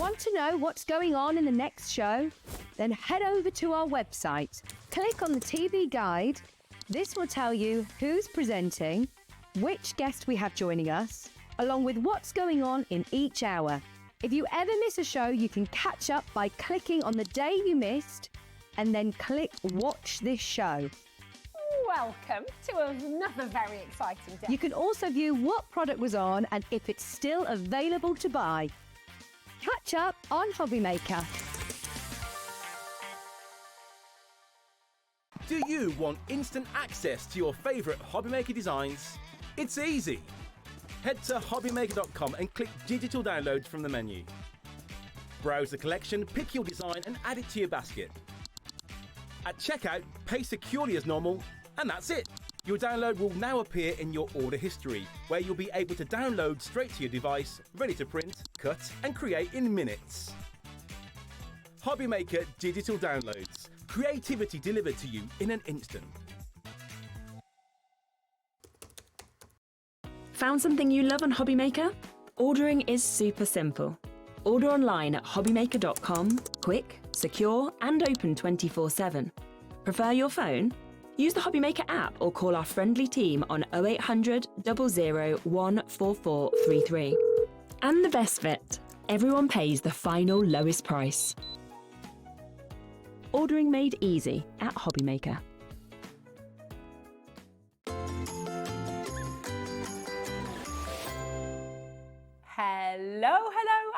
Want to know what's going on in the next show? Then head over to our website. Click on the TV guide. This will tell you who's presenting, which guest we have joining us, along with what's going on in each hour. If you ever miss a show, you can catch up by clicking on the day you missed and then click Watch This Show. Welcome to another very exciting day. You can also view what product was on and if it's still available to buy. Catch up on Hobby Maker. Do you want instant access to your favourite Hobby Maker designs? It's easy. Head to hobbymaker.com and click Digital Downloads from the menu. Browse the collection, pick your design and add it to your basket. At checkout, pay securely as normal, and that's it. Your download will now appear in your order history, where you'll be able to download straight to your device, ready to print, cut and create in minutes. Hobby Maker Digital Downloads. Creativity delivered to you in an instant. Found something you love on Hobby Maker? Ordering is super simple. Order online at hobbymaker.com, quick, secure and open 24/7. Prefer your phone? Use the Hobby Maker app or call our friendly team on 0800 00 14433. And the best bit, everyone pays the final lowest price. Ordering made easy at Hobby Maker. Hello,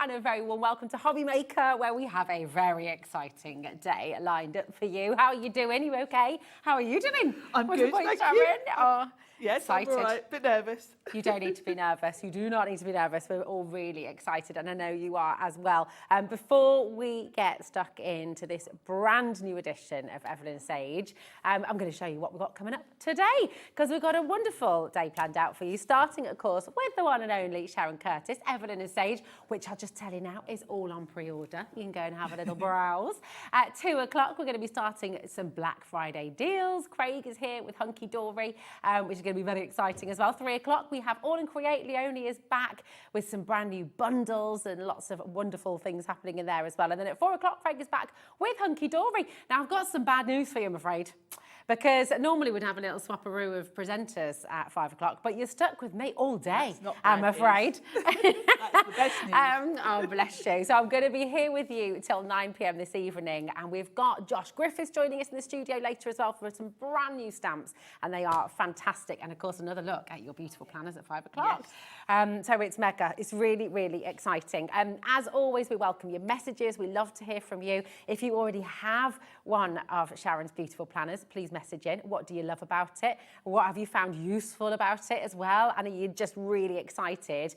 and a very warm welcome to Hobby Maker, where we have a very exciting day lined up for you. How are you doing? You okay? How are you doing? I'm good, thank you. Oh, yes, excited. I'm all right, bit nervous. You don't need to be nervous. You do not need to be nervous. We're all really excited, and I know you are as well. Before we get stuck into this brand new edition of Eveline Sage, I'm going to show you what we've got coming up today, because we've got a wonderful day planned out for you, starting, of course, with the one and only Sharon Curtis, Eveline Sage, which I'll just tell you now is all on pre-order. You can go and have a little browse. At 2 o'clock, we're going to be starting some Black Friday deals. Craig is here with Hunkydory, which is going to be very exciting as well. 3 o'clock, we have AALL Create. Leonie is back with some brand new bundles and lots of wonderful things happening in there as well. And then at 4 o'clock, Craig is back with Hunkydory. Now, I've got some bad news for you, I'm afraid, because normally we'd have a little swapperoo of presenters at 5 o'clock, but you're stuck with me all day, I'm afraid. That's the best news. Oh, bless you. So I'm going to be here with you till 9 p.m. this evening, and we've got Josh Griffiths joining us in the studio later as well for some brand new stamps, and they are fantastic. And of course, another look at your beautiful planners at 5 o'clock. Yes. So it's mega. It's really, really exciting. As always, we welcome your messages. We love to hear from you. If you already have one of Sharon's beautiful planners, please message in. What do you love about it? What have you found useful about it as well? And are you just really excited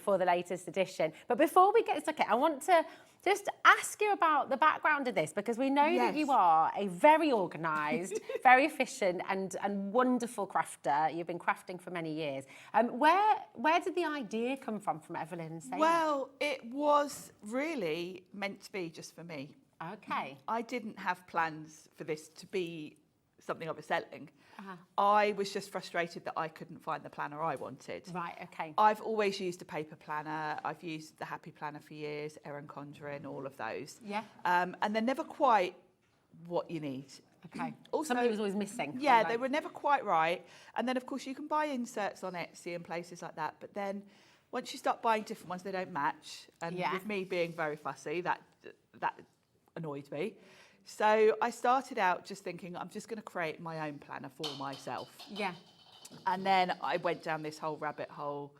for the latest edition? But before we get stuck in, I want to just ask you about the background of this, because we know that you are a very organised, very efficient and wonderful crafter. You've been crafting for many years. Where did the idea come from Eveline Sage? Well, it was really meant to be just for me. Okay. I didn't have plans for this to be something I was selling. I was just frustrated that I couldn't find the planner I wanted. Right, okay. I've always used a paper planner. I've used the Happy Planner for years, Erin Condren, all of those. Yeah. And they're never quite what you need. Okay. Also, something was always missing. Yeah, they were never quite right. And then, of course, you can buy inserts on Etsy and places like that. But then once you start buying different ones, they don't match. And with me being very fussy, that annoyed me. So I started out just thinking, I'm just going to create my own planner for myself. Yeah. And then I went down this whole rabbit hole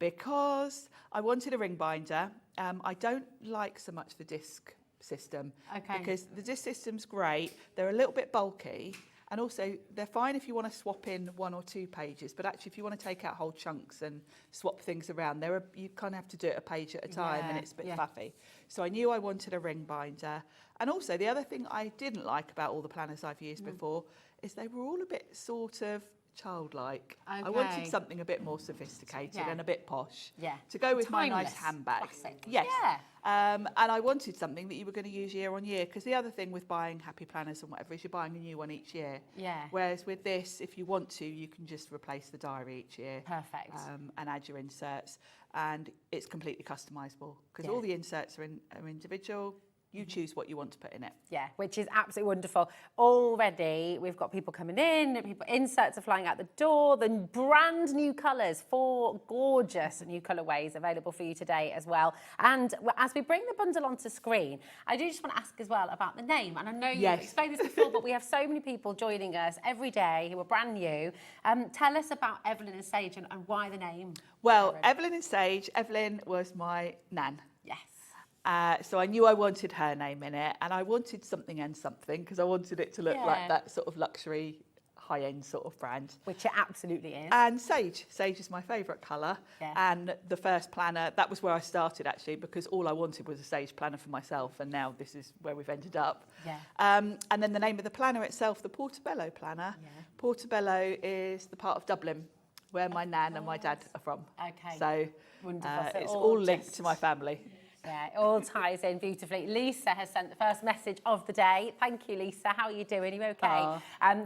because I wanted a ring binder. I don't like so much the disc system. Okay. Because the disc system's great. They're a little bit bulky. And also, they're fine if you want to swap in 1 or 2 pages. But actually, if you want to take out whole chunks and swap things around, you kind of have to do it a page at a time, and it's a bit faffy. So I knew I wanted a ring binder. And also, the other thing I didn't like about all the planners I've used before is they were all a bit sort of childlike. Okay. I wanted something a bit more sophisticated and a bit posh to go with my nice handbag. Classic. Yes. Yeah. And I wanted something that you were going to use year on year, because the other thing with buying Happy Planners and whatever is you're buying a new one each year. Yeah. Whereas with this, if you want to, you can just replace the diary each year. Perfect. And add your inserts. and it's completely customizable because all the inserts are individual. You choose what you want to put in it. Yeah, which is absolutely wonderful. Already, we've got people coming in, inserts are flying out the door, the brand new colours, 4 gorgeous new colourways available for you today as well. And as we bring the bundle onto screen, I do just want to ask as well about the name. And I know you've explained this before, but we have so many people joining us every day who are brand new. Tell us about Eveline Sage and why the name. Well, Eveline Sage, Eveline was my nan. Yes. So I knew I wanted her name in it, and I wanted something and something because I wanted it to look like that sort of luxury, high-end sort of brand. Which it absolutely is. And Sage is my favourite colour. Yeah. And the first planner, that was where I started actually, because all I wanted was a Sage planner for myself, and now this is where we've ended up. Yeah. And then the name of the planner itself, the Portobello Planner. Yeah. Portobello is the part of Dublin where my nan and my dad are from. Okay. So wonderful. So it's all linked to my family. Yeah, it all ties in beautifully. Lisa has sent the first message of the day. Thank you, Lisa. How are you doing? Are you okay?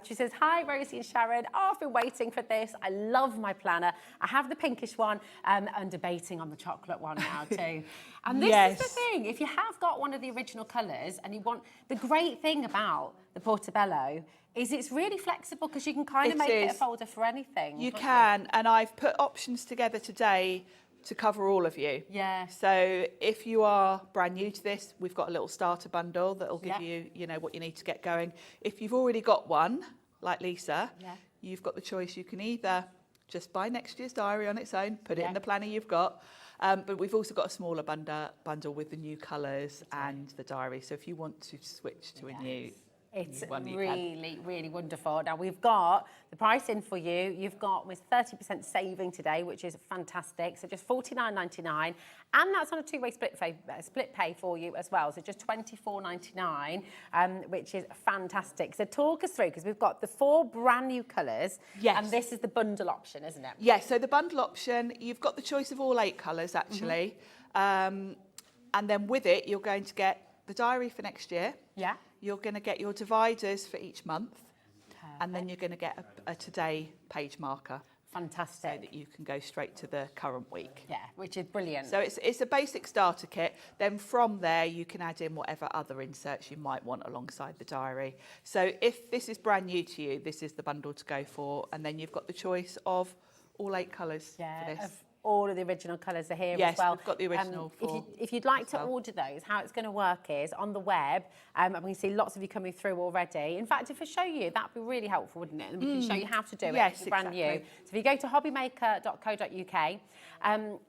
She says, hi, Rosie and Sharon. Oh, I've been waiting for this. I love my planner. I have the pinkish one and debating on the chocolate one now too. And this is the thing. If you have got one of the original colours and you want... The great thing about the Portobello is it's really flexible because you can kind of make it a folder for anything. You can. And I've put options together today to cover all of you. Yeah. So if you are brand new to this, we've got a little starter bundle that'll give you, you know, what you need to get going. If you've already got one, like Lisa, you've got the choice. You can either just buy next year's diary on its own, put it in the planner you've got, but we've also got a smaller bundle with the new colours and the diary. So if you want to switch to a new... It's really, really wonderful. Now, we've got the price in for you. You've got with 30% saving today, which is fantastic. So just $49.99. And that's on a two-way split pay for you as well. So just $24.99, which is fantastic. So talk us through, because we've got the 4 brand new colours. Yes. And this is the bundle option, isn't it? Yes, so the bundle option, you've got the choice of all 8 colours, actually. And then with it, you're going to get the diary for next year. Yeah. You're going to get your dividers for each month. Perfect. And then you're going to get a today page marker. Fantastic. So that you can go straight to the current week. Yeah, which is brilliant. So it's a basic starter kit. Then from there, you can add in whatever other inserts you might want alongside the diary. So if this is brand new to you, this is the bundle to go for. And then you've got the choice of all 8 colours for this. All of the original colours are here as well. Yes, we've got the original if you'd like to order those, how it's going to work is on the web, and we see lots of you coming through already. In fact, if I show you, that'd be really helpful, wouldn't it? And we can show you how to do it if you're brand new. So if you go to hobbymaker.co.uk,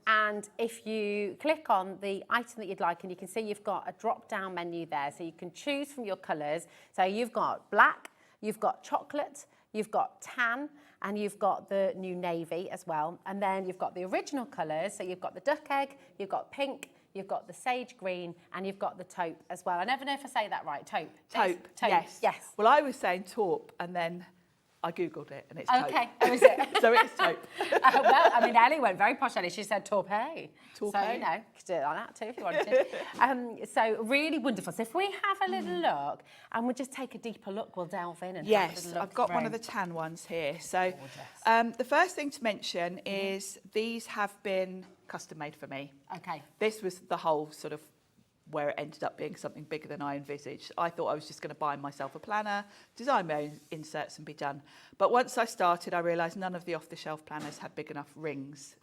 and if you click on the item that you'd like, and you can see you've got a drop-down menu there, so you can choose from your colours. So you've got black, you've got chocolate, you've got tan, and you've got the new navy as well. And then you've got the original colours. So you've got the duck egg, you've got pink, you've got the sage green, and you've got the taupe as well. I never know if I say that right. Taupe. Taupe. Yes. Yes. Well, I was saying taupe, and then I Googled it, and it's taupe. Okay. Oh, is it? So it's taupe. Well, I mean, Ellie went very posh, Ellie. She said taupe. Taupe. So, you know, you could do it like that too if you wanted. So really wonderful. So if we have a little look, and we'll just take a deeper look, we'll delve in and have a little look. I've got one of the tan ones here. So the first thing to mention is these have been custom made for me. Okay. This was the whole sort of where it ended up being something bigger than I envisaged. I thought I was just going to buy myself a planner, design my own inserts and be done. But once I started, I realised none of the off-the-shelf planners had big enough rings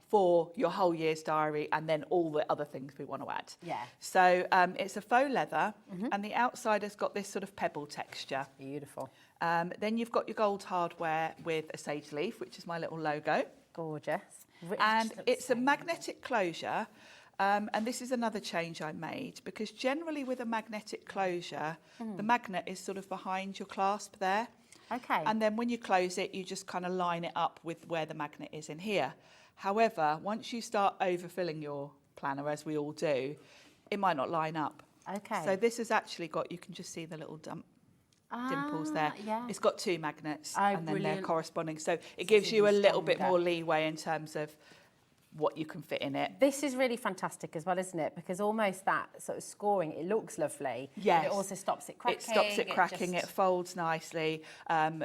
for your whole year's diary and then all the other things we want to add. Yeah. So it's a faux leather and the outside has got this sort of pebble texture. Beautiful. Then you've got your gold hardware with a sage leaf, which is my little logo. Gorgeous. And it's a magnetic closure. And this is another change I made, because generally with a magnetic closure, the magnet is sort of behind your clasp there. Okay. And then when you close it, you just kind of line it up with where the magnet is in here. However, once you start overfilling your planner, as we all do, it might not line up. Okay. So this has actually got, you can just see the little dimples there. Yeah. It's got 2 magnets Oh, and then brilliant. they're corresponding. So it gives you a little bit more leeway in terms of what you can fit in it. This is really fantastic as well, isn't it? Because almost that sort of scoring, it looks lovely. Yes. But it also stops it cracking. It stops it cracking, it folds nicely.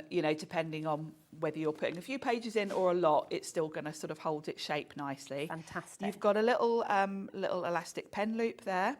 You know, depending on whether you're putting a few pages in or a lot, it's still going to sort of hold its shape nicely. Fantastic. You've got a little elastic pen loop there.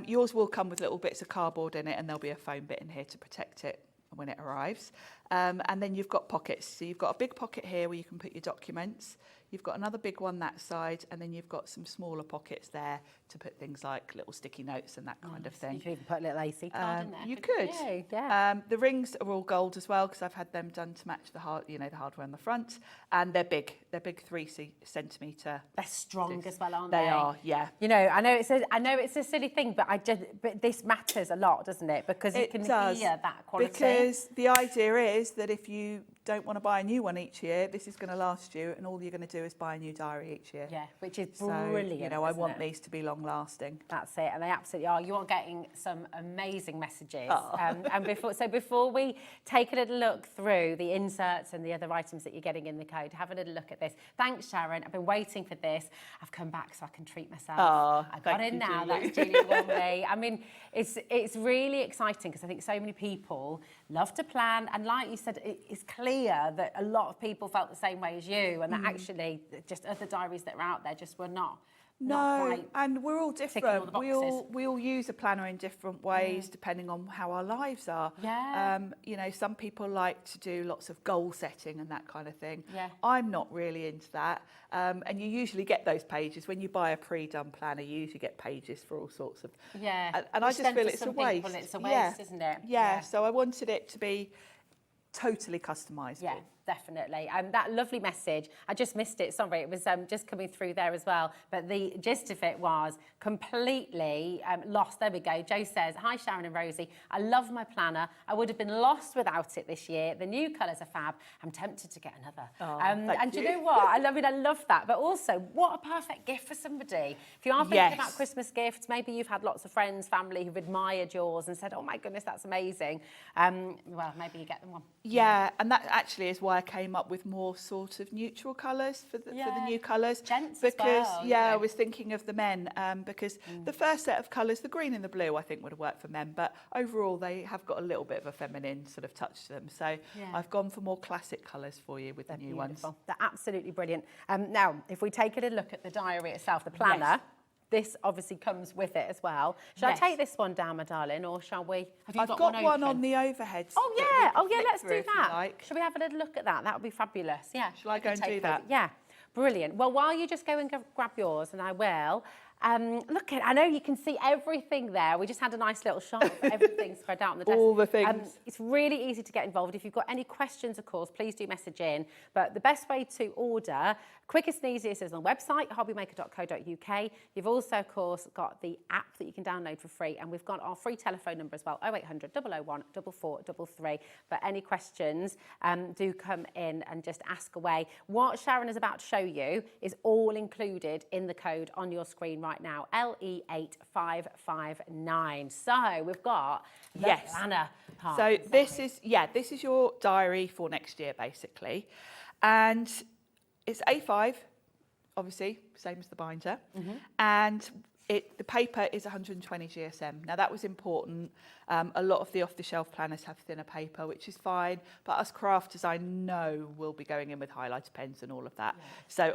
Yours will come with little bits of cardboard in it, and there'll be a foam bit in here to protect it when it arrives. And then you've got pockets. So you've got a big pocket here where you can put your documents. You've got another big one that side, and then you've got some smaller pockets there to put things like little sticky notes and that kind of thing. You could even put a little AC card in there. You could. You? Yeah. The rings are all gold as well, because I've had them done to match the the hardware on the front, and they're big. They're big 3 centimetre. They're strong as well, aren't they? They are, yeah. You know, I know it's a silly thing, but but this matters a lot, doesn't it? Because it can hear that quality. Because the idea is that if you don't want to buy a new one each year, this is going to last you, and all you're going to do is buy a new diary each year. Yeah, which is So, brilliant. you know, I want these to be long lasting. That's it, and they absolutely are. You are getting some amazing messages. Oh. And before we take a little look through the inserts and the other items that you're getting in the code, have a little look at this. Thanks, Sharon. I've been waiting for this. I've come back so I can treat myself. Oh, I got thank in you, now. Julie. That's Julie Womley. I mean, it's really exciting because I think so many people love to plan, and like you said, it's clear that a lot of people felt the same way as you, and that actually just other diaries that are out there just were not quite and we're all ticking all different. the boxes. We all use a planner in different ways depending on how our lives are. Yeah. You know, some people like to do lots of goal setting and that kind of thing. Yeah. I'm not really into that. And you usually get those pages when you buy a pre-done planner. You usually get pages for all sorts of. And I Which just then feel for it's a some waste. people it's a waste, isn't it? Yeah. So I wanted it to be totally customisable. Yeah, definitely. That lovely message, I just missed it, sorry, it was just coming through there as well, but the gist of it was completely lost. There we go. Joe says, hi Sharon and Rosie, I love my planner. I would have been lost without it this year. The new colours are fab. I'm tempted to get another. And do you know what? I love that. But also, what a perfect gift for somebody. If you are thinking about Christmas gifts, maybe you've had lots of friends, family who've admired yours and said, oh my goodness, that's amazing. Well, maybe you get them one. Yeah, and that actually is why I came up with more sort of neutral colours for the new colours. Gents because, as well, I was thinking of the men, because the first set of colours, the green and the blue, I think would have worked for men, but overall they have got a little bit of a feminine sort of touch to them. So I've gone for more classic colours for you with the new ones. They're absolutely brilliant. Now, if we take a little look at the diary itself, the planner, this obviously comes with it as well. Shall I take this one down, my darling, or shall we? Have you I've got one on the overhead. Oh yeah, let's do that. Like. Shall we have a little look at that? That would be fabulous. Yeah. Shall I go and do that? Yeah, brilliant. Well, while you just go and grab yours, and I will. Look at, I know you can see everything there. We just had a nice little shot of everything spread out on the desk. All the things. It's really easy to get involved. If you've got any questions, of course, please do message in. But the best way to order, quickest and easiest, is on the website, hobbymaker.co.uk. You've also, of course, got the app that you can download for free. And we've got our free telephone number as well, 0800 001 4433. But any questions, do come in and just ask away. What Sharon is about to show you is all included in the code on your screen right now, LE8559. So we've got the planner part. So this is your diary for next year, basically. And it's A5, obviously, same as the binder. And the paper is 120 GSM. Now, that was important. A lot of the off-the-shelf planners have thinner paper, which is fine. But us crafters, I know, will be going in with highlighter pens and all of that. So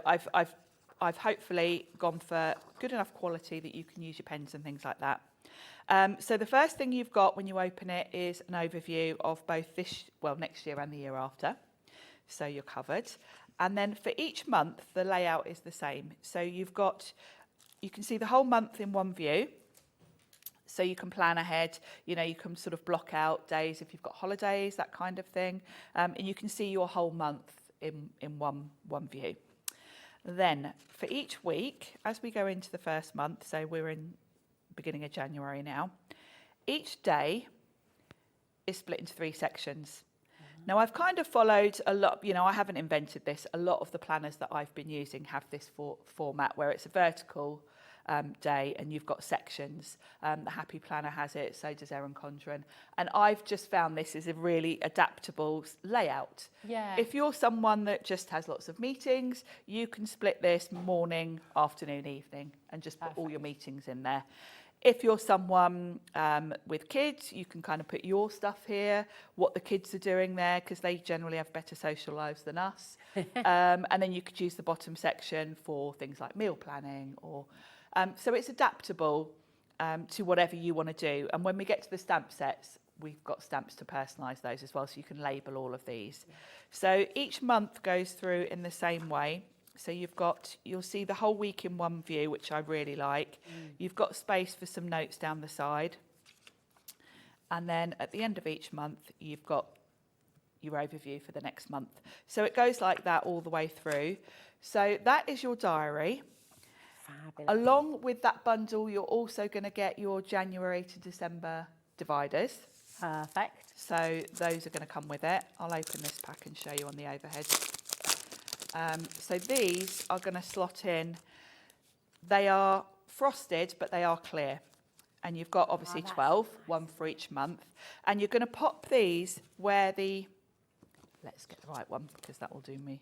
I've hopefully gone for good enough quality that you can use your pens and things like that. So the first thing you've got when you open it is an overview of both next year and the year after. So you're covered. And then for each month, the layout is the same. So you can see the whole month in one view. So you can plan ahead, you can sort of block out days if you've got holidays, that kind of thing. And you can see your whole month in one view. Then for each week, as we go into the first month, so we're in beginning of January now, each day is split into 3 sections. Now I've kind of followed a lot, I haven't invented this. A lot of the planners that I've been using have this format where it's a vertical day, and you've got sections. The Happy Planner has it, so does Erin Condren. And I've just found this is a really adaptable layout. Yeah. If you're someone that just has lots of meetings, you can split this morning, afternoon, evening, and just put all your meetings in there. If you're someone with kids, you can kind of put your stuff here, what the kids are doing there, because they generally have better social lives than us. And then you could use the bottom section for things like meal planning. Or so it's adaptable to whatever you want to do. And when we get to the stamp sets, we've got stamps to personalise those as well, so you can label all of these. Yeah. So each month goes through in the same way. So you'll see the whole week in one view, which I really like. You've got space for some notes down the side. And then at the end of each month, you've got your overview for the next month. So it goes like that all the way through. So that is your diary. Fabulous. Along with that bundle, you're also going to get your January to December dividers. Perfect. So those are going to come with it. I'll open this pack and show you on the overhead. So these are going to slot in. They are frosted, but they are clear. And you've got obviously 12, nice. One for each month. And you're going to pop these where the, let's get the right one because that will do my.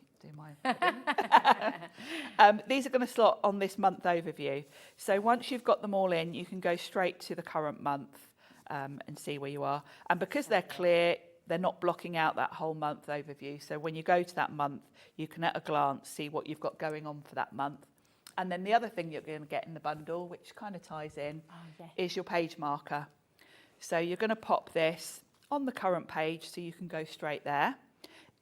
These are going to slot on this month overview. So once you've got them all in, you can go straight to the current month and see where you are. And because they're clear, they're not blocking out that whole month overview. So when you go to that month, you can at a glance see what you've got going on for that month. And then the other thing you're going to get in the bundle, which kind of ties in, is your page marker. So you're going to pop this on the current page so you can go straight there.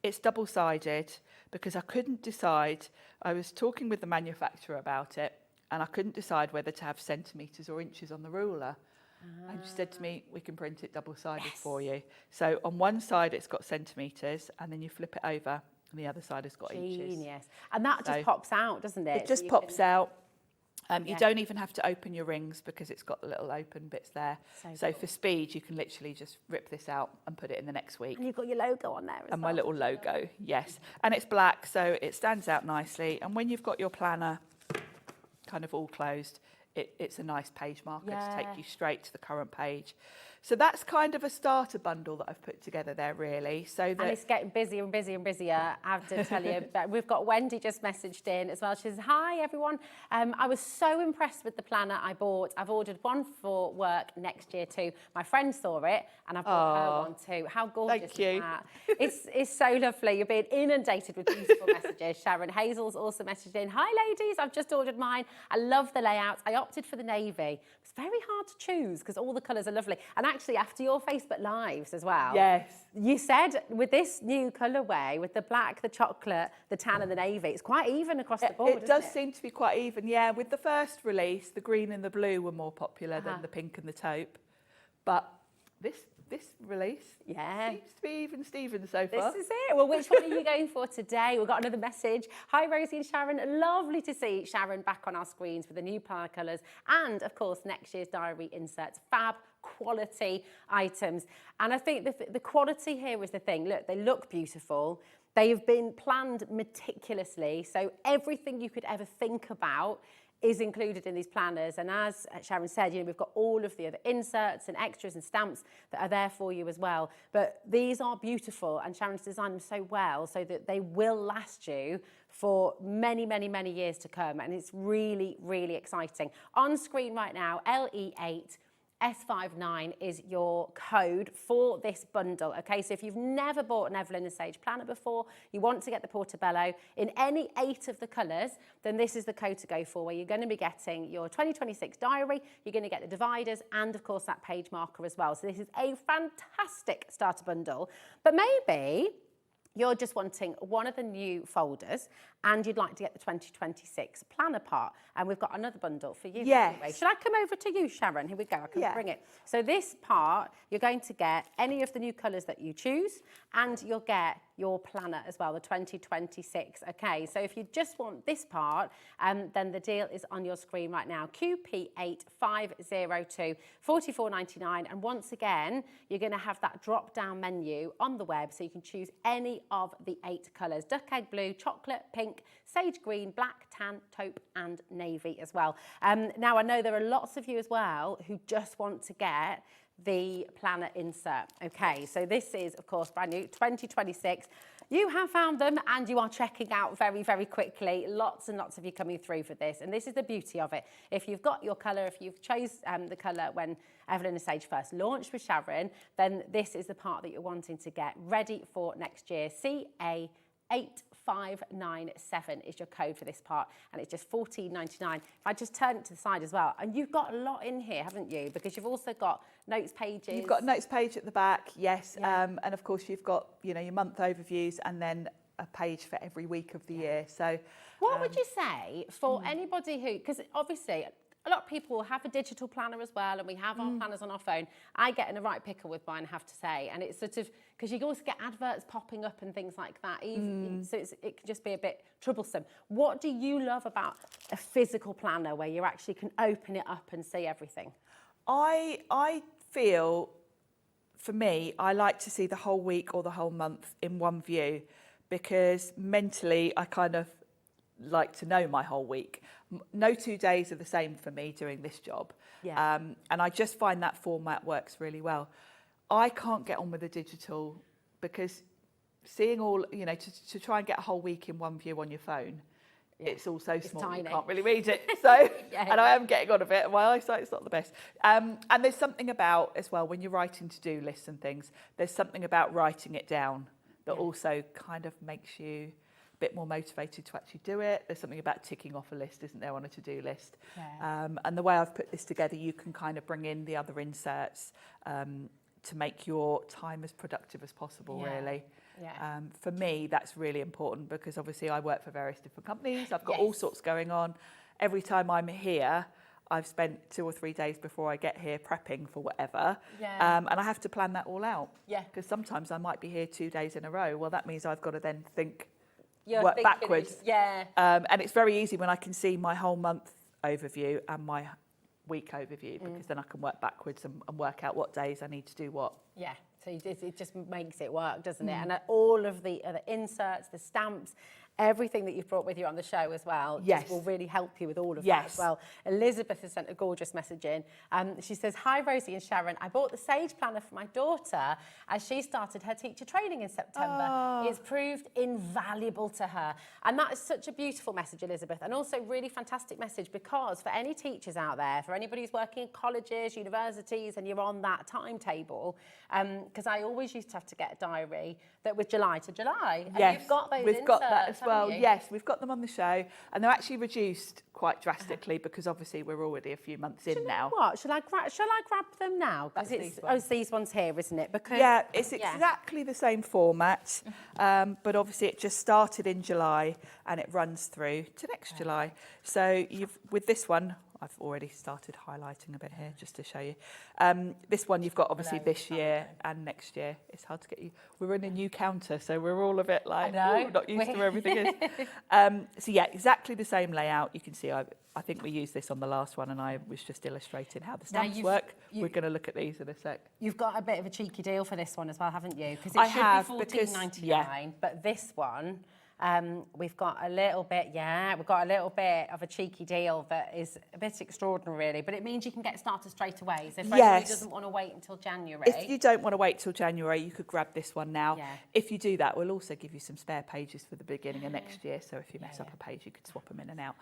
It's double-sided because I couldn't decide. I was talking with the manufacturer about it, and I couldn't decide whether to have centimetres or inches on the ruler. And she said to me, we can print it double-sided for you. So on one side, it's got centimetres, and then you flip it over, and the other side has got inches. Genius. And that just pops out, doesn't it? It just pops out. You don't even have to open your rings because it's got the little open bits there. So for speed, you can literally just rip this out and put it in the next week. And you've got your logo on there as well. And my little logo, yes. And it's black, so it stands out nicely. And when you've got your planner kind of all closed, it's a nice page marker to take you straight to the current page. So that's kind of a starter bundle that I've put together there, really. So that, and it's getting busier and busier and busier. I have to tell you, we've got Wendy just messaged in as well. She says, hi, everyone. I was so impressed with the planner I bought. I've ordered one for work next year too. My friend saw it, and I've bought her one too. How gorgeous is that? It's so lovely. You're being inundated with beautiful messages. Sharon Hazel's also messaged in, hi, ladies. I've just ordered mine. I love the layout. I opted for the navy. It's very hard to choose because all the colours are lovely. And actually, after your Facebook Lives as well, you said with this new colourway, with the black, the chocolate, the tan and the navy, it's quite even across the board, It does seem to be quite even, yeah. With the first release, the green and the blue were more popular than the pink and the taupe. But this release seems to be even Steven so far. This is it. Well, which one are you going for today? We've got another message. Hi, Rosie and Sharon. Lovely to see Sharon back on our screens with the new planner colours and, of course, next year's diary inserts. Fab quality items. And I think the quality here is the thing. Look, they look beautiful. They have been planned meticulously. So everything you could ever think about is included in these planners. And as Sharon said, we've got all of the other inserts and extras and stamps that are there for you as well. But these are beautiful, and Sharon's designed them so well so that they will last you for many, many, many years to come. And it's really, really exciting. On screen right now, LE8 S59 is your code for this bundle, okay? So if you've never bought an Eveline Sage planner before, you want to get the Portobello in any 8 of the colours, then this is the code to go for, where you're going to be getting your 2026 diary, you're going to get the dividers, and of course that page marker as well. So this is a fantastic starter bundle. But maybe you're just wanting one of the new folders and you'd like to get the 2026 planner part. And we've got another bundle for you. Yes. Anyway. Should I come over to you, Sharon? Here we go. I can bring it. So this part, you're going to get any of the new colours that you choose, and you'll get your planner as well, the 2026. Okay, so if you just want this part, then the deal is on your screen right now. QP8502, $44.99. And once again, you're going to have that drop-down menu on the web, so you can choose any of the 8 colours: duck egg blue, chocolate, pink, pink, sage green, black, tan, taupe and navy as well. Now, I know there are lots of you as well who just want to get the planner insert. Okay, so this is, of course, brand new, 2026. You have found them and you are checking out very, very quickly. Lots and lots of you coming through for this. And this is the beauty of it. If you've got your colour, if you've chose the colour when Eveline Sage first launched with Sharon, then this is the part that you're wanting to get ready for next year. CA8597 is your code for this part, and it's just $14.99. If I just turn it to the side as well, and you've got a lot in here, haven't you? Because you've also got notes pages. You've got a notes page at the back, yes, and of course you've got, you know, your month overviews and then a page for every week of the year. So, what would you say for anybody who, because obviously a lot of people have a digital planner as well, and we have our planners on our phone. I get in a right pickle with mine, I have to say, and it's sort of, because you also get adverts popping up and things like that, even, so it can just be a bit troublesome. What do you love about a physical planner where you actually can open it up and see everything? I feel, for me, I like to see the whole week or the whole month in one view, because mentally I kind of like to know my whole week. No 2 days are the same for me doing this job. Yeah. And I just find that format works really well. I can't get on with the digital because seeing all, you know, to try and get a whole week in one view on your phone, it's all so small, tiny. you can't really read it. So, Yeah. and I am getting on a bit. My eyesight's not the best. And there's something about, as well, when you're writing to-do lists and things, there's something about writing it down that also kind of makes you a bit more motivated to actually do it. There's something about ticking off a list, isn't there, on a to-do list? Yeah. And the way I've put this together, you can kind of bring in the other inserts to make your time as productive as possible, really. Yeah. For me, that's really important because obviously I work for various different companies. I've got all sorts going on. Every time I'm here, I've spent 2 or 3 days before I get here prepping for whatever. Yeah. And I have to plan that all out. Yeah. Because sometimes I might be here 2 days in a row. Well, that means I've got to then You're work thinking backwards. Yeah. And it's very easy when I can see my whole month overview and my week overview, because then I can work backwards and work out what days I need to do what. Yeah, so it just makes it work, doesn't it? And all of the inserts, the stamps, everything that you've brought with you on the show as well, just will really help you with all of that as well. Elizabeth has sent a gorgeous message in. She says, hi, Rosie and Sharon. I bought the Sage Planner for my daughter as she started her teacher training in September. It's proved invaluable to her. And that is such a beautiful message, Elizabeth, and also really fantastic message, because for any teachers out there, for anybody who's working in colleges, universities, and you're on that timetable, because I always used to have to get a diary that was July to July. And you've got those we've got that as well. you? Yes, we've got them on the show, and they're actually reduced quite drastically because obviously we're already a few months in now. What? Shall I grab them now? Because it's these ones here, isn't it? Because it's exactly the same format, but obviously it just started in July and it runs through to next July. So with this one, I've already started highlighting a bit here just to show you. This one you've got obviously this year and next year. It's hard to get you. We're in a new counter, so we're all a bit like, not used to where everything is. So yeah, exactly the same layout. You can see I think we used this on the last one, and I was just illustrating how the stamps work. We're going to look at these in a sec. You've got a bit of a cheeky deal for this one as well, haven't you? Because I it should have, be $14.99, but this one, we've got a little bit, of a cheeky deal that is a bit extraordinary, really. But it means you can get started straight away. So if anybody doesn't want to wait until January. If you don't want to wait till January, you could grab this one now. Yeah. If you do that, we'll also give you some spare pages for the beginning of next year. So if you mess up a page, you could swap them in and out.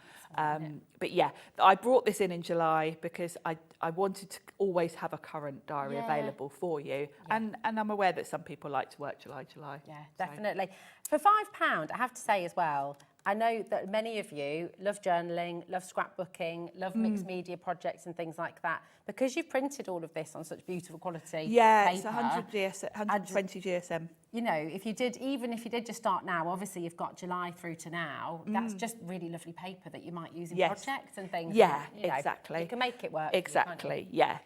But yeah, I brought this in July because I wanted to always have a current diary available for you. And I'm aware that some people like to work July. Yeah, definitely. For £5, I have to say as well, I know that many of you love journaling, love scrapbooking, love mixed media projects and things like that. Because you've printed all of this on such beautiful quality paper, it's 120 GSM. You know, if you did just start now, obviously you've got July through to now. That's just really lovely paper that you might use in projects and things. Yeah, and, you know, exactly. You can make it work. Exactly. Yeah.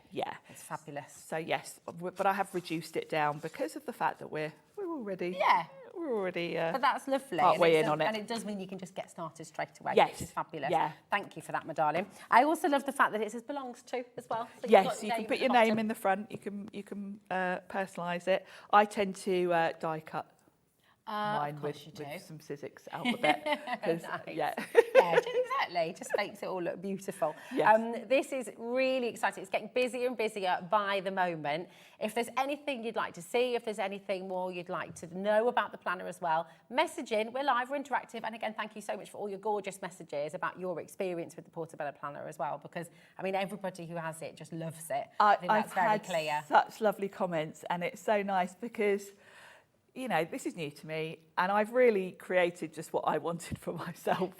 It's fabulous. So yes, but I have reduced it down because of the fact that we're already. Yeah. We're already but that's lovely. partway in on it. And it does mean you can just get started straight away, Yes. which is fabulous. Yeah. Thank you for that, my darling. I also love the fact that it says belongs to as well. So Yes, you can put your name in the front. You can personalise it. I tend to die cut. mine of with course you do. some Sizzix alphabet. 'Cause, Nice. Yeah. Yeah, exactly. Just makes it all look beautiful. Yes. This is really exciting. It's getting busier and busier by the moment. If there's anything you'd like to see, if there's anything more you'd like to know about the planner as well, message in. We're live, we're interactive. And again, thank you so much for all your gorgeous messages about your experience with the Portobello Planner as well, because, I mean, everybody who has it just loves it. I think that's very clear. Such lovely comments, and it's so nice because, you know, this is new to me, and I've really created just what I wanted for myself.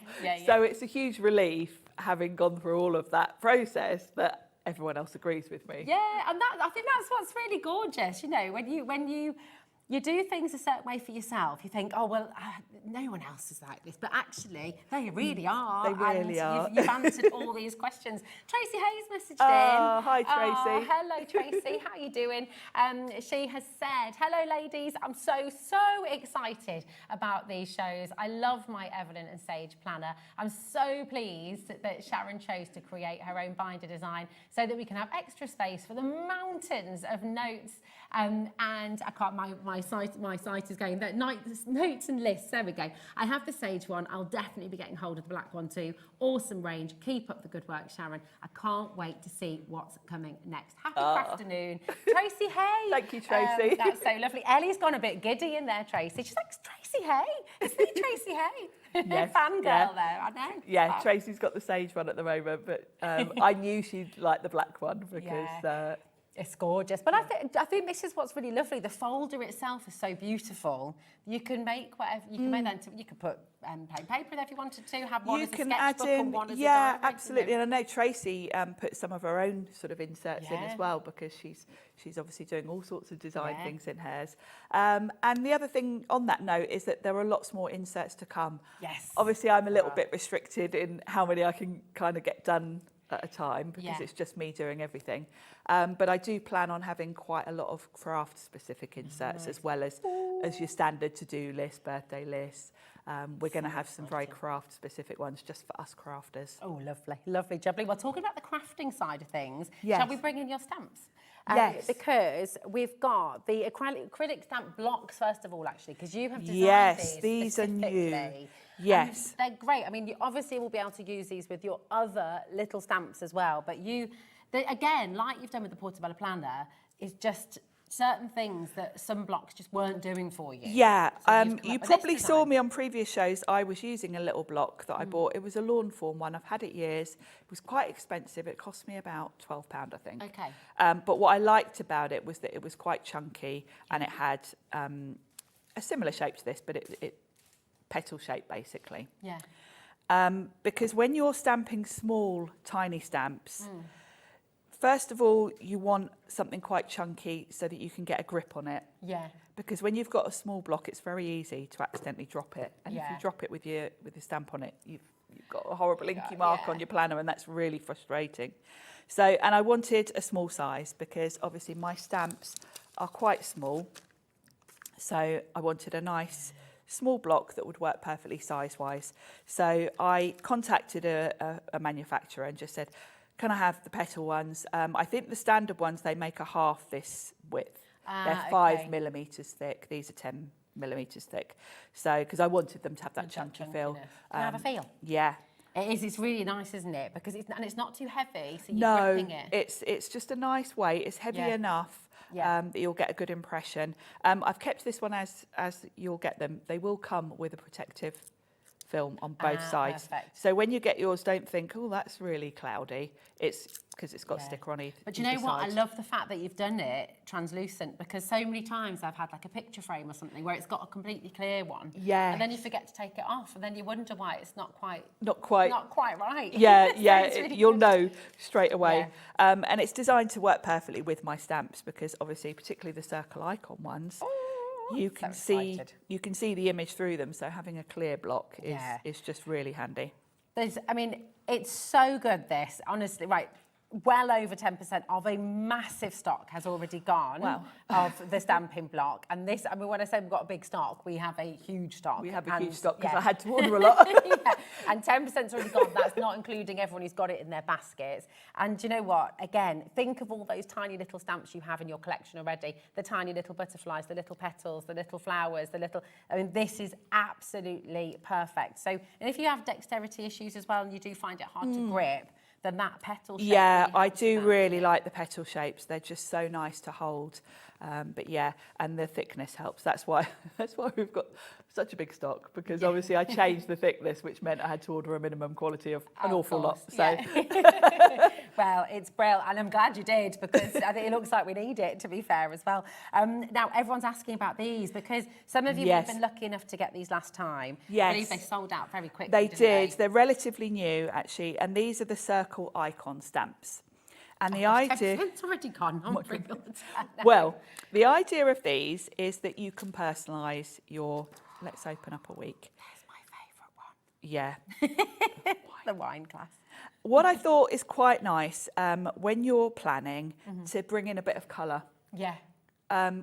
So it's a huge relief, having gone through all of that process, that everyone else agrees with me. Yeah, and I think that's what's really gorgeous. You know, when you do things a certain way for yourself, you think, oh, well, no one else is like this. But actually, they really are. They really are. You've answered all these questions. Tracy Hayes messaged Oh, in. hi, Tracy. Oh, hello, Tracy. How are you doing? She has said, hello, ladies. I'm so excited about these shows. I love my Eveline and Sage planner. I'm so pleased that Sharon chose to create her own binder design so that we can have extra space for the mountains of notes. And I can't, my site is going, notes and lists, there we go. I have the Sage one, I'll definitely be getting hold of the black one too. Awesome range, keep up the good work, Sharon. I can't wait to see what's coming next. Happy afternoon. Tracy Hay. Thank you, Tracy. That's so lovely. Ellie's gone a bit giddy in there, Tracy. She's like, it's Tracy Hay. It's me, Tracy Hay. Yes, Fangirl yeah. there, I know. Yeah, Tracy's got the Sage one at the moment, but I knew she'd like the black one because... It's gorgeous, but I think this is what's really lovely. The folder itself is so beautiful. You can make whatever you can make. Then you could put plain paper there if you wanted to. Have one as a sketchbook and one as a diary. Absolutely. And I know Tracy put some of her own sort of inserts in as well, because she's obviously doing all sorts of design things in hers. And the other thing on that note is that there are lots more inserts to come. Yes. Obviously, I'm a little bit restricted in how many I can kind of get done at a time, because it's just me doing everything. But I do plan on having quite a lot of craft specific inserts, as well as your standard to-do list, birthday lists. We're going to have some very craft specific ones just for us crafters. Oh, lovely, lovely, jubbly. Well, talking about the crafting side of things, Yes. shall we bring in your stamps? Yes. Because we've got the acrylic stamp blocks, first of all, actually, because you have designed Yes, these are new. specifically. Yes. And they're great. I mean, you obviously will be able to use these with your other little stamps as well. But again, like you've done with the Portobello Planner, is just certain things that some blocks just weren't doing for you. Yeah, So you've come you up with probably this saw design. me on previous shows. I was using a little block that I bought. It was a lawn form one. I've had it years. It was quite expensive. It cost me about £12, I think. Okay. But what I liked about it was that it was quite chunky, and it had a similar shape to this, but it petal shape basically. Yeah. Because when you're stamping small, tiny stamps, first of all, you want something quite chunky so that you can get a grip on it. Yeah. Because when you've got a small block, it's very easy to accidentally drop it. And if you drop it with your stamp on it, you've got a horrible inky mark on your planner, and that's really frustrating. So, and I wanted a small size because obviously my stamps are quite small. So I wanted a nice small block that would work perfectly size-wise. So I contacted a manufacturer and just said, can I have the petal ones? I think the standard ones, they make a half this width. They're 5 millimetres thick. These are 10 millimetres thick. So, because I wanted them to have that chunky feel. Can I have a feel? Yeah. It is. It's really nice, isn't it? Because it's not too heavy, so you're No, gripping it. it's just a nice weight. It's heavy enough that you'll get a good impression. I've kept this one as you'll get them. They will come with a protective film on both sides. Perfect. So when you get yours, don't think, oh, that's really cloudy. It's because it's got sticker on either. But you know what? I love the fact that you've done it translucent, because so many times I've had like a picture frame or something where it's got a completely clear one. Yeah. And then you forget to take it off, and then you wonder why it's not quite right. Yeah, So yeah. it's really You'll good. know straight away. And it's designed to work perfectly with my stamps, because obviously, particularly the circle icon ones, you can see the image through them. So having a clear block is just really handy. I mean, it's so good, this, honestly. Right, well over 10% of a massive stock has already gone of the stamping block. And this, I mean, when I say we've got a big stock, we have a huge stock. We have a huge stock because I had to order a lot. Yeah. And 10%'s already gone. That's not including everyone who's got it in their baskets. And you know what? Again, think of all those tiny little stamps you have in your collection already. The tiny little butterflies, the little petals, the little flowers, I mean, this is absolutely perfect. So, and if you have dexterity issues as well and you do find it hard to grip, then that petal shape. Yeah, really I helps do that. really like the petal shapes. They're just so nice to hold. But yeah, and the thickness helps. That's why we've got such a big stock, because obviously I changed the thickness, which meant I had to order a minimum quality of an awful lot. So well, it's brilliant, and I'm glad you did, because I think it looks like we need it, to be fair, as well. Now, everyone's asking about these, because some of you have been lucky enough to get these last time. Yes. I believe they sold out very quickly, They didn't did. they? They're relatively new, actually, and these are the circle icon stamps. And the idea... It's already gone. Well, the idea of these is that you can personalise your... Let's open up a week. There's my favourite one. Yeah. The wine glass. What I thought is quite nice when you're planning to bring in a bit of colour. Yeah.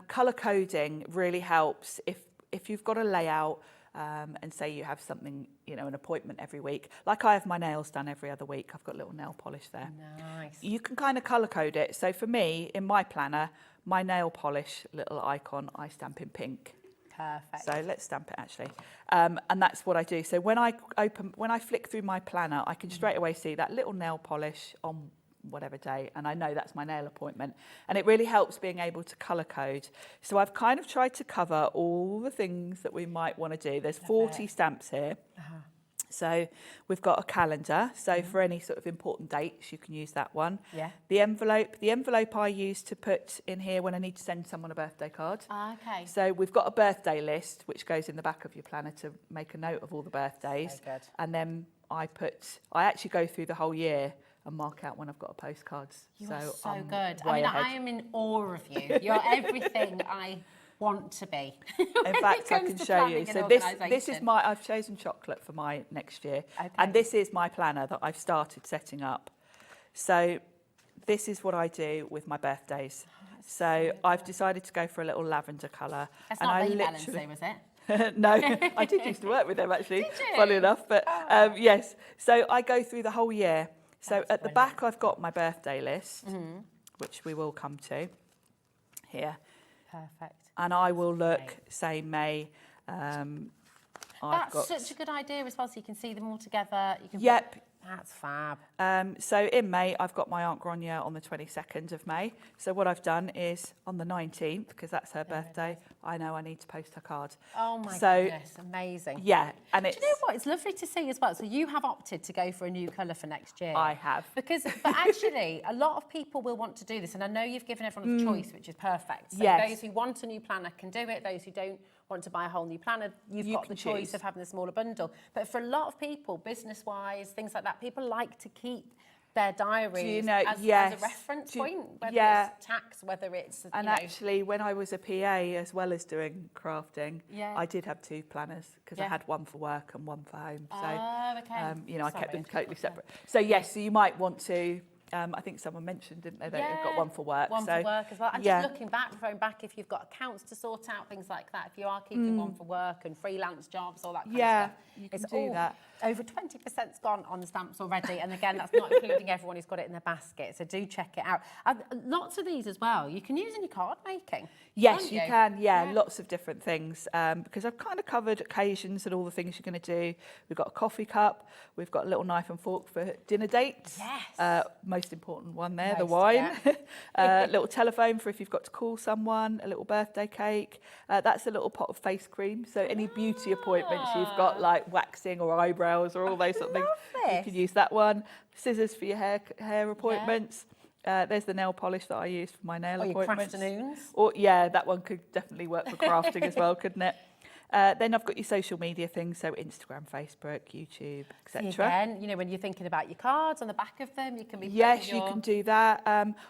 Colour coding really helps if you've got a layout and say you have something, you know, an appointment every week. Like I have my nails done every other week. I've got a little nail polish there. Nice. You can kind of colour code it. So for me, in my planner, my nail polish little icon, I stamp in pink. Perfect. So let's stamp it actually. And that's what I do. So when I flick through my planner, I can straight away see that little nail polish on whatever day, and I know that's my nail appointment. And it really helps being able to colour code. So I've kind of tried to cover all the things that we might want to do. There's 40 stamps here. So we've got a calendar. So for any sort of important dates, you can use that one. Yeah. The envelope I use to put in here when I need to send someone a birthday card. Okay. So we've got a birthday list, which goes in the back of your planner to make a note of all the birthdays. So good. And then I actually go through the whole year and mark out when I've got postcards. You are so I'm good. way I mean, ahead. I am in awe of you. You're everything I want to be. In fact, I can show you. So this is I've chosen chocolate for my next year. Okay. And this is my planner that I've started setting up. So this is what I do with my birthdays. So I've decided to go for a little lavender colour. That's not Lee Bellensey, was it? No, I did used to work with them actually, Did you? funny enough. But yes, so I go through the whole year. So at the back, I've got my birthday list, which we will come to here. Perfect. And I will look, say, May. That's such a good idea as well, so you can see them all together. You can Yep. That's fab. So in May, I've got my Aunt Grania on the 22nd of May. So what I've done is on the 19th, because that's her birthday, I know I need to post her card. Oh my goodness, amazing. Yeah, and it's... Do you know what? It's lovely to see as well. So you have opted to go for a new colour for next year. I have. But actually, a lot of people will want to do this, and I know you've given everyone a choice, which is perfect. So Yes. those who want a new planner can do it. Those who don't want to buy a whole new planner, you've got the choice of having a smaller bundle. But for a lot of people, business-wise, things like that, people like to keep their diaries as a reference point, whether it's tax, whether it's... And actually, when I was a PA, as well as doing crafting, I did have two planners, because I had one for work and one for home. So, I kept them totally separate. So, yes, so you might want to... I think someone mentioned, didn't they, that you've got one for work. One for work as well. And just looking back, referring back, if you've got accounts to sort out, things like that, if you are keeping one for work and freelance jobs, all that kind of stuff. You can do that. Over 20%'s gone on the stamps already. And again, that's not including everyone who's got it in their basket. So do check it out. Lots of these as well, you can use in your card making. Yes, you can. Yeah, lots of different things. Because I've kind of covered occasions and all the things you're going to do. We've got a coffee cup. We've got a little knife and fork for dinner dates. Yes. Most important one there, the wine. Little telephone for if you've got to call someone. A little birthday cake. That's a little pot of face cream. So any beauty appointments you've got, like waxing or eyebrows or all those sort of things, you can use that one. Scissors for your hair appointments. There's the nail polish that I use for my nail appointments. Your crafternoons. Or that one could definitely work for crafting as well, couldn't it? Then I've got your social media things, so Instagram, Facebook, YouTube, etc. Again, when you're thinking about your cards on the back of them, you can be... Yes, you can do that.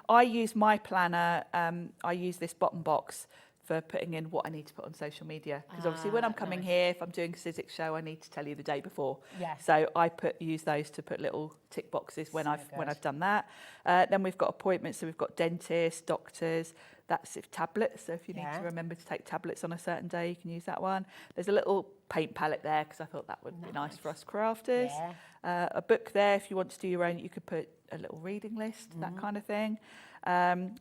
I use my planner. I use this bottom box for putting in what I need to put on social media. Because obviously when I'm coming here, if I'm doing a Sizzix show, I need to tell you the day before. Yes. So I use those to put little tick boxes when I've done that. Then we've got appointments, so we've got dentists, doctors. That's if tablets. So if you need to remember to take tablets on a certain day, you can use that one. There's a little paint palette there because I thought that would be nice for us crafters. Yeah. A book there if you want to do your own. You could put a little reading list, that kind of thing.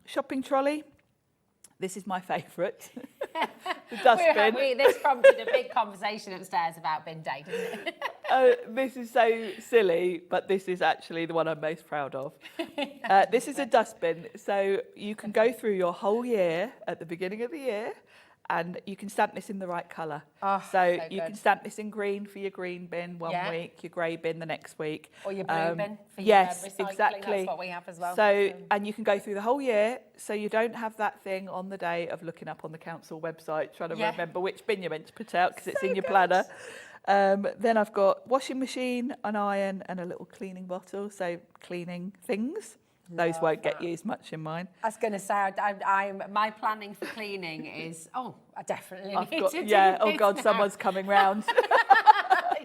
Shopping trolley. This is my favourite. The dustbin. This prompted a big conversation upstairs about bin day, didn't it? This is so silly, but this is actually the one I'm most proud of. This is a dustbin, so you can go through your whole year at the beginning of the year, and you can stamp this in the right colour. So you can stamp this in green for your green bin one week, your grey bin the next week. Or your blue bin for your recycling. Exactly. That's what we have as well. So, and you can go through the whole year, so you don't have that thing on the day of looking up on the council website, trying to remember which bin you're meant to put out because it's in your planner. Then I've got washing machine, an iron and a little cleaning bottle, so cleaning things. Those won't get used much in mine. I was going to say, my planning for cleaning is, I definitely need to do oh this God, now. someone's coming round.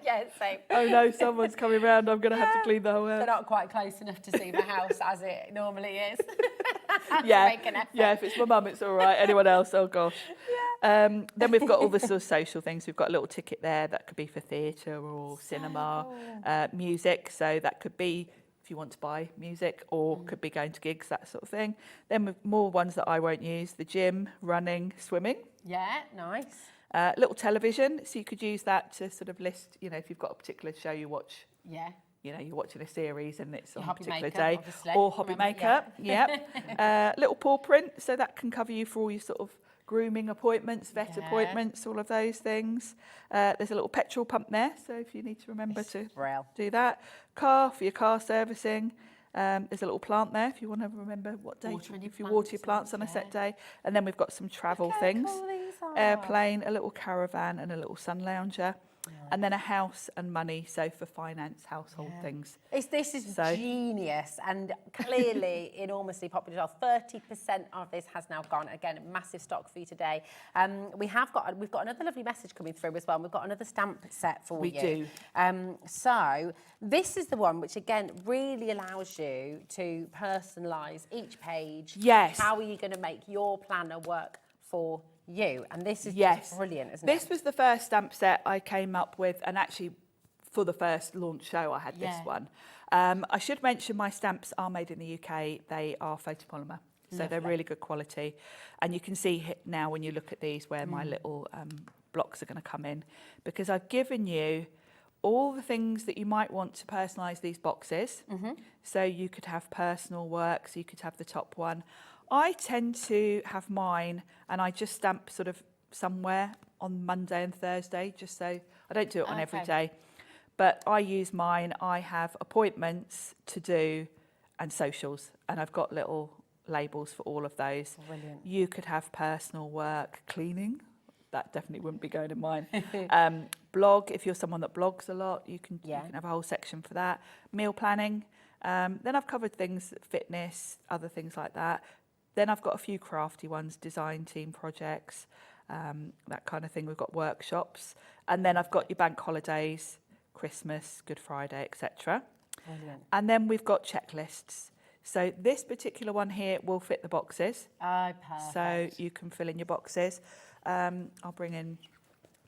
Yeah, same. Oh no, someone's coming round. I'm going to have to clean the whole house. They're not quite close enough to see the house as it normally is. Yeah, if it's my mum, it's all right. Anyone else, oh gosh. Then we've got all the sort of social things. We've got a little ticket there that could be for theatre or cinema, music. So that could be if you want to buy music, or could be going to gigs, that sort of thing. Then with more ones that I won't use: the gym, running, swimming. Yeah, nice. Little television, so you could use that to sort of list, if you've got a particular show you watch. Yeah. You're watching a series and it's on a particular maker, day. obviously. Or hobby maker, little paw print, so that can cover you for all your sort of grooming appointments, vet appointments, all of those things. There's a little petrol pump there, so if you need to remember to do that. Car for your car servicing. There's a little plant there if you want to remember what day, if you water your plants on a set day. And then we've got some travel things. Airplane, a little caravan and a little sun lounger. And then a house and money, so for finance, household things. This is genius, and clearly enormously popular. 30% of this has now gone. Again, massive stock for you today. We've got another lovely message coming through as well. And we've got another stamp set for you. We do. So this is the one which again really allows you to personalise each page. Yes. How are you going to make your planner work for you? And this is just brilliant, isn't it? This was the first stamp set I came up with, and actually for the first launch show I had this one. I should mention my stamps are made in the UK. They are photopolymer, so they're really good quality. And you can see now when you look at these where my little blocks are going to come in, because I've given you all the things that you might want to personalise these boxes. So you could have personal work, so you could have the top one. I tend to have mine and I just stamp sort of somewhere on Monday and Thursday, just so I don't do it on every day. But I use mine. I have appointments to do and socials, and I've got little labels for all of those. Brilliant. You could have personal work, cleaning. That definitely wouldn't be going in mine. Blog, if you're someone that blogs a lot, you can have a whole section for that. Meal planning. Then I've covered things, fitness, other things like that. Then I've got a few crafty ones, design team projects, that kind of thing. We've got workshops. And then I've got your bank holidays, Christmas, Good Friday, etc. And then we've got checklists. So this particular one here will fit the boxes. Oh, perfect. So you can fill in your boxes. I'll bring in,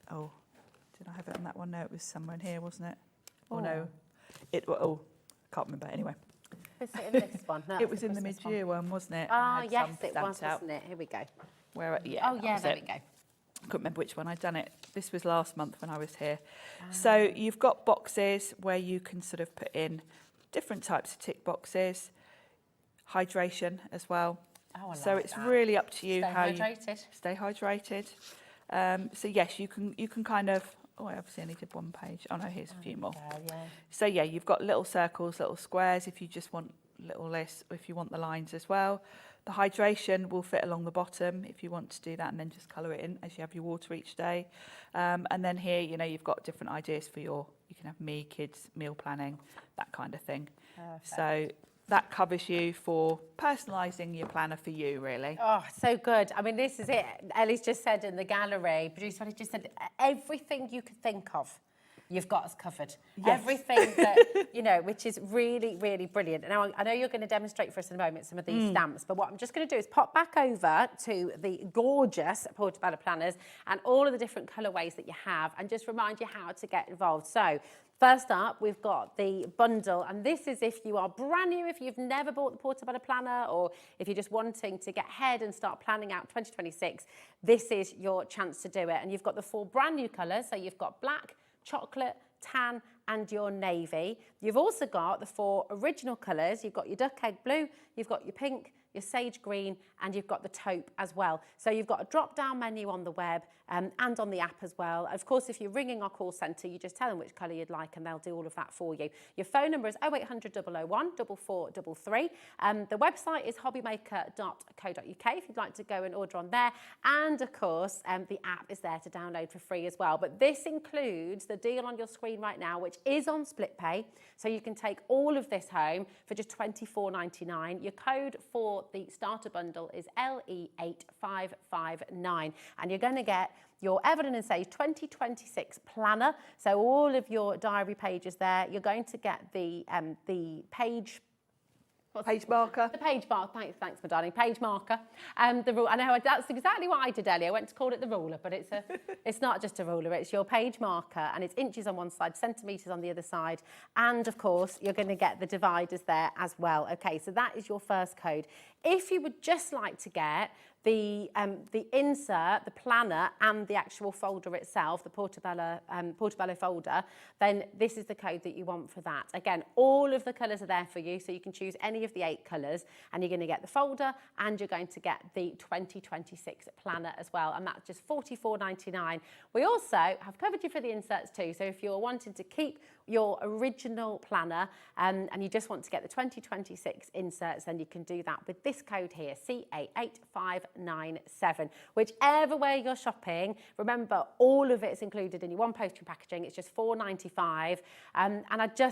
did I have it on that one? No, it was somewhere in here, wasn't it? Oh, no. I can't remember. Anyway. Is it in this one? No, it was in the mid-year one, wasn't it? Yes, it was, wasn't it? Here we go. There we go. I couldn't remember which one I'd done it. This was last month when I was here. So you've got boxes where you can sort of put in different types of tick boxes, hydration as well. So it's really up to you how you stay hydrated. So yes, you can kind of. Oh, I obviously only did one page. Oh no, here's a few more. So yeah, you've got little circles, little squares if you just want little lists, or if you want the lines as well. The hydration will fit along the bottom if you want to do that, and then just colour it in as you have your water each day. And then here, you've got different ideas for you can have me, kids, meal planning, that kind of thing. Perfect. So that covers you for personalising your planner for you, really. Oh, so good. I mean, this is it. Ellie's just said in the gallery, producer Ellie just said, everything you could think of, you've got us covered. Yes. Everything that, you know, which is really, really brilliant. Now, I know you're going to demonstrate for us in a moment some of these stamps, but what I'm just going to do is pop back over to the gorgeous Portobello planners and all of the different colourways that you have, and just remind you how to get involved. So, first up, we've got the bundle, and this is if you are brand new, if you've never bought the Portobello Planner, or if you're just wanting to get ahead and start planning out 2026, this is your chance to do it. And you've got the 4 brand new colours, so you've got black, chocolate, tan, and your navy. You've also got the 4 original colours. You've got your duck egg blue, you've got your pink, your sage green, and you've got the taupe as well. So you've got a drop-down menu on the web and on the app as well. Of course, if you're ringing our call centre, you just tell them which colour you'd like and they'll do all of that for you. Your phone number is 0800 001 4433. The website is hobbymaker.co.uk if you'd like to go and order on there. And of course, the app is there to download for free as well. But this includes the deal on your screen right now, which is on split pay. So you can take all of this home for just £24.99. Your code for the starter bundle is LE8559, and you're going to get your Eveline Sage 2026 planner. So all of your diary pages there. You're going to get the page. Page marker. The page marker. Thanks, my darling. Page marker. The rule. I know that's exactly what I did earlier. I went to call it the ruler, but it's not just a ruler. It's your page marker, and it's inches on one side, centimetres on the other side, and of course you're going to get the dividers there as well. Okay, so that is your first code. If you would just like to get the insert, the planner, and the actual folder itself, the Portobello folder, then this is the code that you want for that. Again, all of the colours are there for you, so you can choose any of the 8 colours, and you're going to get the folder, and you're going to get the 2026 planner as well, and that's just £44.99. We also have covered you for the inserts too, so if you're wanting to keep your original planner and you just want to get the 2026 inserts, then you can do that with this code here, CA8597. Whichever way you're shopping, remember all of it is included in your one postage packaging. It's just £4.95. And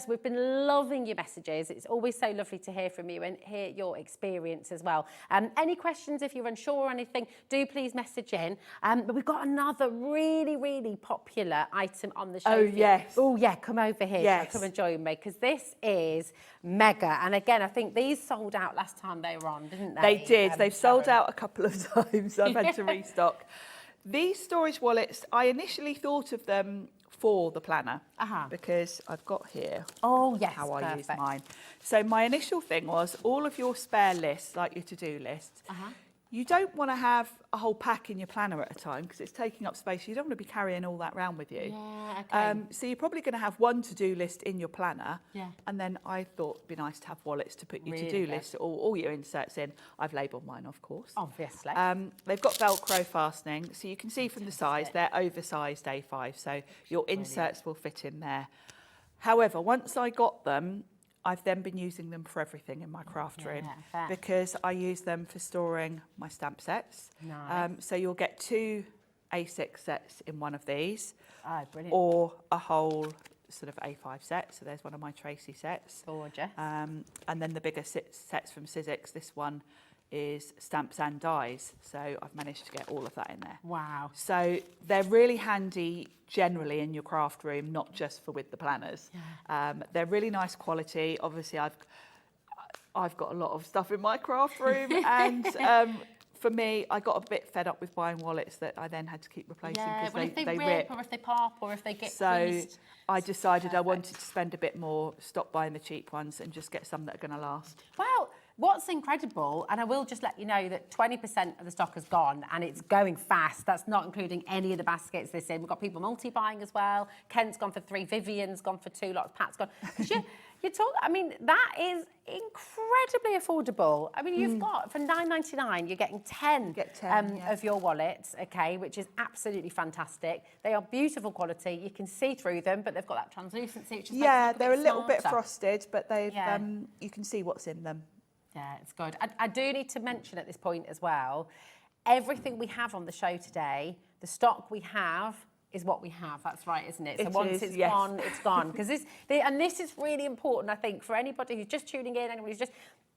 we've been loving your messages. It's always so lovely to hear from you and hear your experience as well. Any questions, if you're unsure or anything, do please message in. But we've got another really, really popular item on the show. Oh, yes. Oh, yeah, come over here. Yes. Come and join me, because this is mega. And again, I think these sold out last time they were on, didn't they? They did. They've sold Sharon? out a couple of times. I've had to restock. These storage wallets, I initially thought of them for the planner because I've got here how I use mine. So my initial thing was all of your spare lists, like your to-do lists, you don't want to have a whole pack in your planner at a time because it's taking up space. You don't want to be carrying all that around with you. Yeah, okay. So you're probably going to have one to-do list in your planner. Yeah. And then I thought it'd be nice to have wallets to put your Really to-do good. list, all your inserts in. I've labelled mine, of course. Obviously. They've got Velcro fastening, so you can see from the size, they're oversized A5, so your inserts will fit in there. However, once I got them, I've then been using them for everything in my craft room fair. because I use them for storing my stamp sets. Nice. So you'll get 2 A6 sets in one of these, Brilliant. or a whole sort of A5 set. So there's one of my Tracy sets. Gorgeous. And then the bigger sets from Sizzix. This one is stamps and dies. So I've managed to get all of that in there. Wow. So they're really handy generally in your craft room, not just for with the planners. Yeah. They're really nice quality. Obviously, I've got a lot of stuff in my craft room, and for me, I got a bit fed up with buying wallets that I then had to keep replacing because if they rip. rip or if they pop or if they get creased. I decided I wanted to spend a bit more, stop buying the cheap ones, and just get some that are going to last. Well, what's incredible, and I will just let you know that 20% of the stock has gone and it's going fast. That's not including any of the baskets this in. We've got people multi-buying as well. Ken's gone for 3, Vivian's gone for 2 lots, Pat's gone. You talk, I mean, that is incredibly affordable. I mean, you've got, for $9.99, you're getting 10, of your wallets, okay, which is absolutely fantastic. They are beautiful quality. You can see through them, but they've got that translucency, which is they're a little bit smarter. frosted, but they've you can see what's in them. Yeah, it's good. I do need to mention at this point as well, everything we have on the show today, the stock we have is what we have. That's right, isn't it? So It once is, it's yes. gone, it's gone. Because this is really important, I think, for anybody who's just tuning in, anybody who's just...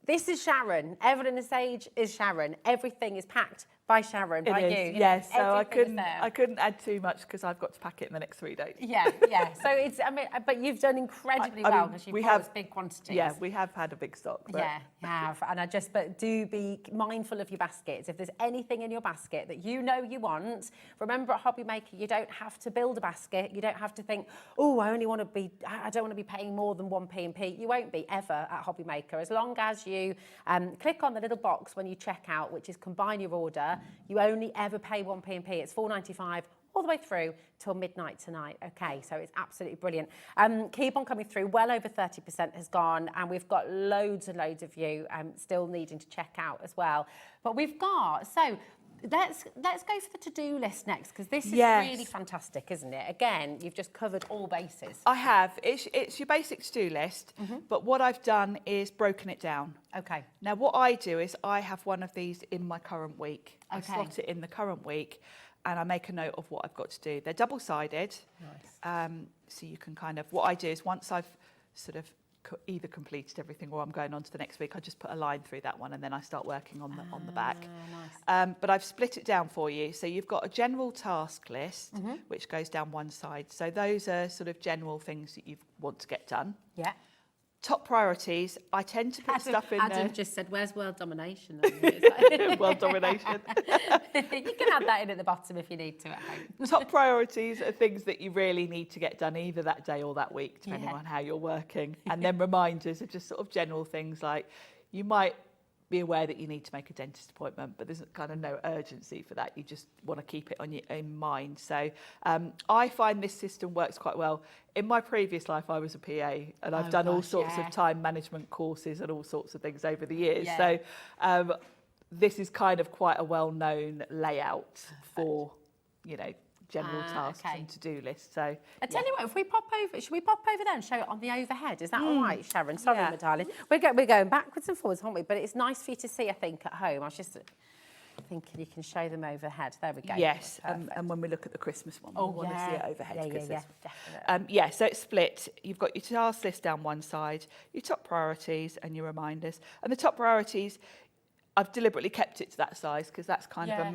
This is Sharon. Eveline Sage is Sharon. Everything is packed by Sharon, by It you. is, yes. So I Everything is there. couldn't add too much because I've got to pack it in the next 3 days. Yeah, yeah. So it's, I mean, but you've done incredibly I well mean, because we you've bought have- us big quantities. Yeah, we have had a big stock. But Yeah, you have. But do be mindful of your baskets. If there's anything in your basket that you know you want, remember at Hobby Maker, you don't have to build a basket. You don't have to think, oh, I don't want to be paying more than 1p&p. You won't be ever at Hobby Maker. As long as you click on the little box when you check out, which is combine your order, you only ever pay 1p&p. It's $4.95 all the way through till midnight tonight. Okay, so it's absolutely brilliant. Keep on coming through. Well over 30% has gone, and we've got loads and loads of you still needing to check out as well. But we've got, so let's go for the to-do list next, because this is really fantastic, isn't it? Again, you've just covered all bases. I have. It's your basic to-do list, but what I've done is broken it down. Okay. Now, what I do is I have one of these in my current week. I Okay. slot it in the current week, and I make a note of what I've got to do. They're double-sided. Nice. So you can kind of, what I do is once I've sort of either completed everything or I'm going on to the next week, I just put a line through that one and then I start working on the back. Nice. But I've split it down for you. So you've got a general task list, which goes down one side. So those are sort of general things that you want to get done. Yeah. Top priorities, I tend to put stuff in Adam there. just said, where's world domination? World domination. You can add that in at the bottom if you need to at home. Top priorities are things that you really need to get done either that day or that week, depending Yeah. on how you're working. And then reminders are just sort of general things like you might be aware that you need to make a dentist appointment, but there's kind of no urgency for that. You just want to keep it on your in mind. So I find this system works quite well. In my previous life, I was a PA, and I've done all sorts of time management courses and all sorts of things over the years. Yeah. So this is kind of quite a well-known layout for, you know, general tasks and to-do lists. So I tell you what, if we pop over, should we pop over there and show it on the overhead? Is that all right, Sharon? Sorry, Yeah. my darling. We're going backwards and forwards, aren't we? But it's nice for you to see, I think, at home. I was just thinking you can show them overhead. There we go. yes, and when we look at the Christmas one, we want to see it overhead. Yeah, 'cause definitely. it's, so it's split. You've got your task list down one side, your top priorities and your reminders. And the top priorities, I've deliberately kept it to that size because that's kind of a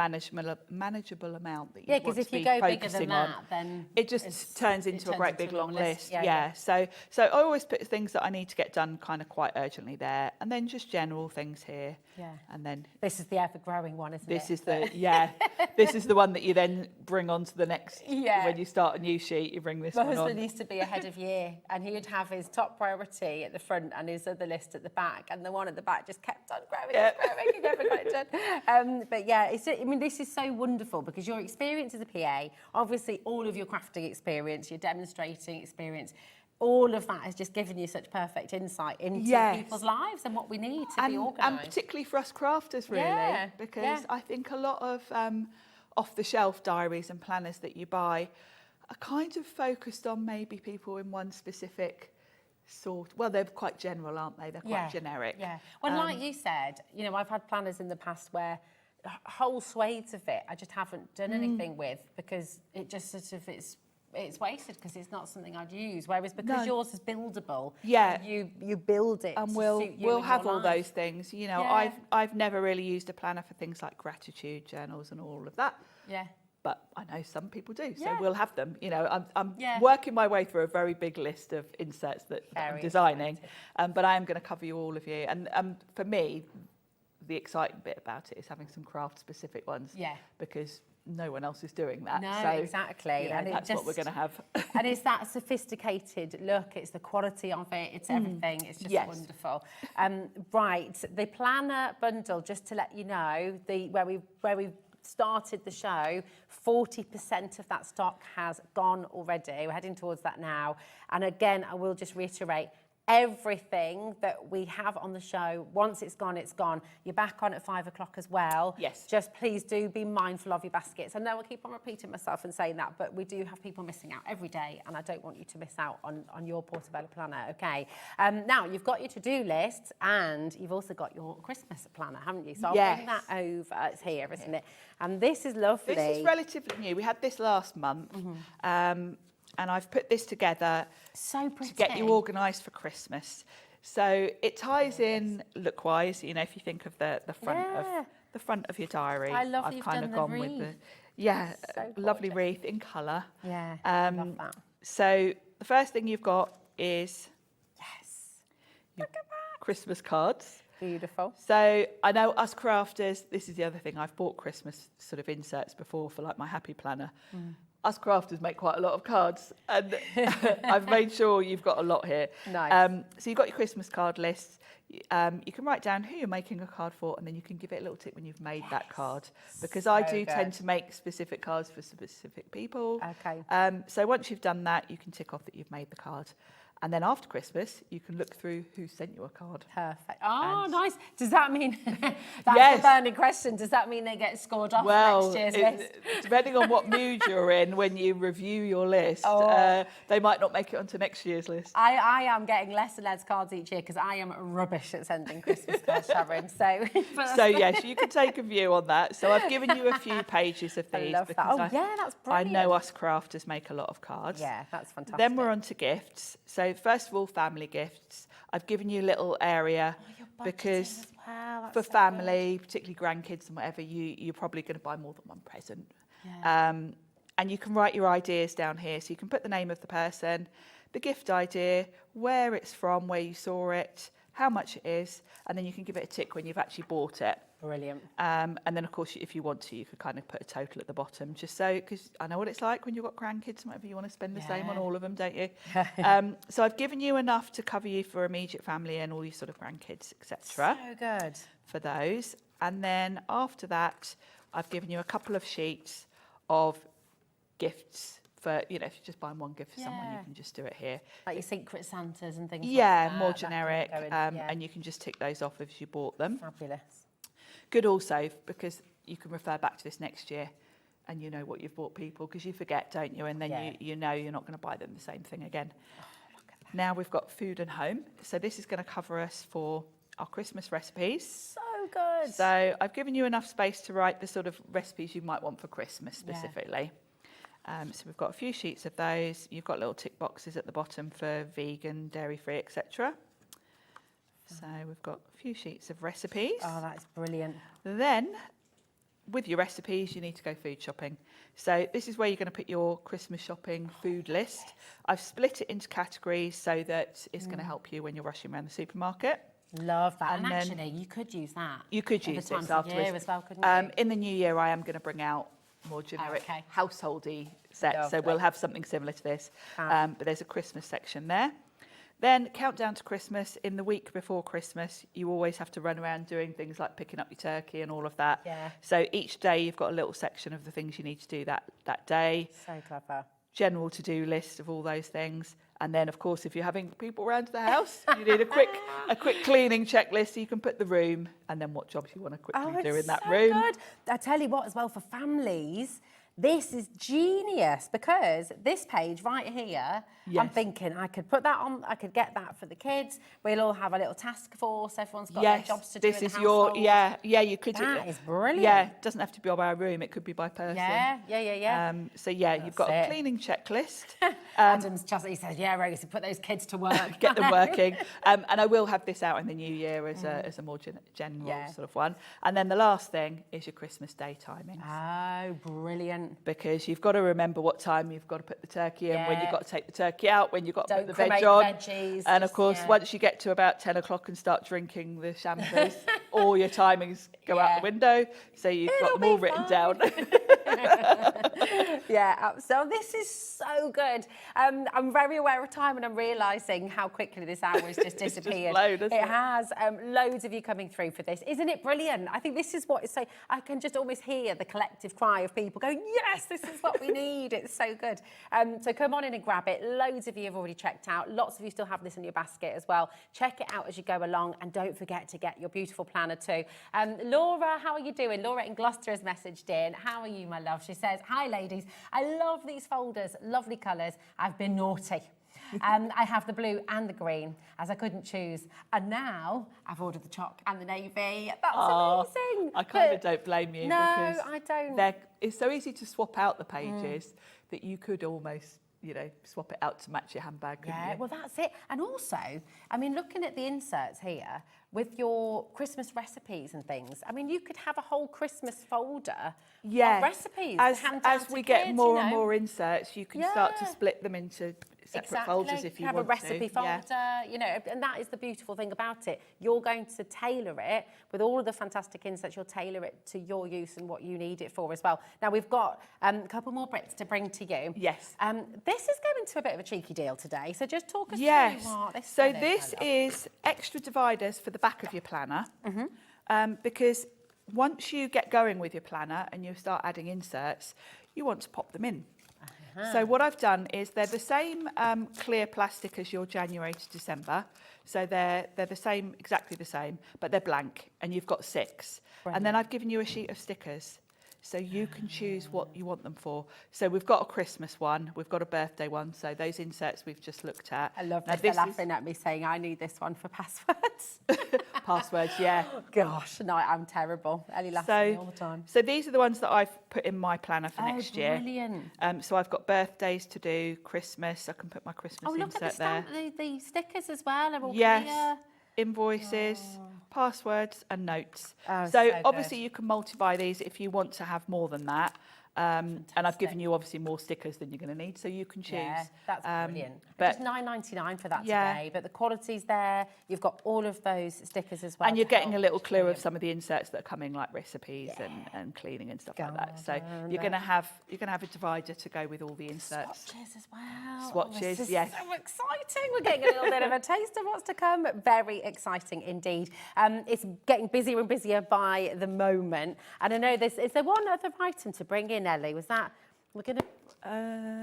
manageable amount that you want because to if you be go bigger focusing than on. that, then It just turns into a great big long list. Yeah. So I always put things that I need to get done kind of quite urgently there, and then just general things here. Yeah. And then This is the ever-growing one, isn't it? this is this is the one that you then bring on to the next. Yeah. When you start a new sheet, you bring this My one husband on. used to be a head of year, and he would have his top priority at the front and his other list at the back, and the one at the back just kept on growing and growing. He never got it done. But yeah, I mean, this is so wonderful because your experience as a PA, obviously all of your crafting experience, your demonstrating experience, all of that has just given you such perfect insight into people's lives and what we need to be organised. And particularly for us crafters, really, because I think a lot of off-the-shelf diaries and planners that you buy are kind of focused on maybe people in one specific sort. Well, they're quite general, aren't they? They're quite generic. Yeah. Well, like you said, you know, I've had planners in the past where whole swathes of it I just haven't done anything with because it just sort of it's wasted because it's not something I'd use. Whereas because yours is buildable, you build it, and to we'll suit you we'll and have your all life. those things. You know, Yeah. I've never really used a planner for things like gratitude journals and all of that. Yeah. But I know some people do, so Yeah. we'll have them. You know, I'm working my way through a very big list of inserts that I'm designing, but I am going to cover you all of you. And for me, the exciting bit about it is having some craft-specific ones. Yeah. Because no one else is doing that. No, so, exactly. You know, And it that's what we're just- going to have. And it's that sophisticated look, it's the quality of it, it's everything, it's just wonderful. Right, the planner bundle, just to let you know, where we started the show, 40% of that stock has gone already. We're heading towards that now. And again, I will just reiterate, everything that we have on the show, once it's gone, it's gone. You're back on at 5 o'clock as well. Yes. Just please do be mindful of your baskets. I know I keep on repeating myself and saying that, but we do have people missing out every day, and I don't want you to miss out on your Portobello Planner, okay? Now, you've got your to-do list, and you've also got your Christmas planner, haven't you? So I'll bring that over. It's here, isn't it? And this is lovely. This is relatively new. We had this last month. And I've put this together so pretty to get you organised for Christmas. So it ties in look-wise. You know, if you think of the front of your diary, I love I've you've kind done of the gone wreath. with the So lovely gorgeous. wreath in colour. Yeah, I love that. So the first thing you've got is Look at that. Christmas cards. Beautiful. So I know us crafters, this is the other thing, I've bought Christmas sort of inserts before for like my happy planner. Us crafters make quite a lot of cards, and I've made sure you've got a lot here. Nice. So you've got your Christmas card list. You can write down who you're making a card for, and then you can give it a little tick when you've made that card. Because I do tend to make specific cards for specific people. Okay. So once you've done that, you can tick off that you've made the card. And then after Christmas, you can look through who sent you a card. Perfect. Oh, nice. Does that mean, that's Yes. the burning question, does that mean they get scored off next year's list? Depending on what mood you're in when you review your list, they might not make it onto next year's list. I am getting less and less cards each year because I am rubbish at sending Christmas cards, Sharon. So Yes, you can take a view on that. So I've given you a few pages of these. I love that. because Oh, yeah, that's I brilliant. know us crafters make a lot of cards. Yeah, that's fantastic. Then we're on to gifts. So first of all, family gifts. I've given you a little area because for family, particularly grandkids and whatever, you're probably going to buy more than one present. Yeah. And you can write your ideas down here. So you can put the name of the person, the gift idea, where it's from, where you saw it, how much it is, and then you can give it a tick when you've actually bought it. Brilliant. And then, of course, if you want to, you could kind of put a total at the bottom, just so, because I know what it's like when you've got grandkids and whatever, you want to spend the same on all of them, don't you? So I've given you enough to cover you for immediate family and all your sort of grandkids, etc. So good. For those. And then after that, I've given you a couple of sheets of gifts for, you know, if you're just buying one gift for someone, you can just do it here. Like your Secret Santas and things Yeah, like that. more that can generic, go in, and you can just tick those off as you bought them. Fabulous. Good also, because you can refer back to this next year and you know what you've bought people, because you forget, don't you? And then you know you're not going to buy them the same thing again. Now we've got food and home. So this is going to cover us for our Christmas recipes. So good. So I've given you enough space to write the sort of recipes you might want for Christmas specifically. So we've got a few sheets of those. You've got little tick boxes at the bottom for vegan, dairy-free, etc. So we've got a few sheets of recipes. Oh, that's brilliant. Then, with your recipes, you need to go food shopping. So this is where you're going to put your Christmas shopping food list. I've split it into categories so that it's going to help you when you're rushing around the supermarket. Love that. And And then actually, you could use that. You could at use the times this of afterwards. year as well, couldn't you? In the new year, I am going to bring out more generic Okay. householdy sets. So Lovely. we'll have something similar to this. Fab. But there's a Christmas section there. Then countdown to Christmas. In the week before Christmas, you always have to run around doing things like picking up your turkey and all of that. Yeah. So each day you've got a little section of the things you need to do that day. So clever. General to-do list of all those things. And then, of course, if you're having people around to the house, you need a quick cleaning checklist so you can put the room and then what jobs you want to quickly do in that room. Good. I tell you what, as well, for families, this is genius because this page right here, I'm Yes. thinking I could put that on, I could get that for the kids. We'll all have a little task force. Everyone's got their jobs to do this in is the your household. you could do That is brilliant. Yeah, it doesn't have to be by room, it could be by person. Yeah. So yeah, you've got That's a it. cleaning checklist. Adam's Chastity says, yeah, Rose, put those kids to work. Get them working. And I will have this out in the new year as a more general sort of one. And then the last thing is your Christmas Day timings. Oh, brilliant. Because you've got to remember what time you've got to put the turkey in, when Yeah. you've got to take the turkey out, when you've got to Don't put the veg cremate on. veggies, And of just- course, yeah. once you get to about 10 o'clock and start drinking the champers, all your timings go out the window. So you've got them all written down. Yeah, so this is so good. I'm very aware of time and I'm realising how quickly this hour has just just disappeared. flown, hasn't it? has. Loads of you coming through for this. Isn't it brilliant? I think this is what it's saying. I can just almost hear the collective cry of people going, yes, this is what we need. It's so good. So come on in and grab it. Loads of you have already checked out. Lots of you still have this in your basket as well. Check it out as you go along, and don't forget to get your beautiful planner too. Laura, how are you doing? Laura in Gloucester has messaged in. How are you, my love? She says, hi, ladies. I love these folders. Lovely colours. I've been naughty. I have the blue and the green, as I couldn't choose. And now I've ordered the chalk and the navy. That's amazing. I kind of don't blame you. No, because I don't. It's so easy to swap out the pages that you could almost, you know, swap it out to match your handbag. Yeah, well, that's it. And also, I mean, looking at the inserts here with your Christmas recipes and things, I mean, you could have a whole Christmas folder of recipes. As we get more and more inserts, you can start to split them into separate folders if you want to. Have a recipe folder, you know, and that is the beautiful thing about it. You're going to tailor it with all of the fantastic inserts. You'll tailor it to your use and what you need it for as well. Now we've got a couple more bits to bring to you. Yes. This is going to a bit of a cheeky deal today. So just talk us through what this So is. this is extra dividers for the back of your planner, because once you get going with your planner and you start adding inserts, you want to pop them in. So what I've done is they're the same clear plastic as your January to December. So they're the same, exactly the same, but they're blank, and you've got 6. Brilliant. And then I've given you a sheet of stickers, so you can choose what you want them for. So we've got a Christmas one, we've got a birthday one, so those inserts we've just looked at. I love this. They're laughing at me saying, I need this one for passwords. Passwords, yeah. Oh, gosh, no, I'm terrible. Ellie laughs at me all the time. So these are the ones that I've put in my planner for next year. Brilliant. So I've got birthdays to do, Christmas, I can put my Christmas look insert at the stickers as well. They're all yes. clear. Invoices, passwords and notes. Oh, so so obviously good. you can multiply these if you want to have more than that. And I've given you obviously more stickers than you're going to need, so you can choose. Yeah, that's brilliant. But just $9.99 for that today, but the quality's there. You've got all of those stickers as well. And you're getting a little clue of some of the inserts that are coming, like recipes and cleaning and stuff like that. So you're going to have a divider to go with all the inserts. Swatches as well. Swatches, this is yes. so exciting. We're getting a little bit of a taste of what's to come. Very exciting indeed. It's getting busier and busier by the moment. And I know is there one other item to bring in, Ellie? Was that, we're going to...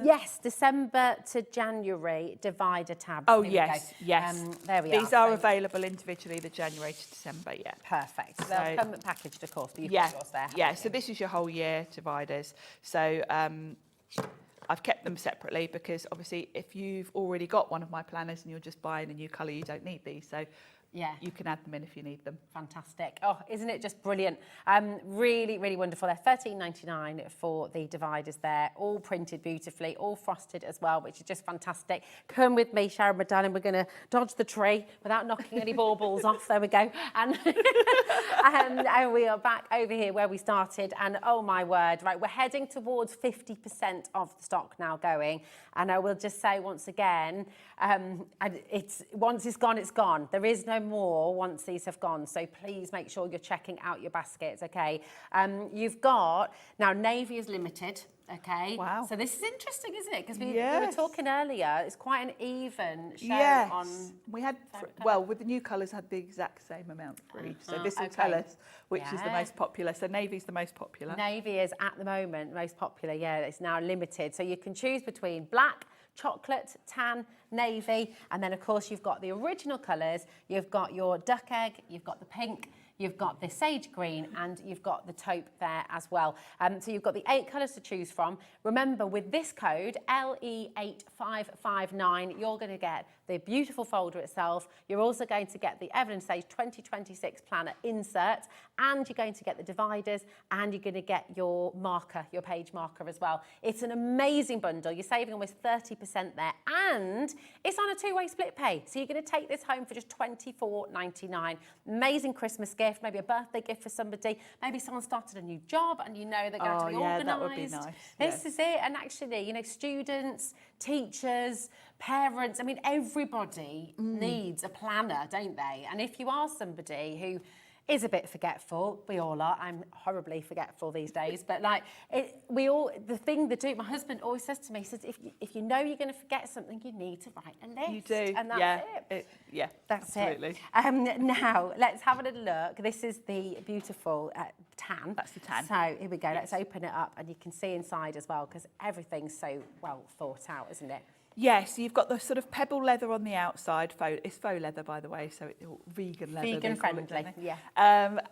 yes, December to January divider tabs. Oh, Here yes. There we are. These are available individually, the January to December, yeah. Perfect. So they'll come packaged, of course, but you've got yours there. Yeah, so this is your whole year dividers. So I've kept them separately because obviously if you've already got one of my planners and you're just buying a new colour, you don't need these. So you can add them in if you need them. Fantastic. Oh, isn't it just brilliant? Really, really wonderful. They're $13.99 for the dividers there, all printed beautifully, all frosted as well, which is just fantastic. Come with me, Sharon, my darling. We're going to dodge the tree without knocking any baubles off. There we go. And, and we are back over here where we started. And oh my word, right, we're heading towards 50% of the stock now going. And I will just say once again, once it's gone, it's gone. There is no more once these have gone. So please make sure you're checking out your baskets, okay? You've got, now navy is limited, okay? Wow. So this is interesting, isn't it? Because we were talking earlier, it's quite an even show on... We had, well, with the new colours, had the exact same amount for each. So this will tell us which is the most popular. So navy's the most popular. Navy is at the moment most popular, it's now limited. So you can choose between black, chocolate, tan, navy, and then of course you've got the original colours. You've got your duck egg, you've got the pink, you've got the sage green, and you've got the taupe there as well. So you've got the 8 colours to choose from. Remember, with this code, LE8559, you're going to get the beautiful folder itself. You're also going to get the Eveline Sage 2026 planner insert, and you're going to get the dividers, and you're going to get your marker, your page marker as well. It's an amazing bundle. You're saving almost 30% there, and it's on a 2-way split pay. So you're going to take this home for just $24.99. Amazing Christmas gift, maybe a birthday gift for somebody. Maybe someone started a new job and you know they're going to be organised. That would be nice. This is it. And actually, you know, students, teachers, parents, I mean, everybody needs a planner, don't they? And if you are somebody who is a bit forgetful. We all are. I'm horribly forgetful these days. But like, my husband always says to me, he says, if you know you're going to forget something, you need to write a list. You do. And that's it. That's absolutely. it. Now, let's have a little look. This is the beautiful tan. That's the tan. So here we go. Let's open it up and you can see inside as well because everything's so well thought out, isn't it? Yes, you've got the sort of pebble leather on the outside. It's faux leather, by the way, so it's vegan leather. Vegan friendly, yeah.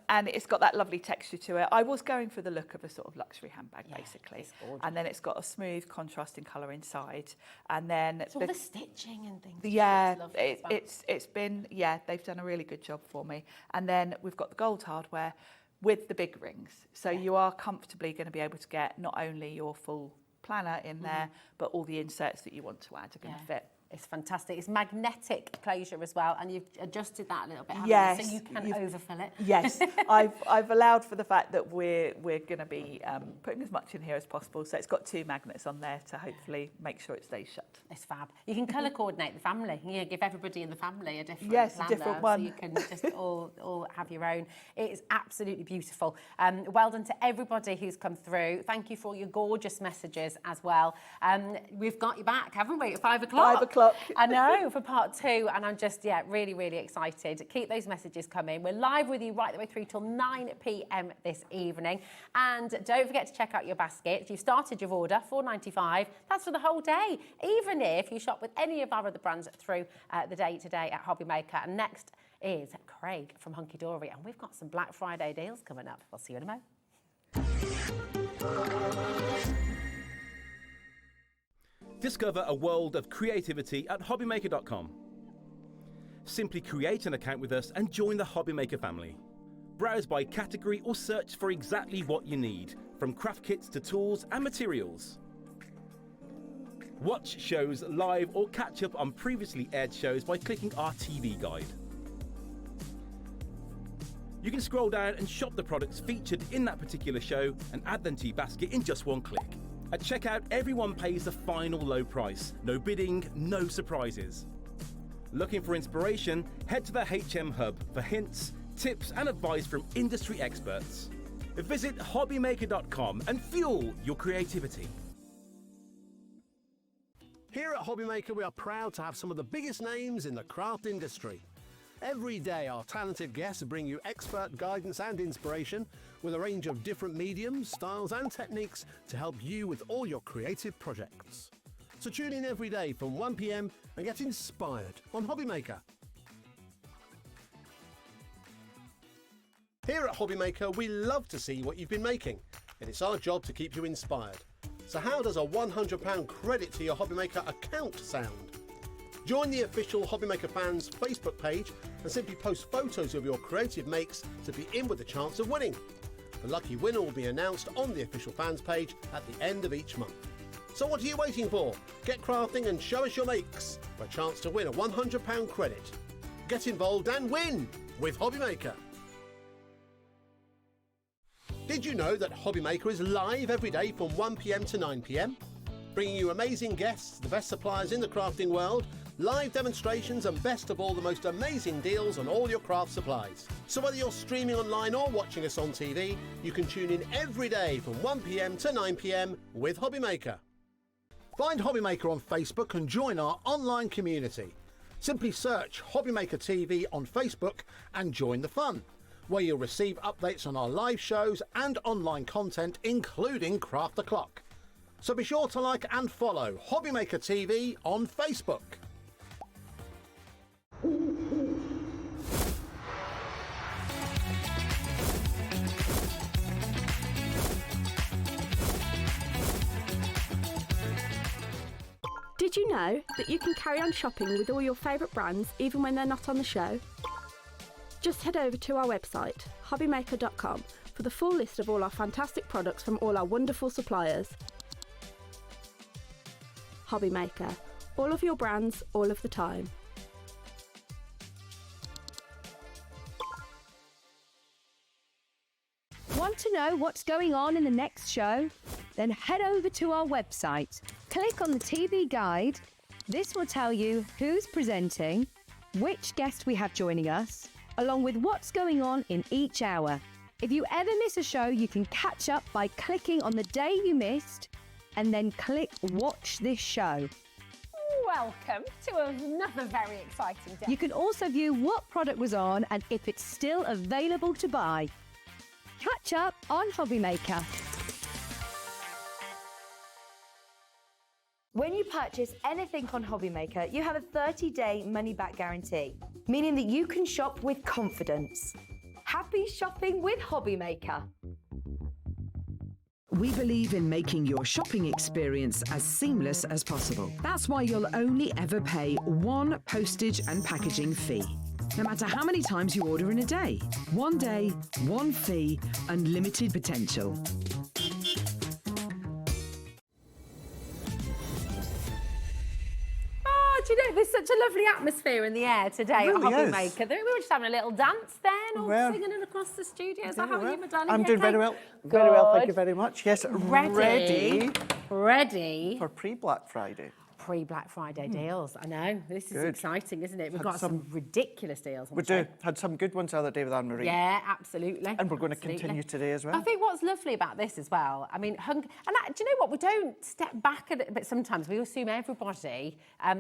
And it's got that lovely texture to it. I was going for the look of a sort of luxury handbag, basically. It's gorgeous. And then it's got a smooth, contrasting colour inside. And then it's all the stitching and things. Yeah, it's been, they've done a really good job for me. And then we've got the gold hardware with the big rings. So you are comfortably going to be able to get not only your full planner in there, but all the inserts that you want to add are going to fit. It's fantastic. It's magnetic closure as well, and you've adjusted that a little bit, haven't yes, you? So you can overfill it. Yes, I've allowed for the fact that we're going to be putting as much in here as possible. So it's got 2 magnets on there to hopefully make sure it stays shut. It's fab. You can colour coordinate the family. You know, give everybody in the family a different a different one. So you can just all have your own. It is absolutely beautiful. Well done to everybody who's come through. Thank you for all your gorgeous messages as well. We've got you back, haven't we? At 5 o'clock. 5 o'clock. I know, for part 2, and I'm just, really, really excited. Keep those messages coming. We're live with you right the way through till 9 p.m. this evening. And don't forget to check out your basket. You've started your order, $4.95. That's for the whole day, even if you shop with any of our other brands through the day today at Hobby Maker. And next is Craig from Hunkydory, and we've got some Black Friday deals coming up. We'll see you in a moment. Discover a world of creativity at hobbymaker.com. Simply create an account with us and join the Hobbymaker family. Browse by category or search for exactly what you need, from craft kits to tools and materials. Watch shows live or catch up on previously aired shows by clicking our TV guide. You can scroll down and shop the products featured in that particular show and add them to your basket in just one click. At checkout, everyone pays the final low price. No bidding, no surprises. Looking for inspiration? Head to the HM Hub for hints, tips and advice from industry experts. Visit hobbymaker.com and fuel your creativity. Here at Hobbymaker, we are proud to have some of the biggest names in the craft industry. Every day, our talented guests bring you expert guidance and inspiration with a range of different mediums, styles and techniques to help you with all your creative projects. So tune in every day from 1 p.m. and get inspired on Hobbymaker. Here at Hobbymaker, we love to see what you've been making, and it's our job to keep you inspired. So how does a £100 credit to your Hobbymaker account sound? Join the official Hobbymaker fans Facebook page and simply post photos of your creative makes to be in with a chance of winning. The lucky winner will be announced on the official fans page at the end of each month. So what are you waiting for? Get crafting and show us your makes for a chance to win a £100 credit. Get involved and win with Hobbymaker. Did you know that Hobbymaker is live every day from 1 p.m. to 9 p.m? Bringing you amazing guests, the best suppliers in the crafting world, live demonstrations and best of all, the most amazing deals on all your craft supplies. So whether you're streaming online or watching us on TV, you can tune in every day from 1 p.m. to 9 p.m. with Hobbymaker. Find Hobbymaker on Facebook and join our online community. Simply search Hobbymaker TV on Facebook and join the fun, where you'll receive updates on our live shows and online content, including Craft the Clock. So be sure to like and follow Hobbymaker TV on Facebook. Did you know that you can carry on shopping with all your favourite brands even when they're not on the show? Just head over to our website, hobbymaker.com, for the full list of all our fantastic products from all our wonderful suppliers. Hobbymaker, all of your brands, all of the time. Want to know what's going on in the next show? Then head over to our website. Click on the TV guide. This will tell you who's presenting, which guest we have joining us, along with what's going on in each hour. If you ever miss a show, you can catch up by clicking on the day you missed and then click Watch This Show. Welcome to another very exciting day. You can also view what product was on and if it's still available to buy. Catch up on Hobbymaker. When you purchase anything on Hobbymaker, you have a 30-day money-back guarantee, meaning that you can shop with confidence. Happy shopping with Hobbymaker. We believe in making your shopping experience as seamless as possible. That's why you'll only ever pay one postage and packaging fee, no matter how many times you order in a day. One day, one fee, unlimited potential. Do you know, there's such a lovely atmosphere in the air today It at really Hobbymaker. We were just having a little dance then, all Well, singing across the studio. So very how are well. you, my darling? I'm You doing okay? very well. Very well, thank you Good. very much. Yes, Ready for pre-Black Friday. pre-Black Friday deals. I know, this is Good. exciting, isn't it? We've Had got some ridiculous deals. We do. Had some good ones the other day with Anne-Marie. Yeah, absolutely. And we're going to Absolutely. continue today as well. I think what's lovely about this as well, I mean, do you know what? We don't step back a little bit sometimes. We assume everybody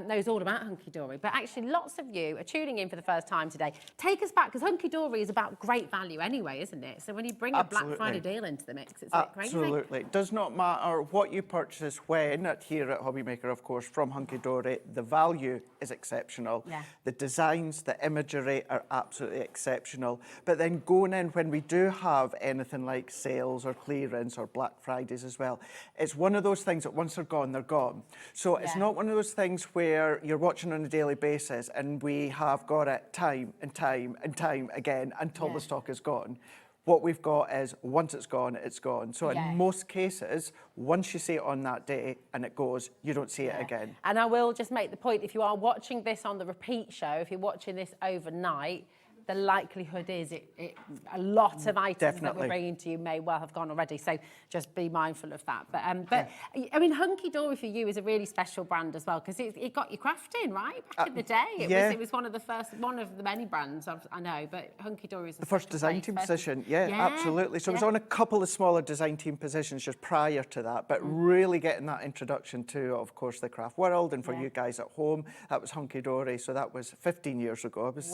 knows all about Hunkydory, but actually lots of you are tuning in for the first time today. Take us back, because Hunkydory is about great value anyway, isn't it? So when you bring a Black Friday deal into the mix, it's like great. Absolutely. It does not matter what you purchase when, here at Hobbymaker, of course, from Hunkydory, the value is exceptional. Yeah. The designs, the imagery are absolutely exceptional. But then going in, when we do have anything like sales or clearance or Black Fridays as well, it's one of those things that once they're gone, they're gone. So it's not one of those things where you're watching on a daily basis and we have got it time and time and time again until the stock is gone. What we've got is once it's gone, it's gone. So in most cases, once you see it on that day and it goes, you don't see it again. And I will just make the point, if you are watching this on the repeat show, if you're watching this overnight, the likelihood is a lot of items that we're bringing to you may well have gone already. So just be mindful of that. But I mean, Hunkydory for you is a really special brand as well, because it got you crafting, right? Back in the day. It was one of the many brands I know, but Hunkydory is the first design team position. Yeah, absolutely. So I was on a couple of smaller design team positions just prior to that, but really getting that introduction to, of course, the craft world, and for you guys at home, that was Hunkydory. So that was 15 years ago. It was,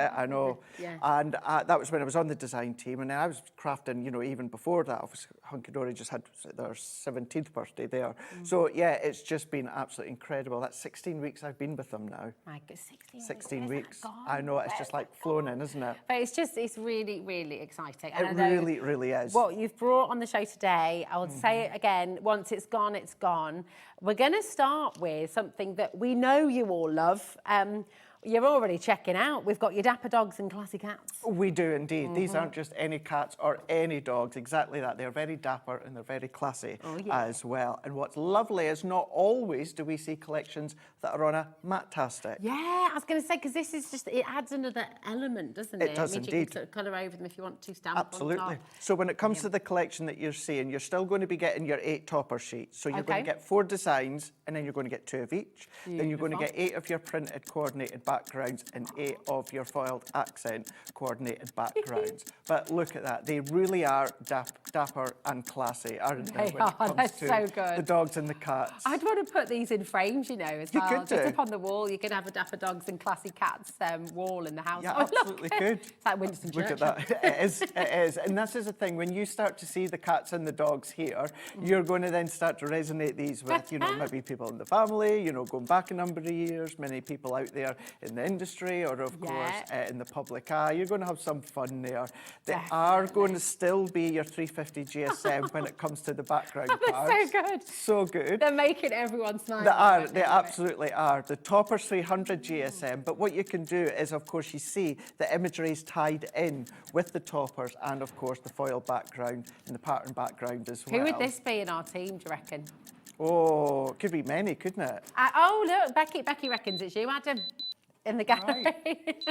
I know. Yeah. And that was when I was on the design team, and I was crafting, you know, even before that. Hunkydory just had their 17th birthday there. So yeah, it's just been absolutely incredible. That's 16 weeks I've been with them now. My God, 16 weeks. I know, it's just like flown in, isn't it? But it's really, really exciting. It really, really is. What you've brought on the show today, I will say it again, once it's gone, it's gone. We're going to start with something that we know you all love. You're already checking out. We've got your Dapper dogs and classy cats. We do indeed. These aren't just any cats or any dogs. Exactly that. They're very dapper and they're very classy as well. And what's lovely is not always do we see collections that are on a matte-tastic. Yeah, I was going to say, because this is just, it adds another element, doesn't it? It does means indeed. You can sort of colour over them if you want to, stamp Absolutely. on top. So when it comes to the collection that you're seeing, you're still going to be getting your 8 topper sheets. So you're going to get 4 designs, and then you're going to get 2 of each. Then you're going to get 8 of your printed coordinated backgrounds and 8 of your foiled accent coordinated backgrounds. But look at that. They really are dapper and classy, aren't they? They are. They're so good. The dogs and the cats. I'd want to put these in frames, you know, as well. You could do. Just up on the wall, you could have a Dapper dogs and classy cats wall in the house. Yeah, Oh, absolutely look. could. It's like Winston Look Churchill. at that. It is. It is. And this is the thing. When you start to see the cats and the dogs here, you're going to then start to resonate these with, you know, maybe people in the family, you know, going back a number of years, many people out there in the industry or, of course, in the public eye. You're going to have some fun there. They are going to still be your 350 GSM when it comes to the background cards. That's so good. So good. They're making everyone smile. They are. They absolutely are. The topper's 300 GSM, but what you can do is, of course, you see the imagery is tied in with the toppers and, of course, the foil background and the pattern background as well. Who would this be in our team, do you reckon? Oh, it could be many, couldn't it? Oh, look, Becky reckons it's you, Adam, in the gallery. Right.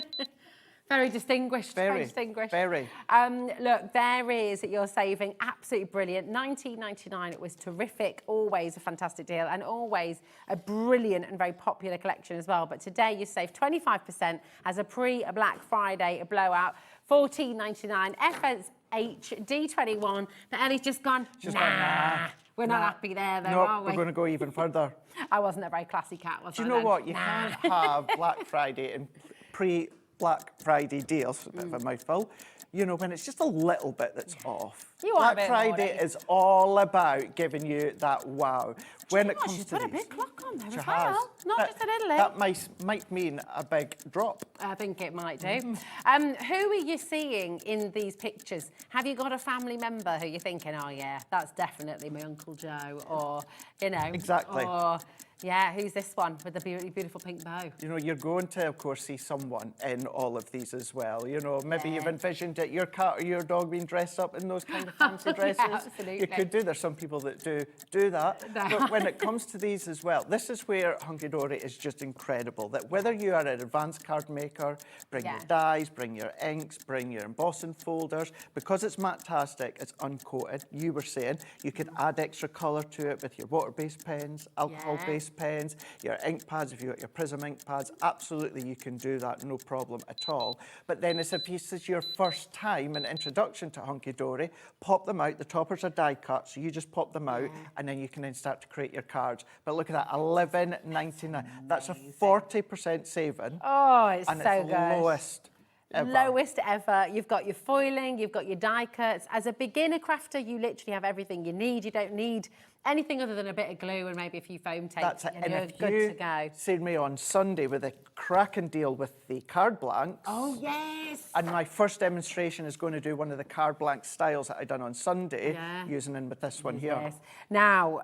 Very distinguished. Very distinguished. Look, there is, you're saving absolutely brilliant. $19.99. It was terrific. Always a fantastic deal and always a brilliant and very popular collection as well. But today you save 25% as a Black Friday blowout. $14.99. FSH D21. But Ellie's just gone, nah. We're not happy there, though, are we? We're going to go even further. I wasn't a very classy cat, was I? Do you know what? You can't have Black Friday and pre-Black Friday deals, a bit of a mouthful, you know, when it's just a little bit that's off. Black Friday is all about giving you that wow. When it comes to put a big clock on there as well, not just a little. That might mean a big drop. I think it might do. Who are you seeing in these pictures? Have you got a family member who you're thinking, oh yeah, that's definitely my Uncle Joe, or, you know. Exactly. Or, yeah, who's this one with the beautiful pink bow? You know, you're going to, of course, see someone in all of these as well. You know, maybe you've envisioned it, your cat or your dog being dressed up in those kind of fancy dresses. Yeah, absolutely. You could do. There's some people that do that. But when it comes to these as well, this is where Hunkydory is just incredible. That whether you are an advanced card maker, bring your dies, bring your inks, bring your embossing folders, because it's matte-tastic, it's uncoated. You were saying you could add extra colour to it with your water-based pens, alcohol-based pens, your ink pads, if you've got your Prism ink pads, absolutely you can do that, no problem at all. But then if this is your first time, an introduction to Hunkydory, pop them out. The toppers are die cut, so you just pop them out and then you can then start to create your cards. But look at that, $11.99. That's a 40% saving. Oh, it's and so it's good. Lowest ever. Lowest ever. You've got your foiling, you've got your die cuts. As a beginner crafter, you literally have everything you need. You don't need anything other than a bit of glue and maybe a few foam tapes. That's it. And you're good to go. Seen me on Sunday with a cracking deal with the card blanks. Oh, yes. And my first demonstration is going to do one of the card blank styles that I done on Sunday, using in with this one here. Now,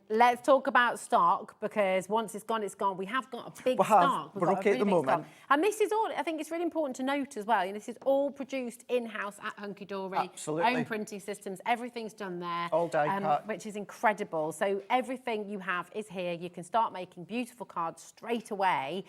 let's talk about stock, because once it's gone, it's gone. We have got a big stock. We're okay at the moment. And this is all, I think it's really important to note as well, this is all produced in-house at Hunkydory. Absolutely. Own printing systems, everything's done there. All die cut. Which is incredible. So everything you have is here. You can start making beautiful cards straight away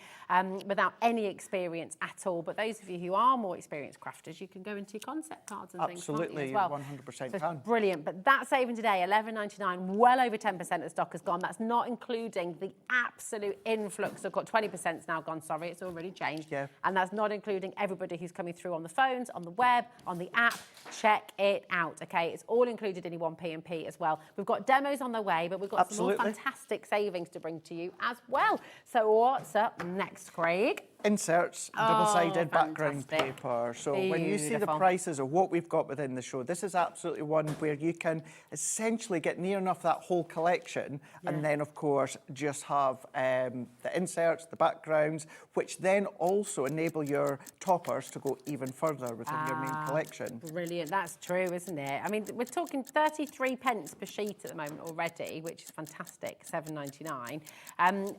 without any experience at all. But those of you who are more experienced crafters, you can go into your concept cards and things, can't you, as well? 100% so brilliant. But that saving today, $11.99, well over 10% of stock has gone. That's not including the absolute influx. I've got 20% now gone, sorry, it's already changed. Yeah. And that's not including everybody who's coming through on the phones, on the web, on the app. Check it out, okay? It's all included in your 1P&P as well. We've got demos on the way, but we've got some more fantastic savings to bring to you as well. So what's up next, Craig? Inserts, double-sided background paper. So when you see the prices of what we've got within the show, this is absolutely one where you can essentially get near enough that whole collection, and then of course just have the inserts, the backgrounds, which then also enable your toppers to go even further within your main collection. Brilliant, that's true, isn't it? I mean, we're talking 33 pence per sheet at the moment already, which is fantastic, $7.99. And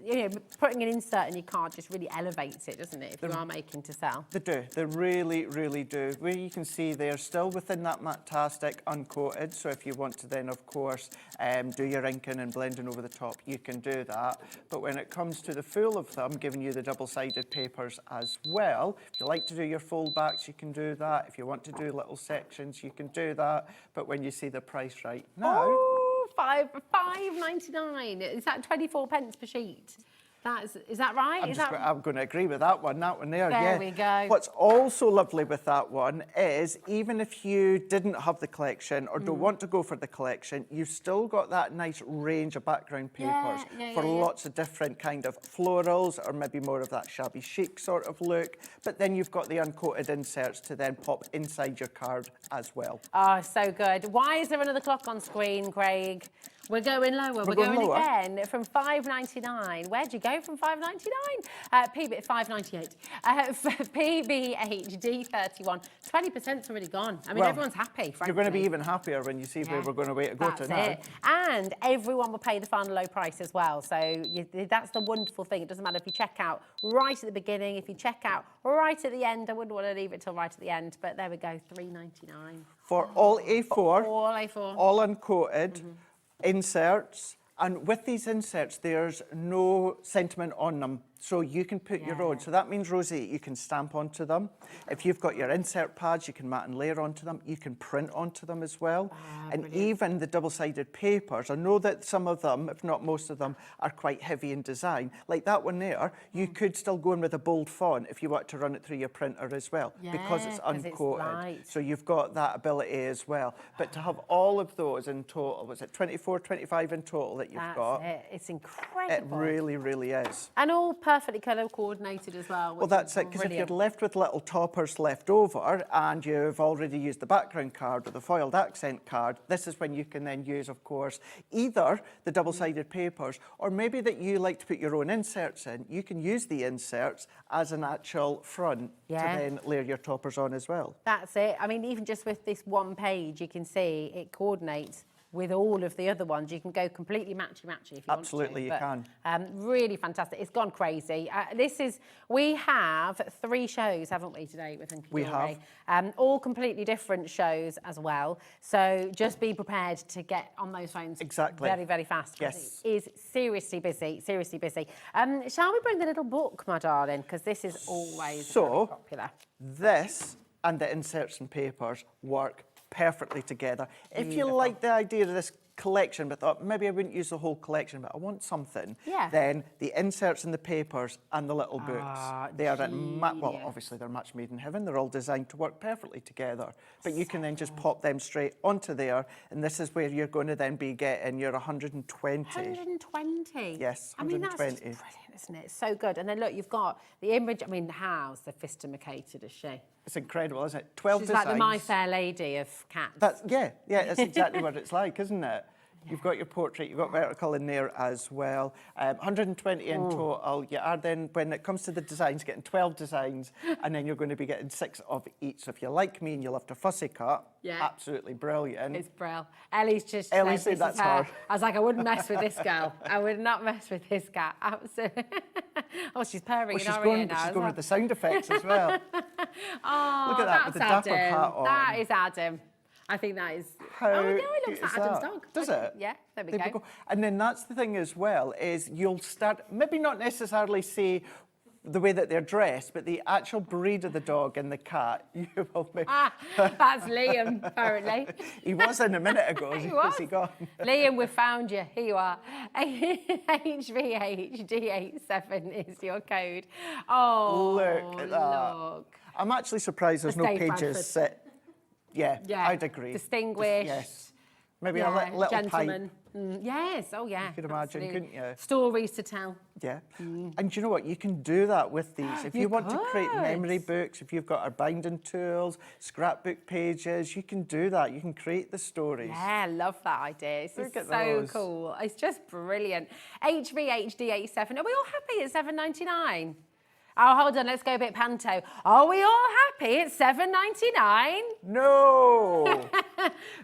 you know, putting an insert in your card just really elevates it, doesn't it, if you are making to sell? They do. They really, really do. Where you can see they're still within that matte-tastic uncoated, so if you want to then, of course, do your inking and blending over the top, you can do that. But when it comes to the full of them, giving you the double-sided papers as well, if you like to do your fold backs, you can do that. If you want to do little sections, you can do that. But when you see the price right now... Oh, $5.99. Is that 24 pence per sheet? Is that right? I'm going to agree with that one there. There we go. What's also lovely with that one is, even if you didn't have the collection or don't want to go for the collection, you've still got that nice range of background papers for lots of different kind of florals, or maybe more of that shabby chic sort of look. But then you've got the uncoated inserts to then pop inside your card as well. Oh, so good. Why is there another clock on screen, Craig? We're going lower. We're going lower. Again from $5.99. Where'd you go from $5.99? $5.98. PBH D31. 20%'s already gone. I mean, everyone's happy, frankly. You're going to be even happier when you see where we're going to wait to go to now. And everyone will pay the final low price as well. So that's the wonderful thing. It doesn't matter if you check out right at the beginning, if you check out right at the end. I wouldn't want to leave it till right at the end, but there we go, $3.99. For all A4. All A4. All uncoated. Inserts, and with these inserts there's no sentiment on them. So you can put your own. So that means, Rosie, you can stamp onto them. If you've got your insert pads, you can mat and layer onto them. You can print onto them as well. And even the double-sided papers, I know that some of them, if not most of them, are quite heavy in design. Like that one there, you could still go in with a bold font if you want to run it through your printer as well, because it's uncoated. So you've got that ability as well. But to have all of those in total, was it 24, 25 in total that you've got? It's incredible. It really, really is. And all perfectly colour coordinated as well. Well, that's it, because if you're left with little toppers left over and you've already used the background card or the foiled accent card, this is when you can then use, of course, either the double-sided papers or maybe that you like to put your own inserts in. You can use the inserts as an actual front to then layer your toppers on as well. That's it. I mean, even just with this one page, you can see it coordinates with all of the other ones. You can go completely matchy-matchy if you want to. Absolutely, you can. Really fantastic. It's gone crazy. We have 3 shows, haven't we, today with Hunkydory? We have. All completely different shows as well. So just be prepared to get on those phones very, very fast. Yes. It is seriously busy, seriously busy. Shall we bring the little book, my darling? Because this is always very popular. This and the inserts and papers work perfectly together. If you like the idea of this collection but thought maybe I wouldn't use the whole collection but I want something, then the inserts and the papers and the little books, they are well, obviously they're match made in heaven. They're all designed to work perfectly together, but you can then just pop them straight onto there, and this is where you're going to then be getting your 120. 120? Yes, 120. I mean, that's just brilliant, isn't it? It's so good. And then look, you've got the image. I mean, how sophisticated is she? It's incredible, isn't it? 12 She's designs. like the My Fair Lady of cats. That's exactly what it's like, isn't it? You've got your portrait, you've got vertical in there as well. 120 in total. You are then, when it comes to the designs, getting 12 designs, and then you're going to be getting 6 of each. So if you like me and you love to fussy cut, absolutely brilliant. It's brilliant. Ellie's just said that's hard. I was like, I wouldn't mess with this girl. I would not mess with this cat. Absolutely. Oh, she's purring in our ear now. She's going with the sound effects as well. Look at that with the Dapper hat on. That is Adam. I think that is... it looks like Adam's dog. Does it? Yeah, there we go. And then that's the thing as well, is you'll start, maybe not necessarily say the way that they're dressed, but the actual breed of the dog and the cat, you will make... That's Liam, apparently. He was in a minute ago. Is he gone? Liam, we've found you. Here you are. HVHD87 is your code. Oh, look at that. Look. I'm actually surprised there's no pages set. Yeah, I'd agree. Distinguished. Yes. Maybe a little gentleman. pipe. Yes, oh yeah. You could imagine, couldn't you? Stories to tell. Yeah. And do you know what? You can do that with these. If you want to create memory books, if you've got our binding tools, scrapbook pages, you can do that. You can create the stories. Yeah, I love that idea. This is so cool. It's just brilliant. HVHD87. Are we all happy at $7.99? Oh, hold on, let's go a bit panto. Are we all happy at $7.99? No!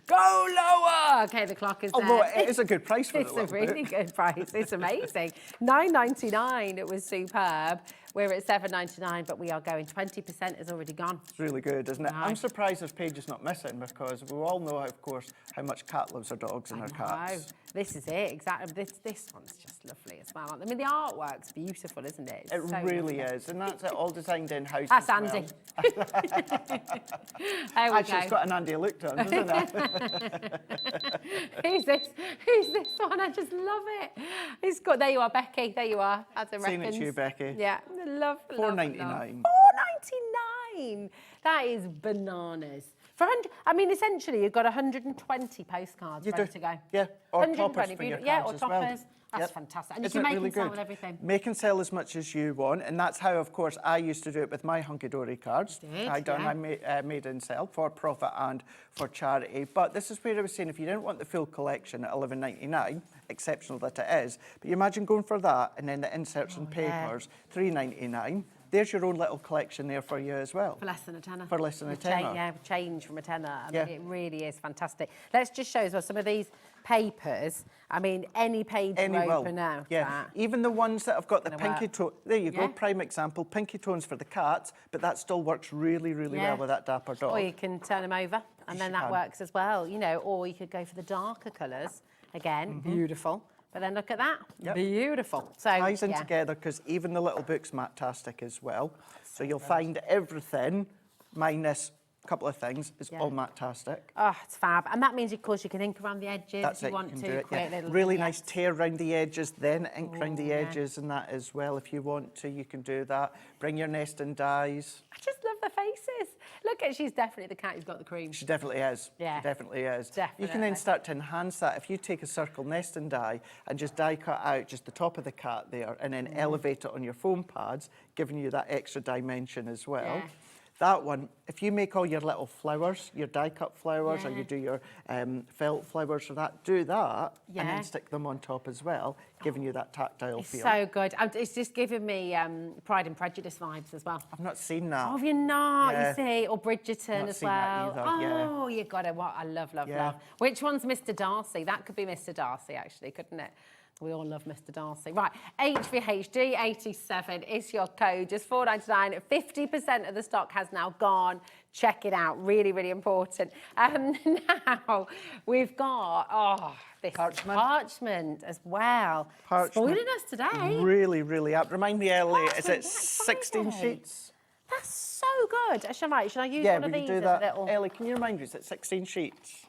Go lower! Okay, the clock is there. Although it is a good price for It's a really good price. It's amazing. $9.99, it was superb. We're at $7.99, but we are going. 20% is already gone. It's really good, isn't it? Nice. I'm surprised this page is not missing, because we all know, of course, how much Cat loves her dogs and her cats. This is it, exactly. This one's just lovely as well. I mean, the artwork's beautiful, isn't it? It really is, and that's it, all designed in-house. That's Andy. Actually, it's got an Andy look to it, doesn't it? Who's this? Who's this one? I just love it. It's got. There you are, Becky. There you are. Adam Seeing it to you, Becky. Yeah, love. $4.99. $4.99. That is bananas. For I mean, essentially, you've got 120 postcards ready to go. Yeah, or toppers for your cards or as toppers. well. That's fantastic. And Isn't you can make really and sell good? with everything. Make and sell as much as you want, and that's how, of course, I used to do it with my Hunkydory cards. I made and sell for profit and for charity. But this is where I was saying, if you didn't want the full collection at $11.99, exceptional that it is, but you imagine going for that, and then the inserts and papers, $3.99. There's your own little collection there for you as well. For less than a tenner. For less than a tenner. Yeah, change from a tenner. I mean, it really is fantastic. Let's just show as well some of these papers. I mean, any page you open now. Yeah, even the ones that have got the pinky tone. There you go, prime example. Pinky tones for the cats, but that still works really, really well with that Dapper dog. Or you can turn them over, and then that works as well. You know, or you could go for the darker colours. Again, beautiful. But then look at that. Yep. Beautiful. So Ties in together because even the little book's matte-tastic as well. So you'll find everything minus a couple of things is all matte-tastic. Oh, it's fab. And that means, of course, you can ink around the edges That's if you it, want can to. do it, Create little really vignettes. nice tear around the edges, then ink around the edges and that as well. If you want to, you can do that. Bring your nest and dies. I just love the faces. Look at, she's definitely the cat who's got the cream. She definitely is. Yeah. She definitely is. Definitely. You can then start to enhance that. If you take a circle nest and die and just die cut out just the top of the cat there and then elevate it on your foam pads, giving you that extra dimension as well. Yeah. That one, if you make all your little flowers, your die-cut flowers, or you do your felt flowers or that, do that and then stick them on top as well, giving you that tactile It's feel. so good. It's just giving me Pride and Prejudice vibes as well. I've not seen that. Oh, have you not? Yeah. You see? Or Bridgerton Not as seen that well. either, yeah. Oh, you got it. What I love, love, Yeah. love. Which one's Mr. Darcy? That could be Mr. Darcy, actually, couldn't it? We all love Mr. Darcy. Right, HVHD87 is your code, just $4.99. 50% of the stock has now gone. Check it out, really, really important. Now, we've got, this parchment as well. Parchment. Spoiling us today. Really, really up. Remind me, Ellie, is Parchment it Black 16 Friday. sheets? That's so good. Should I use Yeah, one of we these can do as that. a little... Ellie, can you remind me, is it 16 sheets?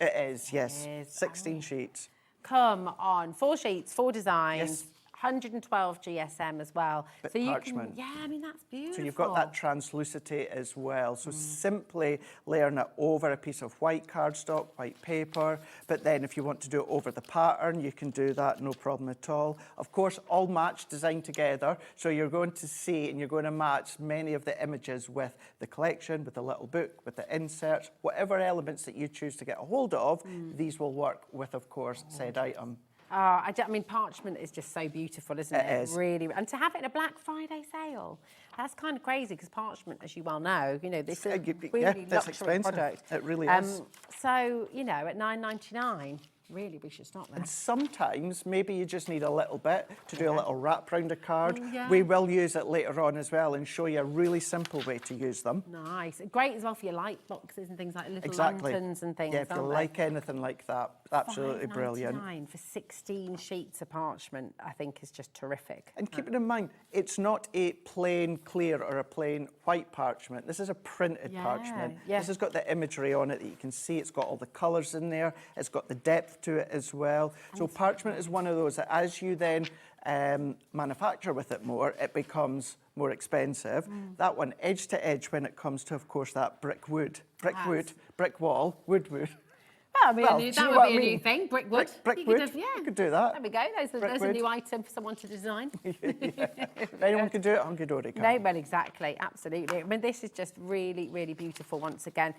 It is, yes. It is. 16 sheets. Come on, 4 sheets, 4 designs, Yes. 112 GSM as yeah, parchment. I mean, that's beautiful. So you've got that translucity as well. So simply layering it over a piece of white cardstock, white paper, but then if you want to do it over the pattern, you can do that, no problem at all. Of course, all match designed together, so you're going to see and you're going to match many of the images with the collection, with the little book, with the inserts, whatever elements that you choose to get a hold of, these will work with, of course, said item. I mean, parchment is just so beautiful, isn't it? It is. Really. And to have it in a Black Friday sale, that's kind of crazy because parchment, as you well know, this is a really that's luxury expensive. product. It really is. So, at $9.99, really, we should stop there. And sometimes maybe you just need a little bit to do a little wrap round a card. Yeah. We will use it later on as well and show you a really simple way to use them. Nice. Great as well for your light boxes and things like little Exactly. lanterns and things. Yeah, if you aren't they? like anything like that, absolutely brilliant. $5.99 for 16 sheets of parchment, I think is just terrific. And keep it in mind, it's not a plain clear or a plain white parchment. This is a printed parchment. Yeah. This has got the imagery on it that you can see. It's got all the colours in there. It's got the depth to it as well. So parchment is one of those that as you then manufacture with it more, it becomes more expensive. That one, edge to edge, when it comes to, of course, that brick wood, brick wall, wood. That would be a new thing, brickwood. Brickwood, you could do that. There we go, there's a new item for someone to design. If anyone can do it, Hunkydory can. No, well, exactly, absolutely. I mean, this is just really, really beautiful once again.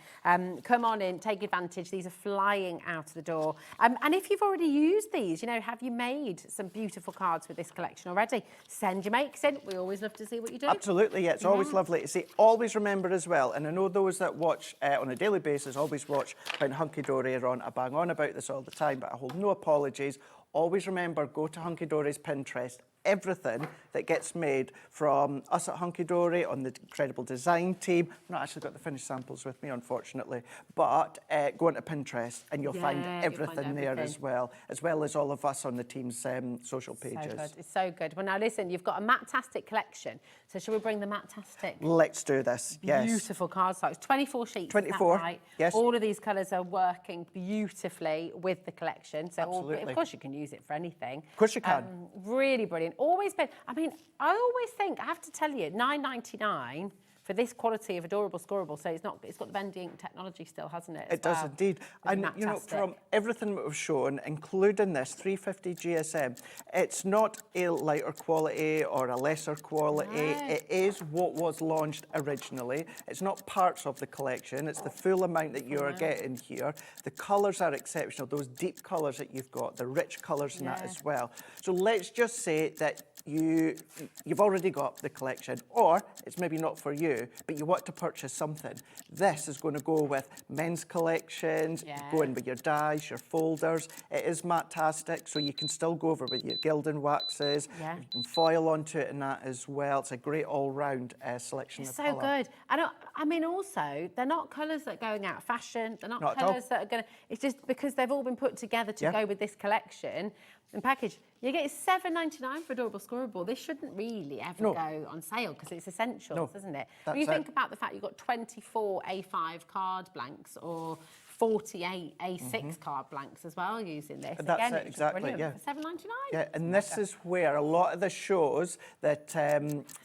Come on in, take advantage. These are flying out of the door. And if you've already used these, have you made some beautiful cards with this collection already? Send your makes in. We always love to see what you do. Absolutely, yeah. It's always lovely to see. Always remember as well, and I know those that watch on a daily basis always watch when Hunkydory are on. I bang on about this all the time, but I hold no apologies. Always remember, go to Hunkydory's Pinterest. Everything that gets made from us at Hunkydory on the incredible design team. I've not actually got the finished samples with me, unfortunately, but go onto Pinterest and you'll find everything there as well as all of us on the team's social pages. So good. It's so good. Well, now listen, you've got a matte-tastic collection, so shall we bring the matte-tastic? Let's do this, yes. Beautiful card size, 24 sheets, 24, is that right? yes. All of these colours are working beautifully with the collection, so Absolutely. of course you can use it for anything. Of course you can. Really brilliant. Always been, I always think, I have to tell you, $9.99 for this quality of adorable scorable. So it's got the bending ink technology still, hasn't it? It does indeed. And from everything that we've shown, including this 350 GSM, it's not a lighter quality or a lesser quality. No. It is what was launched originally. It's not parts of the collection. It's the full amount that you are getting here. The colours are exceptional. Those deep colours that you've got, the rich colours in that as well. So let's just say that you've already got the collection, or it's maybe not for you, you, but you want to purchase something, this is going to go with men's collections, go in with your dies, your folders. It is matte-tastic, so you can still go over with your gilding waxes. You can foil onto it and that as well. It's a great all-round selection of colour. So good. And I mean, also, they're not colours that are going out of fashion. They're not colours that are going to... It's just because they've all been put together to go with this collection and package. You get $7.99 for Adorable Scorable. This shouldn't really ever go on sale because it's essentials, isn't it? When you think about the fact you've got 24 A5 card blanks or 48 A6 card blanks as well using this. That's again, it, exactly, for $7.99. Yeah, and this is where a lot of the shows that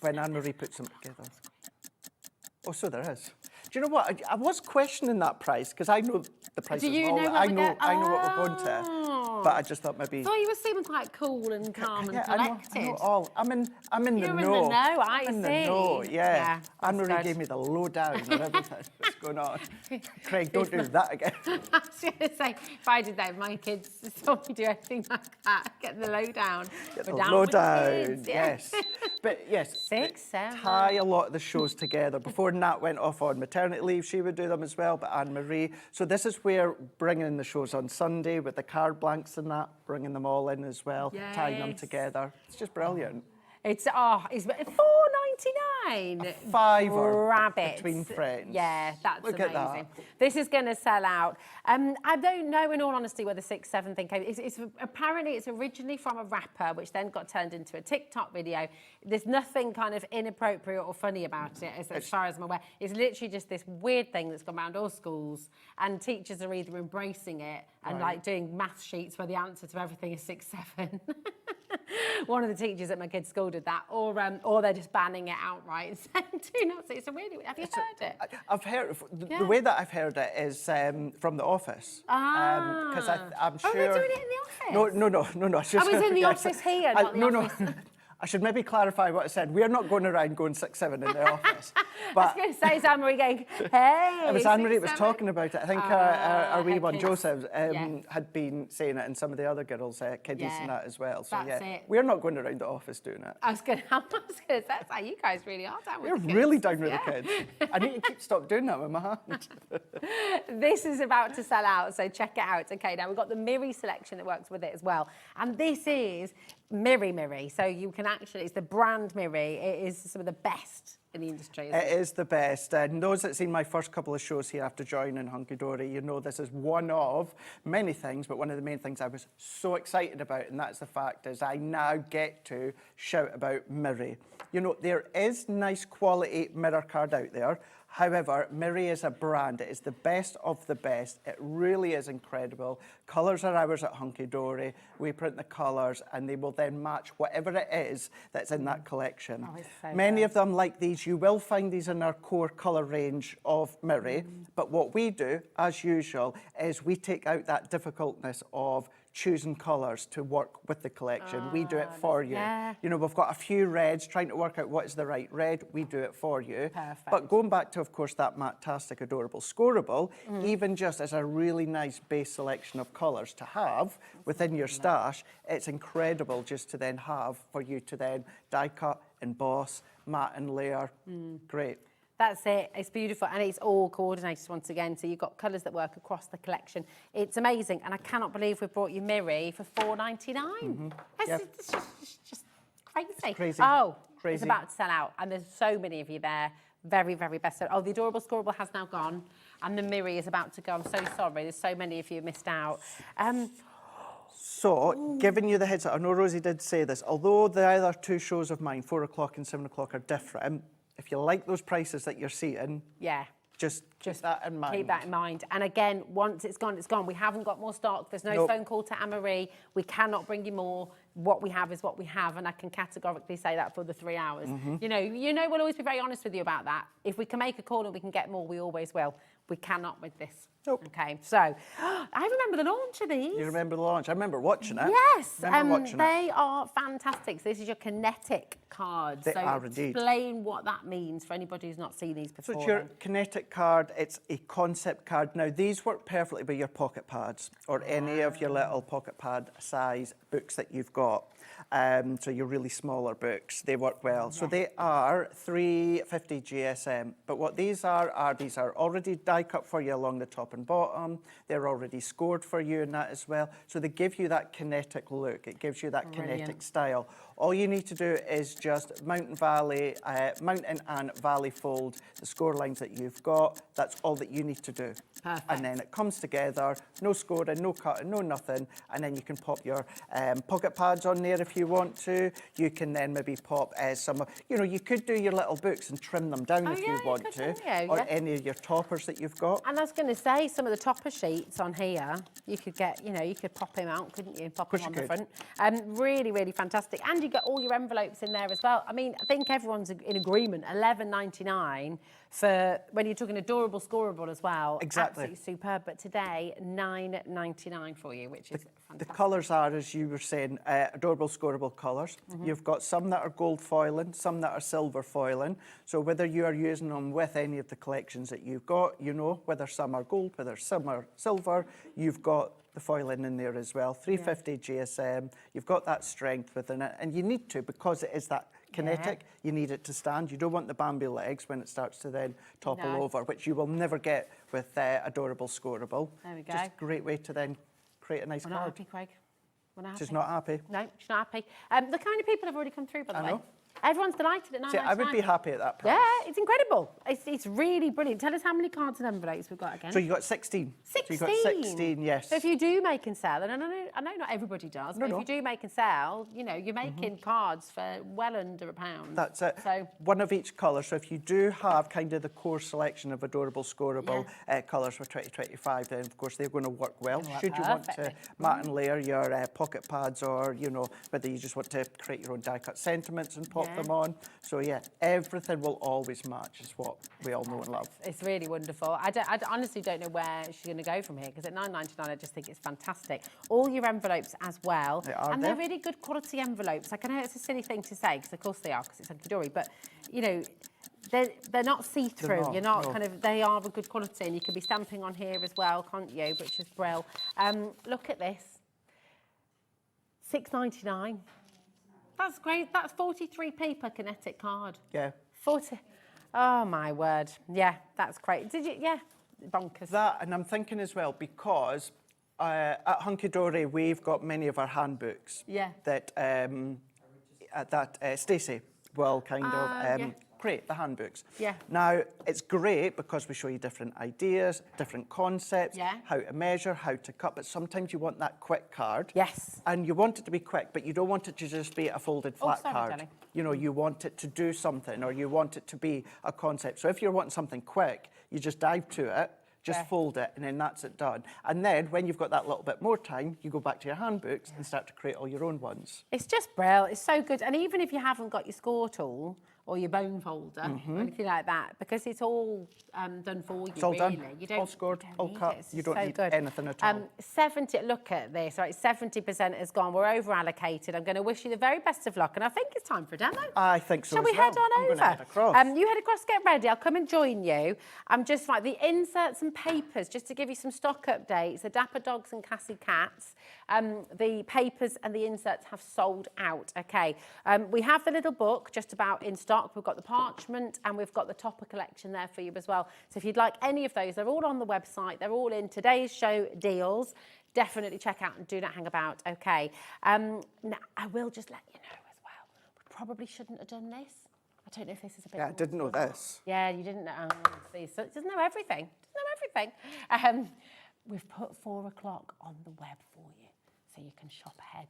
when Anne-Marie puts them together. Oh, so there is. Do you know what? I was questioning that price because I know the price. Do you know what I know what we're going to, but I just thought maybe. I thought you were seeming quite cool and calm and collected. I know all. I'm in the know. You're in the know, I I'm in see. the know, yeah. Anne-Marie gave me the lowdown of everything that's going on. Craig, don't do that again. I was going to say, if I did that with my kids, saw me do anything like that, get the lowdown. Get the lowdown, yes. But yes, 6, 7. Tie a lot of the shows together. Before Nat went off on maternity leave, she would do them as well, but Anne-Marie. So this is where bringing in the shows on Sunday with the card blanks and that, bringing them all in as well, tying them together. It's just brilliant. It's $4.99. $5 Grab it. between friends. Yeah, that's Look amazing. at that. This is going to sell out. I don't know, in all honesty, where the 6, 7 thing came. Apparently, it's originally from a rapper, which then got turned into a TikTok video. There's nothing kind of inappropriate or funny about it, as far as I'm aware. It's literally just this weird thing that's gone around all schools, and teachers are either embracing it and like doing math sheets where the answer to everything is 6, 7. One of the teachers at my kid's school did that, or they're just banning it outright and saying, do not say. It's a really... Have you heard it? I've heard... The way that I've heard it is from The Office. Because I'm sure... Oh, they're doing it in the office? No. I was in the office here, not the office. No. I should maybe clarify what I said. We're not going around going 6, 7 in the office. But I was going to say, is Anne-Marie going, hey, it was Anne-Marie that was talking about it. I think our wee one, kids. Joseph, had been saying it, and some of the other girls, kiddies and that as well. So That's it. We're not going around the office doing it. I was going to say, that's how you guys really are down with We're the kids. really down with the kids. I need to stop doing that with my hand. This is about to sell out, so check it out. Okay, now we've got the Miri selection that works with it as well. And this is Miri. So you can actually, it's the brand Miri. It is some of the best in the industry, isn't it? It is the best. And those that seen my first couple of shows here after joining Hunkydory, you know this is one of many things, but one of the main things I was so excited about, and that's the fact is I now get to shout about Miri. You know, there is nice quality mirror card out there. However, Miri is a brand. It is the best of the best. It really is incredible. Colours are ours at Hunkydory. We print the colours and they will then match whatever it is that's in that collection. Oh, it's so Many good. of them like these. You will find these in our core colour range of Miri. But what we do, as usual, is we take out that difficultness of choosing colours to work with the collection. We do it for you. Yeah. You know, we've got a few reds, trying to work out what is the right red. We do it for you. Perfect. But going back to, of course, that matte-tastic, adorable scorable, even just as a really nice base selection of colours to have within your stash, it's incredible just to then have for you to then die cut, emboss, matte and layer. Great. That's it. It's beautiful, and it's all coordinated once again. So you've got colours that work across the collection. It's amazing, and I cannot believe we've brought you Miri for $4.99. It's just crazy. It's crazy. Oh, crazy. It's about to sell out, and there's so many of you there. Very, very best. Oh, the Adorable Scorable has now gone, and the Miri is about to go. I'm so sorry. There's so many of you missed out. So, giving you the heads up, I know Rosie did say this, although the other two shows of mine, 4 o'clock and 7 o'clock, are different, if you like those prices that you're seeing, just keep that in mind. Keep that in mind. And again, once it's gone, it's gone. We haven't got more stock. There's no phone call to Anne-Marie. We cannot bring you more. What we have is what we have, and I can categorically say that for the 3 hours. You know, we'll always be very honest with you about that. If we can make a call and we can get more, we always will. We cannot with this. Nope. Okay, so I remember the launch of these. You remember the launch? I remember watching it. Yes, Watching they are fantastic. So this is your kinetic card. They so are indeed. Explain what that means for anybody who's not seen these before. So it's your kinetic card, it's a concept card. Now these work perfectly with your pocket pads or any of your little pocket pad size books that you've got. So your really smaller books, they work well. So they are 350 GSM. But what these are already die cut for you along the top and bottom. They're already scored for you in that as well. So they give you that kinetic look. It gives you that kinetic style. All you need to do is just mountain and valley fold the score lines that you've got. That's all that you need to do. Perfect. And then it comes together, no scoring, no cutting, no nothing. And then you can pop your pocket pads on there if you want to. You can then maybe pop some, you could do your little books and trim them down if you want to. Or any of your toppers that you've got. And I was going to say, some of the topper sheets on here, you could get, you could pop him out, couldn't you? Pop him on the front. Really, really fantastic. And you get all your envelopes in there as well. I mean, I think everyone's in agreement. $11.99 for when you're talking adorable, scoreable as well. Exactly. Absolutely superb. But today, $9.99 for you, which is fantastic. The colours are, as you were saying, adorable, scoreable colours. You've got some that are gold foiling, some that are silver foiling. So whether you are using them with any of the collections that you've got, whether some are gold, whether some are silver, you've got the foiling in there as well. 350 GSM. You've got that strength within it, and you need to, because it is that kinetic, you need it to stand. You don't want the Bambi legs when it starts to then topple over, which you will never get with adorable scoreable. There we go. Just a great way to then create a nice We're card. not happy, Craig. We're not happy. She's not happy. No, she's not happy. Look how many people have already come through, by the way. know. Everyone's delighted at $9.99. See, I would be happy at that price. Yeah, it's incredible. It's really brilliant. Tell us how many cards and envelopes we've got again. So you got 16. 16? So you got 16, yes. So if you do make and sell, and I know not everybody does, but if you do make and sell, you're making cards for well under £1. That's it. So one of each colour. So if you do have kind of the core selection of adorable, scoreable colours for 2025, then of course they're going to work well. Should you want to mat and layer your pocket pads, or whether you just want to create your own die-cut sentiments and pop them on. So yeah, everything will always match, is what we all know and love. It's really wonderful. I honestly don't know where she's going to go from here, because at $9.99 I just think it's fantastic. All your envelopes as well. They are and they're really good quality envelopes. Like, I know it's a silly thing to say, because of course they are, because it's Hunkydory, but they're not see-through. You're not they are of good quality, and you can be stamping on here as well, can't you? Which is brill. Look at this. $6.99. That's great. That's 43p per kinetic card. Yeah. 40. Oh, my word. Yeah, that's great. Did you? Yeah, bonkers. That, and I'm thinking as well, because at Hunkydory we've got many of our handbooks that Stacey will kind of create, the handbooks. Yeah. Now, it's great because we show you different ideas, different concepts, how to measure, how to cut, but sometimes you want that quick card. Yes. And you want it to be quick, but you don't want it to just be a folded flat card. Darling. You want it to do something, or you want it to be a concept. So if you're wanting something quick, you just dive to it, just fold it, and then that's it done. And then when you've got that little bit more time, you go back to your handbooks and start to create all your own ones. It's just brilliant. It's so good. And even if you haven't got your score tool or your bone folder or anything like that, because it's all done for you, It's all really. done, You don't, all scored, all need cut. it. It's You don't so need good. anything at all. 70, look at this, right, 70% has gone. We're over allocated. I'm going to wish you the very best of luck, and I think it's time for a demo. I think so. Shall we head on I'm over? gonna head across. You head across, get ready. I'll come and join you. I'm just like the inserts and papers, just to give you some stock updates. The Dapper dogs and Cassie cats. The papers and the inserts have sold out. Okay. We have the little book just about in stock. We've got the parchment and we've got the topper collection there for you as well. So if you'd like any of those, they're all on the website. They're all in today's show deals. Definitely check out and do not hang about. Okay. Now, I will just let you know as well. We probably shouldn't have done this. I don't know if this is a bit... Yeah, I didn't know this. Yeah, you didn't know. See, so it doesn't know everything. Doesn't know everything. We've put 4 o'clock on the web for you, so you can shop ahead.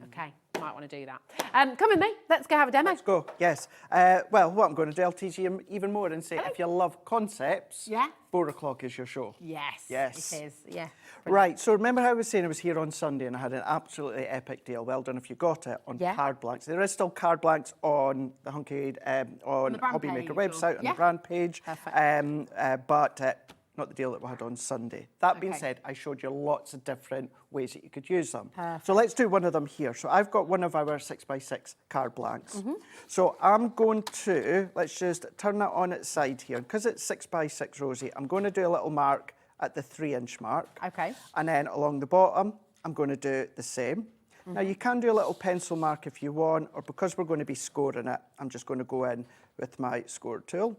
Okay, might want to do that. Come with me. Let's go have a demo. Let's go, yes. Well, what I'm going to do, I'll teach you even more and say, if you love concepts, 4 o'clock is your show. Yes, yes. it is, yeah. Right, so remember how I was saying I was here on Sunday and I had an absolutely epic deal. Well done if you got it on card blanks. There is still card blanks on the Hobby Maker website, on the brand page. Perfect. But not the deal that we had on Sunday. That being Okay. said, I showed you lots of different ways that you could use them. So let's do one of them here. So I've got one of our 6x6 card blanks. So I'm going to, let's just turn that on its side here. Because it's 6x6, Rosie, I'm going to do a little mark at the 3-inch mark. Okay. And then along the bottom, I'm going to do the same. Now you can do a little pencil mark if you want, or because we're going to be scoring it, I'm just going to go in with my score tool.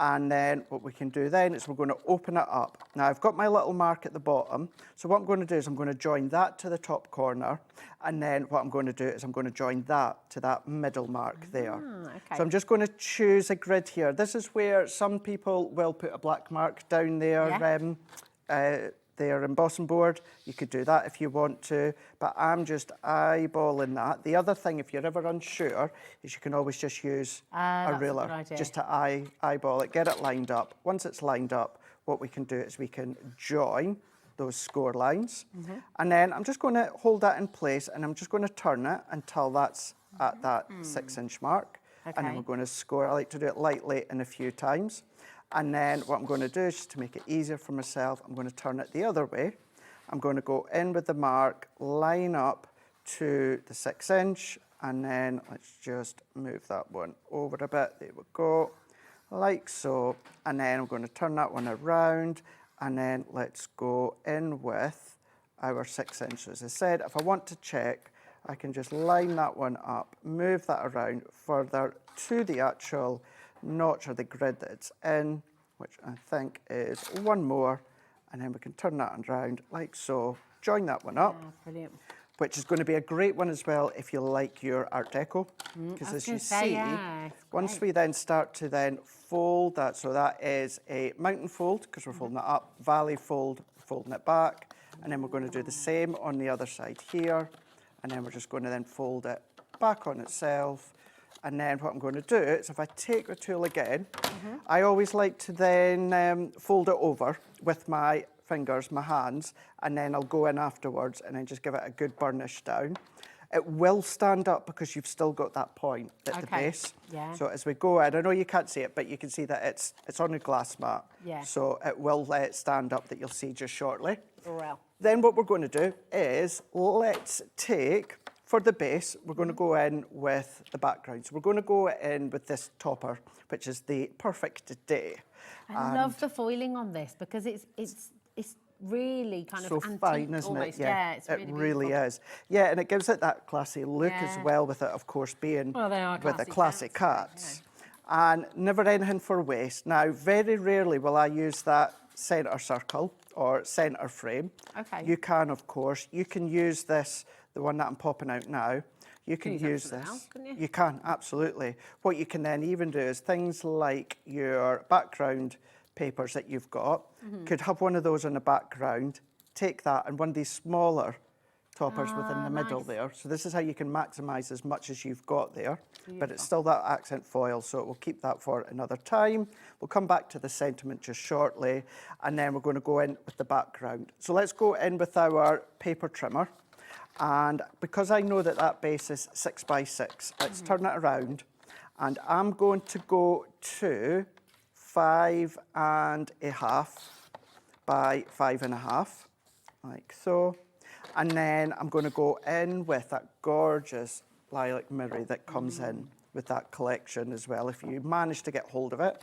And then what we can do then is we're going to open it up. Now I've got my little mark at the bottom. So what I'm going to do is I'm going to join that to the top corner. And then what I'm going to do is I'm going to join that to that middle mark there. Okay. So I'm just going to choose a grid here. This is where some people will put a black mark down there. Their embossing board. You could do that if you want to, but I'm just eyeballing that. The other thing, if you're ever unsure, is you can always just use a ruler just to eyeball it, get it lined up. Once it's lined up, what we can do is we can join those score lines. And then I'm just going to hold that in place and I'm just going to turn it until that's at that 6-inch mark. And then we're going to score. I like to do it lightly and a few times. And then what I'm going to do is, just to make it easier for myself, I'm going to turn it the other way. I'm going to go in with the mark, line up to the 6-inch, and then let's just move that one over a bit. There we go, like so. And then I'm going to turn that one around, and then let's go in with our 6-inch. As I said, if I want to check, I can just line that one up, move that around further to the actual notch or the grid that it's in, which I think is one more, and then we can turn that around like so, join that one up, brilliant. which is going to be a great one as well if you like your Art Deco, because as you see, once we then start to then fold that, so that is a mountain fold, because we're folding it up, valley fold, folding it back, and then we're going to do the same on the other side here, and then we're just going to then fold it back on itself. And then what I'm going to do is if I take the tool again, I always like to then fold it over with my fingers, my hands, and then I'll go in afterwards and then just give it a good burnish down. It will stand up because you've still got that point at the base. So as we go in, I know you can't see it, but you can see that it's on a glass mat. So it will let it stand up, that you'll see just shortly. Then what we're going to do is let's take, for the base, we're going to go in with the background. So we're going to go in with this topper, which is the Perfect Day. I love the foiling on this because it's really kind of antique, fine, isn't almost. it? Yeah, it's it really is. Yeah, and it gives it that classy look as well, with it, of course, being with the classic cats. And never anything for waste. Now, very rarely will I use that centre circle or centre frame. You can, of course, you can use this, the one that I'm popping out now. You can use this. Else, can you? You can, absolutely. What you can then even do is things like your background papers that you've got, could have one of those in the background, take that and one of these smaller toppers within the middle there. So this is how you can maximise as much as you've got there. But it's still that accent foil, so we'll keep that for another time. We'll come back to the sentiment just shortly, and then we're going to go in with the background. So let's go in with our paper trimmer. And because I know that that base is 6x6, let's turn it around. And I'm going to go to 5.5 by 5.5, like so. And then I'm going to go in with that gorgeous lilac mirror that comes in with that collection as well, if you manage to get hold of it.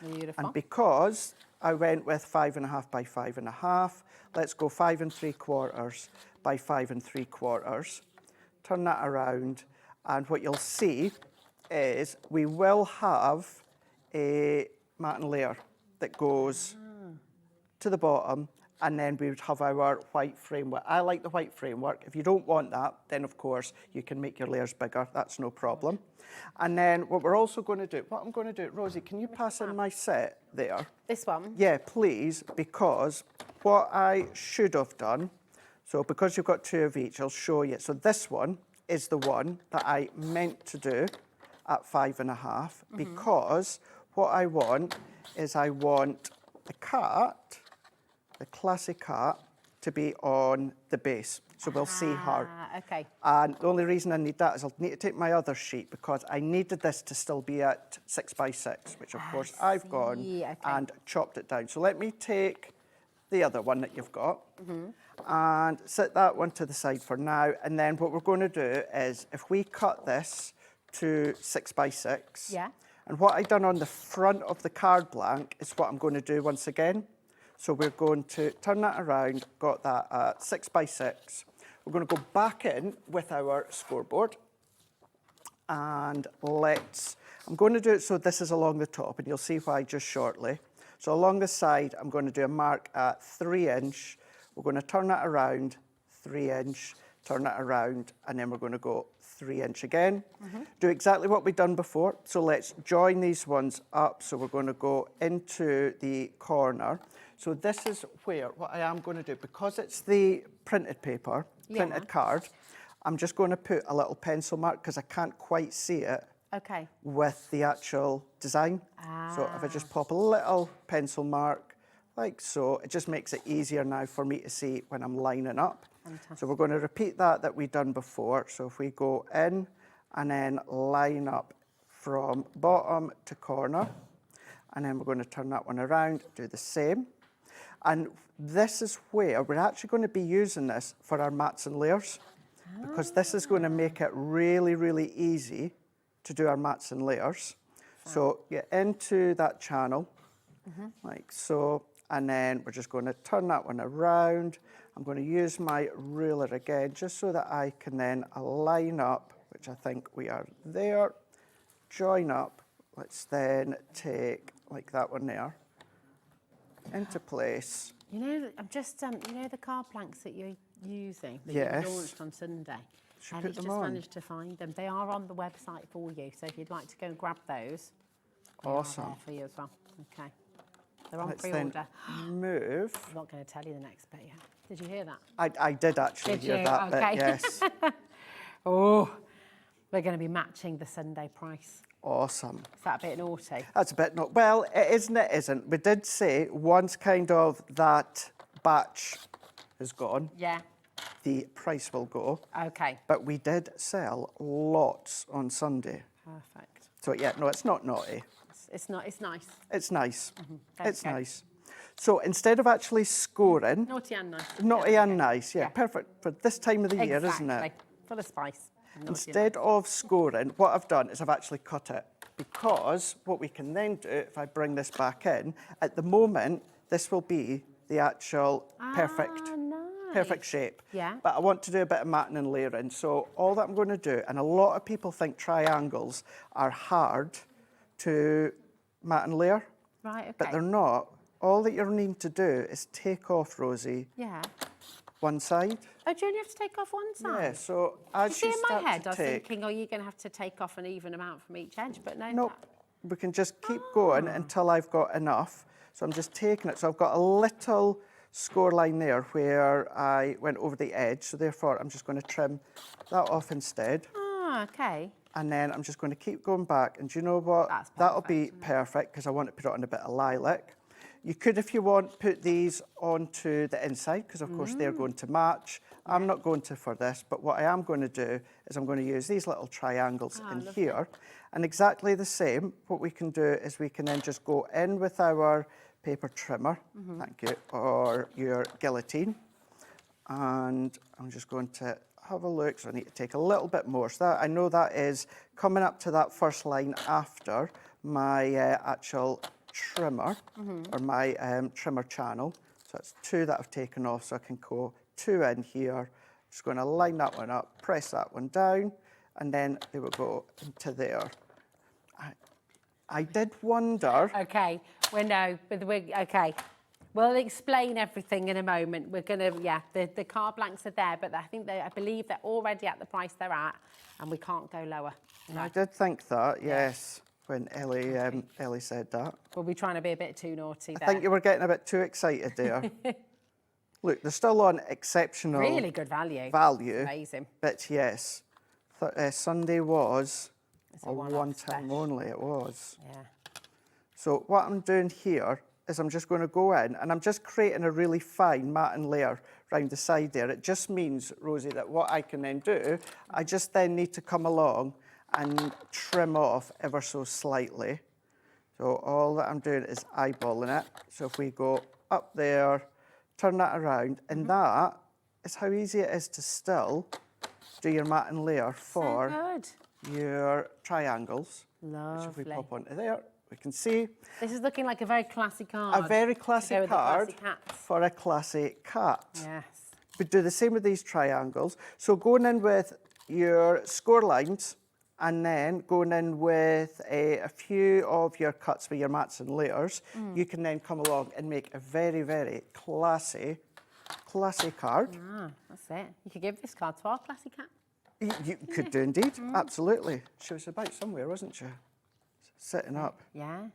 Beautiful. And because I went with 5.5 by 5.5, let's go 5 3/4 by 5 3/4. Turn that around, and what you'll see is we will have a matten layer that goes to the bottom, and then we would have our white framework. I like the white framework. If you don't want that, then of course you can make your layers bigger. That's no problem. And then what we're also going to do, Rosie, can you pass in my set there? This one? Yeah, please, because what I should have done, so because you've got 2 of each, I'll show you. So this one is the one that I meant to do at 5.5, because what I want is I want the cat, the classic cat, to be on the base, so we'll see her. Okay. And the only reason I need that is I'll need to take my other sheet because I needed this to still be at 6 by 6, which of course I've gone and chopped it down. So let me take the other one that you've got and set that one to the side for now. And then what we're going to do is if we cut this to 6 by 6, and what I've done on the front of the card blank is what I'm going to do once again. So we're going to turn that around, got that at 6 by 6. We're going to go back in with our scoreboard and I'm going to do it so this is along the top and you'll see why just shortly. So along the side, I'm going to do a mark at 3 inch. We're going to turn that around, 3 inch, turn that around, and then we're going to go 3 inch again. Do exactly what we've done before. So let's join these ones up. So we're going to go into the corner. So this is where, what I am going to do, because it's the printed paper, printed card, I'm just going to put a little pencil mark because I can't quite see it with the actual design. So if I just pop a little pencil mark like so, it just makes it easier now for me to see when I'm lining up. Fantastic. So we're going to repeat that we've done before. So if we go in and then line up from bottom to corner, and then we're going to turn that one around, do the same. And this is where we're actually going to be using this for our mats and layers, because this is going to make it really, really easy to do our mats and layers. So get into that channel, like so, and then we're just going to turn that one around. I'm going to use my ruler again, just so that I can then line up, which I think we are there, join up. Let's then take, like that one there, into place. You know, I'm just, you know the card blanks that you're using, that you launched on Sunday? Should And put he's them just on. managed to find them. They are on the website for you, so if you'd like to go and grab those, they awesome. are there for you as well. Okay. They're on Let's pre-order. then move. I'm not going to tell you the next bit yet. Did you hear that? I did actually hear that bit, yes. Oh, we're going to be matching the Sunday price. Awesome. Is that a bit naughty? That's a bit not, well, it isn't, it isn't. We did say once kind of that batch is gone, the price will go. Okay. But we did sell lots on Sunday. Perfect. So yeah, no, it's not naughty. It's not, it's nice. It's nice. It's go. nice. So instead of actually scoring... Naughty and nice. Naughty and nice, yeah, perfect for this time of the year, isn't Exactly. it? Full of spice. Instead of scoring, what I've done is I've actually cut it, because what we can then do, if I bring this back in, at the moment, this will be the actual perfect shape. Yeah. But I want to do a bit of matting and layering. So all that I'm going to do, and a lot of people think triangles are hard to mat and layer. Right, okay. But they're not. All that you're needing to do is take off, Rosie, one side. Oh, do you only have to take off one side? Yeah, so as you you see, in my start head, to I was take... thinking, oh, you're going to have to take off an even amount from each edge, but no. Nope. We can just keep going until I've got enough. So I'm just taking it. So I've got a little score line there where I went over the edge. So therefore, I'm just going to trim that off instead. Ah, okay. And then I'm just going to keep going back. And do you know what? That'll be perfect because I want to put it on a bit of lilac. You could, if you want, put these onto the inside because, of course, they're going to match. I'm not going to for this, but what I am going to do is I'm going to use these little triangles in here. And exactly the same, what we can do is we can then just go in with our paper trimmer, thank you, or your guillotine. And I'm just going to have a look. So I need to take a little bit more. So that, I know that is coming up to that first line after my actual trimmer, or my trimmer channel. So that's 2 that I've taken off, so I can go 2 in here. Just going to line that one up, press that one down, and then they will go into there. I did wonder... Okay, okay. We'll explain everything in a moment. We're going to, the card blanks are there, but I believe they're already at the price they're at, and we can't go lower. No. I did think that, yes, when Ellie said that. We'll be trying to be a bit too naughty there. I think you were getting a bit too excited there. Look, they're still on exceptional... Really good value. Amazing. But yes, Sunday was a one-time only, it was. Yeah. So what I'm doing here is I'm just going to go in and I'm just creating a really fine mat and layer round the side there. It just means, Rosie, that what I can then do, I just then need to come along and trim off ever so slightly. So all that I'm doing is eyeballing it. So if we go up there, turn that around, and that is how easy it is to still do your mat and layer for your triangles. Lovely. Which if we pop onto there, we can see. This is looking like a very classy card. A very classic card for a classic cat. Yes. We do the same with these triangles. So going in with your score lines and then going in with a few of your cuts with your mats and layers, you can then come along and make a very, very classy card. Ah, that's it. You could give this card to our classy cat. You could do indeed, absolutely. She was about somewhere, wasn't she? Sitting up. Yeah.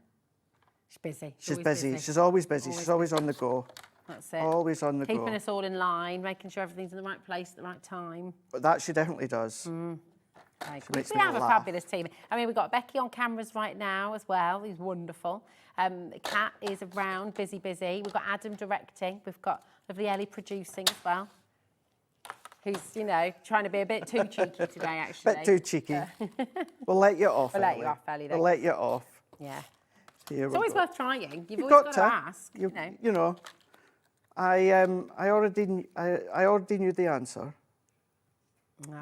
She's busy. She's busy. She's always busy. She's always on the go. That's it. Always on the go. Keeping us all in line, making sure everything's in the right place at the right time. But that she definitely does. We have a fabulous team. I mean, we've got Becky on cameras right now as well. He's wonderful. Kat is around, busy. We've got Adam directing. We've got lovely Ellie producing as well. Who's, you know, trying to be a bit too cheeky today, actually. Bit too cheeky. We'll let you off, We'll let you off, Ellie. We'll let you off. Yeah. Here It's we always go. worth trying. You've always got to ask, you know. You know, I already knew the answer.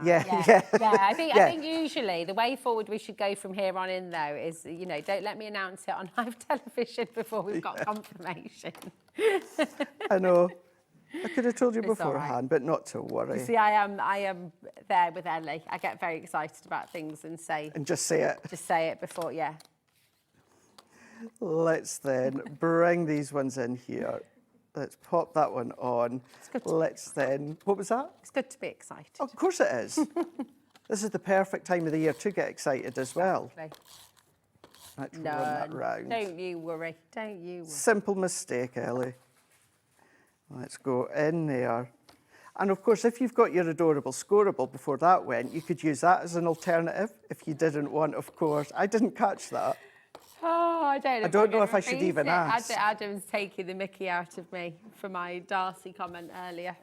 Yeah. I think usually the way forward we should go from here on in, though, is, you know, don't let me announce it on live television before we've got confirmation. I know. I could have told you It's all beforehand, but not to worry. You see, I am there with Ellie. I get very excited about things and just say it. Just say it before, yeah. Let's then bring these ones in here. Let's pop that one on. Let's then, what was that? It's good to be excited. Of course it is. This is the perfect time of the year to get excited as well. Exactly. Let's run that round. Don't you worry. Don't you worry. Simple mistake, Ellie. Let's go in there. And of course, if you've got your adorable scoreable before that went, you could use that as an alternative if you didn't want, of course. I didn't catch that. Oh, I don't know if I should even ask. Adam's taking the mickey out of me for my Darcy comment earlier.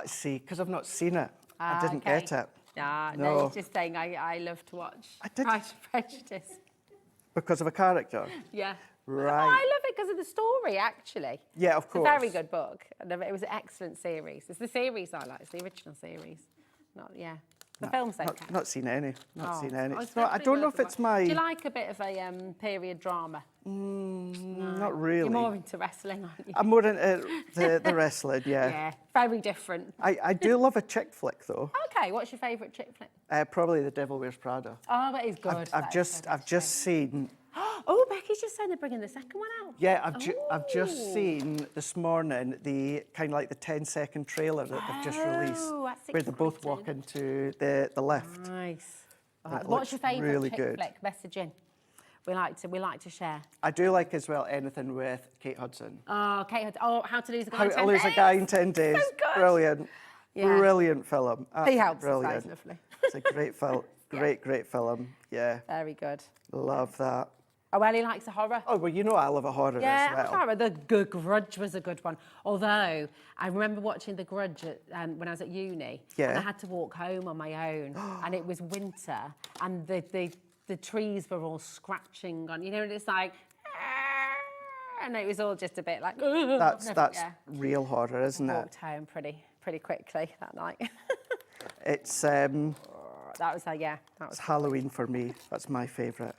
See, because I've not seen it. I didn't get it. No, he's just saying I love to watch Pride and Prejudice. Because of a character? Yeah. Right. Oh, I love it because of the story, actually. Yeah, of course. It's a very good book. It was an excellent series. It's the series I like. It's the original series. The film's okay. Not seen any. Not seen any. It's I don't know if it's my... Do you like a bit of a period drama? Not really. You're more into wrestling, aren't you? I'm more into the wrestling, yeah. Yeah, very different. I do love a chick flick, though. Okay, what's your favourite chick flick? Probably The Devil Wears Prada. Oh, that is good. I've just seen... Oh, Becky's just saying they're bringing the second one out. Yeah, I've just seen this morning the kind of like the 10-second trailer that they've just released, where they both walk into the lift. Nice. What's your favourite really chick good. flick? Message in. We like to share. I do like as well anything with Kate Hudson. Oh, Kate Hudson. Oh, How to Lose a Guy in 10 Days. How to Lose a Guy in 10 Days. So good. Brilliant. Yeah. Brilliant film. He helps brilliant. us, lovely. It's a great film. Great film. Yeah. Very good. Love that. Oh, Ellie likes a horror. Oh, well, you know I love a horror as well. Horror. The Grudge was a good one. Although, I remember watching The Grudge when I was at uni. Yeah. And I had to walk home on my own. And it was winter. And the trees were all scratching on, you know, and it's like... And it was all just a bit like... That's real horror, isn't I it? walked home pretty quickly that night. It's... That was It's Halloween for me. That's my favourite.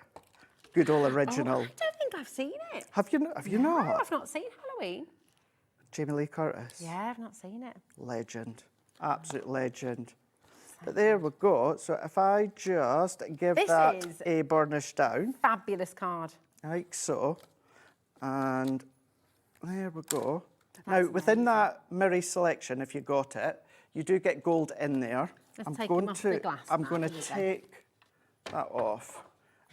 Good old original. Oh, I don't think I've seen it. Have you not? No, I've not seen Halloween. Jamie Lee Curtis. Yeah, I've not seen it. Legend. Absolute legend. But there we go. So if I just give that a burnish down. Fabulous card. Like so. And there we go. Now, within that Murray selection, if you got it, you do get gold in there. I'm going to take that off.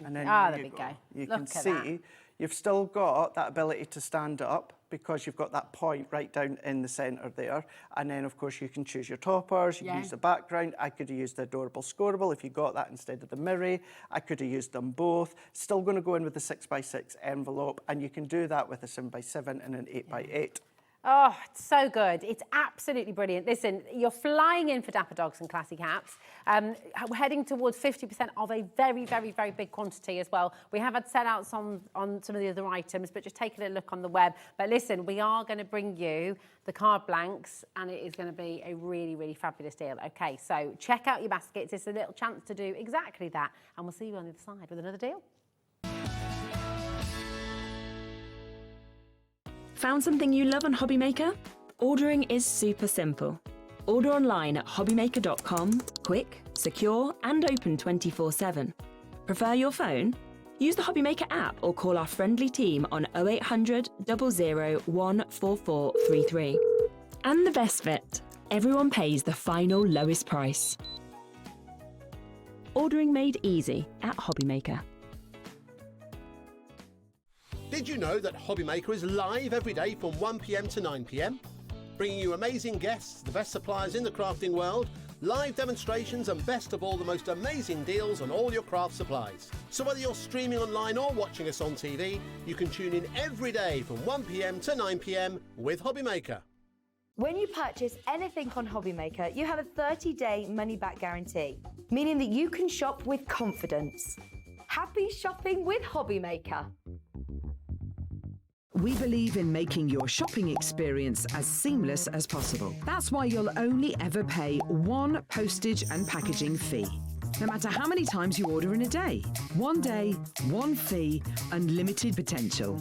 And then there we go. You can see you've still got that ability to stand up because you've got that point right down in the centre there. And then, of course, you can choose your toppers, you can use the background. I could have used the adorable scoreable if you got that instead of the Murray. I could have used them both. Still going to go in with the 6x6 envelope, and you can do that with a 7x7 and an 8x8. Oh, it's so good. It's absolutely brilliant. Listen, you're flying in for Dapper Dogs and Classy Cats. We're heading towards 50% of a very, very, very big quantity as well. We have had sellouts on some of the other items, but just take a little look on the web. But listen, we are going to bring you the card blanks, and it is going to be a really, really fabulous deal. Okay, so check out your baskets. It's a little chance to do exactly that, and we'll see you on the other side with another deal. Found something you love on HobbyMaker? Ordering is super simple. Order online at hobbymaker.com, quick, secure, and open 24/7. Prefer your phone? Use the HobbyMaker app or call our friendly team on 0800 00 14433. And the best bit, everyone pays the final lowest price. Ordering made easy at HobbyMaker. Did you know that HobbyMaker is live every day from 1 p.m. to 9 p.m? Bringing you amazing guests, the best suppliers in the crafting world, live demonstrations and best of all, the most amazing deals on all your craft supplies. So whether you're streaming online or watching us on TV, you can tune in every day from 1 p.m. to 9 p.m. with HobbyMaker. When you purchase anything on HobbyMaker, you have a 30-day money-back guarantee, meaning that you can shop with confidence. Happy shopping with HobbyMaker. We believe in making your shopping experience as seamless as possible. That's why you'll only ever pay one postage and packaging fee. No matter how many times you order in a day. One day, one fee, unlimited potential.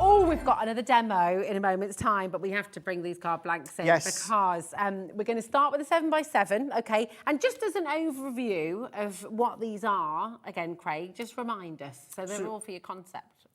Oh, we've got another demo in a moment's time, but we have to bring these card blanks in because we're going to start with a 7x7, okay? And just as an overview of what these are, again, Craig, just remind us. So they're all for your concept.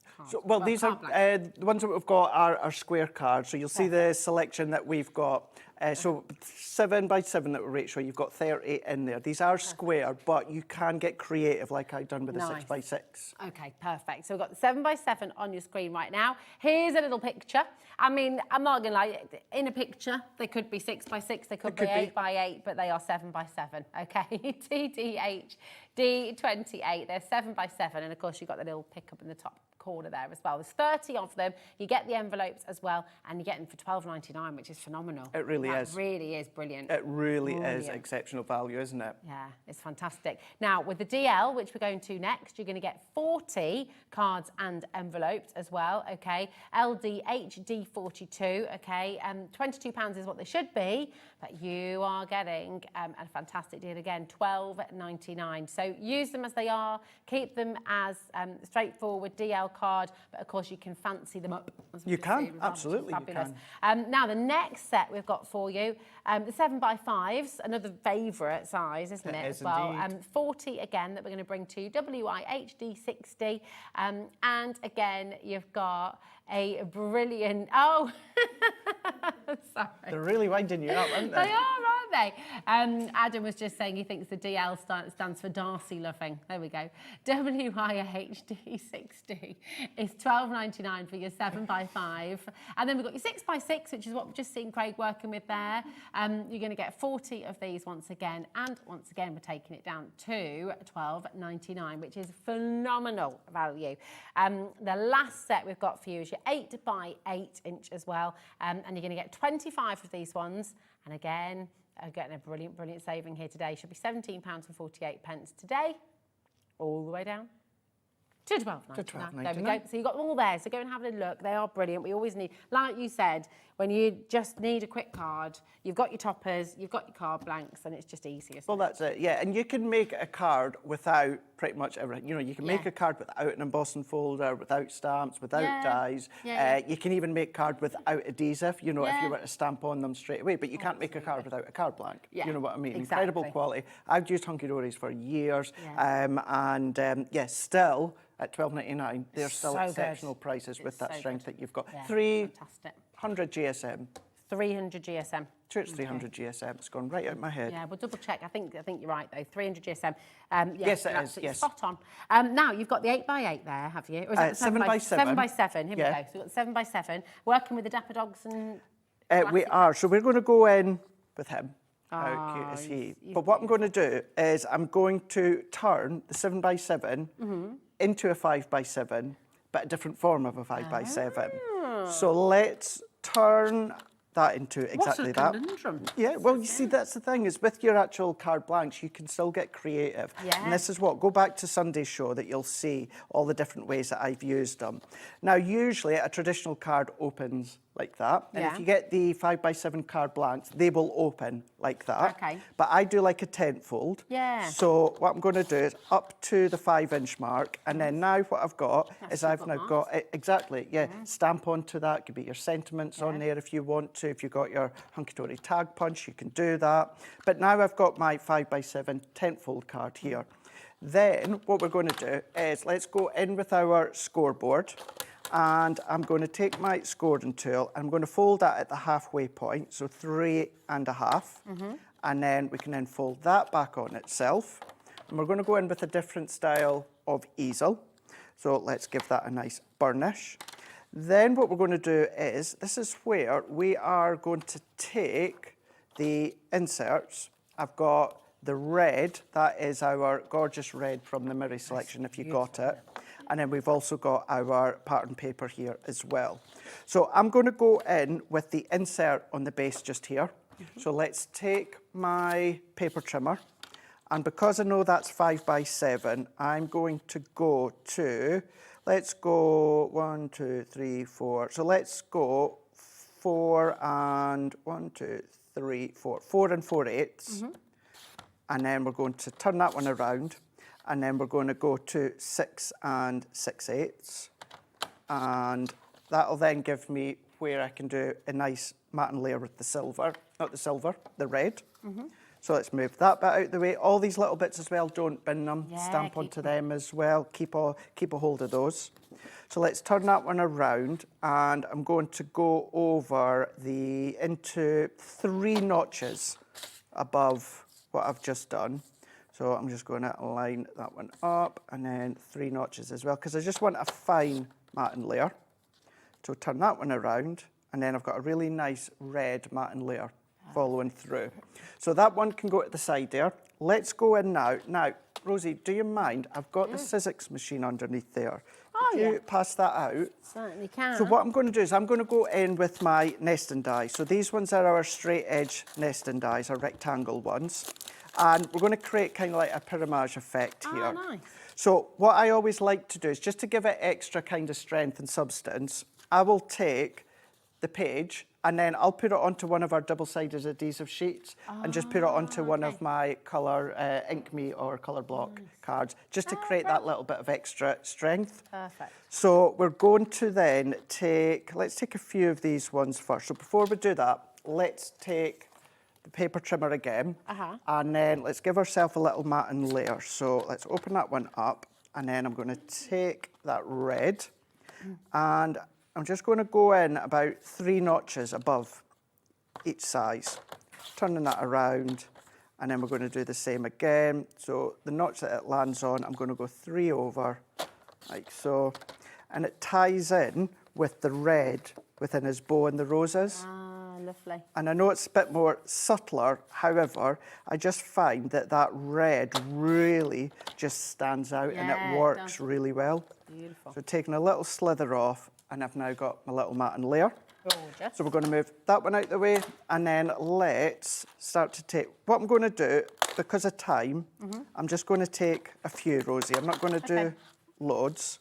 Well, these are the ones that we've got are square cards. So you'll see the selection that we've got. So 7x7 that we're showing, you've got 30 in there. These are square, but you can get creative like I've done with the 6x6. Okay, perfect. So we've got the 7x7 on your screen right now. Here's a little picture. I mean, I'm not going to lie, in a picture, they could be 6x6, they could be 8x8, but they are 7x7, okay? TDH D28, they're 7x7, and of course you've got the little pickup in the top corner there as well. There's 30 of them. You get the envelopes as well, and you get them for £12.99, which is phenomenal. It really is. It really is brilliant. It really is exceptional value, isn't it? Yeah, it's fantastic. Now, with the DL, which we're going to next, you're going to get 40 cards and envelopes as well, okay? LDHD42, okay? £22 is what they should be, but you are getting a fantastic deal again, £12.99. So use them as they are, keep them as straightforward DL card, but of course you can fancy them up. You can, absolutely. Fabulous. You can. Now the next set we've got for you, the 7x5s, another favourite size, isn't it? It is as well. indeed. 40 again that we're going to bring to you, WIHD60, and again you've got a brilliant. Oh, sorry. They're really winding you up, aren't they? They are, aren't they? Adam was just saying he thinks the DL stands for Darcy Loving. There we go. WIHD60 is £12.99 for your 7x5. And then we've got your 6x6, which is what we've just seen Craig working with there. You're going to get 40 of these once again. And once again, we're taking it down to £12.99, which is phenomenal value. The last set we've got for you is your 8x8 inch as well. And you're going to get 25 of these ones. And again, getting a brilliant, brilliant saving here today. Should be £17.48 today, all the way down to £12.99. There we go. So you've got them all there. So go and have a look. They are brilliant. We always need, like you said, when you just need a quick card, you've got your toppers, you've got your card blanks, and it's just easier. Well, that's it, yeah. And you can make a card without pretty much everything. You know, you can make a card without an embossing folder, without stamps, without dies. You can even make card without adhesive, you know, if you were to stamp on them straight away. But you can't make a card without a card blank. You know what I mean? Exactly. Incredible quality. I've used Hunkydories for years. Still at £12.99, they're still exceptional prices with that strength that you've got. 300 GSM. 300 GSM. Sure, it's 300 GSM. It's gone right out of my head. Yeah, we'll double check. I think you're right though. 300 GSM. Yes, it is. Yes. Spot on. Now you've got the 8x8 there, have you? Or is it 7x7. 7x7. Here we go. So we've got 7x7. Working with the Dapper Dogs and. We are. So we're going to go in with him. How cute is he? But what I'm going to do is I'm going to turn the 7x7 into a 5x7, but a different form of a 5x7. So let's turn that into exactly that. Yeah, well, you see, that's the thing, is with your actual card blanks, you can still get creative. Yeah. And this is what, go back to Sunday's show that you'll see all the different ways that I've used them. Now, usually a traditional card opens like that. And if you get the 5x7 card blanks, they will open like that. Okay. But I do like a tenfold. Yeah. So what I'm going to do is up to the 5-inch mark, and then now what I've got is I've now got exactly, stamp onto that. Could be your sentiments on there if you want to. If you've got your Hunkydory tag punch, you can do that. But now I've got my 5x7 tenfold card here. Then what we're going to do is let's go in with our scoreboard. And I'm going to take my scoring tool and I'm going to fold that at the halfway point, so 3.5. And then we can then fold that back on itself. And we're going to go in with a different style of easel. So let's give that a nice burnish. Then what we're going to do is, this is where we are going to take the inserts. I've got the red, that is our gorgeous red from the Murray selection, if you got it. And then we've also got our pattern paper here as well. So I'm going to go in with the insert on the base just here. So let's take my paper trimmer. And because I know that's 5x7, I'm going to go to, let's go 1, 2, 3, 4. So let's go 4 and 1, 2, 3, 4. 4 and 4/8. And then we're going to turn that one around. And then we're going to go to 6 and 6/8. And that'll then give me where I can do a nice matte layer with the silver, not the silver, the red. So let's move that bit out the way. All these little bits as well, don't bin them, stamp onto them as well, keep a hold of those. So let's turn that one around, and I'm going to go over into 3 notches above what I've just done. So I'm just going to line that one up, and then 3 notches as well, because I just want a fine matte layer. So turn that one around, and then I've got a really nice red matte layer following through. So that one can go at the side there. Let's go in now. Now, Rosie, do you mind? I've got the Sizzix machine underneath there. Could you pass that out? Certainly can. So what I'm going to do is I'm going to go in with my nesting die. So these ones are our straight edge nesting dies, our rectangle ones. And we're going to create kind of like a pyramage effect here. Oh, nice. So what I always like to do is just to give it extra kind of strength and substance, I will take the page and then I'll put it onto one of our double-sided adhesive sheets and just put it onto one of my colour ink me or colour block cards, just to create that little bit of extra strength. Perfect. So we're going to then let's take a few of these ones first. So before we do that, let's take the paper trimmer again, and then let's give ourselves a little matting layer. So let's open that one up, and then I'm going to take that red, and I'm just going to go in about 3 notches above each size, turning that around, and then we're going to do the same again. So the notch that it lands on, I'm going to go 3 over, like so, and it ties in with the red within his bow and the roses. Lovely. And I know it's a bit more subtler, however, I just find that that red really just stands out and it works really well. Beautiful. So taking a little slither off, and I've now got my little matting layer. Gorgeous. So we're going to move that one out the way, and then let's start to take, what I'm going to do, because of time, I'm just going to take a few, Rosie. I'm not going to do loads.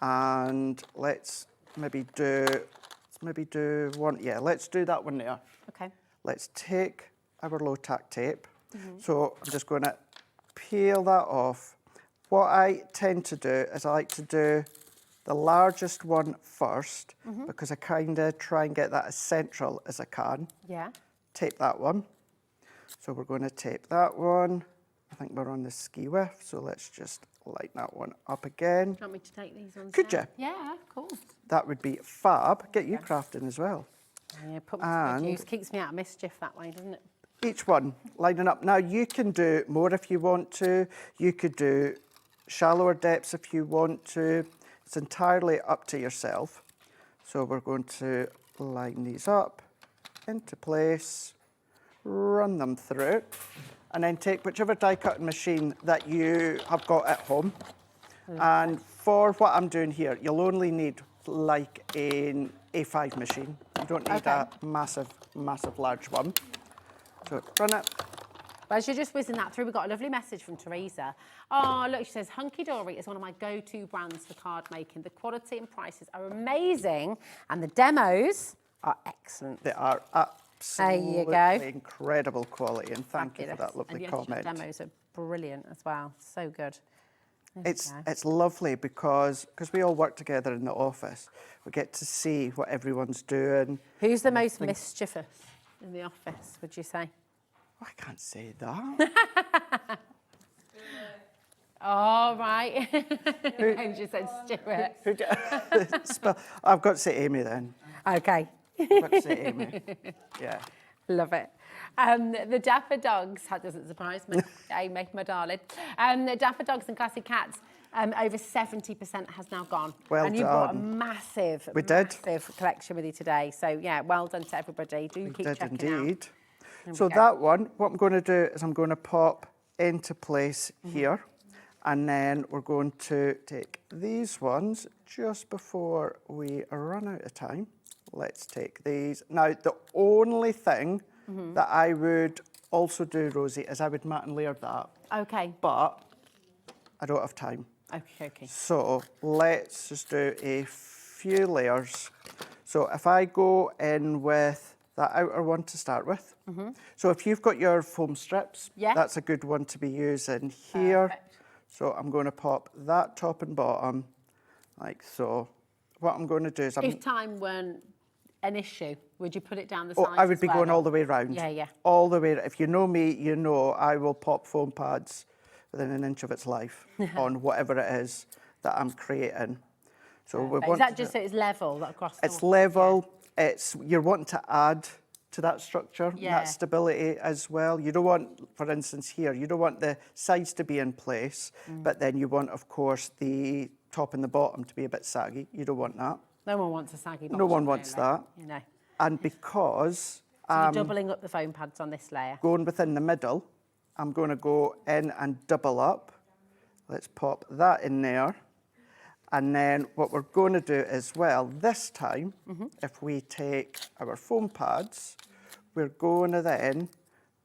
And let's maybe do one. Yeah, let's do that one there. Okay. Let's take our low tack tape. So I'm just going to peel that off. What I tend to do is I like to do the largest one first, because I kind of try and get that as central as I can. Yeah. Tape that one. So we're going to tape that one. I think we're on the ski width, so let's just light that one up again. Do you want me to take these ones Could down? you? Yeah, of course. That would be fab. Get you crafting as well. Yeah, put me to good use. Keeps me out of mischief that way, doesn't it? Each one lining up. Now you can do more if you want to. You could do shallower depths if you want to. It's entirely up to yourself. So we're going to line these up into place, run them through, and then take whichever die cutting machine that you have got at home. And for what I'm doing here, you'll only need like an A5 machine. You don't need a massive, massive large one. So run it. Well, as you're just whizzing that through, we've got a lovely message from Teresa. Oh, look, she says, Hunkydory is one of my go-to brands for card making. The quality and prices are amazing, and the demos are excellent. They are absolutely incredible quality, and thank you for that lovely comment. And the demos are brilliant as well. So good. It's lovely because we all work together in the office. We get to see what everyone's doing. Who's the most mischievous in the office, would you say? I can't say that. Oh, right. Who just said Stuart? I've got to say Amy then. Okay. I've got to say Amy. Yeah. Love it. The Dapper dogs, that doesn't surprise me, Amy, my darling. The Dapper dogs and classic cats, over 70% has now gone. Well and you brought a massive collection with you today. So, yeah, well done to everybody. Do keep checking out. So that one, what I'm going to do is I'm going to pop into place here, and then we're going to take these ones just before we run out of time. Let's take these. Now, the only thing that I would also do, Rosie, is I would mat and layer that. Okay. But I don't have time. Okay. So let's just do a few layers. So if I go in with that outer one to start with. So if you've got your foam strips, that's a good one to be using here. Perfect. So I'm going to pop that top and bottom like so. What I'm going to do is... If time weren't an issue, would you put it down the sides? I would be going all the way around. Yeah. All the way. If you know me, you know I will pop foam pads within an inch of its life on whatever it is that I'm creating. So we want is that just so it's level across the It's level. It's you're wanting to add to that structure, that stability as well. You don't want, for instance here, you don't want the sides to be in place, but then you want, of course, the top and the bottom to be a bit saggy. You don't want that. No one wants a saggy bottom. No one wants that. You know. And because... So you're doubling up the foam pads on this layer. Going within the middle, I'm going to go in and double up. Let's pop that in there. And then what we're going to do as well, this time, if we take our foam pads, we're going to then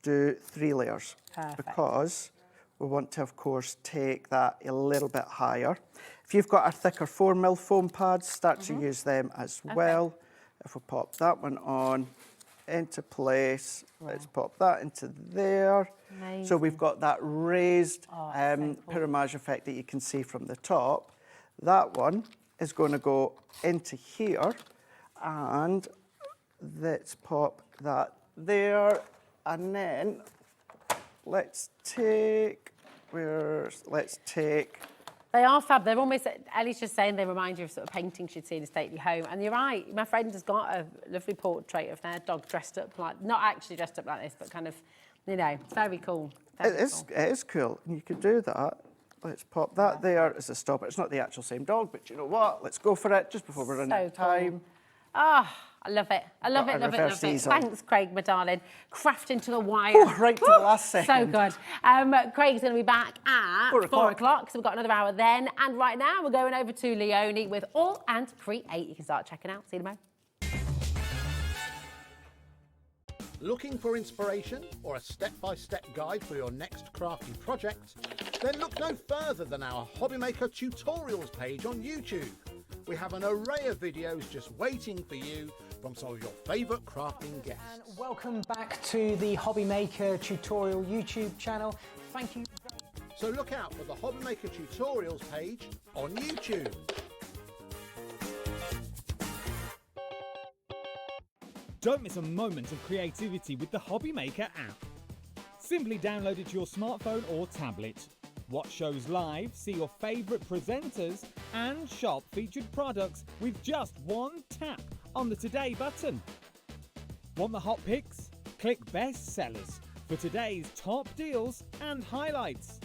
do 3 layers. Perfect. Because we want to, of course, take that a little bit higher. If you've got a thicker 4mm foam pads, start to use them as well. If we pop that one on into place, let's pop that into there. Amazing. So we've got that raised pyramage effect that you can see from the top. That one is going to go into here, and let's pop that there, and then let's take. They are fab. They're almost. Ellie's just saying they remind you of sort of paintings you'd see in a stately home, and you're right. My friend has got a lovely portrait of their dog dressed up like, not actually dressed up like this, but kind of, you know, very cool. It is cool, and you can do that. Let's pop that there as a stopper. It's not the actual same dog, but you know what? Let's go for it just before we're running out of time. Ah, I love it. I love it. Thanks, Craig, my darling. Crafting to the wire. Oh, right to the last second. So good. Craig's going to be back at 4 o'clock, so we've got another hour then. And right now, we're going over to Leonie with AALL Create. You can start checking out. See you tomorrow. Looking for inspiration or a step-by-step guide for your next crafty project? Then look no further than our Hobby Maker tutorials page on YouTube. We have an array of videos just waiting for you from some of your favourite crafting guests. And welcome back to the Hobby Maker tutorial YouTube channel. Thank you. So look out for the Hobby Maker tutorials page on YouTube. Don't miss a moment of creativity with the Hobby Maker app. Simply download it to your smartphone or tablet. Watch shows live, see your favourite presenters, and shop featured products with just one tap on the Today button. Want the hot picks? Click Best Sellers for today's top deals and highlights.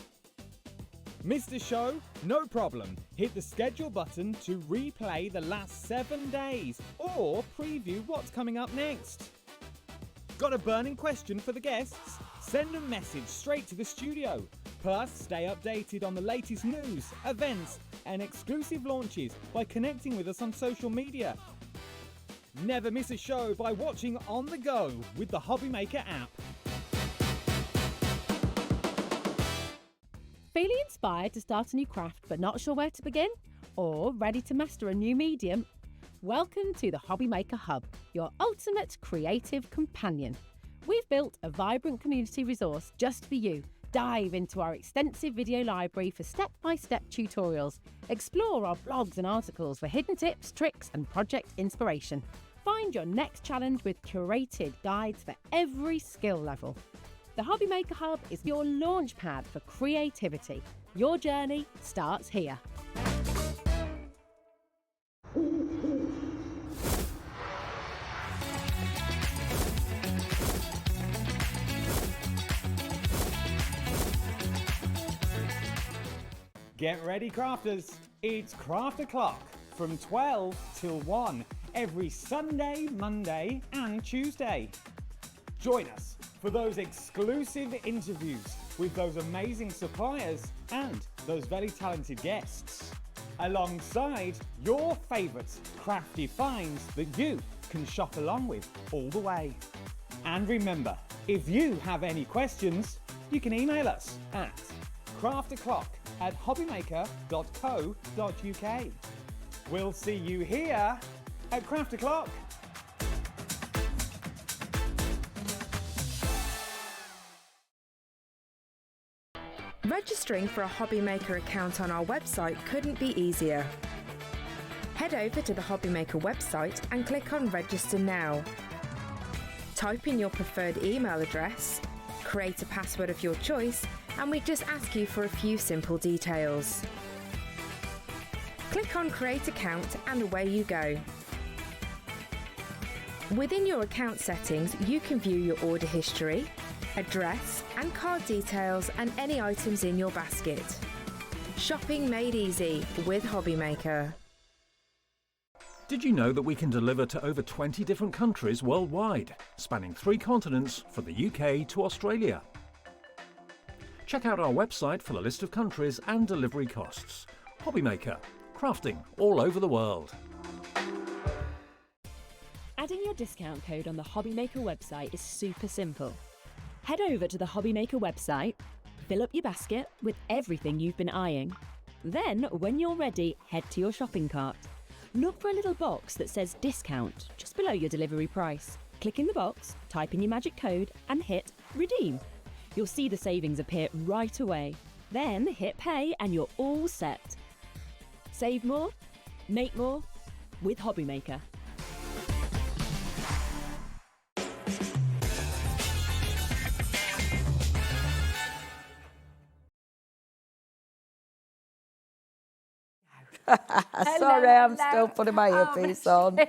Missed a show? No problem. Hit the schedule button to replay the last 7 days or preview what's coming up next. Got a burning question for the guests? Send a message straight to the studio. Plus, stay updated on the latest news, events, and exclusive launches by connecting with us on social media. Never miss a show by watching on the go with the Hobby Maker app. Feeling inspired to start a new craft but not sure where to begin? Or ready to master a new medium? Welcome to the Hobby Maker Hub, your ultimate creative companion. We've built a vibrant community resource just for you. Dive into our extensive video library for step-by-step tutorials. Explore our blogs and articles for hidden tips, tricks and project inspiration. Find your next challenge with curated guides for every skill level. The Hobby Maker Hub is your launch pad for creativity. Your journey starts here. Get ready, crafters. It's Craft O'Clock from 12 till 1 every Sunday, Monday and Tuesday. Join us for those exclusive interviews with those amazing suppliers and those very talented guests, alongside your favourite crafty finds that you can shop along with all the way. And remember, if you have any questions, you can email us at crafto'clock@hobbymaker.co.uk. We'll see you here at Craft O'Clock. Registering for a Hobby Maker account on our website couldn't be easier. Head over to the Hobby Maker website and click on Register Now. Type in your preferred email address, create a password of your choice, and we just ask you for a few simple details. Click on Create Account and away you go. Within your account settings, you can view your order history, address and card details and any items in your basket. Shopping made easy with Hobby Maker. Did you know that we can deliver to over 20 different countries worldwide, spanning 3 continents from the UK to Australia? Check out our website for the list of countries and delivery costs. Hobby Maker, crafting all over the world. Adding your discount code on the Hobby Maker website is super simple. Head over to the Hobby Maker website, fill up your basket with everything you've been eyeing. Then, when you're ready, head to your shopping cart. Look for a little box that says discount just below your delivery price. Click in the box, type in your magic code and hit redeem. You'll see the savings appear right away. Then hit pay and you're all set. Save more, make more with Hobby Maker. Sorry, I'm still putting my earpiece on. Do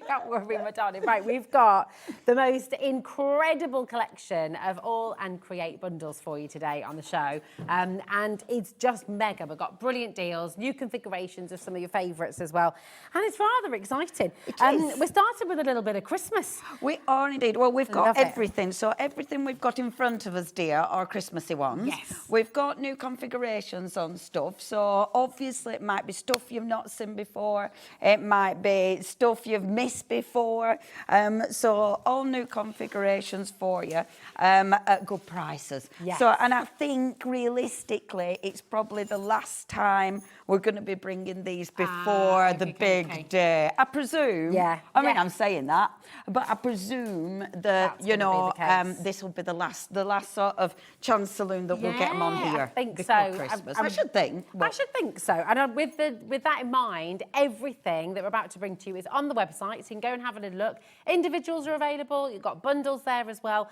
not worry, my darling. Right, we've got the most incredible collection of AALL Create bundles for you today on the show. And it's just mega. We've got brilliant deals, new configurations of some of your favourites as well. And it's rather exciting. We're starting with a little bit of Christmas. We are indeed. Well, we've got everything. So everything we've got in front of us, dear, are Christmassy ones. Yes. We've got new configurations on stuff. So obviously it might be stuff you've not seen before. It might be stuff you've missed before. So all new configurations for you at good prices. Yes. So, and I think realistically, it's probably the last time we're going to be bringing these before the big day. I presume. Yeah. I mean, I'm saying that, but I presume that this will be the last sort of chance saloon that we'll get them on here. I think before so. Christmas. I should think. I should think so. And with that in mind, everything that we're about to bring to you is on the website, so you can go and have a little look. Individuals are available. You've got bundles there as well.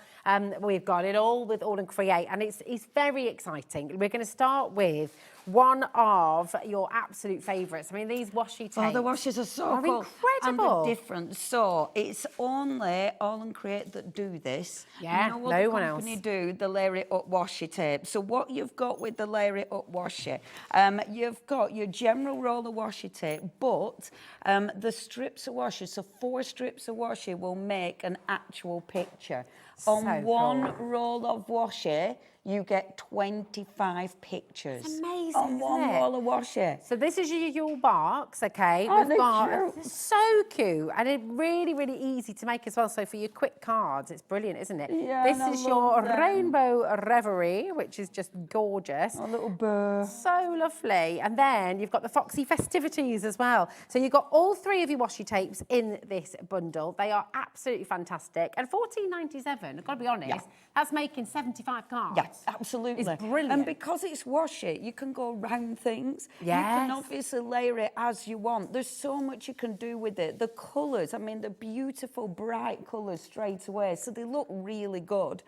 We've got it all with AALL Create, and it's very exciting. We're going to start with one of your absolute favourites. I mean, these washi tapes. Oh, the washes are so cool. Incredible. And they're different. So it's only AALL Create that do this. Yeah, no no other one else. company do the layer it up washi tape. So what you've got with the layer it up washi, you've got your general roll of washi tape, but the strips of washi, so 4 strips of washi will make an actual picture. On one roll of washi, you get 25 pictures It's amazing, on one isn't it? wall of washi. So this is your box, okay? Aren't We've they got cute? so cute and it's really, really easy to make as well. So for your quick cards, it's brilliant, isn't it? Yeah, this and I is your love them. Rainbow Reverie, which is just gorgeous. A little bird. So lovely. And then you've got the Foxy Festivities as well. So you've got all 3 of your washi tapes in this bundle. They are absolutely fantastic. And $14.97, I've got to be honest, that's making 75 cards. Yes, absolutely. It's brilliant. And because it's washi, you can go round things. Yes. You can obviously layer it as you want. There's so much you can do with it. The colours, I mean, the beautiful, bright colours straight away. So they look really good.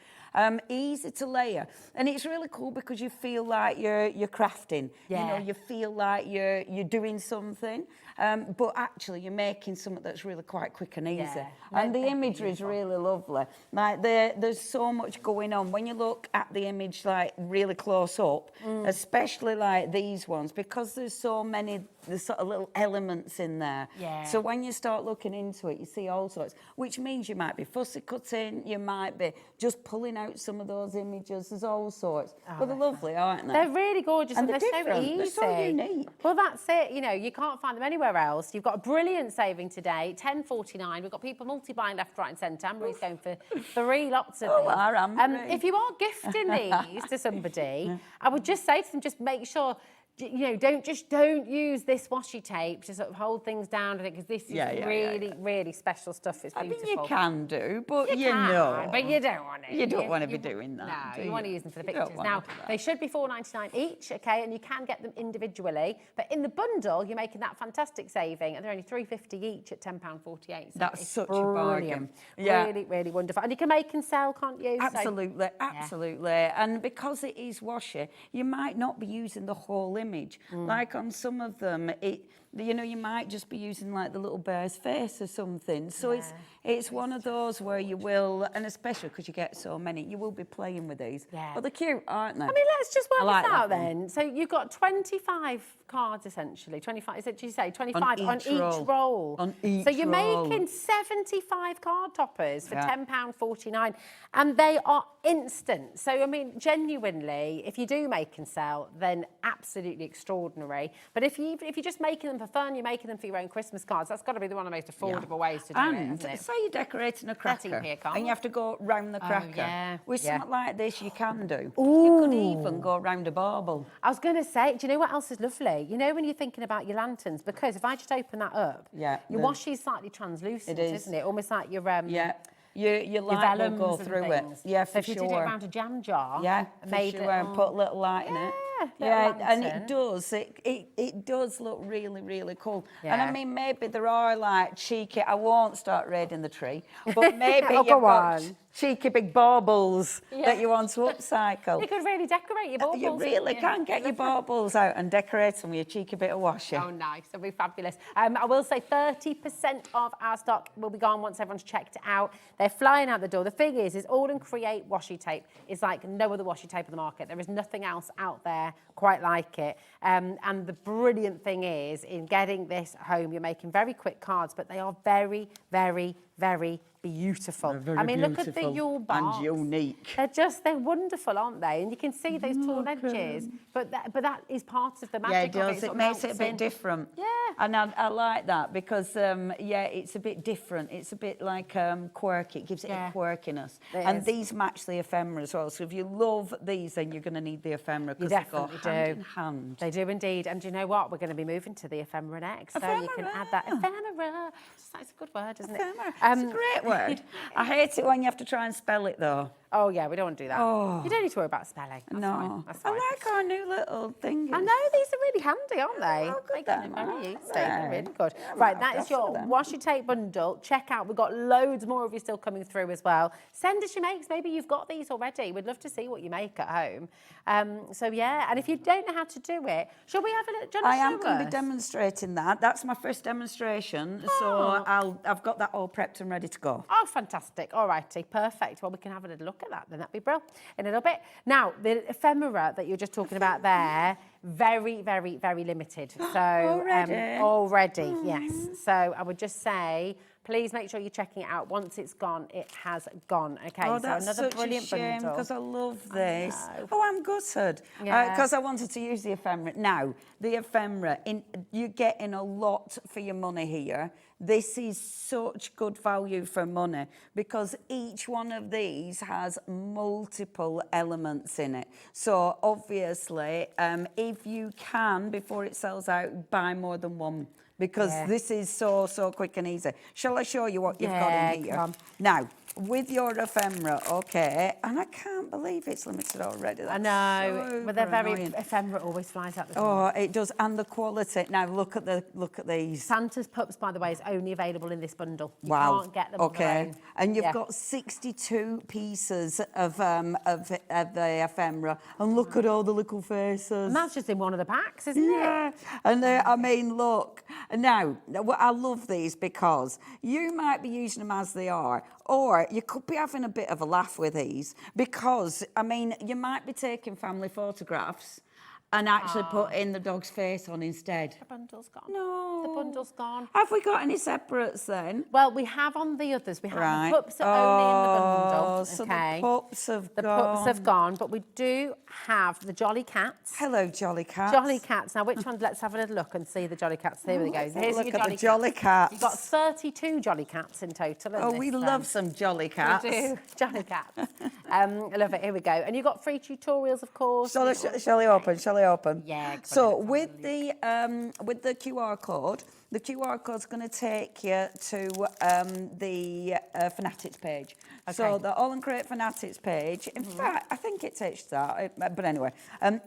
Easy to layer. And it's really cool because you feel like you're crafting. Yeah. You know, you feel like you're doing something. But actually, you're making something that's really quite quick and easy. Yeah. And the imagery is really lovely. Like there's so much going on. When you look at the image like really close up, especially like these ones, because there's so many, there's sort of little elements in there. Yeah. So when you start looking into it, you see all sorts, which means you might be fussy cutting, you might be just pulling out some of those images. There's all sorts. But they're lovely, aren't they? They're really gorgeous and, they're so different. easy. They're so unique. Well, that's it. You know, you can't find them anywhere else. You've got a brilliant saving today, $10.49. We've got people multi-buying left, right and centre. Anne-Marie's going for 3 lots of these. If you are gifting these to somebody, I would just say to them, just make sure, you know, don't use this washi tape to sort of hold things down, because this is really special stuff. It's beautiful. I mean, you can do, but you can, know. but you don't want it. You don't want to be doing that. No, you want to use them for the You don't pictures. want Now, to do that. they should be $4.99 each, okay, and you can get them individually. But in the bundle, you're making that fantastic saving, and they're only $3.50 each at £10.48. So That's it's such a brilliant. bargain. Yeah. Really, really wonderful. And you can make and sell, can't you? Absolutely, absolutely. And because it is washi, you might not be using the whole image. Like on some of them, you know, you might just be using like the little bear's face or something. So it's one of those where you will, and especially because you get so many, you will be playing with these. Yeah. But they're cute, aren't they? I mean, let's just work like this out that one. then. So you've got 25 cards essentially. 25, is it, did you say 25 on each roll? On each So you're roll. making 75 card toppers for £10.49, and they are instant. So, I mean, genuinely, if you do make and sell, then absolutely extraordinary. But if you're just making them for fun, you're making them for your own Christmas cards, that's got to be one of the most affordable ways to do it, And isn't it? say you're decorating a cracker 13p a card. and you have to go round the cracker. yeah. With Yeah. something like this, you can do. Ooh. You could even go round a bauble. I was going to say, do you know what else is lovely? You know when you're thinking about your lanterns, because if I just open that up, your washi is slightly translucent, isn't it? Almost like your your light will go vellums through and it. things. Yeah, so for if you sure. did it around a jam jar, for sure, and put a little light in it. little and lantern. it does. It does look really, really cool. Yeah. And I mean, maybe there are like cheeky. I won't start raiding the tree, but maybe Oh, you've go got on. cheeky big baubles that you want to upcycle. You could really decorate your baubles. You really can get your baubles out and decorate them with a cheeky bit of washi. Oh, nice. It'll be fabulous. I will say 30% of our stock will be gone once everyone's checked it out. They're flying out the door. The thing is AALL Create washi tape is like no other washi tape on the market. There is nothing else out there quite like it. And the brilliant thing is, in getting this home, you're making very quick cards, but they are very, very, very beautiful. They're very I mean, look at beautiful your box. and unique. They're wonderful, aren't they? And you can see those torn edges, but that is part of the magic Yeah, it of does. it. It makes it a bit different. Yeah. And I like that because, it's a bit different. It's a bit like quirky. It gives it a quirkiness. And these match the ephemera as well. So if you love these, then you're going to need the ephemera because they go hand in hand. They do indeed. And do you know what? We're going to be moving to the ephemera next. So you can add that ephemera. That's a good word, isn't it? Ephemera. It's a great word. I hate it when you have to try and spell it though. Oh, yeah, we don't want to do that. Oh. You don't need to worry about spelling. That's No. fine. That's I fine. like our new little thing. I know, these are really handy, aren't they? Oh, good Making then, it very easy. yeah. They're really good. Yeah, Right, right, that is that's your for them. washi tape bundle. Check out. We've got loads more of you still coming through as well. Send us your makes. Maybe you've got these already. We'd love to see what you make at home. So, yeah, and if you don't know how to do it, shall we have a little... I am going to be demonstrating that. That's my first demonstration. So I've got that all prepped and ready to go. Oh, fantastic. All righty, perfect. Well, we can have a little look at that then. That'd be brilliant in a little bit. Now, the ephemera that you're just talking about there, very, very, very limited. So Already? already, yes. So I would just say please make sure you're checking it out. Once it's gone, it has gone. Okay, Oh, so that's another such brilliant a shame bundle. because I love this. Oh, I'm gutted Yeah. because I wanted to use the ephemera. Now, the ephemera, you're getting a lot for your money here. This is such good value for money because each one of these has multiple elements in it. So obviously, if you can, before it sells out, buy more than one because this is so quick and easy. Shall I show you what you've got in here? Come on. Now, with your ephemera, okay, and I can't believe it's limited already. I That's know, so but they're very annoying. ephemera. Always flies out the Oh, it does, and the quality. Now look at these. Santa's pups, by the way, is only available in this bundle. You Wow. can't get them Okay, on their own. and you've got 62 pieces of the ephemera, and look at all the little faces. And that's just in one of the packs, isn't Yeah, it? and I mean, look. Now, I love these because you might be using them as they are, or you could be having a bit of a laugh with these because, I mean, you might be taking family photographs and actually putting the dog's face on instead. The bundle's gone. No. The bundle's gone. Have we got any separates then? Well, we have on the others. We have Right. the pups are only in the bundle. So Okay. the pups have The gone. pups have gone, but we do have the Jolly Cats. Hello, Jolly Cats. Jolly Cats. Now, which ones? Let's have a little look and see the Jolly Cats. Here we go. Let's have a Here's look your at Jolly the Jolly Cats. You've got 32 Jolly Cats in total. in Oh, this, we love some Jolly Cats. We do. Jolly Cats. I love it. Here we go. And you've got free tutorials, of course. Shall I open? Shall I open? Yeah. So with the QR code, the QR code's going to take you to the Fanatics page. Okay. So the AALL Create Fanatics page, in fact, I think it takes that. But anyway,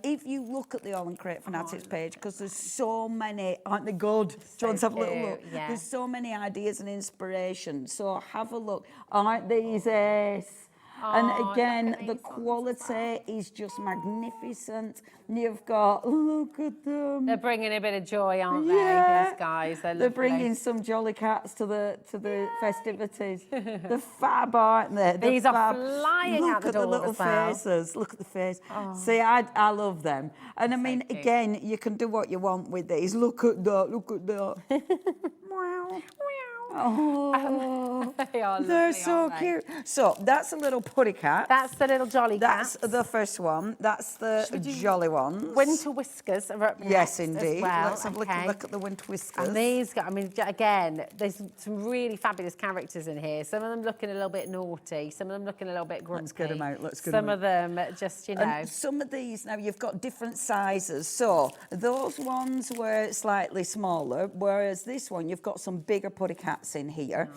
if you look at the AALL Create Fanatics page, because there's so many, aren't they good? Do you want to have a little look? Yeah. There's so many ideas and inspiration. So have a look. Aren't these ace? And again, the quality is just magnificent. You've got, look at them. They're bringing a bit of joy, aren't they, Yeah. these guys? They're They're lovely. bringing some Jolly Cats to the festivities. They're fab, aren't they? They're These are fab. flying Look out the at the door little as well. faces. Look at the face. Oh. See, I love them. And I mean, cute. again, you can do what you want with these. Look at that. Look at that. Wow. Oh, They are they're lovely, so aren't they? cute. So that's a little putty cat. That's the little Jolly That's Cat. the first one. That's the jolly ones. Winter whiskers are up Yes, next as indeed. well. Let's have a Okay. look at the winter whiskers. And these, I mean, again, there's some really fabulous characters in here. Some of them looking a little bit naughty. Some of them looking a little bit grumpy. Let's get them out. Let's get Some them of them just, you know. And some of these, now you've got different sizes. So those ones were slightly smaller, whereas this one, you've got some bigger putty cats in here.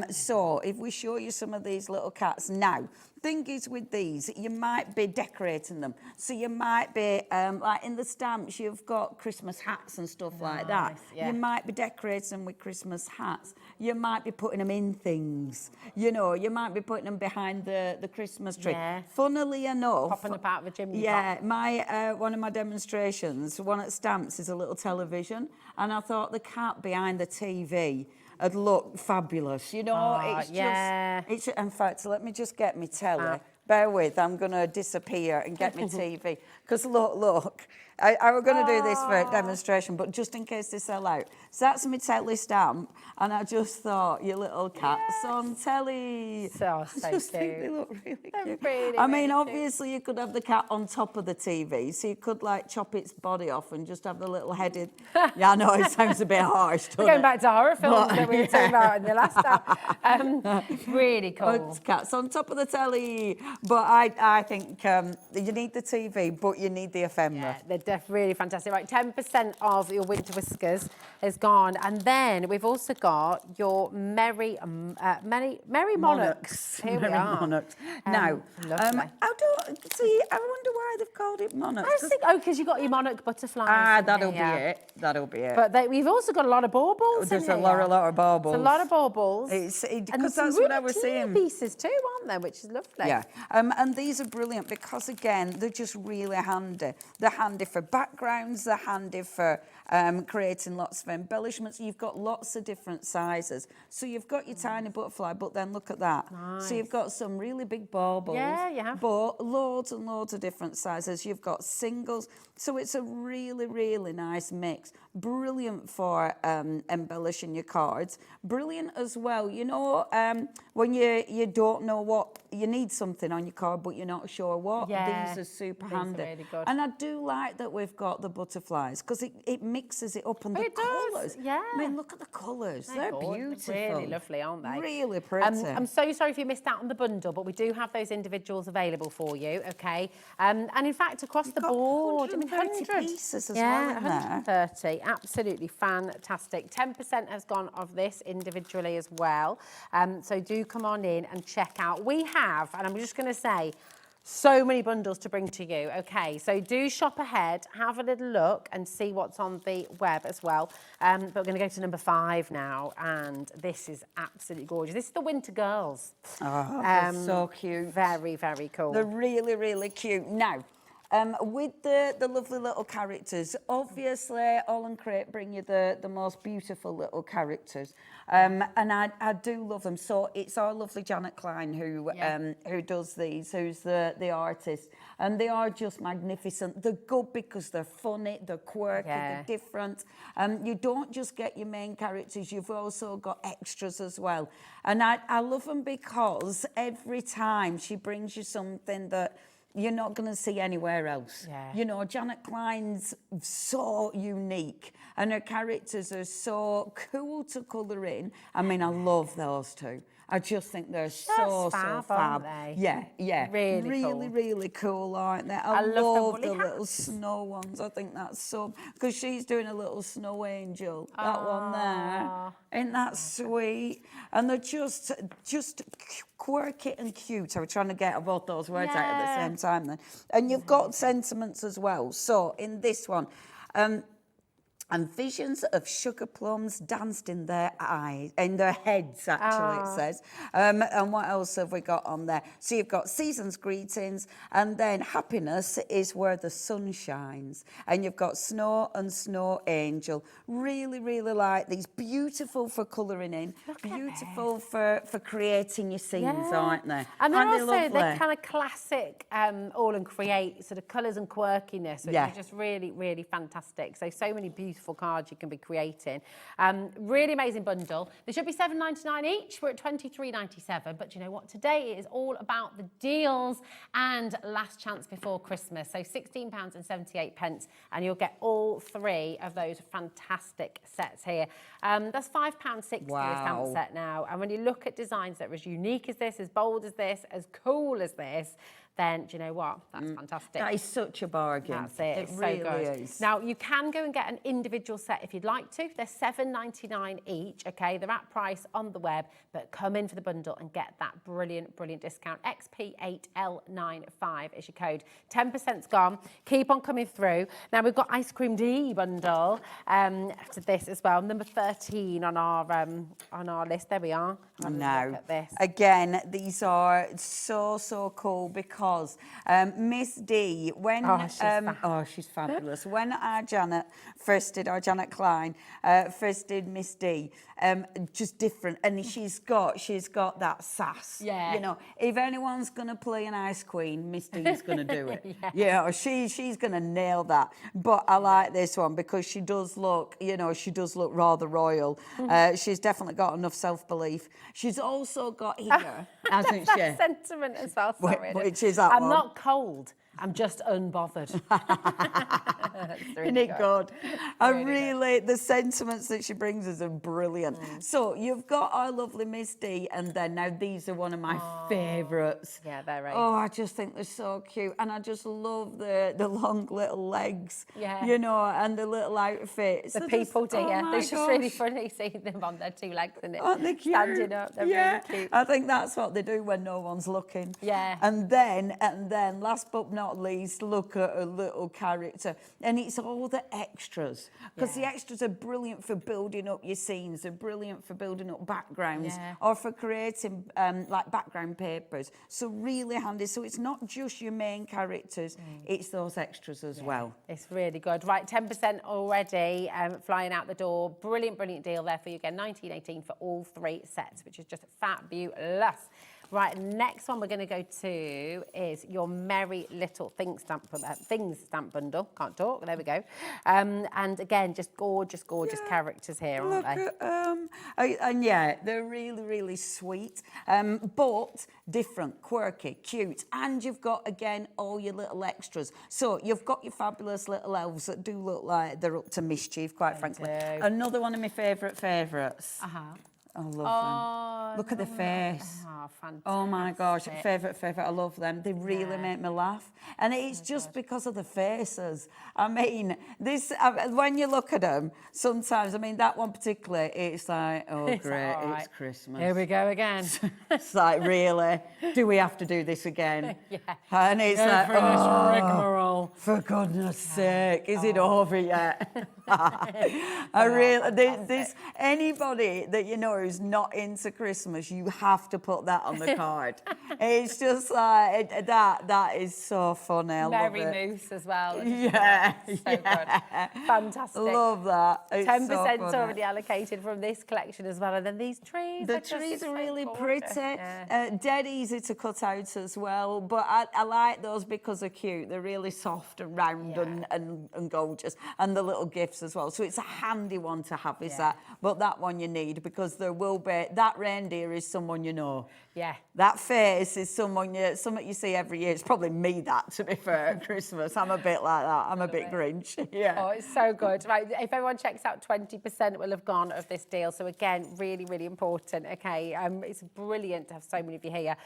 So if we show you some of these little cats now, thing is with these, you might be decorating them. So you might be, like in the stamps, you've got Christmas hats and stuff like that. yeah. You might be decorating them with Christmas hats. You might be putting them in things. You know, you might be putting them behind the Christmas tree. Yeah. Funnily enough... Popping up out of a chimney Yeah, pot. my one of my demonstrations, one at Stamps, is a little television, and I thought the cat behind the TV had looked fabulous. You know, Oh, it's yeah. just... In fact, let me just get me telly. Bear with, I'm going to disappear and get my TV. Because look, I was going to do this for a demonstration, but just in case they sell out. So that's my telly stamp, and I just thought, you little cats on telly. So I just think cute. they look really cute. really, I mean, really obviously, you could have the cat on top of the TV, so you could, like, chop its body off and just have the little headed... Yeah, I know, it sounds a bit harsh, doesn't We're going it? back to horror films But- that we were talking about in the last time. Really cool. It's cats on top of the telly. But I think you need the TV, but you need the ephemera. Yeah, they're really fantastic. Right, 10% of your winter whiskers is gone. And then we've also got your Merry Monarchs. Here we Merry are. Monarchs. Now, lovely. I don't see. I wonder why they've called it monarchs. I just think, because you've got your monarch butterflies. in that'll be here. it. That'll be it. But we've also got a lot of baubles. There's in a lot of baubles. There's a lot of baubles. Because and that's some what really I was teeny saying. pieces too, aren't there? Which is lovely. Yeah, and these are brilliant because, again, they're just really handy. They're handy for backgrounds, they're handy for creating lots of embellishments. You've got lots of different sizes. So you've got your tiny butterfly, but then look at that. Nice. So you've got some really big baubles. Yeah, you have. But loads and loads of different sizes. You've got singles. So it's a really, really nice mix. Brilliant for embellishing your cards. Brilliant as well, you know, when you don't know what, you need something on your card, but you're not sure what. Yeah, these are super these are handy. really good. And I do like that we've got the butterflies because it mixes it up and the It does, colours. yeah. I mean, look at the colours. They're gorgeous. beautiful. Really lovely, aren't they? Really pretty. I'm so sorry if you missed out on the bundle, but we do have those individuals available for you, okay? And in fact, across the board, 130 pieces as yeah, well in there. 130, absolutely fantastic. 10% has gone of this individually as well. So do come on in and check out. We have, and I'm just going to say, so many bundles to bring to you. Okay, so do shop ahead, have a little look and see what's on the web as well. But we're going to go to number 5 now, and this is absolutely gorgeous. This is the Winter Girls. Oh, they're so cute. Very, very cool. They're really, really cute. Now, with the lovely little characters, obviously AALL Create bring you the most beautiful little characters, and I do love them. So it's our lovely Janet Klein who does these, who's the artist, and they are just magnificent. They're good because they're funny, they're quirky, they're different. You don't just get your main characters, you've also got extras as well. And I love them because every time she brings you something that you're not going to see anywhere else. Yeah. You know, Janet Klein's so unique and her characters are so cool to colour in. I mean, I love those two. I just think they're so fab, fab. aren't they? Yeah. Really cool. Really cool, aren't they? I love the little snow ones. I think that's so, because she's doing a little snow angel, that one there. Ain't that sweet? And they're just quirky and cute. I was trying to get both those words out at the same time then. And you've got sentiments as well. So in this one, and visions of sugar plums danced in their eyes, in their heads, actually, it says. And what else have we got on there? So you've got season's greetings, and then happiness is where the sun shines. And you've got snow and snow angel. Really, really like these. Beautiful for colouring in. Beautiful for creating your scenes, aren't they? And they're Aren't also, they they're kind of classic AALL Create sort of colours and quirkiness, which is just really, really fantastic. So many beautiful cards you can be creating. Really amazing bundle. They should be $7.99 each. We're at $23.97. But you know what? Today it is all about the deals and last chance before Christmas. So £16.78, and you'll get all 3 of those fantastic sets here. That's £5.60 the stamp set now. And when you look at designs that are as unique as this, as bold as this, as cool as this, then do you know what? That's fantastic. That is such a bargain. That's it. It's really so good. is. Now, you can go and get an individual set if you'd like to. They're $7.99 each, okay? They're at price on the web, but come in for the bundle and get that brilliant, brilliant discount. XP8L95 is your code. 10%'s gone. Keep on coming through. Now, we've got Ice Cream D bundle after this as well. Number 13 on our list. There we are. Now, look at this. again, these are so cool because Miss D, when she's fabulous. When our Janet Klein first did Miss D, just different, and she's got that sass. Yeah. You know, if anyone's gonna play an ice queen, Miss D's gonna do it. Yeah. She's gonna nail that. But I like this one because she does look rather royal. She's definitely got enough self-belief. She's also got here, hasn't she? That sentiment as well. Sorry, Which is that I'm one. not cold. I'm just unbothered. Isn't it good? Really, the sentiments that she brings us are brilliant. So you've got our lovely Miss D, and then now these are one of my favourites. Yeah, they're right. Oh, I just think they're so cute, and I just love the long little legs. Yeah. You know, and the little outfits. The They're people, just, dear. oh It's just really gosh. funny seeing them on their 2 legs and Aren't they cute? standing up. They're really cute. I think that's what they do when no one's looking. Yeah. And then, last but not not least, look at a little character. And it's all the extras. Because the extras are brilliant for building up your scenes. They're brilliant for building up backgrounds or for creating like background papers. So really handy. So it's not just your main characters, it's those extras as well. It's really good. Right, 10% already flying out the door. Brilliant, brilliant deal there for you again. $19.18 for all 3 sets, which is just fabulous. Right, next one we're going to go to is your Merry Little Things stamp bundle. Can't talk. There we go. And again, just gorgeous, gorgeous characters here, aren't they? Look at and yeah, they're really, really sweet, but different, quirky, cute. And you've got, again, all your little extras. So you've got your fabulous little elves that do look like they're up to mischief, quite frankly. Another one of my favourites. I love them. Look at the face. Oh, fantastic. Oh my gosh, favourite. I love them. They really make me laugh. And it's just because of the faces. I mean, this when you look at them, sometimes, I mean, that one particularly, it's like, oh, it's great, it's Christmas. Here we go again. It's like, really? Do we have to do this again? Yeah. And it's Go like, for this rigmarole. For goodness sake, is it over yet? I really, this anybody that you know who's not into Christmas, you have to put that on the card. It's just like that is so funny. I love it. Merry Moose as well. Yeah, so good. Fantastic. Love that. 10% so already allocated from this collection as well, and then these trees. The trees are really pretty. Dead easy to cut out as well, but I like those because they're cute. They're really soft and round and gorgeous, and the little gifts as well. So it's a handy one to have, is that? But that one you need because there will be, that reindeer is someone you know. Yeah. That face is someone you see every year. It's probably me, that, to be fair, at Christmas. I'm a bit like that. I'm a bit Grinch. Yeah. Oh, it's so good. Right, if everyone checks out, 20% will have gone of this deal. So again, really, really important. Okay, it's brilliant to have so many of you here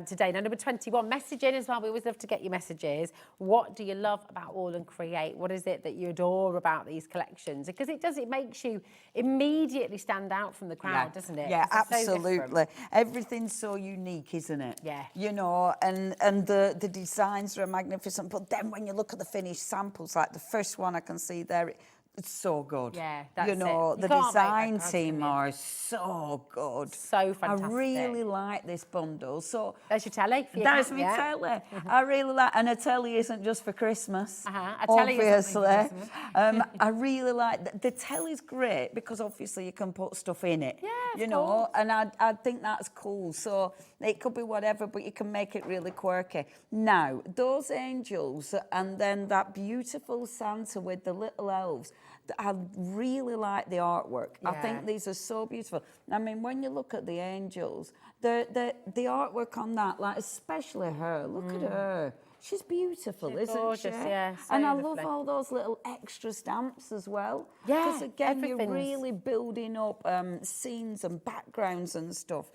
today. Now, number 21, message in as well. We always love to get your messages. What do you love about AALL Create? What is it that you adore about these collections? Because it makes you immediately stand out from the crowd, doesn't it? Yeah, absolutely. Everything's so unique, isn't it? Yeah. You know, and the designs are magnificent, but then when you look at the finished samples, like the first one I can see there, it's so good. Yeah, that's you know, it. the design team are so good. So fantastic. I really like this bundle. So there's your telly. There's my telly. I really like, and a telly isn't just for Christmas. A telly obviously. Isn't for Christmas. I really like the telly's great because obviously you can put stuff in it. Yeah, you know, and I think that's cool. So it could be whatever, but you can make it really quirky. Now, those angels and then that beautiful Santa with the little elves, I really like the artwork. I think these are so beautiful. I mean, when you look at the angels, the artwork on that, like especially her, look at her. She's beautiful, She's isn't gorgeous, she? Yeah, so and I lovely. love all those little extra stamps as well. Yeah, because again, you're everything's- really building up scenes and backgrounds and stuff.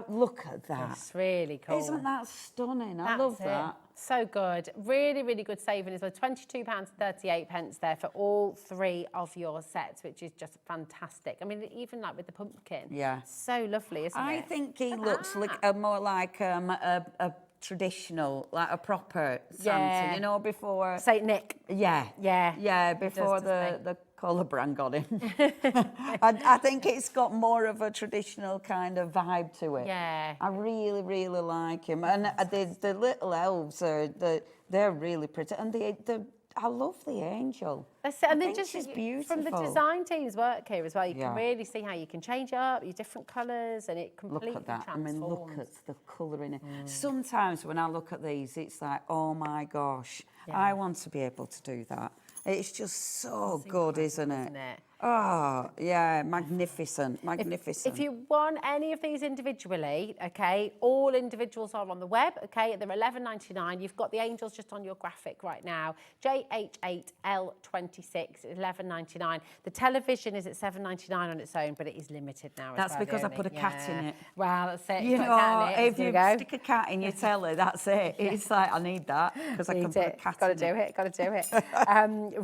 Look at that. It's really cool. Isn't that stunning? I That's love it. that. So good. Really, really good saving as well. £22.38 there for all 3 of your sets, which is just fantastic. I mean, even like with the pumpkin. Yeah. So lovely, isn't it? I think he looks like more like a traditional, like a proper Santa, you know, before... Saint Nick. Yeah. Yeah. Yeah, before the colour brand got in. I think it's got more of a traditional kind of vibe to it. Yeah. I really, really like him. And the little elves, they're really pretty. And I love the angel. That's it. And I then think she's beautiful. From the design team's work here as well, you Yeah. can really see how you can change up your different colours and it completely Look at that. transforms. I mean, look at the colour in it. Sometimes when I look at these, it's like, oh my gosh, I want to be able to do that. It's just so good, isn't it? Oh, yeah, magnificent, magnificent. If you want any of these individually, okay, all individuals are on the web, okay, they're $11.99. You've got the angels just on your graphic right now. JH8L26, $11.99. The television is at $7.99 on its own, but it is limited now. That's because I put a cat in it. Well, that's it. You Put a know, cat in it. if you stick a cat in your telly, that's it. It's like, I need that because I can put a cat in it. Got to do it.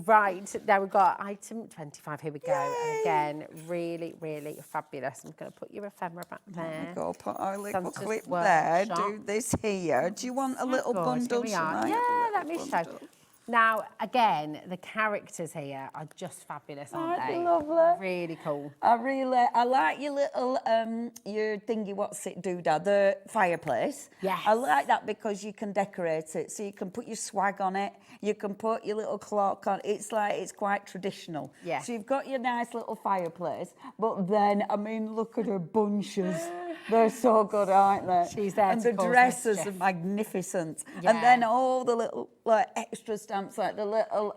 Right, now we've got item 25. Here we go. go. And again, really, really fabulous. I'm going to put your ephemera back there. There we go, put our little Santa's clip there, workshop. do this here. Do you want a little Good. bundle? Here we are. Shall I have a Yeah, let little me show. bundle? Now, again, the characters here are just fabulous, aren't they? Lovely. Really cool. I like your little, your thingy, what's it, doodad, the fireplace. Yes. I like that because you can decorate it. So you can put your swag on it. You can put your little clock on. It's like, it's quite traditional. Yeah. So you've got your nice little fireplace. But then, I mean, look at her bunches. They're so good, aren't they? She's there and to the cause dresses mischief. are magnificent. Yeah. And then all the little like extra stamps, like the little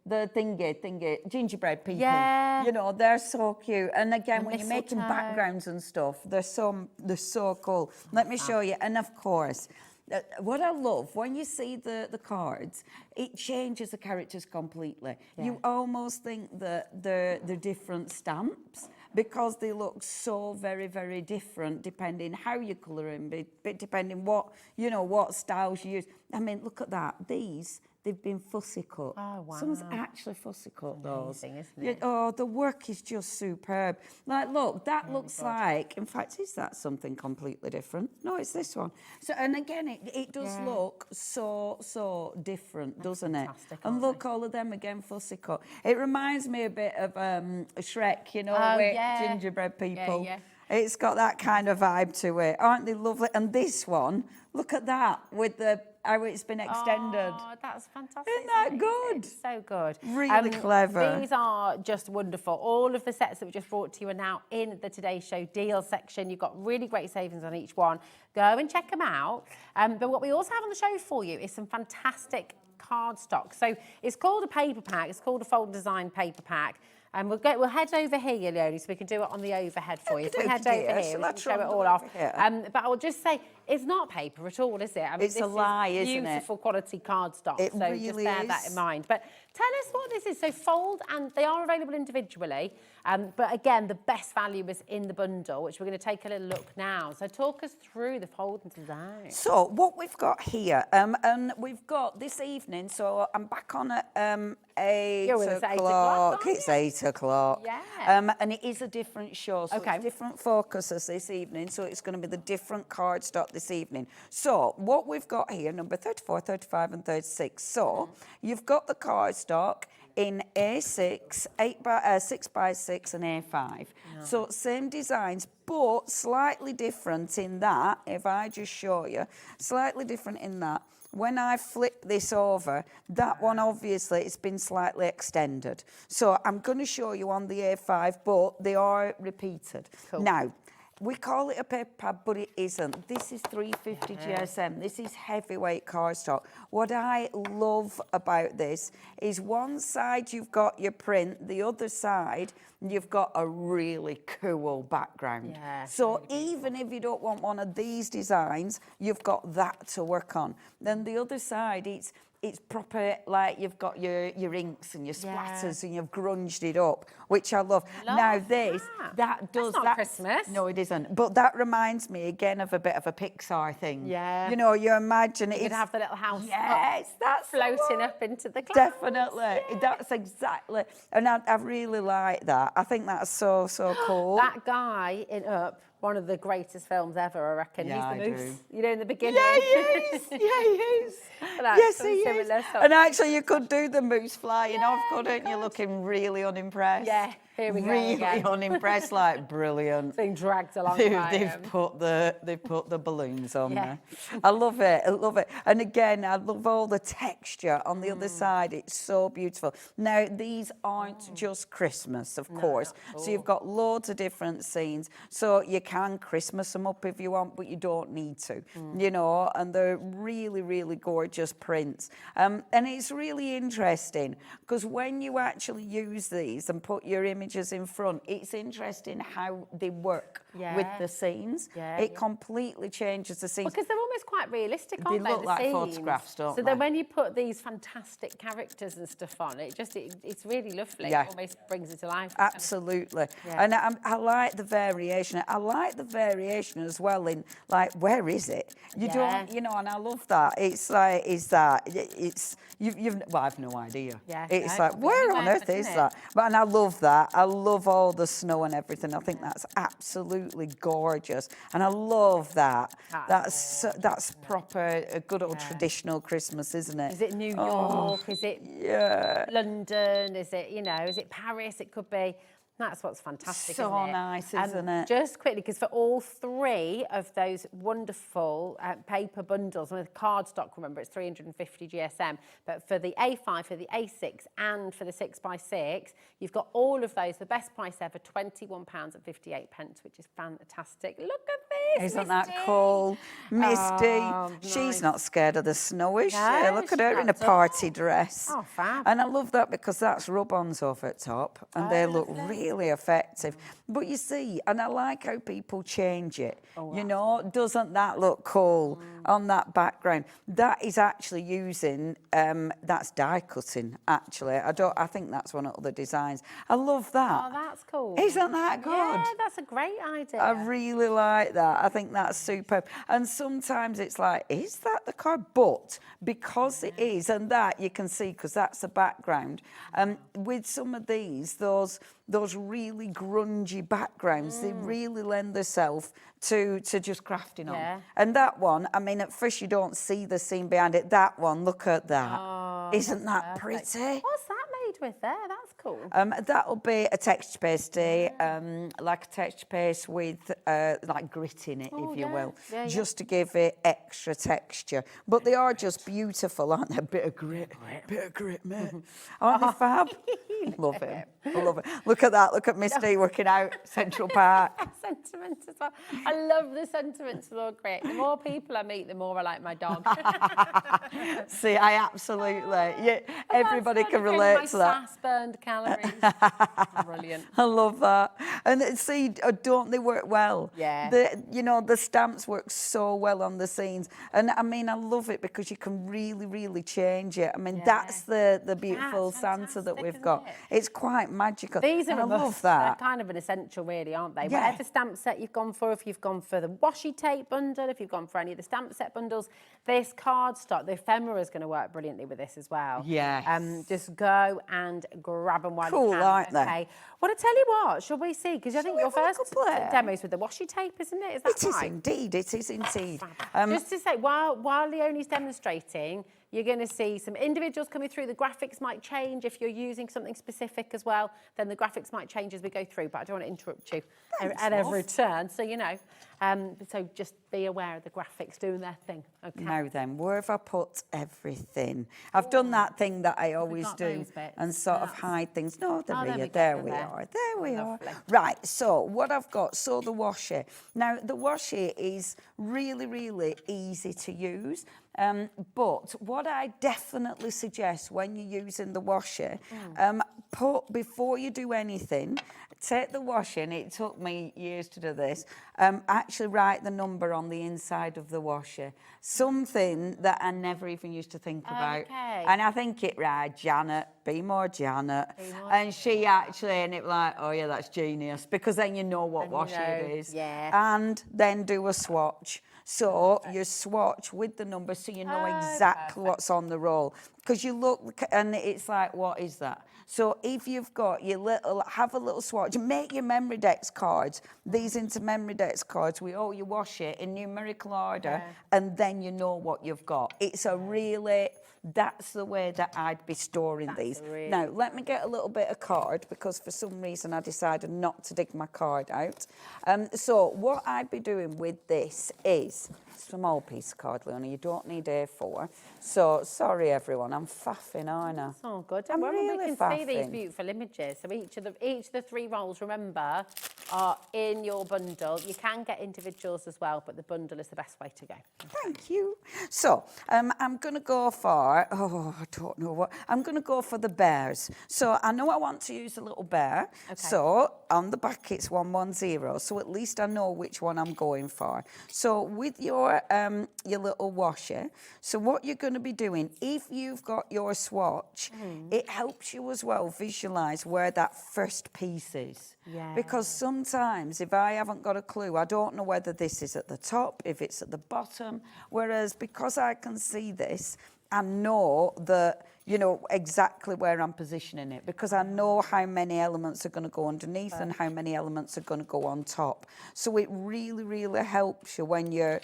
the thingy gingerbread people. Yeah. You know, they're so cute. And again, The when you're making mistletoe. backgrounds and stuff, they're so cool. Let me show you. And of course, what I love, when you see the cards, it changes the characters completely. Yeah. You almost think that they're different stamps because they look so very, very different depending how you colour them, but depending what, you know, what styles you use. I mean, look at that. They've been fussy cut. Oh, wow. Someone's actually fussy cut those. Amazing, isn't Yeah, it? oh, the work is just superb. Like, look, that looks like, in fact, is that something completely different? No, it's this one. So, and again, it does look so different, doesn't it? And look, all of them again, fussy cut. It reminds me a bit of Shrek, you know, with gingerbread people. Yeah. It's got that kind of vibe to it. Aren't they lovely? And this one, look at that, with how it's been extended. Oh, that's fantastic. Isn't that good? It's so good. Really clever. These are just wonderful. All of the sets that we just brought to you are now in the Today Show deals section. You've got really great savings on each one. Go and check them out. But what we also have on the show for you is some fantastic cardstock. So it's called a paper pack. It's called a fold design paper pack. And we'll head over here, Leonie, so we can do it on the overhead for you. So we head over here, we can show it all off. But I will just say, it's not paper at all, is it? I mean, It's a lie, isn't it? Beautiful quality cardstock. It so really just bear that is. in mind. But tell us what this is. So fold, and they are available individually. But again, the best value is in the bundle, which we're going to take a little look now. So talk us through the fold and design. So what we've got here, and we've got this evening, so I'm back on at 8 You're with us at 8 o'clock. o'clock, It's 8 o'clock. Yeah. And it is a different show, so Okay. it's different focuses this evening, so it's going to be the different cardstock this evening. So what we've got here, number 34, 35 and 36. So you've got the cardstock in A6, 6 by 6 and A5. So same designs, but slightly different in that, if I just show you, slightly different in that. When I flip this over, that one obviously it's been slightly extended. So I'm going to show you on the A5, but they are repeated. Cool. Now, we call it a paper pad, but it isn't. This is 350 GSM. This is heavyweight cardstock. What I love about this is one side you've got your print, the other side you've got a really cool background. Yeah, so even if you don't want one of these designs, you've got that to work on. Then the other side, it's proper, like you've got your inks and your splatters and you've grunged it up, which I love. Now this, that does... That's not Christmas. No, it isn't. But that reminds me again of a bit of a Pixar thing. Yeah. You know, you imagine it. You'd have the little house that's the floating one. up into the clouds. Definitely. Yeah. That's exactly. And I really like that. I think that's so cool. That guy in Up, one of the greatest films ever, I reckon. Yeah, He's I the moose. do. You know, in the beginning. Yeah, he is. Yeah, he is. Yes, he is. And actually, you could do the moose flying off, couldn't you? Looking really unimpressed. Yeah, here we go Really again. unimpressed, like brilliant. Being dragged along They've by put the balloons on Yeah. there. I love it. I love it. And again, I love all the texture on the other side. It's so beautiful. Now, these aren't just Christmas, of course. So you've got loads of different scenes. So you can Christmas them up if you want, but you don't need to. You know, and they're really, really gorgeous prints. And it's really interesting because when you actually use these and put your image images in front, it's interesting how they work with the scenes. Yeah, it completely changes the scenes. Because they're almost quite realistic, aren't they? They look like scenes? photographs, don't so they? then when you put these fantastic characters and stuff on, it's really lovely. Yeah. It almost brings it to life. Absolutely. Yeah. And I like the variation. I like the variation as well in, like, where is it? You don't, you know, and I love that. It's like, well, I've no idea. Yeah, It's like, where on earth is that? But, and I love that. I love all the snow and everything. I think that's absolutely gorgeous. And I love that. That's proper, a good old traditional Christmas, isn't it? Is it New York? Is it London? Is it, you know, is it Paris? It could be. That's what's fantastic, So isn't it? nice, isn't it? Just quickly, because for all three of those wonderful paper bundles, and with cardstock, remember, it's 350 GSM, but for the A5, for the A6, and for the 6x6, you've got all of those, the best price ever, £21.58, which is fantastic. Look at this, Isn't Misty. that cool? Misty, she's nice. not scared of the snow, is she? No, Look at she's her not in a at all. party dress. Oh, fab. And I love that because that's rub-ons over top and they look really effective. But you see, and I like how people change it. You know, doesn't that look cool on that background? That is actually using, that's die cutting, actually. I think that's one of the designs. I love that. Oh, that's cool. Isn't that good? Yeah, that's a great idea. I really like that. I think that's superb. And sometimes it's like, is that the card? But because it is, and that you can see, because that's the background, with some of these, those really grungy backgrounds, they really lend themselves to just crafting on. And that one, I mean, at first you don't see the scene behind it. That one, look at that. Oh, Isn't that perfect. pretty? What's that made with there? That's cool. That'll be a texture pasty, like a texture paste with like grit in it, if you will, just to give it extra texture. But they are just beautiful, aren't they? A bit of grit, mate. Aren't they fab? Love it. I love it. Look at that. Look at Misty working out Central Park. Sentiment as well. I love the sentiments of Lord Grit. The more people I meet, the more I like my dog. See, I absolutely, everybody can relate to that. My SAS burned calories. Brilliant. I love that. And see, don't they work well? Yeah. The stamps work so well on the scenes. And I mean, I love it because you can really, really change it. I mean, that's the beautiful Santa that we've got. It's quite magical. These are I love that. They're kind of an essential, really, aren't they? Yeah. Whatever stamp set you've gone for, if you've gone for the washi tape bundle, if you've gone for any of the stamp set bundles, this cardstock, the ephemera is going to work brilliantly with this as well. Yes. Just go and grab them while you can. Aren't they? Okay. Well, I tell you what, shall we see? Because I think your first demo's with the washi tape, isn't it? Is that right? It is indeed. Just to say, while Leonie's demonstrating, you're going to see some individuals coming through. The graphics might change. If you're using something specific as well, then the graphics might change as we go through. But I don't want to interrupt you at every turn. So, you know, so just be aware of the graphics doing their thing. Okay. Now then, where have I put everything? I've done that thing that I always do and sort of hide things. No, there we are. There we are. Right, so what I've got, the washi. Now, the washi is really, really easy to use. But what I definitely suggest when you're using the washi, before you do anything, take the washi, and it took me years to do this, actually write the number on the inside of the washi. Something that I never even used to think about. And I think it right, Janet, be more Janet. And she actually, and it was like, oh yeah, that's genius. Because then you know what washi it is. And then do a swatch. So you swatch with the number so you know exactly what's on the roll. Because you look and it's like, what is that? So if you've got have a little swatch, make your memory decks cards, these into memory decks cards with all your washi in numerical order, and then you know what you've got. It's a really, that's the way that I'd be storing these. Now, let me get a little bit of card, because for some reason I decided not to dig my card out. So what I'd be doing with this is, it's a small piece of card, Leonie, you don't need A4. So, sorry everyone, I'm faffing, aren't I? That's all good. I'm We really can faffing. see these beautiful images. So each of the three rolls, remember, are in your bundle. You can get individuals as well, but the bundle is the best way to go. Thank you. So I'm going to go for, I don't know what, I'm going to go for the bears. So I know I want to use a little bear. Okay. So on the back it's 110, so at least I know which one I'm going for. So with your little washi, so what you're going to be doing, if you've got your swatch, it helps you as well visualise where that first piece is. Yeah. Because sometimes if I haven't got a clue, I don't know whether this is at the top, if it's at the bottom. Whereas because I can see this, I know that, you know, exactly where I'm positioning it, because I know how many elements are going to go underneath and how many elements are going to go on top. So it really, really helps you when you're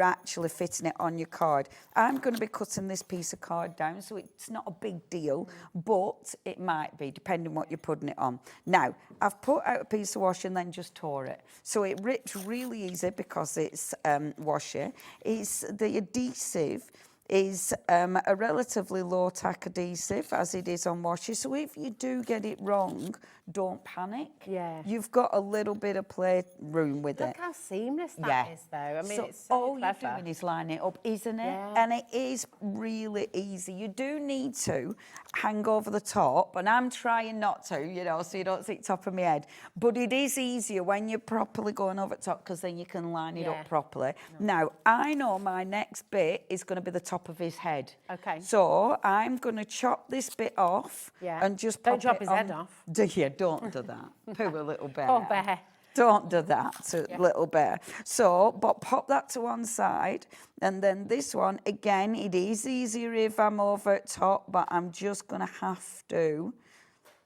actually fitting it on your card. I'm going to be cutting this piece of card down, so it's not a big deal, but it might be, depending what you're putting it on. Now, I've put out a piece of washi and then just tore it. So it rips really easy because it's washi. It's the adhesive is a relatively low tack adhesive, as it is on washi. So if you do get it wrong, don't panic. Yeah. You've got a little bit of play room with it. Look how seamless that is, though. I mean, so it's so all clever. you're doing is line it up, isn't it? Yeah. And it is really easy. You do need to hang over the top, and I'm trying not to, you know, so you don't see the top of my head. But it is easier when you're properly going over the top, because then you can line it up properly. Now, I know my next bit is going to be the top of his head. Okay. So I'm going to chop this bit off and just Don't pop chop it his on. head off. Don't do that. Poor little bear. Poor bear. Don't do that to little bear. So, but pop that to one side. And then this one, again, it is easier if I'm over at top, but I'm just going to have to,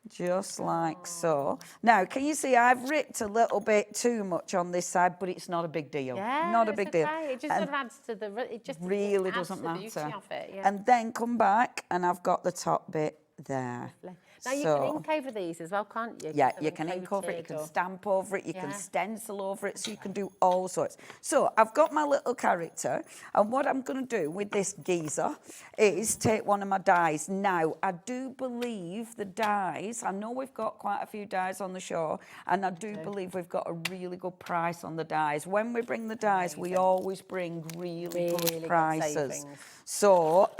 just like so. Now, can you see I've ripped a little bit too much on this side, but it's not a big deal. Yeah, not a big deal. It just sort of adds to the, it just really adds doesn't to the beauty matter. of it, yeah. And then come back, and I've got the top bit there. Lovely. Now, you can ink over these as well, can't you? Yeah, Get you them can ink over it, you coated can or- stamp over it, you can Yeah. stencil over it, so you can do all sorts. So I've got my little character, and what I'm going to do with this geezer is take one of my dies. Now, I do believe the dies, I know we've got quite a few dies on the show, and I do believe we've got a really good price on the dies. When we bring the dies, we always bring really good good prices. savings. So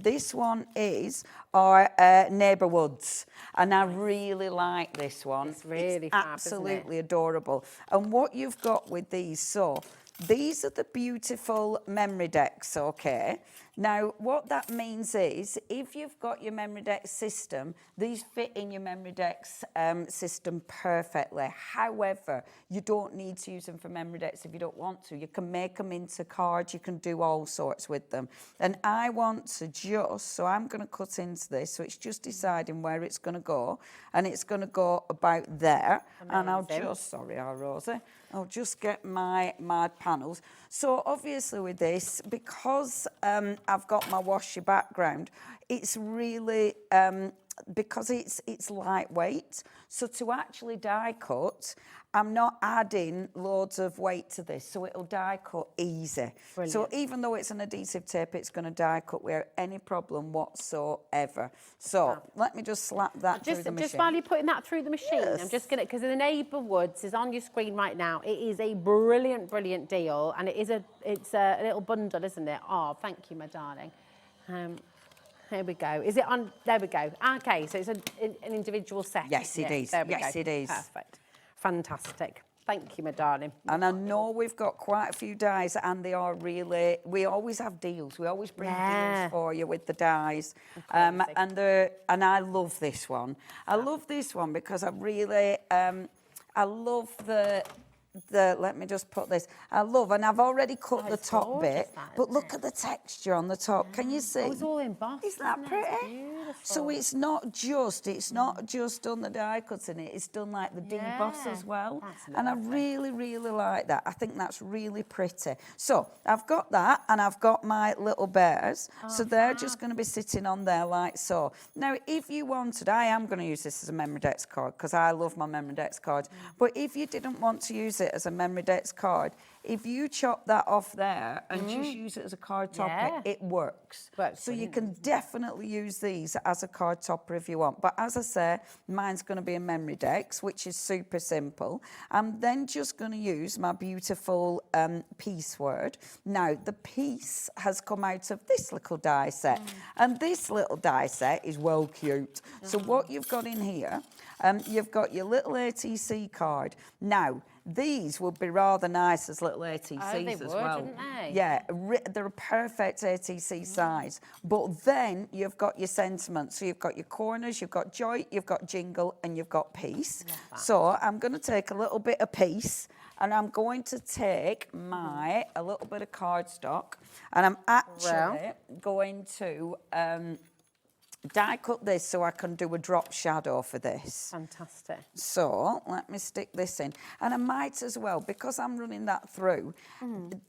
this one is our Neighbourwoods, and I really like this one. It's really it's fab, isn't it? absolutely adorable. And what you've got with these, so these are the beautiful memory decks, okay? Now, what that means is, if you've got your memory deck system, these fit in your memory decks system perfectly. However, you don't need to use them for memory decks if you don't want to. You can make them into cards, you can do all sorts with them. And I want to just, so I'm going to cut into this, so it's just deciding where it's going to go, and it's going to go about there. And I'll just, sorry, Rosie, I'll just get my panels. So obviously with this, because I've got my washi background, it's really, because it's lightweight, so to actually die cut, I'm not adding loads of weight to this, so it'll die cut easy. Brilliant. So even though it's an adhesive tape, it's going to die cut without any problem whatsoever. So let me just slap that through the machine. Just while you're putting that through the machine, I'm just going to, because the Neighbourwoods is on your screen right now. It is a brilliant, brilliant deal, and it's a little bundle, isn't it? Oh, thank you, my darling. Here we go. Is it on? There we go. Okay, so it's an individual set. Yes, isn't it is. There we Yes, go. it is. Perfect. Fantastic. Thank you, my darling. And I know we've got quite a few dies, and they are really, we always have deals. We always bring deals for you with the dies. And I love this one. I love this one because I really, I love the, let me just put this, and I've already cut the top bit, but look at the texture on the top. Can you see? Oh, it's all embossed. Isn't that pretty? So it's not just done the die cuts in it, it's done like the deboss as well. And I really, really like that. I think that's really pretty. So I've got that, and I've got my little bears. So they're just going to be sitting on there like so. Now, if you wanted, I am going to use this as a memory decks card because I love my memory decks cards. But if you didn't want to use it as a memory decks card. If you chop that off there and just use it as a card topper, it works. So you can definitely use these as a card topper if you want. But as I say, mine's going to be a memory decks, which is super simple. I'm then just going to use my beautiful piece word. Now, the piece has come out of this little die set. And this little die set is well cute. So what you've got in here, you've got your little ATC card. Now, these would be rather nice as little ATCs as well. Wouldn't they? Yeah, they're a perfect ATC size. But then you've got your sentiment. So you've got your corners, you've got joy, you've got jingle, and you've got peace. So I'm going to take a little bit of peace, and I'm going to take a little bit of cardstock, and I'm actually going to die cut this so I can do a drop shadow for this. Fantastic. So let me stick this in. And I might as well, because I'm running that through,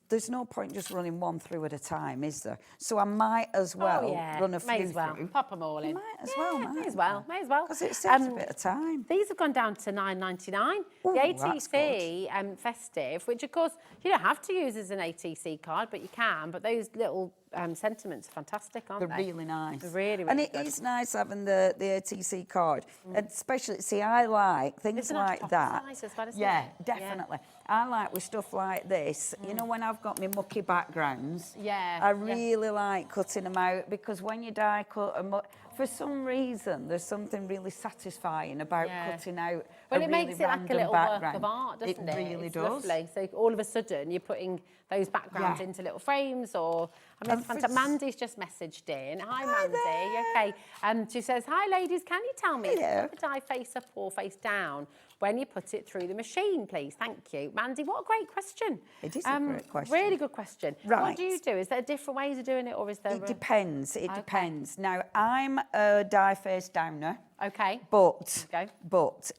there's no point just running one through at a time, is there? So I might as well run a few through. Pop them all in. Might as well. May as well. Because it saves a bit of time. These have gone down to $9.99. The ATC festive, which of course you don't have to use as an ATC card, but you can. But those little sentiments are fantastic, aren't they? They're really nice. They're really, really and good. It's nice having the ATC card. And especially, see, I like things like that. Size as well, isn't it? Definitely. I like with stuff like this, you know, when I've got my mucky backgrounds, I really like cutting them out, because when you die cut them, for some reason, there's something really satisfying about cutting out a really makes it like a little background. work of art, doesn't it? It really It's does. lovely. So all of a sudden, you're putting those backgrounds into little frames, or I mean, it's fantastic. Mandy's just messaged in. Hi, Mandy. Okay. She says, "Hi, ladies. Can you tell me if you die face up or face down when you put it through the machine, please? Thank you." Mandy, what a great question. It is a great question. Really good question. Right. What do you do? Is there different ways of doing it, or is there? It depends. It depends. Now, I'm a die face downer. Okay. But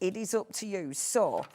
it is up to you. So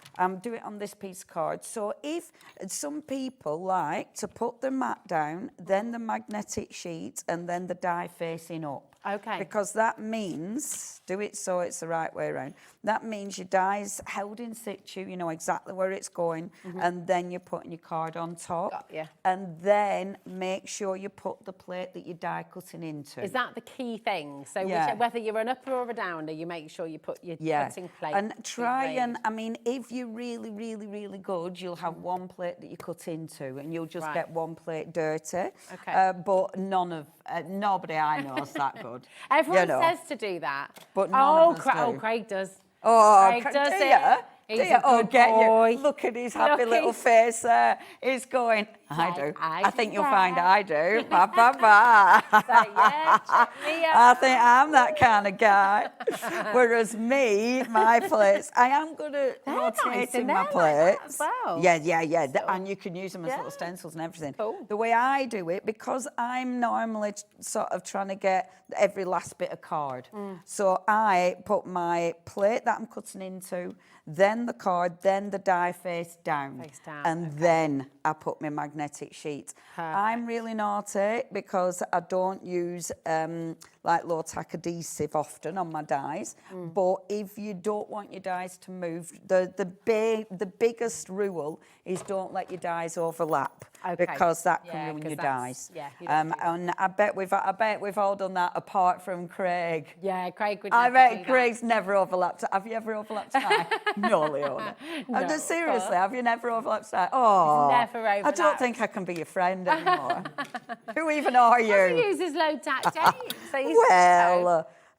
do it on this piece of card. So if some people like to put the mat down, then the magnetic sheet, and then the die facing up. Okay. Because that means, do it so it's the right way around. That means your die's held in situ, you know exactly where it's going, and then you're putting your card on top. Got you. And then make sure you put the plate that you're die cutting into. Is that the key thing? So whether you're an upper or a downer, you make sure you put your cutting plate. And try and, I mean, if you're really, really, really good, you'll have one plate that you cut into, and you'll just get one plate dirty. Okay. But nobody I know is that good. Everyone says to do that. But none of us do. Craig does. Oh, Craig does do it. you? He's a good boy. Look at his happy little face there. He's going, I do. I think you'll find I do. Ba, ba, ba. I think I'm that kind of guy. Whereas me, my plates, I am good at rotating my plates. Like well. Yeah. And you can use them as little stencils and everything. Cool. The way I do it, because I'm normally sort of trying to get every last bit of card. So I put my plate that I'm cutting into, then the card, then the die face down. And then I put my magnetic sheet. I'm really naughty because I don't use like low tack adhesive often on my dies. But if you don't want your dies to move, the biggest rule is don't let your dies overlap. Because that can ruin your dies. And I bet we've all done that apart from Craig. Yeah, Craig would. I bet Craig's never overlapped. Have you ever overlapped a die? No, Leona. No, seriously, have you never overlapped a die? Oh, never overlapped. I don't think I can be your friend anymore. Who even are you? He uses low tack tape.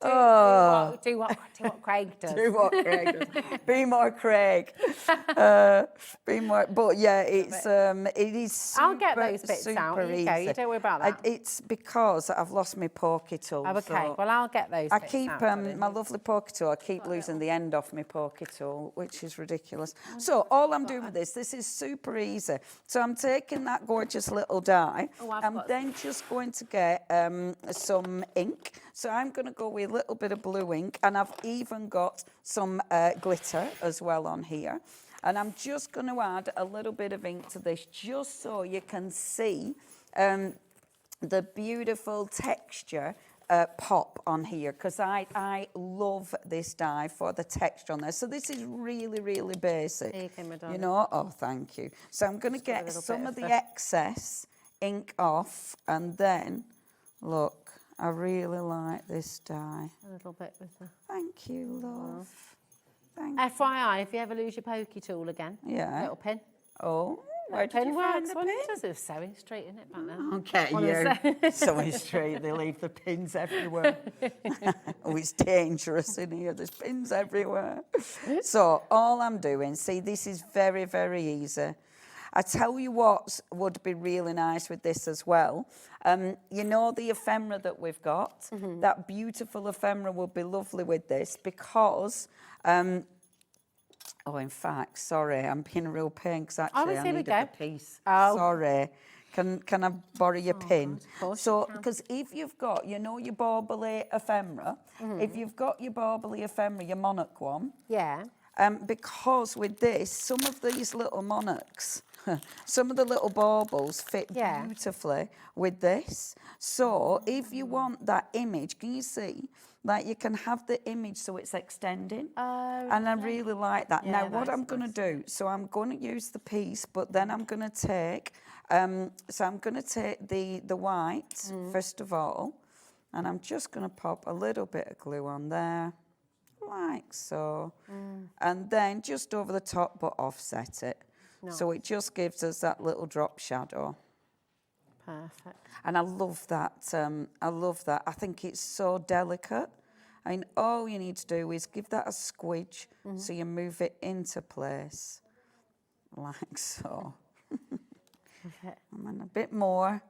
Well, do what Craig does. Do what Craig does. Be more Craig. Be more. But yeah, it is super, I'll get those bits super out. easy. You don't worry about that. It's because I've lost my pokey tool. Oh, okay. So well, I'll get those. I keep my lovely pokey tool. I keep losing the end off my pokey tool, which is ridiculous. So all I'm doing with this is super easy. So I'm taking that gorgeous little die. I'm then just going to get some ink. So I'm going to go with a little bit of blue ink, and I've even got some glitter as well on here. And I'm just going to add a little bit of ink to this, just so you can see the beautiful texture pop on here because I love this die for the texture on there. So this is really, really basic. There you go, my darling. You know, oh, thank you. So I'm going to get some of the excess ink off, and then, look, I really like this die. A little bit with the... Thank you, love. Thank FYI, if you ever lose your pokey tool again, Yeah. little pin. Oh, where did you find the pin? It was sewing straight in it back there. Okay, you. Sewing straight, they leave the pins everywhere. Oh, it's dangerous in here. There's pins everywhere. So all I'm doing, see, this is very, very easy. I tell you what would be really nice with this as well. You know the ephemera that we've got? That beautiful ephemera would be lovely with this because... oh, in fact, sorry, I'm being a real pain because actually I needed a piece. Oh. Sorry. Can I borrow your pin? So, because if you've got, you know, your bauble ephemera, if you've got your bauble ephemera, your monarch one, yeah. Because with this, some of these little monarchs, some of the little baubles fit beautifully with this. So if you want that image, can you see? Like you can have the image so it's extending. And I really like that. Yeah, now what I'm going to do, so I'm going to use the piece, but then I'm going to take, so I'm going to take the white, first of all, and I'm just going to pop a little bit of glue on there. Like so, and then just over the top but offset it. So it just gives us that little drop shadow. Perfect. And I love that, I think it's so delicate. I mean, all you need to do is give that a squidge so you move it into place, like so. And then a bit more.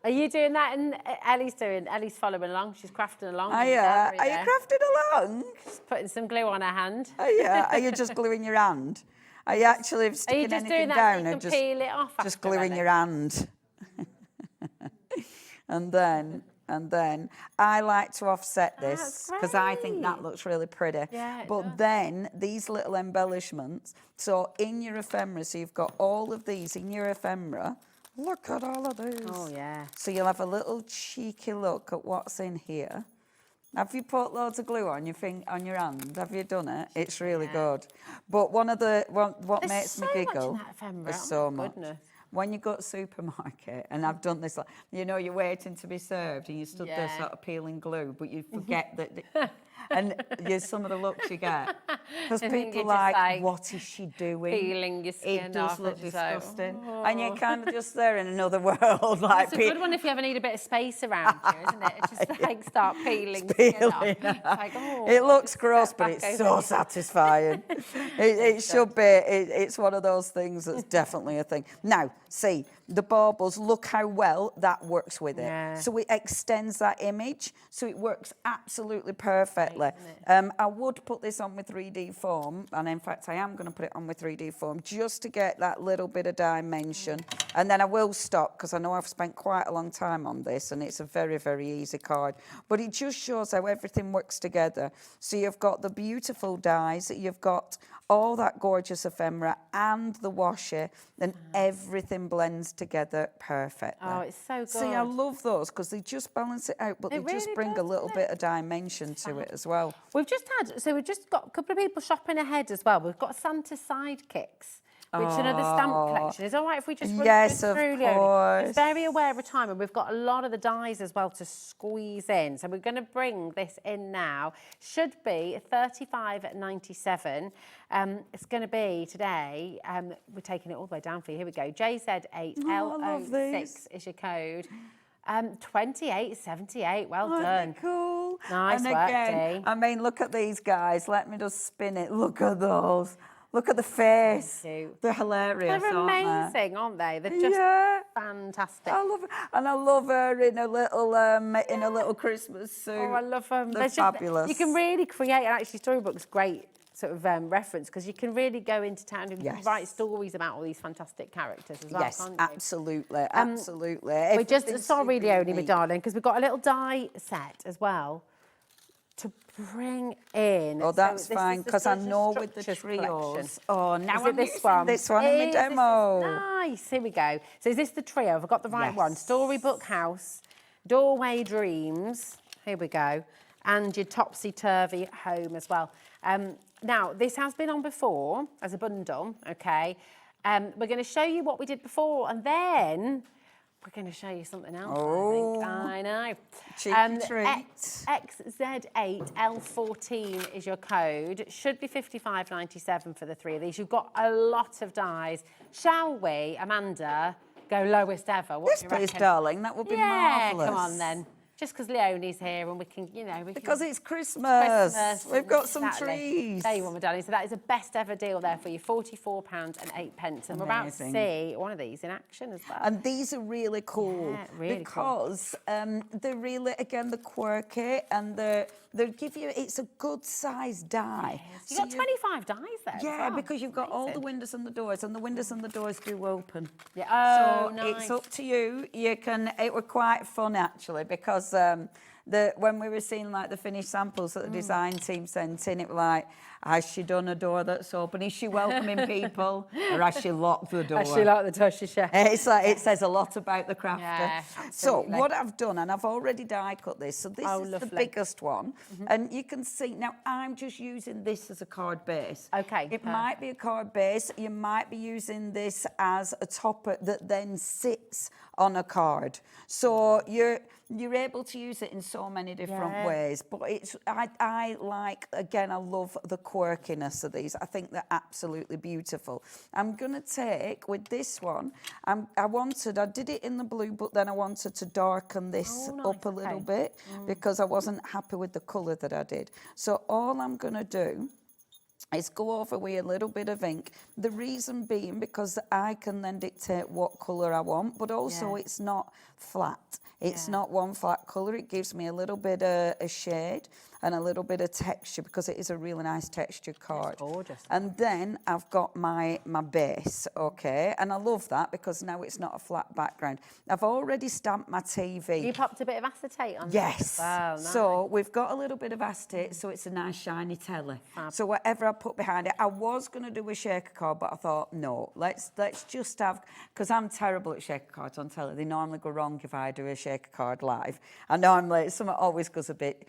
Are you doing that? And Ellie's following along. She's crafting along. Are you crafting along? Just putting some glue on her hand. Oh yeah. Are you just gluing your hand? Are you actually sticking anything down or just peel it off just gluing your hand? and then I like to offset this because I think that looks really pretty. Yeah, but then these little embellishments. So in your ephemera, so you've got all of these in your ephemera. Look at all of these. Oh, yeah. So you'll have a little cheeky look at what's in here. Have you put loads of glue on your hand? Have you done it? It's really good. But what makes me giggle is so much. When you go to supermarket, and I've done this, you know, you're waiting to be served, and you stood there sort of peeling glue, but you forget that. And some of the looks you get. Because people like, what is she doing? Peeling your skin It does off. look disgusting. And you're kind of just there in another world. Like it's a good one if you ever need a bit of space around you, isn't it? Just like start peeling skin off. It's like, it looks gross, but it's so satisfying. it should be. It's one of those things that's definitely a thing. Now, see, the baubles, look how well that works with it. Yeah. So it extends that image, so it works absolutely perfectly. I would put this on with 3D foam, and in fact I am going to put it on with 3D foam just to get that little bit of dimension. And then I will stop because I know I've spent quite a long time on this, and it's a very, very easy card. But it just shows how everything works together. So you've got the beautiful dies, you've got all that gorgeous ephemera and the washi, and everything blends togetere perfectly. Oh, it's so good. See, I love those because they just balance it out, but they just bring a little bit of dimension to it as well. We've just got a couple of people shopping ahead as well. We've got Santa sidekicks, which is another stamp collection. Is it all right if we just run through, Leonie? It's very aware of time, and we've got a lot of the dies as well to squeeze in. So we're going to bring this in now. Should be $35.97. It's going to be today. We're taking it all the way down for you. Here we go. JZ8LO6 is your code. 28.78. Well done. Cool. Nice and work, again, Dee. I mean, look at these guys. Let me just spin it. Look at those. Look at the face. They're hilarious. They're amazing, aren't they? They're just fantastic. I love it. And I love her in a little Christmas suit. Oh, I love them. They're fabulous. You can really create, and actually Storybook's great sort of reference because you can really go into town and write stories about all these fantastic characters as well, can't you? Absolutely, absolutely. We just, sorry, Leonie, my darling, because we've got a little die set as well to bring in. Oh, that's fine, because I know with the trios. Oh, now I'm using this one in my demo. Nice, here we go. So is this the trio? Have I got the right one? Storybook House. doorway dreams. Here we go. And your topsy-turvy home as well. Now, this has been on before as a bundle, okay? We're going to show you what we did before, and then we're going to show you something else, I know. Cheeky treat. XZ8L14 is your code. Should be $55.97 for the 3 of these. You've got a lot of dies. Shall we, Amanda, go lowest ever? What Yes, do you please, reckon? darling. That would be marvellous. Come on then. Just because Leonie's here and we can, Because it's Christmas. We've got some trees. There you are, my darling. So that is the best ever deal there for you, £44.08. And we're about to see one of these in action as well. And these are really cool. Yeah, really because they're really, again, they're quirky and they give you, it's a good size die. Yes. You've got 25 dies there. Yeah, because you've got all the windows and the doors, and the windows and the doors do open. Yeah. Oh, so nice. it's up to you. You can. It were quite fun actually because when we were seeing like the finished samples that the design team sent in, it was like, has she done a door that's open? Is she welcoming people, or has she locked the door? Has she locked the door? It's like it says a lot about the crafter. Yeah, so what I've done, and I've already die cut this. So this is the biggest one, and you can see now. I'm just using this as a card base. Okay. It might be a card base. You might be using this as a topper that then sits on a card. So you're able to use it in so many different ways. But it's I like, again, I love the quirkiness of these. I think they're absolutely beautiful. I'm going to take, with this one, I did it in the blue, but then I wanted to darken this up a little bit because I wasn't happy with the colour that I did. So all I'm going to do is go over with a little bit of ink. The reason being because I can then dictate what colour I want, but also it's not flat. It's not one flat colour. It gives me a little bit of a shade and a little bit of texture because it is a really nice textured card. It's gorgeous. And then I've got my base, okay? And I love that because now it's not a flat background. I've already stamped my TV. You popped a bit of acetate on Yes. Wow, nice. So we've got a little bit of acetate, so it's a nice shiny telly. So whatever I put behind it, I was going to do a shaker card, but I thought, no, let's just have, because I'm terrible at shaker cards on telly. They normally go wrong if I do a shaker card live. I normally, something always goes a bit,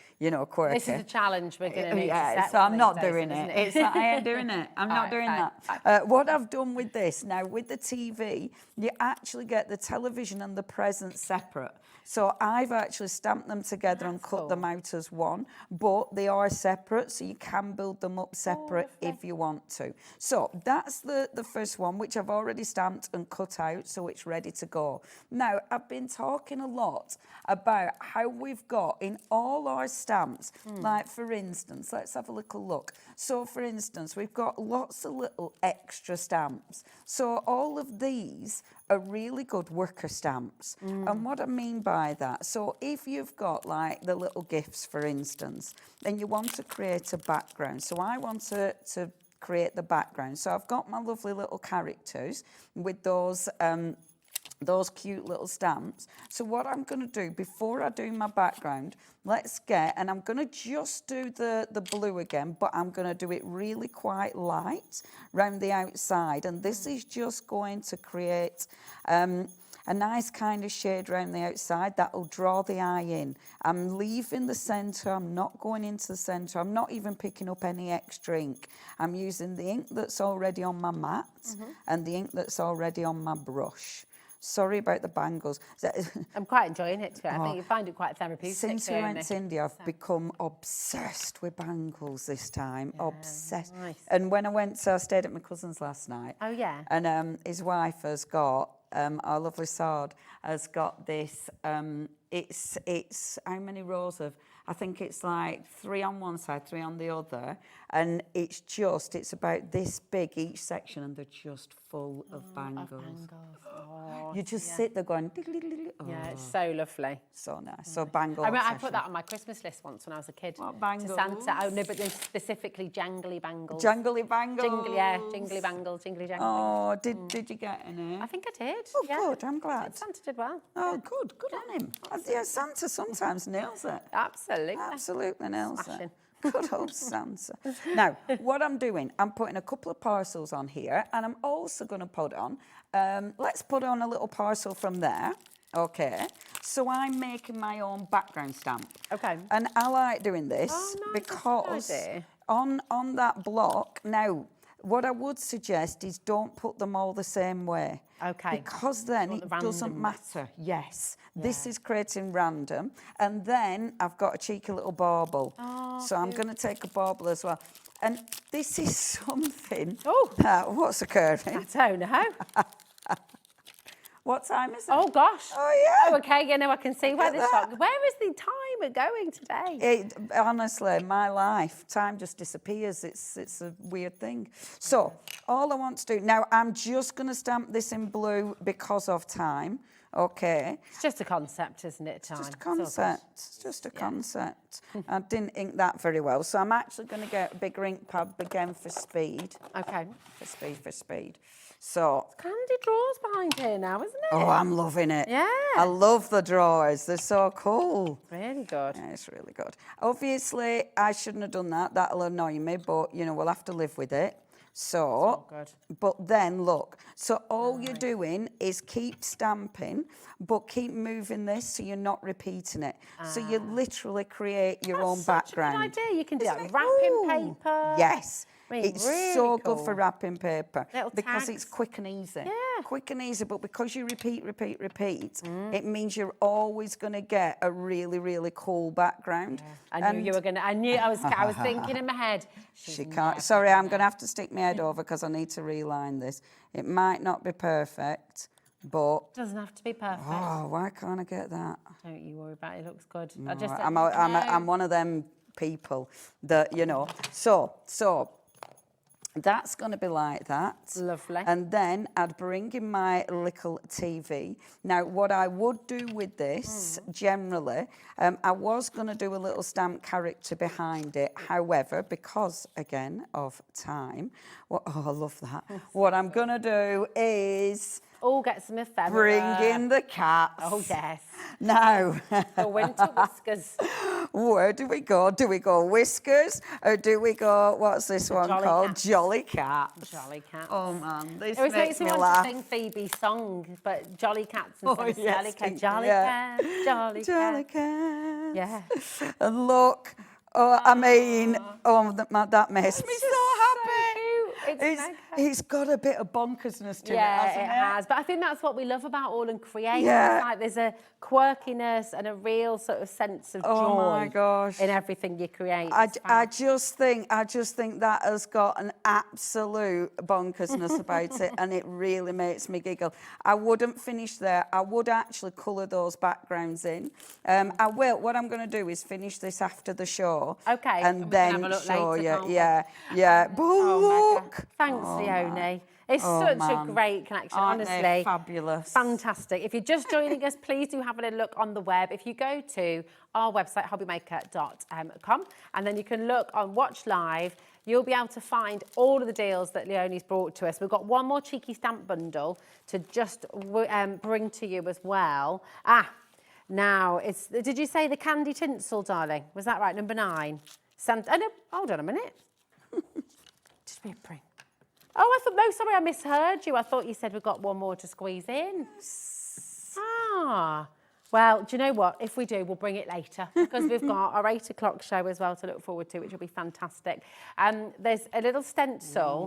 quirky. This is a challenge we're going to need to set so I'm not days, doing isn't it. It's like, I ain't doing it. I'm not doing that. What I've done with this, now with the TV, you actually get the television and the present separate. So I've actually stamped them together and cut them out as one, but they are separate, so you can build them up separate if you want to. So that's the first one, which I've already stamped and cut out, so it's ready to go. Now, I've been talking a lot about how we've got in all our stamps, like for instance, let's have a little look. So for instance, we've got lots of little extra stamps. So all of these are really good worker stamps. And what I mean by that, so if you've got like the little gifts, for instance, then you want to create a background. So I want to create the background. So I've got my lovely little characters with those cute little stamps. So what I'm going to do, before I do my background, and I'm going to just do the blue again, but I'm going to do it really quite light around the outside. And this is just going to create a nice kind of shade around the outside that will draw the eye in. I'm leaving the centre, I'm not going into the centre, I'm not even picking up any extra ink. I'm using the ink that's already on my mat and the ink that's already on my brush. Sorry about the bangles. I'm quite enjoying it too. I think you find it quite therapeutic. Since we went to India, I've become obsessed with bangles this time. Obsessed. Nice. And when I stayed at my cousin's last night. Oh, yeah. And his wife has got, our lovely Sard, has got this, it's how many rows of, I think it's like 3 on one side, 3 on the other. And it's about this big each section, and they're just full of bangles. Oh, you just sit there going, yeah, it's so lovely. So nice. So bangle. I put that on my Christmas list once when I was a kid. What bangles? To Santa. Oh no, but then specifically jangly bangles. Jangly bangles. Jingly bangles, jingly jangly. Oh, did you get any? I think I did. Oh, good. I'm glad. Santa did well. Oh, good. Good on him. Yeah, Santa sometimes nails it. Absolutely nails Smashing. it. Good old Santa. Now, what I'm doing, I'm putting a couple of parcels on here, and I'm also going to put on, let's put on a little parcel from there. Okay, so I'm making my own background stamp. Okay. And I like doing this nice, because that's a good idea. on that block, now, what I would suggest is don't put them all the same way. Okay. Because then it doesn't randomness. matter. Yes. This is creating random. And then I've got a cheeky little bauble. So I'm going to take a bauble as well. And this is something. What's occurring? I don't know. What time is it? Oh, gosh. Oh, yeah. Oh, okay, you know, I can see where this shot. Where is the timer going today? Honestly, my life, time just disappears. It's a weird thing. So, all I want to do, now I'm just going to stamp this in blue because of time, okay? It's just a concept, isn't it, time? It's just a concept. It's just a concept. I didn't ink that very well, so I'm actually going to get a bigger ink pad again for speed. Okay. For speed. So, Candy drawers behind here now, isn't it? oh, I'm loving it. Yeah. I love the drawers. They're so cool. Really good. Yeah, it's really good. Obviously, I shouldn't have done that. That'll annoy me, but, you know, we'll have to live with it. So, but then, look. So all you're doing is keep stamping, but keep moving this so you're not repeating it. So you literally create your own background. That's such a good idea. You can do that. Wrapping paper. Yes. I mean, It's really so good cool. for wrapping paper Little because tags. it's quick and easy. Yeah. Quick and easy, but because you repeat, it means you're always going to get a really, really cool background. Yeah. I knew you were going to. I was thinking in my head. She can't. Sorry, I'm going to have to stick my head over because I need to reline this. It might not be perfect, but Doesn't have to be perfect. oh, why can't I get that? Don't you worry about it. It looks good. No, I just. I'm one of them people that, you know. So that's going to be like that. Lovely. And then I'd bring in my little TV. Now, what I would do with this, generally, I was going to do a little stamp character behind it. However, because, again, of time, I love that. What I'm going to do is... Oh, get some ephemera. Bring in the cats. Oh, yes. Now... The winter whiskers. Where do we go? Do we go whiskers or do we go, what's this one called? Cats. Jolly Cats. Jolly Cats. Oh, man, this It was makes me me laugh. to sing Phoebe's song, but Jolly Cats instead of yes, Jolly Cats. thank you, Jolly yeah. Cats, Jolly Jolly Cats. Cats. Yeah. And look, I mean, that makes me so happy. It's got a bit of bonkersness to it, hasn't it? It has. But I think that's what we love about All and Create. Yeah. It's like there's a quirkiness and a real sort of sense of joy my gosh. in everything you create. I just think that has got an absolute bonkersness about it, and it really makes me giggle. I wouldn't finish there. I would actually colour those backgrounds in. I will. What I'm going to do is finish this after the show. Okay. And we then can have a look show later, you. can't we? Yeah. But look. Thanks, Leonie. It's such a great connection, Aren't honestly. they fabulous? Fantastic. If you're just joining us, please do have a little look on the web. If you go to our website, hobbymaker.com, and then you can look on Watch Live, you'll be able to find all of the deals that Leonie's brought to us. We've got one more cheeky stamp bundle to just bring to you as well. Now, did you say the candy tinsel, darling? Was that right? Number 9. Oh, no, hold on a minute. Just be a print. Oh, I thought, no, sorry, I misheard you. I thought you said we've got one more to squeeze in. Well, do you know what? If we do, we'll bring it later because we've got our 8 o'clock show as well to look forward to, which will be fantastic. There's a little stencil,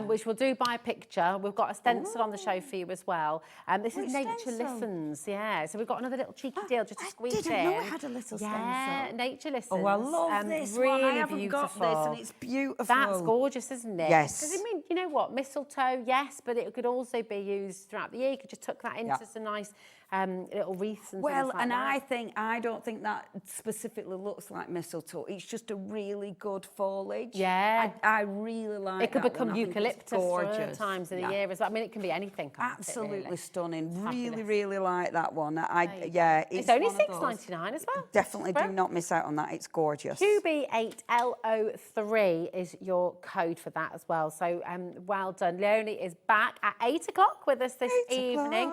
which we'll do by picture. We've got a stencil on the show for you as well. This is Nature Listens, yeah. So we've got another little cheeky deal just to squeeze in. I didn't know it had a little stencil. Yeah, Nature Listens. Oh, I love this really one. I haven't beautiful. got this and it's beautiful. That's gorgeous, isn't it? Yes. Because, I mean, you know what? Mistletoe, yes, but it could also be used throughout the year. You could just tuck that into some nice little wreaths and things like that. I don't think that specifically looks like mistletoe. It's just a really good foliage. Yeah. I really like it. Could that become one. eucalyptus for times of the year as well. I mean, it can be anything. Absolutely stunning. Fabulous. Really like that one. It's only $6.99 as well. Definitely do not miss out on that. It's gorgeous. QB8LO3 is your code for that as well. So well done. Leonie is back at 8 o'clock with us this evening.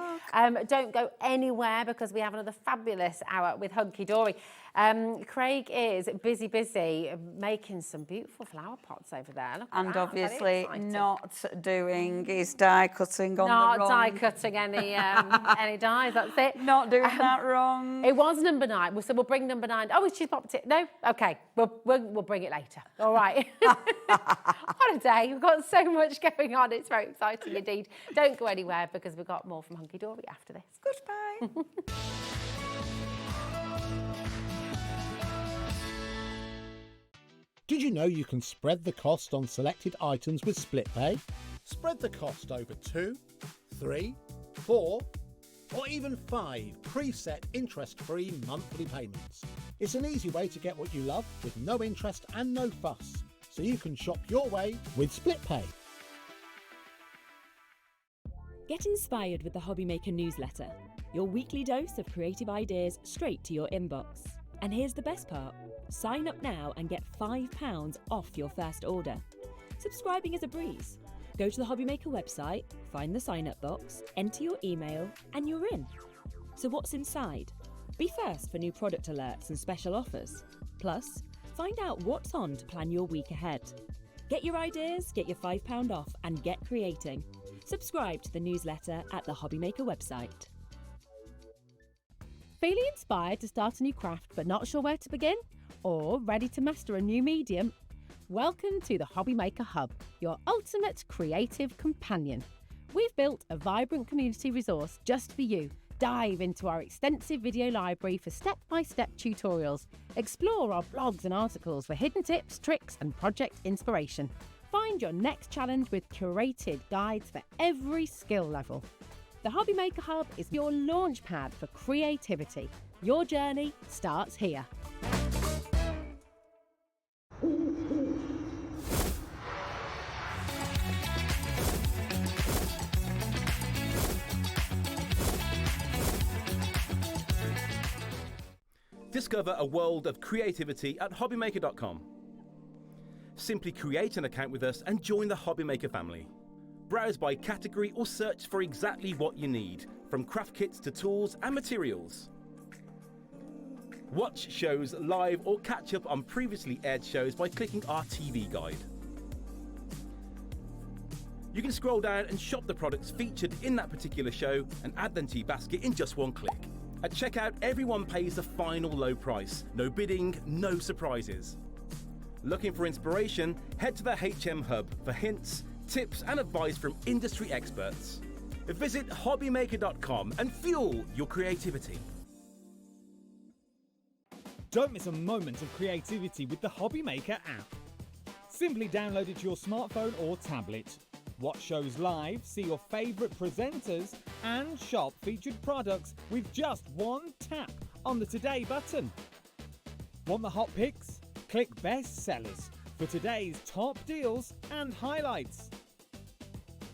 Don't go anywhere because we have another fabulous hour with Hunkydory. Craig is busy making some beautiful flower pots over there. Look at And that. obviously not doing his die cutting on the Not wrong. die cutting any any dies, that's it. Not doing that wrong. It was number 9, so we'll bring number 9. Oh, she's popped it. No? Okay, we'll bring it later. All right. What a day. We've got so much going on. It's very exciting indeed. Don't go anywhere because we've got more from Hunkydory after this. Goodbye. Did you know you can spread the cost on selected items with split pay? Spread the cost over 2, 3, 4, or even 5 preset interest-free monthly payments. It's an easy way to get what you love with no interest and no fuss, so you can shop your way with split pay. Get inspired with the Hobbymaker newsletter, your weekly dose of creative ideas straight to your inbox. And here's the best part. Sign up now and get £5 off your first order. Subscribing is a breeze. Go to the Hobbymaker website, find the sign-up box, enter your email, and you're in. So what's inside? Be first for new product alerts and special offers. Plus, find out what's on to plan your week ahead. Get your ideas, get your £5 off, and get creating. Subscribe to the newsletter at the Hobbymaker website. Feeling inspired to start a new craft but not sure where to begin? Or ready to master a new medium? Welcome to the Hobbymaker Hub, your ultimate creative companion. We've built a vibrant community resource just for you. Dive into our extensive video library for step-by-step tutorials. Explore our blogs and articles for hidden tips, tricks and project inspiration. Find your next challenge with curated guides for every skill level. The Hobbymaker Hub is your launch pad for creativity. Your journey starts here. Discover a world of creativity at hobbymaker.com. Simply create an account with us and join the Hobbymaker family. Browse by category or search for exactly what you need, from craft kits to tools and materials. Watch shows live or catch up on previously aired shows by clicking our TV guide. You can scroll down and shop the products featured in that particular show and add them to your basket in just one click. At checkout, everyone pays the final low price. No bidding, no surprises. Looking for inspiration? Head to the HM Hub for hints, tips and advice from industry experts. Visit hobbymaker.com and fuel your creativity. Don't miss a moment of creativity with the Hobbymaker app. Simply download it to your smartphone or tablet. Watch shows live, see your favourite presenters, and shop featured products with just one tap on the Today button. Want the hot picks? Click Best Sellers for today's top deals and highlights.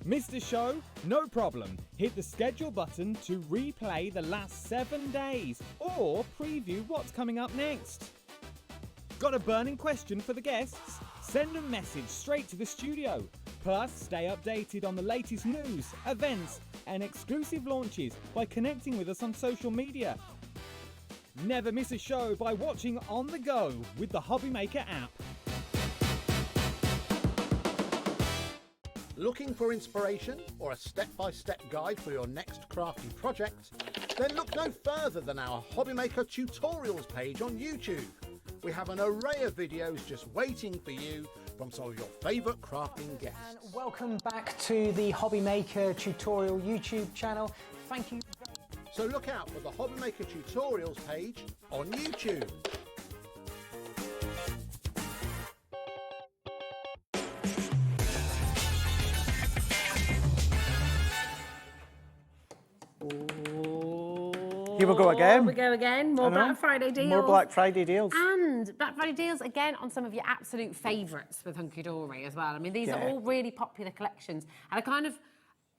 Missed a show? No problem. Hit the schedule button to replay the last 7 days or preview what's coming up next. Got a burning question for the guests? Send a message straight to the studio. Plus, stay updated on the latest news, events, and exclusive launches by connecting with us on social media. Never miss a show by watching on the go with the Hobbymaker app. Looking for inspiration or a step-by-step guide for your next crafty project? Then look no further than our Hobbymaker tutorials page on YouTube. We have an array of videos just waiting for you from some of your favourite crafting guests. And welcome back to the Hobbymaker tutorial YouTube channel. Thank you. So look out for the Hobbymaker tutorials page on YouTube. Here we go again. We go again. More Black Friday deals. More Black Friday deals. And Black Friday deals again on some of your absolute favourites with Hunkydory as well. I mean, these are all really popular collections. And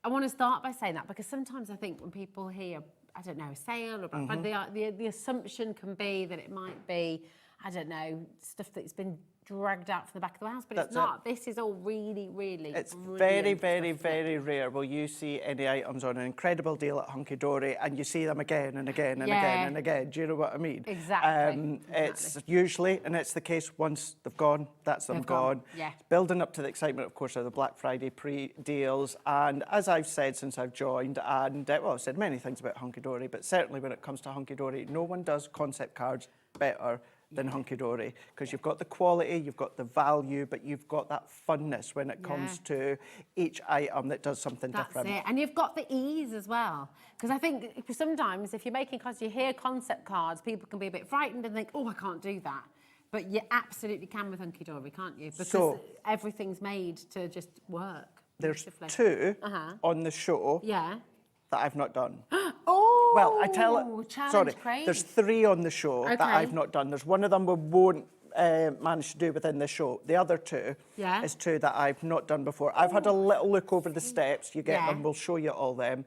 I want to start by saying that because sometimes I think when people hear, I don't know, a sale or Black Friday, the assumption can be that it might be, I don't know, stuff that's been dragged out from the back of the house, but That's it's not. This is all really, really It's brilliant very rare will you see any items on an incredible deal at Hunkydory and you see them again and again and again and again. Do you know what I mean? Exactly. It's usually, and it's the case once they've gone, that's them gone. Yeah. Building up to the excitement, of course, of the Black Friday pre-deals. And as I've said since I've joined, and well, I've said many things about Hunkydory, but certainly when it comes to Hunkydory, no one does concept cards better than Hunkydory, because you've got the quality, you've got the value, but you've got that funness when it comes to each item that does something different. That's it. And you've got the ease as well. Because I think sometimes if you're making cards, you hear concept cards, people can be a bit frightened and think, oh, I can't do that. But you absolutely can with Hunkydory, can't you? Because everything's made to just work. There's two on the show that I've not done. Oh, well, I tell it. Sorry, there's 3 on the show that I've not done. There's one of them we won't manage to do within the show. The other 2 is 2 that I've not done before. I've had a little look over the steps. You get them. We'll show you all them.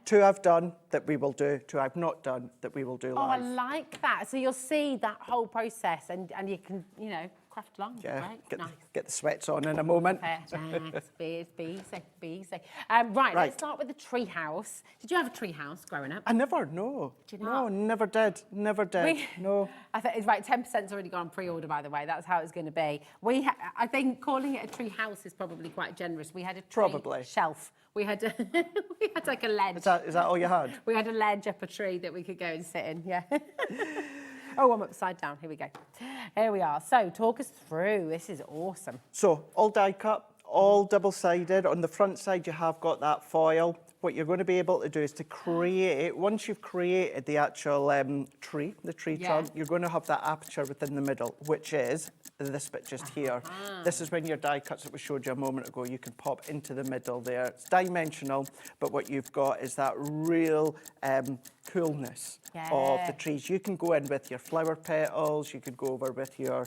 2 I've done that we will do. 2 I've not done that we will do live. Oh, I like that. So you'll see that whole process, and you can, you know, craft along. Yeah, right? get the sweats on in a moment. Be easy. Right, let's start with the tree house. Did you have a tree house growing up? I never, no. Did you not? No, never did. No. I think it's right, 10%'s already gone on pre-order, by the way. That's how it's going to be. I think calling it a tree house is probably quite generous. We had a tree shelf. We had like a ledge. Is that all you had? We had a ledge up a tree that we could go and sit in, yeah. Oh, I'm upside down. Here we go. Here we are. So talk us through. This is awesome. So all die cut, all double-sided. On the front side, you have got that foil. What you're going to be able to do is to create, once you've created the actual tree, the tree trunk, you're going to have that aperture within the middle, which is this bit just here. This is when your die cuts that we showed you a moment ago, you can pop into the middle there. It's dimensional, but what you've got is that real coolness of the trees. You can go in with your flower petals, you could go over with your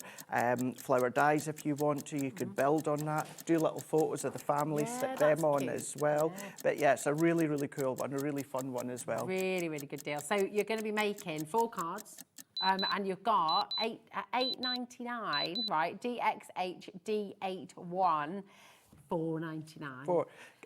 flower dies if you want to, you could build on that, do little photos of the family, stick them on as well. But yeah, it's a really, really cool one, a really fun one as well. Really, really good deal. So you're going to be making 4 cards. And you've got $8.99, right? DXH D81, $4.99.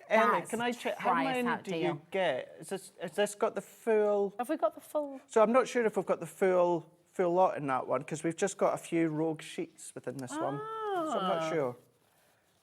Ellie, can I check how many do you get? Has this got the full? Have we got the full? So I'm not sure if we've got the full lot in that one because we've just got a few rogue sheets within this one. So I'm not sure.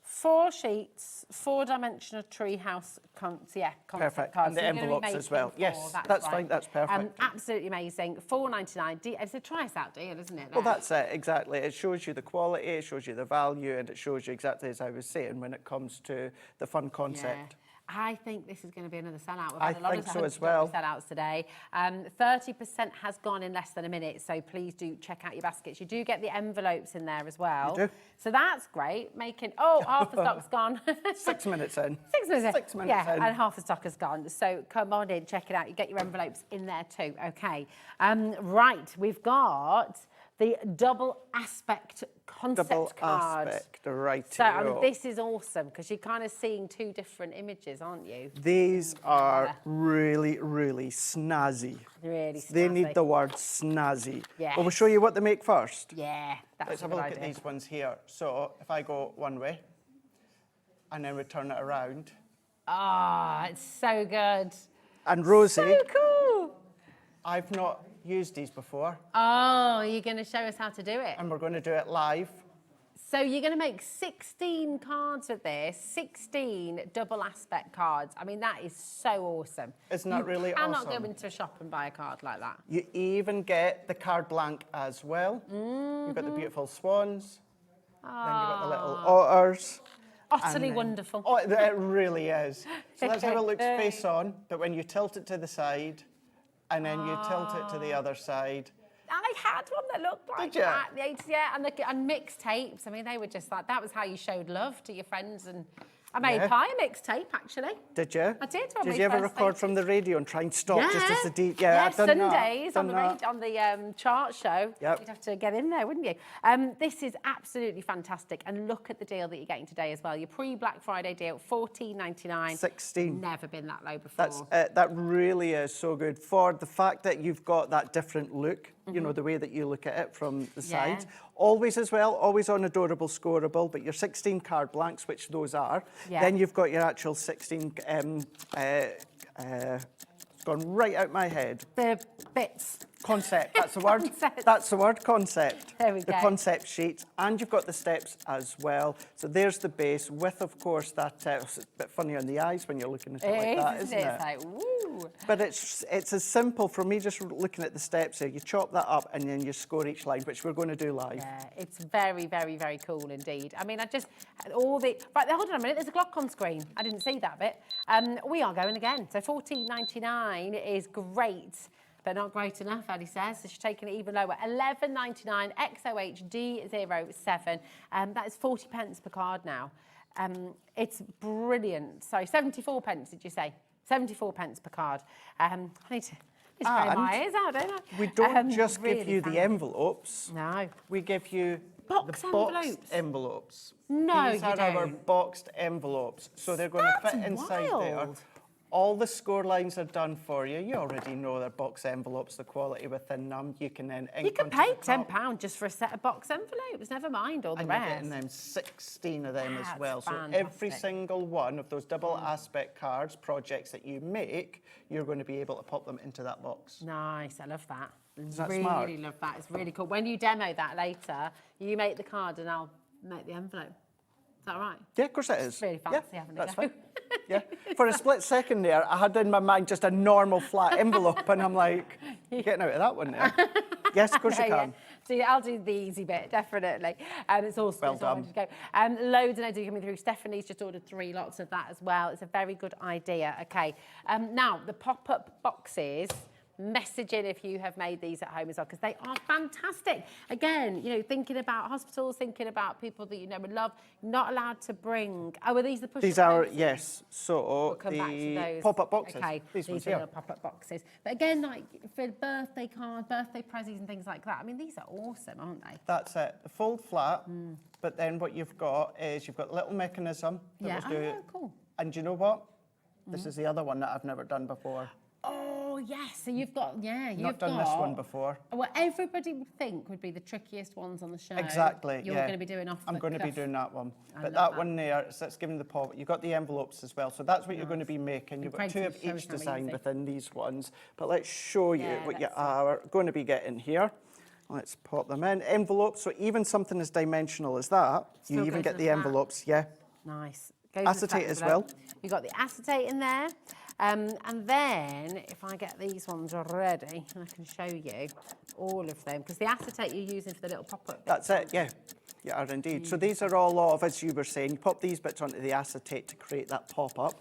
4 sheets, 4-dimensional treehouse concept perfect. cards. And the envelopes as well. Yes, that's fine. That's perfect. Absolutely amazing. $4.99. It's a try us out deal, isn't it? Well, that's it, exactly. It shows you the quality, it shows you the value, and it shows you exactly as I was saying when it comes to the fun concept. I think this is going to be another sellout. We've I had a lot think of so as well. sellouts today. 30% has gone in less than a minute, so please do check out your baskets. You do get the envelopes in there as well. You do. So that's great. Half the stock's gone. 6 minutes in. 6 minutes in. 6 minutes in. And half the stock has gone. So come on in, check it out. You get your envelopes in there too. Okay. Right, we've got the double aspect concept card. Double aspect, right. So this is awesome because you're kind of seeing 2 different images, aren't you? These are really, really snazzy. Really snazzy. They need the word snazzy. Yes. Well, we'll show you what they make first. Yeah, Let's have a look at these ones here. So if I go one way and then we turn it around. It's so good. And Rosie. So cool. I've not used these before. Oh, you're going to show us how to do it. And we're going to do it live. So you're going to make 16 cards with this, 16 double aspect cards. I mean, that is so awesome. Isn't that really awesome? You cannot go into a shop and buy a card like that. You even get the card blank as well. You've got the beautiful swans. Then you've got the little otters. Utterly wonderful. Oh, it really is. So that's how it looks face on. But when you tilt it to the side, and then you tilt it to the other side. I had one that looked like that. And mixtapes. I mean, they were just like, that was how you showed love to your friends. And I made pie a mixtape, actually. Did you? I did. Did you ever record from the radio and try and stop just as the deep? I've done Sundays on the chart show. You'd have to get in there, wouldn't you? This is absolutely fantastic. And look at the deal that you're getting today as well. Your pre-Black Friday deal, $14.99. 16. Never been that low before. That really is so good. For the fact that you've got that different look you know, the way that you look at it from the side. Always as well, always on adorable scoreable, but your 16 card blanks, which those are. Then you've got your actual 16, it's gone right out my head. The bits. Concept, that's the word. That's the word, concept. There we go. The concept sheet, and you've got the steps as well. So there's the base with, of course, that, it's a bit funny on the eyes when you're looking at it like that, isn't it? It's like, woo. But it's as simple, for me just looking at the steps here, you chop that up and then you score each line, which we're going to do live. Yeah, it's very, very, very cool indeed. I mean, I just, all the, right, hold on a minute, there's a clock on screen. I didn't see that bit. We are going again. So $14.99 is great, but not great enough, Ellie says. So she's taking it even lower. $11.99 XOHD07. That is 40 pence per card now. It's brilliant. So 74 pence, did you say? 74 pence per card. I need to pay my ears out, don't I? We don't just really give you the envelopes. No. We give you boxed boxed envelopes. No, These you are don't. our boxed envelopes. So they're going to fit inside there. wild. All the score lines are done for you. You already know they're box envelopes, the quality within them. You can then ink You can onto pay the top. £10 just for a set of box envelopes, never mind all the And you're rest. getting them 16 of them as That's well. So fantastic. every single one of those double aspect cards, projects that you make, you're going to be able to pop them into that box. Nice, I love that. Is that really smart? love that. It's really cool. When you demo that later, you make the card and I'll make the envelope. Is that right? Yeah, of course it is. It's really fancy having a that's go. fine. Yeah. For a split second there, I had in my mind just a normal flat envelope, and I'm like, you're getting out of that one now. Yes, of course you can. So I'll do the easy bit, definitely. It's awesome. Well It's all done. ready to go. Loads and loads are coming through. Stephanie's just ordered 3 lots of that as well. It's a very good idea. Okay. Now, the pop-up boxes. Message in if you have made these at home as well, because they are fantastic. Again, you know, thinking about hospitals, thinking about people that you know and love, not allowed to bring. Oh, are these the push-up These are, boxes? yes. So We'll come back to the those. pop-up boxes. Okay, These ones are here. the pop-up boxes. But again, like for birthday cards, birthday prezzies and things like that, I mean, these are awesome, aren't they? That's it. The fold flat, but then what you've got is you've got a little mechanism that Yeah, will do. cool. And do you know what? This is the other one that I've never done before. Oh, yes. So you've got, you've Not done this one before. What everybody would think would be the trickiest ones on the show. Exactly, You're yeah. going to be doing off I'm the going to be cuff. doing that one. I But love that one there, so that's giving the pop. You've got the envelopes as well. So that's what you're going to be making. You've got 2 of Creative shows each how design easy. within these ones. But let's show you Yeah, what you let's see. are going to be getting here. Let's pop them in. Envelopes, so even something as dimensional as that, Still you even goes get in the a flat. envelopes, yeah. Nice. Goes in the Acetate flat as envelope. well. You've got the acetate in there. And then, if I get these ones ready, I can show you all of them, because the acetate you're using for the little pop-up. That's it, yeah. You are indeed. So these are all of, as you were saying, you pop these bits onto the acetate to create that pop-up.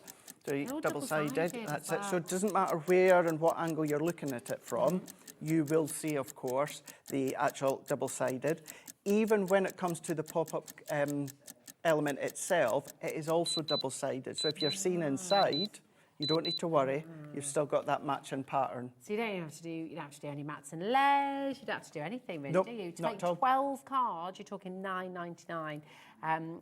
So all double-sided, double-sided that's as it. So well. it doesn't matter where and what angle you're looking at it from, you will see, of course, the actual double-sided. Even when it comes to the pop-up element itself, it is also double-sided. So if you're seeing inside, you don't need to worry. You've still got that matching pattern. So you don't even have to do, you don't have to do any mats and layers, you don't have to do anything really, Nope, do you? To not make at all. 12 cards, you're talking $9.99,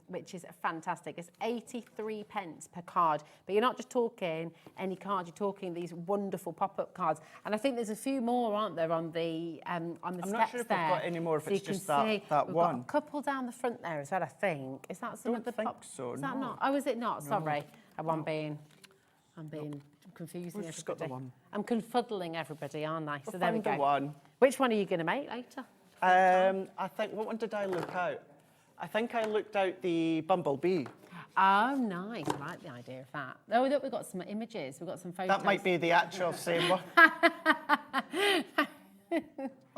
which is fantastic. It's 83 pence per card, but you're not just talking any card, you're talking these wonderful pop-up cards. And I think there's a few more, aren't there, on the steps there. I'm not sure if we've got any more, if So it's you can just that see one. We've got a couple down the front there as well, I think. Is that some of the think pop? so, Is that no. not? Oh, is it not? Sorry. I'm being confusing We've just got the everybody. one. I'm confuddling everybody, aren't I? So We'll there we find the go. one. Which one are you going to make later? I think, what one did I look out? I think I looked out the bumblebee. Oh, nice. I like the idea of that. Oh, look, we've got some images. We've got some photos. That might be the actual same one.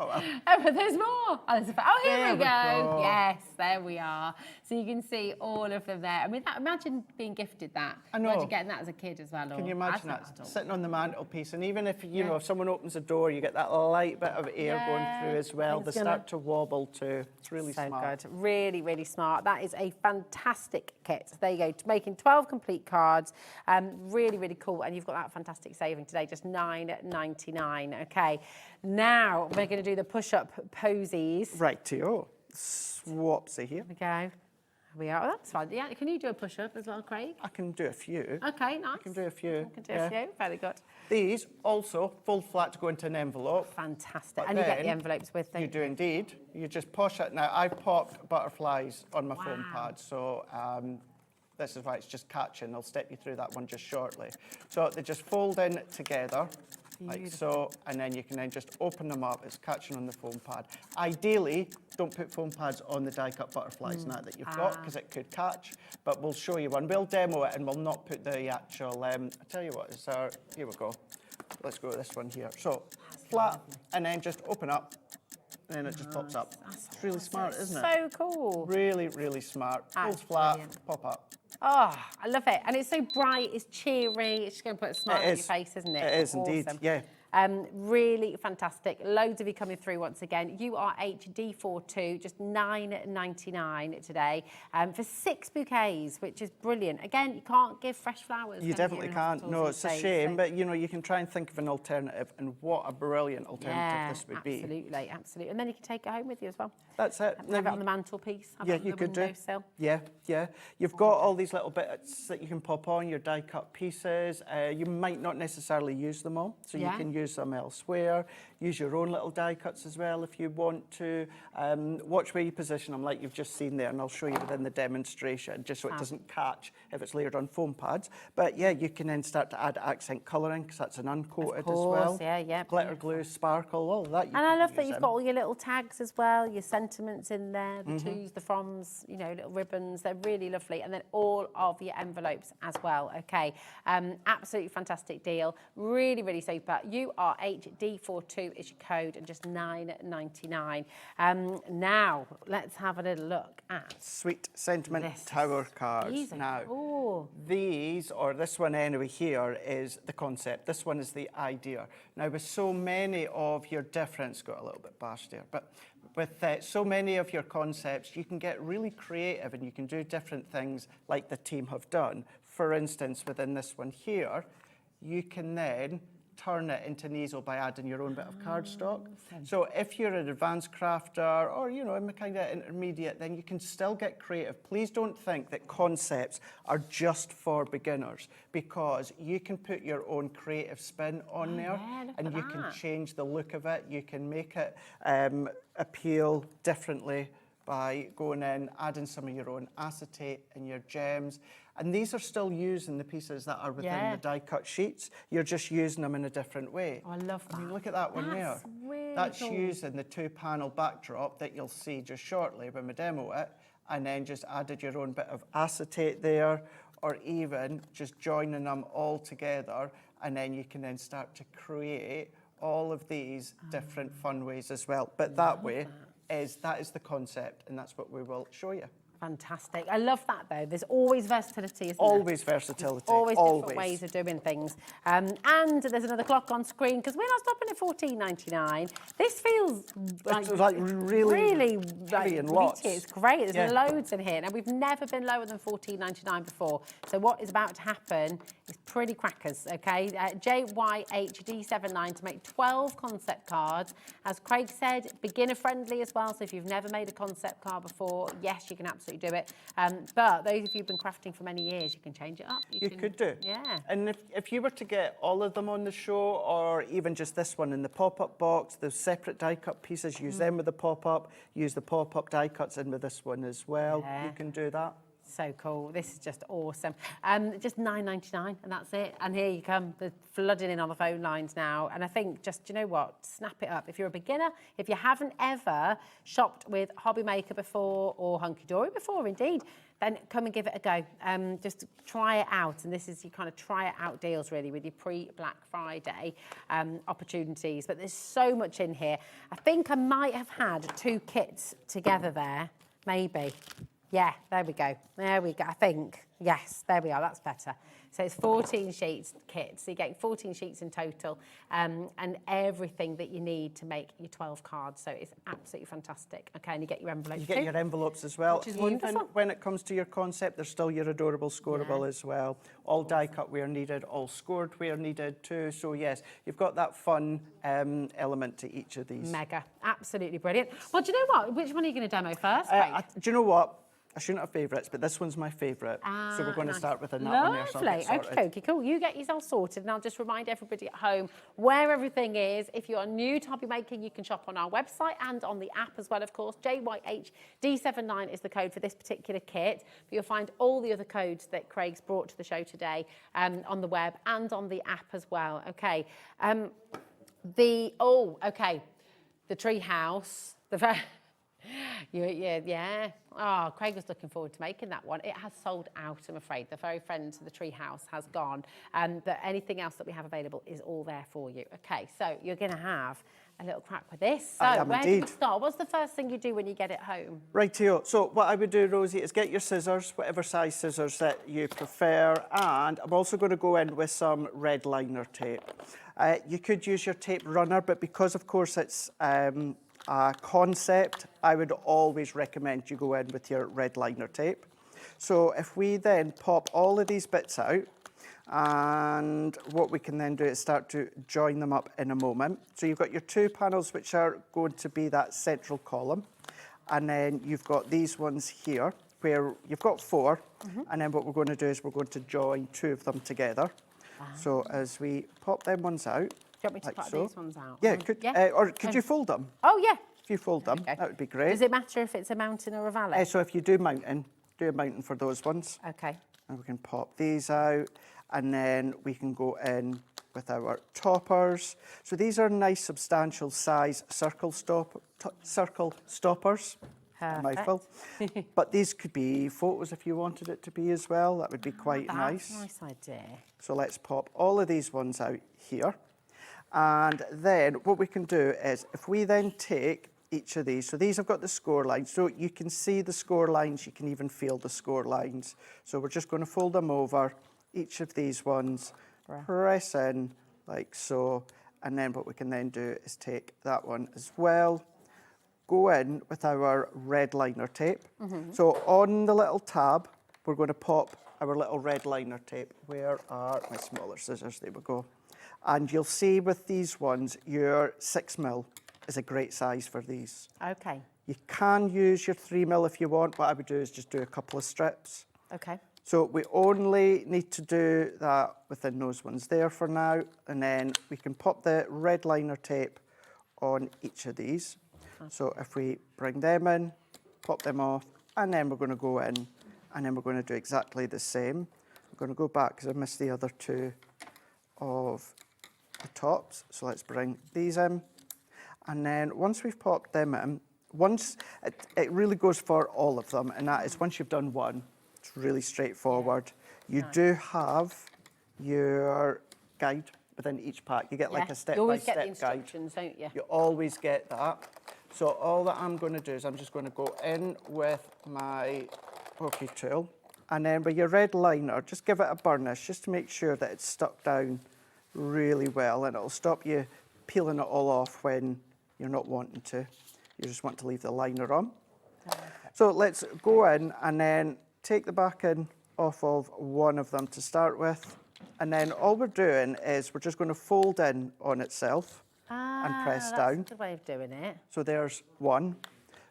Oh, well. Oh, but there's more. Oh, here There we we go. go. Yes, there we are. So you can see all of them there. I mean, imagine being gifted that. I know. Imagine getting that as a kid as well. Can you imagine that? That? Sitting on the mantelpiece, and even if, you know, if someone opens a door, you get that light bit of air going through as well. They It's start to wobble too. It's really so smart. good. Really, really smart. That is a fantastic kit. There you go. Making 12 complete cards. Really, really cool. And you've got that fantastic saving today, just $9.99. Okay. Now we're going to do the push-up posies. Right-o. Swapsy here. Here we go. We are. Oh, that's fine. Yeah. Can you do a push-up as well, Craig? I can do a few. Okay, nice. I can do a few. I can do a few. Very good. These also fold flat to go into an envelope. Fantastic. But And you get the then envelopes with them. You do indeed. You just push it. Now, I've popped butterflies on my foam pad, so this is why it's just catching. I'll step you through that one just shortly. So they just fold in together, like so, and then you can then just open them up. It's catching on the foam pad. Ideally, don't put foam pads on the die-cut butterflies now that you've got, because it could catch, but we'll show you one. We'll demo it, and we'll not put the actual, I'll tell you what, here we go. Let's go with this one here. So, flat, and then just open up, and then it just pops up. It's really smart, isn't it? So cool. Really, really smart. Folds flat, pop up. Oh, I love it. And it's so bright, it's cheery, it's just going to put a smile on your face, isn't it? It is indeed, yeah. Really fantastic. Loads of you coming through once again. URHD42, just $9.99 today for 6 bouquets, which is brilliant. Again, you can't give fresh flowers. You definitely can't. No, it's a shame, but you know, you can try and think of an alternative, and what a brilliant alternative this would be. Absolutely, absolutely. And then you can take it home with you as well. That's it. Have it on the mantelpiece. Yeah, you could do. Yeah, yeah. You've got all these little bits that you can pop on your die-cut pieces. You might not necessarily use them all, so you can use them elsewhere. Use your own little die cuts as well if you want to. Watch where you position them, like you've just seen there, and I'll show you within the demonstration, just so it doesn't catch if it's layered on foam pads. But yeah, you can then start to add accent colouring, because that's an uncoated as well. Yeah. Glitter glue, sparkle, all of that. And I love that you've got all your little tags as well, your sentiments in there, the tos, the froms, you know, little ribbons. They're really lovely. And then all of your envelopes as well. Okay, absolutely fantastic deal. Really, really super. URHD42 is your code, and just $9.99. Now, let's have a little look at Sweet Sentiment Tower cards. These now, cool. These, or this one anyway here, is the concept. This one is the idea. Now, with so many of your different, got a little bit bashed there, but with so many of your concepts, you can get really creative and you can do different things like the team have done. For instance, within this one here, you can then turn it into an easel by adding your own bit of cardstock. So if you're an advanced crafter, or you know, a kind of intermediate, then you can still get creative. Please don't think that concepts are just for beginners, because you can put your own creative spin on there, and you can change the look of it. You can make it appeal differently by going in, adding some of your own acetate and your gems. And these are still using the pieces that are within the die-cut sheets. You're just using them in a different way. Oh, I love that. I mean, look at that one there. Really That's cool. using the 2-panel backdrop that you'll see just shortly when we demo it, and then just added your own bit of acetate there, or even just joining them all together, and then you can then start to create all of these different fun ways as well. But that way, that is the concept, and that's what we will show you. Fantastic. I love that, though. There's always versatility, isn't Always versatility. There's always different ways of doing things. And there's another clock on screen, because we're not stopping at $14.99. This feels like really heavy and lots. It's great. There's loads in here. Now, we've never been lower than $14.99 before. So what is about to happen is pretty crackers, okay? JYHD79 to make 12 concept cards. As Craig said, beginner friendly as well. So if you've never made a concept card before, yes, you can absolutely do it. But those of you who've been crafting for many years, you can change it up. You could do. Yeah. And if you were to get all of them on the show, or even just this one in the pop-up box, the separate die-cut pieces, use them with the pop-up, use the pop-up die-cuts in with this one as well. You can do that. So cool. This is just awesome. Just $9.99, and that's it. And here you come. They're flooding in on the phone lines now. And I think just, you know what? Snap it up. If you're a beginner, if you haven't ever shopped with Hobby Maker before, or Hunkydory before, indeed, then come and give it a go. Just try it out. And this is your kind of try it out deals, really, with your pre-Black Friday opportunities. But there's so much in here. I think I might have had 2 kits together there, maybe. Yeah, there we go. There we go, I think. Yes, there we are, that's better. So it's 14 sheets kit. So you're getting 14 sheets in total, and everything that you need to make your 12 cards. So it's absolutely fantastic. Okay, and you get your envelopes You get your envelopes as well. Which is Even wonderful. when it comes to your concept, there's still your adorable scoreable as well. All die-cut where needed, all scored where needed too. So yes, you've got that fun element to each of these. Mega, absolutely brilliant. Well, do you know what? Which one are you going to demo first, Craig? Do you know what? I shouldn't have favourites, but this one's my favourite. So we're going to start with a nut on there. So Lovely. Okay, cool. You get yourself sorted, and I'll just remind everybody at home where everything is. If you are new to hobby making, you can shop on our website and on the app as well, of course. JYHD79 is the code for this particular kit, but you'll find all the other codes that Craig's brought to the show today on the web and on the app as well. Okay. The tree house. Yeah. Oh, Craig was looking forward to making that one. It has sold out, I'm afraid. The very friend to the tree house has gone. And anything else that we have available is all there for you. Okay, so you're going to have a little crack with this. So where do we start? What's the first thing you do when you get it home? Rightio. So what I would do, Rosie, is get your scissors, whatever size scissors that you prefer. And I'm also going to go in with some red liner tape. You could use your tape runner, but because, of course, it's a concept, I would always recommend you go in with your red liner tape. So if we then pop all of these bits out, and what we can then do is start to join them up in a moment. So you've got your two panels, which are going to be that central column, and then you've got these ones here where you've got four, and then what we're going to do is we're going to join two of them together. So as we pop them ones out, do you want me to pop these ones out? Yeah, or could you fold them? Oh, yeah. If you fold them, that would be great. Does it matter if it's a mountain or a valley? So if you do mountain, do a mountain for those ones. Okay. And we can pop these out, and then we can go in with our toppers. So these are nice, substantial size circle stoppers. A mouthful. But these could be photos if you wanted it to be as well. That would be quite nice. That's a nice idea. So let's pop all of these ones out here. And then what we can do is, if we then take each of these, so these have got the score lines, so you can see the score lines, you can even feel the score lines. So we're just going to fold them over, each of these ones, press in like so, and then what we can then do is take that one as well, go in with our red liner tape. So on the little tab, we're going to pop our little red liner tape. Where are my smaller scissors? There we go. And you'll see with these ones, your 6mm is a great size for these. Okay. You can use your 3mm if you want. What I would do is just do a couple of strips. Okay. So we only need to do that within those ones there for now. And then we can pop the red liner tape on each of these. So if we bring them in, pop them off, and then we're going to go in, and then we're going to do exactly the same. I'm going to go back because I missed the other two of the tops. So let's bring these in. And then once we've popped them in, it really goes for all of them. And that is once you've done one, it's really straightforward. You do have your guide within each pack. You get like a step-by-step guide. You always get the instructions, don't you? You always get that. So all that I'm going to do is I'm just going to go in with my pokey tool. And then with your red liner, just give it a burnish just to make sure that it's stuck down really well, and it'll stop you peeling it all off when you're not wanting to. You just want to leave the liner on. So let's go in and then take the backing off of one of them to start with. And then all we're doing is we're just going to fold in on itself and press down. That's a good way of doing it. So there's one.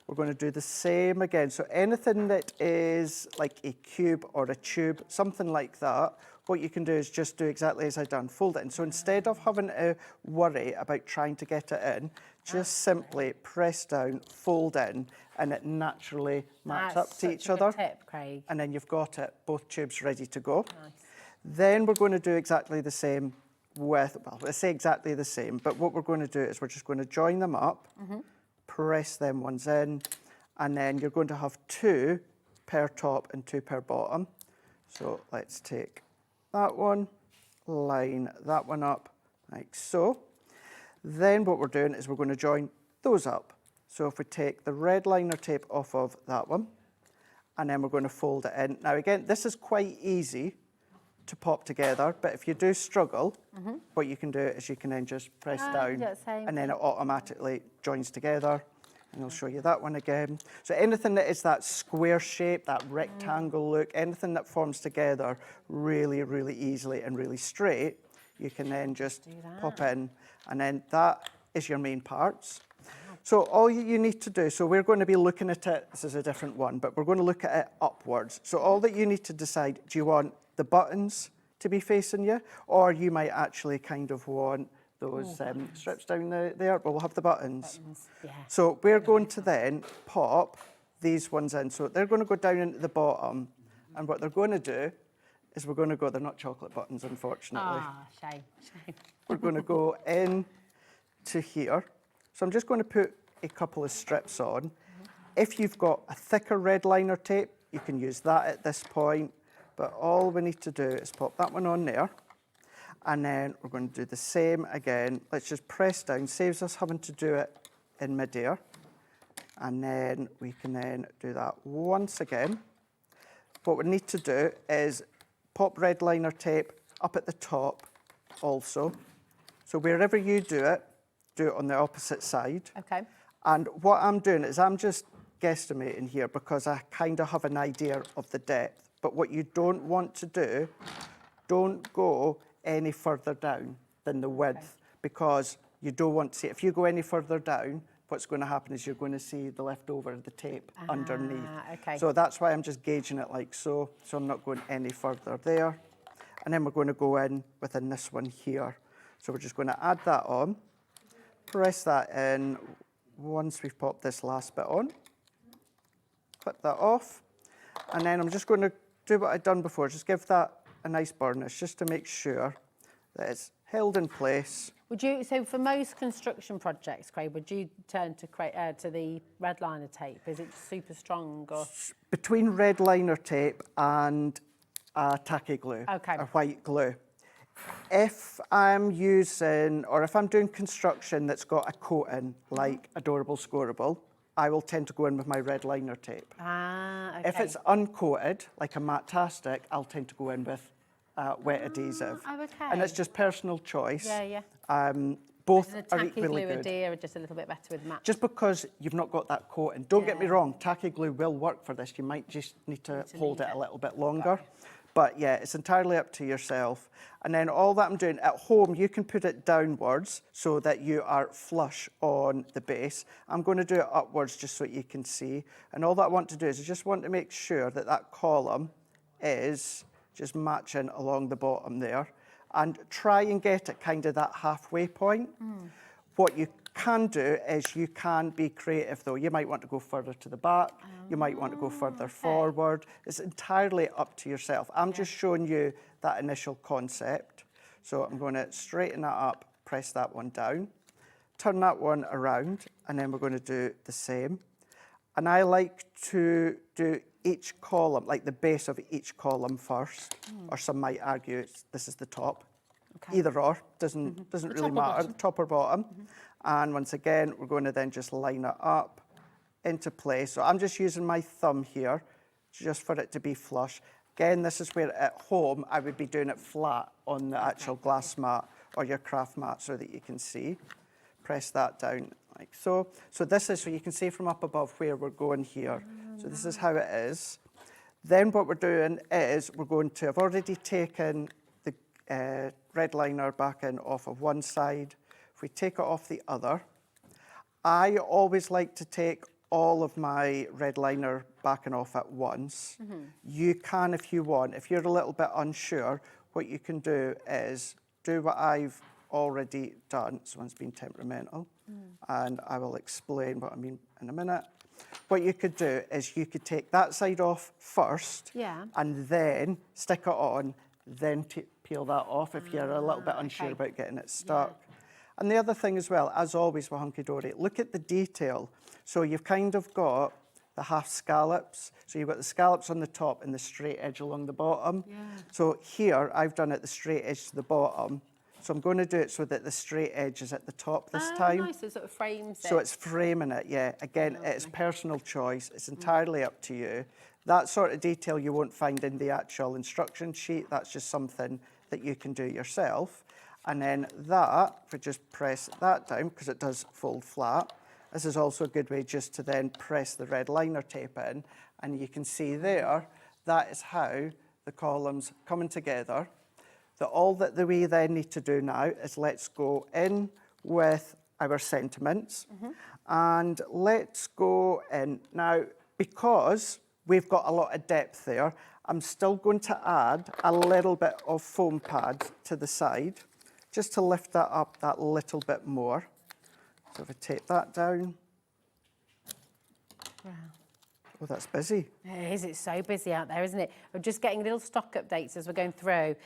We're going to do the same again. So anything that is like a cube or a tube, something like that, what you can do is just do exactly as I've done, fold it in. So instead of having to worry about trying to get it in, just simply press down, fold in, and it naturally matches up to each other. Tip, Craig. And then you've got it, both tubes ready to go. Nice. Then we're going to do exactly the same with, well, let's say exactly the same, but what we're going to do is we're just going to join them up, press them ones in, and then you're going to have two per top and two per bottom. So let's take that one, line that one up like so. Then what we're doing is we're going to join those up. So if we take the red liner tape off of that one, and then we're going to fold it in. Now again, this is quite easy to pop together, but if you do struggle, what you can do is you can then just press down, and then it automatically joins together. And I'll show you that one again. So anything that is that square shape, that rectangle look, anything that forms together really, really easily and really straight, you can then just pop in, and then that is your main parts. So all you need to do, so we're going to be looking at it, this is a different one, but we're going to look at it upwards. So all that you need to decide, do you want the buttons to be facing you, or you might actually kind of want those strips down there, but we'll have the buttons. Yeah. So we're going to then pop these ones in. So they're going to go down into the bottom, and what they're going to do is we're going to go, they're not chocolate buttons, unfortunately. Ah, shame. We're going to go in to here. So I'm just going to put a couple of strips on. If you've got a thicker red liner tape, you can use that at this point. But all we need to do is pop that one on there. And then we're going to do the same again. Let's just press down, saves us having to do it in midair. And then we can then do that once again. What we need to do is pop red liner tape up at the top also. So wherever you do it on the opposite side. Okay. And what I'm doing is I'm just guesstimating here because I kind of have an idea of the depth. But what you don't want to do, don't go any further down than the width, because you don't want to see, if you go any further down, what's going to happen is you're going to see the leftover of the tape underneath. Okay. So that's why I'm just gauging it like so. So I'm not going any further there. And then we're going to go in within this one here. So we're just going to add that on, press that in once we've popped this last bit on, clip that off, and then I'm just going to do what I've done before, just give that a nice burnish just to make sure that it's held in place. Would you, so for most construction projects, Craig, would you turn to the red liner tape? Is it super strong or? Between red liner tape and tacky glue, or white glue. If I'm using, or if I'm doing construction that's got a coating, like Adorable Scoreable, I will tend to go in with my red liner tape. Okay. If it's uncoated, like a Matte-tastic, I'll tend to go in with wet adhesive. Okay. And it's just personal choice. Yeah. Both Is are tacky equally glue good. idea or just a little bit better with matte? Just because you've not got that coating. Don't get me wrong, tacky glue will work for this. You might just need to hold it a little bit longer. But yeah, it's entirely up to yourself. And then all that I'm doing at home, you can put it downwards so that you are flush on the base. I'm going to do it upwards just so you can see. And all that I want to do is I just want to make sure that that column is just matching along the bottom there. And try and get it kind of that halfway point. What you can do is you can be creative though. You might want to go further to the back. You might want to go further forward. It's entirely up to yourself. I'm just showing you that initial concept. So I'm going to straighten that up, press that one down, turn that one around, and then we're going to do the same. And I like to do each column, like the base of each column first, or some might argue this is the top. Either or, doesn't really matter, top or bottom. And once again, we're going to then just line it up into place. So I'm just using my thumb here, just for it to be flush. Again, this is where at home, I would be doing it flat on the actual glass mat or your craft mat so that you can see. Press that down like so. So this is, so you can see from up above where we're going here. So this is how it is. Then what we're doing is we're going to, I've already taken the red liner back in off of one side. If we take it off the other, I always like to take all of my red liner backing off at once. You can if you want. If you're a little bit unsure, what you can do is do what I've already done. This one's been temperamental, and I will explain what I mean in a minute. What you could do is you could take that side off first, and then stick it on, then peel that off if you're a little bit unsure about getting it stuck. And the other thing as well, as always with Hunkydory, look at the detail. So you've kind of got the half scallops. So you've got the scallops on the top and the straight edge along the bottom. So here, I've done it the straight edge to the bottom. So I'm going to do it so that the straight edge is at the top this time. Nice, so it sort of frames it. So it's framing it, yeah. Again, it's personal choice. It's entirely up to you. That sort of detail you won't find in the actual instruction sheet. That's just something that you can do yourself. And then that, if we just press that down, because it does fold flat, this is also a good way just to then press the red liner tape in. And you can see there, that is how the columns coming together. All that we then need to do now is let's go in with our sentiments. And let's go in. Now, because we've got a lot of depth there, I'm still going to add a little bit of foam pad to the side, just to lift that up that little bit more. So if I take that down. Wow. Oh, that's busy. It is, it's so busy out there, isn't it? We're just getting little stock updates as we're going through.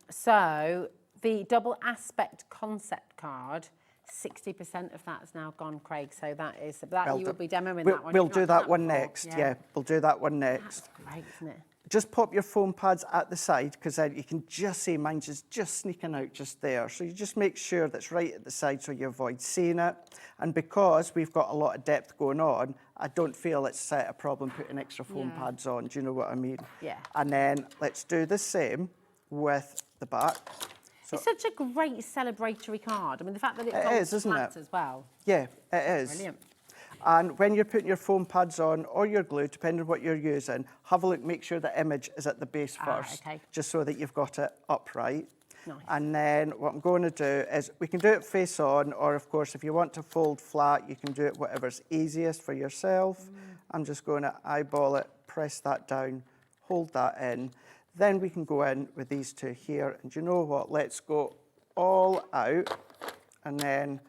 So the double aspect concept card, 60% of that has now gone, Craig. So you will be demoing that one. We'll do that one next. Yeah, we'll do that one next. That's great, isn't it? Just pop your foam pads at the side, because then you can just see mine's just sneaking out just there. So you just make sure that's right at the side so you avoid seeing it. And because we've got a lot of depth going on, I don't feel it's a problem putting extra foam pads on. Do you know what I mean? Yeah. And then let's do the same with the back. So it's such a great celebratory card. I mean, the fact that it folds flat as well. Yeah, it is. Brilliant. And when you're putting your foam pads on or your glue, depending on what you're using, have a look, make sure the image is at the base first, just so that you've got it upright. Nice. And then what I'm going to do is, we can do it face on, or of course, if you want to fold flat, you can do it whatever's easiest for yourself. I'm just going to eyeball it, press that down, hold that in. Then we can go in with these two here. And you know what? Let's go all out, and then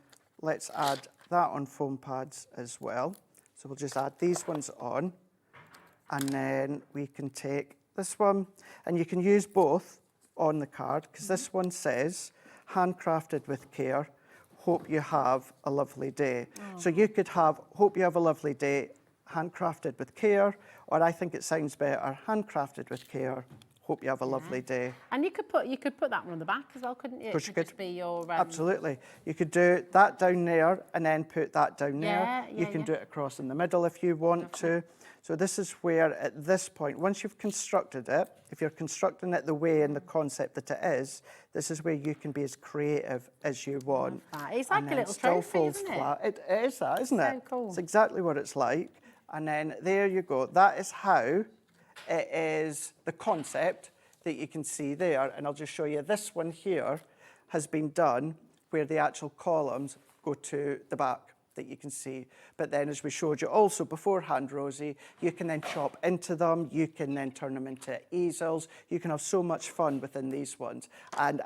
let's add that on foam pads as well. So we'll just add these ones on, and then we can take this one, and you can use both on the card, because this one says, handcrafted with care, hope you have a lovely day. So you could have, hope you have a lovely day, handcrafted with care, or I think it sounds better, handcrafted with care, hope you have a lovely day. And you could put that one on the back as well, couldn't you? Of course you could. Just be your, Absolutely. You could do that down there and then put that down there. You can do it across in the middle if you want to. So this is where, at this point, once you've constructed it, if you're constructing it the way and the concept that it is, this is where you can be as creative as you want. It's like a little trophy, isn't it? Flat. It is that, isn't it? So cool. It's exactly what it's like. And then there you go. That is how it is, the concept that you can see there. And I'll just show you, this one here has been done where the actual columns go to the back that you can see. But then, as we showed you also beforehand, Rosie, you can then chop into them, you can then turn them into easels. You can have so much fun within these ones. And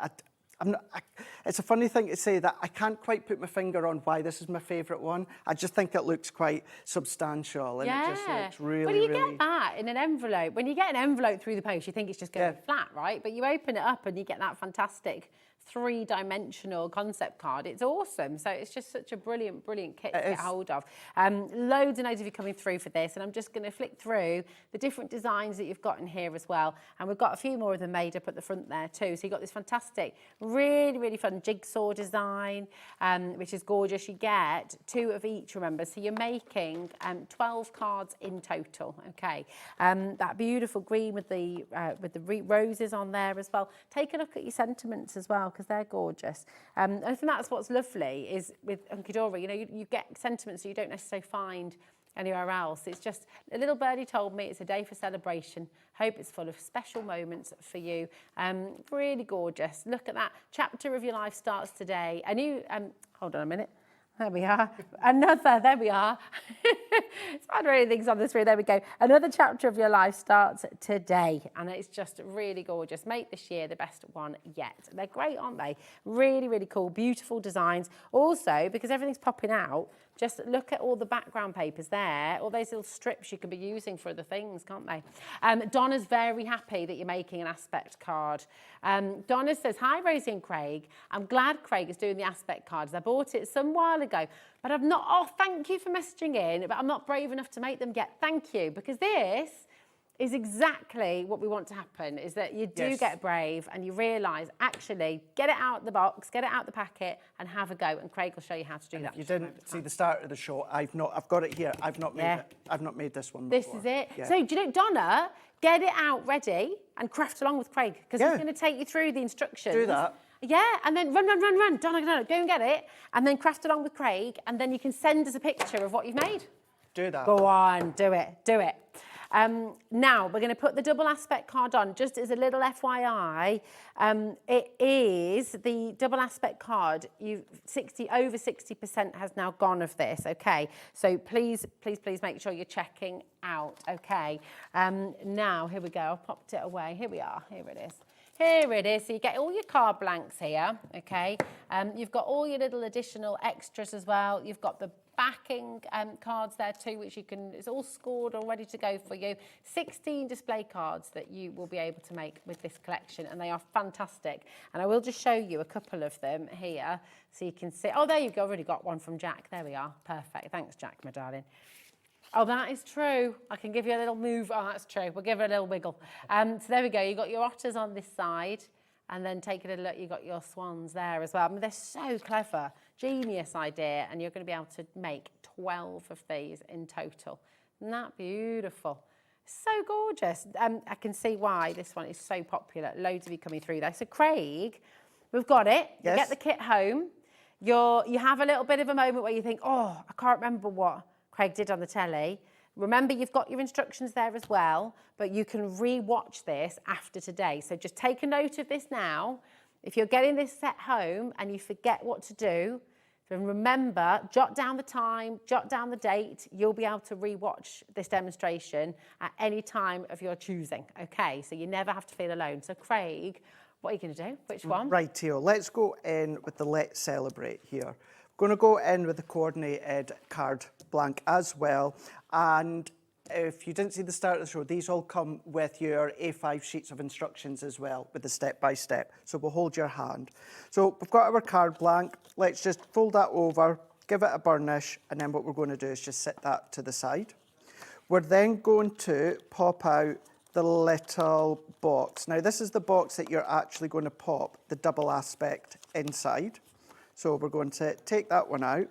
it's a funny thing to say that I can't quite put my finger on why this is my favourite one. I just think it looks quite substantial, and it just looks really, well, you get that in an envelope. When you get an envelope through the post, you think it's just going to be flat, right? But you open it up and you get that fantastic three-dimensional concept card. It's awesome. So it's just such a brilliant, brilliant kit to get hold of. Loads and loads of you coming through for this, and I'm just going to flick through the different designs that you've got in here as well. And we've got a few more of them made up at the front there too. So you've got this fantastic, really, really fun jigsaw design, which is gorgeous. You get 2 of each, remember. So you're making 12 cards in total, okay? That beautiful green with the roses on there as well. Take a look at your sentiments as well, because they're gorgeous. I think that's what's lovely is with Hunkydory, you know, you get sentiments that you don't necessarily find anywhere else. It's just, a little birdie told me it's a day for celebration. Hope it's full of special moments for you. Really gorgeous. Look at that. Chapter of your life starts today. A new, hold on a minute. There we are. There we are. It's hard really things on the screen. There we go. Another chapter of your life starts today. And it's just really gorgeous. Make this year the best one yet. They're great, aren't they? Really, really cool. Beautiful designs. Also, because everything's popping out, just look at all the background papers there, all those little strips you could be using for other things, can't they? Donna's very happy that you're making an aspect card. Donna says, hi, Rosie and Craig. I'm glad Craig is doing the aspect cards. I bought it some while ago, but I've not, thank you for messaging in, but I'm not brave enough to make them yet. Thank you, because this is exactly what we want to happen, is that you do get brave and you realise, actually, get it out the box, get it out the packet and have a go, and Craig will show you how to do that. If you didn't see the start of the show, I've got it here. I've not made this one before. This is it. Yeah. So, do you know, Donna, get it out ready and craft along with Craig, because he's going to take you through the instructions. Do that. Yeah, and then run. Donna, go and get it, and then craft along with Craig, and then you can send us a picture of what you've made. Do that. Go on, do it. Now, we're going to put the double aspect card on, just as a little FYI. It is the double aspect card. Over 60% has now gone of this, okay? So please, please, please make sure you're checking out, okay? Now, here we go. I've popped it away. Here we are. Here it is. Here it is. So you get all your card blanks here, okay? You've got all your little additional extras as well. You've got the backing cards there too, which you can, it's all scored or ready to go for you. 16 display cards that you will be able to make with this collection, and they are fantastic. And I will just show you a couple of them here so you can see. Oh, there you go. Already got one from Jack. There we are. Perfect. Thanks, Jack, my darling. Oh, that is true. I can give you a little move. Oh, that's true. We'll give it a little wiggle. So there we go. You've got your otters on this side, and then take a little look. You've got your swans there as well. I mean, they're so clever. Genius idea. And you're going to be able to make 12 of these in total. Isn't that beautiful? So gorgeous. I can see why this one is so popular. Loads of you coming through there. So, Craig, we've got it. Yes. You get the kit home. You have a little bit of a moment where you think, oh, I can't remember what Craig did on the telly. Remember, you've got your instructions there as well, but you can re-watch this after today. So just take a note of this now. If you're getting this set home and you forget what to do, then remember, jot down the time, jot down the date. You'll be able to re-watch this demonstration at any time of your choosing, okay? So you never have to feel alone. So Craig, what are you going to do? Which one? Rightio, let's go in with the Let's Celebrate here. Going to go in with the coordinated card blank as well. And if you didn't see the start of the show, these all come with your A5 sheets of instructions as well, with the step-by-step. So we'll hold your hand. So we've got our card blank. Let's just fold that over, give it a burnish, and then what we're going to do is just set that to the side. We're then going to pop out the little box. Now, this is the box that you're actually going to pop the double aspect inside. So we're going to take that one out,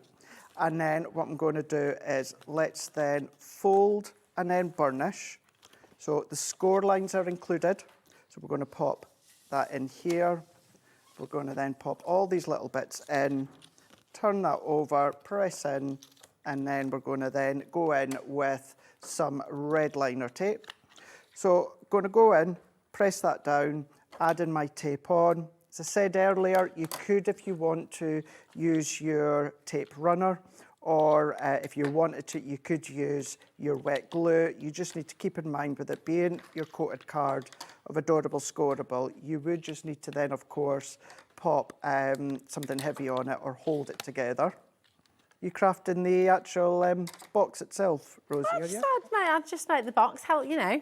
and then what I'm going to do is let's then fold and then burnish. So the score lines are included. So we're going to pop that in here. We're going to then pop all these little bits in, turn that over, press in, and then we're going to then go in with some red liner tape. So I'm going to go in, press that down, add in my tape on. As I said earlier, you could, if you want to, use your tape runner, or if you wanted to, you could use your wet glue. You just need to keep in mind, with it being your coated card of Adorable Scoreable, you would just need to then, of course, pop something heavy on it or hold it together. You crafting the actual box itself, Rosie, are you? I just made the box, you know.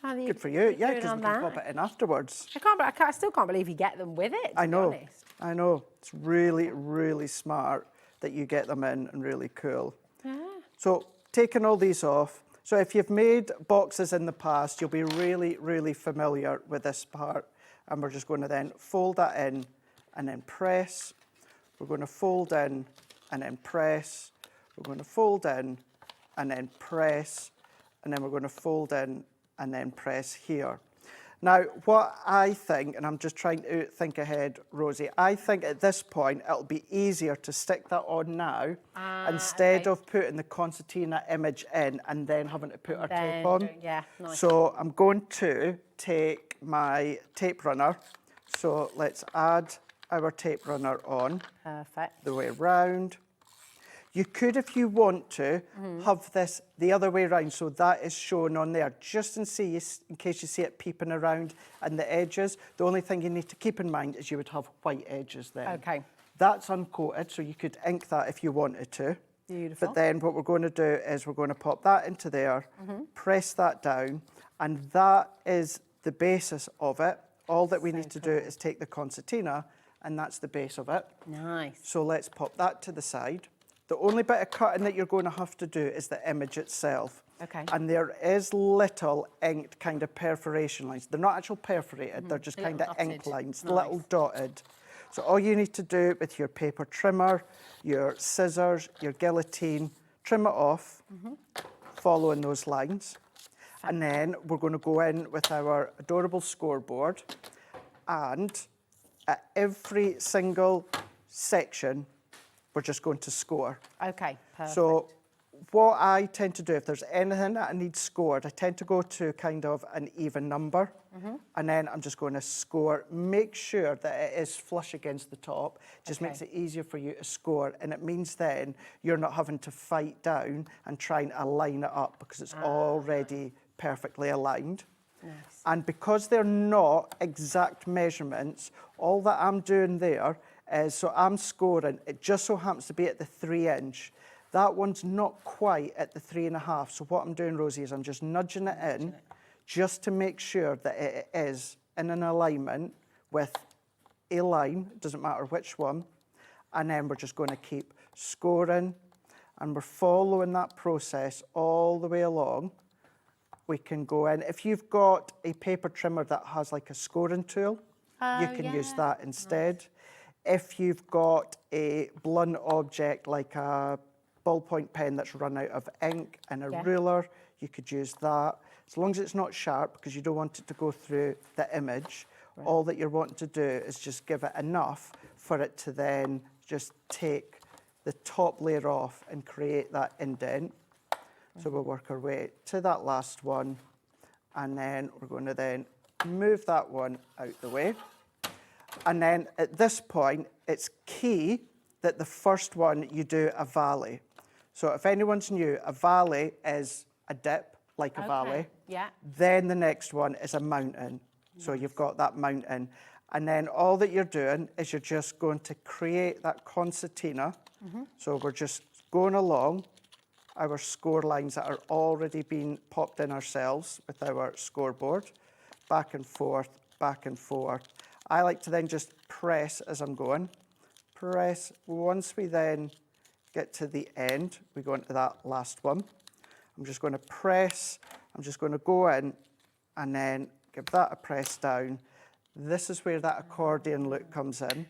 Good for you, yeah, because we can pop it in afterwards. I still can't believe you get them with it, to be honest. I know. It's really, really smart that you get them in, and really cool. Yeah. So taking all these off. So if you've made boxes in the past, you'll be really, really familiar with this part. And we're just going to then fold that in and then press. We're going to fold in and then press. We're going to fold in and then press. And then we're going to fold in and then press here. Now, what I think, and I'm just trying to think ahead, Rosie, I think at this point it'll be easier to stick that on now instead of putting the concertina image in and then having to put our tape on. Yeah, nice. So I'm going to take my tape runner. So let's add our tape runner on. Perfect. The way round. You could, if you want to, have this the other way around, so that is shown on there, just in case you see it peeping around and the edges. The only thing you need to keep in mind is you would have white edges then. Okay. That's uncoated, so you could ink that if you wanted to. Beautiful. But then what we're going to do is we're going to pop that into there, press that down, and that is the basis of it. All that we need to do is take the concertina, and that's the base of it. Nice. So let's pop that to the side. The only bit of cutting that you're going to have to do is the image itself. Okay. And there is little inked kind of perforation lines. They're not actual perforated, they're just kind of ink lines, little dotted. So all you need to do with your paper trimmer, your scissors, your guillotine, trim it off, following those lines. And then we're going to go in with our adorable scoreboard, and at every single section, we're just going to score. Okay, perfect. So what I tend to do, if there's anything that I need scored, I tend to go to kind of an even number, and then I'm just going to score. Make sure that it is flush against the top. Just makes it easier for you to score, and it means then you're not having to fight down and try and align it up because it's already perfectly aligned. Nice. And because they're not exact measurements, all that I'm doing there is, so I'm scoring, it just so happens to be at the 3-inch. That one's not quite at the 3.5. So what I'm doing, Rosie, is I'm just nudging it in just to make sure that it is in an alignment with a line, it doesn't matter which one. And then we're just going to keep scoring, and we're following that process all the way along. We can go in. If you've got a paper trimmer that has like a scoring tool, you can use that instead. Nice. If you've got a blunt object like a ballpoint pen that's run out of ink and a ruler, you could use that. As long as it's not sharp, because you don't want it to go through the image, all that you're wanting to do is just give it enough for it to then just take the top layer off and create that indent. So we'll work our way to that last one, and then we're going to then move that one out the way. And then at this point, it's key that the first one you do a valley. So if anyone's new, a valley is a dip, like a valley. Yeah. Then the next one is a mountain. So you've got that mountain. And then all that you're doing is you're just going to create that concertina. So we're just going along our score lines that are already being popped in ourselves with our scoreboard, back and forth, back and forth. I like to then just press as I'm going. Press. Once we then get to the end, we go into that last one. I'm just going to press. I'm just going to go in and then give that a press down. This is where that accordion look comes in.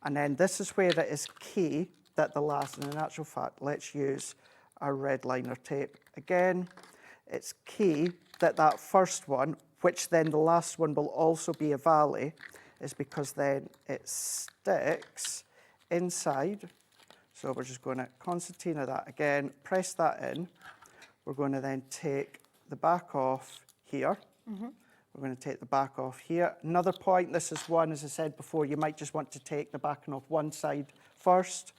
And then this is where it is key that the last, and in actual fact, let's use our red liner tape again. It's key that that first one, which then the last one will also be a valley, is because then it sticks inside. So we're just going to concertina that again, press that in. We're going to then take the back off here. We're going to take the back off here. Another point, this is one, as I said before, you might just want to take the backing off one side first.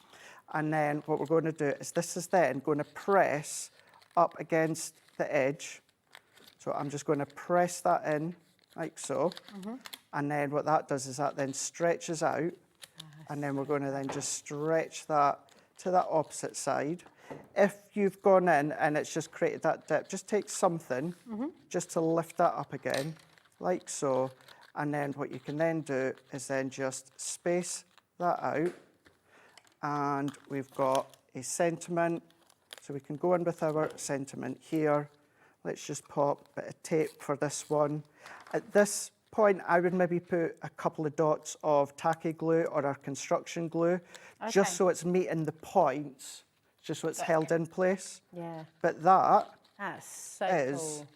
And then what we're going to do is this is then going to press up against the edge. So I'm just going to press that in like so. And then what that does is that then stretches out. And then we're going to then just stretch that to that opposite side. If you've gone in and it's just created that dip, just take something just to lift that up again, like so. And then what you can then do is then just space that out. And we've got a sentiment. So we can go in with our sentiment here. Let's just pop a bit of tape for this one. At this point, I would maybe put a couple of dots of tacky glue or our construction glue, just so it's meeting the points, just so it's held in place. Yeah. But that's so cool.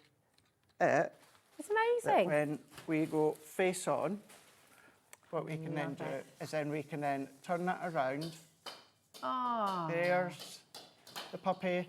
It. It's amazing. When we go face on, what we can then do is then we can then turn that around. Oh. There's the puppy,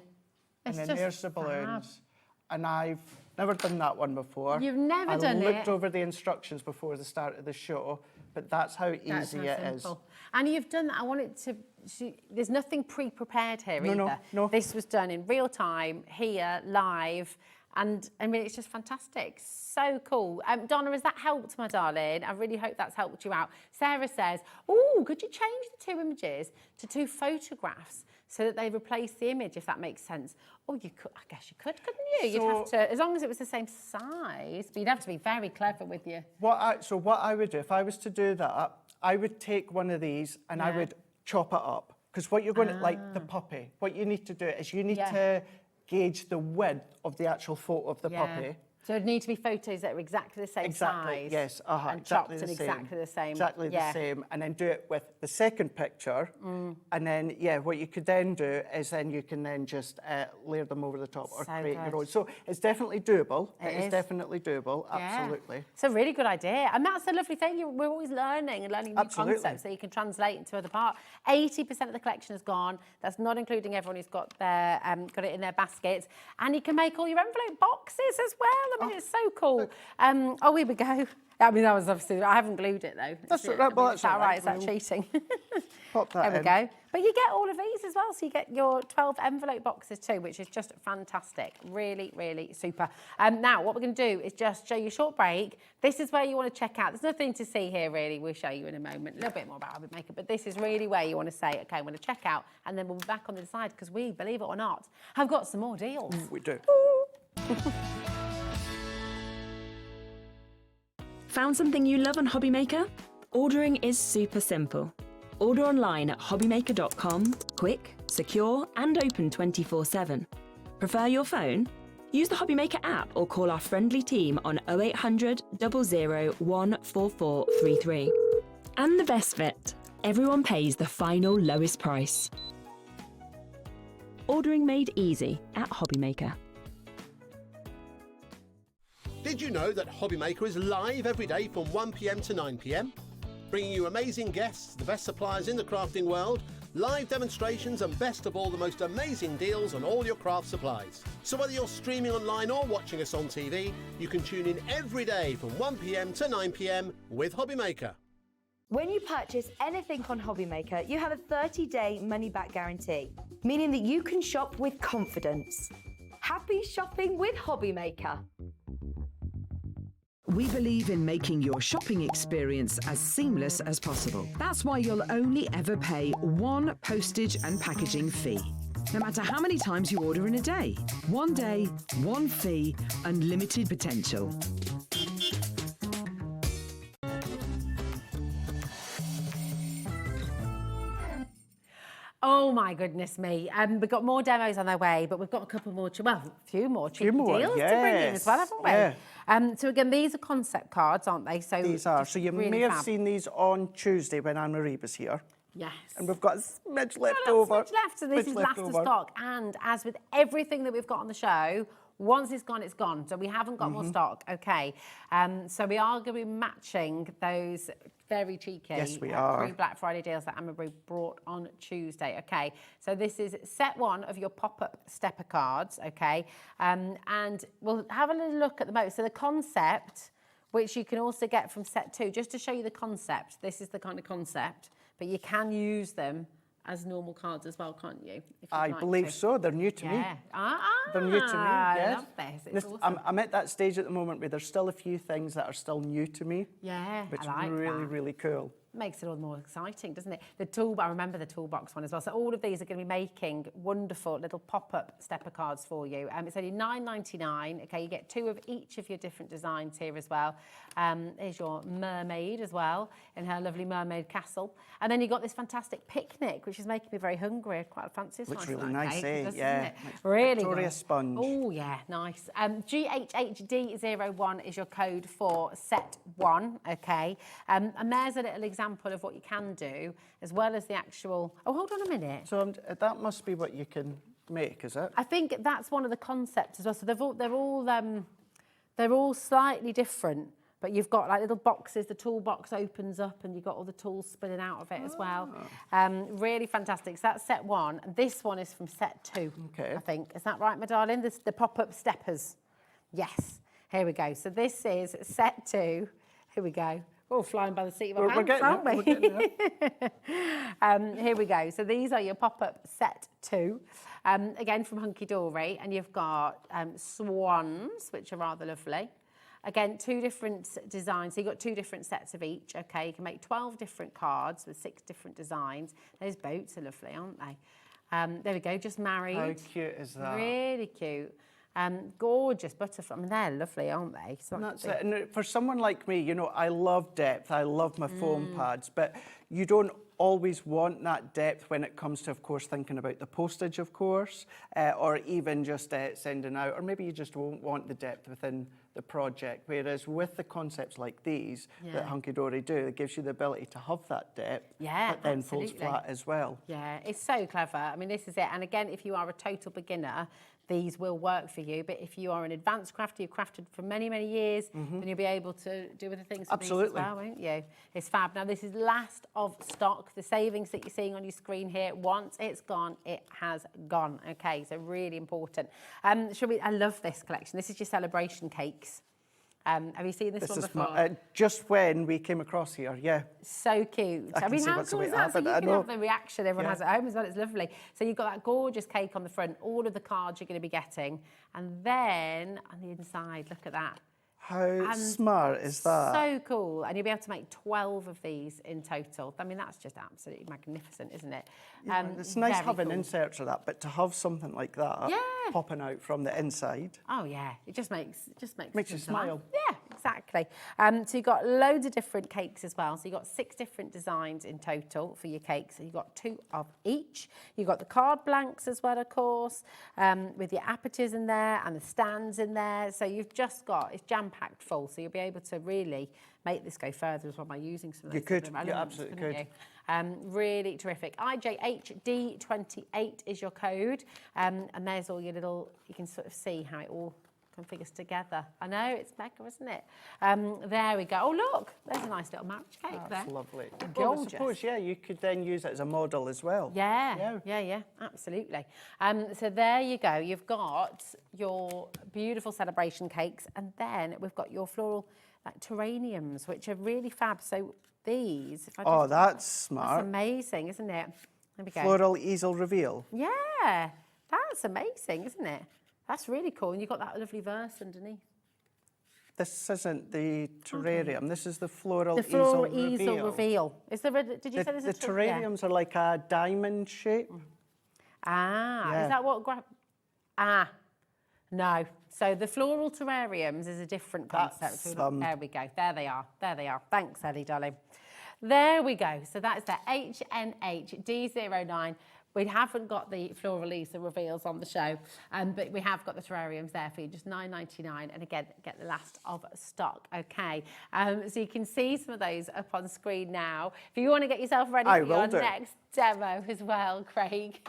and then there's the balloons. And I've never done that one before. You've never done it? I looked over the instructions before the start of the show, but that's how easy it is. And you've done that. I want it to... there's nothing pre-prepared here either. No. This was done in real time, here, live. And I mean, it's just fantastic. So cool. Donna, has that helped, my darling? I really hope that's helped you out. Sarah says, oh, could you change the 2 images to 2 photographs so that they replace the image, if that makes sense? Oh, you could. I guess you could, couldn't you? You'd have to, as long as it was the same size, but you'd have to be very clever with you. So what I would do, if I was to do that, I would take one of these and I would chop it up. Because what you're going to, like the puppy, what you need to do is you need to gauge the width of the actual photo of the puppy. So it'd need to be photos that are exactly the same size. Yes, and exactly chopped the in same. exactly the same. Exactly the same, and then do it with the second picture, and then what you could then do is then you can then just layer them over the top or So create good. your own. So it's definitely doable. It It is is. definitely doable. Absolutely. It's a really good idea. And that's a lovely thing. We're always learning and learning new Absolutely. concepts that you can translate into other parts. 80% of the collection is gone. That's not including everyone who's got it in their baskets. And you can make all your envelope boxes as well. I mean, it's so cool. Oh, here we go. I mean, that was obviously, I haven't glued it though. That's Is right. it- Well, is that's that all right? right. Is that We'll cheating? Pop that There we in. go. But you get all of these as well. So you get your 12 envelope boxes too, which is just fantastic. Really, really super. Now, what we're going to do is just show you a short break. This is where you want to check out. There's nothing to see here, really. We'll show you in a moment. A little bit more about Hobby Maker. But this is really where you want to say, OK, I'm going to check out. And then we'll be back on the side because we, believe it or not, have got some more deals. We do. Found something you love on Hobby Maker? Ordering is super simple. Order online at hobbymaker.com, quick, secure, and open 24/7. Prefer your phone? Use the Hobby Maker app or call our friendly team on 0800 00 14433. And the best bit, everyone pays the final lowest price. Ordering made easy at Hobby Maker. Did you know that Hobby Maker is live every day from 1 p.m. to 9 p.m? Bringing you amazing guests, the best suppliers in the crafting world, live demonstrations and best of all, the most amazing deals on all your craft supplies. So whether you're streaming online or watching us on TV, you can tune in every day from 1 p.m. to 9 p.m. with Hobby Maker. When you purchase anything on Hobby Maker, you have a 30-day money-back guarantee, meaning that you can shop with confidence. Happy shopping with Hobby Maker. We believe in making your shopping experience as seamless as possible. That's why you'll only ever pay one postage and packaging fee. No matter how many times you order in a day. One day, one fee, unlimited potential. Oh my goodness me. We've got more demos on their way, but we've got a couple more, a few more cheeky deals to bring in as well, haven't we? Yeah. So again, these are concept cards, aren't they? So These are. So you really may have fab. seen these on Tuesday when Anne-Marie was here. Yes. And we've got a smidge left Got a over. smidge left, so this is last of stock. And as with everything that we've got on the show, once it's gone, it's gone. So we haven't got more stock, okay. So we are going to be matching those very cheeky Yes, we are. pre-Black Friday deals that Anne-Marie brought on Tuesday, okay. So this is set one of your pop-up stepper cards, okay. And we'll have a little look at the most. So the concept, which you can also get from set two, just to show you the concept, this is the kind of concept, but you can use them as normal cards as well, can't you? I believe so. They're new to me. They're new to me, I yes. love this. It's awesome. I'm at that stage at the moment where there's still a few things that are still new to me. Yeah, Which I like is really, that. really cool. Makes it all the more exciting, doesn't it? I remember the toolbox one as well. So all of these are going to be making wonderful little pop-up stepper cards for you. It's only $9.99. Okay, you get two of each of your different designs here as well. There's your mermaid as well in her lovely mermaid castle. And then you've got this fantastic picnic, which is making me very hungry. I quite fancy a Looks slice of really that nice, cake, doesn't yeah. it? Like Really Victoria nice. sponge. Oh, yeah, nice. GHHD01 is your code for set one, okay? And there's a little example of what you can do, as well as the actual... Oh, hold on a minute. So that must be what you can make, is it? I think that's one of the concepts as well. So they're all slightly different, but you've got like little boxes. The toolbox opens up, and you've got all the tools spilling out of it as well. Really fantastic. So that's set one, and this one is from set two. Okay. I think is that right, my darling? The pop-up steppers. Yes. Here we go. So this is set two. Here we go. We're all flying by the seat of our pants, aren't we? Here we go. So these are your pop-up set two. Again, from Hunkydory. And you've got swans, which are rather lovely. Again, two different designs. So you've got two different sets of each. Okay, you can make 12 different cards with 6 different designs. Those boats are lovely, aren't they? There we go, just married. How cute is that? Really cute. Gorgeous butterfly. I mean, they're lovely, aren't they? So that's it. And for someone like me, you know, I love depth. I love my foam pads, but you don't always want that depth when it comes to, of course, thinking about the postage, of course, or even just sending out, or maybe you just won't want the depth within the project. Whereas with the concepts like these that Hunkydory do, it gives you the ability to have that depth, but then folds flat as well. Yeah, it's so clever. I mean, this is it. And again, if you are a total beginner, these will work for you. But if you are an advanced crafter, you've crafted for many, many years, then you'll be able to do other things with these as well, won't you? It's fab. Now, this is last of stock. The savings that you're seeing on your screen here, once it's gone, it has gone. Okay, so really important. I love this collection. This is your celebration cakes. Have you seen this one before? Just when we came across here, yeah. So cute. I mean, how cool is that? So you can have the reaction everyone has at home as well. It's lovely. So you've got that gorgeous cake on the front, all of the cards you're going to be getting. And then on the inside, look at that. How smart is that? So cool. And you'll be able to make 12 of these in total. I mean, that's just absolutely magnificent, isn't it? Yeah, it's nice having inserts of that, but to have something like that popping out from the inside. Oh, yeah. It just makes you smile. Yeah, exactly. So you've got loads of different cakes as well. So you've got 6 different designs in total for your cakes. So you've got 2 of each. You've got the card blanks as well, of course, with your apertures in there and the stands in there. So you've just got, it's jam-packed full. So you'll be able to really make this go further as well by using some of those. You could, you absolutely could. Really terrific. IJHD28 is your code. And there's all your little, you can sort of see how it all configures together. I know, it's mega, isn't it? There we go. Oh, look, there's a nice little marriage cake there. That's lovely. Gorgeous. Well, I suppose, yeah, you could then use it as a model as well. Yeah, absolutely. So there you go. You've got your beautiful celebration cakes, and then we've got your floral terrariums, which are really fab. So these, if I just, that's smart. That's amazing, isn't it? There we go. Floral easel reveal. Yeah, that's amazing, isn't it? That's really cool. And you've got that lovely verse underneath. This isn't the terrarium. This is the floral easel reveal. Is there did you say there's the terrariums are like a diamond shape. Is that what? No. So the floral terrariums is a different concept. There we go. There they are. There they are. Thanks, Ellie, darling. There we go. So that's the HNHD09. We haven't got the floral easel reveals on the show, but we have got the terrariums there for you, just $9.99. And again, get the last of stock, okay? So you can see some of those up on screen now. If you want to get yourself ready for your next demo as well, Craig.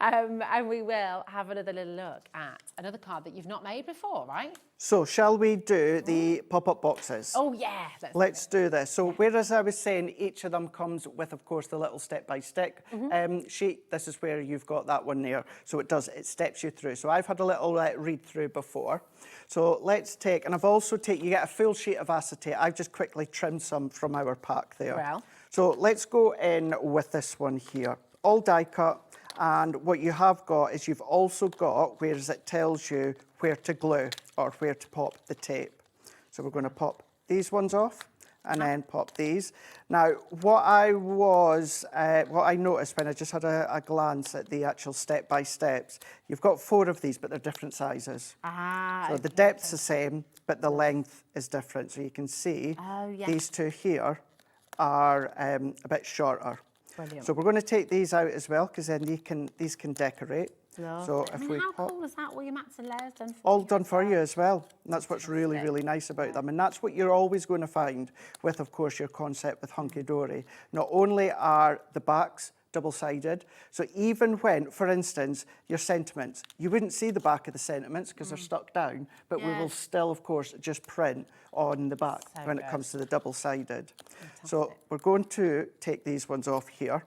And we will have another little look at another card that you've not made before, right? So shall we do the pop-up boxes? Oh, yeah. Let's do this. So whereas I was saying each of them comes with, of course, the little step-by-step sheet, this is where you've got that one there. So it steps you through. So I've had a little read through before. So let's take, and I've also you get a full sheet of acetate. I've just quickly trimmed some from our pack there. Well. So let's go in with this one here. All die cut. And what you have got is you've also got, whereas it tells you where to glue or where to pop the tape. So we're going to pop these ones off and then pop these. Now, what I noticed when I just had a glance at the actual step-by-steps, you've got 4 of these, but they're different sizes. So the depth's the same, but the length is different. So you can see these 2 here are a bit shorter. Brilliant. So we're going to take these out as well, because then these can decorate. Love. So if we how cool is that? All your mats and layers done for all you? done for you as well. And that's what's really, really nice about them. And that's what you're always going to find with, of course, your concept with Hunkydory. Not only are the backs double-sided, so even when, for instance, your sentiments, you wouldn't see the back of the sentiments because they're stuck down, but we will still, of course, just print on the back when it comes to the double-sided. So we're going to take these ones off here.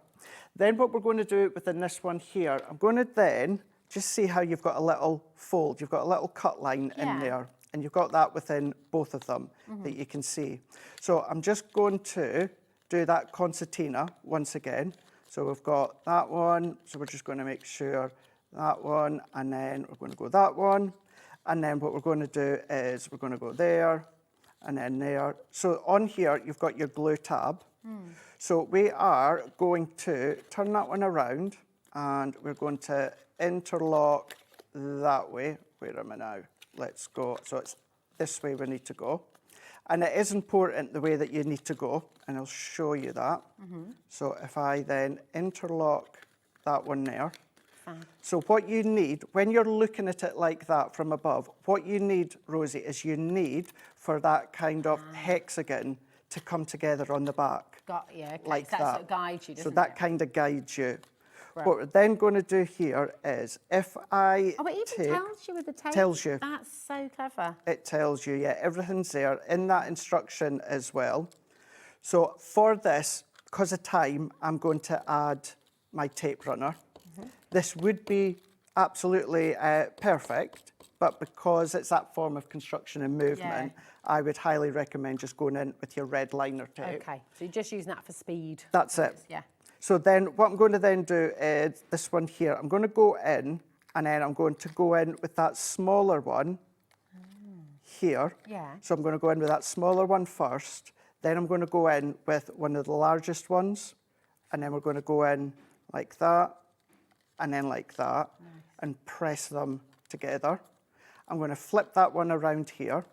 Then what we're going to do within this one here, I'm going to then just see how you've got a little fold. You've got a little cut line in there, and you've got that within both of them that you can see. So I'm just going to do that concertina once again. So we've got that one, so we're just going to make sure that one, and then we're going to go that one. And then what we're going to do is we're going to go there, and then there. So on here, you've got your glue tab. So we are going to turn that one around, and we're going to interlock that way. Where am I now? Let's go. So it's this way we need to go. And it is important the way that you need to go, and I'll show you that. So if I then interlock that one there, So what you need, when you're looking at it like that from above, what you need, Rosie, is you need for that kind of hexagon to come together on the back. Got you, okay. Like so that that. sort of guides you, doesn't So that it? kind of guides you. Right. What we're then going to do here is if I Oh, it even take, tells you with the tape. tells you. That's so clever. It tells you, yeah, everything's there in that instruction as well. So for this, because of time, I'm going to add my tape runner. This would be absolutely perfect, but because it's that form of construction and movement, I would highly recommend just going in with your red liner tape. Okay, so you're just using that for speed. That's it. Yeah. So then what I'm going to then do is this one here. I'm going to go in and then I'm going to go in with that smaller one here. Yeah. So I'm going to go in with that smaller one first. Then I'm going to go in with one of the largest ones. And then we're going to go in like that and then like that and press them together. I'm going to flip that one around here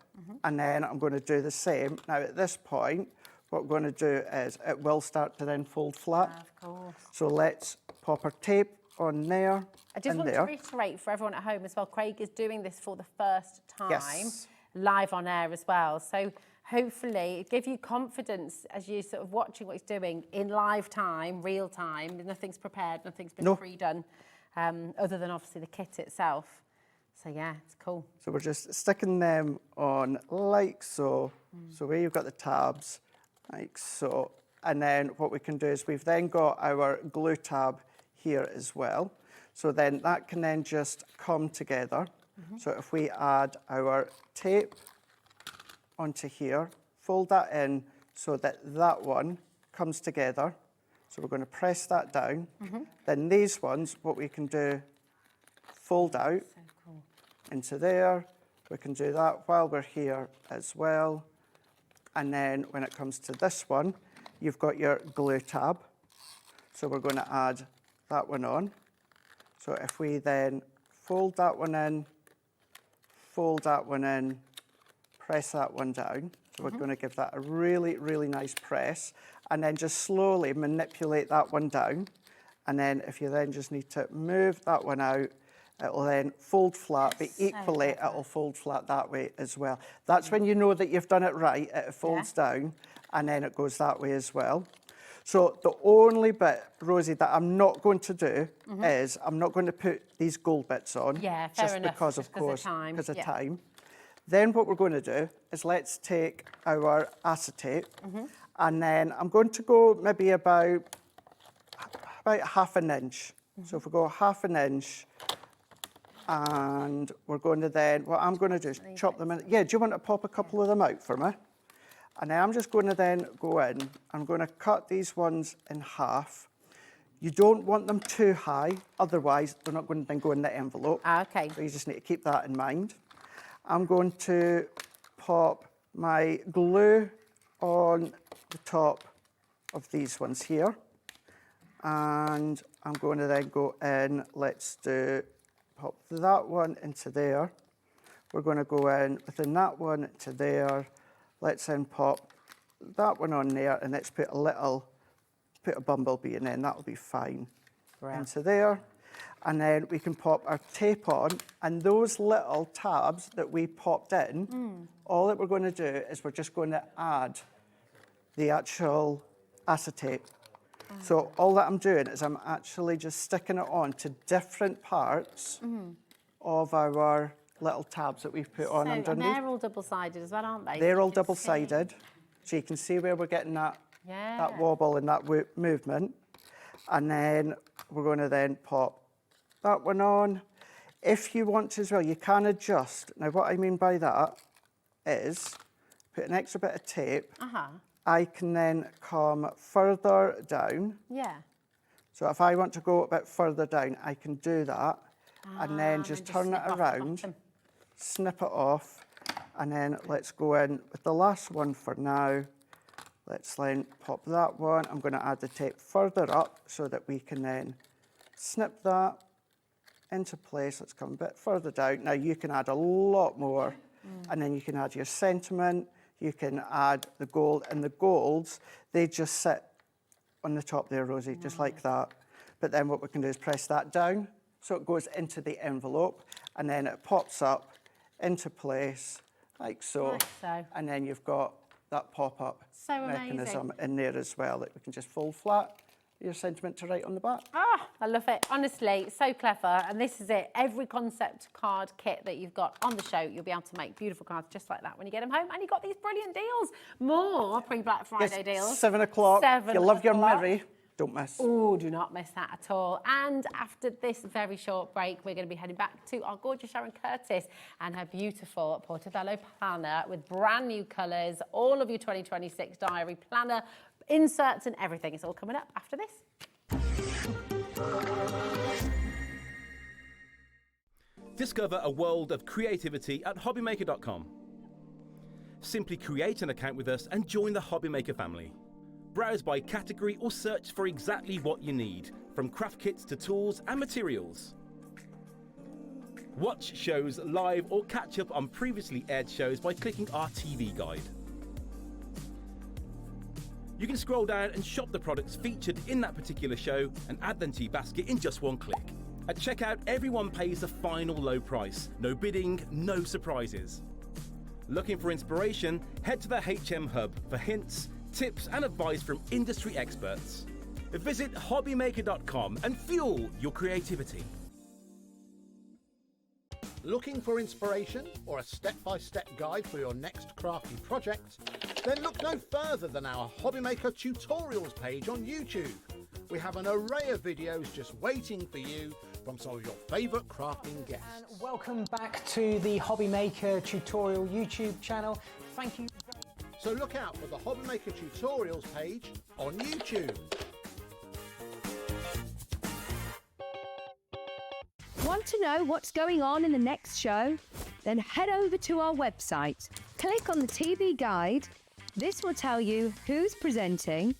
and then I'm going to do the same. Now at this point, what we're going to do is it will start to then fold flat. Of course. So let's pop our tape on there I just and want there. to reiterate for everyone at home as well, Craig is doing this for the first time, Yes. live on air as well. So hopefully it gives you confidence as you're sort of watching what he's doing in live time, real time. Nothing's prepared, nothing's been pre-done, other than obviously the kit itself. So yeah, it's cool. So we're just sticking them on like so. So where you've got the tabs, like so. And then what we can do is we've then got our glue tab here as well. So then that can then just come together. So if we add our tape onto here, fold that in so that that one comes together. So we're going to press that down. Then these ones, what we can do, fold out into there. We can do that while we're here as well. And then when it comes to this one, you've got your glue tab. So we're going to add that one on. So if we then fold that one in, fold that one in, press that one down. So we're going to give that a really, really nice press. And then just slowly manipulate that one down. And then if you then just need to move that one out, it will then fold flat, but equally it will fold flat that way as well. That's when you know that you've done it right. It folds down and then it goes that way as well. So the only bit, Rosie, that I'm not going to do is I'm not going to put these gold bits on. Yeah, fair just enough. because, Just of course, time. because of time. Then what we're going to do is let's take our acetate and then I'm going to go maybe about half an inch. So if we go half an inch, and we're going to then, what I'm going to do is chop them in. Yeah, do you want to pop a couple of them out for me? And then I'm just going to then go in. I'm going to cut these ones in half. You don't want them too high, otherwise they're not going to then go in the envelope. Okay. So you just need to keep that in mind. I'm going to pop my glue on the top of these ones here. And I'm going to then go in, let's do, pop that one into there. We're going to go in within that one into there. Let's then pop that one on there and let's put a bumblebee in there and that'll be fine. Into there. And then we can pop our tape on and those little tabs that we popped in, all that we're going to do is we're just going to add the actual acetate. So all that I'm doing is I'm actually just sticking it on to different parts of our little tabs that we've put on underneath. And they're all double-sided as well, aren't they? They're all double-sided. So you can see where we're getting that, that wobble and that movement. And then we're going to then pop that one on. If you want to as well, you can adjust. Now what I mean by that is put an extra bit of tape. I can then come further down. Yeah. So if I want to go a bit further down, I can do that. And then just turn it around, snip it off, and then let's go in with the last one for now. Let's then pop that one. I'm going to add the tape further up so that we can then snip that into place. Let's come a bit further down. Now you can add a lot more, and then you can add your sentiment. You can add the gold, and the golds, they just sit on the top there, Rosie, just like that. But then what we can do is press that down So it goes into the envelope and then it pops up into place like so. Like so. And then you've got that pop-up So mechanism amazing. in there as well that we can just fold flat. Your sentiment to write on the back. Ah, I love it. Honestly, so clever. And this is it. Every concept card kit that you've got on the show, you'll be able to make beautiful cards just like that when you get them home. And you've got these brilliant deals. More pre-Black Friday deals. 7 o'clock. If you love your Mary, don't miss. Oh, do not miss that at all. And after this very short break, we're going to be heading back to our gorgeous Sharon Curtis and her beautiful Portobello Planner with brand new colours, all of your 2026 diary planner, inserts and everything. It's all coming up after this. Discover a world of creativity at hobbymaker.com. Simply create an account with us and join the Hobbymaker family. Browse by category or search for exactly what you need, from craft kits to tools and materials. Watch shows live or catch up on previously aired shows by clicking our TV guide. You can scroll down and shop the products featured in that particular show and add them to your basket in just one click. At checkout, everyone pays the final low price. No bidding, no surprises. Looking for inspiration? Head to the HM Hub for hints, tips and advice from industry experts. Visit hobbymaker.com and fuel your creativity. Looking for inspiration or a step-by-step guide for your next crafty project? Then look no further than our Hobbymaker tutorials page on YouTube. We have an array of videos just waiting for you from some of your favourite crafting guests. And welcome back to the Hobbymaker tutorial YouTube channel. Thank you. So look out for the Hobbymaker tutorials page on YouTube. Want to know what's going on in the next show? Then head over to our website. Click on the TV guide. This will tell you who's presenting,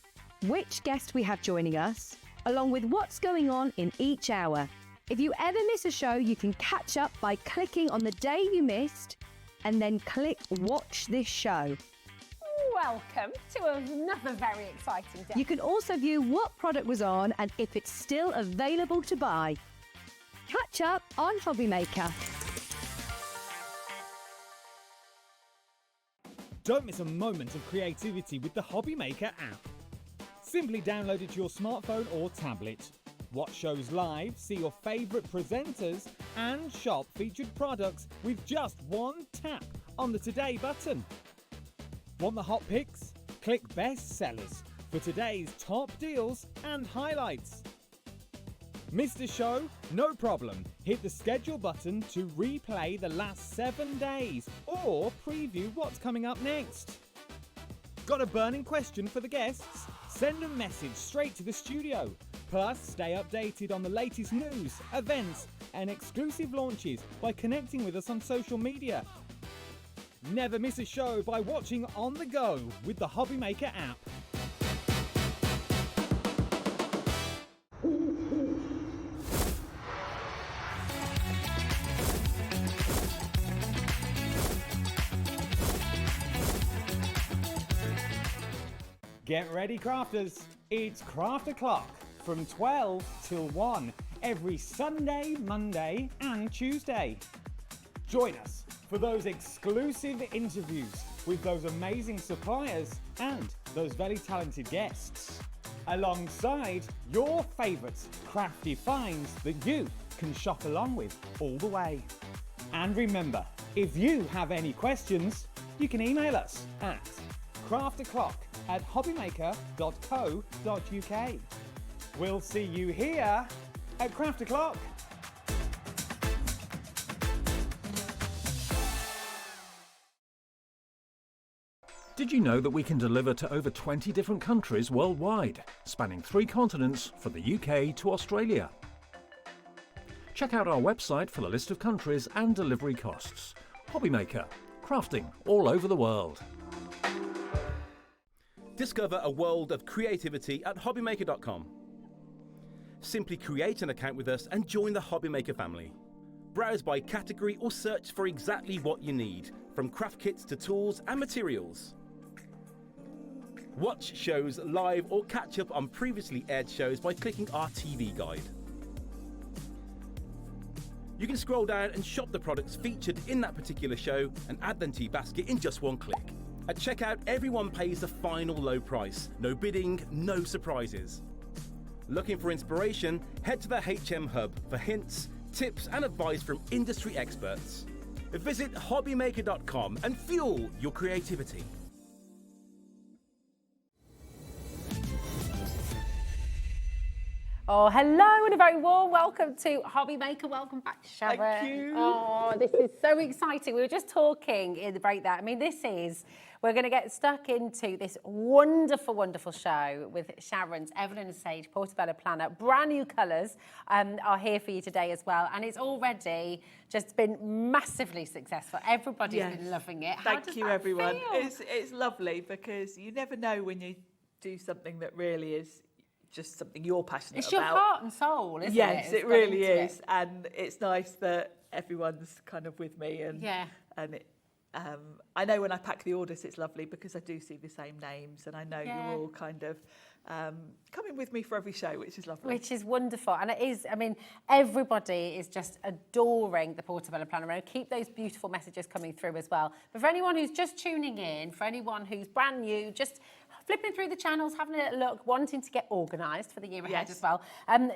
which guest we have joining us, along with what's going on in each hour. If you ever miss a show, you can catch up by clicking on the day you missed and then click Watch This Show. Welcome to another very exciting day. You can also view what product was on and if it's still available to buy. Catch up on Hobbymaker. Don't miss a moment of creativity with the Hobbymaker app. Simply download it to your smartphone or tablet. Watch shows live, see your favourite presenters, and shop featured products with just one tap on the Today button. Want the hot picks? Click Best Sellers for today's top deals and highlights. Missed a show? No problem. Hit the schedule button to replay the last 7 days or preview what's coming up next. Got a burning question for the guests? Send a message straight to the studio. Plus, stay updated on the latest news, events, and exclusive launches by connecting with us on social media. Never miss a show by watching on the go with the Hobbymaker app. Get ready, crafters. It's Craft O'Clock from 12 till 1 every Sunday, Monday and Tuesday. Join us for those exclusive interviews with those amazing suppliers and those very talented guests, alongside your favourite crafty finds that you can shop along with all the way. And remember, if you have any questions, you can email us at crafto'clock@hobbymaker.co.uk. We'll see you here at Craft O'Clock. Did you know that we can deliver to over 20 different countries worldwide, spanning 3 continents from the UK to Australia? Check out our website for the list of countries and delivery costs. Hobbymaker, crafting all over the world. Discover a world of creativity at hobbymaker.com. Simply create an account with us and join the Hobbymaker family. Browse by category or search for exactly what you need, from craft kits to tools and materials. Watch shows live or catch up on previously aired shows by clicking our TV guide. You can scroll down and shop the products featured in that particular show and add them to your basket in just one click. At checkout, everyone pays the final low price. No bidding, no surprises. Looking for inspiration? Head to the HM Hub for hints, tips and advice from industry experts. Visit hobbymaker.com and fuel your creativity. Oh, hello and a very warm welcome to Hobby Maker. Welcome back, Sharon. Thank you. Oh, this is so exciting. We were just talking in the break there. I mean, we're going to get stuck into this wonderful, wonderful show with Sharon's Eveline Sage Portobello Planner. Brand new colours are here for you today as well. And it's already just been massively successful. Everybody's been loving it. Thank you, everyone. It's lovely because you never know when you do something that really is just something you're passionate about. It's your heart and soul, isn't it? Yes, it really is. And it's nice that everyone's kind of with me. And I know when I pack the orders, it's lovely because I do see the same names and I know you're all kind of coming with me for every show, which is lovely. Which is wonderful. And it is, I mean, everybody is just adoring the Portobello Planner. And keep those beautiful messages coming through as well. But for anyone who's just tuning in, for anyone who's brand new, just flipping through the channels, having a little look, wanting to get organised for the year ahead as well.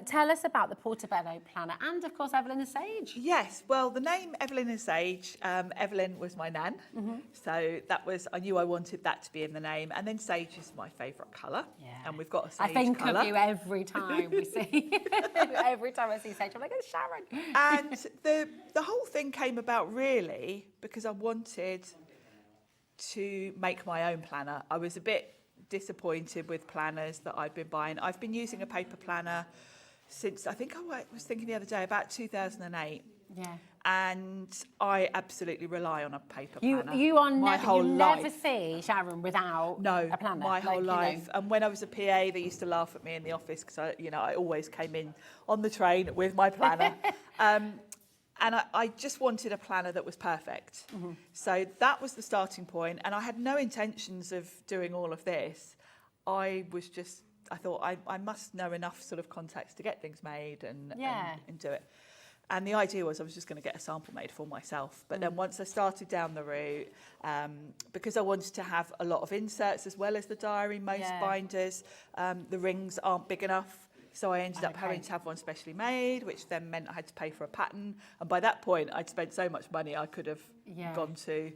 Tell us about the Portobello Planner and, of course, Eveline Sage. Yes, well, the name Eveline Sage, Eveline was my nan. So that was, I knew I wanted that to be in the name. And then Sage is my favourite colour. And we've got a sage I think colour. of you every time we see, every time I see Sage, I'm like, it's Sharon. And the whole thing came about really because I wanted to make my own planner. I was a bit disappointed with planners that I've been buying. I've been using a paper planner since, I think I was thinking the other day, about 2008. Yeah. And I absolutely rely on a paper planner. You are my never, whole you life. never see Sharon without a planner. My whole life. You know. And when I was a PA, they used to laugh at me in the office because I always came in on the train with my planner. And I just wanted a planner that was perfect. So that was the starting point. And I had no intentions of doing all of this. I thought I must know enough sort of contacts to get things made and do it. And the idea was I was just going to get a sample made for myself. But then once I started down the route, because I wanted to have a lot of inserts as well as the diary, most binders, the rings aren't big enough. So I ended up having to have one specially made, which then meant I had to pay for a pattern. And by that point, I'd spent so much money, I could have gone to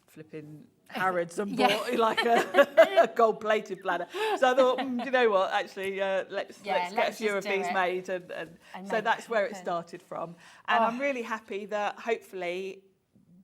flipping Harrods and bought like a gold-plated planner. So I thought, you know what, actually, let's get a few of these made. And so that's where it started from. And I'm really happy that hopefully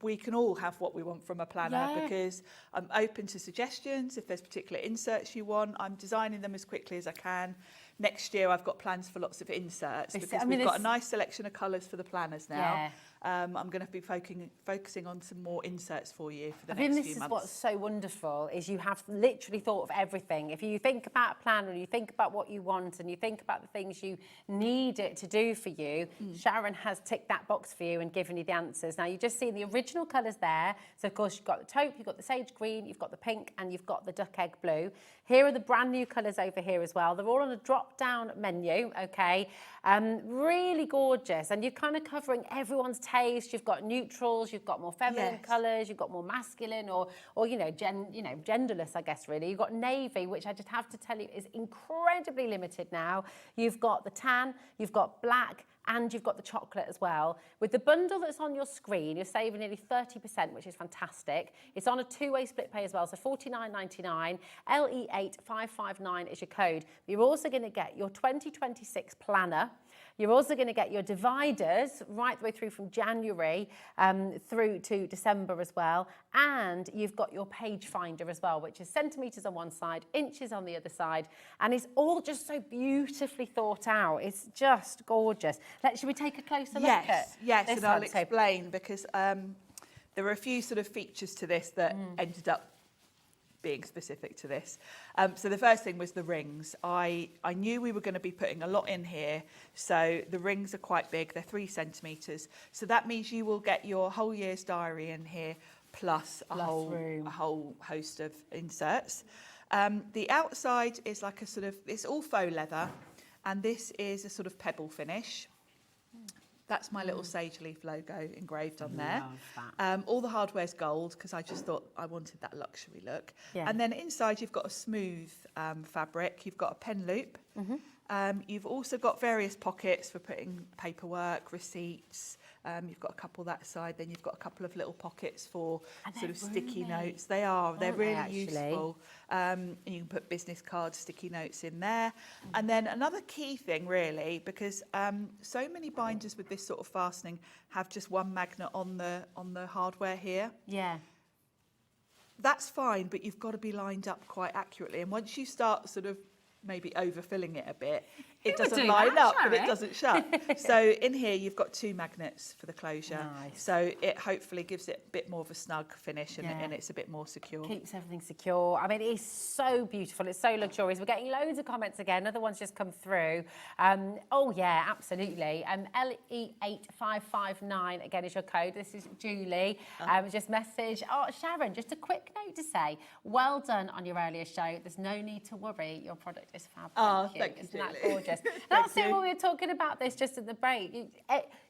we can all have what we want from a planner because I'm open to suggestions. If there's particular inserts you want, I'm designing them as quickly as I can. Next year, I've got plans for lots of inserts because we've got a nice selection of colours for the planners now. I'm going to be focusing on some more inserts for you for the next few months. I think this is what's so wonderful, is you have literally thought of everything. If you think about a planner and you think about what you want and you think about the things you need it to do for you, Sharon has ticked that box for you and given you the answers. Now, you've just seen the original colours there. So, of course, you've got the taupe, you've got the sage green, you've got the pink, and you've got the duck egg blue. Here are the brand new colours over here as well. They're all on a drop-down menu, okay? Really gorgeous. And you're kind of covering everyone's taste. You've got neutrals, you've got more feminine colours, you've got more masculine or genderless, I guess, really. You've got navy, which I just have to tell you is incredibly limited now. You've got the tan, you've got black, and you've got the chocolate as well. With the bundle that's on your screen, you're saving nearly 30%, which is fantastic. It's on a two-way split pay as well, so $49.99. LE8559 is your code. You're also going to get your 2026 planner. You're also going to get your dividers right the way through from January through to December as well. And you've got your page finder as well, which is centimetres on one side, inches on the other side. And it's all just so beautifully thought out. It's just gorgeous. Should we take a closer look at Yes, this and I'll one? explain because there are a few sort of features to this that ended up being specific to this. So the first thing was the rings. I knew we were going to be putting a lot in here, so the rings are quite big. They're 3 centimetres. So that means you will get your whole year's diary in here, plus a whole host of inserts. The outside is like a sort of, it's all faux leather, and this is a sort of pebble finish. That's my little sage leaf logo engraved on there. Love that. All the hardware's gold because I just thought I wanted that luxury look. Yeah. And then inside you've got a smooth fabric. You've got a pen loop. You've also got various pockets for putting paperwork, receipts. You've got a couple that side. Then you've got a couple of little pockets for sort of sticky notes. They're really useful. And you can put business cards, sticky notes in there. And then another key thing really, because so many binders with this sort of fastening have just one magnet on the hardware here. Yeah. That's fine, but you've got to be lined up quite accurately. And once you start sort of maybe overfilling it a bit, it doesn't line up, but it doesn't shut. So in here, you've got 2 magnets for the closure. Nice. So it hopefully gives it a bit more of a snug finish and it's a bit more secure. Keeps everything secure. I mean, it is so beautiful. It's so luxurious. We're getting loads of comments again. Another one's just come through. Oh, yeah, absolutely. LE8559, again, is your code. This is Julie. Just message. Oh, Sharon, just a quick note to say, well done on your earlier show. There's no need to worry. Your product is fab. Thank you, Isn't Julie. that gorgeous? That's it. When we were talking about this just at the break.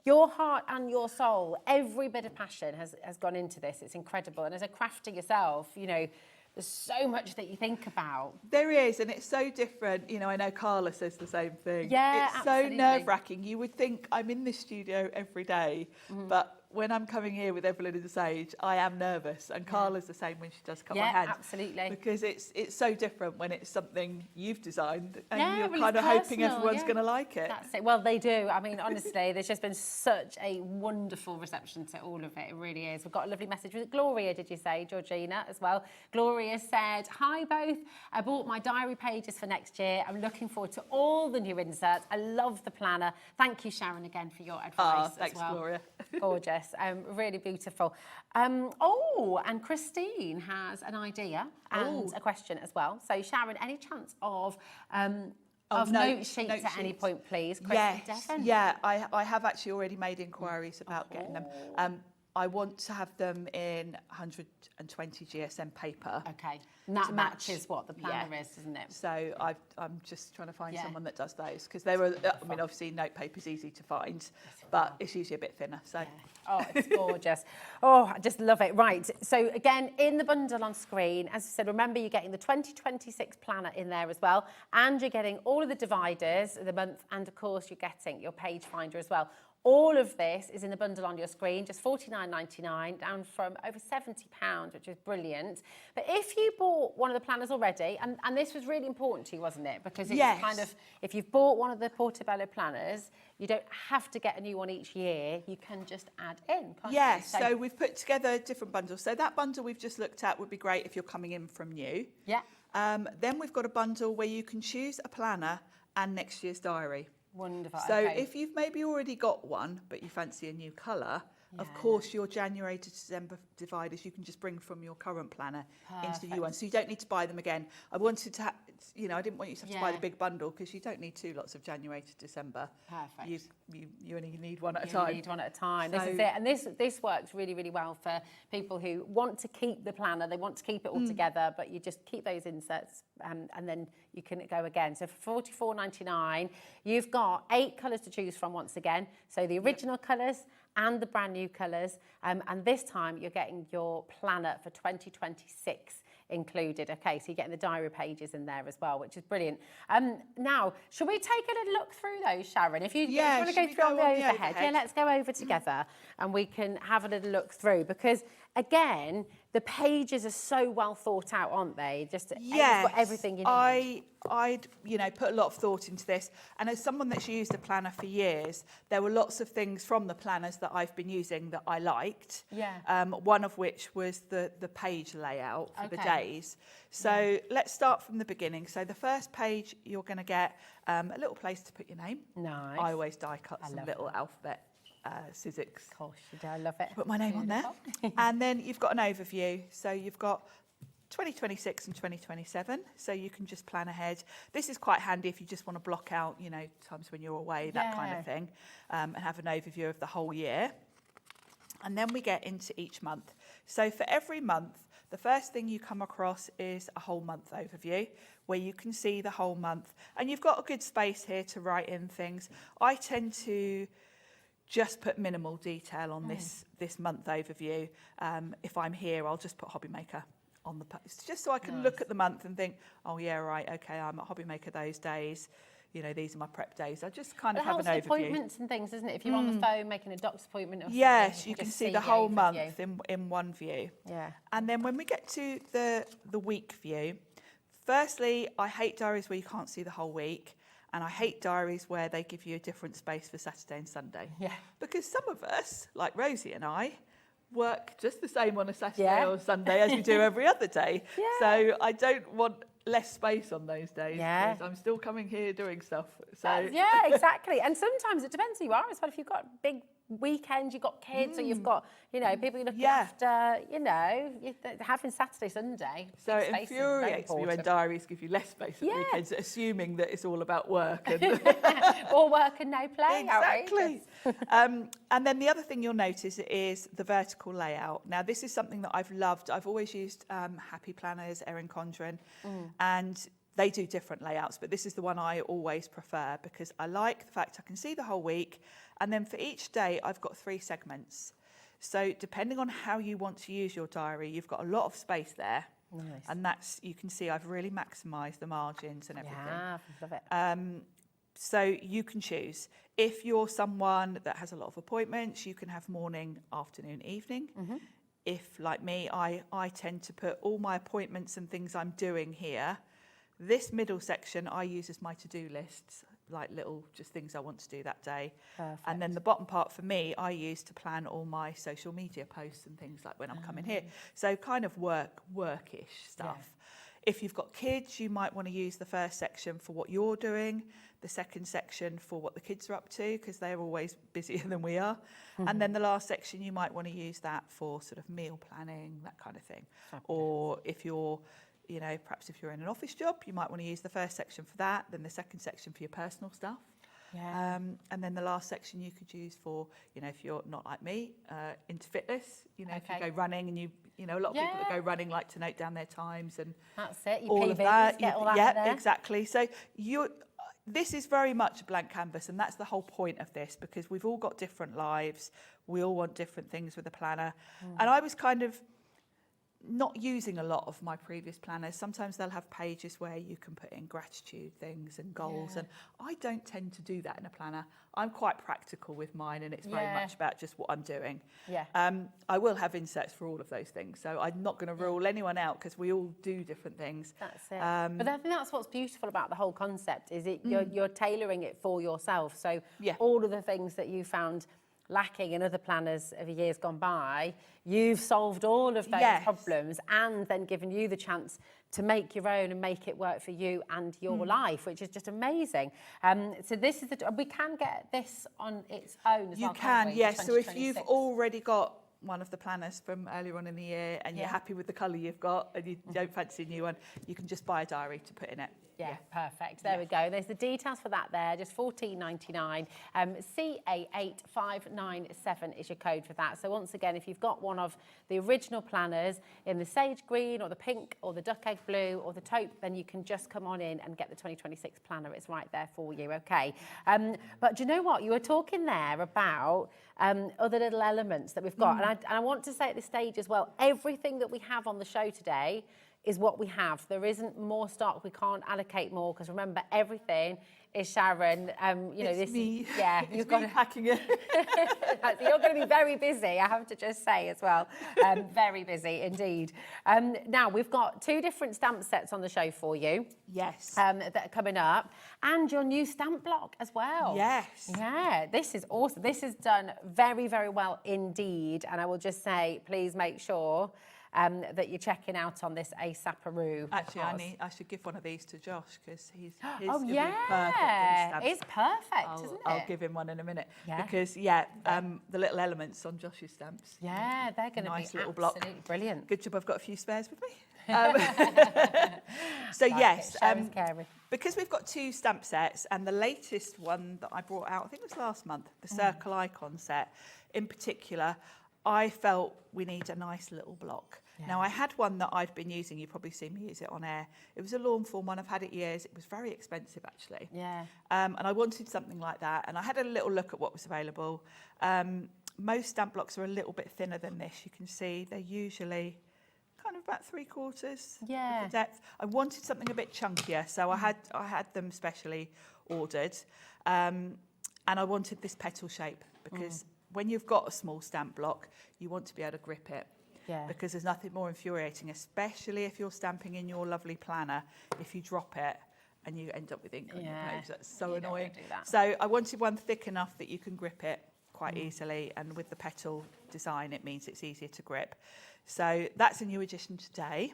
Your heart and your soul, every bit of passion has gone into this. It's incredible. And as a crafter yourself, you know, there's so much that you think about. There is, and it's so different. You know, I know Carla says the same thing. Yeah, it's absolutely. so nerve-wracking. You would think I'm in this studio every day, but when I'm coming here with Eveline Sage, I am nervous, and Carla's the same when she does cut my hand. Yeah, absolutely. Because it's so different when it's something you've designed, and you're well, kind of it's hoping personal, everyone's going to like it. That's it. Well, they do. I mean, honestly, there's just been such a wonderful reception to all of it. It really is. We've got a lovely message with Gloria, did you say, Georgina, as well. Gloria said, hi both. I bought my diary pages for next year. I'm looking forward to all the new inserts. I love the planner. Thank you, Sharon, again for your advice Thanks, as well. Gloria. Gorgeous. Really beautiful. And Christine has an idea and a question as well. So, Sharon, any chance of note sheets at any point, please? Yes, yeah, I have actually already made inquiries about getting them. I want to have them in 120 GSM paper. Okay, and that matches what the planner is, doesn't it? So I'm just trying to find someone that does those, because they were, I mean, obviously note paper's easy to find, but it's usually a bit thinner, so. Oh, it's gorgeous. Oh, I just love it. Right, so again, in the bundle on screen, as I said, remember you're getting the 2026 planner in there as well, and you're getting all of the dividers of the month, and of course you're getting your page finder as well. All of this is in the bundle on your screen, just $49.99, down from over £70, which is brilliant. But if you bought one of the planners already, and this was really important to you, wasn't it? Because it's kind of, if you've bought one of the Portobello planners, you don't have to get a new one each year. You can just add in, can't you? Yes, so we've put together different bundles. So that bundle we've just looked at would be great if you're coming in from new. Yeah. Then we've got a bundle where you can choose a planner and next year's diary. Wonderful. So if you've maybe already got one, but you fancy a new colour, of course your January to December dividers you can just bring from your current planner into the new one. So you don't need to buy them again. I wanted to, I didn't want you to have to buy the big bundle, because you don't need 2 lots of January to December. Perfect. You only need one at a time. You need one at a time. This is it. And this works really, really well for people who want to keep the planner. They want to keep it all together, but you just keep those inserts and then you can go again. So for $44.99, you've got 8 colours to choose from once again. So the original colours and the brand new colours. And this time you're getting your planner for 2026 included. Okay, so you're getting the diary pages in there as well, which is brilliant. Now, should we take a little look through those, Sharon? If you want to go through on the overhead. Yeah, let's go over together and we can have a little look through, because again, the pages are so well thought out, aren't they? Just got everything you need. I'd put a lot of thought into this, and as someone that's used a planner for years, there were lots of things from the planners that I've been using that I liked. Yeah. One of which was the page layout for the days. So let's start from the beginning. So the first page, you're going to get a little place to put your name. Nice. I always die cut some little alphabet. Sizzix. Of course you do, I love it. Put my name on there. And then you've got an overview. So you've got 2026 and 2027, so you can just plan ahead. This is quite handy if you just want to block out, times when you're away, that kind of thing, and have an overview of the whole year. And then we get into each month. So for every month, the first thing you come across is a whole month overview, where you can see the whole month. And you've got a good space here to write in things. I tend to just put minimal detail on this month overview. If I'm here, I'll just put Hobby Maker on the post, just so I can look at the month and think, oh yeah, right, okay, I'm at Hobby Maker those days. You know, these are my prep days. I just kind of have an overview. Appointments and things, isn't it? If you're on the phone making a doctor's appointment or something, yes, you can just see the whole month in one view. Yeah. And then when we get to the week view, firstly, I hate diaries where you can't see the whole week. And I hate diaries where they give you a different space for Saturday and Sunday. Yeah. Because some of us, like Rosie and I, work just the same on a Saturday or Sunday as we do every other day. Yeah. So I don't want less space on those days. Yeah. Because I'm still coming here doing stuff. So yeah, exactly. And sometimes it depends who you are as well. If you've got big weekends, you've got kids, or you've got, you know, people you look after, you know, having Saturday, Sunday. So it infuriates me when diaries give you less space at weekends, assuming that it's all about work. And or work and no play. Exactly. And then the other thing you'll notice is the vertical layout. Now, this is something that I've loved. I've always used Happy Planners, Erin Condren, and they do different layouts, but this is the one I always prefer because I like the fact I can see the whole week. And then for each day, I've got 3 segments. So depending on how you want to use your diary, you've got a lot of space there. Nice. And that's, you can see I've really maximised the margins and everything. Yeah, I love it. So you can choose. If you're someone that has a lot of appointments, you can have morning, afternoon, evening. If, like me, I tend to put all my appointments and things I'm doing here. This middle section I use as my to-do lists, like little just things I want to do that day. Perfect. And then the bottom part for me, I use to plan all my social media posts and things like when I'm coming here. So kind of workish stuff. Yeah. If you've got kids, you might want to use the first section for what you're doing, the second section for what the kids are up to, because they're always busier than we are. And then the last section, you might want to use that for sort of meal planning, that kind of thing. Fabulous. Or if you're, you know, perhaps if you're in an office job, you might want to use the first section for that, then the second section for your personal stuff. Yeah. And then the last section you could use for, you know, if you're not like me, into fitness, you know, if you go running and you know, a lot of people that go running like to note down their times and that's it. You all of that. Get all that there. Exactly. So this is very much a blank canvas, and that's the whole point of this, because we've all got different lives. We all want different things with a planner. And I was kind of not using a lot of my previous planners. Sometimes they'll have pages where you can put in gratitude things and goals, and I don't tend to do that in a planner. I'm quite practical with mine, and it's very much about just what I'm doing. I will have inserts for all of those things, so I'm not going to rule anyone out because we all do different things. That's it. But I think that's what's beautiful about the whole concept, is you're tailoring it for yourself. So all of the things that you found lacking in other planners of years gone by, you've solved all of those problems and then given you the chance to make your own and make it work for you and your life, which is just amazing. So this is we can get this on its own as well. You can, yes. So if you've already got one of the planners from earlier on in the year and you're happy with the colour you've got and you don't fancy a new one, you can just buy a diary to put in it. Yeah, perfect. There we go. There's the details for that there, just $14.99. CA8597 is your code for that. So once again, if you've got one of the original planners in the sage green or the pink or the duck egg blue or the taupe, then you can just come on in and get the 2026 planner. It's right there for you, okay? But do you know what? You were talking there about other little elements that we've got. And I want to say at this stage as well, everything that we have on the show today is what we have. There isn't more stock. We can't allocate more because remember, everything is Sharon. You know, it's me. Yeah, you've got packing it. You're going to be very busy, I have to just say as well. Very busy indeed. Now we've got 2 different stamp sets on the show for you. Yes. That are coming up, and your new stamp block as well. Yes. Yeah, this is awesome. This is done very, very well indeed. And I will just say, please make sure that you're checking out on this ASAP-aroo. Actually, I should give one of these to Josh because his oh yeah, perfect. It's perfect, isn't it? I'll give him one in a minute because the little elements on Josh's stamps. Yeah, they're going to nice be little absolutely block. Brilliant. Good job, I've got a few spares with me. So yes, because we've got 2 stamp sets, and the latest one that I brought out, I think it was last month, the Circle Icon set in particular. I felt we need a nice little block. Now, I had one that I've been using. You've probably seen me use it on air. It was a lawn form one. I've had it years. It was very expensive, actually. Yeah. And I wanted something like that. And I had a little look at what was available. Most stamp blocks are a little bit thinner than this. You can see they're usually kind of about 3/4 of the depth. I wanted something a bit chunkier, so I had them specially ordered. And I wanted this petal shape because when you've got a small stamp block, you want to be able to grip it. Yeah. Because there's nothing more infuriating, especially if you're stamping in your lovely planner, if you drop it and you end up with ink on your page. That's so annoying. Do that. So I wanted one thick enough that you can grip it quite easily, and with the petal design, it means it's easier to grip. So that's a new addition today.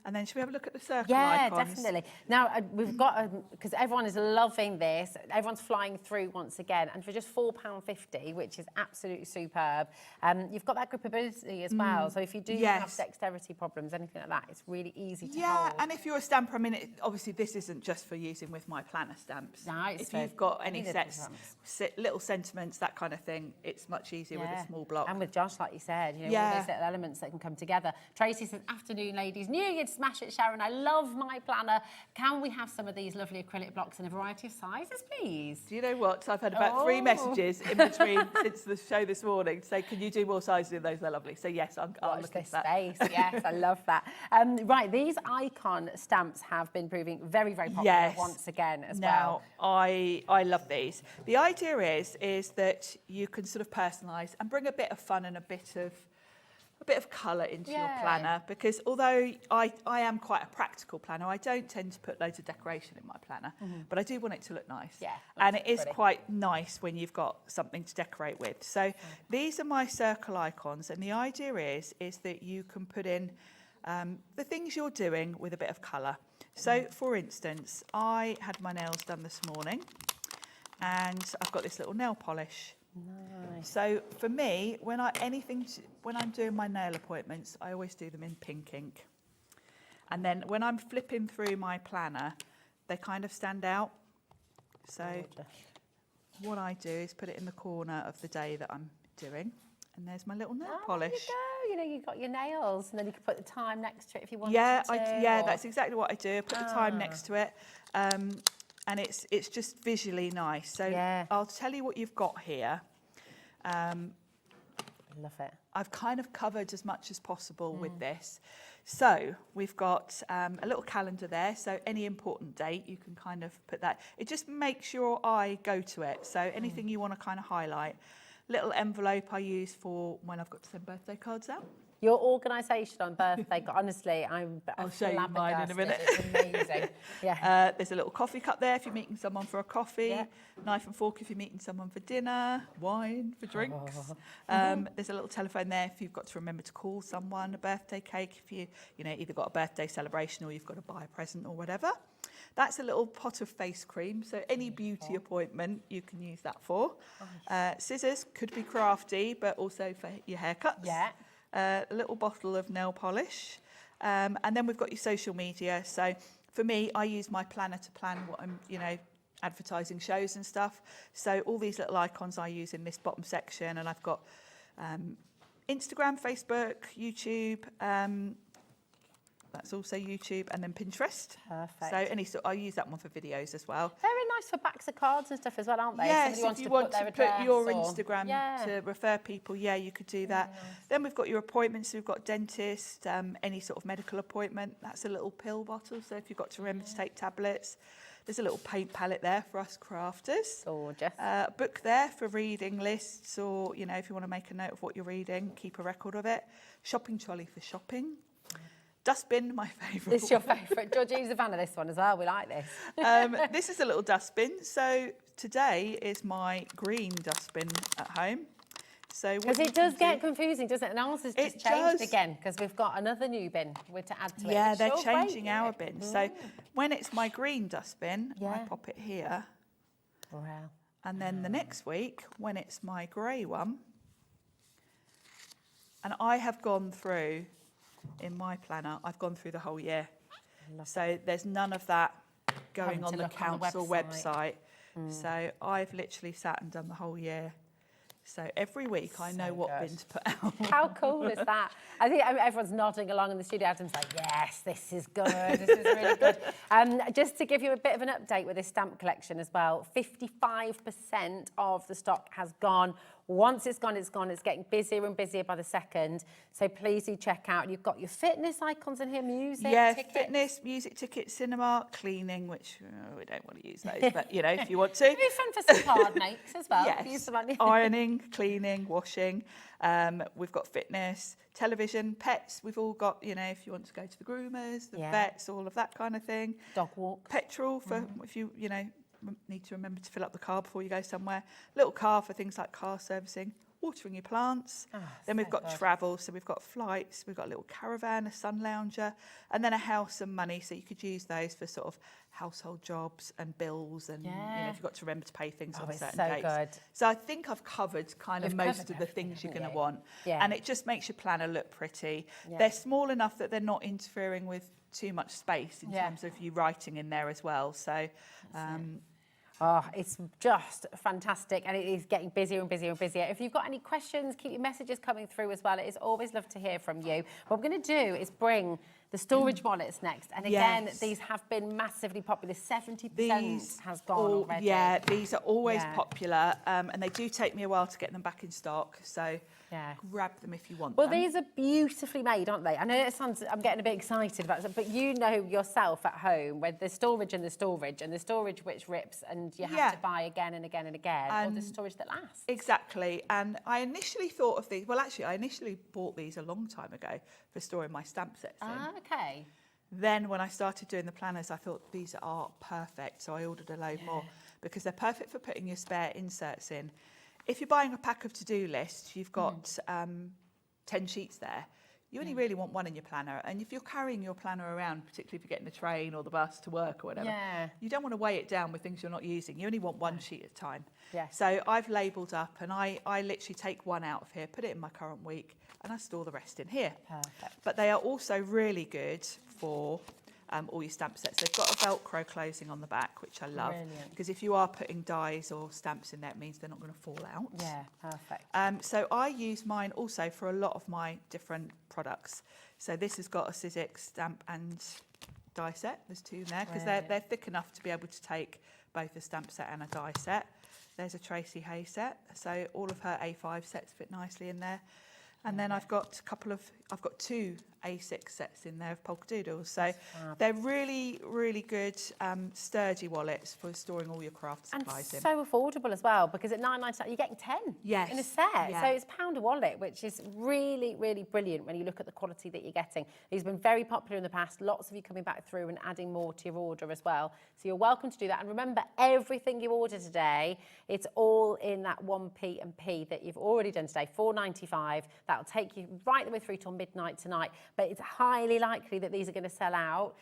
And then should we have a look at the circle icons? Yeah, definitely. Now, we've got, because everyone is loving this, everyone's flying through once again, and for just £4.50, which is absolutely superb, you've got that gripability as well. So if you do have dexterity problems, anything like that, it's really easy to hold. And if you're a stamper, I mean, obviously this isn't just for using with my planner stamps. No, if you've got any sets, little sentiments, that kind of thing, it's much easier with a small block. And with Josh, like you said, you know, all those little elements that can come together. Tracy says, afternoon, ladies. Knew you'd smash it, Sharon. I love my planner. Can we have some of these lovely acrylic blocks in a variety of sizes, please? Do you know what? So I've had about 3 messages in between since the show this morning to say, can you do more sizes of those? They're lovely. So yes, I'll look at that. Space. Yes, I love that. Right, these icon stamps have been proving very, very popular once again as well. I love these. The idea is that you can sort of personalise and bring a bit of fun and a bit of colour into your planner, because although I am quite a practical planner, I don't tend to put loads of decoration in my planner, but I do want it to look nice. Yeah, and it is quite nice when you've got something to decorate with. So these are my circle icons, and the idea is that you can put in the things you're doing with a bit of colour. So for instance, I had my nails done this morning, and I've got this little nail polish. Nice. So for me, when I'm doing my nail appointments, I always do them in pink ink. And then when I'm flipping through my planner, they kind of stand out. So what I do is put it in the corner of the day that I'm doing. And there's my little nail polish. There you go. You know, you've got your nails, and then you can put the time next to it if you want to. Yeah, that's exactly what I do. I put the time next to it. And it's just visually nice. So I'll tell you what you've got here. I love it. I've kind of covered as much as possible with this. So we've got a little calendar there. So any important date, you can kind of put that. It just makes your eye go to it. So anything you want to kind of highlight. Little envelope I use for when I've got to send birthday cards out. Your organisation on birthday, honestly, I'll show you mine in a minute. It's amazing. Yeah. There's a little coffee cup there if you're meeting someone for a coffee. Yeah. Knife and fork if you're meeting someone for dinner. Wine for drinks. There's a little telephone there if you've got to remember to call someone. A birthday cake if you either got a birthday celebration or you've got to buy a present or whatever. That's a little pot of face cream. So any beauty appointment you can use that for. Scissors could be crafty, but also for your haircuts. Yeah. A little bottle of nail polish, and then we've got your social media. So for me, I use my planner to plan what I'm, advertising shows and stuff. So all these little icons I use in this bottom section, and I've got Instagram, Facebook, YouTube. That's also YouTube, and then Pinterest. Perfect. So I use that one for videos as well. Very nice for backs of cards and stuff as well, aren't they? Yes, if you want to put your Instagram Yeah. to refer people, you could do that. Nice. Then we've got your appointments. We've got dentist, any sort of medical appointment. That's a little pill bottle. So if you've got to remember to take tablets. There's a little paint palette there for us crafters. Gorgeous. A book there for reading lists, or if you want to make a note of what you're reading, keep a record of it. Shopping trolley for shopping. Dustbin, my favourite. This is your favourite. Georgie's a fan of this one as well. We like this. This is a little dustbin. So today is my green dustbin at home. So because it does get confusing, doesn't it? And ours has just changed again because we've got another new bin to add to it. Yeah, they're changing our bin. So when it's my green dustbin, I pop it here. Wow. And then the next week, when it's my grey one, and I have gone through, in my planner, I've gone through the whole year. So there's none of that going on the council website. So I've literally sat and done the whole year. So every week I know what bin to put out. How cool is that? I think everyone's nodding along in the studio. Adam's like, yes, this is good. This is really good. Just to give you a bit of an update with this stamp collection as well, 55% of the stock has gone. Once it's gone, it's gone. It's getting busier and busier by the second. So please do check out. You've got your fitness icons in here, music, tickets. Fitness, music, tickets, cinema, cleaning, which we don't want to use those, but you know, if you want to. It'd be fun for some card makes as well. Yes. Use some money. Ironing, cleaning, washing. We've got fitness, television, pets. We've all got, you know, if you want to go to the groomers, the vets, all of that kind of thing. Dog walk. Petrol for if you know, need to remember to fill up the car before you go somewhere. Little car for things like car servicing, watering your plants. Then we've got travel, so we've got flights, we've got a little caravan, a sun lounger, and then a house and money, so you could use those for sort of household jobs and bills, and you know, if you've got to remember to pay things on certain dates. Good. So I think I've covered kind of most of the things you're going to want, and it just makes your planner look pretty. They're small enough that they're not interfering with too much space in terms of you writing in there as well. So. Oh, it's just fantastic, and it is getting busier and busier and busier. If you've got any questions, keep your messages coming through as well. It is always lovely to hear from you. What we're going to do is bring the storage wallets next. And again, these have been massively popular. 70% has gone already. Yeah, these are always popular, and they do take me a while to get them back in stock. So grab them if you want them. Well, these are beautifully made, aren't they? I know it sounds, I'm getting a bit excited about it, but you know yourself at home where the storage and the storage which rips and you have to buy again and again and again, or the storage that lasts. Exactly. And I initially thought of these, well, actually, I initially bought these a long time ago for storing my stamp sets in. Okay. Then when I started doing the planners, I thought these are perfect. So I ordered a load more because they're perfect for putting your spare inserts in. If you're buying a pack of to-do lists, you've got 10 sheets there. You only really want one in your planner. And if you're carrying your planner around, particularly if you're getting the train or the bus to work or whatever, you don't want to weigh it down with things you're not using. You only want one sheet at a time. So I've labelled up, and I literally take one out of here, put it in my current week, and I store the rest in here. Perfect. But they are also really good for all your stamp sets. They've got a Velcro closing on the back, which I love. Because if you are putting dies or stamps in there, it means they're not going to fall out. Yeah, perfect. So I use mine also for a lot of my different products. So this has got a Sizzix stamp and die set. There's two in there because they're thick enough to be able to take both a stamp set and a die set. There's a Tracy Hay set. So all of her A5 sets fit nicely in there. And then I've got two A6 sets in there of polka doodles. So they're really, really good, sturdy wallets for storing all your craft supplies in. And so affordable as well, because at £9.99 you're getting 10 in a set. So it's £1 a wallet, which is really, really brilliant when you look at the quality that you're getting. These have been very popular in the past. Lots of you coming back through and adding more to your order as well. So you're welcome to do that. And remember, everything you order today, it's all in that 1p&p that you've already done today, £4.95. That'll take you right the way through till midnight tonight. But it's highly likely that these are going to sell out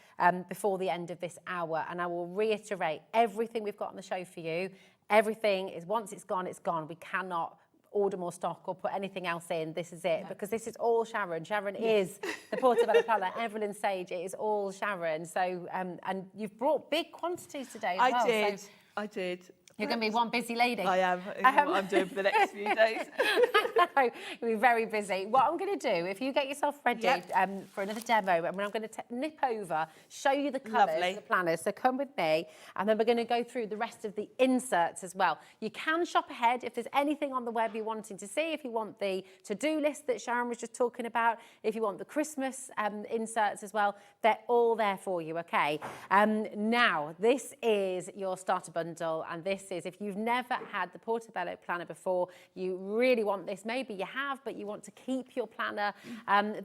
before the end of this hour. And I will reiterate, everything we've got on the show for you, everything is, once it's gone, it's gone. We cannot order more stock or put anything else in. This is it, because this is all Sharon. Sharon is the Portobello Planner. Eveline Sage, it is all Sharon. So, and you've brought big quantities today as well. I did. You're going to be one busy lady. I am. What I'm doing for the next few days. I know, you'll be very busy. What I'm going to do, if you get yourself ready for another demo, I'm going to nip over, show you the colours of the planners. So come with me, and then we're going to go through the rest of the inserts as well. You can shop ahead if there's anything on the web you're wanting to see, if you want the to-do list that Sharon was just talking about, if you want the Christmas inserts as well, they're all there for you, okay? Now, this is your starter bundle, and this is, if you've never had the Portobello Planner before, you really want this, maybe you have, but you want to keep your planner,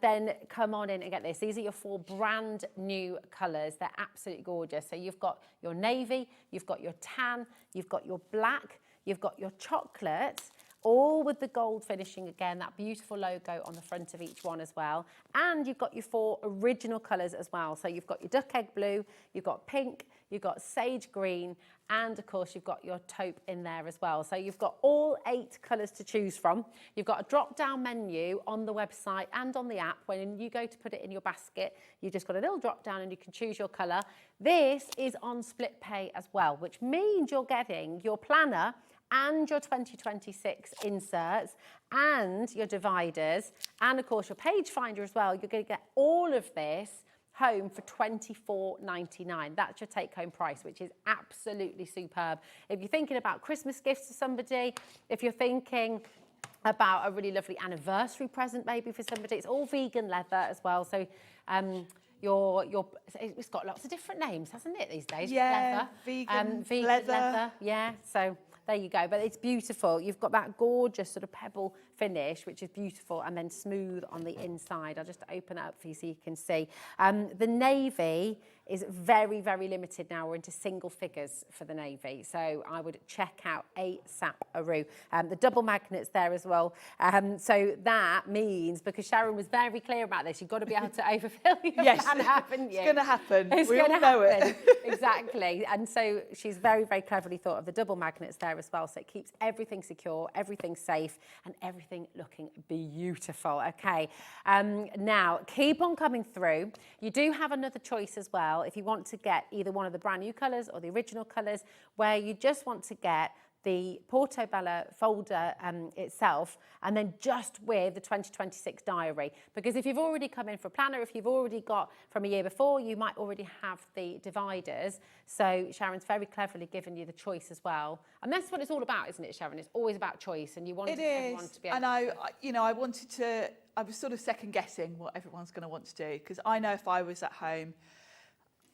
then come on in and get this. These are your 4 brand new colours. They're absolutely gorgeous. So you've got your navy, you've got your tan, you've got your black, you've got your chocolate, all with the gold finishing again, that beautiful logo on the front of each one as well. And you've got your 4 original colours as well. So you've got your duck egg blue, you've got pink, you've got sage green, and of course you've got your taupe in there as well. So you've got all 8 colours to choose from. You've got a drop-down menu on the website and on the app. When you go to put it in your basket, you've just got a little drop-down and you can choose your colour. This is on split pay as well, which means you're getting your planner and your 2026 inserts and your dividers and of course your page finder as well. You're going to get all of this home for $24.99. That's your take-home price, which is absolutely superb. If you're thinking about Christmas gifts to somebody, if you're thinking about a really lovely anniversary present maybe for somebody, it's all vegan leather as well. So it's got lots of different names, hasn't it, these days? Yeah, leather. vegan leather. Yeah, so there you go. But it's beautiful. You've got that gorgeous sort of pebble finish, which is beautiful, and then smooth on the inside. I'll just open it up for you so you can see. The navy is very, very limited now. We're into single figures for the navy. So I would check out ASAP. The double magnets there as well. So that means, because Sharon was very clear about this, you've got to be able to overfill your plan, haven't you? It's going to happen. We all know it. Exactly. And so she's very, very cleverly thought of the double magnets there as well. So it keeps everything secure, everything safe, and everything looking beautiful. Okay. Now, keep on coming through. You do have another choice as well if you want to get either one of the brand new colours or the original colours, where you just want to get the Portobello folder itself, and then just with the 2026 diary. Because if you've already come in for a planner, if you've already got from a year before, you might already have the dividers. So Sharon's very cleverly given you the choice as well. And that's what it's all about, isn't it, Sharon? It's always about choice, and you want everyone to be able to... I was sort of second guessing what everyone's going to want to do, because I know if I was at home,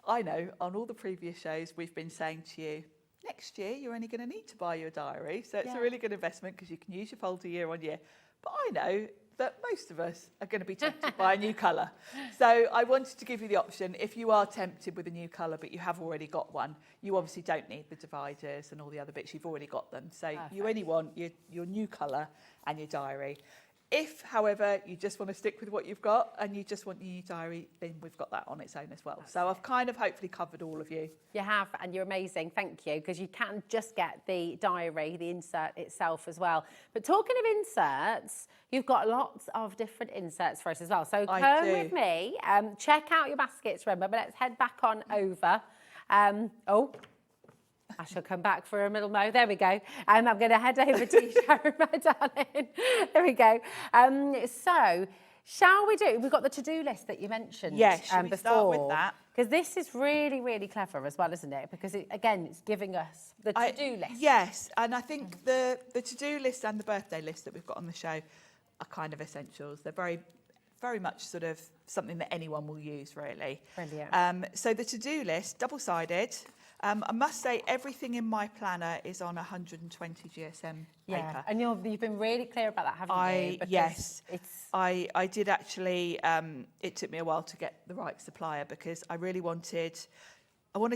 I know on all the previous shows we've been saying to you, next year you're only going to need to buy your diary, so it's a really good investment because you can use your folder year on year. But I know that most of us are going to be tempted by a new colour. So I wanted to give you the option, if you are tempted with a new colour but you have already got one, you obviously don't need the dividers and all the other bits, you've already got them. So you only want your new colour and your diary. If, however, you just want to stick with what you've got and you just want your new diary, then we've got that on its own as well. So I've kind of hopefully covered all of you. You have, and you're amazing, thank you, because you can just get the diary, the insert itself as well. But talking of inserts, you've got lots of different inserts for us as well. So come with me, check out your baskets, remember, but let's head back on over. I shall come back for a middle mo. There we go. I'm going to head over to you, Sharon, my darling. There we go. So, shall we do? We've got the to-do list that you mentioned. Yes, should we start with that? Because this is really, really clever as well, isn't it? Because, it's giving us the to-do list. Yes, and I think the to-do list and the birthday list that we've got on the show are kind of essentials. They're very, very much sort of something that anyone will use, really. Brilliant. So the to-do list, double-sided. I must say everything in my planner is on 120 GSM paper. And you've been really clear about that, haven't you? Yes. I did actually, it took me a while to get the right supplier because I really wanted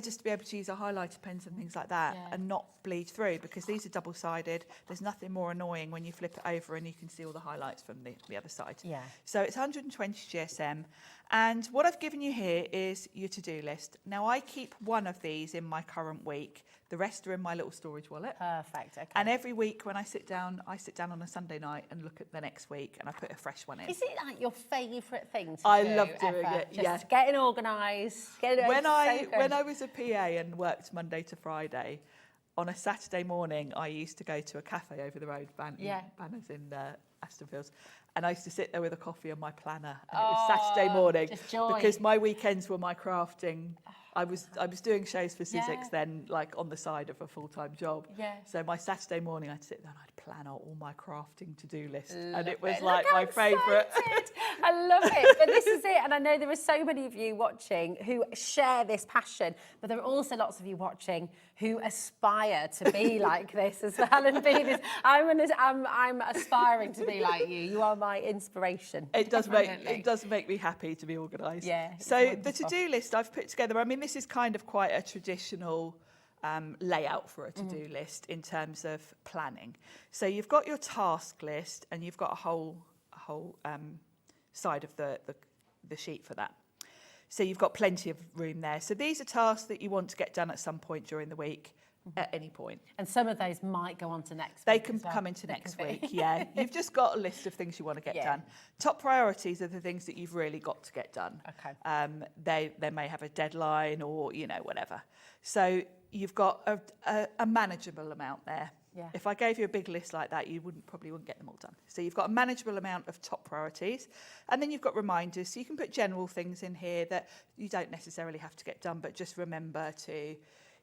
just to be able to use a highlighter pens and things like that and not bleed through, because these are double-sided. There's nothing more annoying when you flip it over and you can see all the highlights from the other side. Yeah. So it's 120 GSM. And what I've given you here is your to-do list. Now, I keep one of these in my current week. The rest are in my little storage wallet. Perfect, okay. And every week when I sit down on a Sunday night and look at the next week and I put a fresh one in. Is it like your favourite thing to do? I love doing it, Just getting organised. When I was a PA and worked Monday to Friday, on a Saturday morning, I used to go to a cafe over the road, Banners in Aston Fields, and I used to sit there with a coffee and my planner, and it was Saturday morning because my weekends were my crafting. I was doing shows for Sizzix then, like on the side of a full-time job. Yeah. So my Saturday morning, I'd sit there and I'd plan out all my crafting to-do list, and it was like my favourite. I love it. But this is it, and I know there are so many of you watching who share this passion, but there are also lots of you watching who aspire to be like this as well and be this. I'm aspiring to be like you. You are my inspiration. It does make me happy to be organised. Yeah. So the to-do list I've put together. I mean, this is kind of quite a traditional layout for a to-do list in terms of planning. So you've got your task list, and you've got a whole side of the sheet for that. So you've got plenty of room there. So these are tasks that you want to get done at some point during the week, at any point. And some of those might go on to next week. They can come into next week, yeah. You've just got a list of things you want to get done. Top priorities are the things that you've really got to get done. Okay. They may have a deadline or, whatever. So you've got a manageable amount there. Yeah. If I gave you a big list like that, you probably wouldn't get them all done. So you've got a manageable amount of top priorities, and then you've got reminders. So you can put general things in here that you don't necessarily have to get done, but just remember to,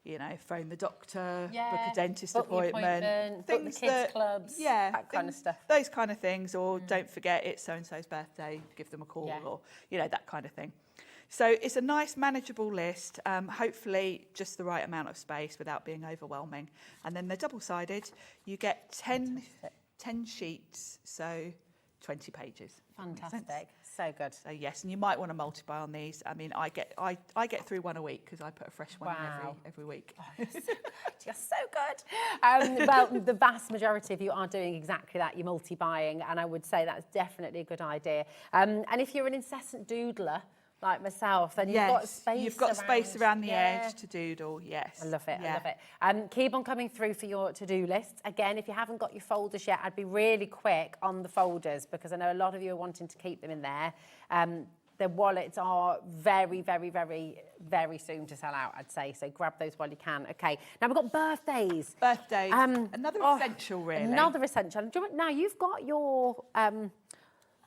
you know, phone the doctor, book a dentist appointment, book the kids' clubs, that kind of stuff. Those kind of things, or don't forget it's so-and-so's birthday, give them a call, or, you know, that kind of thing. So it's a nice manageable list, hopefully just the right amount of space without being overwhelming. And then they're double-sided. You get 10 sheets, so 20 pages. Fantastic. So good. So yes, and you might want to multiply on these. I mean, I get through one a week because I put a fresh one in every week. Oh, you're so good. Well, the vast majority of you are doing exactly that. You're multi-buying, and I would say that's definitely a good idea. And if you're an incessant doodler, like myself, then you've got space around the edge to doodle. Yes, I love it. I love it. Keep on coming through for your to-do lists. Again, if you haven't got your folders yet, I'd be really quick on the folders because I know a lot of you are wanting to keep them in there. The wallets are very, very, very, very soon to sell out, I'd say. So grab those while you can. Okay. Now we've got birthdays. Birthdays. Another essential, really. Another essential. Now you've got your.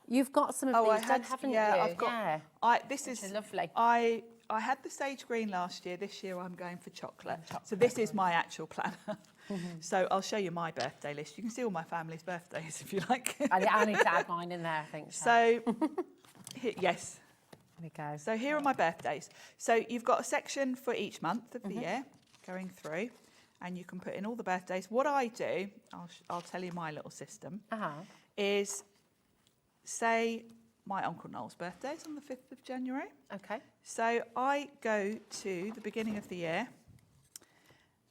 You've got some of these done, haven't you? I've got. This is lovely. I had the sage green last year. This year I'm going for chocolate. So this is my actual planner. So I'll show you my birthday list. You can see all my family's birthdays if you like. I need to add mine in there, I think. So yes. There we go. So here are my birthdays. So you've got a section for each month of the year going through, and you can put in all the birthdays. What I do, I'll tell you my little system, is say my Uncle Noel's birthday is on the 5th of January. Okay. So I go to the beginning of the year.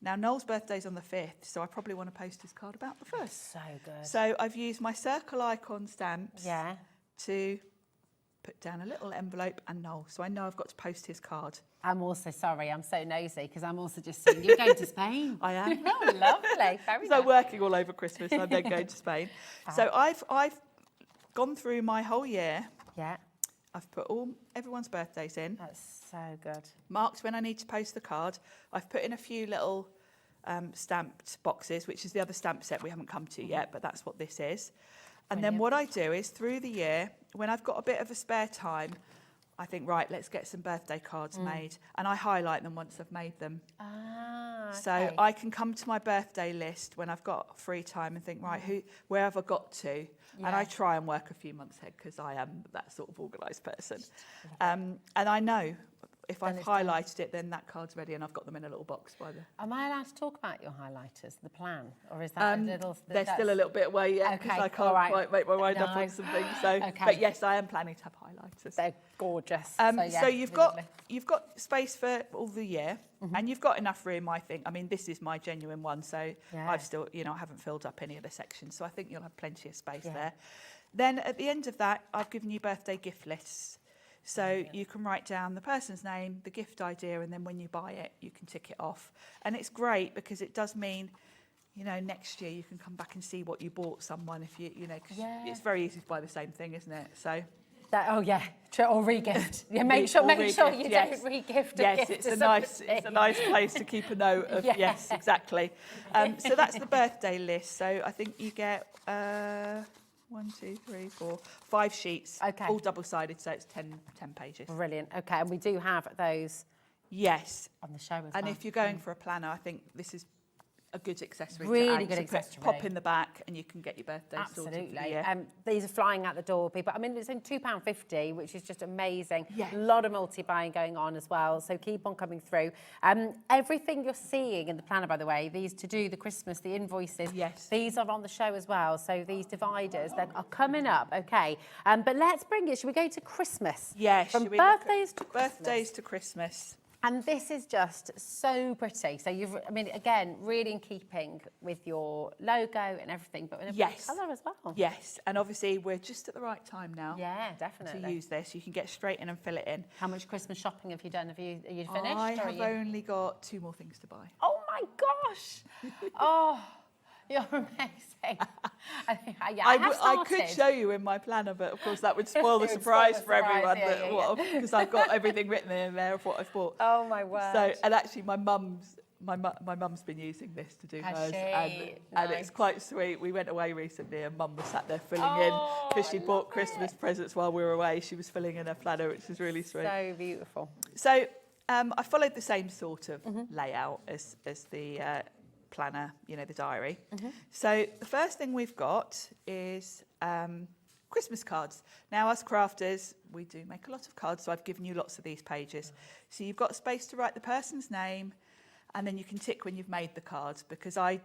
Now, Noel's birthday's on the 5th, so I probably want to post his card about the 1st. So good. So I've used my circle icon stamps to put down a little envelope and Noel. So I know I've got to post his card. I'm also sorry, I'm so nosy because I'm also just seeing you're going to Spain. I am. Oh, lovely. Very So nice. working all over Christmas, I'm then going to Spain. So I've gone through my whole year. Yeah. I've put everyone's birthdays in. That's so good. Marked when I need to post the card. I've put in a few little stamped boxes, which is the other stamp set we haven't come to yet, but that's what this is. And then what I do is through the year, when I've got a bit of a spare time, I think, right, let's get some birthday cards made. And I highlight them once I've made them. So I can come to my birthday list when I've got free time and think, right, where have I got to? And I try and work a few months ahead because I am that sort of organised person. And I know if I've highlighted it, then that card's ready and I've got them in a little box by the... Am I allowed to talk about your highlighters, the plan? Or is that a little... They're still a little bit away yet because I can't quite make my mind up on some things. So, but yes, I am planning to have highlighters. They're gorgeous. So you've got space for all the year and you've got enough room, I think. I mean, this is my genuine one, so I've still, I haven't filled up any of the sections. So I think you'll have plenty of space there. Then at the end of that, I've given you birthday gift lists. So you can write down the person's name, the gift idea, and then when you buy it, you can tick it off. And it's great because it does mean, next year you can come back and see what you bought someone if because it's very easy to buy the same thing, isn't it? So. Or re-gift. Yeah, make sure you don't re-gift a gift. It's a nice place to keep a note of. Yes, exactly. So that's the birthday list. So I think you get 5 sheets, all double-sided, so it's 10 pages. Brilliant. Okay, and we do have those. Yes, on the show as well. And if you're going for a planner, I think this is a good accessory. Really good accessory. Pop in the back, and you can get your birthday sorted for the year. These are flying out the door, people. I mean, it's in £2.50, which is just amazing. Yeah. A lot of multi-buying going on as well, so keep on coming through. Everything you're seeing in the planner, by the way, these to do the Christmas, the invoices, these are on the show as well. So these dividers that are coming up, okay. But let's bring it. Should we go to Christmas? Yes. From birthdays to Christmas. Birthdays to Christmas. And this is just so pretty. So again, really in keeping with your logo and everything, but in a pretty colour as well. Yes, and obviously we're just at the right time now. Yeah, definitely. To use this, you can get straight in and fill it in. How much Christmas shopping have you done? Are you finished? I have only got 2 more things to buy. Oh my gosh! Oh, you're amazing. I could show you in my planner, but of course that would spoil the surprise for everyone. Because I've got everything written in there of what I've bought. Oh my word! So, and actually, my mum's my mum's been using this to do Has hers, she? and it's quite sweet. We went away recently, and Mum was sat there filling in because she bought Christmas presents while we were away. She was filling in her planner, which is really sweet. So beautiful. So I followed the same sort of layout as the planner, you know, the diary. So the first thing we've got is Christmas cards. Now, as crafters, we do make a lot of cards, so I've given you lots of these pages. So you've got space to write the person's name, and then you can tick when you've made the cards, because I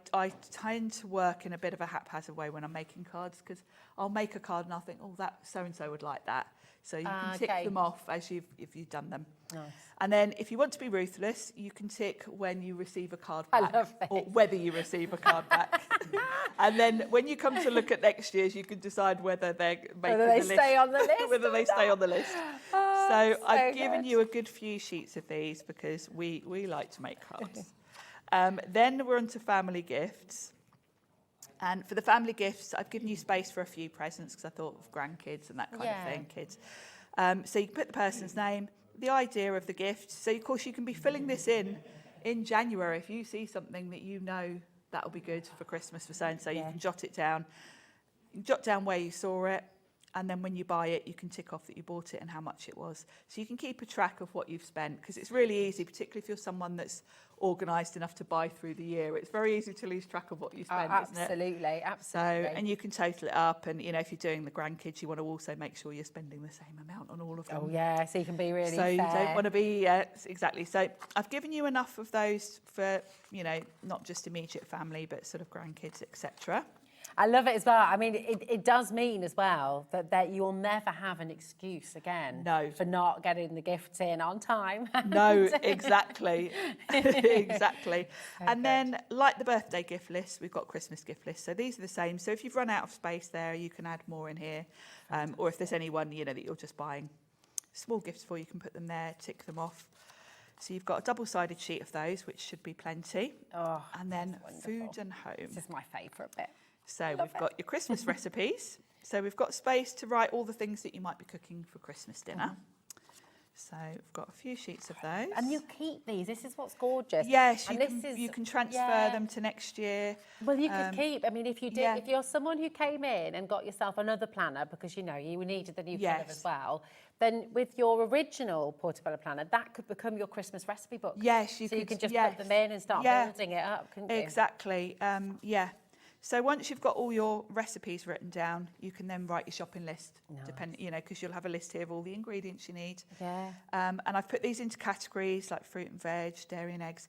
tend to work in a bit of a haphazard way when I'm making cards, because I'll make a card and I'll think, oh, that so-and-so would like that. So you can tick them off as if you've done them. Nice. And then if you want to be ruthless, you can tick when you receive a card back, or whether you receive a card back. And then when you come to look at next year's, you can decide whether they're making the list. Stay on the list. Whether they stay on the list. So I've given you a good few sheets of these because we like to make cards. Then we're on to family gifts. And for the family gifts, I've given you space for a few presents because I thought of grandkids and that kind of thing, kids. So you can put the person's name, the idea of the gift. So, of course, you can be filling this in January. If you see something that you know that'll be good for Christmas for so-and-so, you can jot it down. You can jot down where you saw it, and then when you buy it, you can tick off that you bought it and how much it was. So you can keep a track of what you've spent, because it's really easy, particularly if you're someone that's organised enough to buy through the year. It's very easy to lose track of what you spend, isn't it? Absolutely. So, and you can total it up, and, you know, if you're doing the grandkids, you want to also make sure you're spending the same amount on all of them. Oh, yeah, so you can be really fair. So you don't want to be, exactly. So I've given you enough of those for, you know, not just immediate family, but sort of grandkids, etc. I love it as well. I mean, it does mean as well that you'll never have an excuse again for not getting the gifts in on time. No, exactly. Exactly. And then, like the birthday gift list, we've got Christmas gift lists. So these are the same. So if you've run out of space there, you can add more in here. Or if there's anyone, you know, that you're just buying small gifts for, you can put them there, tick them off. So you've got a double-sided sheet of those, which should be plenty. Oh, and then food and home. This is my favourite bit. So we've got your Christmas recipes. So we've got space to write all the things that you might be cooking for Christmas dinner. So we've got a few sheets of those. And you keep these. This is what's gorgeous. Yes, and you can transfer them to next year. Well, you could keep. I mean, if you did, if you're someone who came in and got yourself another planner because, you know, you needed the new planner as well, then with your original Portobello Planner, that could become your Christmas recipe book. Yes, you can just put them in and start building it up, couldn't you? Exactly. So once you've got all your recipes written down, you can then write your shopping list, depending, you know, because you'll have a list here of all the ingredients you need. Yeah. And I've put these into categories like fruit and veg, dairy and eggs,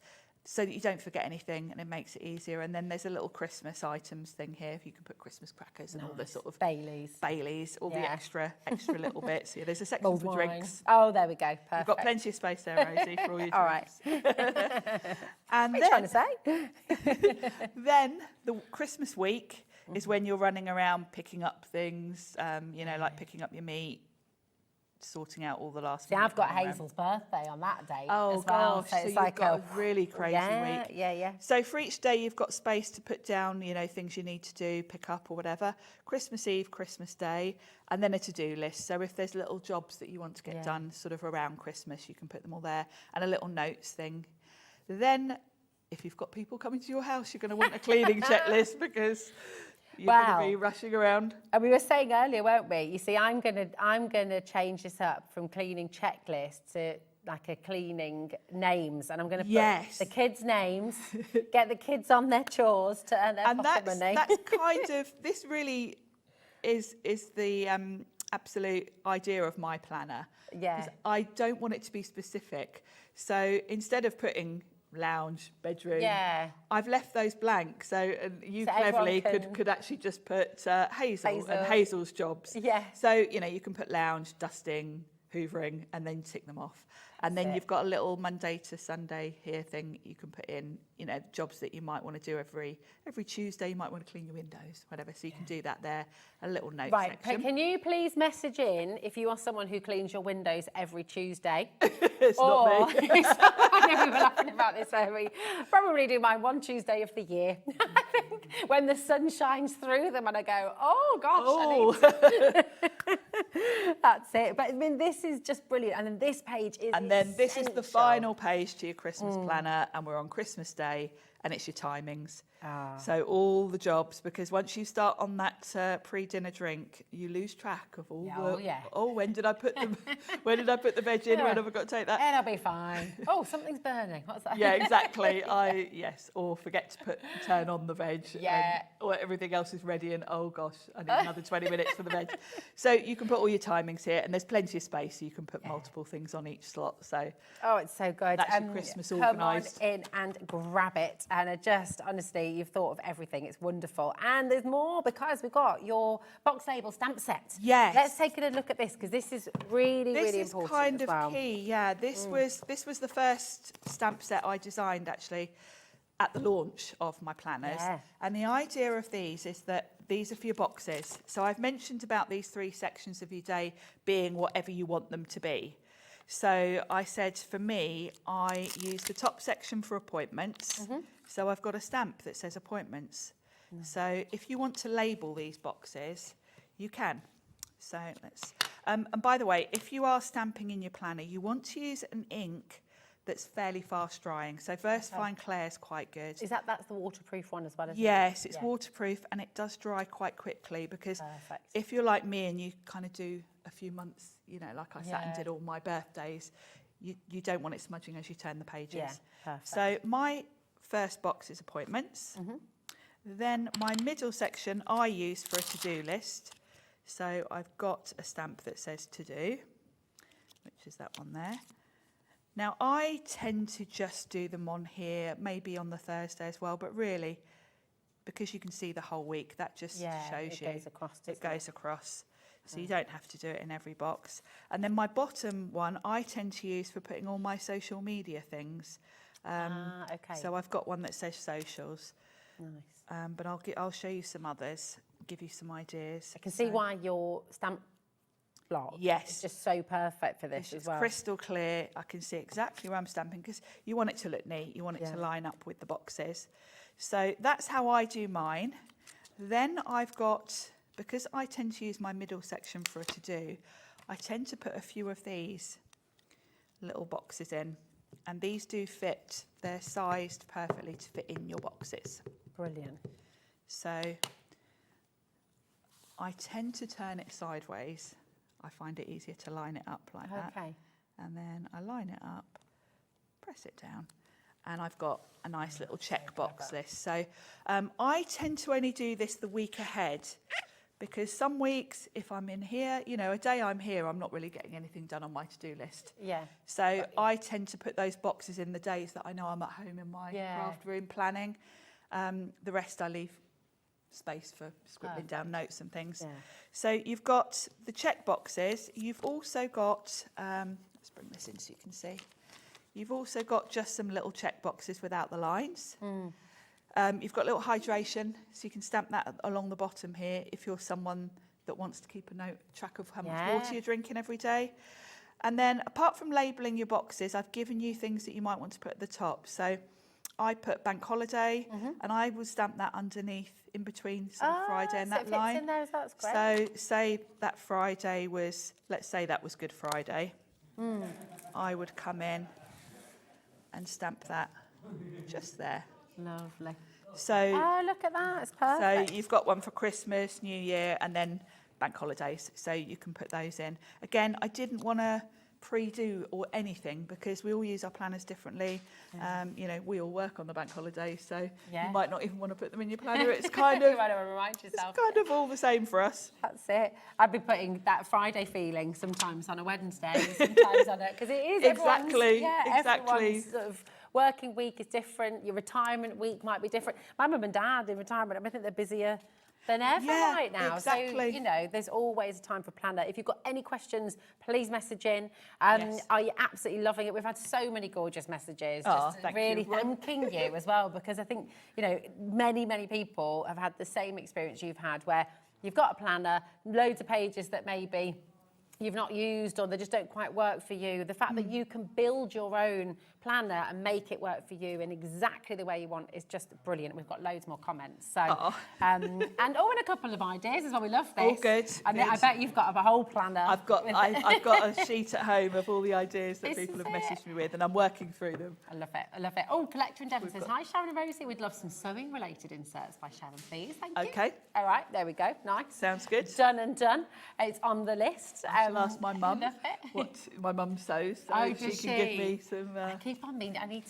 so that you don't forget anything, and it makes it easier. And then there's a little Christmas items thing here, if you can put Christmas crackers and all the sort of Baileys, all the extra little bits. Yeah, there's a section for drinks. Oh, there we go. Perfect. You've got plenty of space there, Rosie, for all your drinks. All right. And what are you trying to say? Then the Christmas week is when you're running around picking up things, you know, like picking up your meat, sorting out all the last. See, I've got Hazel's birthday on that day as well. Gosh, so it's you've like got a really crazy week. Yeah. So for each day, you've got space to put down, you know, things you need to do, pick up or whatever. Christmas Eve, Christmas Day, and then a to-do list. So if there's little jobs that you want to get done sort of around Christmas, you can put them all there, and a little notes thing. Then, if you've got people coming to your house, you're going to want a cleaning checklist because you're going to be rushing around. And we were saying earlier, weren't we? You see, I'm gonna change this up from cleaning checklist to like a cleaning names, and I'm going to put the kids' names, get the kids on their chores to earn their pocket money. That's kind of, this really is the absolute idea of my planner. Yeah. I don't want it to be specific. So instead of putting lounge, bedroom, I've left those blank. So you cleverly could actually just put Hazel and Hazel's jobs. Yeah. So, you know, you can put lounge, dusting, hoovering, and then tick them off. And then you've got a little Monday to Sunday here thing you can put in, you know, jobs that you might want to do every Tuesday. You might want to clean your windows, whatever. So you can do that there, a little note section. Can you please message in if you are someone who cleans your windows every Tuesday? It's not me. I know we were laughing about this, so we probably do mine one Tuesday of the year. I think when the sun shines through them and I go, oh gosh, I need to... That's it. But I mean, this is just brilliant. And then this page is And then this is the final page to your Christmas planner, and we're on Christmas Day, and it's your timings. So all the jobs, because once you start on that pre-dinner drink, you lose track of all when did I put the when did I put the veg in? When have I got to take that? It'll be fine. Oh, something's burning. What's that? Yeah, exactly. Or forget to turn on the veg. Yeah. Or everything else is ready, and oh gosh, I need another 20 minutes for the veg. So you can put all your timings here, and there's plenty of space, so you can put multiple things on each slot. So it's so good. That's your Christmas organised. Come on in and grab it. And honestly, you've thought of everything. It's wonderful. And there's more, because we've got your box label stamp set. Yes. Let's take a look at this, because this is really, really important. This is kind of key. Yeah, this was the first stamp set I designed, actually, at the launch of my planners. Yeah. And the idea of these is that these are for your boxes. So I've mentioned about these 3 sections of your day being whatever you want them to be. So I said, for me, I use the top section for appointments. So I've got a stamp that says appointments. So if you want to label these boxes, you can. So let's, and by the way, if you are stamping in your planner, you want to use an ink that's fairly fast drying. So VersaFine Claire is quite good. Is that's the waterproof one as well, isn't it? Yes, it's waterproof, and it does dry quite quickly, because if you're like me and you kind of do a few months, you know, like I sat and did all my birthdays, you don't want it smudging as you turn the pages. Yeah, perfect. So my first box is appointments. Then my middle section I use for a to-do list. So I've got a stamp that says to do, which is that one there. Now, I tend to just do them on here, maybe on the Thursday as well, but really, because you can see the whole week, that just shows you. It goes across. It goes across. So you don't have to do it in every box. And then my bottom one, I tend to use for putting all my social media things. So I've got one that says socials. Nice. But I'll show you some others, give you some ideas. I can see why your stamp block is just so perfect for this as well. It's crystal clear. I can see exactly where I'm stamping, because you want it to look neat. You want it to line up with the boxes. So that's how I do mine. Then I've got, because I tend to use my middle section for a to-do, I tend to put a few of these little boxes in. And these do fit. They're sized perfectly to fit in your boxes. Brilliant. So I tend to turn it sideways. I find it easier to line it up like that. And then I line it up, press it down, and I've got a nice little checkbox list. So I tend to only do this the week ahead, because some weeks, if I'm in here, you know, a day I'm here, I'm not really getting anything done on my to-do list. So I tend to put those boxes in the days that I know I'm at home in my craft room planning. The rest I leave space for scribbling down notes and things. So you've got the check boxes. You've also got, let's bring this in so you can see. You've also got just some little check boxes without the lines. You've got little hydration, so you can stamp that along the bottom here if you're someone that wants to keep a track of how much water you're drinking every day. And then apart from labelling your boxes, I've given you things that you might want to put at the top. So I put bank holiday, and I will stamp that underneath, in between Friday and that line. In there, that's great. So say that Friday was, let's say that was Good Friday. I would come in and stamp that just there. Lovely. So look at that, it's perfect. So you've got one for Christmas, New Year, and then bank holidays. So you can put those in. Again, I didn't want to pre-do or anything, because we all use our planners differently. You know, we all work on the bank holidays, so you might not even want to put them in your planner. It's kind of, you might remind yourself. It's kind of all the same for us. That's it. I'd be putting that Friday feeling sometimes on a Wednesday, sometimes on it, because it is exactly. Everyone's sort of working week is different. Your retirement week might be different. My mum and dad in retirement, I think they're busier than ever right now. Exactly. So, you know, there's always a time for planner. If you've got any questions, please message in. Are you absolutely loving it? We've had so many gorgeous messages. Just really thanking you as well, because I think, you know, many, many people have had the same experience you've had, where you've got a planner, loads of pages that maybe you've not used or they just don't quite work for you. The fact that you can build your own planner and make it work for you in exactly the way you want is just brilliant. We've got loads more comments. So, and a couple of ideas as well. We love this. Oh, good. And I bet you've got a whole planner. I've got a sheet at home of all the ideas that people have messaged me with, and I'm working through them. I love it. I love it. Oh, Collector Endeavour says, hi, Sharon and Rosie. We'd love some sewing-related inserts by Sharon, please. Thank you. Okay. All right, there we go. Nice. Sounds good. Done and done. It's on the list. I'll ask my mum love it. what my mum sews, so does she can give me some... I keep on meaning, I need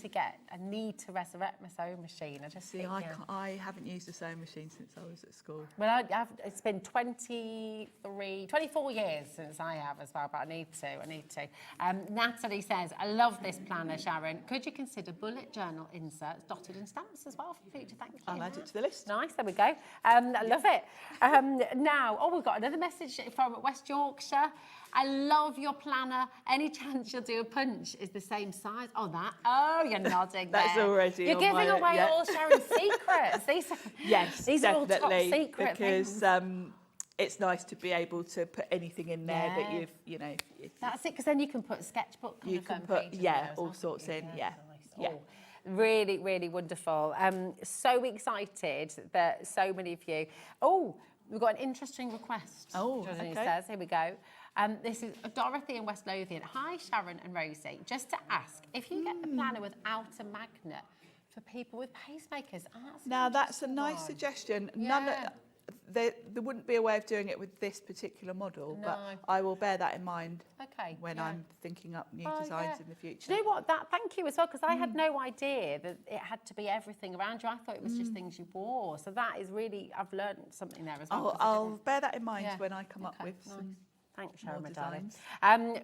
to resurrect my sewing machine. I just think, I haven't used a sewing machine since I was at school. Well, it's been 24 years since I have as well, but I need to. Natalie says, I love this planner, Sharon. Could you consider bullet journal inserts, dotted and stamps as well for future? Thank you. I'll add it to the list. Nice, there we go. I love it. Now, we've got another message from West Yorkshire. I love your planner. Any chance you'll do a punch is the same size? Oh, you're nodding there. That's already You're on giving my, away all Sharon's secrets. These are all top secret because things. It's nice to be able to put anything in there that you've, That's it, because then you can put sketchbook. You can put, all sorts in, yeah. Oh, really, really wonderful. So excited that so many of you. Oh, we've got an interesting request. Josie says, here we go. This is Dorothy in West Lothian. Hi, Sharon and Rosie. Just to ask, if you get the planner without a magnet for people with pacemakers, that's a nice suggestion. Yeah. There wouldn't be a way of doing it with this particular model, but I will bear that in mind when I'm thinking up new designs in the future. Do you know what? Thank you as well, because I had no idea that it had to be everything around you. I thought it was just things you wore. So that is really, I've learned something there as well. I'll bear that in mind when I come up with some. Thanks, Sharon, my darling.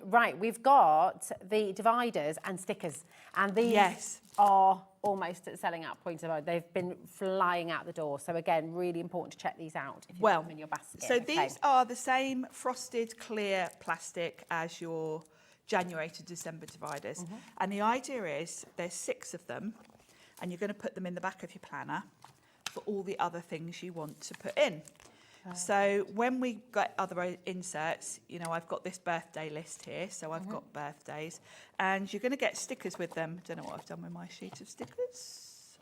Right, we've got the dividers and stickers, and these are almost at selling out point. They've been flying out the door. So again, really important to check these out if you put them in your basket. So these are the same frosted clear plastic as your January to December dividers, and the idea is there's 6 of them, and you're going to put them in the back of your planner for all the other things you want to put in. So when we get other inserts, I've got this birthday list here, so I've got birthdays, and you're going to get stickers with them. Don't know what I've done with my sheet of stickers.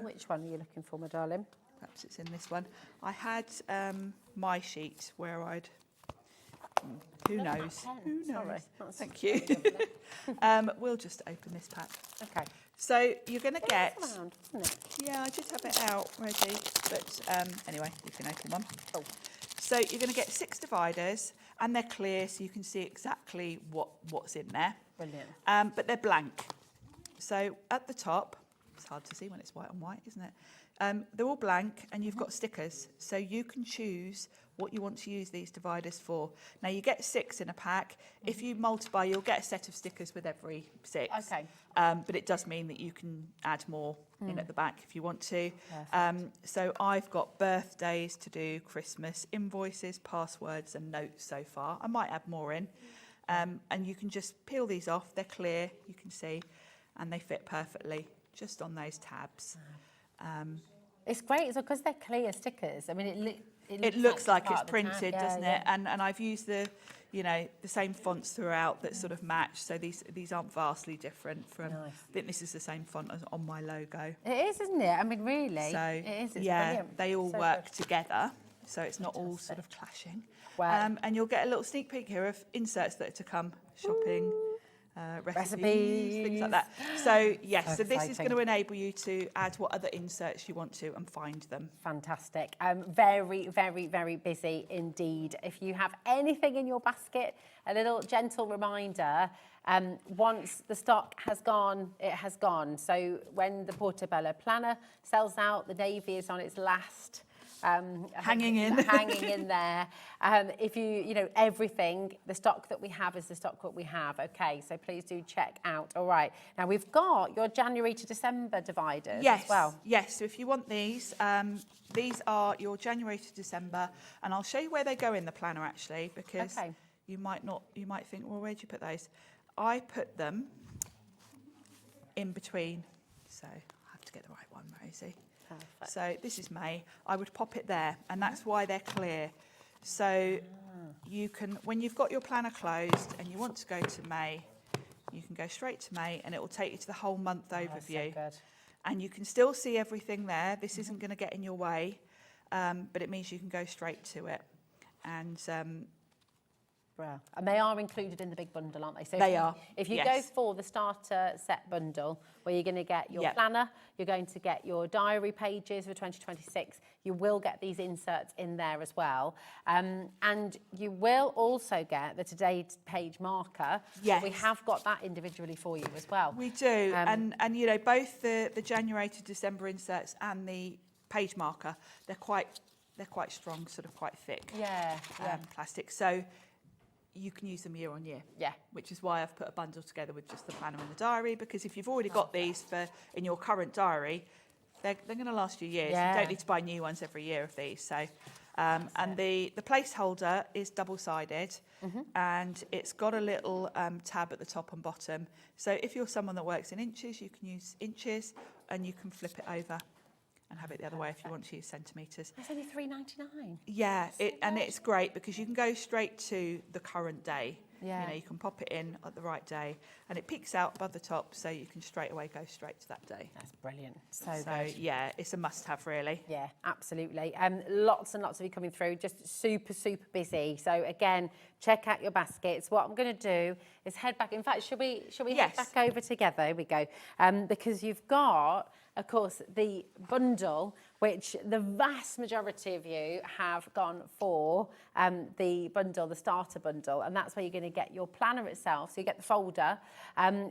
Which one are you looking for, my darling? Perhaps it's in this one. I had my sheet where I'd... Who knows? Who knows? Sorry. Thank you. We'll just open this pack. Okay. So you're going to get... Around, isn't it? Yeah, I just have it out ready. But anyway, you can open one. Cool. So you're going to get 6 dividers, and they're clear, so you can see exactly what's in there. Brilliant. But they're blank. So at the top, it's hard to see when it's white on white, isn't it? They're all blank, and you've got stickers. So you can choose what you want to use these dividers for. Now, you get 6 in a pack. If you multiply, you'll get a set of stickers with every 6. Okay. But it does mean that you can add more in at the back if you want to. So I've got birthdays to do, Christmas, invoices, passwords and notes so far. I might add more in. And you can just peel these off. They're clear, you can see, and they fit perfectly just on those tabs. It's great because they're clear stickers. I mean, it looks like it's printed, doesn't it? And I've used the same fonts throughout that sort of match. So these aren't vastly different from. I think this is the same font as on my logo. It is, isn't it? I mean, really. So it is. It's yeah, brilliant. they all work together, so it's not all sort of clashing. Wow. And you'll get a little sneak peek here of inserts that are to come. Shopping. Recipes, things like that. So yes, so this is going to enable you to add what other inserts you want to and find them. Fantastic. Very, very, very busy indeed. If you have anything in your basket, a little gentle reminder, once the stock has gone, it has gone. So when the Portobello Planner sells out, the navy is on its last hanging in there. If everything, the stock that we have is the stock that we have. Okay, so please do check out. All right, now we've got your January to December dividers as well. Yes, so if you want these are your January to December, and I'll show you where they go in the planner actually, because you might think, well, where'd you put those? I put them in between, so I have to get the right one, Rosie. Perfect. So this is May. I would pop it there, and that's why they're clear. So you can, when you've got your planner closed and you want to go to May, You can go straight to May and it will take you to the whole month overview. So good. And you can still see everything there. This isn't going to get in your way, but it means you can go straight to it. And and they are included in the big bundle, aren't they? So they are. If you yes. go for the starter set bundle, where you're going to get your planner, you're going to get your diary pages for 2026, you will get these inserts in there as well. And you will also get the Today page marker. Yes. We have got that individually for you as well. We do. And you know, both the January to December inserts and the page marker, they're quite strong, sort of quite thick. Plastic. So you can use them year on year. Yeah. Which is why I've put a bundle together with just the planner and the diary, because if you've already got these in your current diary, they're going to last you years. Yeah. You don't need to buy new ones every year of these. So, and the placeholder is double-sided, and it's got a little tab at the top and bottom. So if you're someone that works in inches, you can use inches, and you can flip it over and have it the other way if you want to use centimetres. It's only $3.99. Yeah, and it's great because you can go straight to the current day. Yeah. You know, you can pop it in at the right day, and it peeks out above the top, so you can straight away go straight to that day. That's brilliant. So good. Yeah, it's a must-have, really. Yeah, absolutely. Lots and lots of you coming through, just super, super busy. So again, check out your baskets. What I'm going to do is head back. In fact, should we head back over together? Here we go. Because you've got, of course, the bundle, which the vast majority of you have gone for, the bundle, the starter bundle, and that's where you're going to get your planner itself. So you get the folder.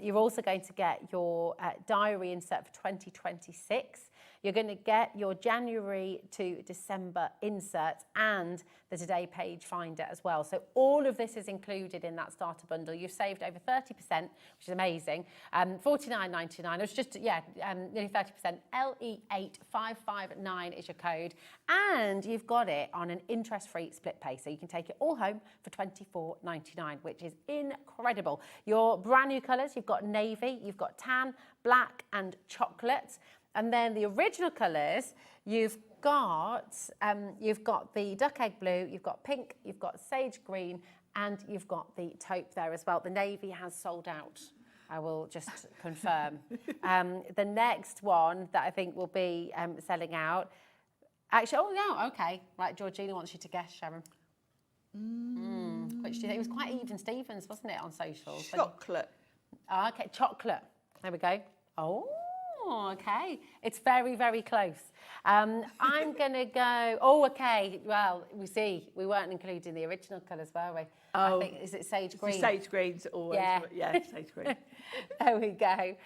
You're also going to get your diary insert for 2026. You're going to get your January to December inserts and the Today page finder as well. So all of this is included in that starter bundle. You've saved over 30%, which is amazing. $49.99. It was just, nearly 30%. LE8559 is your code. And you've got it on an interest-free split pay. So you can take it all home for $24.99, which is incredible. Your brand new colours, you've got navy, you've got tan, black and chocolate. And then the original colours, you've got the duck egg blue, you've got pink, you've got sage green, and you've got the taupe there as well. The navy has sold out, I will just confirm. The next one that I think will be selling out, actually, okay. Right, Georgina wants you to guess, Sharon. Which do you think? It was quite even Stevens, wasn't it, on socials? Chocolate. Okay, chocolate. There we go. Oh. Okay, it's very, very close. I'm going to go, okay, well, we weren't including the original colours, were we? I think, is it sage green? Sage green's always, sage green. There we go.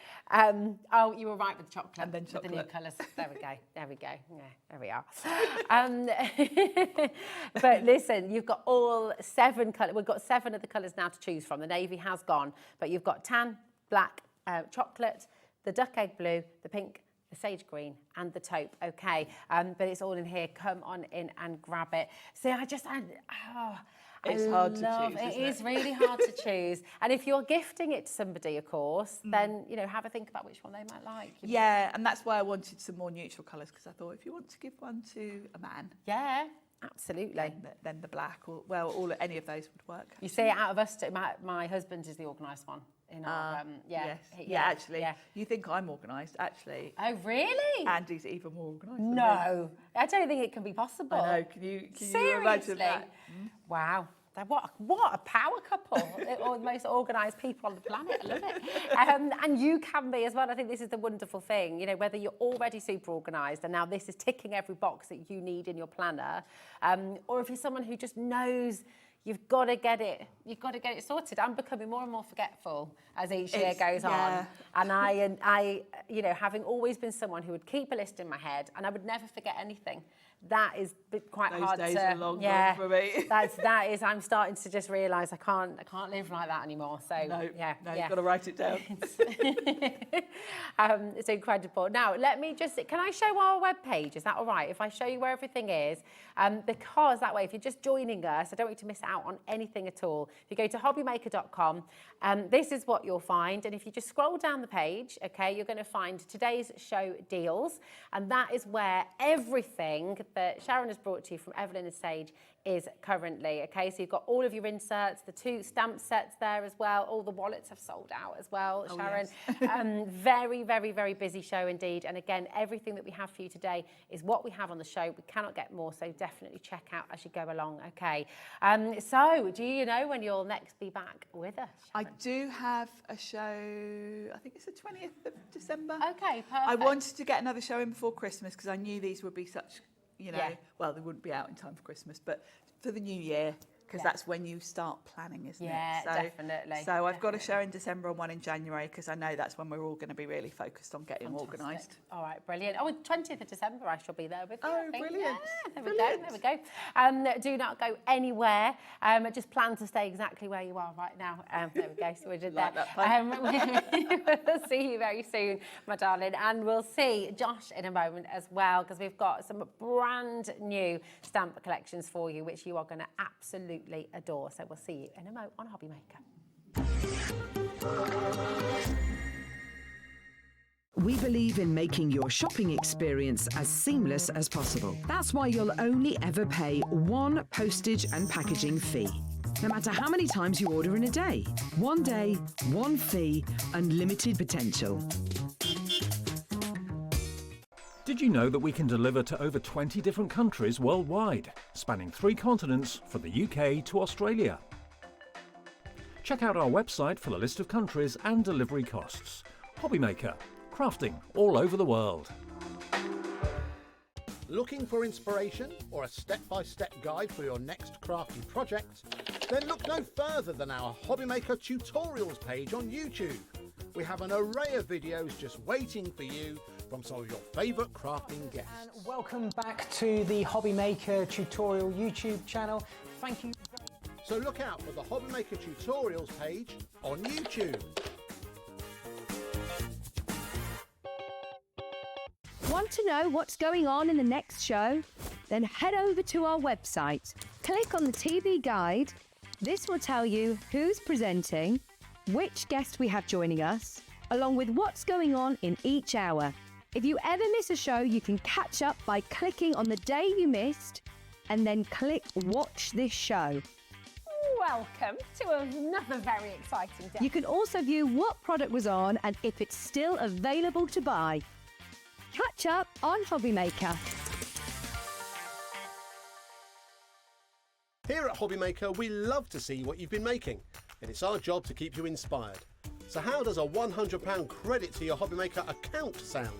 You were right with the chocolate. And then chocolate. With the new colours. There we go. Yeah, there we are. But listen, you've got all 7 colours. We've got 7 of the colours now to choose from. The navy has gone, but you've got tan, black, chocolate, the duck egg blue, the pink, the sage green and the taupe. Okay, but it's all in here. Come on in and grab it. See, it's hard to choose, it is really hard to choose. And if you're gifting it to somebody, of course, then, have a think about which one they might like. Yeah, and that's why I wanted some more neutral colours, because I thought if you want to give one to a man. Yeah. Absolutely. Then the black, or any of those would work. You see, out of us two, my husband is the organised one. In our, actually. You think I'm organised, actually. Oh, really? Andy's even more organised than No, I don't think it can be possible. I know. Can you imagine that? Wow. What a power couple. Or the most organised people on the planet. I love it. And you can be as well. I think this is the wonderful thing. Whether you're already super organised and now this is ticking every box that you need in your planner, or if you're someone who just knows you've got to get it sorted. I'm becoming more and more forgetful as each year goes on. And I, having always been someone who would keep a list in my head and I would never forget anything. That is quite hard to. Those days are long gone for me. I'm starting to just realise I can't live like that anymore. So you've got to write it down. It's incredible. Now can I show our webpage? Is that all right? If I show you where everything is, because that way, if you're just joining us, I don't want you to miss out on anything at all. If you go to hobbymaker.com, this is what you'll find. And if you just scroll down the page, okay, you're going to find today's show deals, and that is where everything that Sharon has brought to you from Eveline Sage is currently. Okay, so you've got all of your inserts, the 2 stamp sets there as well. All the wallets have sold out as well, Oh, Sharon. yes. Very, very, very busy show indeed. And again, everything that we have for you today is what we have on the show. We cannot get more, so definitely check out as you go along. Okay. So, do you know when you'll next be back with us, I Sharon? do have a show, I think it's the 20th of December. Okay, perfect. I wanted to get another show in before Christmas because I knew these would be such, you know, well, they wouldn't be out in time for Christmas, but for the new year, because that's when you start planning, isn't it? Yeah, definitely. So I've got a show in December and one in January because I know that's when we're all going to be really focused on getting organised. All right, brilliant. Oh, 20th of December, I shall be there with you. Oh, I think. brilliant. Yeah, there we go. Do not go anywhere. Just plan to stay exactly where you are right now. There we go. So we did Like that. that We'll see you very soon, my darling. And we'll see Josh in a moment as well, because we've got some brand new stamp collections for you, which you are going to absolutely adore. So we'll see you in a moment on Hobby Maker. We believe in making your shopping experience as seamless as possible. That's why you'll only ever pay one postage and packaging fee. No matter how many times you order in a day. One day, one fee, unlimited potential. Did you know that we can deliver to over 20 different countries worldwide, spanning 3 continents from the UK to Australia? Check out our website for the list of countries and delivery costs. Hobby Maker, crafting all over the world. Looking for inspiration or a step-by-step guide for your next crafty project? Then look no further than our Hobby Maker tutorials page on YouTube. We have an array of videos just waiting for you from some of your favourite crafting guests. And welcome back to the Hobby Maker tutorial YouTube channel. Thank you. So look out for the Hobby Maker tutorials page on YouTube. Want to know what's going on in the next show? Then head over to our website. Click on the TV guide. This will tell you who's presenting, which guest we have joining us, along with what's going on in each hour. If you ever miss a show, you can catch up by clicking on the day you missed and then click Watch This Show. Welcome to another very exciting day. You can also view what product was on and if it's still available to buy. Catch up on Hobby Maker. Here at Hobby Maker, we love to see what you've been making, and it's our job to keep you inspired. So how does a £100 credit to your Hobby Maker account sound?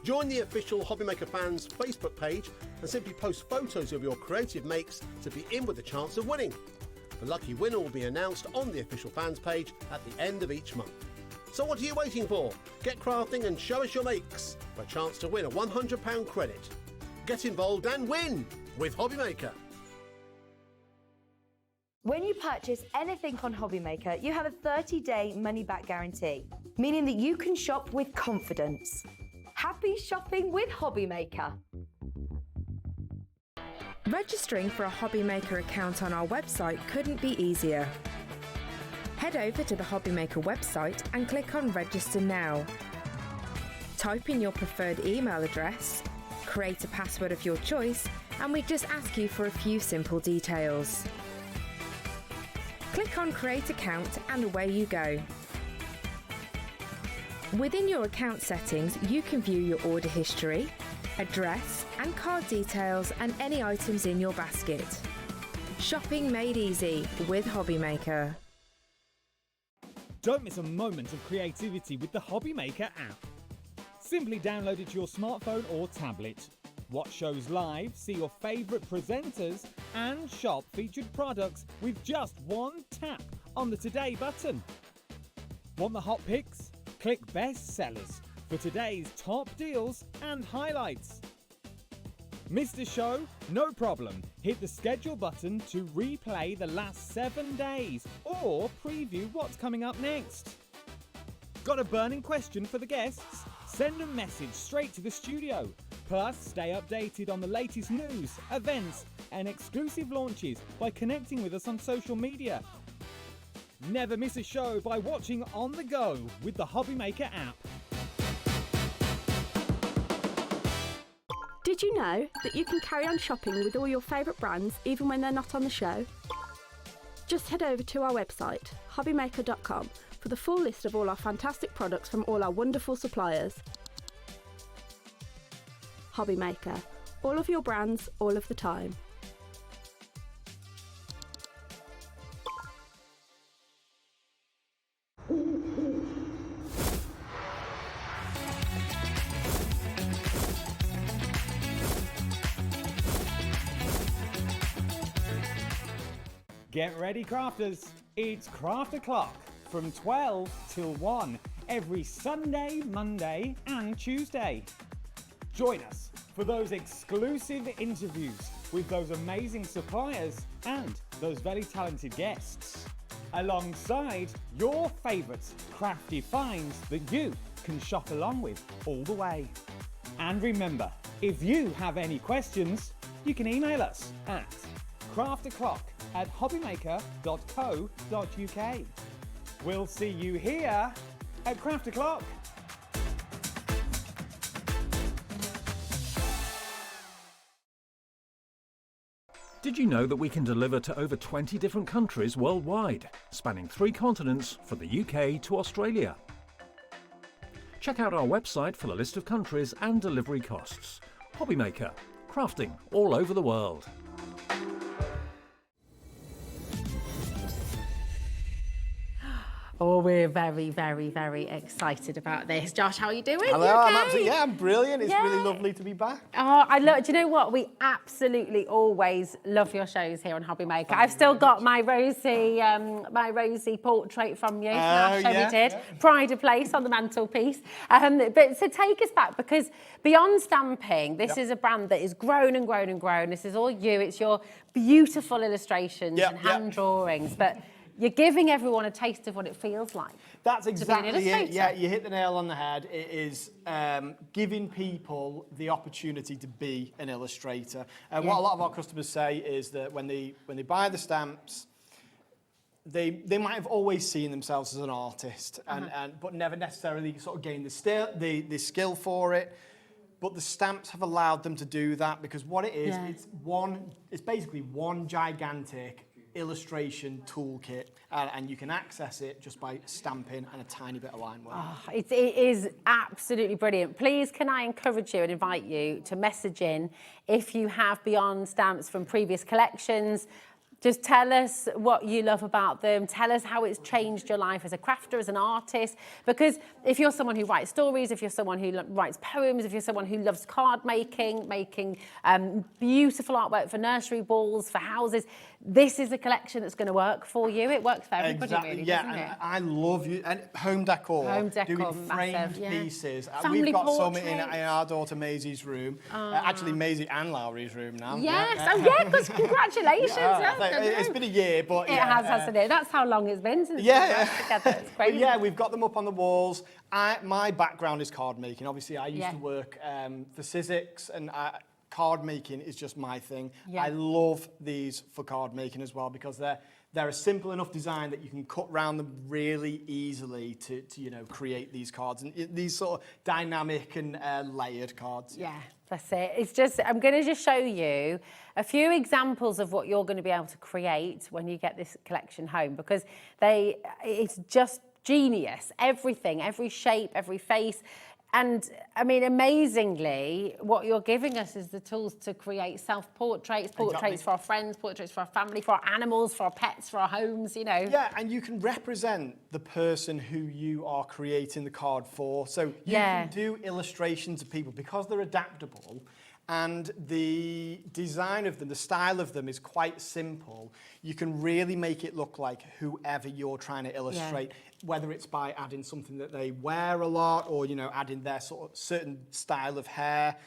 Join the official Hobby Maker fans Facebook page and simply post photos of your creative makes to be in with a chance of winning. The lucky winner will be announced on the official fans page at the end of each month. So what are you waiting for? Get crafting and show us your makes for a chance to win a £100 credit. Get involved and win with Hobby Maker. When you purchase anything on Hobby Maker, you have a 30-day money-back guarantee, meaning that you can shop with confidence. Happy shopping with Hobby Maker. Registering for a Hobby Maker account on our website couldn't be easier. Head over to the Hobby Maker website and click on Register Now. Type in your preferred email address, create a password of your choice, and we just ask you for a few simple details. Click on Create Account and away you go. Within your account settings, you can view your order history, address and card details and any items in your basket. Shopping made easy with Hobby Maker. Don't miss a moment of creativity with the Hobby Maker app. Simply download it to your smartphone or tablet. Watch shows live, see your favourite presenters, and shop featured products with just one tap on the Today button. Want the hot picks? Click Best Sellers for today's top deals and highlights. Missed a show? No problem. Hit the schedule button to replay the last 7 days or preview what's coming up next. Got a burning question for the guests? Send a message straight to the studio. Plus, stay updated on the latest news, events, and exclusive launches by connecting with us on social media. Never miss a show by watching on the go with the Hobby Maker app. Did Did you know that you can carry on shopping with all your favourite brands even when they're not on the show? Just head over to our website, hobbymaker.com, for the full list of all our fantastic products from all our wonderful suppliers. Hobbymaker. All of your brands, all of the time. Get ready, crafters. It's Craft O'Clock from 12 till 1 every Sunday, Monday and Tuesday. Join us for those exclusive interviews with those amazing suppliers and those very talented guests, alongside your favourite crafty finds that you can shop along with all the way. And remember, if you have any questions, you can email us at craftoclock@hobbymaker.co.uk. We'll see you here at Craft O'Clock. Did you know that we can deliver to over 20 different countries worldwide, spanning 3 continents from the UK to Australia? Check out our website for the list of countries and delivery costs. Hobbymaker, crafting all over the world. Oh, we're very, very, very excited about this. Josh, how are you doing? Hello, You okay? I'm brilliant. It's really lovely to be back. Oh, I love. Do you know what? We absolutely always love your shows here on Hobbymaker. I've still got my rosy portrait from you from our show we did. Pride of place on the mantelpiece. But so take us back, because beyond stamping, this is a brand that is grown and grown and grown. This is all you. It's your beautiful illustrations and hand drawings, but you're giving everyone a taste of what it feels like. That's exactly it. Yeah, you hit the nail on the head. It is giving people the opportunity to be an illustrator. And what a lot of our customers say is that when they buy the stamps, they might have always seen themselves as an artist, but never necessarily sort of gained the skill for it. But the stamps have allowed them to do that, because what it is, it's basically one gigantic illustration toolkit, and you can access it just by stamping and a tiny bit of line work. Oh, it is absolutely brilliant. Please, can I encourage you and invite you to message in if you have Beyond stamps from previous collections. Just tell us what you love about them. Tell us how it's changed your life as a crafter, as an artist. Because if you're someone who writes stories, if you're someone who writes poems, if you're someone who loves card making beautiful artwork for nursery balls, for houses, this is a collection that's going to work for you. It works for everybody, really, doesn't it? I love you. And home decor, doing framed pieces. We've got some in our daughter Maisie's room. Actually, Maisie and Lowry's room now. Yes. Because congratulations. It's been a year, but it has, hasn't it? That's how long it's been since we've worked together. It's crazy. Yeah, we've got them up on the walls. My background is card making. Obviously, I used to work for Sizzix, and card making is just my thing. I love these for card making as well, because they're a simple enough design that you can cut round them really easily to create these cards, and these sort of dynamic and layered cards. Yeah, that's it. It's just, I'm going to just show you a few examples of what you're going to be able to create when you get this collection home, because it's just genius. Everything, every shape, every face. And I mean, amazingly, what you're giving us is the tools to create self-portraits, portraits for our friends, portraits for our family, for our animals, for our pets, for our homes, Yeah, and you can represent the person who you are creating the card for. So you can do illustrations of people, because they're adaptable. And the design of them, the style of them is quite simple. You can really make it look like whoever you're trying to illustrate, whether it's by adding something that they wear a lot, or adding their sort of certain style of hair.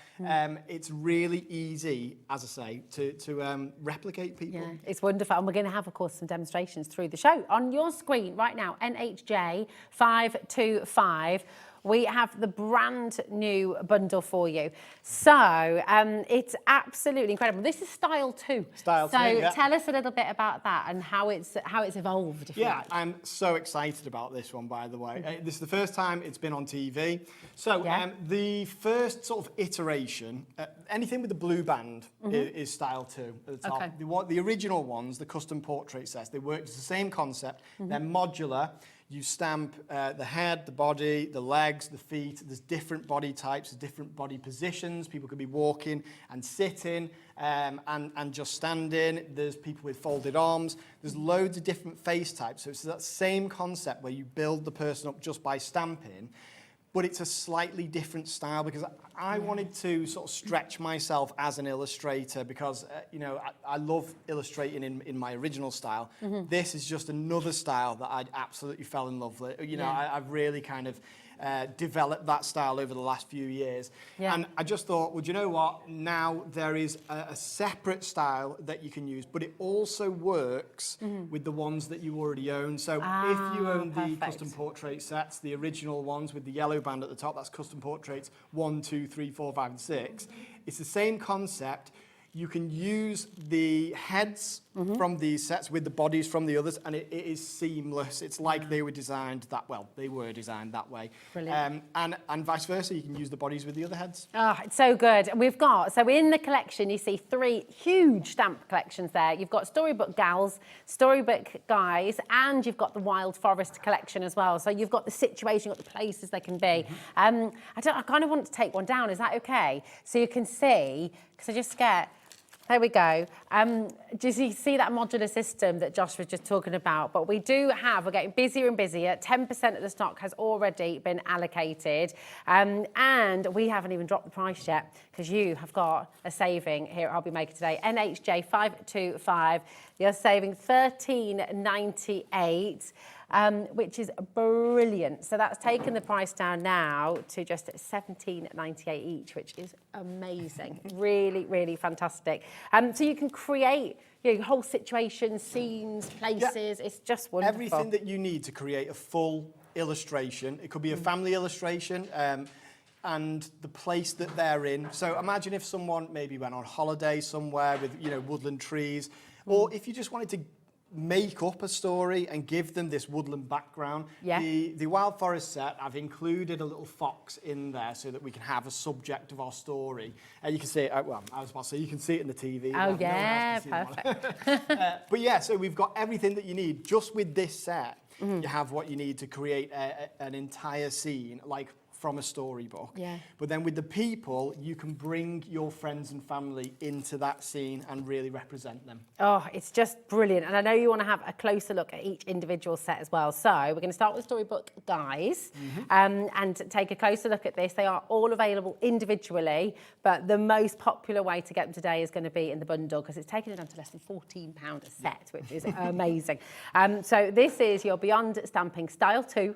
It's really easy, as I say, to replicate people. Yeah, it's wonderful. And we're going to have, of course, some demonstrations through the show. On your screen right now, NHJ525. we have the brand new bundle for you. So it's absolutely incredible. This is style 2. Style 2, yeah. So tell us a little bit about that and how it's evolved. If you like. I'm so excited about this one, by the way. This is the first time it's been on TV. So the first sort of iteration, anything with the blue band is style 2 at the top. Okay. The original ones, the custom portrait sets, they work, it's the same concept. They're modular. You stamp the head, the body, the legs, the feet. There's different body types, there's different body positions. People could be walking and sitting and just standing. There's people with folded arms. There's loads of different face types. So it's that same concept where you build the person up just by stamping, but it's a slightly different style because I wanted to sort of stretch myself as an illustrator because, you know, I love illustrating in my original style. This is just another style that I absolutely fell in love with. You know, I've really kind of developed that style over the last few years. And I just thought, well, do you know what? Now there is a separate style that you can use, but it also works with the ones that you already own. So if you own the custom portrait sets, the original ones with the yellow band at the top, that's custom portraits 1, 2, 3, 4, 5, and 6. It's the same concept. You can use the heads from these sets with the bodies from the others, and it is seamless. It's like they were designed that, well, they were designed that way. Brilliant. And vice versa, you can use the bodies with the other heads. Oh, it's so good. We've got, so in the collection, you see 3 huge stamp collections there. You've got Storybook Gals, Storybook Guys, and you've got the Wild Forest collection as well. So you've got the situation, you've got the places they can be. I kind of want to take one down. Is that okay? So you can see, because I just get... There we go. Do you see that modular system that Josh was just talking about? But we do have, we're getting busier and busier. 10% of the stock has already been allocated. And we haven't even dropped the price yet because you have got a saving here at Hobby Maker today. NHJ 525, you're saving $13.98. Which is brilliant. So that's taken the price down now to just $17.98 each, which is amazing. Really, really fantastic. So you can create your whole situation, scenes, places. It's just wonderful. Everything that you need to create a full illustration. It could be a family illustration. And the place that they're in. So imagine if someone maybe went on holiday somewhere with, you know, woodland trees, or if you just wanted to make up a story and give them this woodland background. The Wild Forest set, I've included a little fox in there so that we can have a subject of our story. You can see it, well, I was about to say, you can see it in the TV. Oh, yeah, perfect. But yeah, so we've got everything that you need. Just with this set, you have what you need to create an entire scene, like from a storybook. But then with the people, you can bring your friends and family into that scene and really represent them. Oh, it's just brilliant. And I know you want to have a closer look at each individual set as well. So we're going to start with Storybook Guys and take a closer look at this. They are all available individually, but the most popular way to get them today is going to be in the bundle because it's taken it down to less than £14 a set, which is amazing. So this is your Beyond Stamping Style 2,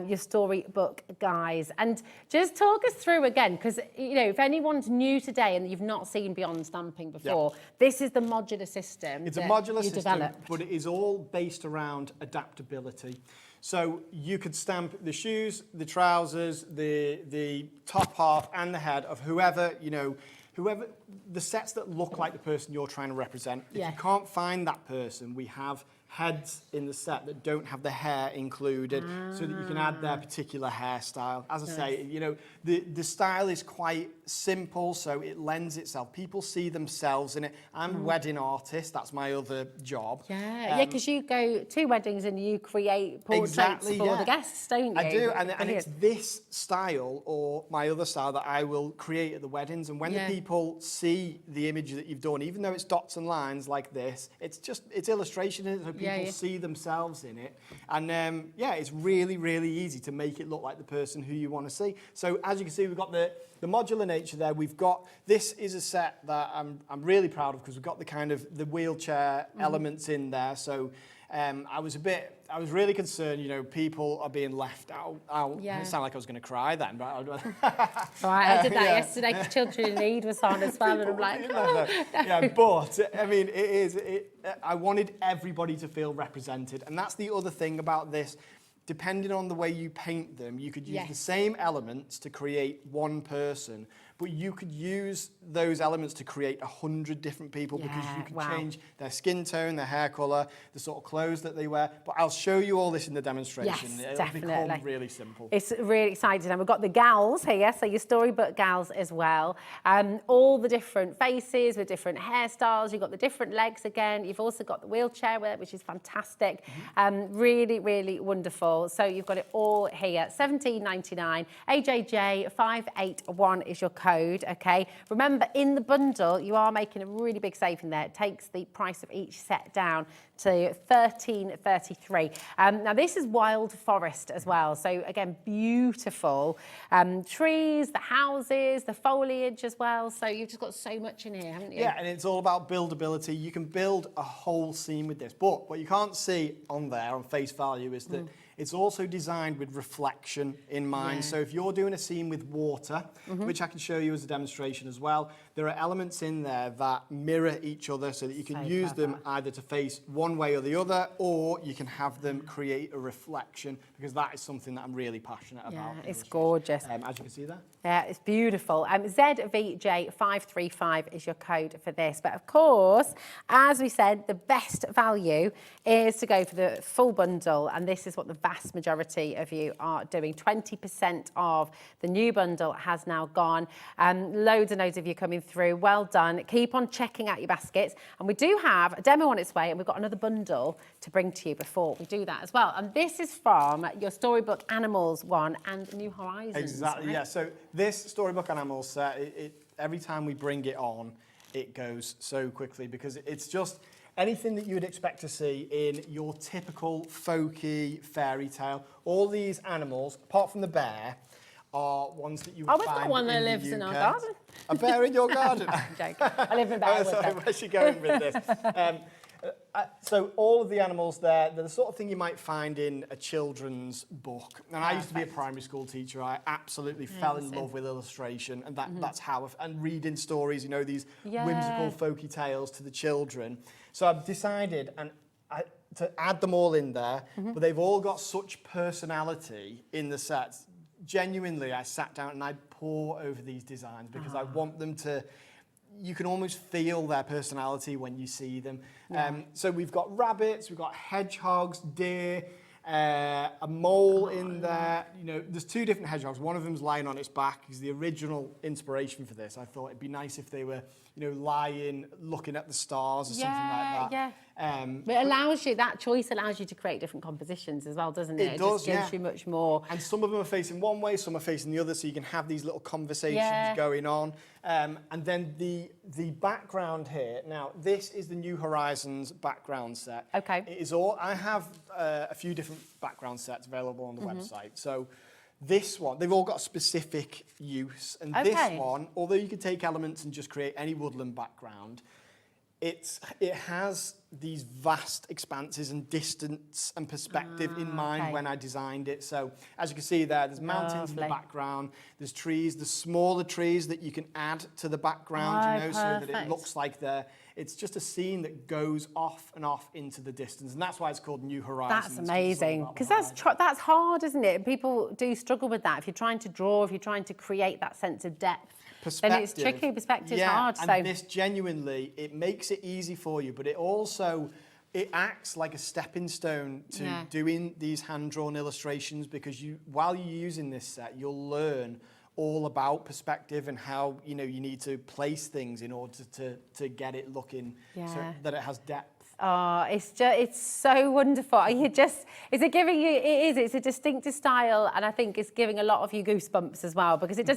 your Storybook Guys. And just talk us through again, because, you know, if anyone's new today and you've not seen Beyond Stamping before, this is the modular system. It's a modular system, but it is all based around adaptability. So you could stamp the shoes, the trousers, the top half and the head of whoever, you know, whoever, the sets that look like the person you're trying to represent. If you can't find that person, we have heads in the set that don't have the hair included so that you can add their particular hairstyle. As I say, you know, the style is quite simple, so it lends itself. People see themselves in it. I'm a wedding artist, that's my other job. Because you go to weddings and you create portraits for the guests, don't you? I do, and it's this style or my other style that I will create at the weddings, and when the people see the image that you've done, even though it's dots and lines like this, it's illustration in it, so people see themselves in it. And it's really, really easy to make it look like the person who you want to see. So as you can see, we've got the modular nature there. We've got, this is a set that I'm really proud of because we've got the kind of the wheelchair elements in there. So I was really concerned, you know, people are being left out. It sounded like I was going to cry then. But I did that yesterday because Children in Need was on as well, and I'm like, but I mean, I wanted everybody to feel represented, and that's the other thing about this. depending on the way you paint them, you could use the same elements to create one person, but you could use those elements to create 100 different people because you could change their skin tone, their hair colour, the sort of clothes that they wear. But I'll show you all this in the demonstration. Yes, It'll definitely. become really simple. It's really exciting. And we've got the gals here, so your storybook gals as well. All the different faces with different hairstyles. You've got the different legs again. You've also got the wheelchair with it, which is fantastic. Really, really wonderful. So you've got it all here. $17.99. AJJ 581 is your code, okay? Remember, in the bundle, you are making a really big saving there. It takes the price of each set down to $13.33. Now, this is wild forest as well. So, again, beautiful trees, the houses, the foliage as well. So you've just got so much in here, haven't you? Yeah, and it's all about buildability. You can build a whole scene with this. But what you can't see on there, on face value, is that it's also designed with reflection in mind. So if you're doing a scene with water, which I can show you as a demonstration as well, there are elements in there that mirror each other so that you can use them either to face one way or the other, or you can have them create a reflection, because that is something that I'm really passionate about. Yeah, it's gorgeous. As you can see there. Yeah, it's beautiful. ZVJ535 is your code for this. But of course, as we said, the best value is to go for the full bundle. And this is what the vast majority of you are doing. 20% of the new bundle has now gone. Loads and loads of you coming through. Well done. Keep on checking out your baskets. And we do have a demo on its way, and we've got another bundle to bring to you before we do that as well. And this is from your Storybook Animals one and New Horizons. Exactly, right? yeah. So this Storybook Animals set, every time we bring it on, it goes so quickly because it's just anything that you would expect to see in your typical folky fairy tale. All these animals, apart from the bear, are ones that you would we've find got one that in the lives in our UK. garden. A bear in your garden? I'm joking. I live in Bear. Sorry, where's she going with this? So all of the animals there, they're the sort of thing you might find in a children's book. And I used to be a primary school teacher. I absolutely fell in love with illustration, and that's how, and reading stories, you know, these whimsical folky tales to the children. So I've decided to add them all in there, but they've all got such personality in the sets. Genuinely, I sat down and I'd pore over these designs because I want them to, you can almost feel their personality when you see them. So we've got rabbits, we've got hedgehogs, deer, a mole in there. You know, there's two different hedgehogs. One of them's lying on its back. Is the original inspiration for this. I thought it'd be nice if they were, you know, lying, looking at the stars or something like that. But it allows you, that choice allows you to create different compositions as well, doesn't it? It does, just gives you much more. And some of them are facing one way, some are facing the other, so you can have these little conversations going on. And then the background here, now this is the New Horizons background set. Okay. It is all, I have a few different background sets available on the website. So this one, they've all got a specific use. And this one, although you could take elements and just create any woodland background, it has these vast expanses and distance and perspective in mind when I designed it. So as you can see there, there's mountains in the background, there's trees, the smaller trees that you can add to the background, you know, so that it looks like it's just a scene that goes off and off into the distance. And that's why it's called New Horizons. That's amazing, because that's hard, isn't it? People do struggle with that. If you're trying to draw, if you're trying to create that sense of depth, then it's tricky. Perspective's hard. And this genuinely, it makes it easy for you, but it also, it acts like a stepping stone to doing these hand-drawn illustrations, because while you're using this set, you'll learn all about perspective and how, you know, you need to place things in order to get it looking so that it has depth. Oh, it's so wonderful. It's a distinctive style, and I think it's giving a lot of you goosebumps as well, because it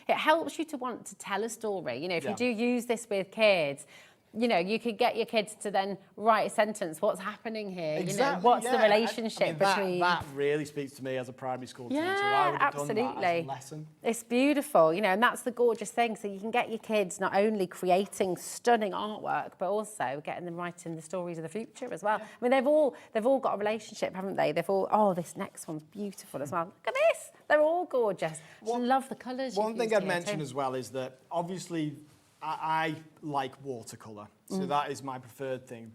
helps you to want to tell a story. You know, if you do use this with kids, you know, you could get your kids to then write a sentence. What's happening here? Exactly, you know, what's the relationship between... That really speaks to me as a primary school teacher. Yeah, I would have absolutely. done that as a lesson. It's beautiful, you know, and that's the gorgeous thing. So you can get your kids not only creating stunning artwork, but also getting them writing the stories of the future as well. I mean, they've all got a relationship, haven't they? They've all, this next one's beautiful as well. Look at this. They're all gorgeous. I love the colours. One thing I'd mention as well is that obviously I like watercolour, so that is my preferred thing.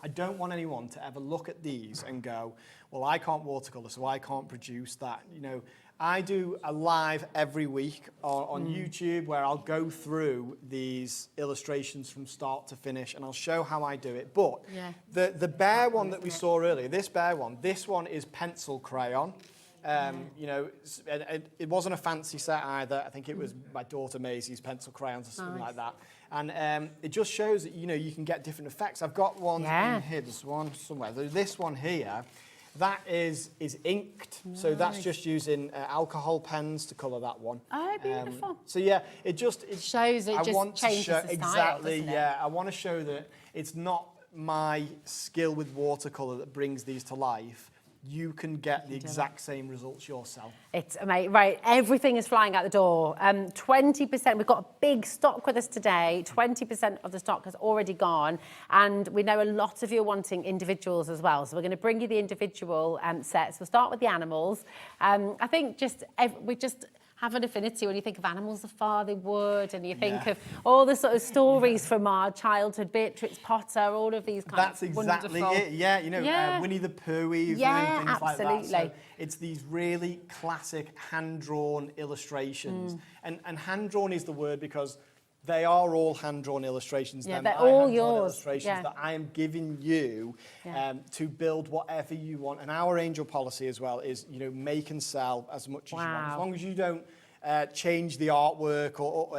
I don't want anyone to ever look at these and go, well, I can't watercolour, so I can't produce that. You know, I do a live every week on YouTube where I'll go through these illustrations from start to finish and I'll show how I do it. But the bear one that we saw earlier, this one is pencil crayon. You know, it wasn't a fancy set either. I think it was my daughter Maisie's pencil crayons or something like that. And it just shows that, you know, you can get different effects. I've got one in here, there's one somewhere. This one here, that is inked. Nice. So that's just using alcohol pens to colour that one. Oh, beautiful. So yeah, it shows it just changes the style, exactly, doesn't it? yeah. I want to show that it's not my skill with watercolour that brings these to life. You can get the exact same results yourself. It's amazing. Right, everything is flying out the door. 20%, we've got a big stock with us today. 20% of the stock has already gone. And we know a lot of you are wanting individuals as well. So we're going to bring you the individual sets. We'll start with the animals. I think we just have an affinity when you think of animals, the Father Wood, and you think of all the sort of stories from our childhood, Beatrix Potter, all of these kind of wonderful... That's exactly it, yeah. You know, Winnie the Pooh even, and things like that. So it's these really classic hand-drawn illustrations. And hand-drawn is the word because they are all hand-drawn illustrations. Yeah, they're all yours. Illustrations that I am giving you to build whatever you want. And our angel policy as well is, you know, make and sell as much as you want. As long as you don't change the artwork or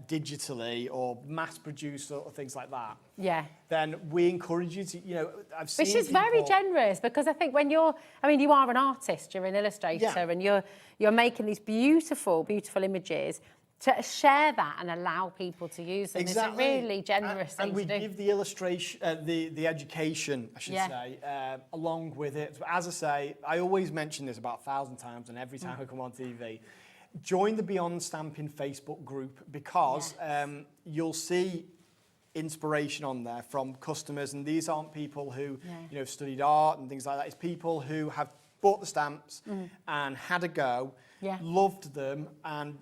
digitally or mass produce or things like that. Yeah. Then we encourage you to, you know, I've seen Which is very generous because I think when you are an artist, you're an illustrator and you're making these beautiful, beautiful images. To share that and allow people to use them is a really generous thing to do. And we give the illustration, the education, I should say, along with it. As I say, I always mention this about 1,000 times, and every time I come on TV, join the Beyond Stamping Facebook group because you'll see inspiration on there from customers, and these aren't people who you know studied art and things like that. It's people who have bought the stamps and had a go, loved them, and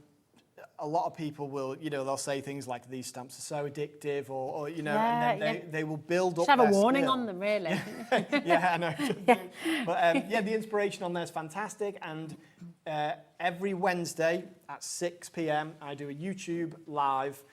a lot of people will, you know, they'll say things like these stamps are so addictive or you know, and then they will build up. Just have a warning on them, really. I know. But the inspiration on there is fantastic. And every Wednesday at 6 p.m, I do a YouTube live.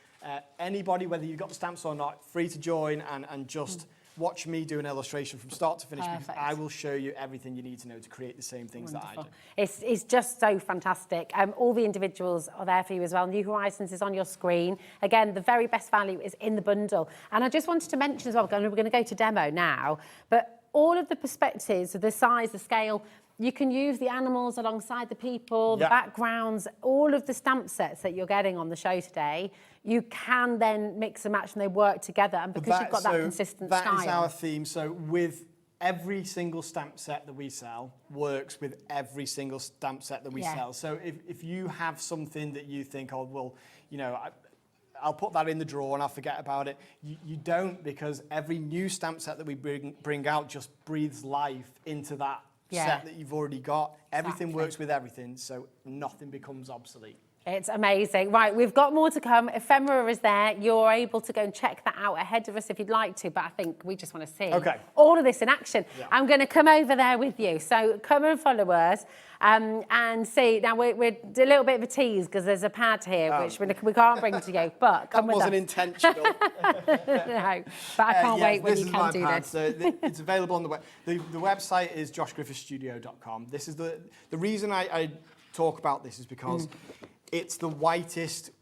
Anybody, whether you've got the stamps or not, free to join and just watch me do an illustration from start to finish because I will show you everything you need to know to create the same things that I do. It's just so fantastic. All the individuals are there for you as well. New Horizons is on your screen. Again, the very best value is in the bundle. And I just wanted to mention as well, we're going to go to demo now, but all of the perspectives, the size, the scale, you can use the animals alongside the people, the backgrounds, all of the stamp sets that you're getting on the show today. You can then mix and match and they work together. And because you've got that consistent style. That is our theme. So with every single stamp set that we sell works with every single stamp set that we sell. So if you have something that you think, oh, well, you know, I'll put that in the drawer and I'll forget about it. You don't, because every new stamp set that we bring out just breathes life into that set that you've already got. Everything works with everything, so nothing becomes obsolete. It's amazing. Right, we've got more to come. Ephemera is there. You're able to go and check that out ahead of us if you'd like to, but I think we just want to see all of this in action. Yeah. I'm going to come over there with you. So come and follow us and see. Now, we're a little bit of a tease because there's a pad here, which we can't bring to you, but come with us. That wasn't intentional. No, but I can't wait when you can do pad. this. So it's available on the web. The website is joshgriffithstudio.com. This is the reason I talk about this is because it's the whitest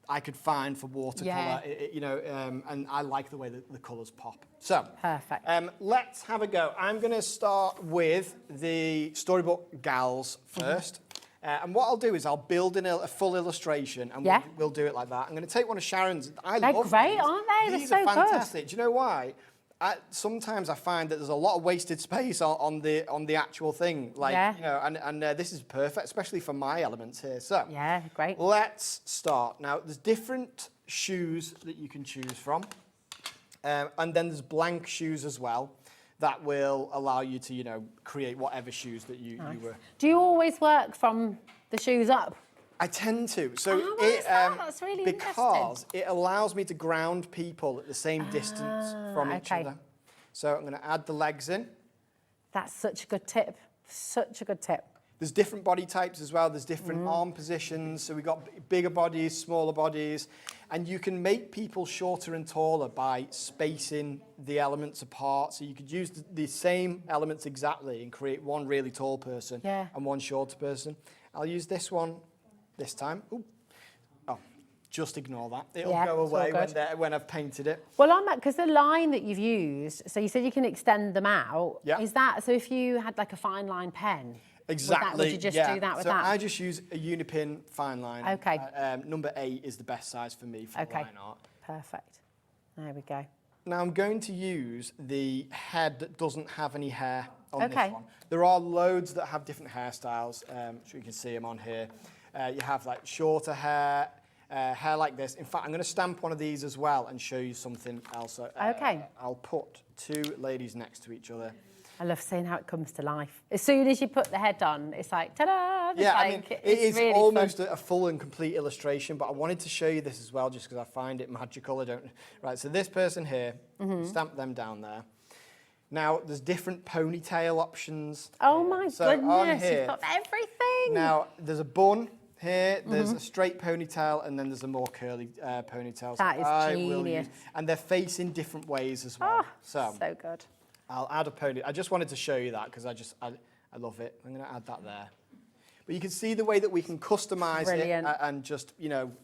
I could find for watercolour, you know, and I like the way that the colours pop. So, perfect. Let's have a go. I'm going to start with the Storybook Gals first. And what I'll do is I'll build in a full illustration and we'll do it like that. I'm going to take one of Sharon's. They're great, aren't they? These They're so are fantastic. Good. Do you know why? Sometimes I find that there's a lot of wasted space on the actual thing, like you know, and this is perfect, especially for my elements here. So great. Let's start now. There's different shoes that you can choose from, and then there's blank shoes as well that will allow you to create whatever shoes that you were. Do you always work from the shoes up? I tend to. So That's really because it allows me to ground people at the same distance from each other. So I'm going to add the legs in. That's such a good tip. Such a good tip. There's different body types as well. There's different arm positions. So we've got bigger bodies, smaller bodies. And you can make people shorter and taller by spacing the elements apart. So you could use the same elements exactly and create one really tall person and one shorter person. I'll use this one this time. Ooh. Oh, just ignore that. It'll go away when I've painted it. Well, on that, because the line that you've used, so you said you can extend them out. Yeah. Is that, so if you had like a fine line pen, exactly. would you just do that with that? So I just use a Unipin fine line. Okay. Number 8 is the best size for me for line art. Perfect. There we go. Now I'm going to use the head that doesn't have any hair on this one. There are loads that have different hairstyles. So you can see them on here. You have like shorter hair, hair like this. In fact, I'm going to stamp one of these as well and show you something else. I'll put 2 ladies next to each other. I love seeing how it comes to life. As soon as you put the head on, it's like, ta-da! Yeah, like, I mean, it is really almost a full and complete illustration, but I wanted to show you this as well just because I find it magical. Right, so this person here, stamp them down there. Now, there's different ponytail options. Oh my goodness, here, you've got everything! Now, there's a bun here, there's a straight ponytail, and then there's a more curly ponytail. That is genius. And they're facing different ways as well. So good. I'll add a pony. I just wanted to show you that because I love it. I'm going to add that there. But you can see the way that we can customize it and just,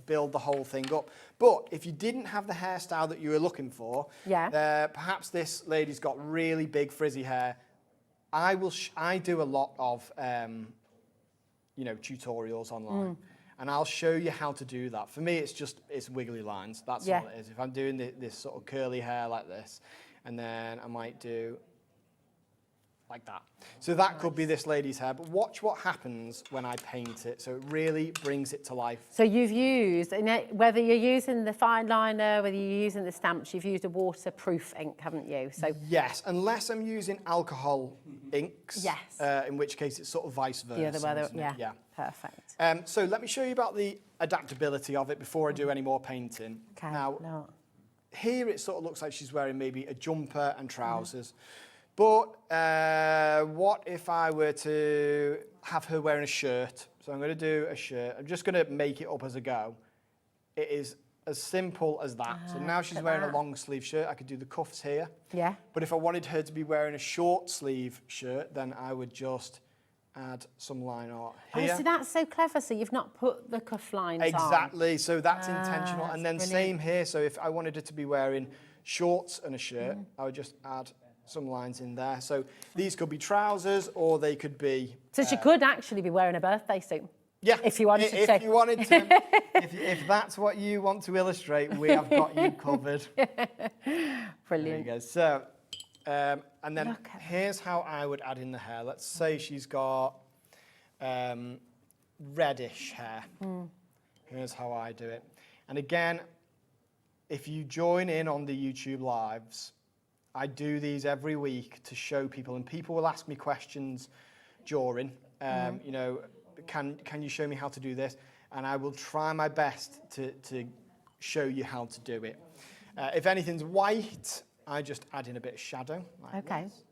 build the whole thing up. But if you didn't have the hairstyle that you were looking for, perhaps this lady's got really big frizzy hair. I do a lot of, tutorials online. And I'll show you how to do that. For me, it's wiggly lines. That's all it is. If I'm doing this sort of curly hair like this, and then I might do like that. So that could be this lady's hair, but watch what happens when I paint it. So it really brings it to life. So you've used, whether you're using the fine liner, whether you're using the stamps, you've used a waterproof ink, haven't you? So yes, unless I'm using alcohol inks. Yes. In which case it's sort of vice versa. The other way, yeah. Perfect. So let me show you about the adaptability of it before I do any more painting. Okay. Now, here it sort of looks like she's wearing maybe a jumper and trousers. But what if I were to have her wearing a shirt? So I'm going to do a shirt. I'm just going to make it up as I go. It is as simple as that. So now she's wearing a long sleeve shirt. I could do the cuffs here. Yeah. But if I wanted her to be wearing a short sleeve shirt, then I would just add some line art here. Oh, so that's so clever. So you've not put the cuff lines on. Exactly. So that's intentional. And then same here. So if I wanted her to be wearing shorts and a shirt, I would just add some lines in there. So these could be trousers or they could be... So she could actually be wearing a birthday suit. Yeah. If you wanted to. If you wanted to. if that's what you want to illustrate, we have got you covered. Brilliant. There you go. So, and then here's how I would add in the hair. Let's say she's got reddish hair. Here's how I do it. And again, if you join in on the YouTube lives, I do these every week to show people, and people will ask me questions during, can you show me how to do this? And I will try my best to show you how to do it. If anything's white, I just add in a bit of shadow. Like this.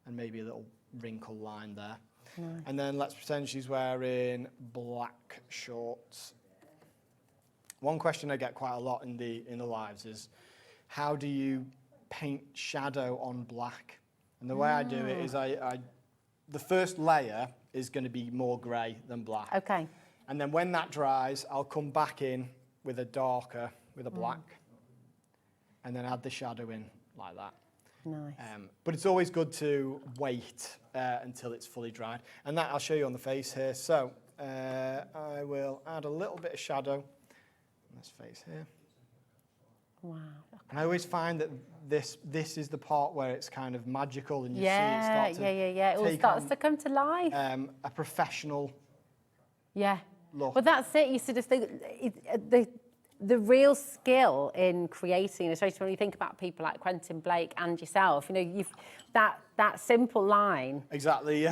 And maybe a little wrinkle line there. Nice. And then let's pretend she's wearing black shorts. One question I get quite a lot in the lives is, how do you paint shadow on black? And the way I do it is the first layer is going to be more grey than black. Okay. And then when that dries, I'll come back in with a darker, with a black, and then add the shadow in like that. Nice. But it's always good to wait until it's fully dried. And that I'll show you on the face here. So I will add a little bit of shadow on this face here. Wow. And I always find that this is the part where it's kind of magical and you see it start to It all starts to come to life. A professional look. Well, that's it. You sort of think the real skill in creating illustration, when you think about people like Quentin Blake and yourself, you know, that simple line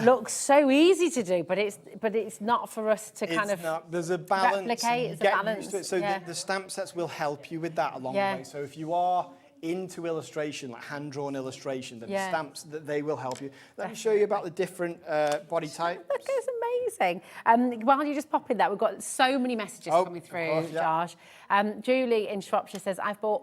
looks so easy to do, but it's not for us to kind of there's a balance, replicate. It's a get balance. used to it. So the stamp sets will help you with that along the way. So if you are into illustration, like hand-drawn illustration, then the stamps, they will help you. Let me show you about the different body types. Look, it's amazing. While you're just popping that, we've got so many messages coming through, Josh. Julie in Shropshire says, I've bought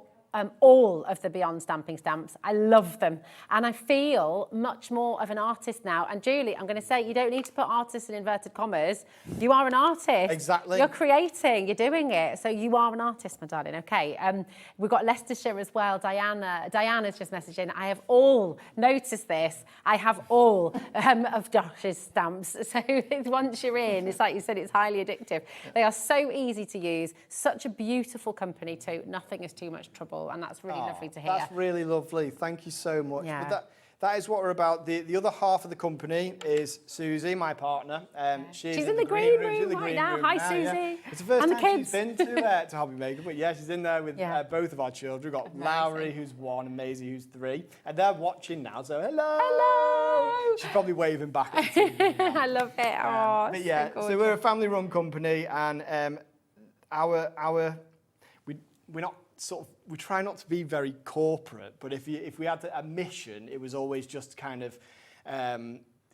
all of the Beyond Stamping stamps. I love them. And I feel much more of an artist now. And Julie, I'm going to say, you don't need to put artist in inverted commas. You are an artist. Exactly. You're creating, you're doing it. So you are an artist, my darling. Okay. We've got Leicestershire as well. Diana's just messaging. I have all noticed this. I have all of Josh's stamps. So once you're in, it's like you said, it's highly addictive. They are so easy to use. Such a beautiful company too. Nothing is too much trouble. And that's really lovely to hear. That's really lovely. Thank you so much. Yeah. But that is what we're about. The other half of the company is Susie, my partner. She's in the green room right now. Hi, Susie. Yeah. It's the first and time the kids. she's been to Hobby Maker, but yeah, she's in there with both of our children. We've got Lowry, who's 1, and Maisie, who's 3. And they're watching now, so hello. Hello. She's probably waving back at the TV. I love it. Oh, but yeah, so we're a family-run company, and we're not sort of, we try not to be very corporate, but if we had a mission, it was always just kind of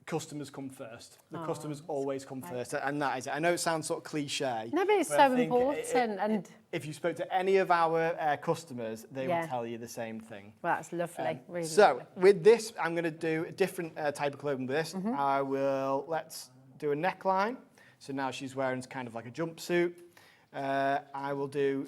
customers come first. The customers always come first, and that is it. I know it sounds sort of cliche. No, but it's so important. And if you spoke to any of our customers, they would tell you the same thing. Well, that's lovely. Really so lovely. with this, I'm going to do a different type of clothing with this. Let's do a neckline. So now she's wearing kind of like a jumpsuit. I will do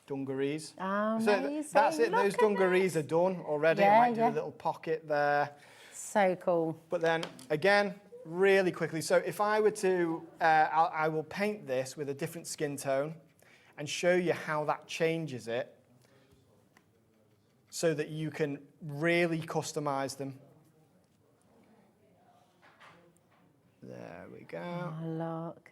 dungarees. Amazing. So that's it. Those dungarees are done already. I might do a little pocket there. So cool. But then again, really quickly. So if I were to, I will paint this with a different skin tone and show you how that changes it so that you can really customize them. There we go. Oh, look.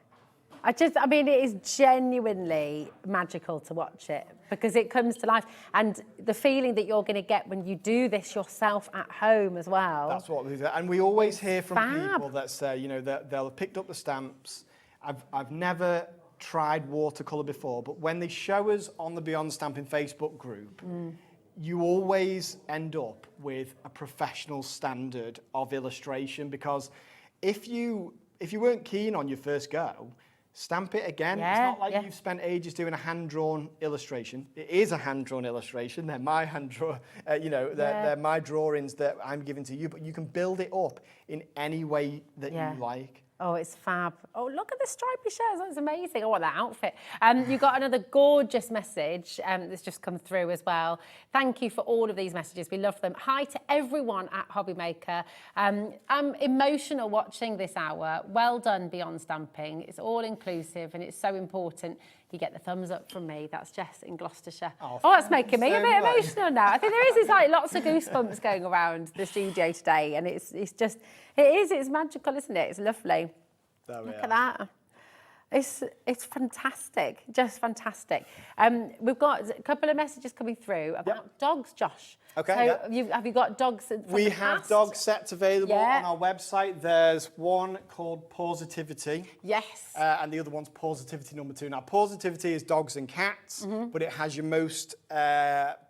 I mean, it is genuinely magical to watch it because it comes to life. And the feeling that you're going to get when you do this yourself at home as well. That's what we do. And we always hear from people that say, you know, that they'll have picked up the stamps. I've never tried watercolour before, but when they show us on the Beyond Stamping Facebook group, you always end up with a professional standard of illustration, because if you weren't keen on your first go, stamp it again. It's not like you've spent ages doing a hand-drawn illustration. It is a hand-drawn illustration. They're my hand-drawn, they're my drawings that I'm giving to you, but you can build it up in any way that you like. Oh, it's fab. Oh, look at the stripy shirts. That's amazing. I want that outfit. You got another gorgeous message that's just come through as well. Thank you for all of these messages. We love them. Hi to everyone at Hobby Maker. I'm emotional watching this hour. Well done, Beyond Stamping. It's all inclusive and it's so important. You get the thumbs up from me. That's Jess in Gloucestershire. Oh, that's making me a bit emotional now. I think there is like lots of goosebumps going around the studio today, and it's magical, isn't it? It's lovely. Look at that. It's fantastic, just fantastic. We've got a couple of messages coming through about dogs, Josh. Okay. So have you got dogs from We the have past? dog sets available on our website. There's one called Positivity. Yes. And the other one's Positivity number 2. Now, Positivity is dogs and cats, but it has your most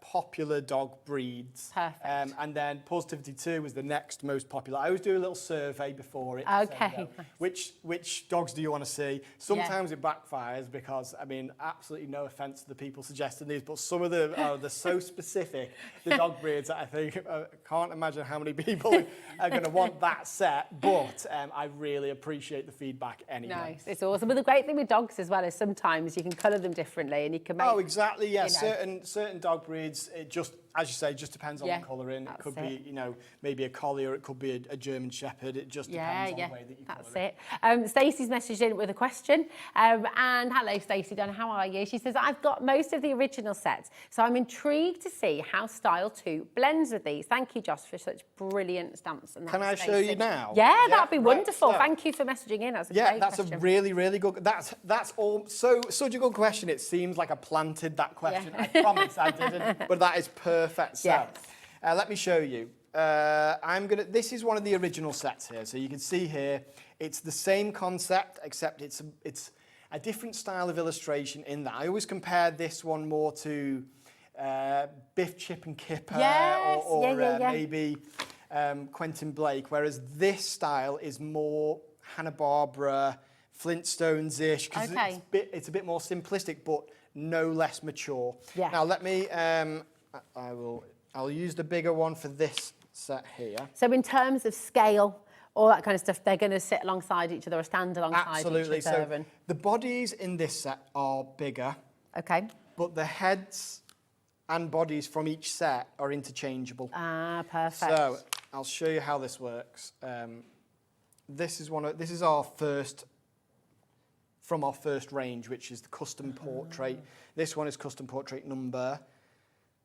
popular dog breeds. Perfect. And then Positivity 2 was the next most popular. I always do a little survey before it. Okay. Which dogs do you want to see? Sometimes it backfires because, I mean, absolutely no offence to the people suggesting these, but some of them they're so specific, the dog breeds, that I think I can't imagine how many people are going to want that set, but I really appreciate the feedback anyway. Nice, it's awesome. But the great thing with dogs as well is sometimes you can colour them differently and you can make... Oh, exactly, yeah. Certain dog breeds, it just as you say, it just depends on the colouring. It could be, you know, maybe a collie, or it could be a German Shepherd. It just depends on the way that you colour it. That's it. Stacey's messaged in with a question. And hello, Stacey Dunn, how are you? She says, I've got most of the original sets, so I'm intrigued to see how Style 2 blends with these. Thank you, Josh, for such brilliant stamps. And Can I show you now? Yeah, that'd be wonderful. So, thank you for messaging in. That's a great that's question. a really, really good. That's all. Such a good question. It seems like I planted that question. I promise I didn't, but that is perfect. So, let me show you. This is one of the original sets here. So you can see here, it's the same concept, except it's a different style of illustration in that. I always compare this one more to Biff, Chip and Kipper, or maybe Quentin Blake, whereas this style is more Hanna-Barbera, Flintstones-ish, because it's a bit more simplistic, but no less mature. Now let me, I'll use the bigger one for this set here. So in terms of scale, all that kind of stuff, they're going to sit alongside each other or stand alongside each other. Absolutely. So the bodies in this set are bigger. Okay. But the heads and bodies from each set are interchangeable. Ah, perfect. So I'll show you how this works. This is our first, from our first range, which is the custom portrait. This one is custom portrait number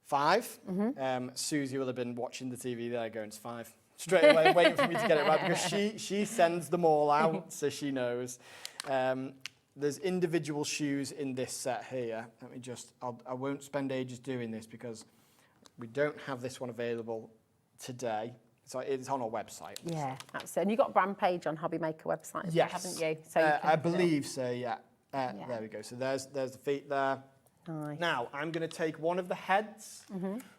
5. Susie will have been watching the TV there going, it's 5. Straight away, waiting for me to get it right, because she sends them all out, so she knows. There's individual shoes in this set here. Let me just, I won't spend ages doing this because we don't have this one available today. So it's on our website. Yeah, absolutely. And you've got a brand page on Hobby Maker website, haven't you? So you I believe so, yeah. There we go. So there's the feet there. Nice. Now, I'm going to take one of the heads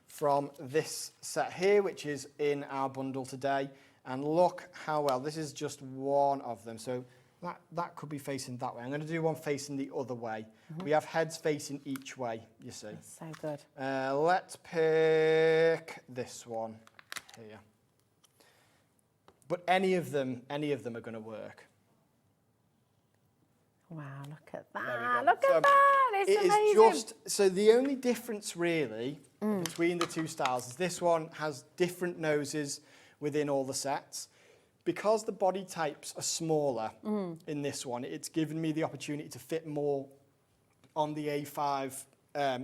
from this set here, which is in our bundle today. And look how well, this is just one of them. So that could be facing that way. I'm going to do one facing the other way. We have heads facing each way, you see. That's so good. Let's pick this one here. But any of them are going to work. Wow, look at that. Look at that. It's amazing. So the only difference really between the two styles is this one has different noses within all the sets. Because the body types are smaller in this one, it's given me the opportunity to fit more on the A5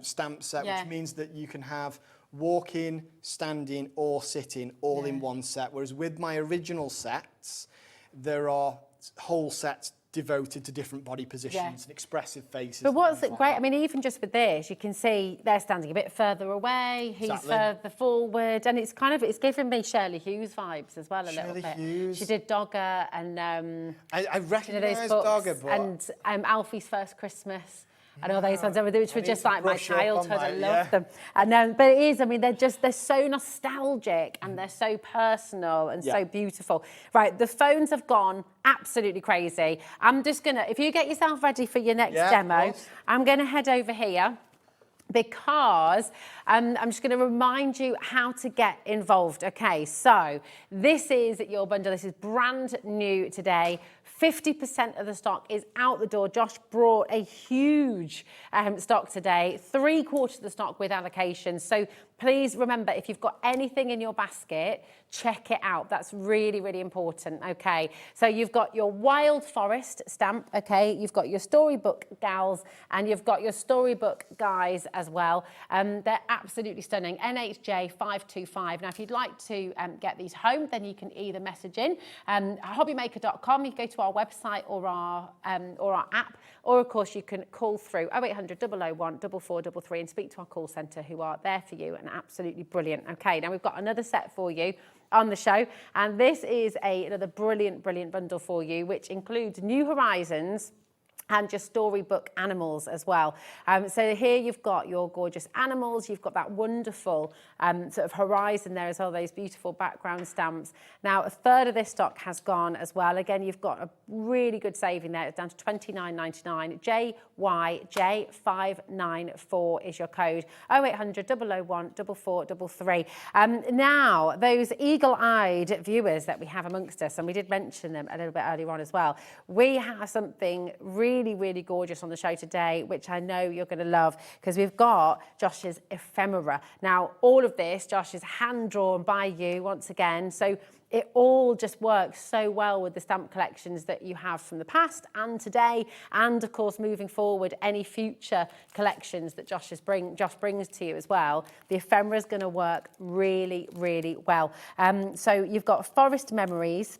stamp set, which means that you can have walking, standing or sitting all in one set. Whereas with my original sets, there are whole sets devoted to different body positions and expressive faces. But what's great, I mean, even just with this, you can see they're standing a bit further away, he's further forward, and it's kind of, it's giving me Shirley Hughes vibes as well a little bit. Hughes. She did Dogger and I recognise Dogger, but... And Alfie's First Christmas. And all those ones, which were just like my childhood. I love them. And but it is, I mean, they're so nostalgic and they're so personal and so beautiful. Right, the phones have gone absolutely crazy. I'm just gonna, if you get yourself ready for your next demo, I'm gonna head over here, because I'm just going to remind you how to get involved. Okay, so this is your bundle. This is brand new today. 50% of the stock is out the door. Josh brought a huge stock today, 3/4 of the stock with allocations. So please remember, if you've got anything in your basket, check it out. That's really, really important, okay? So you've got your Wild Forest stamp, okay? You've got your Storybook gals, and you've got your Storybook guys as well. They're absolutely stunning. NHJ 525. Now, if you'd like to get these home, then you can either message in hobbymaker.com. You can go to our website or our app, or of course you can call through 0800 001 4433 and speak to our call centre, who are there for you and absolutely brilliant. Okay, now we've got another set for you on the show, and this is another brilliant bundle for you, which includes New Horizons and your Storybook animals as well. So here you've got your gorgeous animals, you've got that wonderful sort of horizon there as well, those beautiful background stamps. Now, a third of this stock has gone as well. Again, you've got a really good saving there. It's down to $29.99. JYJ594 is your code. 0800 001 4433. Now, those eagle-eyed viewers that we have amongst us, and we did mention them a little bit earlier on as well, we have something really really, really gorgeous on the show today, which I know you're going to love, because we've got Josh's ephemera. Now, all of this, Josh, is hand-drawn by you once again, so it all just works so well with the stamp collections that you have from the past and today, and of course moving forward, any future collections that Josh brings to you as well. The ephemera is going to work really, really well. So you've got Forest Memories,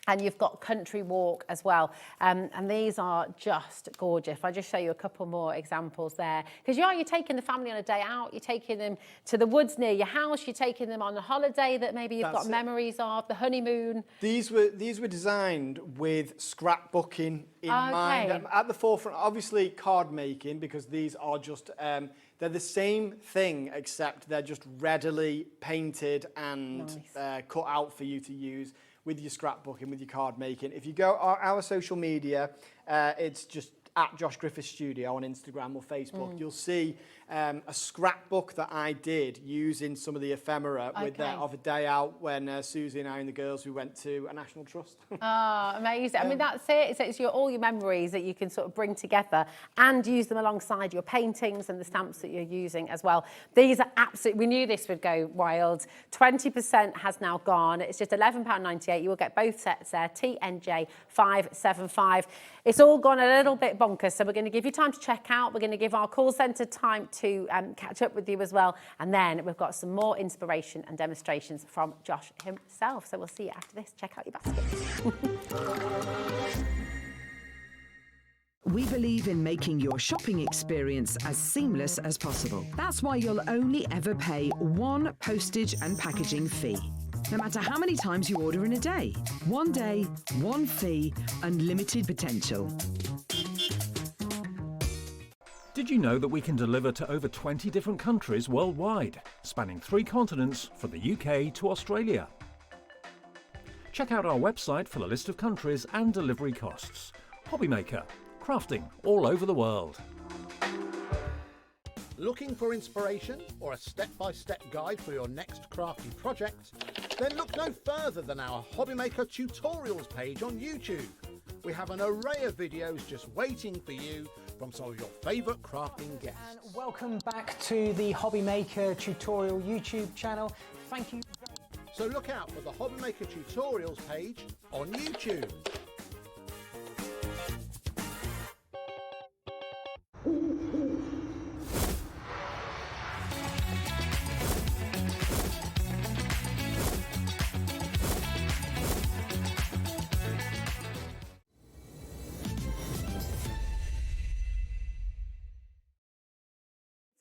and you've got Country Walk as well. And these are just gorgeous. If I just show you a couple more examples there. Because you're taking the family on a day out, you're taking them to the woods near your house, you're taking them on a holiday that maybe you've got memories of, the honeymoon. These were designed with scrapbooking in mind. At the forefront, obviously card making, because these are just, they're the same thing, except they're just readily painted and cut out for you to use with your scrapbooking, with your card making. If you go our social media, it's just at Josh Griffith Studio on Instagram or Facebook. You'll see a scrapbook that I did using some of the ephemera of a day out when Susie and I and the girls, we went to a National Trust. Oh, amazing. I mean, that's it. It's all your memories that you can sort of bring together and use them alongside your paintings and the stamps that you're using as well. These are absolutely, we knew this would go wild. 20% has now gone. It's just £11.98. You will get both sets there, TNJ 575. It's all gone a little bit bonkers, so we're going to give you time to check out. We're going to give our call centre time to catch up with you as well. And then we've got some more inspiration and demonstrations from Josh himself. So we'll see you after this. Check out your basket. We believe in making your shopping experience as seamless as possible. That's why you'll only ever pay one postage and packaging fee. No matter how many times you order in a day. One day, one fee, unlimited potential. Did you know that we can deliver to over 20 different countries worldwide, spanning 3 continents from the UK to Australia? Check out our website for a list of countries and delivery costs. Hobbymaker, crafting all over the world. Looking for inspiration or a step-by-step guide for your next crafty project? Then look no further than our Hobbymaker tutorials page on YouTube. We have an array of videos just waiting for you from some of your favourite crafting guests. And welcome back to the Hobbymaker tutorial YouTube channel. Thank you. So look out for the Hobbymaker tutorials page on YouTube.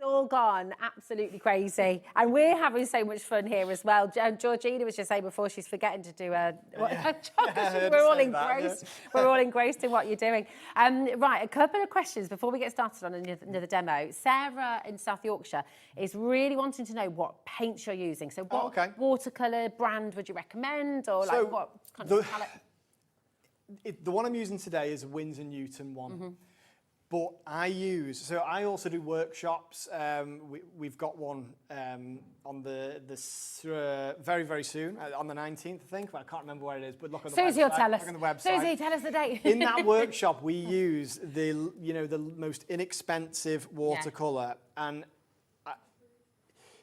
All gone absolutely crazy, and we're having so much fun here as well. Georgina was just saying before she's forgetting to do we're all engrossed. We're all engrossed in what you're doing. Right, a couple of questions before we get started on another demo. Sarah in South Yorkshire is really wanting to know what paints you're using. So what watercolour brand would you recommend, or like what kind of palette? The one I'm using today is a Winsor Newton one. But I also do workshops. We've got one on very, very soon, on the 19th, I think. But I can't remember where it is. But look on the website. Susie will tell us. Look on the website. Susie, tell us the date. In that workshop, we use the most inexpensive watercolour, and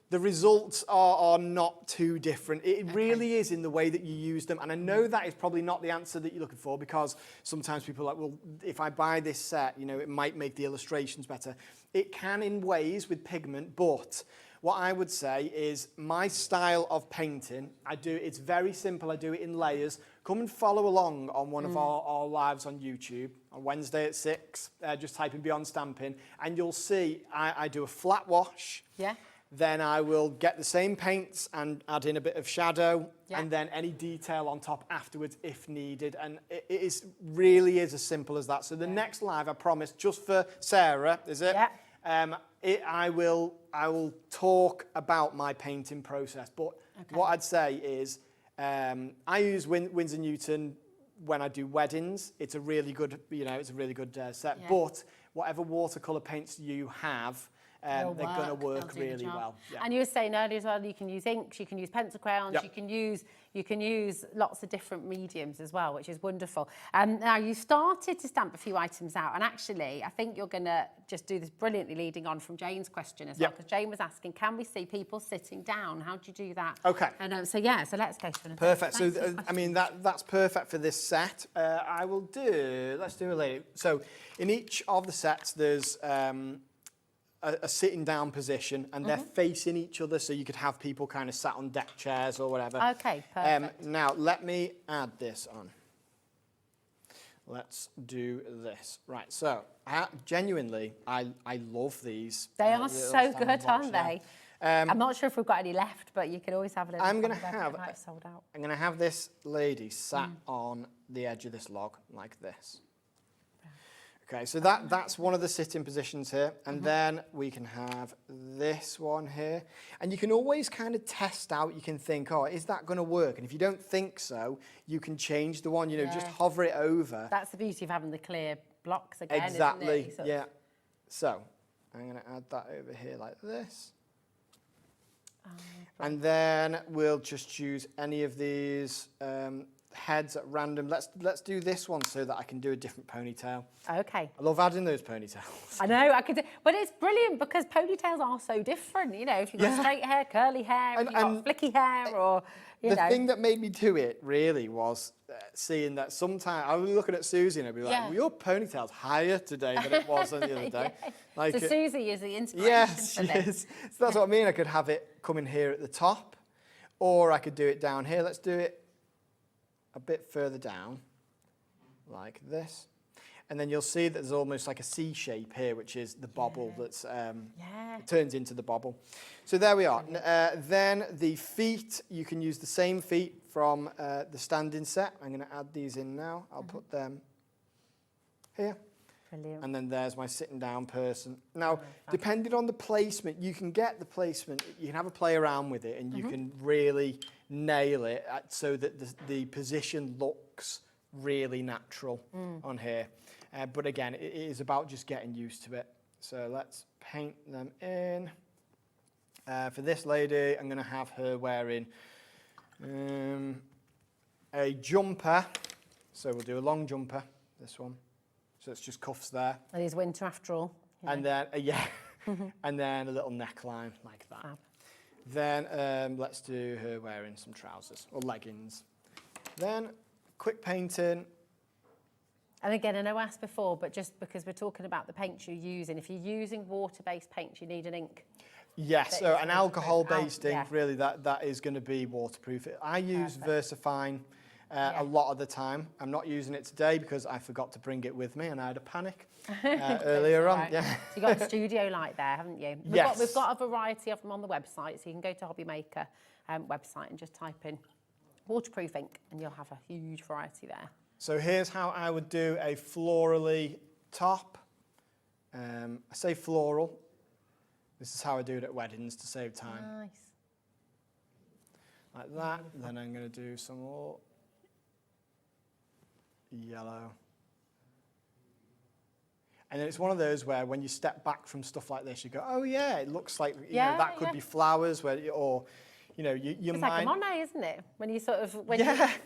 the results are not too different. It really is in the way that you use them. And I know that is probably not the answer that you're looking for, because sometimes people are like, well, if I buy this set, it might make the illustrations better. It can in ways with pigment, but what I would say is my style of painting, it's very simple. I do it in layers. Come and follow along on one of our lives on YouTube on Wednesday at 6. Just type in Beyond Stamping, and you'll see I do a flat wash. Yeah. Then I will get the same paints and add in a bit of shadow, and then any detail on top afterwards if needed. And it really is as simple as that. So the next live, I promise, just for Sarah, is it? Yeah. I will talk about my painting process. But what I'd say is I use Winsor Newton when I do weddings. It's a really good, set. Yeah. But whatever watercolour paints you have, they're going to work They'll do the really job. well. Yeah. And you were saying earlier as well, you can use inks, you can use pencil crayons, Yep. you can use lots of different mediums as well, which is wonderful. Now you started to stamp a few items out, and actually I think you're going to just do this brilliantly leading on from Jane's question as well, because Jane was asking, can we see people sitting down? How do you do that? Okay. And so yeah, so let's go for it. Perfect. So, I mean, that's perfect for this set. Let's do a lady. So, in each of the sets, there's a sitting down position, and they're facing each other, so you could have people kind of sat on deck chairs or whatever. Okay, perfect. Now, let me add this on. Let's do this. Right, so, genuinely, I love these. They are so good, aren't they? I'm not sure if we've got any left, but you can always have a little. I'm going to have. Sold out. I'm going to have this lady sat on the edge of this log like this. Okay, so that's one of the sitting positions here, and then we can have this one here, and you can always kind of test out. You can think, oh, is that going to work? And if you don't think so, you can change the one. You know, just hover it over. That's the beauty of having the clear blocks again. Exactly. Isn't it? Yeah. So I'm going to add that over here like this. And then we'll just choose any of these heads at random. Let's do this one so that I can do a different ponytail. Okay. I love adding those ponytails. I know, I could do, but it's brilliant because ponytails are so different. You know, if you've got straight hair, curly hair, if you've got flicky hair, or the thing that made me do it really was seeing that sometimes I was looking at Susie and I'd be like, well, your ponytail's higher today than it was on the other day. Like so Susie is the inspiration. Yes, for this. So that's what I mean. I could have it coming here at the top, or I could do it down here. Let's do it a bit further down, like this. And then you'll see that there's almost like a C shape here, which is the bobble that's it turns into the bobble. So there we are. Then the feet, you can use the same feet from the standing set. I'm going to add these in now. I'll put them here. Brilliant. And then there's my sitting down person. Now, depending on the placement, you can get the placement, you can have a play around with it, and you can really nail it so that the position looks really natural on here. But again, it is about just getting used to it. So let's paint them in. For this lady, I'm going to have her wearing a jumper. So we'll do a long jumper, this one. So it's just cuffs there. It is winter after all. And then, and then a little neckline like that. Fab. Then let's do her wearing some trousers or leggings. Then quick painting. And again, I know I asked before, but just because we're talking about the paints you're using, if you're using water-based paints, you need an ink. Yes, so an alcohol-based ink, really, that is going to be waterproof. I use VersaFine a lot of the time. I'm not using it today because I forgot to bring it with me and I had a panic earlier on. Yeah. So you've got a studio light there, haven't you? We've got a variety of them on the website, so you can go to Hobby Maker website and just type in waterproof ink and you'll have a huge variety there. So here's how I would do a florally top. I say floral. This is how I do it at weddings to save time. Nice. Like that. Then I'm going to do some more yellow. And then it's one of those where when you step back from stuff like this, you go, oh yeah, it looks like you know, that could be flowers, or you know, you it's might. It's like a Monet, isn't it? When you sort of,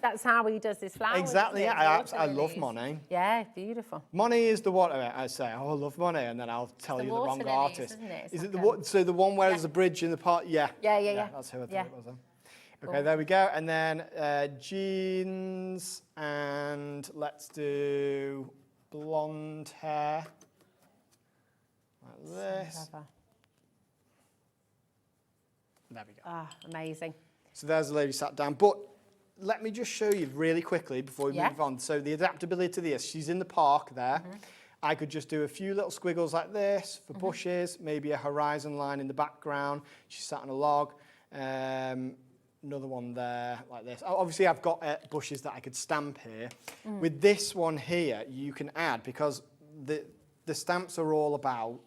that's how he does his flowers. Exactly, yeah. I love Monet. Yeah, beautiful. Monet is the one I say, oh, I love Monet, and then I'll tell you the wrong artist. Isn't it? Is it the one? So the one where there's a bridge in the part? Yeah. Yeah. That's who I thought it was. Okay, there we go. And then jeans, and let's do blonde hair. Like this. There we go. Ah, amazing. So there's the lady sat down. But let me just show you really quickly before we move on. So the adaptability to this, she's in the park there. I could just do a few little squiggles like this for bushes, maybe a horizon line in the background. She's sat on a log. Another one there like this. Obviously, I've got bushes that I could stamp here. With this one here, you can add, because the stamps are all about,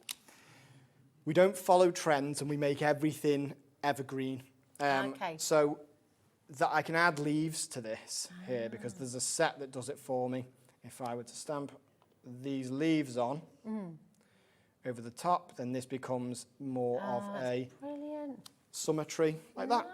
we don't follow trends and we make everything evergreen. So that I can add leaves to this here, because there's a set that does it for me. If I were to stamp these leaves on, over the top, then this becomes more of a brilliant summer tree like that.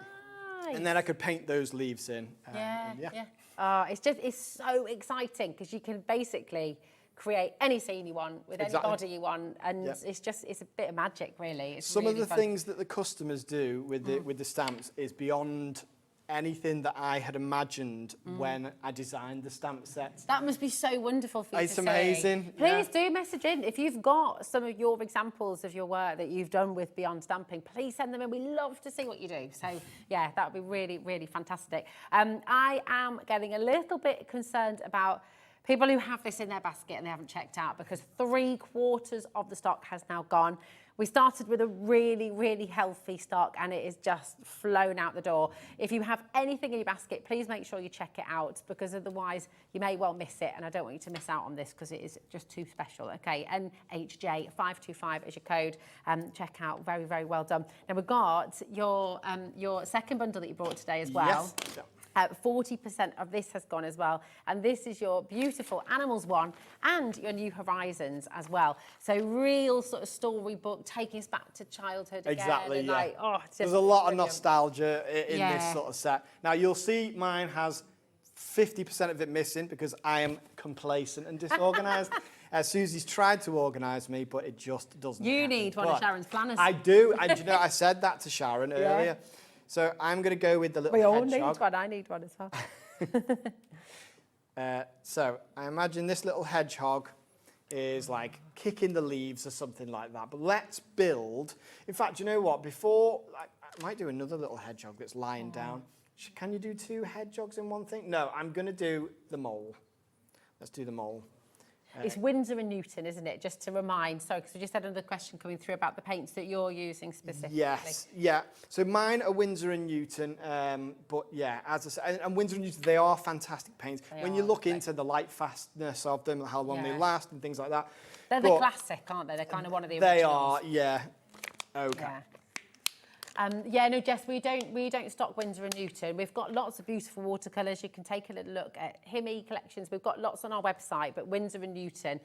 And then I could paint those leaves in. Yeah. Oh, it's so exciting because you can basically create any scene you want with any body you want, and it's a bit of magic, really. It's Some really of the fun. things that the customers do with the stamps is beyond anything that I had imagined when I designed the stamp sets. That must be so wonderful for you It's to see. amazing. Please do message in. If you've got some of your examples of your work that you've done with Beyond Stamping, please send them in. We love to see what you do. So, yeah, that would be really, really fantastic. I am getting a little bit concerned about people who have this in their basket and they haven't checked out, because 3/4 of the stock has now gone. We started with a really, really healthy stock and it is just flown out the door. If you have anything in your basket, please make sure you check it out, because otherwise you may well miss it, and I don't want you to miss out on this because it is just too special. Okay, NHJ525 is your code. Check out, very, very well done. Now we've got your second bundle that you brought today as well. Yes. 40% of this has gone as well, and this is your beautiful animals one and your New Horizons as well. So real sort of storybook, taking us back to childhood again. Exactly, and yeah. like, oh, it's There's just a lot of brilliant. nostalgia in this sort of set. Now you'll see mine has 50% of it missing because I am complacent and disorganised. Susie's tried to organise me, but it just doesn't You happen. need one of Sharon's planners. I do, and you know, I said that to Sharon earlier. So I'm going to go with the little hedgehog. We all need one. I need one as well. So I imagine this little hedgehog is like kicking the leaves or something like that. But let's build. In fact, you know what? Before, I might do another little hedgehog that's lying down. Can you do 2 hedgehogs in one thing? No, I'm going to do the mole. Let's do the mole. It's Winsor & Newton, isn't it? Just to remind. Sorry, because we just had another question coming through about the paints that you're using specifically. Yes, yeah. So mine are Winsor & Newton, but yeah, as I said, and Winsor & Newton, they are fantastic paints. When you look into the light fastness of them, how long they last and things like that. They're the classic, aren't they? They're kind of one of the originals. They are, yeah. Okay. Yeah. Yeah, no, Jess, we don't stock Winsor & Newton. We've got lots of beautiful watercolours. You can take a little look at Himi collections. We've got lots on our website, but Winsor & Newton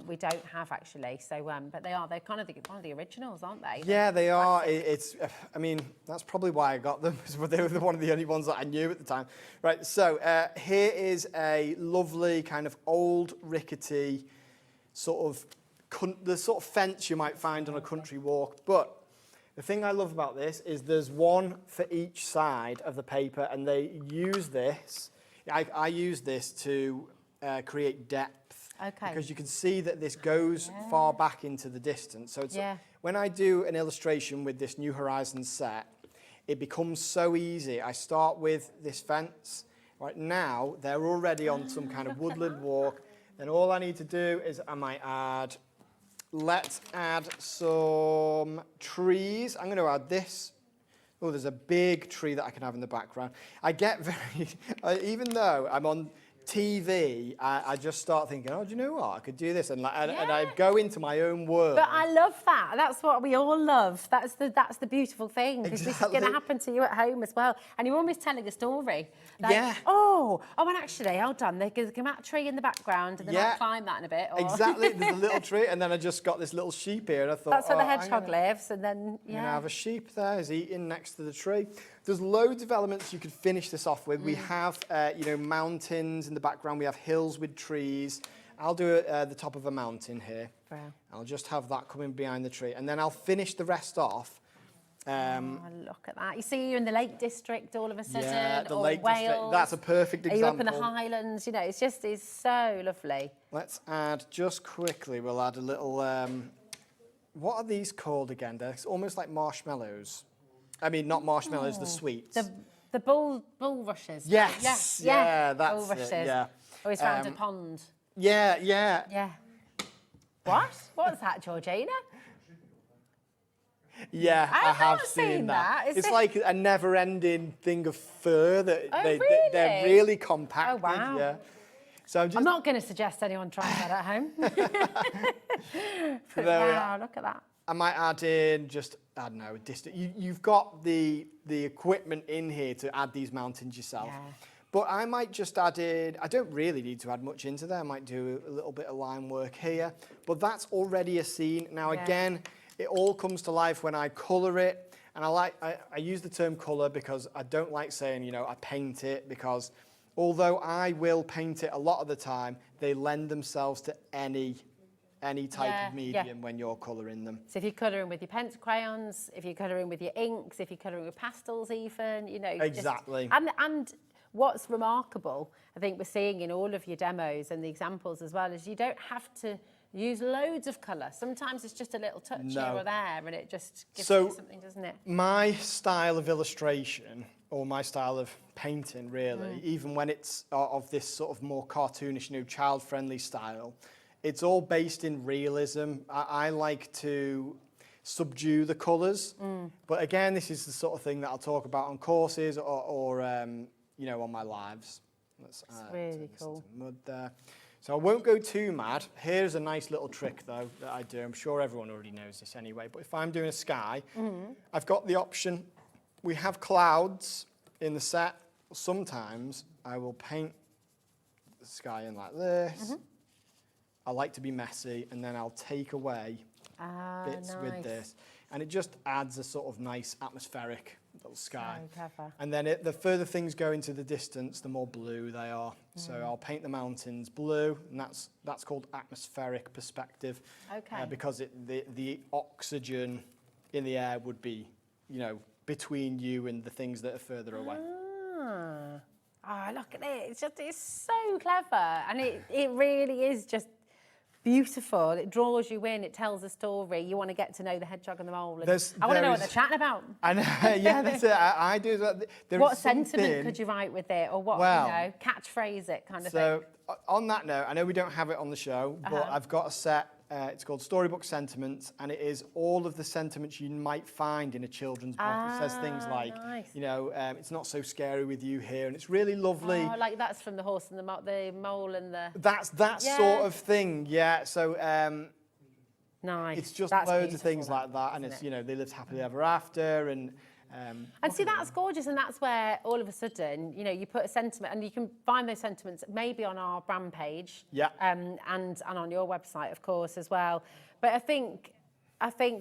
we don't have actually. So, but they're kind of one of the originals, aren't they? Yeah, they are. I mean, that's probably why I got them, because they were one of the only ones that I knew at the time. Right, so here is a lovely kind of old rickety sort of, the sort of fence you might find on a country walk, but the thing I love about this is there's one for each side of the paper, and they use this. I use this to create depth. Okay. Because you can see that this goes far back into the distance. So it's, when I do an illustration with this New Horizons set, it becomes so easy. I start with this fence. Right now, they're already on some kind of woodland walk. And all I need to do is I might add... Let's add some trees. I'm going to add this. Oh, there's a big tree that I can have in the background. I get very, even though I'm on TV, I just start thinking, oh, do you know what? I could do this. And I go into my own world. But I love that. That's what we all love. That's the beautiful thing. Because this is going to happen to you at home as well. And you're almost telling a story. Like, oh, and actually, hold on. There's a tree in the background, and then I'll climb that in a bit. Or... Exactly. There's a little tree, and then I just got this little sheep here, and I thought, that's where the hedgehog lives, and then, I'm going to have a sheep there, is eating next to the tree. There's loads of elements you could finish this off with. We have, mountains in the background. We have hills with trees. I'll do the top of a mountain here. Wow. I'll just have that coming behind the tree. And then I'll finish the rest off. Look at that. You see, you're in the Lake District all of a sudden. Yeah, the or Lake Wales. District. That's a perfect example. Are you up in the Highlands? You know, it's so lovely. Let's add, just quickly, we'll add a little, what are these called again? They're almost like marshmallows. I mean, not marshmallows, the sweets. The bulrushes. Yes. Yeah, that's bulrushes. it. Yeah. Always found a pond. Yeah. What? What's that, Georgina? Yeah, I have not seen that. Is it's it... like a never-ending thing of fur that really? they're really compacted. Oh, wow. Yeah. So I'm not going to suggest anyone try that at home. Wow, look at that. I might add in just, I don't know, you've got the equipment in here to add these mountains yourself. Yeah. But I might just add in, I don't really need to add much into there. I might do a little bit of line work here, but that's already a scene. Now, again, it all comes to life when I colour it. And I use the term colour because I don't like saying, you know, I paint it, because although I will paint it a lot of the time, they lend themselves to any type of medium when you're colouring them. So if you're colouring with your pencil crayons, if you're colouring with your inks, if you're colouring with pastels even, you know. Exactly. And what's remarkable, I think we're seeing in all of your demos and the examples as well, is you don't have to use loads of colour. Sometimes it's just a little touch here or there, and it just gives you something, doesn't it? My style of illustration, or my style of painting really, even when it's of this sort of more cartoonish, you know, child-friendly style, it's all based in realism. I like to subdue the colours, but again, this is the sort of thing that I'll talk about on courses or you know, on my lives. Let's really cool. Mud there. So I won't go too mad. Here's a nice little trick though that I do. I'm sure everyone already knows this anyway, but if I'm doing a sky, I've got the option. We have clouds in the set. Sometimes I will paint the sky in like this. I like to be messy, and then I'll take away bits with this. And it just adds a sort of nice atmospheric little sky. So clever. And then the further things go into the distance, the more blue they are. So I'll paint the mountains blue, and that's called atmospheric perspective. Okay. Because the oxygen in the air would be, you know, between you and the things that are further away. Oh, look at it. It's so clever. And it really is just beautiful. It draws you in. It tells a story. You want to get to know the hedgehog and the mole. And I want to know what they're chatting about. I know, yeah, that's it. I do. What sentiment could you write with it, or what, you know, catchphrase it kind of thing? So on that note, I know we don't have it on the show, but I've got a set. It's called Storybook Sentiments, and it is all of the sentiments you might find in a children's book. It says things like, you know, it's not so scary with you here, and it's really lovely. Oh, like that's from the horse and the mole and the... That's that sort of thing, yeah. So nice. It's just that's loads of things like that, and it's, you know, they lived happily ever after, and see, that's gorgeous, and that's where all of a sudden, you know, you put a sentiment, and you can find those sentiments maybe on our brand page, and on your website, of course, as well. But I think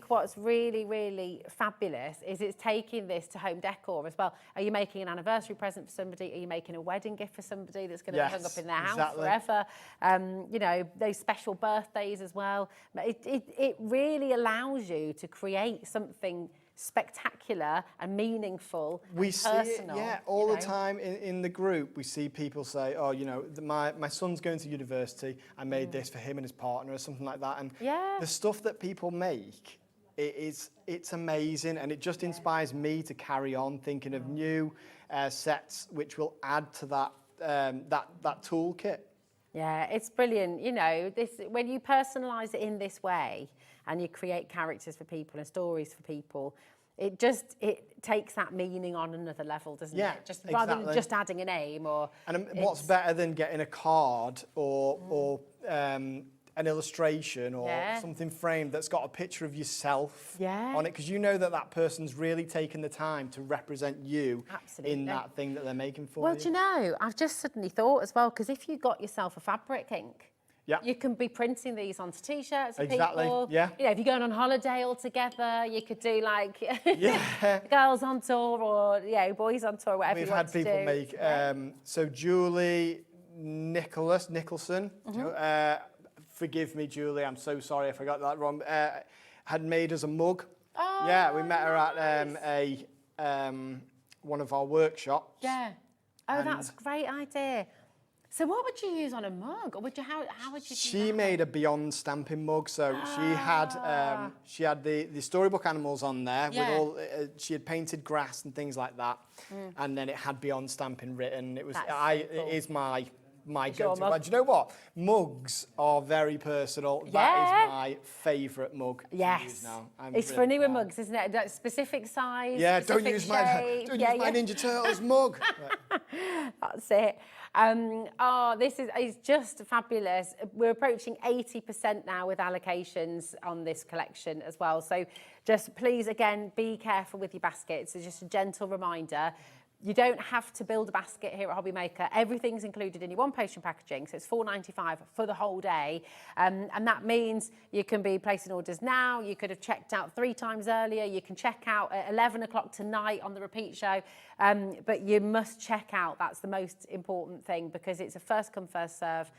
what's really, really fabulous is it's taking this to home decor as well. Are you making an anniversary present for somebody? Are you making a wedding gift for somebody that's going to be hung up in their house forever? You know, those special birthdays as well. It really allows you to create something spectacular and meaningful and personal. See it, all the time in the group. We see people say, oh, you know, my son's going to university, I made this for him and his partner or something like that. And the stuff that people make, it's amazing, and it just inspires me to carry on thinking of new sets which will add to that that toolkit. Yeah, it's brilliant. You know, when you personalise it in this way and you create characters for people and stories for people, it takes that meaning on another level, doesn't it? Just rather than just adding a name or... And what's better than getting a card or an illustration or something framed that's got a picture of yourself on it, because you know that person's really taken the time to represent you in that thing that they're making for you. Well, do you know, I've just suddenly thought as well, because if you got yourself a fabric ink, you can be printing these onto T-shirts for people. You know, if you're going on holiday all together, you could do like girls on tour or boys on tour, whatever you want to do. We've had people make, so Julie Nicholson, forgive me, Julie, I'm so sorry if I got that wrong, had made us a mug. Oh, we met her at one of our workshops. Yeah. Oh, that's a great idea. So what would you use on a mug? Or how would you do She made a Beyond stamping mug, so she had the storybook animals on there with all she had painted grass and things like that, and then it had Beyond stamping written. It was it is my go-to. But do you know what? Mugs are very personal. That is my favourite mug to use now. It's funny with mugs, isn't it? That specific size. Yeah, don't use my Ninja Turtles mug. That's it. This is just fabulous. We're approaching 80% now with allocations on this collection as well. So just please, again, be careful with your baskets. It's just a gentle reminder. You don't have to build a basket here at Hobby Maker. Everything's included in your one potion packaging, so it's $4.95 for the whole day. And that means you can be placing orders now. You could have checked out 3 times earlier. You can check out at 11 o'clock tonight on the repeat show. But you must check out. That's the most important thing, because it's a first come, first serve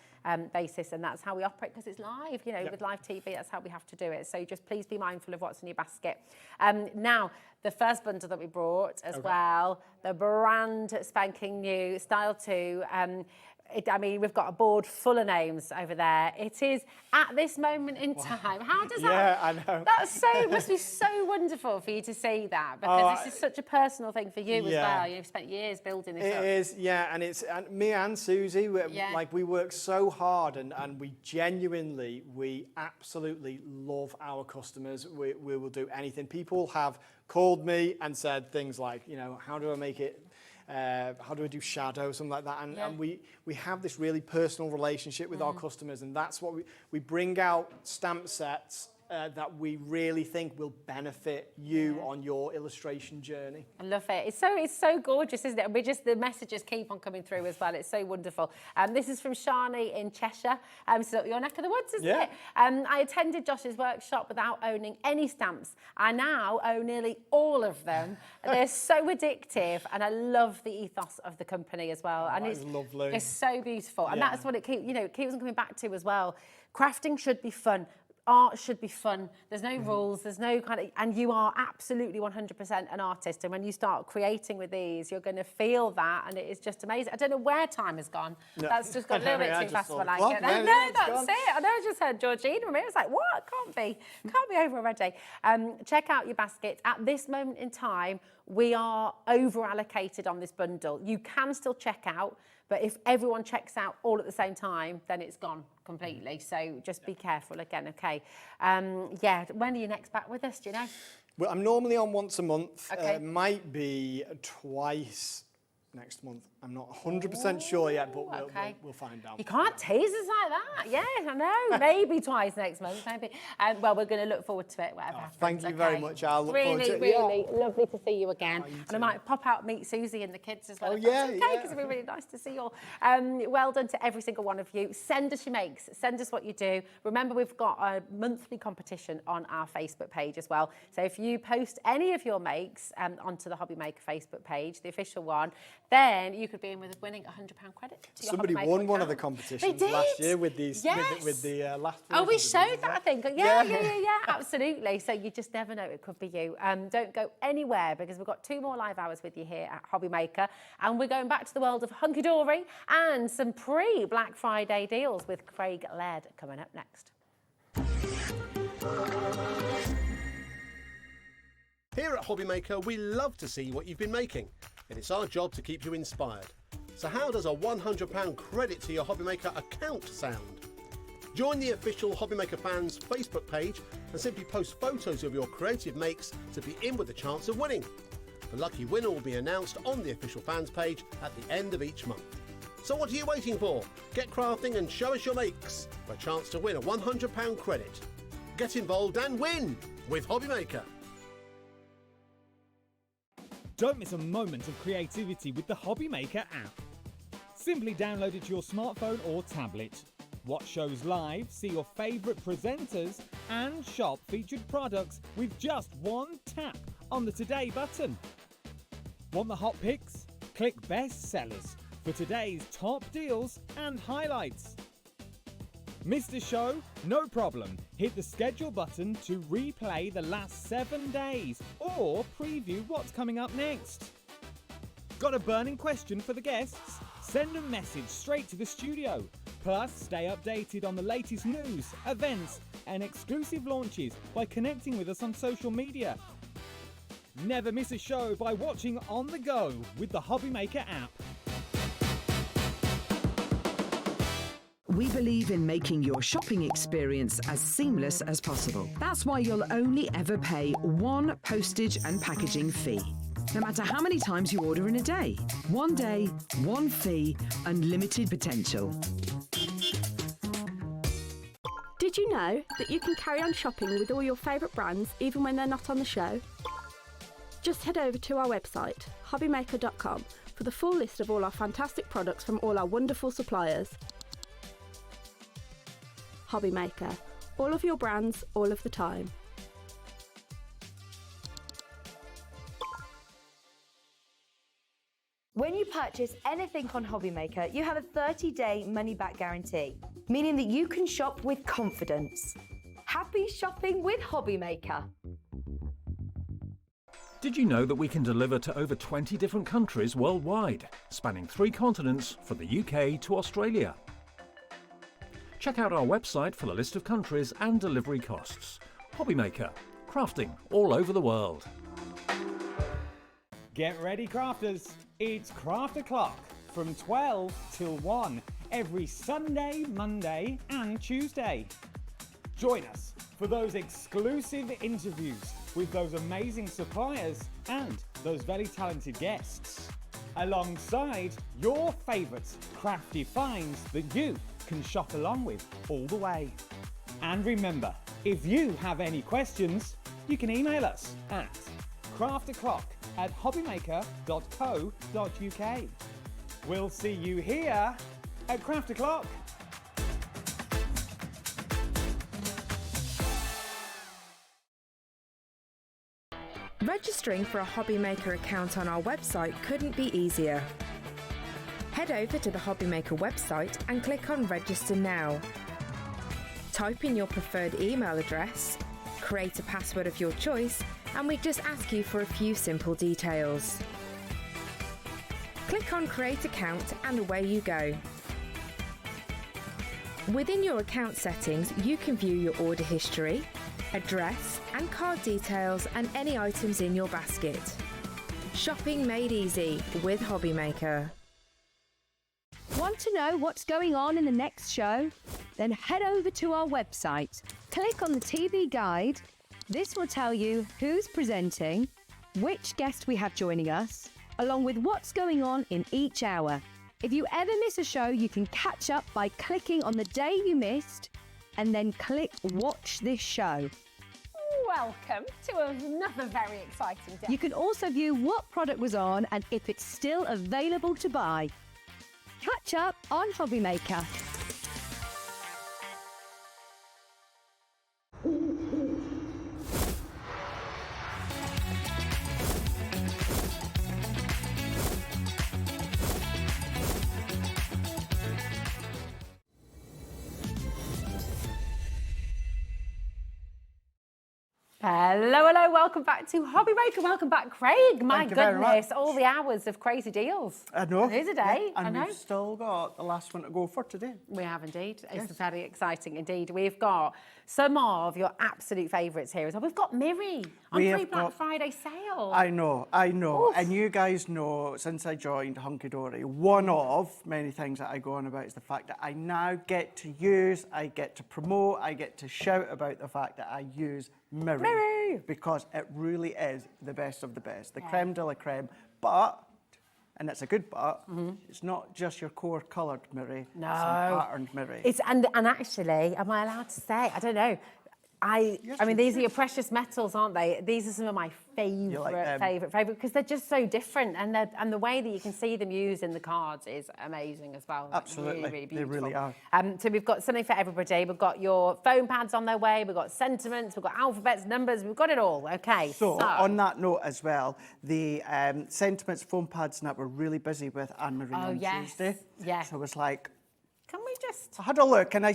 basis, and that's how we operate, because it's live, you know, with live TV, that's how we have to do it. So just please be mindful of what's in your basket. Now, the first bundle that we brought as well, the brand spanking new Style 2. I mean, we've got a board full of names over there. It is at this moment in time. How does that? Yeah, I know. It must be so wonderful for you to see that, because this is such a personal thing for you as well. You've spent years building this up. It is, yeah, and it's me and Susie. We work so hard, and we absolutely love our customers. We will do anything. People have called me and said things like, you know, how do I make it? How do I do shadow, something like that, and we have this really personal relationship with our customers, and that's what we bring out stamp sets that we really think will benefit you on your illustration journey. I love it. It's so gorgeous, isn't it? The messages keep on coming through as well. It's so wonderful. This is from Shani in Cheshire. So your neck of the woods, isn't it? I attended Josh's workshop without owning any stamps. I now own nearly all of them. They're so addictive, and I love the ethos of the company as well. And it's lovely. It's so beautiful, and that's what it keeps on coming back to as well. Crafting should be fun. Art should be fun. There's no rules, there's no and you are absolutely 100% an artist. And when you start creating with these, you're going to feel that, and it is just amazing. I don't know where time has gone. No. That's just got a little bit too fast when I get there. No, that's it. I know, I just heard Georgina from here. It's like, what? Can't be over already. Check out your basket. At this moment in time, we are over allocated on this bundle. You can still check out, but if everyone checks out all at the same time, then it's gone completely. So just be careful again, okay? When are you next back with us, do you know? Well, I'm normally on once a month. Okay. Might be twice next month. I'm not 100% sure yet, but we'll find out. You can't tease us like that. Yeah, I know. Maybe twice next month, maybe. Well, we're going to look forward to it, whatever happens. Thank you very much. I'll look forward to it. Really lovely to see you again. And I might pop out, meet Susie and the kids as well. Because it'll be really nice to see you all. Well done to every single one of you. Send us your makes. Send us what you do. Remember, we've got a monthly competition on our Facebook page as well. So if you post any of your makes onto the Hobby Maker Facebook page, the official one, then you could be in with winning £100 credit to your Somebody Hobby won Maker one account. of the competitions last year with these with the last Oh, we showed that, I think. Yeah, absolutely. So you just never know, it could be you. Don't go anywhere, because we've got 2 more live hours with you here at Hobby Maker, and we're going back to the world of Hunkydory and some pre-Black Friday deals with Craig Laird coming up next. Here at Hobby Maker, we love to see what you've been making, and it's our job to keep you inspired. So how does a £100 credit to your Hobby Maker account sound? Join the official Hobby Maker fans Facebook page and simply post photos of your creative makes to be in with a chance of winning. The lucky winner will be announced on the official fans page at the end of each month. So what are you waiting for? Get crafting and show us your makes for a chance to win a £100 credit. Get involved and win with Hobby Maker. Don't miss a moment of creativity with the Hobby Maker app. Simply download it to your smartphone or tablet. Watch shows live, see your favourite presenters, and shop featured products with just one tap on the Today button. Want the hot picks? Click Best Sellers for today's top deals and highlights. Missed a show? No problem. Hit the schedule button to replay the last 7 days or preview what's coming up next. Got a burning question for the guests? Send a message straight to the studio. Plus, stay updated on the latest news, events, and exclusive launches by connecting with us on social media. Never miss a show by watching on the go with the Hobby Maker app. We believe in making your shopping experience as seamless as possible. That's why you'll only ever pay one postage and packaging fee, no matter how many times you order in a day. One day, one fee, unlimited potential. Did you know that you can carry on shopping with all your favourite brands even when they're not on the show? Just head over to our website, hobbymaker.com, for the full list of all our fantastic products from all our wonderful suppliers. Hobbymaker, all of your brands, all of the time. When you purchase anything on Hobbymaker, you have a 30-day money-back guarantee, meaning that you can shop with confidence. Happy shopping with Hobbymaker. Did you know that we can deliver to over 20 different countries worldwide, spanning 3 continents from the UK to Australia? Check out our website for the list of countries and delivery costs. Hobbymaker, crafting all over the world. Get ready, crafters. It's Craft O'Clock from 12 till 1 every Sunday, Monday and Tuesday. Join us for those exclusive interviews with those amazing suppliers and those very talented guests, alongside your favourite crafty finds that you can shop along with all the way. And remember, if you have any questions, you can email us at crafto'clock@hobbymaker.co.uk. We'll see you here at Craft O'Clock. Registering for a Hobbymaker account on our website couldn't be easier. Head over to the Hobbymaker website and click on Register Now. Type in your preferred email address, create a password of your choice, and we just ask you for a few simple details. Click on Create Account and away you go. Within your account settings, you can view your order history, address and card details and any items in your basket. Shopping made easy with Hobbymaker. Want to know what's going on in the next show? Then head over to our website. Click on the TV guide. This will tell you who's presenting, which guest we have joining us, along with what's going on in each hour. If you ever miss a show, you can catch up by clicking on the day you missed and then click Watch This Show. Welcome to another very exciting day. You can also view what product was on and if it's still available to buy. Catch up on Hobbymaker. Hello, hello, welcome back to Hobbymaker. Welcome back, Craig. My Thank you very goodness, much. all the hours of crazy deals. I know. It is a day, Yeah, and I know. we've still got the last one to go for today. We have indeed. Yes. It's very exciting indeed. We've got some of your absolute favourites here as well. We've got Miri on We have pre-Black got- Friday sale. I know. Oof. And you guys know, since I joined Hunkydory, one of many things that I go on about is the fact that I now get to use, I get to promote, I get to shout about the fact that I use Miri. Because it really is the best of the best, the creme de la creme. But, and it's a good but, it's not just your core coloured Miri, No. it's some patterned Miri. It's and actually, am I allowed to say? I don't know. I mean, these are your precious metals, aren't they? These are some of my favourite, because they're just so different, and the way that you can see them used in the cards is amazing as well. Absolutely, really, really they beautiful. really are. So we've got something for everybody. We've got your foam pads on their way. We've got sentiments. We've got alphabets, numbers. We've got it all. Okay. So on that note as well, the sentiments, foam pads and that we're really busy with Anne Marie on Tuesday. Yes. So it was like, can we just? I had a look and I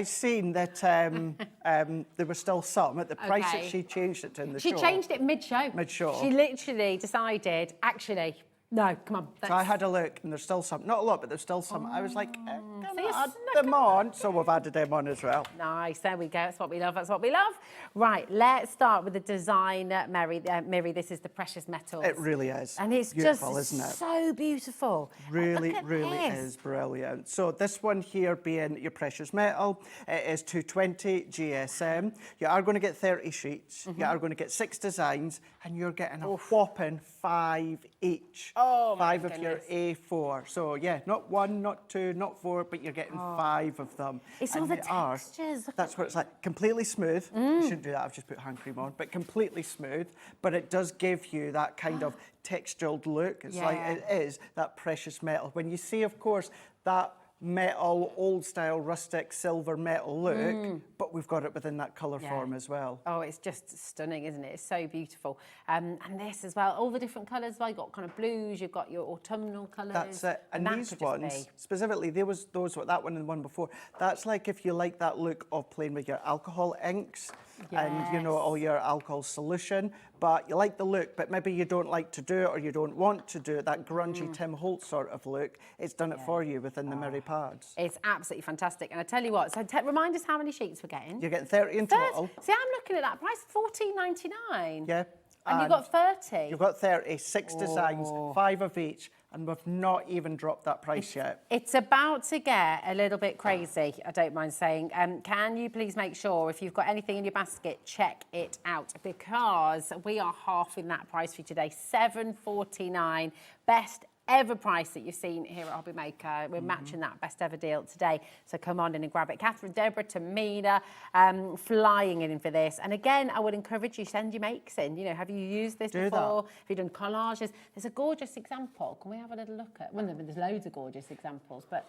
seen that there was still some at the price that she changed it to in the show. She changed it mid-show. Mid-show. She literally decided, actually, no, come on. So I had a look and there's still some, not a lot, but there's still some. I was like, can So I you add snuck them on? So we've added them on as well. Nice, there we go. That's what we love. That's what we love. Right, let's start with the design, Miri. This is the precious metals. It really is. And it's beautiful, just isn't it? so beautiful. Really, Look at really this. is brilliant. So this one here being your precious metal, it is 220 GSM. You are going to get 30 sheets. You are going to get 6 designs, and you're getting a whopping 5 each. Oh, my 5 of your A4. So yeah, not 1, not 2, not 4, but you're getting 5 of them. It's And all the they are- textures. Look That's what it's like. Completely smooth. I shouldn't do that. I've just put hand cream on, but completely smooth. But it does give you that kind of textured look. It's like it is that precious metal. When you see, of course, that metal, old style, rustic, silver metal look, but we've got it within that colour form as well. Oh, it's just stunning, isn't it? It's so beautiful. And this as well, all the different colours. Well, you've got kind of blues, you've got your autumnal colours. That's it. And that these could just ones, be- specifically, that one and the one before, that's like if you like that look of playing with your alcohol inks and, you know, all your alcohol solution, but you like the look, but maybe you don't like to do it or you don't want to do it, that grungy Tim Holtz sort of look, it's done it for you within the Miri pads. It's absolutely fantastic. And I tell you what, so remind us how many sheets we're getting. You're getting 30 in total. See, I'm looking at that price, $14.99. Yeah. And you've got 30. You've got 30, 6 designs, 5 of each, and we've not even dropped that price yet. It's about to get a little bit crazy, I don't mind saying. Can you please make sure, if you've got anything in your basket, check it out, because we are halving that price for you today. $7.49, best ever price that you've seen here at Hobby Maker. We're matching that best ever deal today. So come on in and grab it. Catherine, Deborah, Tamina, flying in for this. And again, I would encourage you, send your makes in. You know, have you used this before? Have you done collages? There's a gorgeous example. Can we have a little look at? Well, there's loads of gorgeous examples, but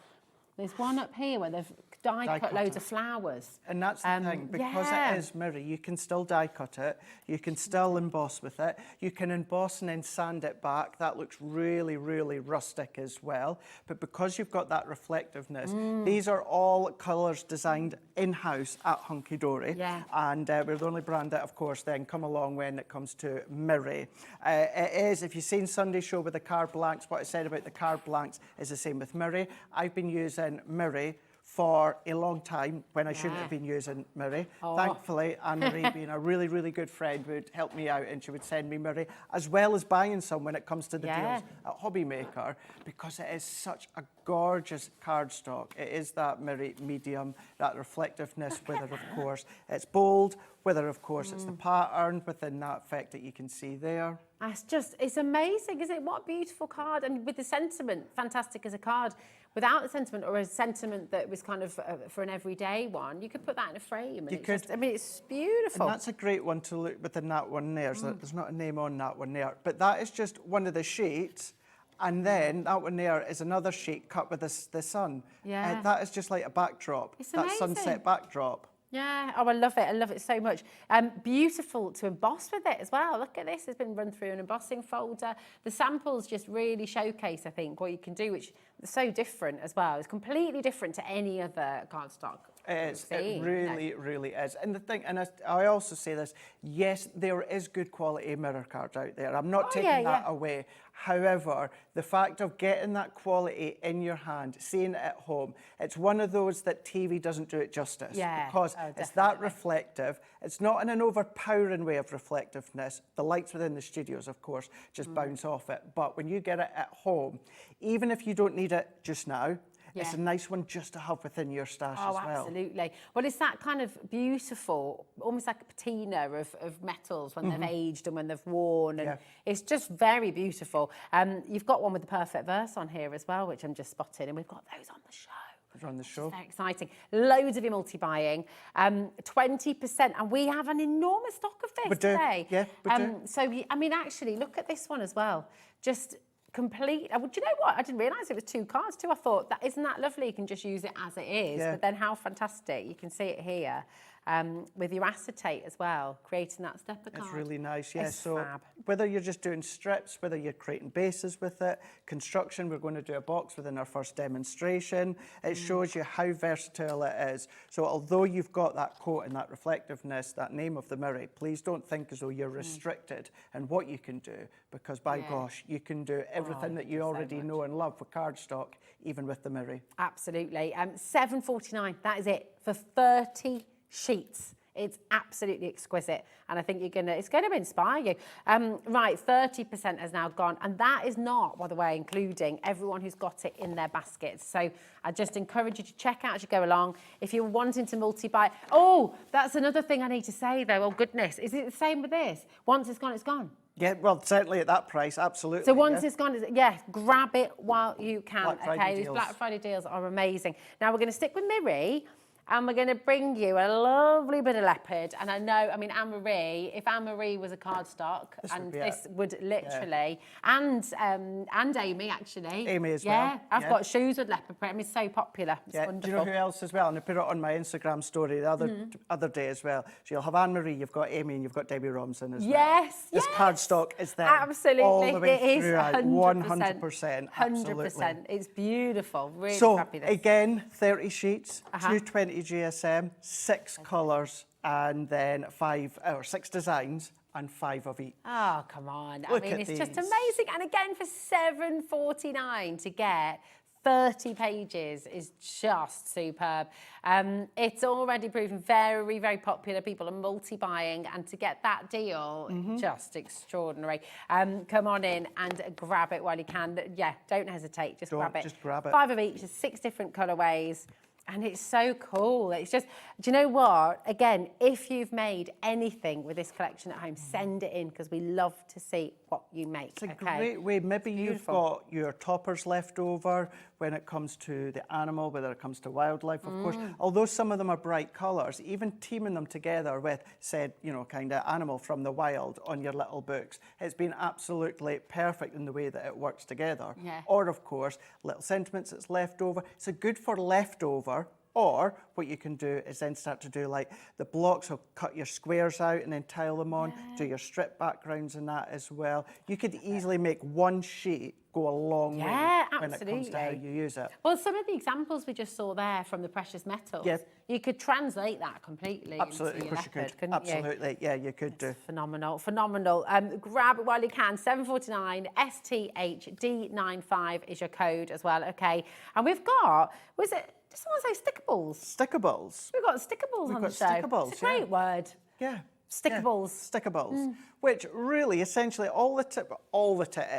there's one up here where they've die cut loads of flowers. And that's the thing, because it is Miri, you can still die cut it, you can still emboss with it, you can emboss and then sand it back. That looks really, really rustic as well. But because you've got that reflectiveness, these are all colours designed in-house at Hunkydory. And we're the only brand that, of course, then come along when it comes to Miri. It is, if you've seen Sunday's show with the card blanks, what I said about the card blanks is the same with Miri. I've been using Miri for a long time when I shouldn't have been using Miri. Thankfully, Anne-Marie, being a really, really good friend, would help me out and she would send me Miri, as well as buying some when it comes to the deals at Hobby Maker, because it is such a gorgeous cardstock. It is that Miri medium, that reflectiveness, whether, of course, it's bold, whether, of course, it's the pattern within that effect that you can see there. It's amazing, isn't it? What a beautiful card. And with the sentiment, fantastic as a card. Without the sentiment, or a sentiment that was kind of for an everyday one, you could put that in a frame. And You could. Just, I mean, it's beautiful. And that's a great one to look within that one there. So there's not a name on that one there. But that is just one of the sheets. And then that one there is another sheet cut with the sun. Yeah. That is just like a backdrop. It's that amazing. sunset backdrop. Yeah, oh, I love it. I love it so much. Beautiful to emboss with it as well. Look at this. It's been run through an embossing folder. The samples just really showcase, I think, what you can do, which is so different as well. It's completely different to any other cardstock. It is. It really, really is. And the thing, and I also say this, yes, there is good quality mirror cards out there. I'm not taking that away. However, the fact of getting that quality in your hand, seeing it at home, it's one of those that TV doesn't do it justice. Because it's that reflective. It's not in an overpowering way of reflectiveness. The lights within the studios, of course, just bounce off it. But when you get it at home, even if you don't need it just now, it's a nice one just to have within your stash as well. Oh, absolutely. Well, it's that kind of beautiful, almost like a patina of metals when they've aged and when they've worn. And it's just very beautiful. You've got one with the perfect verse on here as well, which I'm just spotting. And we've got those on the show. On the show. Very exciting. Loads of your multi-buying. 20%. And we have an enormous stock of this today. Yeah, we do. So, I mean, actually, look at this one as well. Just complete. Do you know what? I didn't realise it was 2 cards too. I thought, isn't that lovely? You can just use it as it is. But then how fantastic. You can see it here with your acetate as well, creating that stepper card. It's really nice, It's so fab. whether you're just doing strips, whether you're creating bases with it, construction, we're going to do a box within our first demonstration. It shows you how versatile it is. So although you've got that coat and that reflectiveness, that name of the Miri, please don't think as though you're restricted in what you can do, because by gosh, you can do everything that you already know and love with cardstock, even with the Miri. Absolutely. $7.49, that is it, for 30 sheets. It's absolutely exquisite, and I think it's going to inspire you. Right, 30% has now gone, and that is not, by the way, including everyone who's got it in their baskets. So I just encourage you to check out as you go along. If you're wanting to multi-buy, that's another thing I need to say though. Oh goodness, is it the same with this? Once it's gone, it's gone. Yeah, well, certainly at that price, absolutely. So once it's gone, grab it while you can. Black Friday These deals. Black Friday deals are amazing. Now we're going to stick with Miri, and we're going to bring you a lovely bit of leopard. And I know, I mean, Anne-Marie, if Anne-Marie was a cardstock, this would literally, and Amy, actually. Amy as well. Yeah, I've got shoes with leopard print. I mean, it's so popular. It's wonderful. Do you know who else as well? And I put it on my Instagram story the other day as well. So you'll have Anne-Marie, you've got Amy, and you've got Debbie Robinson as well. Yes, This cardstock is there. Absolutely. All the way it through, is 100%. 100%. 100%. It's beautiful. Really so, fabulous. again, 30 sheets, 220 GSM, 6 colours, and then 6 designs, and 5 of each. Oh, come on. Look I mean, at it's these. just amazing. And again, for $7.49 to get 30 pages is just superb. It's already proven very, very popular. People are multi-buying, and to get that deal, just extraordinary. Come on in and grab it while you can. Yeah, don't hesitate. Just grab it. Just grab it. 5 of each, 6 different colourways. And it's so cool. It's just, do you know what? Again, if you've made anything with this collection at home, send it in, because we love to see what you make. It's a great way. Maybe you've got your toppers left over when it comes to the animal, whether it comes to wildlife, of course. Although some of them are bright colours, even teaming them together with, said, you know, kind of animal from the wild on your little books, it's been absolutely perfect in the way that it works together. Yeah. Or, of course, little sentiments that's left over. It's a good for leftover. Or what you can do is then start to do like the blocks, or cut your squares out and then tile them on, do your strip backgrounds and that as well. You could easily make one sheet go a long way when it comes to how you use it. Well, some of the examples we just saw there from the precious metals, you could translate that completely. Absolutely, into of course leopard, you could. couldn't Absolutely, you? yeah, you could do. Phenomenal, phenomenal. Grab it while you can. $7.49, STHD95 is your code as well, okay? And we've got, did someone say stickables? Stickables. We've got stickables on the show. Stickables, It's a great word. Yeah. Stickables. Yeah, stickables. Which really, essentially, all that it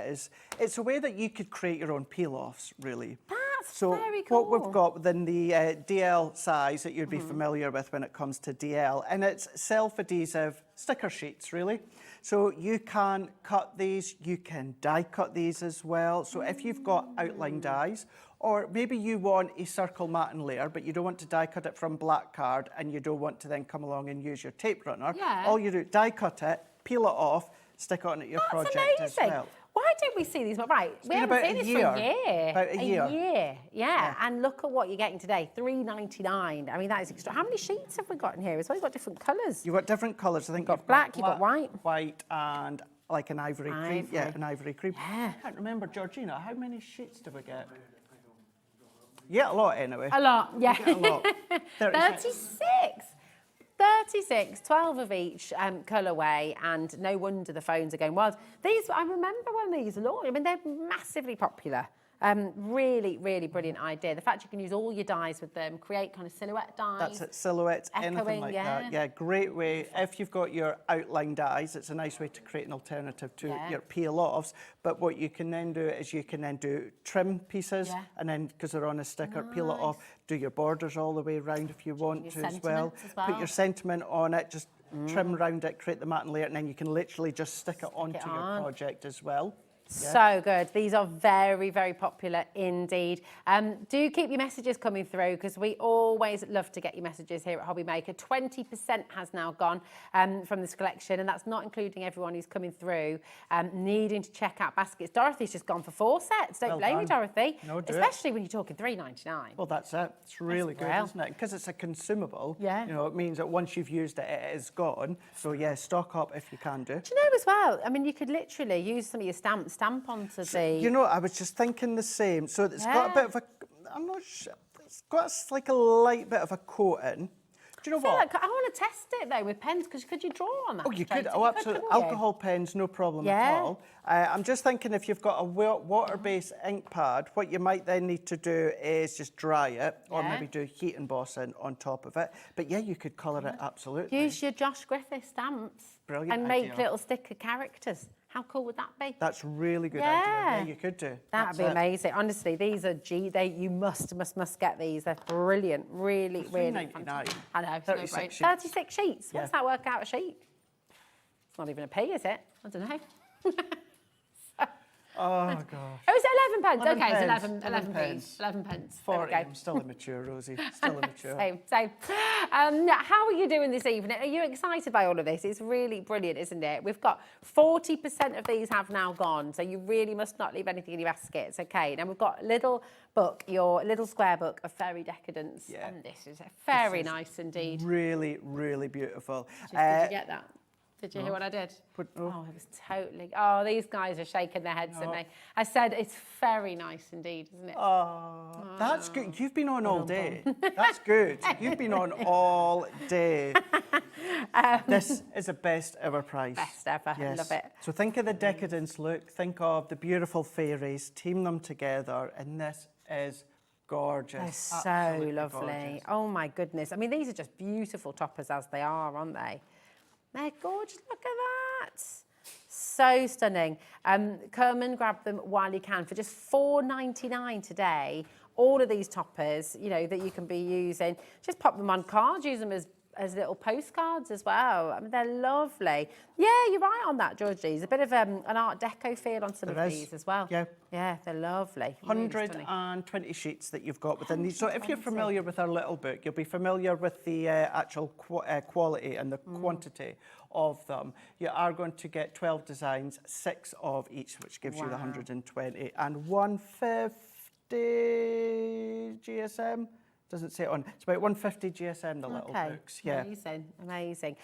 is, it's a way that you could create your own peel-offs, really. That's very cool. What we've got within the DL size that you'd be familiar with when it comes to DL, and it's self-adhesive sticker sheets, really. So you can cut these, you can die cut these as well. So if you've got outline dies, or maybe you want a circle matten layer, but you don't want to die cut it from black card, and you don't want to then come along and use your tape runner. Yeah. All you do, die cut it, peel it off, stick it on at your project as well. Why don't we see these? Right, we haven't seen this for a year. About a year. Yeah. And look at what you're getting today, $3.99. I mean, that is extra. How many sheets have we got in here as well? You've got different colours. You've got different colours. I think you've got black, you've got white. White and like an ivory cream. Yeah, an ivory cream. Yeah. I can't remember, Georgina, how many sheets did we get? Yeah, a lot anyway. A lot, yeah. We get a lot. 36, 12 of each colourway, and no wonder the phones are going wild. These, I remember when these launched, I mean, they're massively popular. Really, really brilliant idea. The fact you can use all your dies with them, create kind of silhouette dies. That's it, silhouettes, anything like that. Yeah, great way. If you've got your outline dies, it's a nice way to create an alternative to your peel-offs. But what you can then do is you can then do trim pieces, and then, because they're on a sticker, peel it off, do your borders all the way around if you want to as well. Put your sentiment on it, just trim around it, create the matten layer, and then you can literally just stick it onto your project as well. So good. These are very, very popular indeed. Do keep your messages coming through, because we always love to get your messages here at Hobby Maker. 20% has now gone from this collection, and that's not including everyone who's coming through needing to check out baskets. Dorothy's just gone for 4 sets. Don't blame me, Dorothy. No, especially when you're talking $3.99. Well, that's it. It's really good, isn't it? Because it's a consumable. Yeah. You know, it means that once you've used it, it is gone. So yeah, stock up if you can do. Do you know as well? I mean, you could literally use some of your stamp onto the... You know, I was just thinking the same. So it's got a bit of a... I'm not sure. It's got like a light bit of a coating. Do you know what? Like, I want to test it though with pens, because could you draw on that? Oh, you could. Oh, absolutely. Alcohol pens, no problem at all. I'm just thinking if you've got a water-based ink pad, what you might then need to do is just dry it, or maybe do heat embossing on top of it. But yeah, you could colour it absolutely. Use your Josh Griffith stamps. Brilliant and idea. make little sticker characters. How cool would that be? That's really good idea. Yeah, you could do. That'd be amazing. Honestly, these are you must get these. They're brilliant. Really, really fantastic. I know. 36 sheets. 36 sheets. What's that work out a sheet? It's not even a p, is it? I don't know. Oh, gosh. Oh, is it 11 pence? 11 Okay, pence. it's 11 pence. 11 pence. 40. There we go. I'm still immature, Rosie. Still immature. Same. How are you doing this evening? Are you excited by all of this? It's really brilliant, isn't it? We've got 40% of these have now gone, so you really must not leave anything in your baskets, okay? Now we've got a little book, your little square book of fairy decadence, and this is very nice indeed. Really, really beautiful. Did you get that? Did you hear what I did? Oh, it was totally... Oh, these guys are shaking their heads at me. I said it's very nice indeed, isn't it? Oh, that's good. You've been on all day. That's good. You've been on all day. This is the best ever price. Best ever. Yes. Love it. So think of the decadence look. Think of the beautiful fairies. Team them together. And this is gorgeous. They're so Absolutely lovely. gorgeous. Oh, my goodness. I mean, these are just beautiful toppers as they are, aren't they? They're gorgeous. Look at that. So stunning. Come and grab them while you can for just $4.99 today. All of these toppers, you know, that you can be using. Just pop them on cards. Use them as little postcards as well. I mean, they're lovely. Yeah, you're right on that, Georgie. There's a bit of an Art Deco feel on some of these as well. Yeah. Yeah, they're lovely. 120 sheets that you've got within these. So if you're familiar with our little book, you'll be familiar with the actual quality and the quantity of them. You are going to get 12 designs, 6 of each, which gives you the 120 and 150 GSM. Doesn't say it on. It's about 150 GSM, the little books. Yeah. Amazing.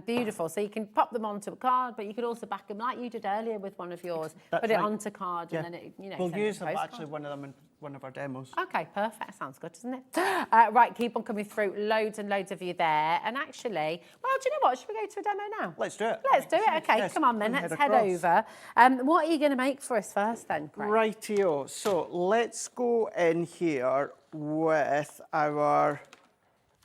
Beautiful. So you can pop them onto a card, but you could also back them like you did earlier with one of yours. That's Put it right. onto card and then it, you know. We'll send it use to postcard. actually one of them in one of our demos. Okay, perfect. Sounds good, doesn't it? Right, keep on coming through. Loads and loads of you there. And actually, well, do you know what? Should we go to a demo now? Let's do it. Let's do it. Okay, Yes, come on then. and Let's head head over. What are you going to make for us first then, Craig? Rightio. So let's go in here with our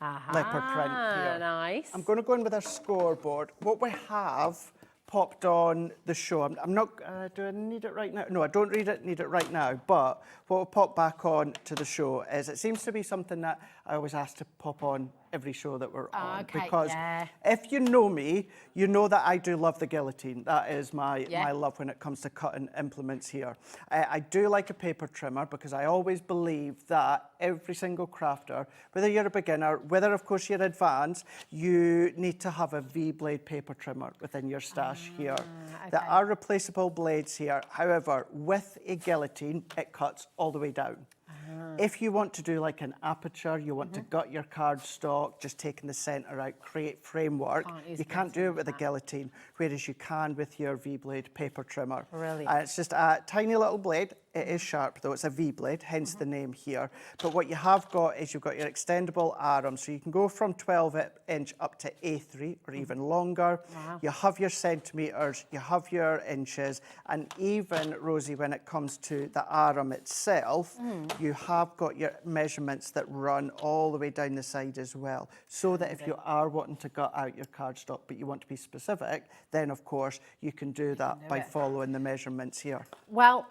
leopard print here. Nice. I'm going to go in with our scoreboard. What we have popped on the show, I'm not, do I need it right now? No, I don't need it right now, but what will pop back on to the show is it seems to be something that I always ask to pop on every show that we're on. Because if you know me, you know that I do love the guillotine. That is my love when it comes to cutting implements here. I do like a paper trimmer because I always believe that every single crafter, whether you're a beginner, whether of course you're advanced, you need to have a V-blade paper trimmer within your stash here. There are replaceable blades here. However, with a guillotine, it cuts all the way down. If you want to do like an aperture, you want to gut your cardstock, just taking the centre out, create framework, you can't do it with a guillotine, whereas you can with your V-blade paper trimmer. Brilliant. It's just a tiny little blade. It is sharp though, it's a V-blade, hence the name here. But what you have got is you've got your extendable arm, so you can go from 12-inch up to A3 or even longer. You have your centimetres, you have your inches, and even, Rosie, when it comes to the arm itself, you have got your measurements that run all the way down the side as well, so that if you are wanting to gut out your cardstock, but you want to be specific, then of course you can do that by following the measurements here. Well,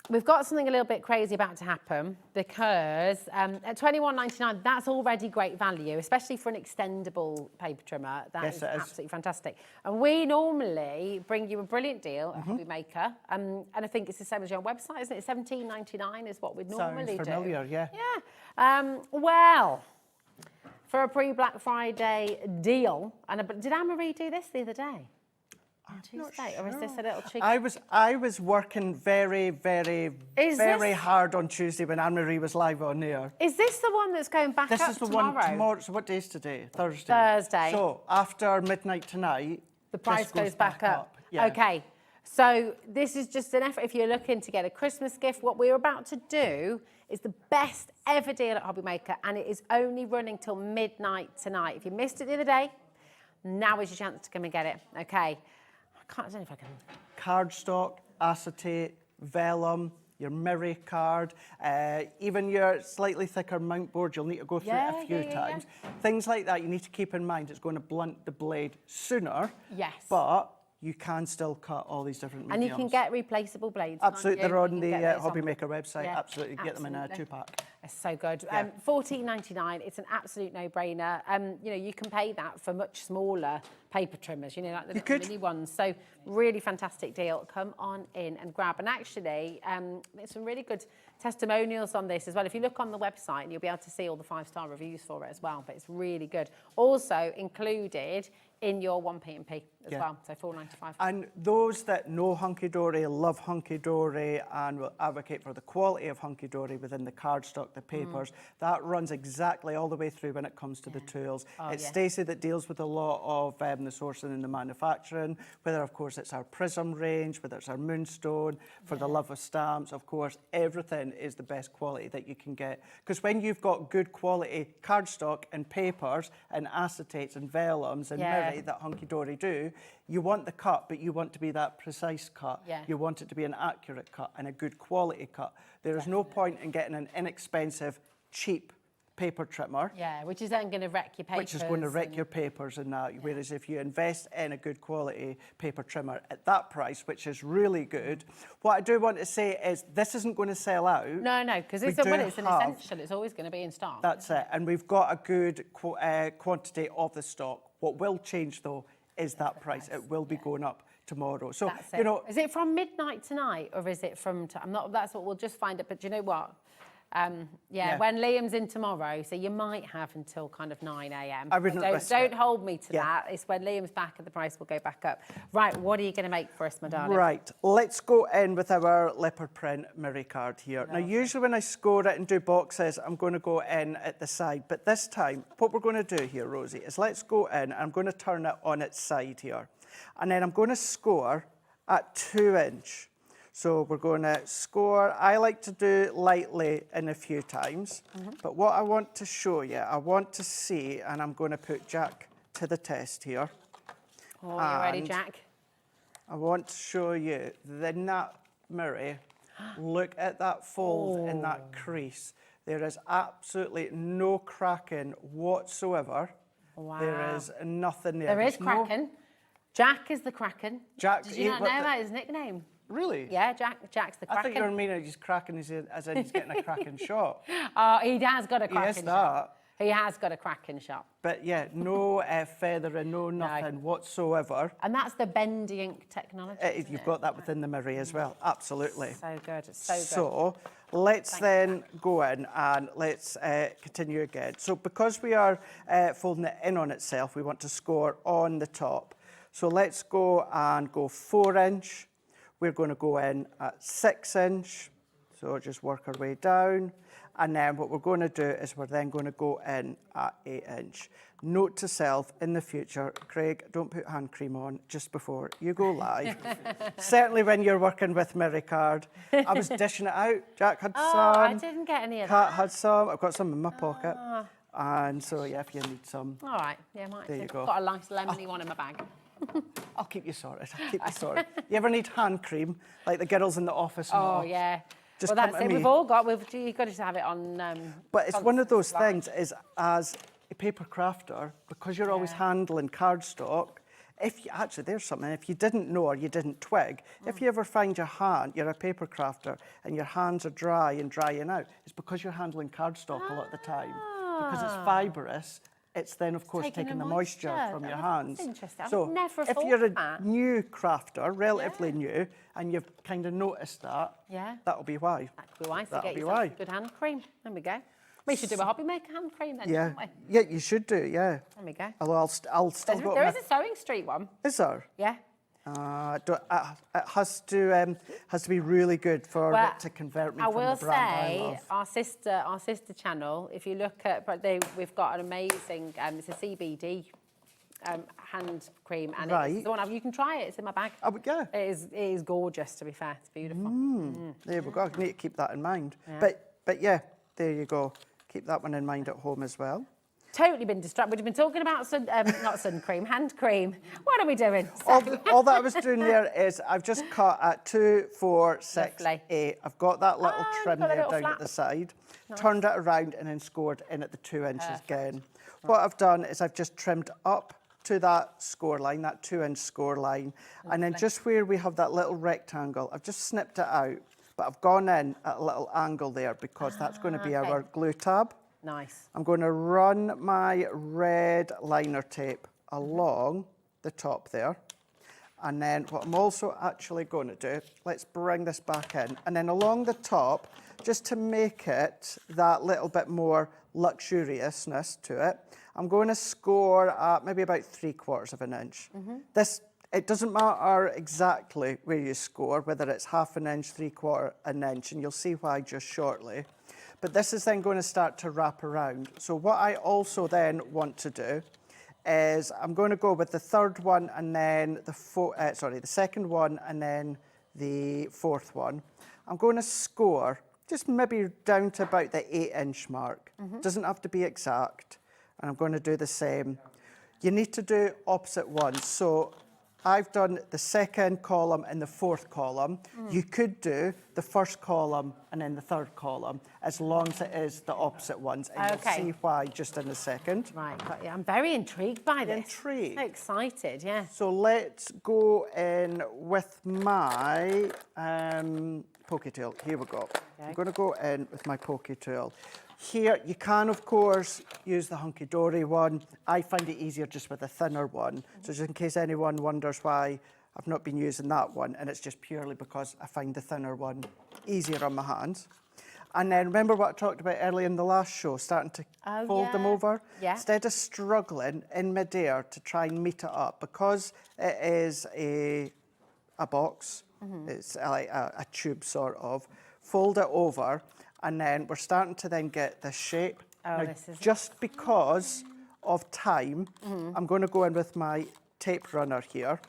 we've got something a little bit crazy about to happen because at $21.99, that's already great value, especially for an extendable paper trimmer. That is absolutely fantastic. And we normally bring you a brilliant deal at Hobby Maker. And I think it's the same as your website, isn't it? $17.99 is what we'd normally do. Sounds familiar, yeah. Yeah. Well, for a pre-Black Friday deal, and did Anne-Marie do this the other day? Tuesday, or is this a little cheeky? I was working very hard on Tuesday when Anne-Marie was live on air. Is this the one that's going back up tomorrow? This is the one tomorrow. So what day is today? Thursday. Thursday. So after midnight tonight, the price goes back up. Yeah. Okay. So this is just an effort. If you're looking to get a Christmas gift, what we're about to do is the best ever deal at Hobby Maker, and it is only running till midnight tonight. If you missed it the other day, now is your chance to come and get it. Okay. I don't know if I can. Cardstock, acetate, vellum, your Miri card, even your slightly thicker mount board, you'll need to go through it a few times. Things like that you need to keep in mind. It's going to blunt the blade sooner. Yes. But you can still cut all these different mediums. And you can get replaceable blades. Absolutely, can't you? they're on the those Hobby Maker website. Absolutely, get them in a 2-pack. It's so good. Yeah. $14.99. It's an absolute no-brainer. You know, you can pay that for much smaller paper trimmers. You know, like the little mini ones. So really fantastic deal. Come on in and grab. And actually, there's some really good testimonials on this as well. If you look on the website, you'll be able to see all the 5-star reviews for it as well. But it's really good. Also included in your 1P&P as well, so $4.95. And those that know Hunkydory, love Hunkydory, and will advocate for the quality of Hunkydory within the cardstock, the papers, that runs exactly all the way through when it comes to the tools. It's Stacey that deals with a lot of the sourcing and the manufacturing, whether of course it's our Prism range, whether it's our Moonstone, for the love of stamps, of course, everything is the best quality that you can get. Because when you've got good quality cardstock and papers and acetates and vellums and mirror that Hunkydory do, you want the cut, but you want to be that precise cut. You want it to be an accurate cut and a good quality cut. There is no point in getting an inexpensive, cheap paper trimmer. Which is then going to wreck your papers. Which is going to wreck your papers and that. Whereas if you invest in a good quality paper trimmer at that price, which is really good, what I do want to say is this isn't going to sell out. No, because it's an essential. It's always going to be in stock. That's it. And we've got a good quantity of the stock. What will change though is that price. It will be going up tomorrow. So you know, is it from midnight tonight or is it from? I'm not. That's what we'll just find it. But do you know what? When Liam's in tomorrow, so you might have until kind of 9 a.m. I wouldn't don't hold me to that. It's when Liam's back and the price will go back up. Right, what are you going to make for us, my darling? Right, let's go in with our leopard print Murray card here. Now, usually when I score it and do boxes, I'm going to go in at the side. But this time, what we're going to do here, Rosie, is let's go in. I'm going to turn it on its side here. And then I'm going to score at 2 inch. So we're going to score. I like to do lightly in a few times. But what I want to show you, I want to see, and I'm going to put Jack to the test here. Oh, you ready, Jack? I want to show you the nut Murray. Look at that fold in that crease. There is absolutely no cracking whatsoever. Wow. There is nothing there. There is cracking. Jack is the Kraken. Jack, did you not know that his nickname? Really? Yeah, Jack's the Kraken. I thought you were meaning he's cracking as in he's getting a cracking shot. He has got a cracking shot. He has got a cracking shot. But yeah, no feathering, no nothing whatsoever. And that's the bendy ink technology. You've got that within the Murray as well, absolutely. So good, it's so good. So let's then go in and let's continue again. So because we are folding it in on itself, we want to score on the top. So let's go and go 4 inch. We're going to go in at 6 inch. So just work our way down. And then what we're going to do is we're then going to go in at 8 inch. Note to self, in the future, Craig, don't put hand cream on just before you go live. Certainly when you're working with Murray card. I was dishing it out. Jack had some. I didn't get any of that. Kat had some. I've got some in my pocket. And so, yeah, if you need some. All right. Yeah, might. There you go. I've got a nice lemony one in my bag. I'll keep you sorted. I'll keep you sorted. You ever need hand cream, like the girls in the office? Oh, yeah. Just well, that's it. We've all got. You've got to have it on. But it's one of those things. Is as a paper crafter, because you're always handling cardstock. If you, actually, there's something. If you didn't know or you didn't twig, if you ever find you're a paper crafter, and your hands are dry and drying out, it's because you're handling cardstock a lot of the time. Because it's fibrous. It's then, of course, taking the moisture from your hands. That's interesting. So I've never if thought you're of that. a new crafter, relatively new, and you've kind of noticed that, that'll be why. That could be why. So That'll get be yourself why. good hand cream. There we go. We should do a hobby maker hand cream then. Yeah, Shouldn't we? yeah, you should do. Yeah. There we go. Although I'll still go. There is a Sewing Street one. Is there? Yeah. It has to be really good for it to convert me from the brand I love. Our sister channel. If you look at, we've got an amazing. It's a CBD hand cream, and it's the one you can try it. It's in my bag. Oh, yeah. It is gorgeous. To be fair, it's beautiful. There we go. I need to keep that in mind. Yeah. But yeah, there you go. Keep that one in mind at home as well. Totally been distracted. We've been talking about not sun cream, hand cream. What are we doing? All that I was doing there is I've just cut at 2, 4, 6, 8. I've got that little trim there down at the side, turned it around and then scored in at the 2 inches again. What I've done is I've just trimmed up to that score line, that 2 inch score line, and then just where we have that little rectangle, I've just snipped it out but I've gone in at a little angle there because that's going to be our glue tab. Nice. I'm going to run my red liner tape along the top there. And then what I'm also actually going to do, let's bring this back in, and then along the top, just to make it that little bit more luxuriousness to it, I'm going to score at maybe about 3/4 of an inch. It doesn't matter exactly where you score, whether it's 1/2 inch, 3/4 an inch, and you'll see why just shortly. But this is then going to start to wrap around. So what I also then want to do is I'm going to go with the third one and then the second one and then the fourth one. I'm going to score just maybe down to about the 8-inch mark. Doesn't have to be exact. And I'm going to do the same. You need to do opposite ones. So I've done the second column and the fourth column. You could do the first column and then the third column, as long as it is the opposite ones. And you'll see why just in a second. Right, got you. I'm very intrigued by this. Intrigued. So excited, yeah. So let's go in with my pokey tool. Here we go. I'm going to go in with my pokey tool. Here, you can, of course, use the Hunkydory one. I find it easier just with a thinner one. So just in case anyone wonders why I've not been using that one, and it's just purely because I find the thinner one easier on my hands. And then remember what I talked about earlier in the last show, starting to fold them over? Yeah. Instead of struggling in midair to try and meet it up, because it is a box, it's like a tube sort of, fold it over, and then we're starting to then get this shape. Now, just because of time, I'm going to go in with my tape runner here.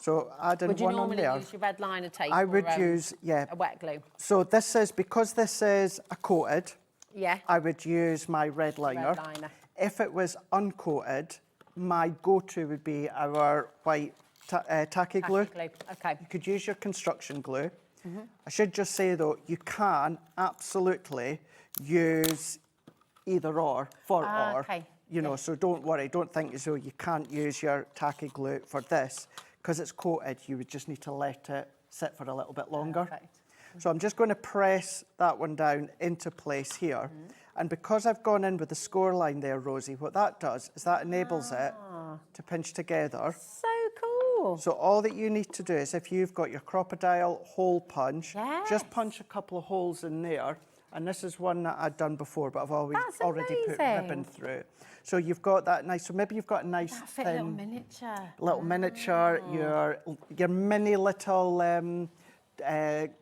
So add in one on there. Would you normally use your red liner tape? I would use, a wet glue. So this is, because this is a coated, I would use my red liner. If it was uncoated, my go-to would be our white tacky glue. Okay. You could use your construction glue. I should just say though, you can absolutely use either or, you know, so don't worry, don't think as though you can't use your tacky glue for this, because it's coated, you would just need to let it sit for a little bit longer. So I'm just going to press that one down into place here. And because I've gone in with the score line there, Rosie, what that does is that enables it to pinch together. So cool. So all that you need to do is, if you've got your crocodile hole punch, just punch a couple of holes in there. And this is one that I'd done before, but I've already put ribbon through. So you've got that nice, so maybe you've got a nice thin little miniature, your mini little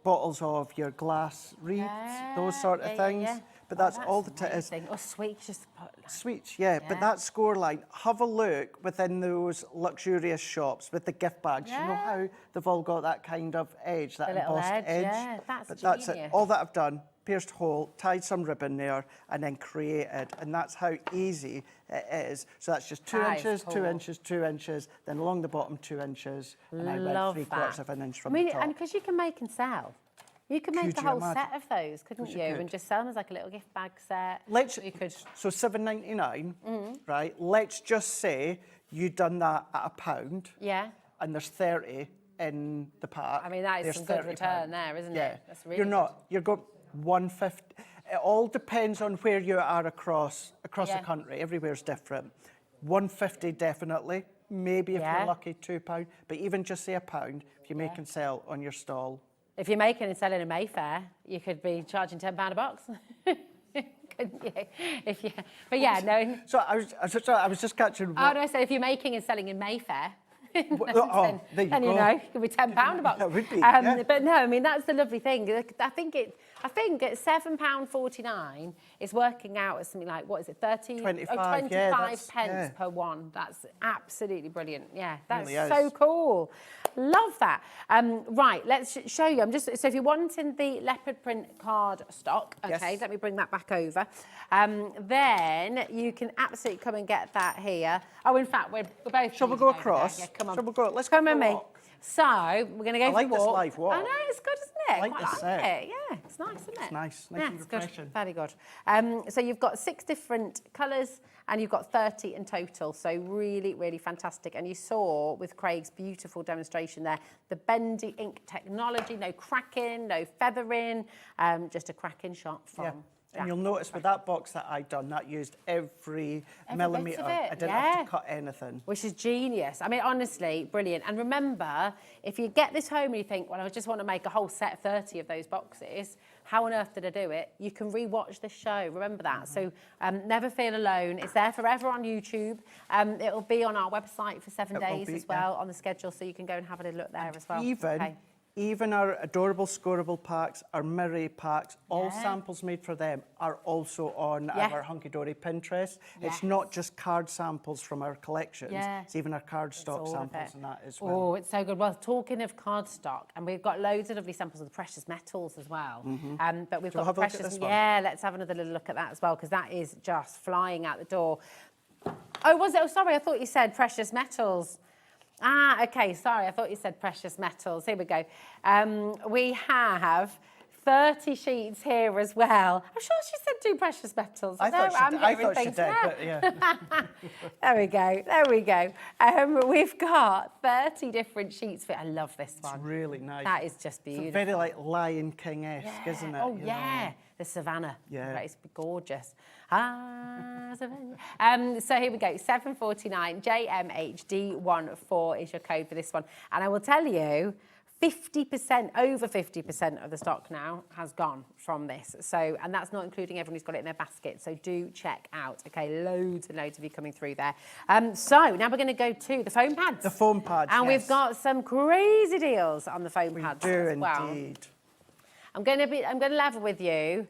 bottles of your glass wreaths, those sort of things. But that's all that it is. Or sweets, just put sweets, but that score line, have a look within those luxurious shops with the gift bags. You know how they've all got that kind of edge, that embossed edge? Yeah, that's That's it. All that I've done, pierced hole, tied some ribbon there, and then created. And that's how easy it is. So that's just 2 inches, 2 inches, 2 inches, then along the bottom 2 inches, and I went 3/4 of an inch from the top. And because you can make and sell. You could make a whole set of those, couldn't you? And just sell them as like a little gift bag set. So $7.99, right? Let's just say you'd done that at £1. Yeah. And there's 30 in the pack. I mean, that is some good return there, isn't it? That's really You're going 150. It all depends on where you are across the country. Everywhere's different. 150 definitely. Maybe if you're lucky, £2. But even just say £1 if you make and sell on your stall. If you're making and selling in Mayfair, you could be charging £10 a box. Couldn't you? But yeah, no. So I was just catching. Oh, no, so if you're making and selling in Mayfair, there you go. It could be £10 a box. That would be. But no, I mean, that's the lovely thing. I think at £7.49, it's working out as something like, what is it, 25 pence per one. That's absolutely brilliant. Yeah, that's really so cool. Love that. Right, let's show you. So if you're wanting the leopard print card stock, let me bring that back over. Then you can absolutely come and get that here. Oh, in fact, we're both. Shall we go across? Yeah, come on. Shall we go? Let's come with me. So we're going to go for a walk. this live walk. I know, it's good, isn't it? I like this set. it. Yeah, it's nice, isn't it? It's nice Yeah, and it's good. refreshing. Very good. So you've got 6 different colours and you've got 30 in total. So really, really fantastic. And you saw with Craig's beautiful demonstration there, the bendy ink technology, no cracking, no feathering, just a cracking shot from Yeah. Jack. And you'll notice with that box that I done, that used every millimetre. bit of it, I didn't have to cut anything. Which is genius. I mean, honestly, brilliant. And remember, if you get this home and you think, well, I just want to make a whole set of 30 of those boxes, how on earth did I do it? You can re-watch the show. Remember that. So never feel alone. It's there forever on YouTube. It'll be on our website for 7 days as well on the schedule, so you can go and have a little look there as well. Even our adorable scoreable packs, our Mirror packs, all samples made for them are also on our Hunkydory Pinterest. It's not just card samples from our collections, it's even our cardstock samples and that as well. Oh, it's so good. Well, talking of cardstock, and we've got loads of lovely samples of the precious metals as well. But we've got the precious, let's have another little look at that as well, because that is just flying out the door. Oh, was it? Oh, sorry, I thought you said precious metals. Ah, okay, sorry, I thought you said precious metals. Here we go. We have 30 sheets here as well. I'm sure she said 2 precious metals. I thought she did, but yeah. There we go, there we go. We've got 30 different sheets. I love this one. It's really nice. That is just beautiful. It's very like Lion King-esque, isn't it? Oh, you yeah. know? The savannah. Yeah. It's gorgeous. Savannah. So here we go. 749 JMHD14 is your code for this one. And I will tell you, 50%, over 50% of the stock now has gone from this. So, and that's not including everyone who's got it in their basket. So do check out. Okay, loads and loads of you coming through there. So now we're going to go to the foam pads. The foam pads, and we've got some crazy deals on the foam pads as well. Indeed. I'm going to level with you.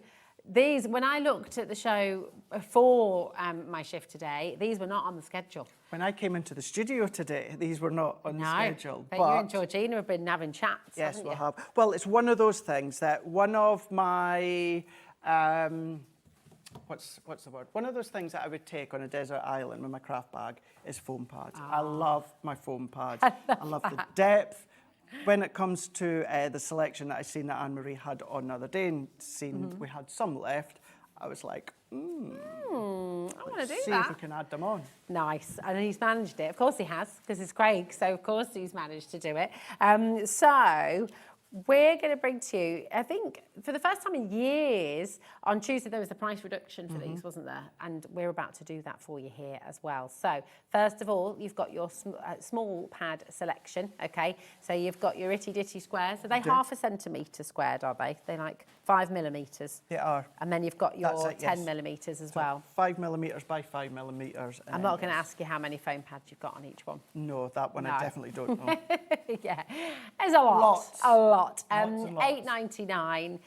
These, when I looked at the show before my shift today, these were not on the schedule. When I came into the studio today, these were not on the schedule. But you and Georgina have been having chats, yes, we have. Well, it's one of those things that one of my, what's the word? One of those things that I would take on a desert island with my craft bag is foam pads. I love my foam pads. I love the depth. When it comes to the selection that I seen that Anne-Marie had on the other day and seen we had some left, I was like, I want to do see that. if we can add them on. Nice. And he's managed it. Of course he has, because it's Craig. So, of course, he's managed to do it. So we're going to bring to you, I think, for the first time in years, on Tuesday there was a price reduction for these, wasn't there? And we're about to do that for you here as well. So, first of all, you've got your small pad selection, okay? So you've got your itty-ditty squares. Are they half a centimetre squared, are they? They're like 5 millimetres. They are. And then you've got your 10 millimetres as well. 5 millimetres by 5 millimetres. I'm not going to ask you how many foam pads you've got on each one. No, that one I definitely don't know. Yeah, there's a lot. Lots. A lot. $8.99.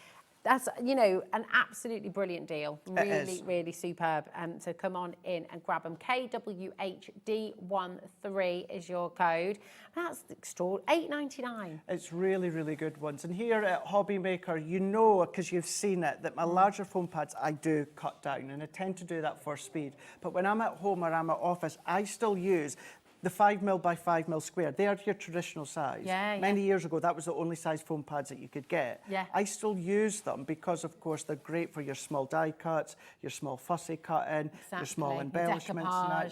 That's, you know, an absolutely brilliant deal. Really, really superb. So come on in and grab them. KWHD13 is your code. That's extraordinary. $8.99. It's really, really good ones. And here at Hobby Maker, you know, because you've seen it, that my larger foam pads I do cut down, and I tend to do that for speed. But when I'm at home or I'm at office, I still use the 5mm by 5mm square. They are your traditional size. Many years ago, that was the only size foam pads that you could get. I still use them because, of course, they're great for your small die cuts, your small fussy cutting, your small embellishments,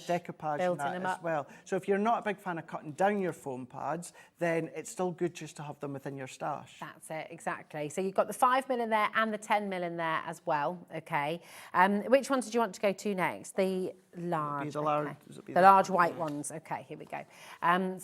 decoupage and that as well. So if you're not a big fan of cutting down your foam pads, then it's still good just to have them within your stash. That's it, exactly. So you've got the 5mm in there and the 10mm in there as well, okay? Which ones did you want to go to next? The large, the large white ones. Okay, here we go. And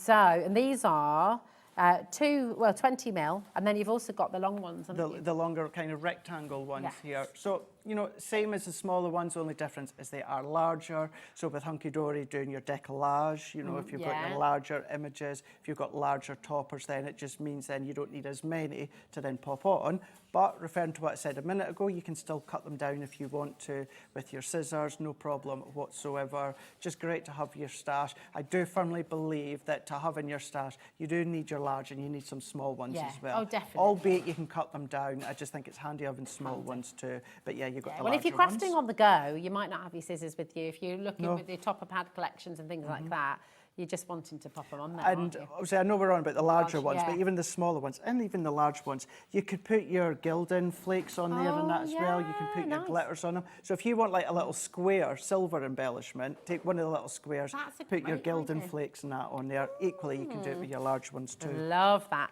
these are 20mm, and then you've also got the long ones. The longer kind of rectangle ones here. So, you know, same as the smaller ones, only difference is they are larger. So with Hunkydory doing your decollage, you know, if you've got your larger images, if you've got larger toppers, then it just means then you don't need as many to then pop on. But referring to what I said a minute ago, you can still cut them down if you want to with your scissors, no problem whatsoever. Just great to have your stash. I do firmly believe that to have in your stash, you do need your large and you need some small ones as well. Oh, definitely. Albeit you can cut them down. I just think it's handy having small ones too. But yeah, you've got the well, if you're crafting ones. On the go, you might not have your scissors with you. If you're looking with your topper pad collections and things like that, You're just wanting to pop them on there, And aren't you? obviously, I know we're on about the larger ones, yeah. but even the smaller ones and even the large ones, you could put your gilding flakes on there and that as well. You can put your glitters on them. So if you want like a little square silver embellishment, take one of the little squares, put your gilding flakes and that on there. Equally, you can do it with your large ones too. Love that.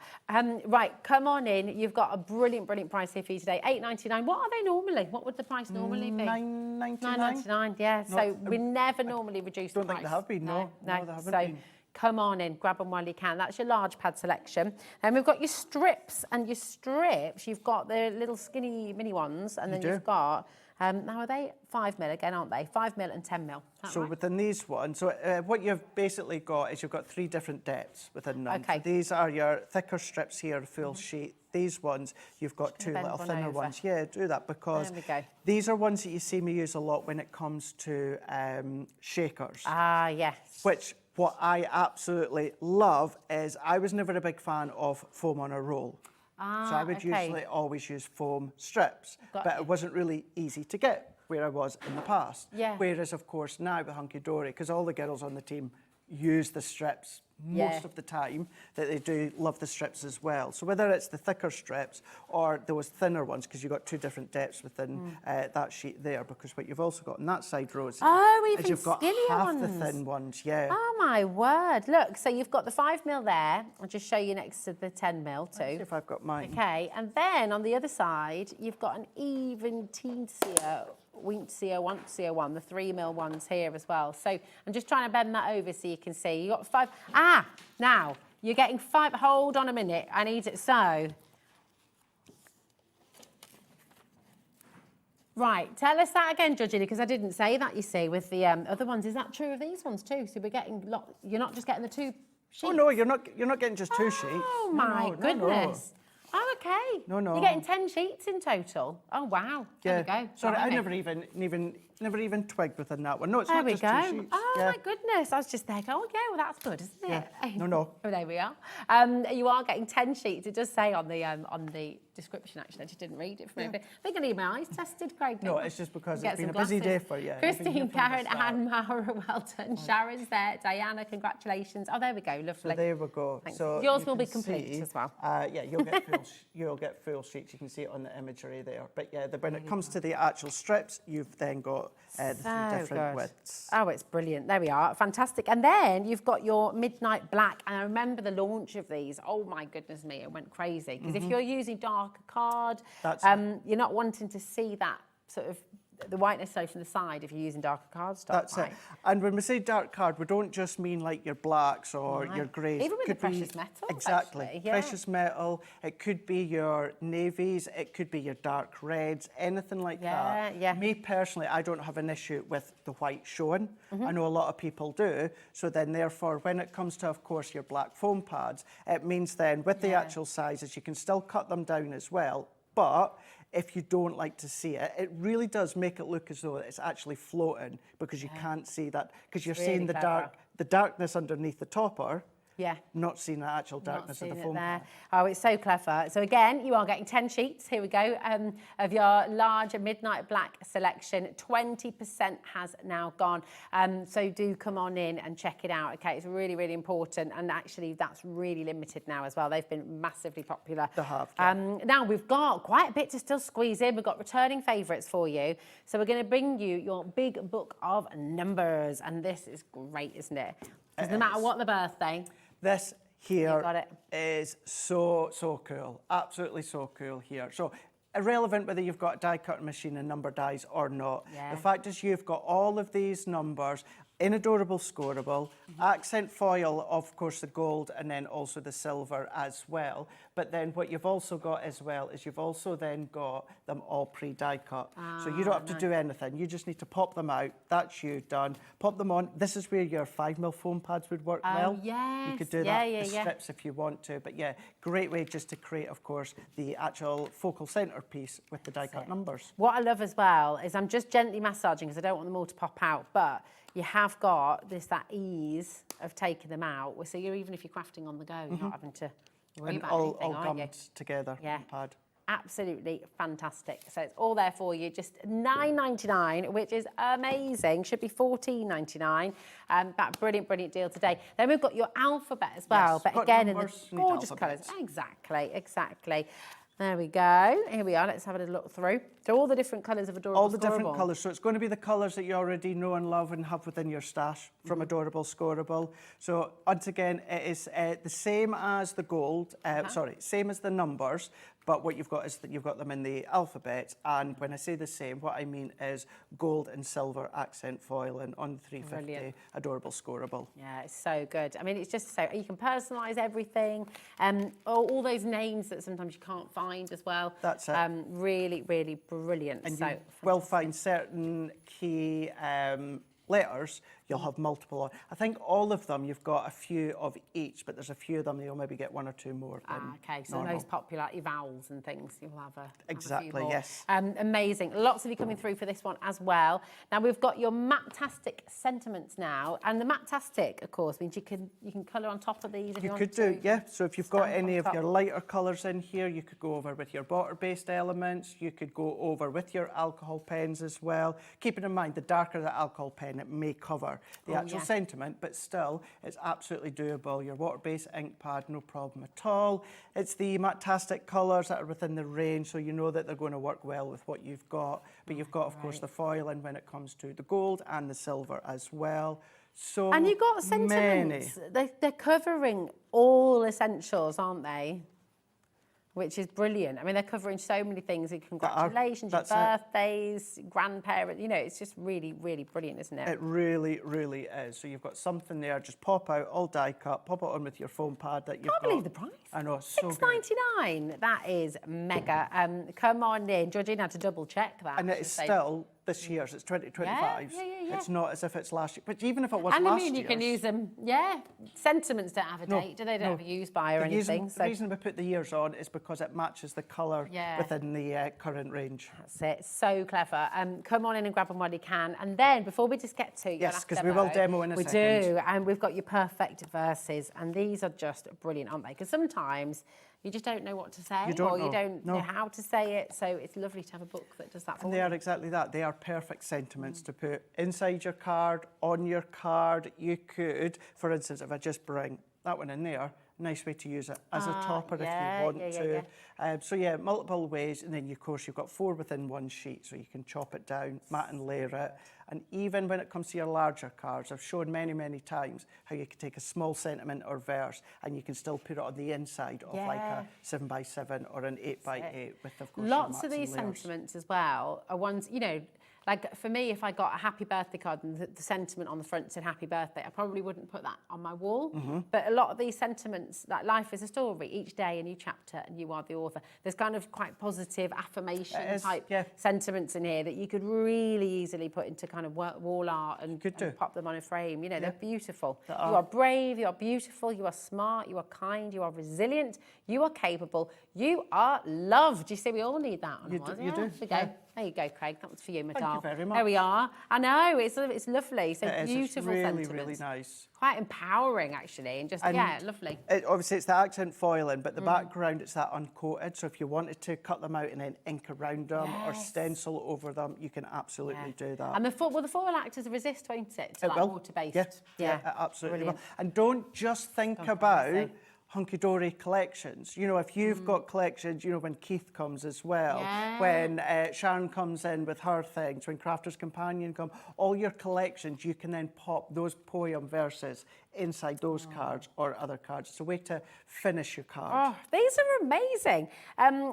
Right, come on in. You've got a brilliant, brilliant price here for you today. $8.99. What are they normally? What would the price normally be? $9.99. $9.99, yeah. So we never normally reduce the price. Don't think they have been, no. No, they haven't so been. come on in, grab them while you can. That's your large pad selection. And we've got your strips, and your strips, you've got the little skinny mini ones, and then you've got, now are they 5mm again, aren't they? 5mm and 10mm. So right? Within these ones, so what you've basically got is you've got 3 different depths within them. Okay. So these are your thicker strips here, full sheet. These ones, you've got 2 little thinner ones. Yeah, do that because these are ones that you see me use a lot when it comes to shakers. Ah, yes. Which, what I absolutely love is I was never a big fan of foam on a roll. So I would usually always use foam strips, but it wasn't really easy to get where I was in the past. Yeah. Whereas, of course, now with Hunkydory, because all the girls on the team use the strips most of the time, that they do love the strips as well. So whether it's the thicker strips or those thinner ones, because you've got 2 different depths within that sheet there, because what you've also got on that side, Rose, is you've got half the thin ones, Oh my word, look, so you've got the 5mm there. I'll just show you next to the 10mm too. Let's see if I've got mine. Okay, and then on the other side, you've got an even teensier, wintsier, ontsier one, the 3mm ones here as well. So I'm just trying to bend that over so you can see. You got 5. Now you're getting 5. Hold on a minute. I need it. So, right. Tell us that again, Judgy, because I didn't say that. You see, with the other ones, is that true of these ones too? So we're getting. You're not just getting the 2 sheets. Oh no, you're not getting just 2 sheets. Oh my goodness. No. Oh, okay. No. You're getting 10 sheets in total. Oh, wow. There we go. Sorry, I never even twigged within that one. No, it's there not just 2 sheets. Oh, my goodness. I was just there going, oh, yeah, well, that's good, isn't it? No. Oh, there we are. You are getting 10 sheets. It does say on the description, actually. I just didn't read it for me. They're going to need my eyes tested, Craig. No, it's just because it's been a busy day for you. Christine, Karen, Anne, Mara, well done. Sharon's there. Diana, congratulations. Oh, there we go. Lovely. So there we go. So yours will be complete as well. Yeah, you'll get full sheets. You can see it on the imagery there. But yeah, when it comes to the actual strips, you've then got the 3 different widths. Oh, it's brilliant. There we are. Fantastic. And then you've got your midnight black. And I remember the launch of these. Oh, my goodness me. It went crazy. Because if you're using darker card, you're not wanting to see that sort of the whiteness so from the side if you're using darker cardstock. That's it. And when we say dark card, we don't just mean like your blacks or your greys. Even with the precious metal. Exactly. Actually, yeah. Precious metal. It could be your navies. It could be your dark reds. Anything like that. Yeah. Me personally, I don't have an issue with the white showing. I know a lot of people do. So then therefore, when it comes to, of course, your black foam pads, it means then with the actual sizes, you can still cut them down as well. But if you don't like to see it, it really does make it look as though it's actually floating because you can't see that, because you're seeing the darkness underneath the topper. Yeah. Not seeing the actual darkness of the foam pad. Oh, it's so clever. So again, you are getting 10 sheets, here we go, of your larger midnight black selection. 20% has now gone. So do come on in and check it out, okay? It's really, really important. And actually, that's really limited now as well. They've been massively popular. They have. Now, we've got quite a bit to still squeeze in. We've got returning favourites for you. So we're going to bring you your big book of numbers. And this is great, isn't it? Because no matter what the birthday... This here is so cool. Absolutely so cool here. So irrelevant whether you've got a die cutting machine and number dies or not. The fact is you've got all of these numbers in adorable scoreable, accent foil, of course, the gold, and then also the silver as well. But then what you've also got as well is you've also then got them all pre-die cut. So you don't have to do anything. You just need to pop them out. That's you done. Pop them on. This is where your 5mm foam pads would work well. Yes. You could do that with strips if you want to. But yeah, great way just to create, of course, the actual focal centerpiece with the die cut numbers. What I love as well is I'm just gently massaging because I don't want them all to pop out, but you have got that ease of taking them out. So you're, even if you're crafting on the go, you're not having to worry about anything, all gummed together on the pad. absolutely fantastic. So it's all there for you, just $9.99, which is amazing. Should be $14.99. That brilliant deal today. Then we've got your alphabet as well, but again in the gorgeous colours. Exactly. There we go. Here we are. Let's have a look through. So all the different colours of Adorable All the Scoreable. different colours. So it's going to be the colours that you already know and love and have within your stash from Adorable Scoreable. So once again, it is the same as the gold. Same as the numbers. But what you've got is that you've got them in the alphabet. And when I say the same, what I mean is gold and silver accent foiling on 350 Brilliant. Adorable Scoreable. Yeah, it's so good. I mean, it's just so, you can personalise everything. All those names that sometimes you can't find as well. That's it. Really brilliant. And so you will find certain key letters, you'll have multiple on. I think all of them, you've got a few of each, but there's a few of them, you'll maybe get one or two more than okay, so normal. the most popular, your vowels and things, you'll have a Exactly, few more. yes. Amazing. Lots of you coming through for this one as well. Now, we've got your Matte-tastic sentiments now, and the Matte-tastic, of course, means you can colour on top of these if you want could to. do, yeah. So if you've got Stamp any on of your top. lighter colours in here, you could go over with your border-based elements. You could go over with your alcohol pens as well. Keeping in mind, the darker the alcohol pen, it may cover the actual sentiment, but still, it's absolutely doable. Your water-based ink pad, no problem at all. It's the Matte-tastic colours that are within the range, so you know that they're going to work well with what you've got. But you've got, of course, the foiling when it comes to the gold and the silver as well. So And you've got sentiments. They're covering all essentials, aren't they? Which is brilliant. I mean, they're covering so many things. Congratulations, your birthdays, grandparents. You know, it's just really brilliant, isn't it? It really is. So you've got something there. Just pop out, all die cut, pop it on with your foam pad that you've got. Can't believe the price. I know, so good. $6.99. That is mega. Come on in. Georgina had to double check that. And it's still this year's. It's 2025. Yeah. It's not as if it's last year. But even if it was last and year. I mean, you can use them. Yeah. Sentiments don't have a date, do they? Don't have a use by or anything. The reason we put the years on is because it matches the colour within the current range. That's it. So clever. Come on in and grab them while you can. And then, before we just get to your yes, because we will demo in a second. We do. And we've got your perfect verses. And these are just brilliant, aren't they? Because sometimes you just don't know what to say, you don't know how to say it. So it's lovely to have a book that does that for you. And they are exactly that. They are perfect sentiments to put inside your card, on your card. You could, for instance, if I just bring that one in there, nice way to use it as a topper if you want to. So yeah, multiple ways. And then, of course, you've got 4 within one sheet, so you can chop it down, mat and layer it. And even when it comes to your larger cards, I've shown many times how you can take a small sentiment or verse and you can still put it on the inside of like a 7x7 or an 8x8 with, of course, lots of these sentiments as well are ones, you know, like for me, if I got a happy birthday card and the sentiment on the front said happy birthday, I probably wouldn't put that on my wall. But a lot of these sentiments, like life is a story, each day a new chapter and you are the author. There's kind of quite positive affirmation type sentiments in here that you could really easily put into kind of wall art and pop them on a frame. You know, they're beautiful. You are brave, you are beautiful, you are smart, you are kind, you are resilient, you are capable, you are loved. You see, we all need that on you ours. You do. There you go, Craig. That was for you, my Thank darling. you very much. There we are. I know, it's lovely. So it beautiful is. It's sentiments. really nice. Quite empowering, actually, and just, lovely. Obviously, it's the accent foiling, but the background, it's that uncoated. So if you wanted to cut them out and then ink around them or stencil over them, you can absolutely do that. And the foil act as a resist, won't it? To It like will. water-based. Yeah, it absolutely Brilliant. will. And don't just think about Hunkydory collections. You know, if you've got collections, you know, when Keith comes as well, when Sharon comes in with her things, when Crafter's Companion come, all your collections, you can then pop those poem verses inside those cards or other cards. It's a way to finish your card. Oh, these are amazing.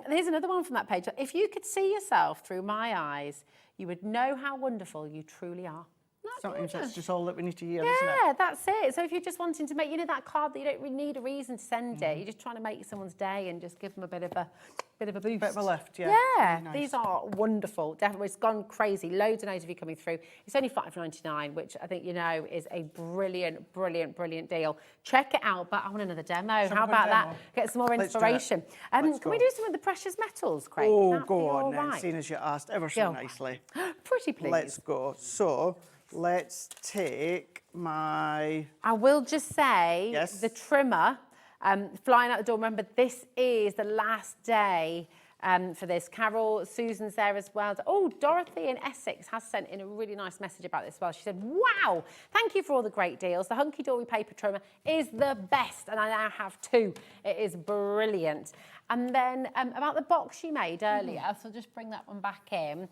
Here's another one from that page. If you could see yourself through my eyes, you would know how wonderful you truly are. Sometimes that's just all that we need to hear, yeah, isn't it? Yeah, that's it. So if you're just wanting to make, you know, that card that you don't really need a reason to send it, you're just trying to make someone's day and just give them a bit of a boost. Bit of a lift, yeah. Yeah, really nice. These are wonderful. Definitely, it's gone crazy. Loads and loads of you coming through. It's only $5.99, which I think you know is a brilliant deal. Check it out. But I want another demo. How about that? Get some more inspiration. Can we do some of the precious metals, Craig? Oh, go on then. Seeing as you asked ever so nicely. Pretty please. Let's go. So let's take my... I will just say the trimmer flying out the door. Remember, this is the last day for this. Carol, Susan's there as well. Oh, Dorothy in Essex has sent in a really nice message about this as well. She said, wow, thank you for all the great deals. The Hunkydory paper trimmer is the best, and I now have 2. It is brilliant. And then about the box you made earlier, so I'll just bring that one back in,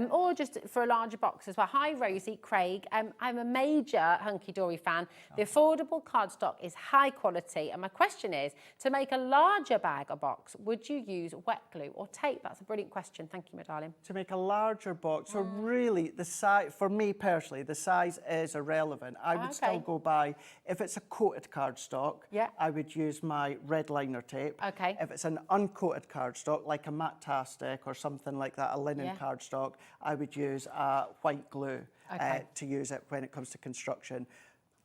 or just for a larger box as well. Hi, Rosie, Craig. I'm a major Hunkydory fan. The affordable cardstock is high quality, and my question is, to make a larger bag or box, would you use wet glue or tape? That's a brilliant question. Thank you, my darling. To make a larger box, so really, the size, for me personally, the size is irrelevant. I would still go by, if it's a coated cardstock, I would use my red liner tape. Okay. If it's an uncoated cardstock, like a Matastic or something like that, a linen cardstock, I would use white glue to use it when it comes to construction.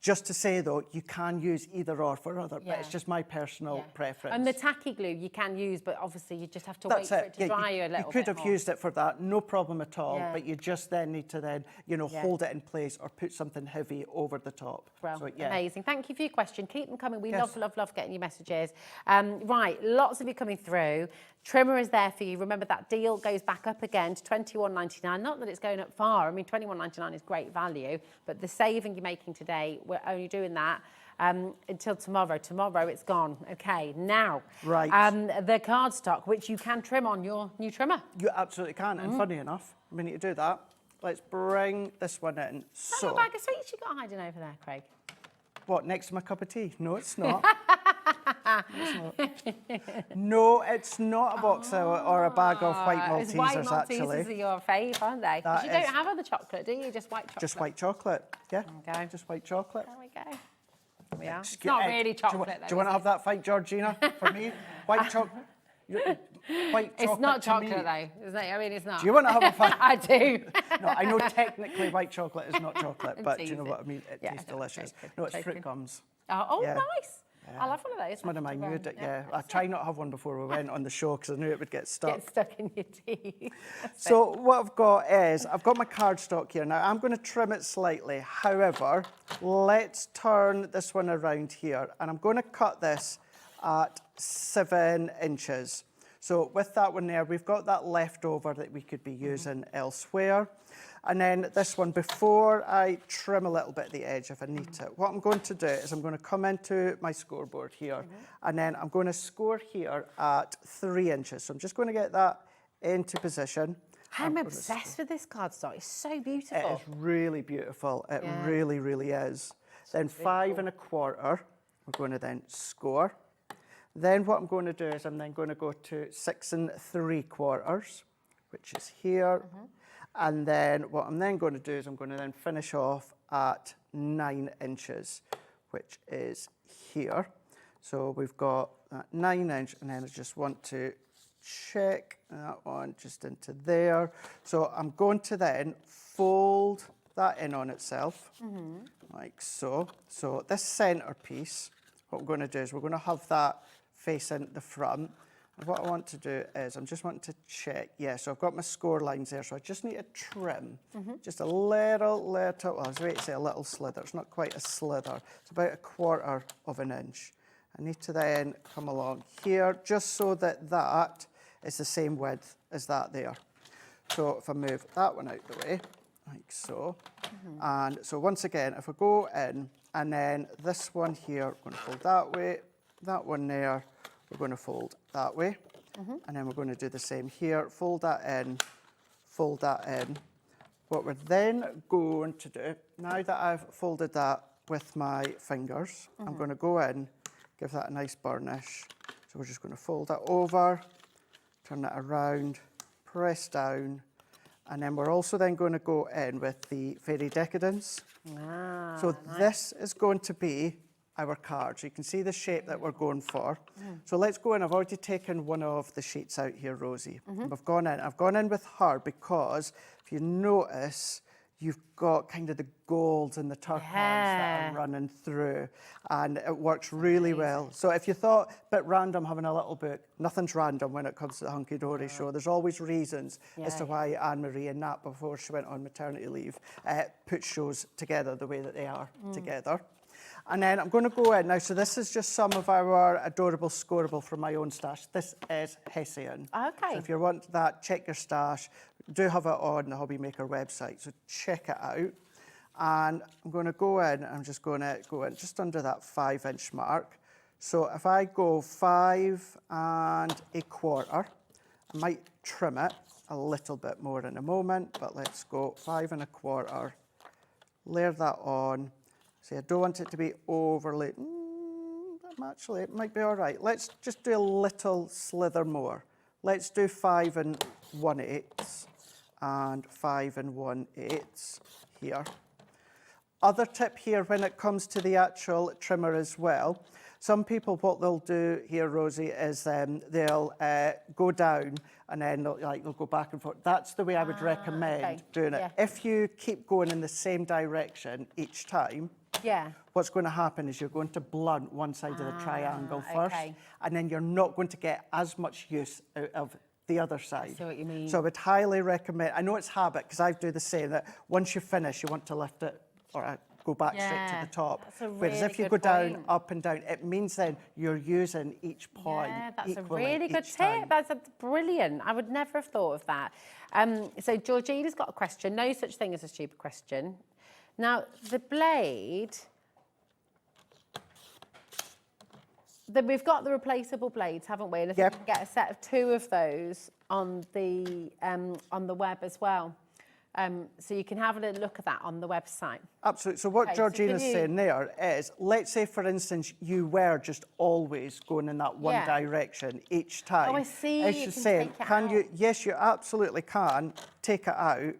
Just to say though, you can use either or for other, but it's just my personal preference. And the tacky glue you can use, but obviously you just have to wait for it to dry a little bit. You could have used it for that, no problem at all, but you just then need to hold it in place or put something heavy over the top. Well, so, amazing. Thank you for your question. Keep them coming. We love getting your messages. Right, lots of you coming through. Trimmer is there for you. Remember that deal goes back up again to £21.99. Not that it's going up far. I mean, £21.99 is great value, but the saving you're making today, we're only doing that until tomorrow. Tomorrow it's gone. Okay, now the cardstock, which you can trim on your new trimmer. You absolutely can. And funny enough, a minute you do that, let's bring this one in. Is that a bag of sweets you got hiding over there, Craig? What, next to my cup of tea? No, it's not. No, it's not a box or a bag of white Maltesers, white actually. Maltesers are your fave, aren't they? Because you don't have other chocolate, do you? Just white chocolate? Just white chocolate, yeah. Okay. Just white chocolate. There we go. There we are. It's not really chocolate, though. Do you want to have that fight, Georgina, for me? White chocolate. White chocolate. It's not chocolate, though, isn't it? I mean, it's not. Do you want to have a fight? I do. No, I know technically white chocolate is not chocolate, but do you know what I mean? It tastes delicious. No, it's fruit gums. Oh, nice. I love one of those. It's one of mine. I try not to have one before we went on the show because I knew it would get stuck. Get stuck in your teeth. So what I've got is, I've got my cardstock here. Now, I'm going to trim it slightly. However, let's turn this one around here. And I'm going to cut this at 7 inches. So with that one there, we've got that leftover that we could be using elsewhere. And then this one, before I trim a little bit at the edge if I need to, what I'm going to do is I'm going to come into my scoreboard here, and then I'm going to score here at 3 inches. So I'm just going to get that into position. I'm obsessed with this cardstock. It's so beautiful. It is really beautiful. It really, really is. Then 5 1/4, we're going to then score. Then what I'm going to do is I'm then going to go to 6 3/4, which is here. And then what I'm then going to do is I'm going to then finish off at 9 inches, which is here. So we've got that 9 inch, and then I just want to check that one just into there. So I'm going to then fold that in on itself, like so. So this center piece, what we're going to do is we're going to have that facing the front. And what I want to do is I'm just wanting to check. Yeah, so I've got my score lines there, so I just need to trim just a little, well, I was ready to say a little slither. It's not quite a slither. It's about 1/4 of an inch. I need to then come along here just so that that is the same width as that there. So if I move that one out the way, like so. And so once again, if I go in, and then this one here, we're going to fold that way, that one there, we're going to fold that way, and then we're going to do the same here, fold that in, fold that in. What we're then going to do, now that I've folded that with my fingers, I'm going to go in, give that a nice burnish. So we're just going to fold that over, turn that around, press down, and then we're also then going to go in with the Fairy Decadence. So this is going to be our card. So you can see the shape that we're going for. So let's go in. I've already taken one of the sheets out here, Rosie. I've gone in with her because if you notice, you've got kind of the golds and the turquoise that are running through, and it works really well. So if you thought a bit random having a little book, nothing's random when it comes to the Hunkydory show. There's always reasons as to why Anne-Marie and Nat, before she went on maternity leave, put shows together the way that they are together. And then I'm going to go in now. So this is just some of our adorable scoreable from my own stash. This is Hessian. Okay. So if you want that, check your stash. We do have it on the Hobby Maker website, so check it out. And I'm going to go in, I'm just going to go in just under that 5-inch mark. So if I go 5 1/4, I might trim it a little bit more in a moment, but let's go 5 1/4, layer that on. See, I don't want it to be overly, actually it might be all right. Let's just do a little slither more. Let's do 5 1/8 and 5 1/8 here. Other tip here when it comes to the actual trimmer as well, some people, what they'll do here, Rosie, is they'll go down and then they'll go back and forth. That's the way I would recommend doing it. Yeah. If you keep going in the same direction each time, what's going to happen is you're going to blunt one side of the triangle first, and then you're not going to get as much use out of the other side. I see what you mean. So I would highly recommend, I know it's habit, because I do the same, that once you finish, you want to lift it or go back straight to the top. That's a Whereas really if you good go down, point. up and down, it means then you're using each point Yeah, that's a equally really good each tip. time. That's brilliant. I would never have thought of that. So Georgina's got a question. No such thing as a stupid question. Now, the blade... We've got the replaceable blades, haven't we? And I think we can get a set of 2 of those on the web as well. So you can have a little look at that on the website. Absolutely. So what Georgina's saying there is, let's say, for instance, you were just always going in that one direction each time. Oh, I see. As You you're can saying, take it can out. you? Yes, you absolutely can take it out,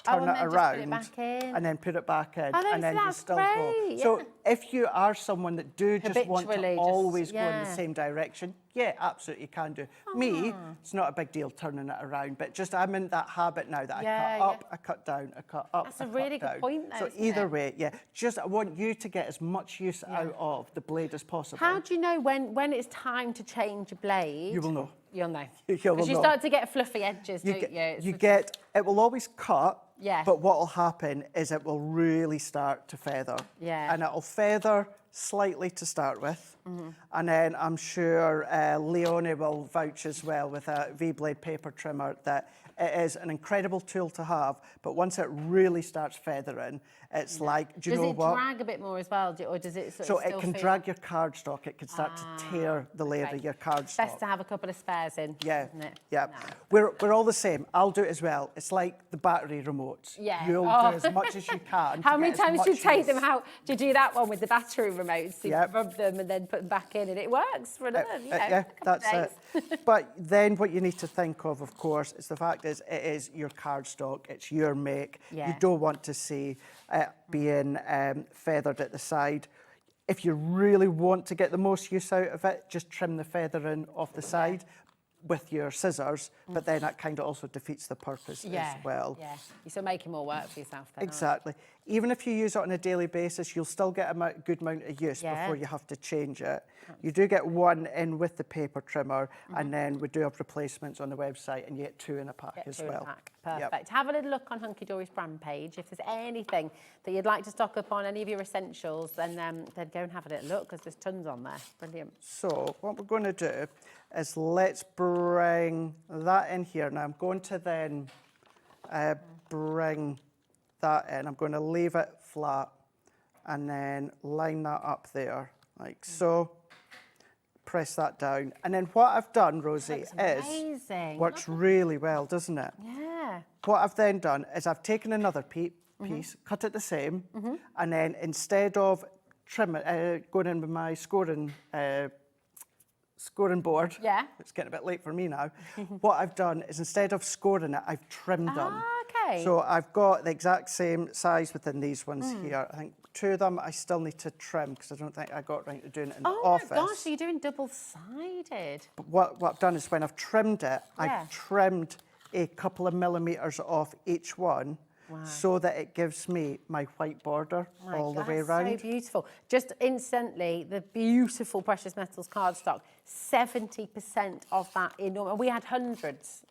turn and it then just around, put it back in. and then put it back in, Oh, no, and then you that's still go. great, So yeah. if you are someone that do just want to Habitually just- always go in the yeah. same direction, yeah, absolutely you can do. Me, it's not a big deal turning it around, but just I'm in that habit now that I cut up, I cut down, I cut up, That's I a cut really good down. point though, So isn't either it? way, just I want you to get as much use out of the blade as possible. How do you know when it's time to change a blade? You will know. You'll know. You will Because you know. start to get fluffy edges, You don't get, you? It's you sort of- get, it will always cut, Yeah. but what will happen is it will really start to feather. Yeah. And it'll feather slightly to start with. And then I'm sure Leonie will vouch as well with a V-Blade paper trimmer that it is an incredible tool to have, but once it really starts feathering, it's like, do you know what? Does it drag a bit more as well, or does it sort So of still it can feel- drag your cardstock. It can start to tear the layer of your cardstock. Best to have a couple of spares in, isn't it? Yeah, No. we're all the same. I'll do it as well. It's like the battery remotes. Yeah. You'll do as much as you can. How to many get as times do you much take use. them out? Do you do that one with the battery remotes? You rub them and then put them back in, and it works for another, Yeah, that's it. But then what you need to think of course, is the fact is it is your cardstock, it's your make. Yeah. You don't want to see it being feathered at the side. If you really want to get the most use out of it, just trim the feathering off the side with your scissors, but then that kind of also defeats the purpose as well. Yeah, you're still making more work for yourself then. Exactly. Even if you use it on a daily basis, you'll still get a good amount of use Yeah. before you have to change it. You do get one in with the paper trimmer, and then we do have replacements on the website, and you get 2 in a pack as well. Perfect. Yep. Have a little look on Hunkydory's brand page. If there's anything that you'd like to stock up on, any of your essentials, then go and have a little look, because there's tons on there. Brilliant. So what we're going to do is let's bring that in here. Now I'm going to then bring that in. I'm going to leave it flat and then line that up there like so. Press that down. And then what I've done, Rosie, amazing. works really well, doesn't it? Yeah. What I've then done is I've taken another piece, cut it the same, and then instead of going in with my scoring board, it's getting a bit late for me now, what I've done is instead of scoring it, I've trimmed them. Okay. So I've got the exact same size within these ones here. I think 2 of them I still need to trim because I don't think I got round to doing it in the office. Oh my gosh, so you're doing double-sided. But what I've done is when I've trimmed it, I've trimmed a couple of millimetres off each one so that it gives me my white border all the way around. So beautiful. Just instantly, the beautiful precious metals cardstock, 70% of that enormous. We had hundreds.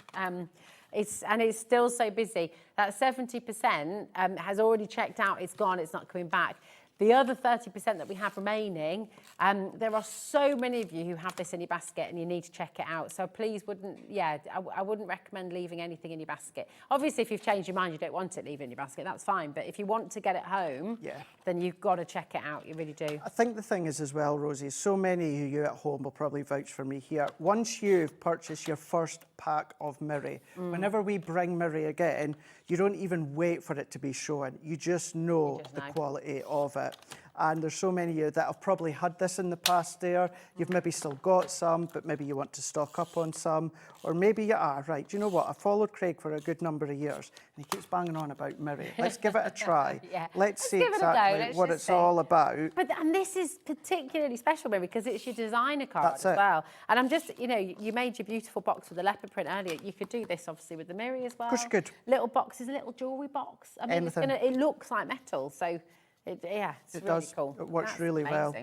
It's still so busy. That 70% has already checked out. It's gone. It's not coming back. The other 30% that we have remaining, there are so many of you who have this in your basket and you need to check it out. So please I wouldn't recommend leaving anything in your basket. Obviously, if you've changed your mind, you don't want it, leave it in your basket, that's fine. But if you want to get it home, then you've got to check it out, you really do. I think the thing is as well, Rosie, so many of you at home will probably vouch for me here. Once you've purchased your first pack of Mirri, whenever we bring Mirri again, you don't even wait for it to be shown. You just know the quality of it. And there's so many of you that have probably had this in the past there. You've maybe still got some, but maybe you want to stock up on some. Or maybe you are, right, do you know what? I followed Craig for a good number of years and he keeps banging on about Mirri. Let's give it a try. Let's see exactly what it's all about. And this is particularly special, Mirri, because it's your designer card as well. And I'm just, you know, you made your beautiful box with the leopard print earlier. You could do this, obviously, with the Mirri as well. Of course you could. Little boxes, a little jewellery box. I mean, it looks like metal, so... it's really cool. It works really well.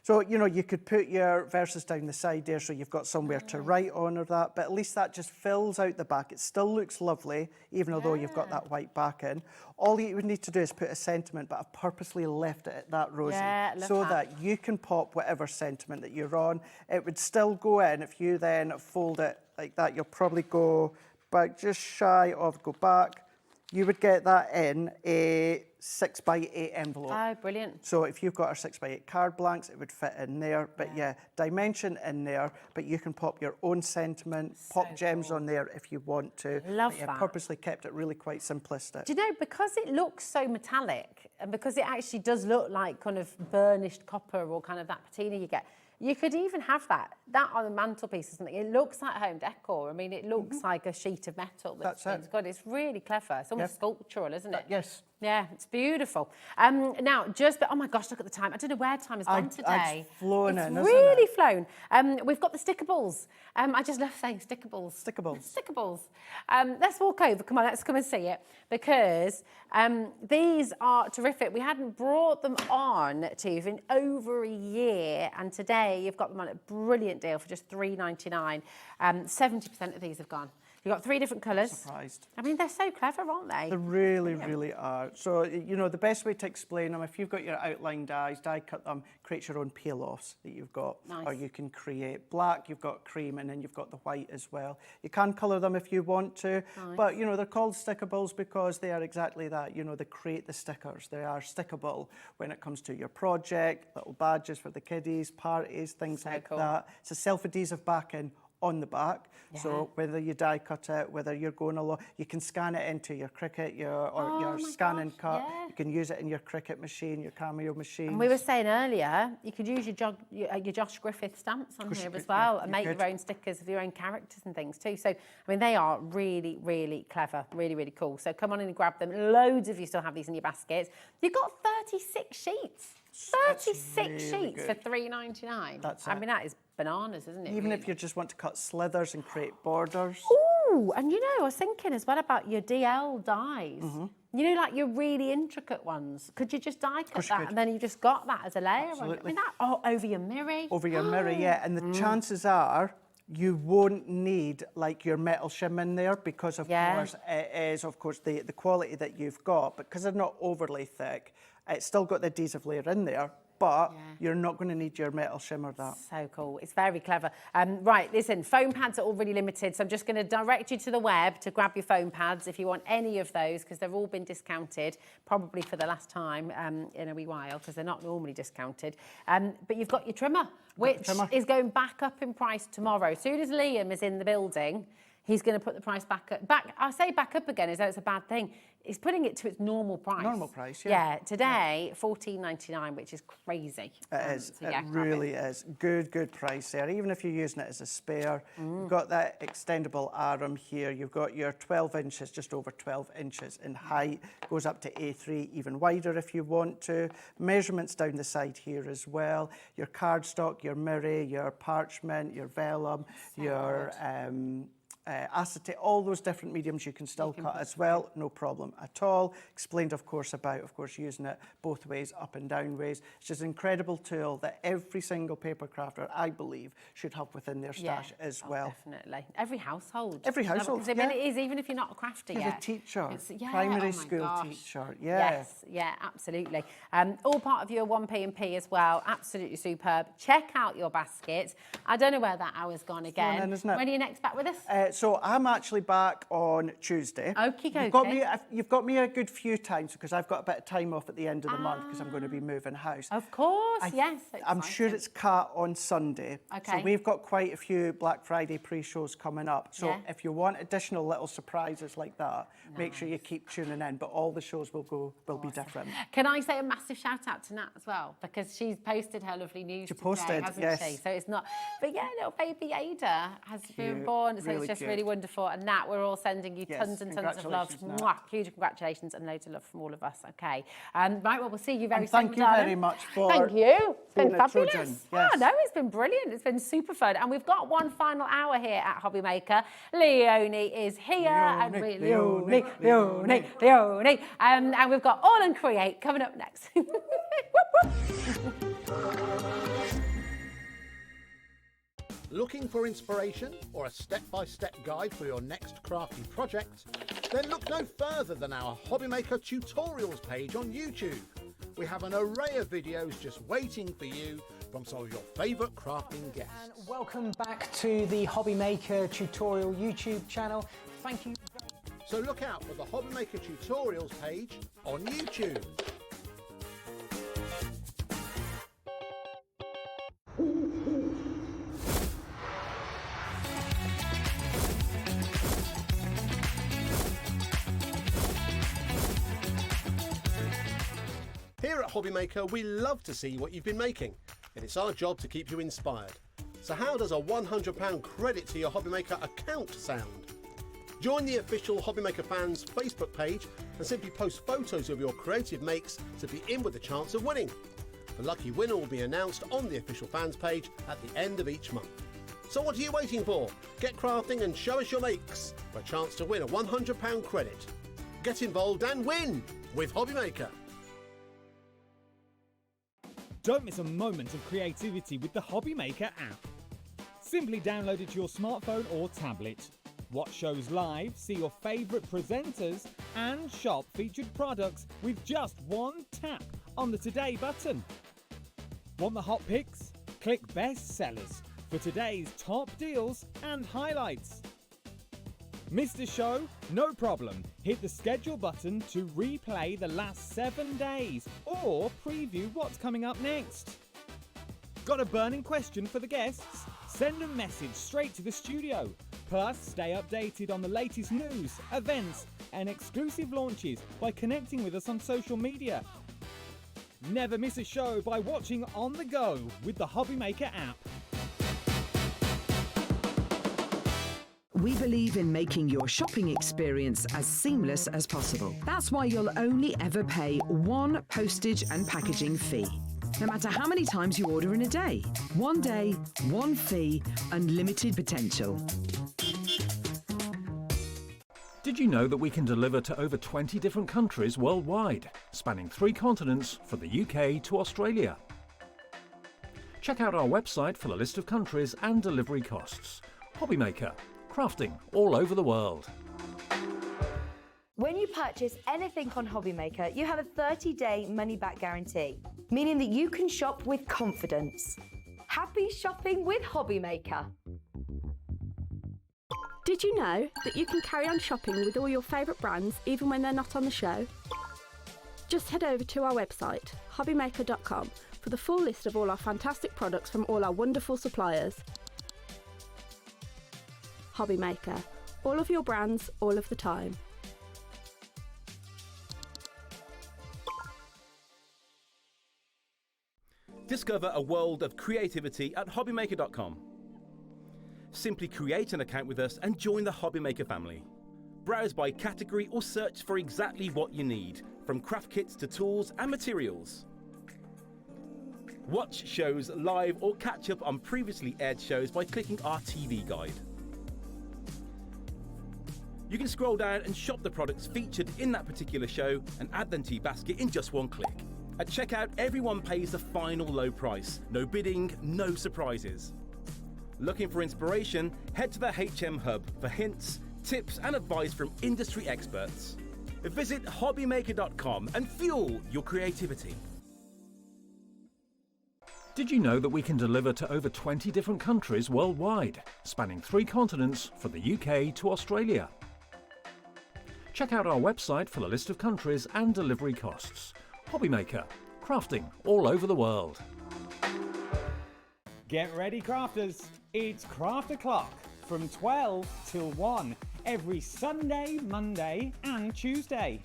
So, you know, you could put your verses down the side there so you've got somewhere to write on or that, but at least that just fills out the back. It still looks lovely, even although you've got that white back in. All you would need to do is put a sentiment, but I've purposely left it at that, Rosie, so that you can pop whatever sentiment that you're on. It would still go in. If you then fold it like that, you'll probably go back just shy of, go back. You would get that in a 6x8 envelope. Oh, brilliant. So if you've got our 6x8 card blanks, it would fit in there. But dimension in there, but you can pop your own sentiment, pop gems on there if you want to. Love that. I purposely kept it really quite simplistic. Do you know, because it looks so metallic, and because it actually does look like kind of burnished copper or kind of that patina you get, you could even have that on the mantelpiece or something. It looks like home decor. I mean, it looks like a sheet of metal. That's it. God, it's really clever. It's almost sculptural, isn't it? Yes. Yeah, it's beautiful. Now, oh my gosh, look at the time. I don't know where time has gone today. It's flown in, isn't really it? flown. We've got the stickables. I just love saying stickables. Stickables. Let's walk over. Come on, let's come and see it. Because these are terrific. We hadn't brought them on to you in over a year. And today you've got them on at a brilliant deal for just $3.99. 70% of these have gone. You've got 3 different colours. Surprised. I mean, they're so clever, aren't they? They really, really are. So, you know, the best way to explain them, if you've got your outline dies, die cut them, create your own peel-offs that you've got. Nice. Or you can create black, you've got cream, and then you've got the white as well. You can colour them if you want to, but, you know, they're called stickables because they are exactly that. You know, they create the stickers. They are stickable when it comes to your project, little badges for the kiddies, parties, things like that. It's a self-adhesive backing on the back, so whether you die cut it, whether you're going along, you can scan it into your Cricut, your scan and cut. You can use it in your Cricut machine, your Cameo machine. And we were saying earlier, you could use your Josh Griffith stamps on here as well, and make your own stickers of your own characters and things too. So, I mean, they are really, really clever, really, really cool. So come on in and grab them. Loads of you still have these in your baskets. You've got 36 sheets. 36 sheets for $3.99. That's it. I mean, that is bananas, isn't it? Even if you just want to cut slithers and create borders. Ooh, and you know, I was thinking as well about your DL dies. You know, like your really intricate ones. Could you just die cut that and then you just got that as a layer? Absolutely. I mean, over your Mirri. Over your Mirri, yeah. And the chances are you won't need like your metal shim in there because of course it is the quality that you've got, but because they're not overly thick, it's still got the adhesive layer in there, but you're not going to need your metal shimmer that. So cool. It's very clever. Right, listen, foam pads are all really limited, so I'm just going to direct you to the web to grab your foam pads if you want any of those, because they've all been discounted, probably for the last time in a wee while, because they're not normally discounted. But you've got your trimmer, which is going back up in price tomorrow. As soon as Liam is in the building, he's going to put the price back up. I say back up again as though it's a bad thing. He's putting it to its normal price. Normal price, yeah. Today, $14.99, which is crazy. It is. So it really is. Good price there. Even if you're using it as a spare, you've got that extendable arm here. You've got your 12 inches, just over 12 inches in height. Goes up to A3, even wider if you want to. Measurements down the side here as well. Your cardstock, your Mirri, your parchment, your vellum, your acetate, all those different mediums you can still cut as well, no problem at all. Explained, of course, about, using it both ways, up and down ways. It's just an incredible tool that every single paper crafter, I believe, should have within their stash as well. Definitely. Every household. Every household, Because I mean, it is, even if you're not a crafty As yet. a teacher, Yeah, primary oh my school gosh. teacher, Yes, yeah, absolutely. All part of your 1P&P as well. Absolutely superb. Check out your basket. I don't know where that hour's gone again. In, isn't it? When are you next back with us? So I'm actually back on Tuesday. You've got me a good few times because I've got a bit of time off at the end of the month because I'm going to be moving house. Of course, yes. I'm sure it's Cat on Sunday. Okay. So we've got quite a few Black Friday pre-shows coming up. So if you want additional little surprises like that, make sure you keep tuning in. But all the shows will be different. Can I say a massive shout out to Nat as well? Because she's posted her lovely news today, hasn't she? So it's not... But yeah, little baby Ada has been born. So it's just really wonderful. And Nat, we're all sending you tons and tons of love. Mwah, huge congratulations and loads of love from all of us. Okay. Right, well, we'll see you very soon, thank you very much for... Thank you. It's been fabulous. Yes. Oh, no, it's been brilliant. It's been super fun. And we've got one final hour here at Hobby Maker. Leonie is here. Leonie. And we've got AALL Create coming up next. Looking for inspiration or a step-by-step guide for your next crafty project? Then look no further than our Hobby Maker tutorials page on YouTube. We have an array of videos just waiting for you from some of your favourite crafting guests. And welcome back to the Hobby Maker tutorial YouTube channel. Thank you. So look out for the Hobby Maker tutorials page on YouTube. Here at Hobby Maker, we love to see what you've been making, and it's our job to keep you inspired. So how does a £100 credit to your Hobby Maker account sound? Join the official Hobby Maker fans Facebook page and simply post photos of your creative makes to be in with a chance of winning. The lucky winner will be announced on the official fans page at the end of each month. So what are you waiting for? Get crafting and show us your makes for a chance to win a £100 credit. Get involved and win with Hobby Maker. Don't miss a moment of creativity with the Hobby Maker app. Simply download it to your smartphone or tablet. Watch shows live, see your favourite presenters, and shop featured products with just one tap on the Today button. Want the hot picks? Click Best Sellers for today's top deals and highlights. Missed a show? No problem. Hit the schedule button to replay the last 7 days or preview what's coming up next. Got a burning question for the guests? Send a message straight to the studio. Plus, stay updated on the latest news, events, and exclusive launches by connecting with us on social media. Never miss a show by watching on the go with the Hobby Maker app. We believe in making your shopping experience as seamless as possible. That's why you'll only ever pay one postage and packaging fee. No matter how many times you order in a day. 1 day, 1 fee, unlimited potential. Did you know that we can deliver to over 20 different countries worldwide, spanning 3 continents from the UK to Australia? Check out our website for the list of countries and delivery costs. Hobby Maker, crafting all over the world. When you purchase anything on Hobby Maker, you have a 30-day money-back guarantee, meaning that you can shop with confidence. Happy shopping with Hobby Maker. Did you know that you can carry on shopping with all your favourite brands even when they're not on the show? Just head over to our website, hobbymaker.com, for the full list of all our fantastic products from all our wonderful suppliers. Hobby Maker. All of your brands, all of the time. Discover a world of creativity at hobbymaker.com. Simply create an account with us and join the Hobby Maker family. Browse by category or search for exactly what you need, from craft kits to tools and materials. Watch shows live or catch up on previously aired shows by clicking our TV guide. You can scroll down and shop the products featured in that particular show and add them to your basket in just one click. At checkout, everyone pays the final low price. No bidding, no surprises. Looking for inspiration? Head to the HM Hub for hints, tips and advice from industry experts. Visit hobbymaker.com and fuel your creativity. Did you know that we can deliver to over 20 different countries worldwide, spanning 3 continents from the UK to Australia? Check out our website for a list of countries and delivery costs. Hobbymaker, crafting all over the world. Get ready, crafters. It's Craft O'Clock from 12 till 1 every Sunday, Monday and Tuesday.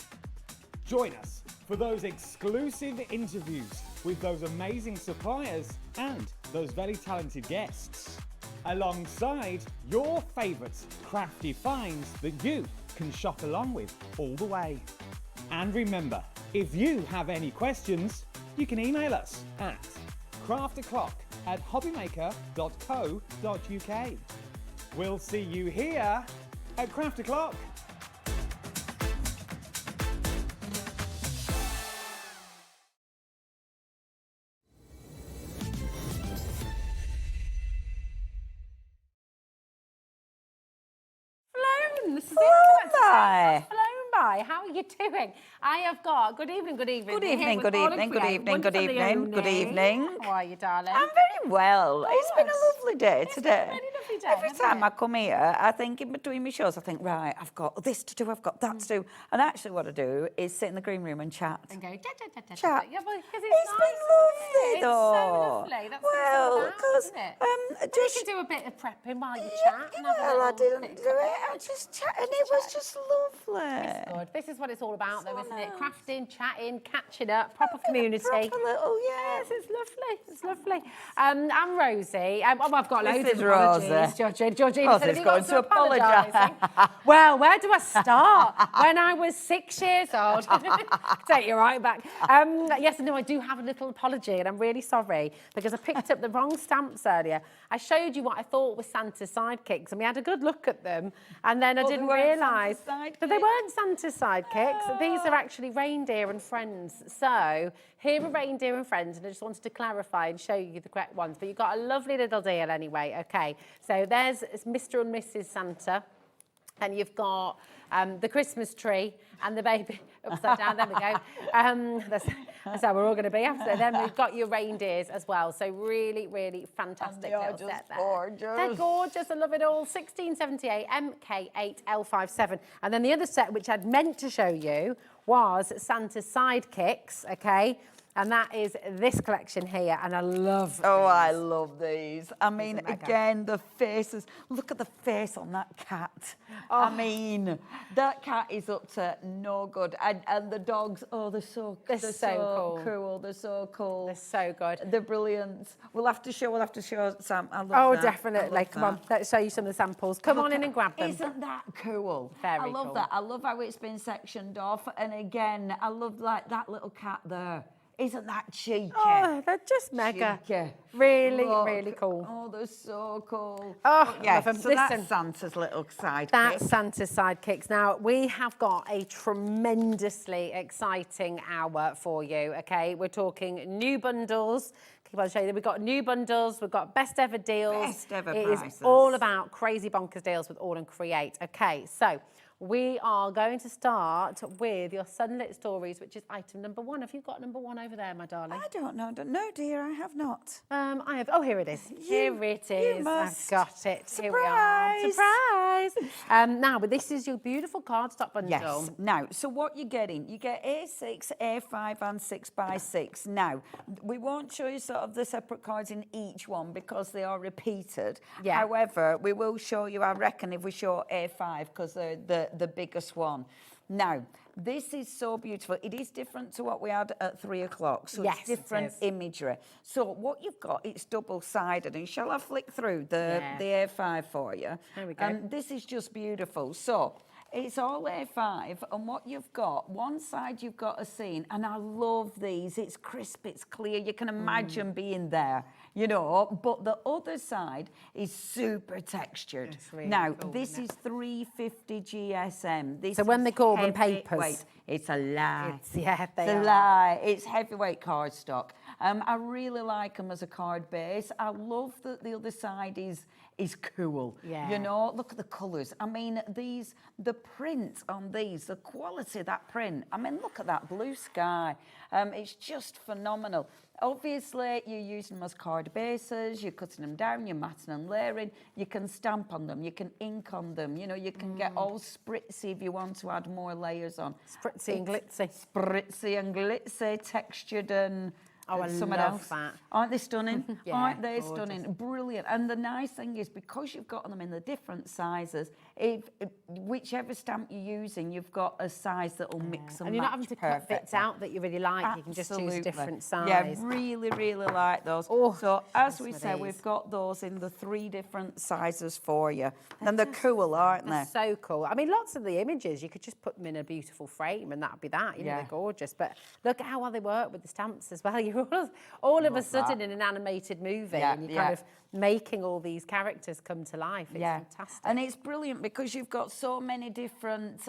Join us for those exclusive interviews with those amazing suppliers and those very talented guests, alongside your favourite crafty finds that you can shop along with all the way. And remember, if you have any questions, you can email us at craftoclock@hobbymaker.co.uk. We'll see you here at Craft O'Clock. This is it. Hi. Flown by. How are you doing? I have got good evening, good evening. Good evening, good evening, good evening, good evening, good evening. How are you, darling? I'm very well. It's been a lovely day today. Really lovely day. Every time I come here, I think in between my shows, I think, right, I've got this to do, I've got that to do. And actually what I do is sit in the green room and chat. And go, Chat. Yeah, well, because It's been lovely, though. It's so lovely. That's Well, what it's all about, isn't it? just you can do a bit of prepping while you chat. And have a well, I little didn't bit do it. I just chat, and it was just lovely. It's good. This is what it's all about, though, isn't it? Crafting, chatting, catching up, proper community. Proper little, Yes, it's lovely. It's lovely. I'm Rosie. I've got loads This of is apologies. Rosie. Georgina said, Rosie's have you got going to apologise. Well, where do I start? When I was 6 years old. Take you right back. Yes, no, I do have a little apology, and I'm really sorry because I picked up the wrong stamps earlier. I showed you what I thought was Santa's sidekicks, and we had a good look at them, and then I didn't realise that they weren't Santa's sidekicks. These are actually reindeer and friends. So here are reindeer and friends, and I just wanted to clarify and show you the correct ones. But you've got a lovely little deal anyway. Okay, so there's Mr. and Mrs. Santa. And you've got the Christmas tree and the baby upside down. There we go. That's how we're all going to be after. Then we've got your reindeers as well. So really, really fantastic little set there. Gorgeous. They're gorgeous. I love it all. 1678 MK8L57. And then the other set, which I'd meant to show you, was Santa's Sidekicks. Okay. And that is this collection here, and I love these. I love these. I mean, again, the faces. Look at the face on that cat. I mean, that cat is up to no good. And the dogs, they're so cool. They're so cool. They're so good. They're brilliant. We'll have to show Sam. I love that. Definitely. Come on, let's show you some of the samples. Come on in and grab them. Isn't that cool? Very I love cool. that. I love how it's been sectioned off. And again, I love like that little cat there. Isn't that cheeky? Oh, they're just mega. Cheeky. Really, Look. really cool. Oh, they're so cool. Oh, yeah. love 'em. So Listen, that's Santa's little sidekick. That's Santa's sidekicks. Now, we have got a tremendously exciting hour for you, okay? We're talking new bundles. I'll show you that we've got new bundles, we've got best ever deals. Best ever It prices. is all about crazy bonkers deals with AALL Create. Okay, so we are going to start with your sunlit stories, which is item number 1. Have you got number 1 over there, my darling? I don't know. No, dear, I have not. I have. Oh, here it is. Here it is. You must. I've got it. Surprise. Here we are. Surprise. Now, but this is your beautiful cardstock bundle. Yes. Now, so what you're getting, you get A6, A5 and 6x6. Now, we won't show you sort of the separate cards in each one because they are repeated. Yeah. However, we will show you, I reckon, if we show A5 because they're the biggest one. Now, this is so beautiful. It is different to what we had at 3 o'clock. So Yes, it's different it is. imagery. So what you've got, it's double-sided. And shall I flick through the A5 for you? There we go. This is just beautiful. So It's all A5, and what you've got, one side you've got a scene, and I love these. It's crisp, it's clear. You can imagine being there, you know, but the other side is super textured. Really now, cool, this is 350 GSM. This So when they call them heavyweight. papers. It's a lie. It's a lie. It's heavyweight cardstock. I really like them as a card base. I love that the other side is cool. Yeah. You know, look at the colours. I mean, the print on these, the quality of that print. I mean, look at that blue sky. It's just phenomenal. Obviously, you're using them as card bases, you're cutting them down, you're matting and layering, you can stamp on them, you can ink on them, you know, you can get all spritzy if you want to add more layers on. Spritzy and glitzy. Spritzy and glitzy, textured and... Oh, I something love else. that. Aren't they stunning? Yeah, Aren't they gorgeous. stunning? Brilliant. And the nice thing is, because you've got them in the different sizes, whichever stamp you're using, you've got a size that will mix and And you're not having match to cut bits perfectly. out that you really like. You can just choose a Absolutely. different size. Yeah, really, really like those. Oh, so as we some of said, these. we've got those in the 3 different sizes for you. And they're cool, aren't they? They're so cool. I mean, lots of the images, you could just put them in a beautiful frame and that'd be that. You know, they're gorgeous. But look at how well they work with the stamps as well. You're all of a sudden in an animated movie and you're kind of making all these characters come to life. It's fantastic. And it's brilliant because you've got so many different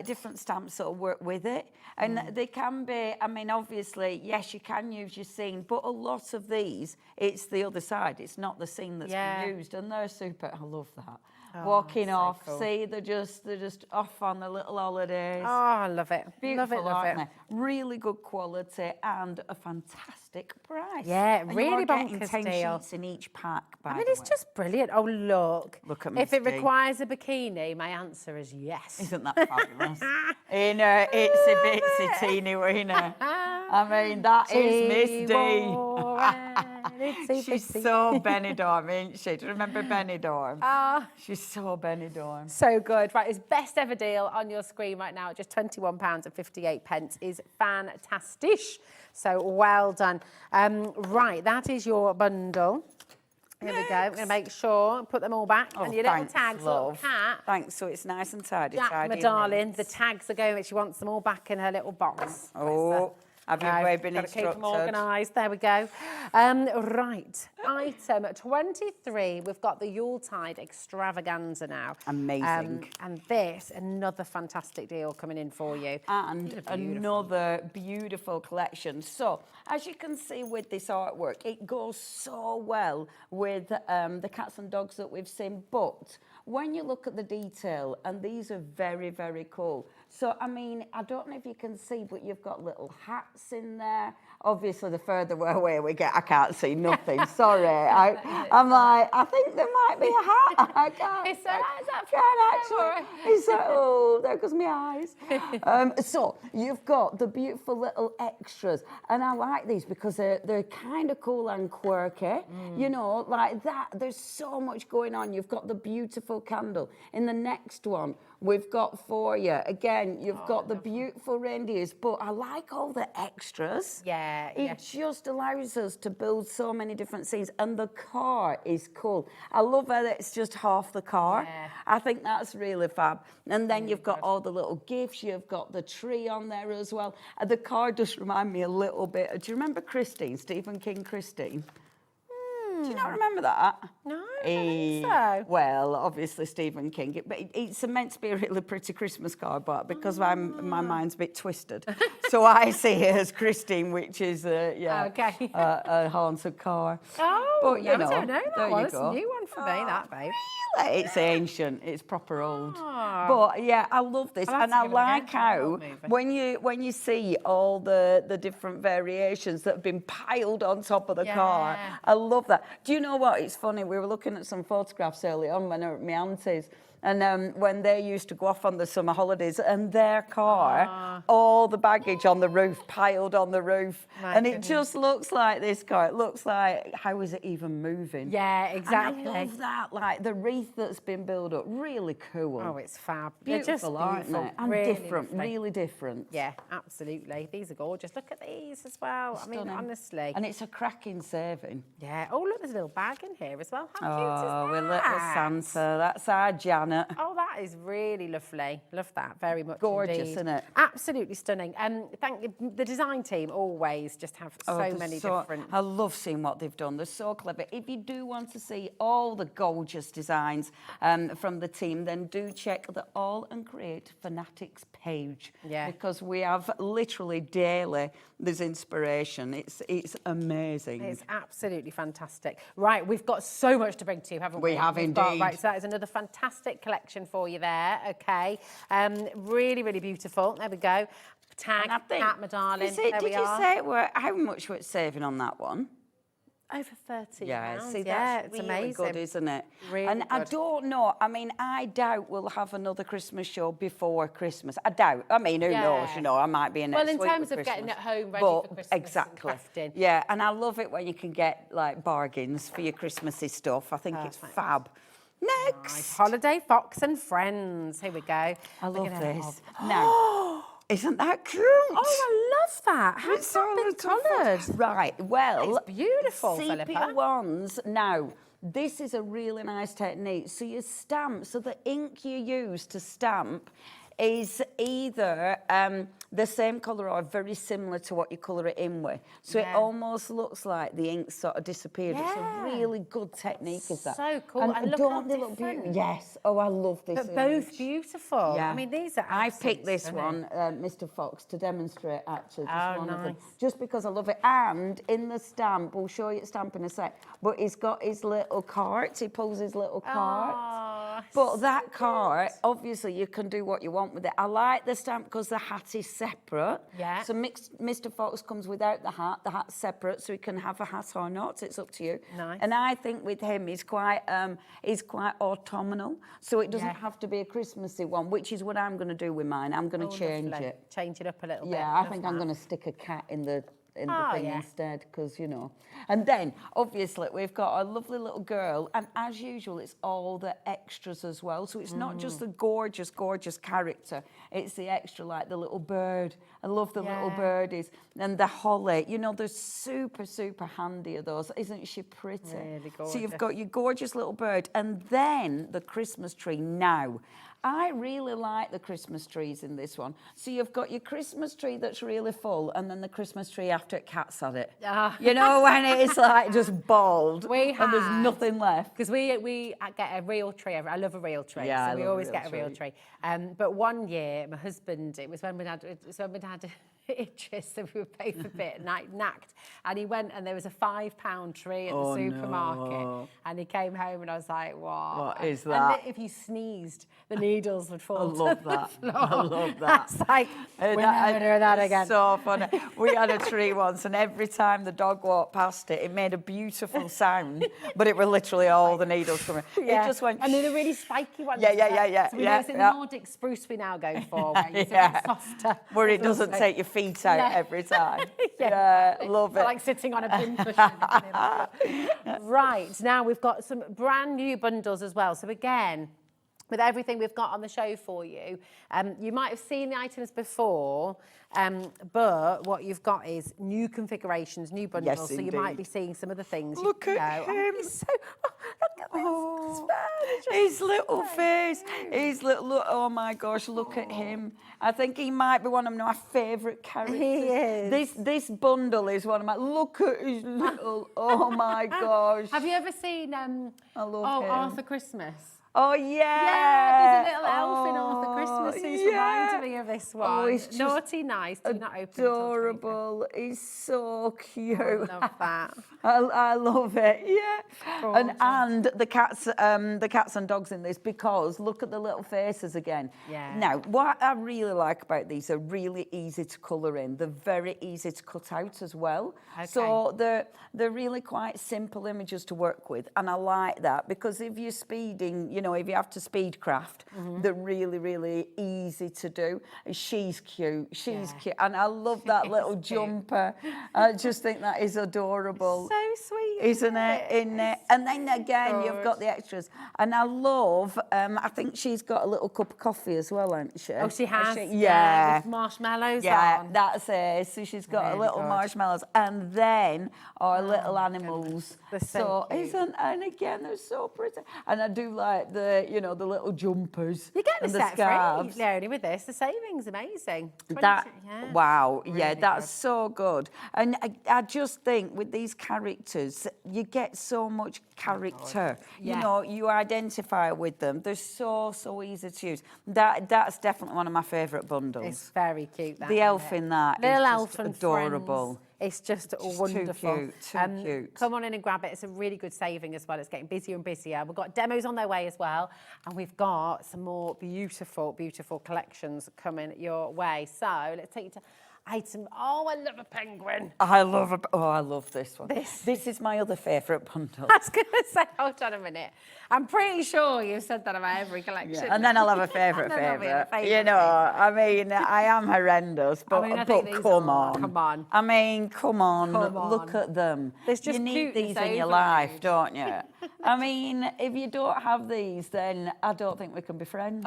different stamps that will work with it. And they can be, I mean, obviously, yes, you can use your scene, but a lot of these, it's the other side. It's not the scene that's been used. And they're super, I love that. Walking off, cool. see, they're just off on their little holidays. Oh, I love it. Beautiful, love aren't it. they? Really good quality and a fantastic price. Yeah, and really you are getting bonkers 10 deal. sheets in each pack, by I mean, the it's way. just brilliant. Oh, look. Look at If it Misty. requires a bikini, my answer is yes. Isn't that fabulous? In her itsy bitsy teeny weeny. I mean, that is Misty. She's so Benidorm, isn't she? Do you remember Benidorm? She's so Benidorm. So good. Right, his best ever deal on your screen right now at just £21.58 is fantastic. So well done. Right, that is your bundle. Here we go. I'm going to make sure, put them all back. Oh, and your little thanks, tags, love. little cat. Thanks, so it's nice and tidy. Jack, tidy my and darling, neat. the tags are going, she wants them all back in her little box. Oh, have you been got to keep them instructed? organised. There we go. Right, item 23. We've got the Yuletide Extravaganza now. Amazing. And this, another fantastic deal coming in for you. And another beautiful collection. So, as you can see with this artwork, it goes so well with the cats and dogs that we've seen. But when you look at the detail, and these are very, very cool. So, I mean, I don't know if you can see, but you've got little hats in there. Obviously, the further away we get, I can't see nothing. Sorry. I'm like, I think there might be a hat. I can't. It's so nice, I can't actually. It's like, oh, there goes my eyes. So, you've got the beautiful little extras. And I like these because they're kind of cool and quirky. You know, like that. There's so much going on. You've got the beautiful candle. In the next one, we've got for you. Again, you've got the beautiful reindeers, but I like all the extras. It just allows us to build so many different scenes. And the car is cool. I love how it's just half the car. I think that's really fab. And then you've got all the little gifts. You've got the tree on there as well. The car does remind me a little bit. Do you remember Christine, Stephen King Christine? Do you not remember that? No, I don't think so. Well, obviously Stephen King. But it's meant to be a really pretty Christmas card, but because my mind's a bit twisted, so I see it as Christine, which is a haunted car. Oh, but you I know, don't know that there one. you It's go. a new one for me, that, babe. It's ancient. It's proper old. But yeah, I love this, and I like how when you see all the different variations that have been piled on top of the car. I love that. Do you know what? It's funny. We were looking at some photographs early on when I were at my auntie's. And when they used to go off on the summer holidays, and their car, all the baggage on the roof, piled on the roof. And it just looks like this car. It looks like, how is it even moving? Yeah, exactly. And I love that, like the wreath that's been built up. Really cool. Oh, it's fab. Beautiful, aren't they? And Really different, lovely. really different. Yeah, absolutely. These are gorgeous. Look at these as well. I mean, Stunning. honestly. And it's a cracking serving. Yeah. Oh, look, there's a little bag in here as well. How cute is that? Oh, we're little Santa. That's our Jan Janet. Oh, that is really lovely. Love that very much. Gorgeous, indeed. isn't it? Absolutely stunning. The design team always just have so many different. I love seeing what they've done. They're so clever. If you do want to see all the gorgeous designs from the team, then do check the AALL Create Fanatics page. Yeah. Because we have literally daily there's inspiration. It's amazing. It's absolutely fantastic. Right, we've got so much to bring to you, haven't we? We have indeed. Right, so that is another fantastic collection for you there. Okay, really, really beautiful. There we go. Tag Cat, my darling. Did you say how much we're saving on that one? Over 30 Yeah, pounds. see, Yeah, that's it's really amazing. good, isn't it? Really and I good. don't know. I mean, I doubt we'll have another Christmas show before Christmas. I doubt. I mean, who knows? You know, I might be in next Well, in week terms with of getting Christmas. it home ready But for Christmas exactly. and crafting. Yeah, and I love it when you can get like bargains for your Christmassy stuff. I think it's fab. Next. Nice. Holiday Fox and Friends. Here we go. I Look love at this. it. Now, isn't that cute? Oh, I love that. How's It's that all been little coloured? Right, well, It's beautiful, sepia Philippa. ones. Now, this is a really nice technique. So you stamp, so the ink you use to stamp is either the same colour or very similar to what you colour it in with. So it almost looks like the ink sort of disappeared. It's a really good technique, is that? So cool. And And look don't how they look different. beautiful? Yes. Oh, I love this But image. both beautiful. Yeah. I mean, these are I picked this stunning. one, Mr. Fox, to demonstrate actually. Just Oh, one of them. nice. Just because I love it. And in the stamp, we'll show you the stamp in a sec, but he's got his little cart. He pulls his little cart. Oh, But that cart, obviously, you can do what you want with it. I like the stamp because the hat is separate. Yeah. So Mr. Fox comes without the hat. The hat's separate, so he can have a hat or not. It's up to you. Nice. And I think with him, he's quite autumnal. So it doesn't have to be a Christmassy one, which is what I'm going to do with mine. I'm going to change lovely. it. Change it up a little bit. Yeah, I Love think that. I'm going to stick a cat in the thing yeah. instead, because, you know. And then, obviously, we've got a lovely little girl, and as usual, it's all the extras as well. So it's not just the gorgeous, gorgeous character. It's the extra, like the little bird. I love the little birdies. And the holly. You know, they're super, super handy, are those. Isn't she pretty? Really So you've gorgeous. got your gorgeous little bird, and then the Christmas tree. Now, I really like the Christmas trees in this one. So you've got your Christmas tree that's really full, and then the Christmas tree after it cats at it. You know, when it's like just bald and there's nothing left. Because we get a real tree. I love a real tree. Yeah, so I we love a always real get a real tree. But one year, my husband, it was when we had itches, so we were paid for a bit, and I knacked. And he went, and there was a £5 tree at the supermarket. No. And he came home, and I was like, What is And that? if you sneezed, the needles would fall I love to that. the floor. I love that. That's like, we're never doing that again. So funny. We had a tree once, and every time the dog walked past it, it made a beautiful sound, but it were literally all the needles coming. Yeah. It just went. And they're the really spiky ones. Yeah. So we know it's the Nordic spruce we now go for, where it's a bit softer. Where it doesn't take your feet out every time. Yeah, love it. Like sitting on a bin cushion. Right, now we've got some brand new bundles as well. So again, with everything we've got on the show for you, you might have seen the items before, but what you've got is new configurations, new bundles. Yes, so you indeed. might be seeing some of the things. Look at him. Look at His little face. His little look. Oh my gosh, look at him. I think he might be one of my favourite characters. He is. This bundle is one of my. Look at his little. Oh my gosh. Have you ever seen I love him. Arthur Christmas? Oh yeah. Yeah, there's a little elf in Arthur Christmas who's yeah. reminded me of this one. Oh, he's just naughty, nice. Do not open it. adorable. He's so cute. I love that. I love it. Yeah. Gorgeous. And the cats and dogs in this, because look at the little faces again. Yeah. Now, what I really like about these, are really easy to colour in. They're very easy to cut out as well. Okay. So they're really quite simple images to work with, and I like that, because if you're speeding, you know, if you have to speed craft, they're really, really easy to do. She's cute. She's cute. And I love that little jumper. I just think that is adorable. So sweet. Isn't it? In it. And then again, you've got the extras. And I love, I think she's got a little cup of coffee as well, hasn't she? Oh, she has? Yeah. With marshmallows on. That's it. So she's got Really a little good. marshmallows. And then our little animals. They're so cute. And again, they're so pretty. And I do like get the, you know, the little jumpers. You get the and set scarves. free, Leonie, with this. The saving's amazing. Wow, Really yeah, that's good. so good. And I just think with these characters, you get so much character. Yeah. You know, you identify with them. They're so easy to use. That's definitely one of my favourite bundles. It's very cute. That, the elf in that little is elf just and adorable. Friends. It's just Too wonderful. cute. Come on in and grab it. It's a really good saving as well. It's getting busier and busier. We've got demos on their way as well. And we've got some more beautiful, beautiful collections coming your way. So let's take you to item. Oh, I love a penguin. I love this one. This is my other favourite bundle. I was going to say, hold on a minute. I'm pretty sure you've said that about every collection. Yeah, and then I'll have a favourite. You know, I mean, I am horrendous, but, I come on. Come on. I mean, come on. Come on. Look at them. There's just you need cuteness these in your overload. life, don't you? I mean, if you don't have these, then I don't think we can be friends.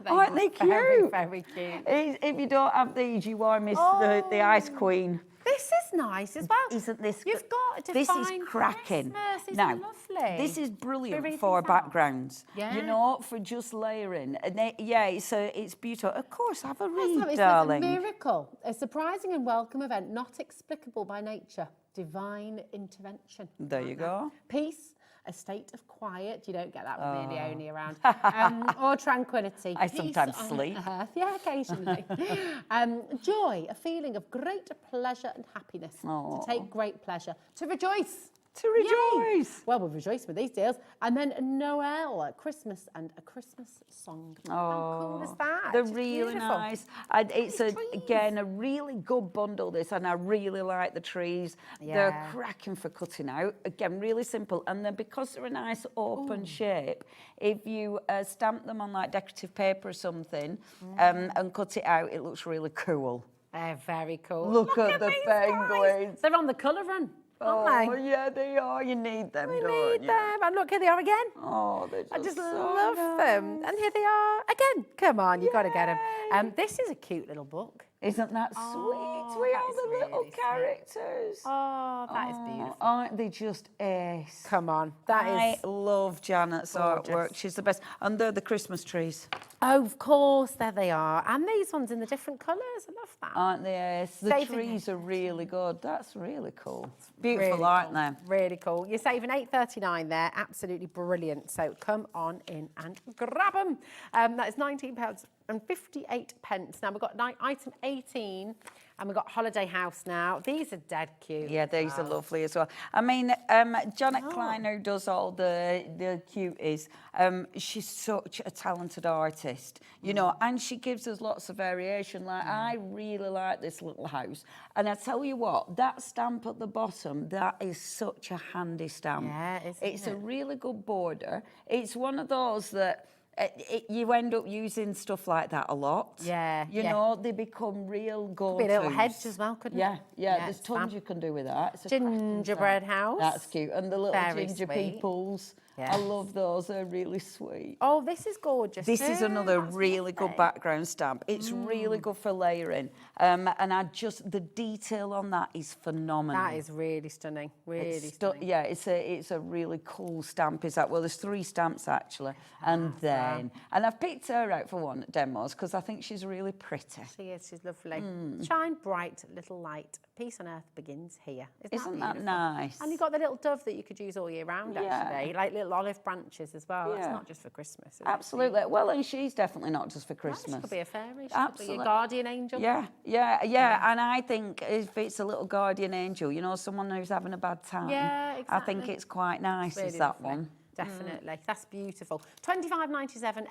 Aren't they cute? Very, very cute. If you don't have these, you are miss the ice queen. This is nice as well. Isn't this? You've got a This is defined cracking. Christmas. These Now, are lovely. this is brilliant Very for things out. backgrounds. Yeah. You know, for just layering. And it's beautiful. Of course, have a read, It's darling. a miracle, a surprising and welcome event, not explicable by nature. Divine intervention. There you go. Peace, a state of quiet. You don't get that with me, Leonie, around. Or tranquility. I Peace sometimes on sleep. earth. Yeah, occasionally. Joy, a feeling of great pleasure and happiness. To take great pleasure. To rejoice. To rejoice. Yay. Well, we'll rejoice with these deals. And then Noel, Christmas and a Christmas song. How cool is that? They're It's really beautiful. nice. It's again a really good bundle. This, and I really like the trees. Yeah. They're cracking for cutting out. Again, really simple. And then because they're a nice open shape, if you stamp them on like decorative paper or something and cut it out, it looks really cool. They're very cool. Look at the these penguins. guys. They're on the colour run, aren't they? Yeah, they are. You need them, We don't need you? them. And look, here they are again. Oh, they're I just so love them. nice. And here they are again. Come on, you've got to get them. This is a cute little book. Isn't that sweet? We are the little characters. Oh, that is beautiful. Aren't they just ace? Come on, that I is love Janet's gorgeous. artwork. She's the best. And they're the Christmas trees. Oh, of course, there they are. And these ones in the different colours. I love that. Aren't they ace? The Saving trees are really good. That's really cool. Beautiful, Really aren't cool. they? Really cool. You're saving $8.39 there. Absolutely brilliant. So come on in and grab them. That is £19.58. Now we've got item 18 and we've got Holiday House now. These are dead cute. Yeah, these are lovely as well. I mean, Janet Klein, who does all the cuties, she's such a talented artist, you know, and she gives us lots of variation. Like, I really like this little house. And I tell you what, that stamp at the bottom, that is such a handy stamp. Yeah, it's a really good border. It's one of those that you end up using stuff like that a lot. Yeah, You know, they become real go-tos. Could be a little hedge as well, couldn't it? Yeah, Yeah, there's it's tons fab. you can do with that. It's a Gingerbread crafty house. That's cute. And the little Very ginger sweet. peoples. Yes. I love those. They're really sweet. Oh, this is gorgeous. This is too. another That's really good lovely. background stamp. It's really good for layering. And the detail on that is phenomenal. That is really stunning. Really It's stunning. yeah, it's a really cool stamp. Is that? Well, there's 3 stamps actually, and I've picked her out for one demos because I think she's really pretty. She is. She's lovely. Shine bright, little light. Peace on earth begins here. Isn't that beautiful? nice? And you've got the little dove that you could use all year round, actually, like little olive branches as well. It's Yeah. not just for Christmas. Is it? Absolutely. Well, and she's definitely not just for No, Christmas. she could be a fairy. She could be Absolutely. your guardian angel. Yeah. And I think if it's a little guardian angel, you know, someone who's having a bad time, Yeah, I think exactly. it's quite nice, Really is that lovely. one. Definitely. That's beautiful. 25.97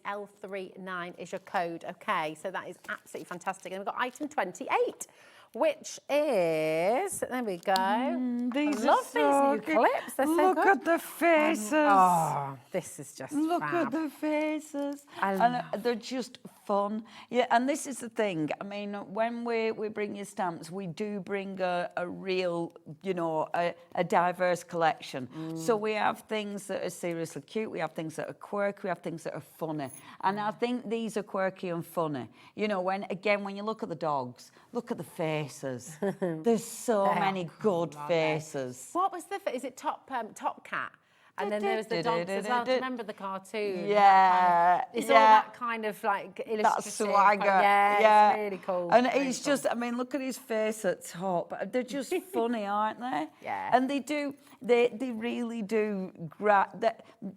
MO8L39 is your code. Okay, so that is absolutely fantastic. And we've got item 28, which is, there we go. I These love are so these new cute. clips. They're so Look good. at the faces. Oh, this is just Look fab. at the faces. I And love they're just fun. Yeah, and this is the thing. I mean, when we bring you stamps, we do bring a real, you know, a diverse collection. So we have things that are seriously cute. We have things that are quirky. We have things that are funny. And I think these are quirky and funny. You know, when you look at the dogs, look at the faces. There's so many good faces. What was is it Top Cat? And then there's the dogs as well. Do you remember the cartoon? Yeah. It's all that kind of like illustrative. That swagger. Yeah, it's really cool. And really it's cool. just, I mean, look at his face at top. They're just funny, aren't they? Yeah. And they really do,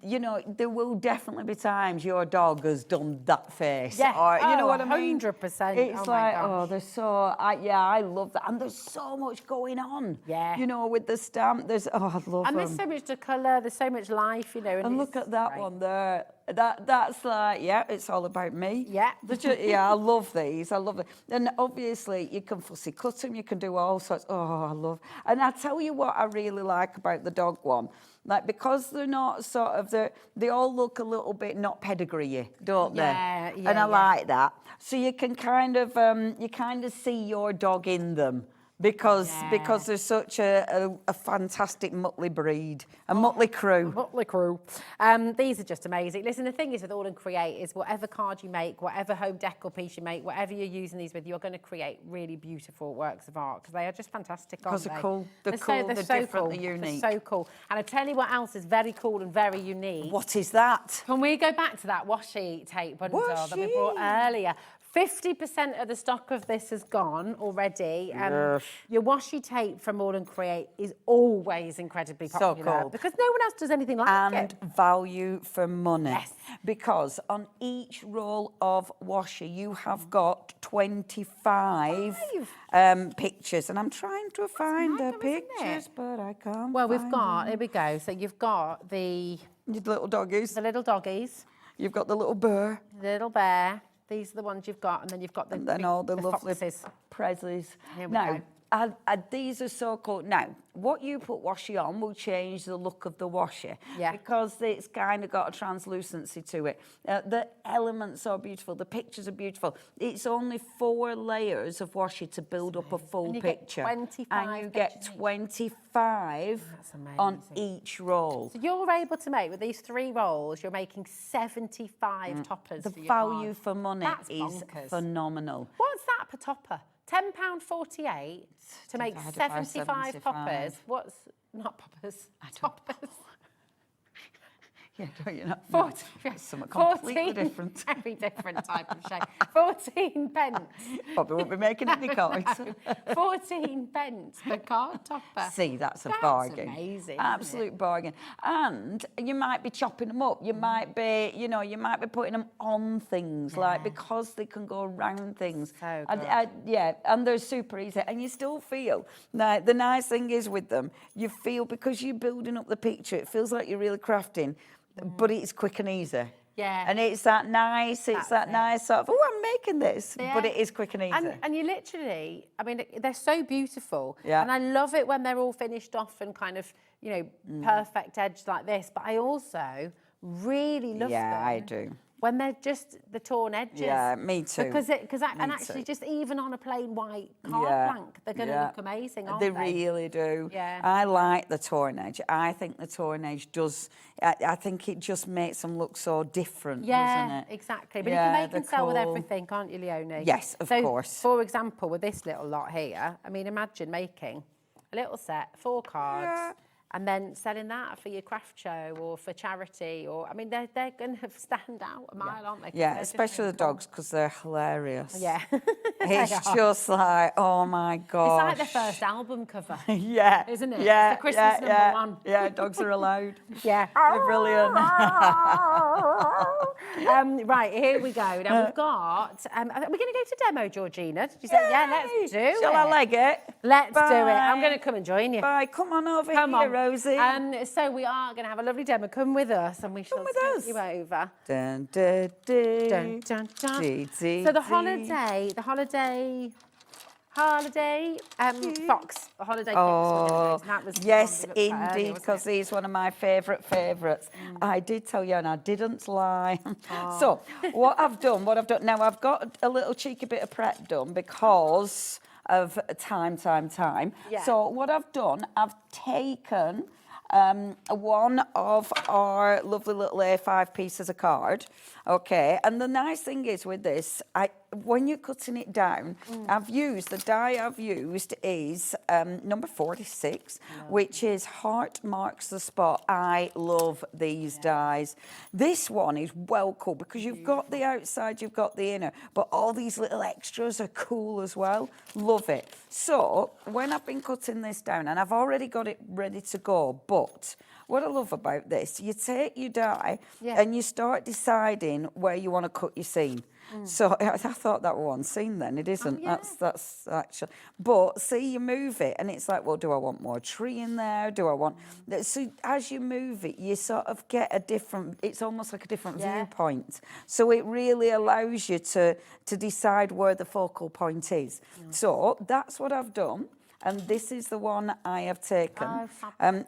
you know, there will definitely be times your dog has done that face. Yeah. Or, you know what I mean? 100%. It's they're so, I love that. And there's so much going on. Yeah. You know, with the stamp, I love them. And there's so much to colour, there's so much life, you know. And look at that one there. That's like, yeah, it's all about me. Yeah. Yeah, I love these. I love them. And obviously, you can fussy cut them. You can do all sorts. Oh, I love. And I tell you what I really like about the dog one. Like, because they're not sort of, they all look a little bit not pedigree, don't they? Yeah, And I like that. So you can kind of see your dog in them. Because there's such a fantastic motley breed, a motley crew. Motley crew. These are just amazing. Listen, the thing is with AALL Create is whatever card you make, whatever home decor piece you make, whatever you're using these with, you're going to create really beautiful works of art because they are just fantastic, aren't they? Because they're cool. They're so different, cool. they're unique. They're so cool. And I tell you what else is very cool and very unique. What is that? Can we go back to that washi tape bundle that we brought earlier? 50% of the stock of this has gone already. Yes. Your washi tape from AALL Create is always incredibly popular. So cool. Because no one else does anything like it. And value for money. Yes. Because on each roll of washi, you have got 25 pictures. And I'm trying to find the pictures, but I can't Well, we've find got, them. here we go. So you've got the little doggies. The little doggies. You've got the little bear. The little bear. These are the ones you've got, and then you've got the And then all the lovely foxes. Presleys. Here we Now, go. these are so cool. Now, what you put washi on will change the look of the washi. Yeah. Because it's kind of got a translucency to it. The elements are beautiful. The pictures are beautiful. It's only 4 layers of washi to build up a full And you picture. get 25 and you get pictures each. 25 on each roll. So you're able to make, with these 3 rolls, you're making 75 toppers The for your value card. for money That's is bonkers. phenomenal. What's that per topper? £10.48 to make Divided by 75 poppers. What's, not poppers, toppers. Yeah, don't you know? 40, Something completely 14, different. Very different type of shape. 14 pence. Probably won't be making any cards. 14 pence per card topper. See, that's a bargain. Amazing. Absolute bargain. And you might be chopping them up. You might be, you putting them on things, like, because they can go around things. So good. And they're super easy. And you still feel, now, the nice thing is with them, you feel, because you're building up the picture, it feels like you're really crafting, but it's quick and easy. Yeah. And it's that nice, nice sort of, oh, I'm making this, but it is quick and easy. And you literally, I mean, they're so beautiful. Yeah. And I love it when they're all finished off and kind of, perfect edge like this. But I also really love them. Yeah, I do. When they're just the torn edges. Yeah, me too. Actually, just even on a plain white card blank, they're going to look amazing, aren't they? They really do. Yeah. I like the torn edge. I think the torn edge does, I think it just makes them look so different, doesn't it? Exactly. But you Yeah, can make and they're sell with cool. everything, can't you, Leonie? Yes, of course. For example, with this little lot here, I mean, imagine making a little set, 4 cards, and then selling that for your craft show or for charity, or, I mean, they're going to stand out a mile, aren't they? Yeah, especially the dogs, because they're hilarious. Yeah. It's just like, oh my gosh. It's like the first album cover. Yeah. Isn't it? Yeah. It's the Christmas number 1. Yeah, dogs are allowed. Yeah. They're brilliant. Right, here we go. Now we've got, are we going to go to demo, Georgina? Did you say, yeah, let's do it. Shall I leg it? Let's do it. Bye. I'm going to come and join you. Bye, come on over Come here, on. Rosie. So we are going to have a lovely demo. Come with us and we shall take you over. Dun, dun, dun. Dun, dun, dun. Dee, dee, So the holiday fox, a holiday Oh, fox. That was the yes, one we looked at earlier, indeed, wasn't because it? he's one of my favourites. I did tell you, and I didn't lie. So, what I've done, now I've got a little cheeky bit of prep done because of time. Yeah. So, what I've done, I've taken one of our lovely little A5 pieces of card, okay? And the nice thing is with this, when you're cutting it down, the die I've used is number 46, which is Heart Marks the Spot. I love these dies. This one is well cool because you've got the outside, you've got the inner, but all these little extras are cool as well. Love it. So when I've been cutting this down, and I've already got it ready to go, but what I love about this, you take your die and you start deciding where you want to cut your seam. So I thought that was one scene then. It isn't. That's actually. But see, you move it and it's like, well, do I want more tree in there? Do I want... So as you move it, you sort of get a different... It's almost like a different viewpoint. So it really allows you to decide where the focal point is. So that's what I've done. And this is the one I have taken.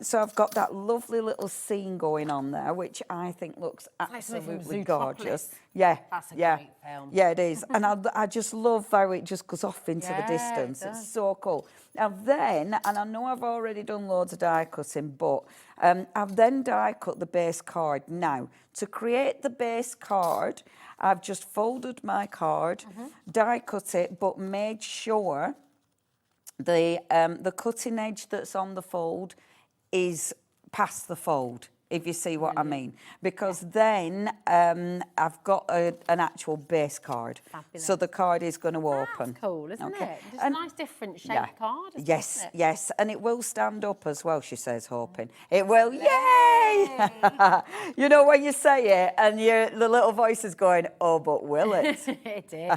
So I've got that lovely little scene going on there, which I think looks absolutely gorgeous. Yeah, that's a great film. Yeah, it is. And I just love how it just goes off into the distance. It's so cool. Now then, and I know I've already done loads of die cutting, but I've then die cut the base card. Now, to create the base card, I've just folded my card, die cut it, but made sure the cutting edge that's on the fold is past the fold, if you see what I mean. Because then I've got an actual base card. Fabulous. So the card is going to open. That's cool, isn't it? It's a nice different shaped card, isn't it? Yes, and it will stand up as well, she says, hoping. It will, yay! You know, when you say it and the little voice is going, oh, but will it? It did.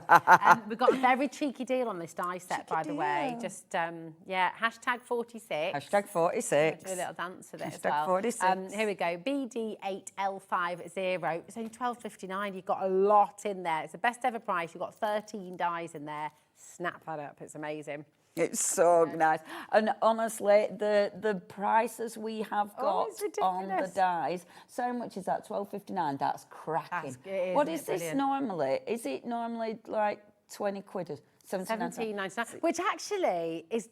We've got a very cheeky deal on this die set, by the way. Just, hashtag 46. Hashtag 46. Do a little dance with it hashtag as well. 46. Here we go. BD8L50. It's only $12.59. You've got a lot in there. It's the best ever price. You've got 13 dies in there. Snap that up. It's amazing. It's so nice. And honestly, the prices we have got on the dies, so much is that? $12.59. That's cracking. What is this normally? Is it normally like 20 quid? $17.99, which actually is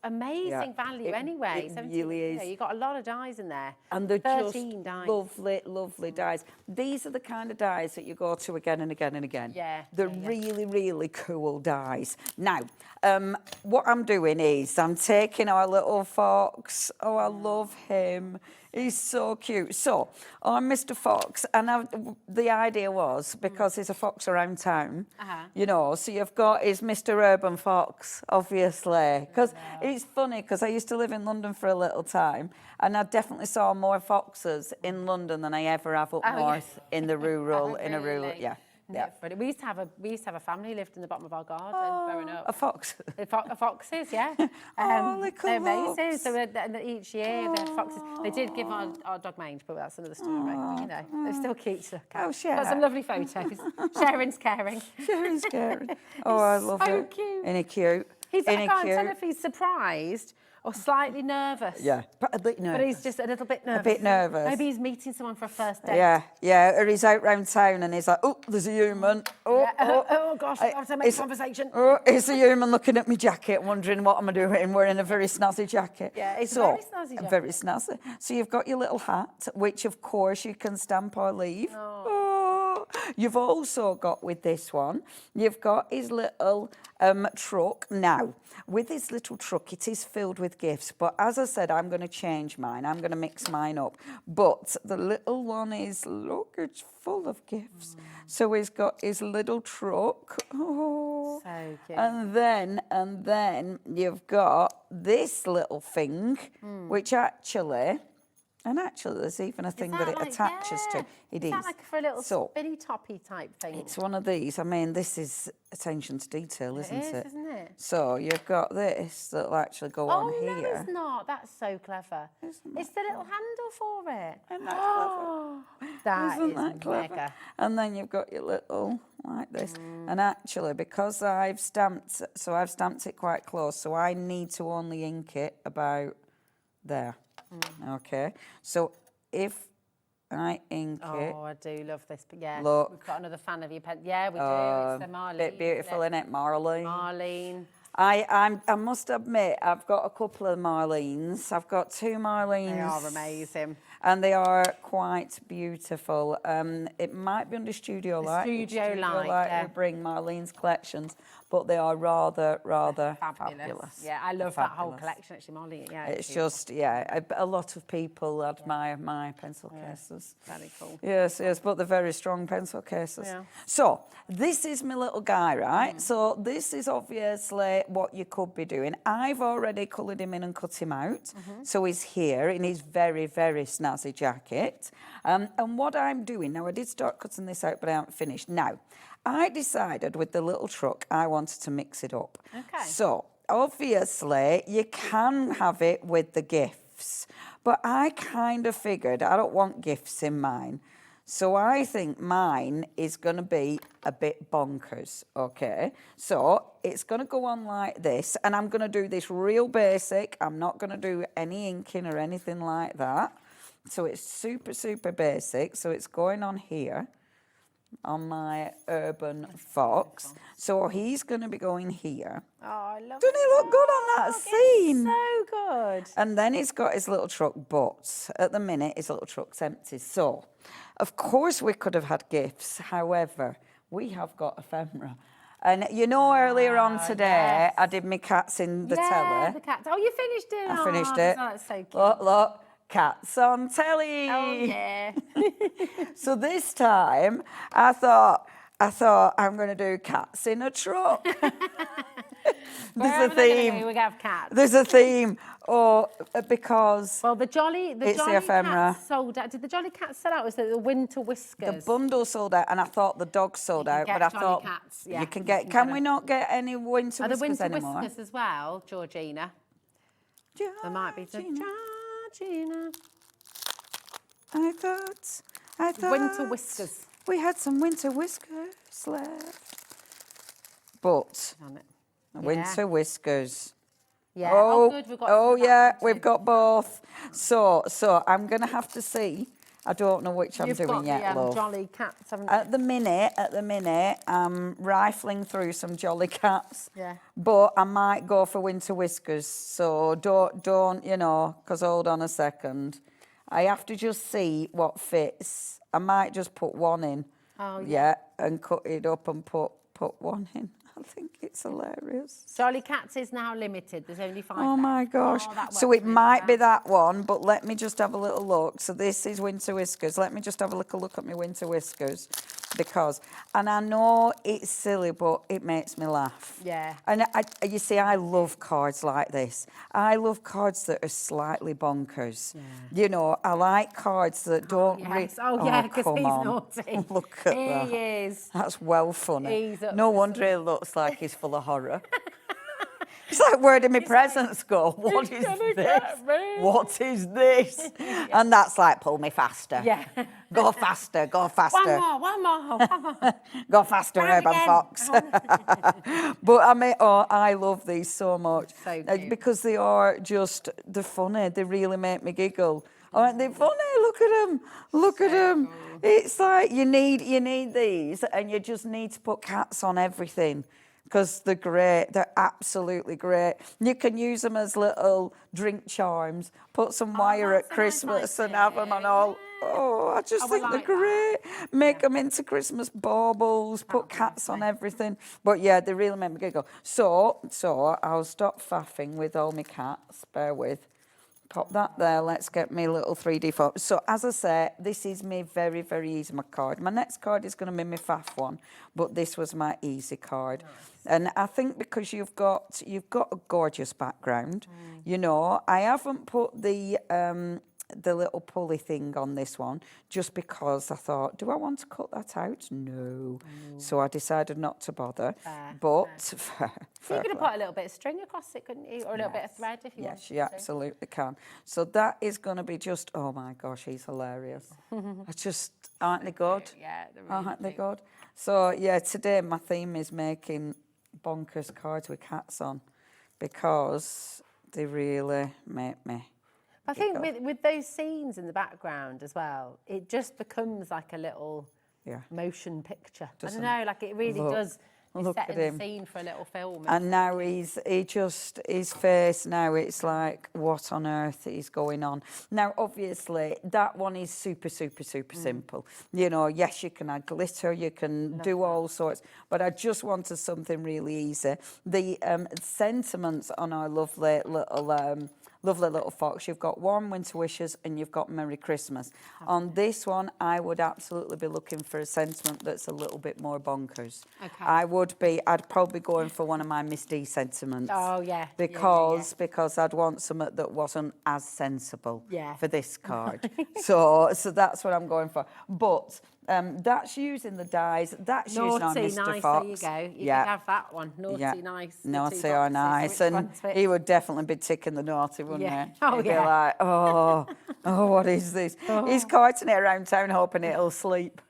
amazing value anyway. It really is. You've got a lot of dies in there. And they're 13 just dies. lovely, lovely dies. These are the kind of dies that you go to again and again and again. They're really, really cool dies. Now, what I'm doing is I'm taking our little fox. Oh, I love him. He's so cute. So, I'm Mr. Fox, and the idea was, because he's a fox around town, you know, so you've got his Mr. Urban Fox, obviously. Because it's funny, because I used to live in London for a little time, and I definitely saw more foxes in London than I ever have up north in the rural, We used to have a family who lived in the bottom of our garden growing up. A fox. Foxes, yeah. They're amazing. So each year the foxes. They did give our dog mange, but that's another story. You know, they're still cute to look at. Oh, Sharon. Got some lovely photos. Sharon's caring. Sharon's caring. Oh, I love it. So cute. Isn't he cute? I can't tell if he's surprised or slightly nervous. Yeah, but a bit nervous. But he's just a little bit nervous. A bit nervous. Maybe he's meeting someone for a first date. Yeah. Or he's out round town and he's like, oh, there's a human. Oh gosh, I have to make conversation. Oh, it's a human looking at my jacket, wondering what am I doing, wearing a very snazzy jacket. Yeah, it's a very snazzy jacket. Very snazzy. So you've got your little hat, which of course you can stamp or leave. You've also got with this one, you've got his little truck. Now, with his little truck, it is filled with gifts. But as I said, I'm going to change mine. I'm going to mix mine up. But the little one is, look, it's full of gifts. So he's got his little truck. Oh. So cute. And then you've got this little thing, which actually... And actually, there's even a thing that it attaches to. Is that like for a little spinny toppy type thing? It's one of these. I mean, this is attention to detail, isn't it? It is, isn't it? So you've got this that will actually go on here. Oh, no, it's not. That's so clever. It's the little handle for it. Isn't that clever? Isn't that clever? Mega. And then you've got your little, like this. And actually, because I've stamped it quite close, so I need to only ink it about there. Okay, so if I ink it... Oh, I do love this. But yeah, look. We've got another fan of your pen. Yeah, we do. It's the Marlene. Bit beautiful, isn't it, Marlene? Marlene. I must admit, I've got a couple of Marlenes. I've got 2 Marlenes. They are amazing. And they are quite beautiful. It might be under Studio Light. Studio Light, yeah. will bring Marlene's collections, but they are rather fabulous. Yeah, I love that whole collection, actually, Molly. Yeah, it's just, a lot of people admire my pencil cases. Very cool. Yes, but they're very strong pencil cases. Yeah. So, this is my little guy, right? So, this is obviously what you could be doing. I've already coloured him in and cut him out. So, he's here in his very, very snazzy jacket. And what I'm doing, now I did start cutting this out, but I haven't finished. Now, I decided with the little truck, I wanted to mix it up. Okay. So, obviously, you can have it with the gifts, but I kind of figured I don't want gifts in mine. So I think mine is going to be a bit bonkers, okay? So it's going to go on like this, and I'm going to do this real basic. I'm not going to do any inking or anything like that. So it's super, super basic. So it's going on here on my urban fox. So he's going to be going here. Oh, I love Doesn't he look good on that scene? So good. And then he's got his little truck, but at the minute his little truck's empty. So, of course we could have had gifts. However, we have got ephemera. And you know, earlier on today, I did my cats in the telly. The cats. Oh, you finished it. I finished it. That's so cute. Look, cats on telly. Oh, yeah. So this time, I thought I'm going to do cats in a truck. There's a theme. We have cats. There's a theme. Because the Jolly ephemera. Cats sold out. Did the Jolly Cats sell out? Was it the Winter Whiskers? The bundle sold out, and I thought the dog sold out, but I thought cats, you can get. Can we not get any Winter Whiskers the Winter anymore? Whiskers as well, Georgina. There might be some Georgina. I thought Winter Whiskers. We had some Winter Whiskers left, but Winter Whiskers. Yeah. Oh, good. We've got both. So I'm gonna have to see. I don't know which I'm doing yet, love. Jolly Cats, haven't you? At the minute, I'm rifling through some Jolly Cats. Yeah. But I might go for Winter Whiskers. So don't because hold on a second. I have to just see what fits. I might just put one in. Oh, yeah. And cut it up and put one in. I think it's hilarious. Jolly Cats is now limited. There's only 5 Oh, left. my gosh. So it really might be that one, but let me just have a little look. So this is Winter Whiskers. Let me just have a little look at my Winter Whiskers. And I know it's silly, but it makes me laugh. Yeah. And you see, I love cards like this. I love cards that are slightly bonkers. Yeah. You know, I like cards that don't... Yes. Because he's naughty. Look at that. He is. That's well funny. He's No wonder he looks like he's full of horror. It's like, where did my presents go? What is this? What is this? And that's like, pull me faster. Yeah. Go faster, go faster. One more. Go faster, Urban Fox. But I mean, I love these so much. So cute. Because they're funny. They really make me giggle. Aren't they funny? Look at them. Look at them. Cool. It's like you need these, and you just need to put cats on everything. Because they're great, they're absolutely great. You can use them as little drink charms, put some wire at Christmas and have them on all. Oh, I just think they're great. Make them into Christmas baubles, put cats on everything. But yeah, they really make me giggle. So I'll stop faffing with all my cats, bear with. Pop that there, let's get me little 3D photo. So as I say, this is me very, very easy, my card. My next card is going to be my faff one, but this was my easy card. Nice. And I think because you've got a gorgeous background, you know, I haven't put the little pulley thing on this one just because I thought, do I want to cut that out? No. So I decided not to bother. Fair. So you could have put a little bit of string across it, couldn't you? Or a little bit of thread if you wanted to. Yes, you absolutely can. So that is going to be just, oh my gosh, he's hilarious. Aren't they good? Yeah, they're really Aren't they good? So yeah, today my theme is making bonkers cards with cats on because they really make me. I think with those scenes in the background as well, it just becomes like a little motion picture. I don't know, like it really does Look at setting him. the scene for a little film. And now his face now, it's like, what on earth is going on? Now, obviously, that one is super simple. You know, yes, you can add glitter, you can do all sorts, but I just wanted something really easy. The sentiments on our lovely little fox, you've got warm winter wishes and you've got Merry Christmas. On this one, I would absolutely be looking for a sentiment that's a little bit more bonkers. Okay. I'd probably go in for one of my Miss D sentiments. Oh, yeah. Because I'd want something that wasn't as sensible Yeah. for this card. so that's what I'm going for. But that's using the dies. That's using our Mr. Nice, Fox. there you go. You could have that one. Naughty, nice. the Naughty two or boxes. nice. Which And one's which? he would definitely be ticking the naughty, wouldn't Yeah. he? Oh, He'd yeah. be like, oh, what is this? He's carting it around town hoping it'll sleep.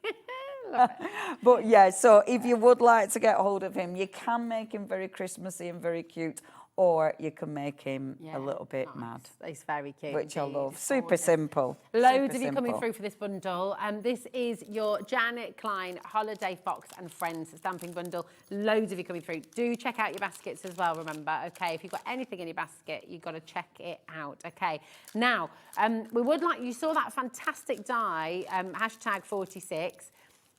But yeah, so if you would like to get hold of him, you can make him very Christmassy and very cute, or you can make him a little bit mad. It's very cute. Which I indeed. love. It's Super gorgeous. simple. Loads Super of you coming simple. through for this bundle. This is your Janet Klein Holiday Fox and Friends stamping bundle. Loads of you coming through. Do check out your baskets as well, remember, okay? If you've got anything in your basket, you've got to check it out, okay? Now, we would like, you saw that fantastic die, hashtag 46,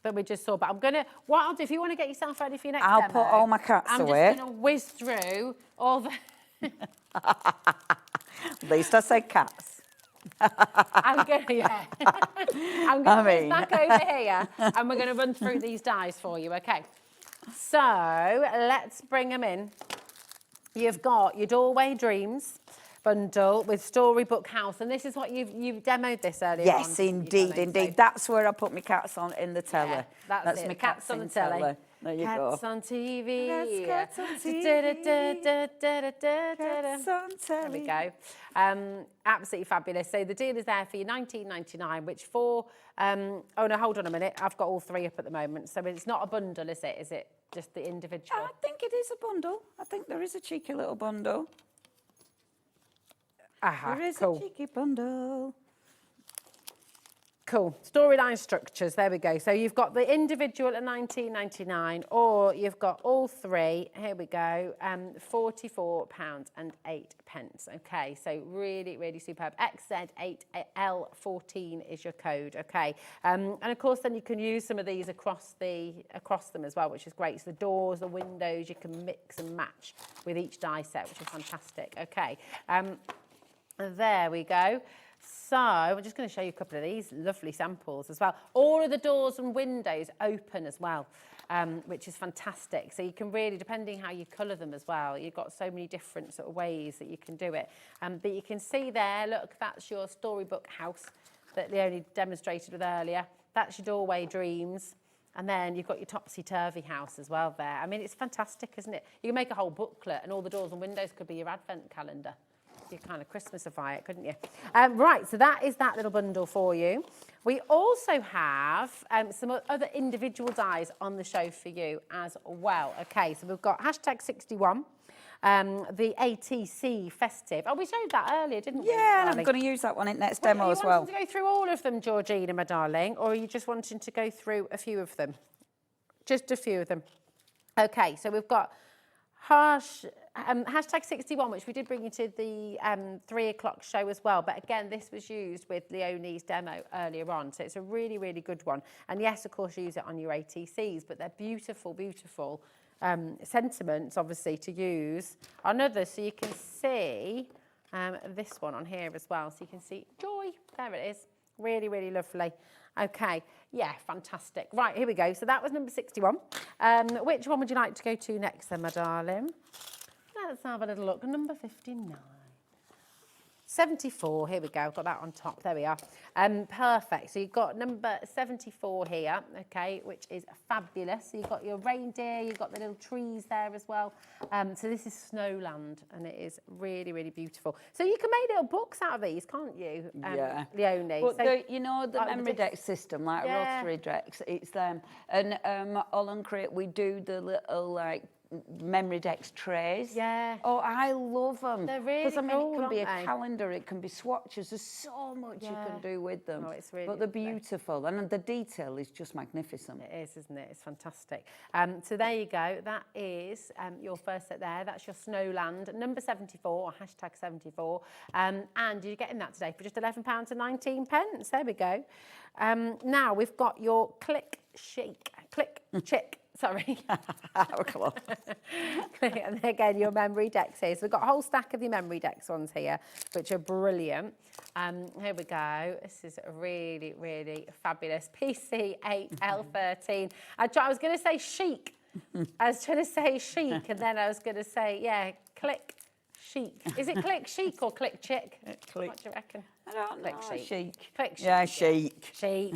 that we just saw. But I'm going to, what I'll do, if you want to get yourself ready for your next I'll demo, put all my cats away. I'm just going to whiz through all the... At least I said cats. I'm going to, yeah. I'm going to back over here and we're going to run through these dies for you, okay? So let's bring them in. You've got your Doorway Dreams bundle with Storybook House, and this is what you've demoed this earlier on. Yes, indeed. That's where I put my cats on in the telly. Yeah, that's it. my cats on the telly. There you go. Cats on TV. Cats on TV. Cats on telly. There we go. Absolutely fabulous. So the deal is there for you, $19.99, which for, oh no, hold on a minute. I've got all three up at the moment. So it's not a bundle, is it? Is it just the individual? I think it is a bundle. I think there is a cheeky little bundle. There is a cheeky bundle. Cool. Storyline structures. There we go. So you've got the individual at $19.99, or you've got all three. Here we go. £44.08. Okay. So really, really superb. XZ8L14 is your code. Okay. And of course, then you can use some of these across them as well, which is great. So the doors, the windows, you can mix and match with each die set, which is fantastic. Okay. There we go. So I'm just going to show you a couple of these lovely samples as well. All of the doors and windows open as well, which is fantastic. So you can really, depending how you colour them as well, you've got so many different sort of ways that you can do it. But you can see there, look, that's your Storybook House that Leonie demonstrated with earlier. That's your Doorway Dreams. And then you've got your Topsy-Turvy House as well there. I mean, it's fantastic, isn't it? You can make a whole booklet and all the doors and windows could be your advent calendar. You kind of Christmasify it, couldn't you? Right, so that is that little bundle for you. We also have some other individual dies on the show for you as well. Okay, so we've got hashtag 61, the ATC Festive. Oh, we showed that earlier, didn't we? Yeah, and I'm going to use that one in next demo as well. Are you wanting to go through all of them, Georgina, my darling, or are you just wanting to go through a few of them? Just a few of them. Okay, so we've got hashtag 61, which we did bring you to the 3 o'clock show as well. But again, this was used with Leonie's demo earlier on. So it's a really, really good one. And yes, of course, use it on your ATCs, but they're beautiful, beautiful sentiments, obviously, to use on others. So you can see this one on here as well. So you can see joy. There it is. Really, really lovely. Okay, yeah, fantastic. Right, here we go. So that was number 61. Which one would you like to go to next then, my darling? Let's have a little look. Number 59. 74, here we go. I've got that on top. There we are. Perfect. So you've got number 74 here, okay, which is fabulous. So you've got your reindeer, you've got the little trees there as well. So this is Snowland, and it is really, really beautiful. So you can make little books out of these, can't you, yeah. Leonie? But so, you know, the memory deck system, like rotary decks, it's them. And AALL Create, we do the little, like, memory decks trays. Yeah. Oh, I love them. They're really Because, I mean, cool, it can be a aren't they? calendar, it can be swatches. There's so much you can do with them. Oh, it's really but they're lovely. beautiful, and the detail is just magnificent. It is, isn't it? It's fantastic. So there you go. That is your first set there. That's your Snowland, number 74, or hashtag 74. And you're getting that today for just £11.19. There we go. Now we've got your click chick. Sorry. Oh, come on. And again, your memory decks here. So we've got a whole stack of your memory decks ones here, which are brilliant. Here we go. This is really, really fabulous. PC8L13. I was going to say chic. I was trying to say chic, and then I was going to say, yeah, click chic. Is it click chic or click chick? Click. What do you reckon? I don't know. Chic. Click chic. Yeah, chic. Chic.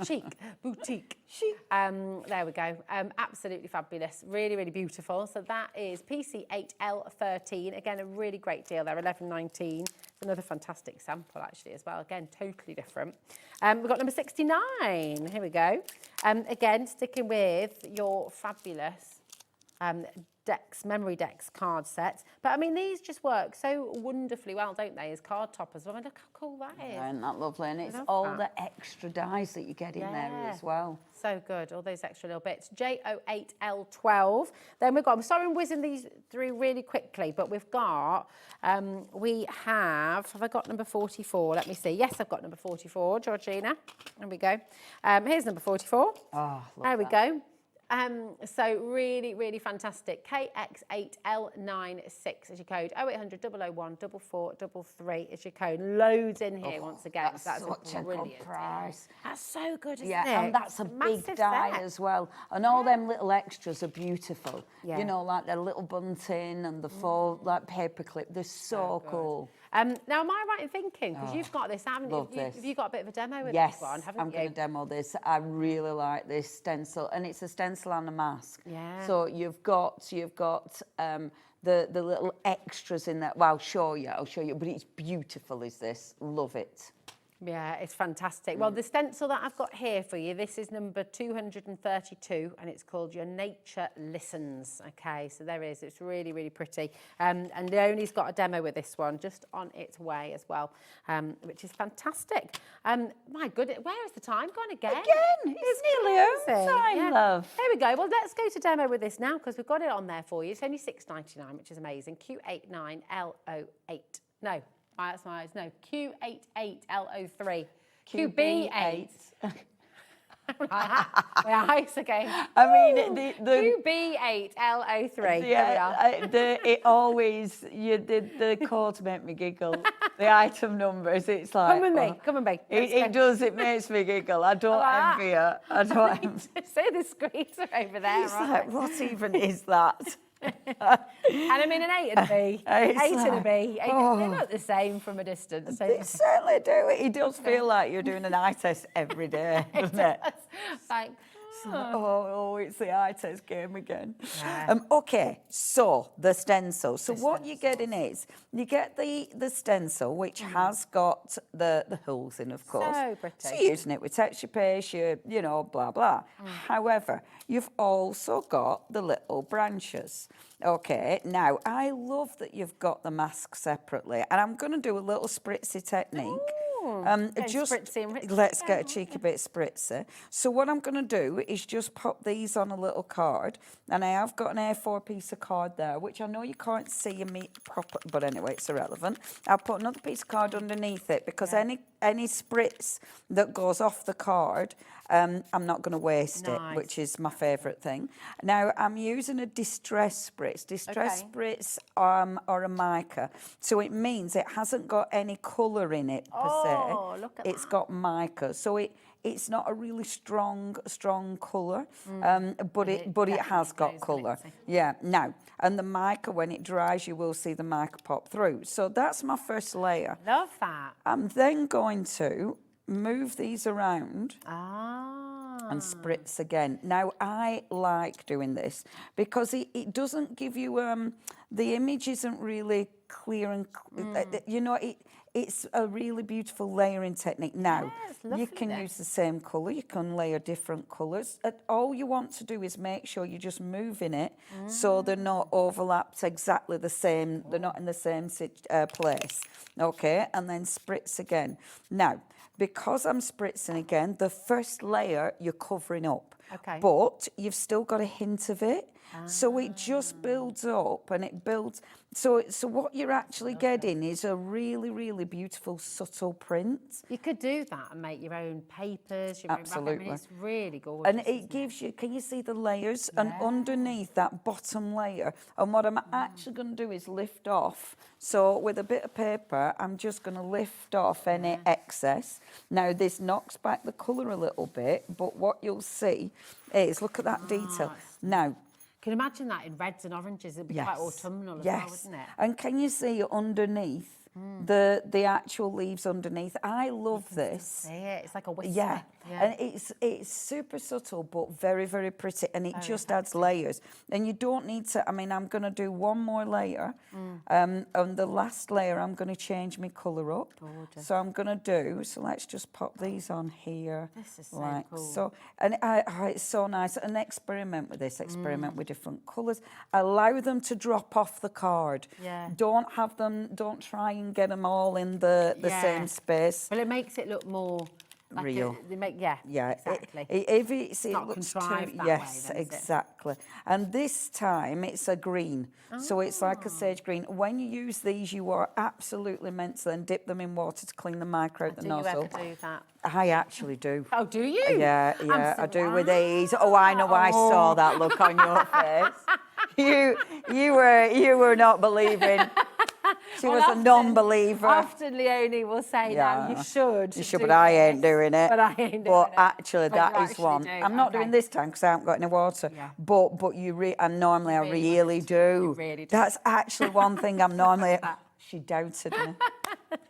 Chic. Boutique. Chic. There we go. Absolutely fabulous. Really, really beautiful. So that is PC8L13. Again, a really great deal there, $11.19. It's another fantastic sample, actually, as well. Again, totally different. We've got number 69. Here we go. Again, sticking with your fabulous memory decks card sets. But I mean, these just work so wonderfully well, don't they, as card toppers? I mean, look how cool that is. Isn't that lovely? And it's all the extra dies that you get in there as well. So good, all those extra little bits. J08L12. Then we've got, I'm sorry I'm whizzing these through really quickly, but we've got, we have I got number 44? Let me see. Yes, I've got number 44, Georgina. There we go. Here's number 44. Oh, there we go. So really, really fantastic. KX8L96 is your code. 0800 001 4433 is your code. Loads in here once again. That's such a good price. That's so good, isn't it? Yeah, and that's a big die as well. And all them little extras are beautiful. Yeah. You know, like the little bunting and the faux like paperclip. They're so cool. Now, am I right in thinking, because you've got this, haven't you? Have you got a bit of a demo with this one, haven't you? I'm going to demo this. I really like this stencil, and it's a stencil and a mask. Yeah. So you've got the little extras in there. Well, I'll show you, but it's beautiful, is this. Love it. Yeah, it's fantastic. Well, the stencil that I've got here for you, this is number 232, and it's called Your Nature Listens. Okay, so there is. It's really, really pretty. And Leonie's got a demo with this one, just on its way as well, which is fantastic. My goodness, where is the time gone again? It's nearly home time, love. There we go. Well, let's go to demo with this now, because we've got it on there for you. It's only $6.99, which is amazing. Q89L08. No. That's nice. No, Q88L03. QB8. My eyes again. I mean, the QB8L03. Yeah, it always, the codes make me giggle. The item numbers, it's like... Come and be. It does, it makes me giggle. I don't envy it. I don't envy it. See the screens are over there. It's like, what even is that? And I mean, an A and a B. A and a B. They look the same from a distance. They certainly do. It does feel like you're doing an eye test every day, doesn't it? Like, it's the eye test game again. Yeah. Okay, so the stencil. So what you're getting is, you get the stencil, which has got the holes in, of course. So pretty. So you're using it with texture paste, you know, blah, blah. However, you've also got the little branches. Okay, now, I love that you've got the mask separately, and I'm going to do a little spritzy technique. Let's get a cheeky bit spritzy. So what I'm going to do is just pop these on a little card, and I have got an A4 piece of card there, which I know you can't see me proper, but anyway, it's irrelevant. I'll put another piece of card underneath it, because any spritz that goes off the card, I'm not going to waste it, which is my favourite thing. Now, I'm using a distress spritz. Distress spritz or a mica. So it means it hasn't got any colour in it, per se. Look at It's got mica. So it's not a really strong colour, but it has got colour. Yeah, now, and the mica, when it dries, you will see the mica pop through. So that's my first layer. Love that. I'm then going to move these around and spritz again. Now, I like doing this because it doesn't give you the image isn't really clear and, you know, it's a really beautiful layering technique. Now, you can use the same colour, you can layer different colours. All you want to do is make sure you're just moving it so they're not overlapped exactly the same, they're not in the same place. Okay, and then spritz again. Now, because I'm spritzing again, the first layer you're covering up. Okay. But you've still got a hint of it. So it just builds up and it builds. So what you're actually getting is a really, really beautiful, subtle print. You could do that and make your own papers, your Absolutely. own wrap. I mean, it's really gorgeous. And it gives you, can you see the layers? And underneath that bottom layer, and what I'm actually going to do is lift off. So with a bit of paper, I'm just going to lift off any excess. Now, this knocks back the colour a little bit, but what you'll see is, look at that detail. Now, can you imagine that in reds and oranges? It'd be quite autumnal as well, wouldn't it? And can you see underneath the actual leaves underneath? I love this. See it. It's like a whisper. Yeah. And it's super subtle but very, very pretty, and it just adds layers. And you don't need to, I mean, I'm going to do one more layer. On the last layer, I'm going to change my colour up. Gorgeous. So I'm going to do, so let's just pop these on here. This is so like cool. So, and it's so nice. And experiment with this, experiment with different colours. Allow them to drop off the card. Yeah. Don't try and get them all in the same space. Well, it makes it look more like real. Exactly. If it's not looks contrived too, that yes, way, then, is it? exactly. And this time it's a green, so it's like a sage green. When you use these, you are absolutely meant to then dip them in water to clean the micro out the nozzle. Do you ever do that? I actually do. Oh, do you? Yeah, I do with these. Oh, I know. I saw that look on your face. You were not believing. She was a non-believer. Often Leonie will say, "No, you should." You should, but I ain't doing it. But I ain't doing it. But actually, that is actually one. do. I'm not doing this time because I haven't got any water. Yeah. But and normally I really do. You really do. That's actually one thing I'm normally. She doubted me.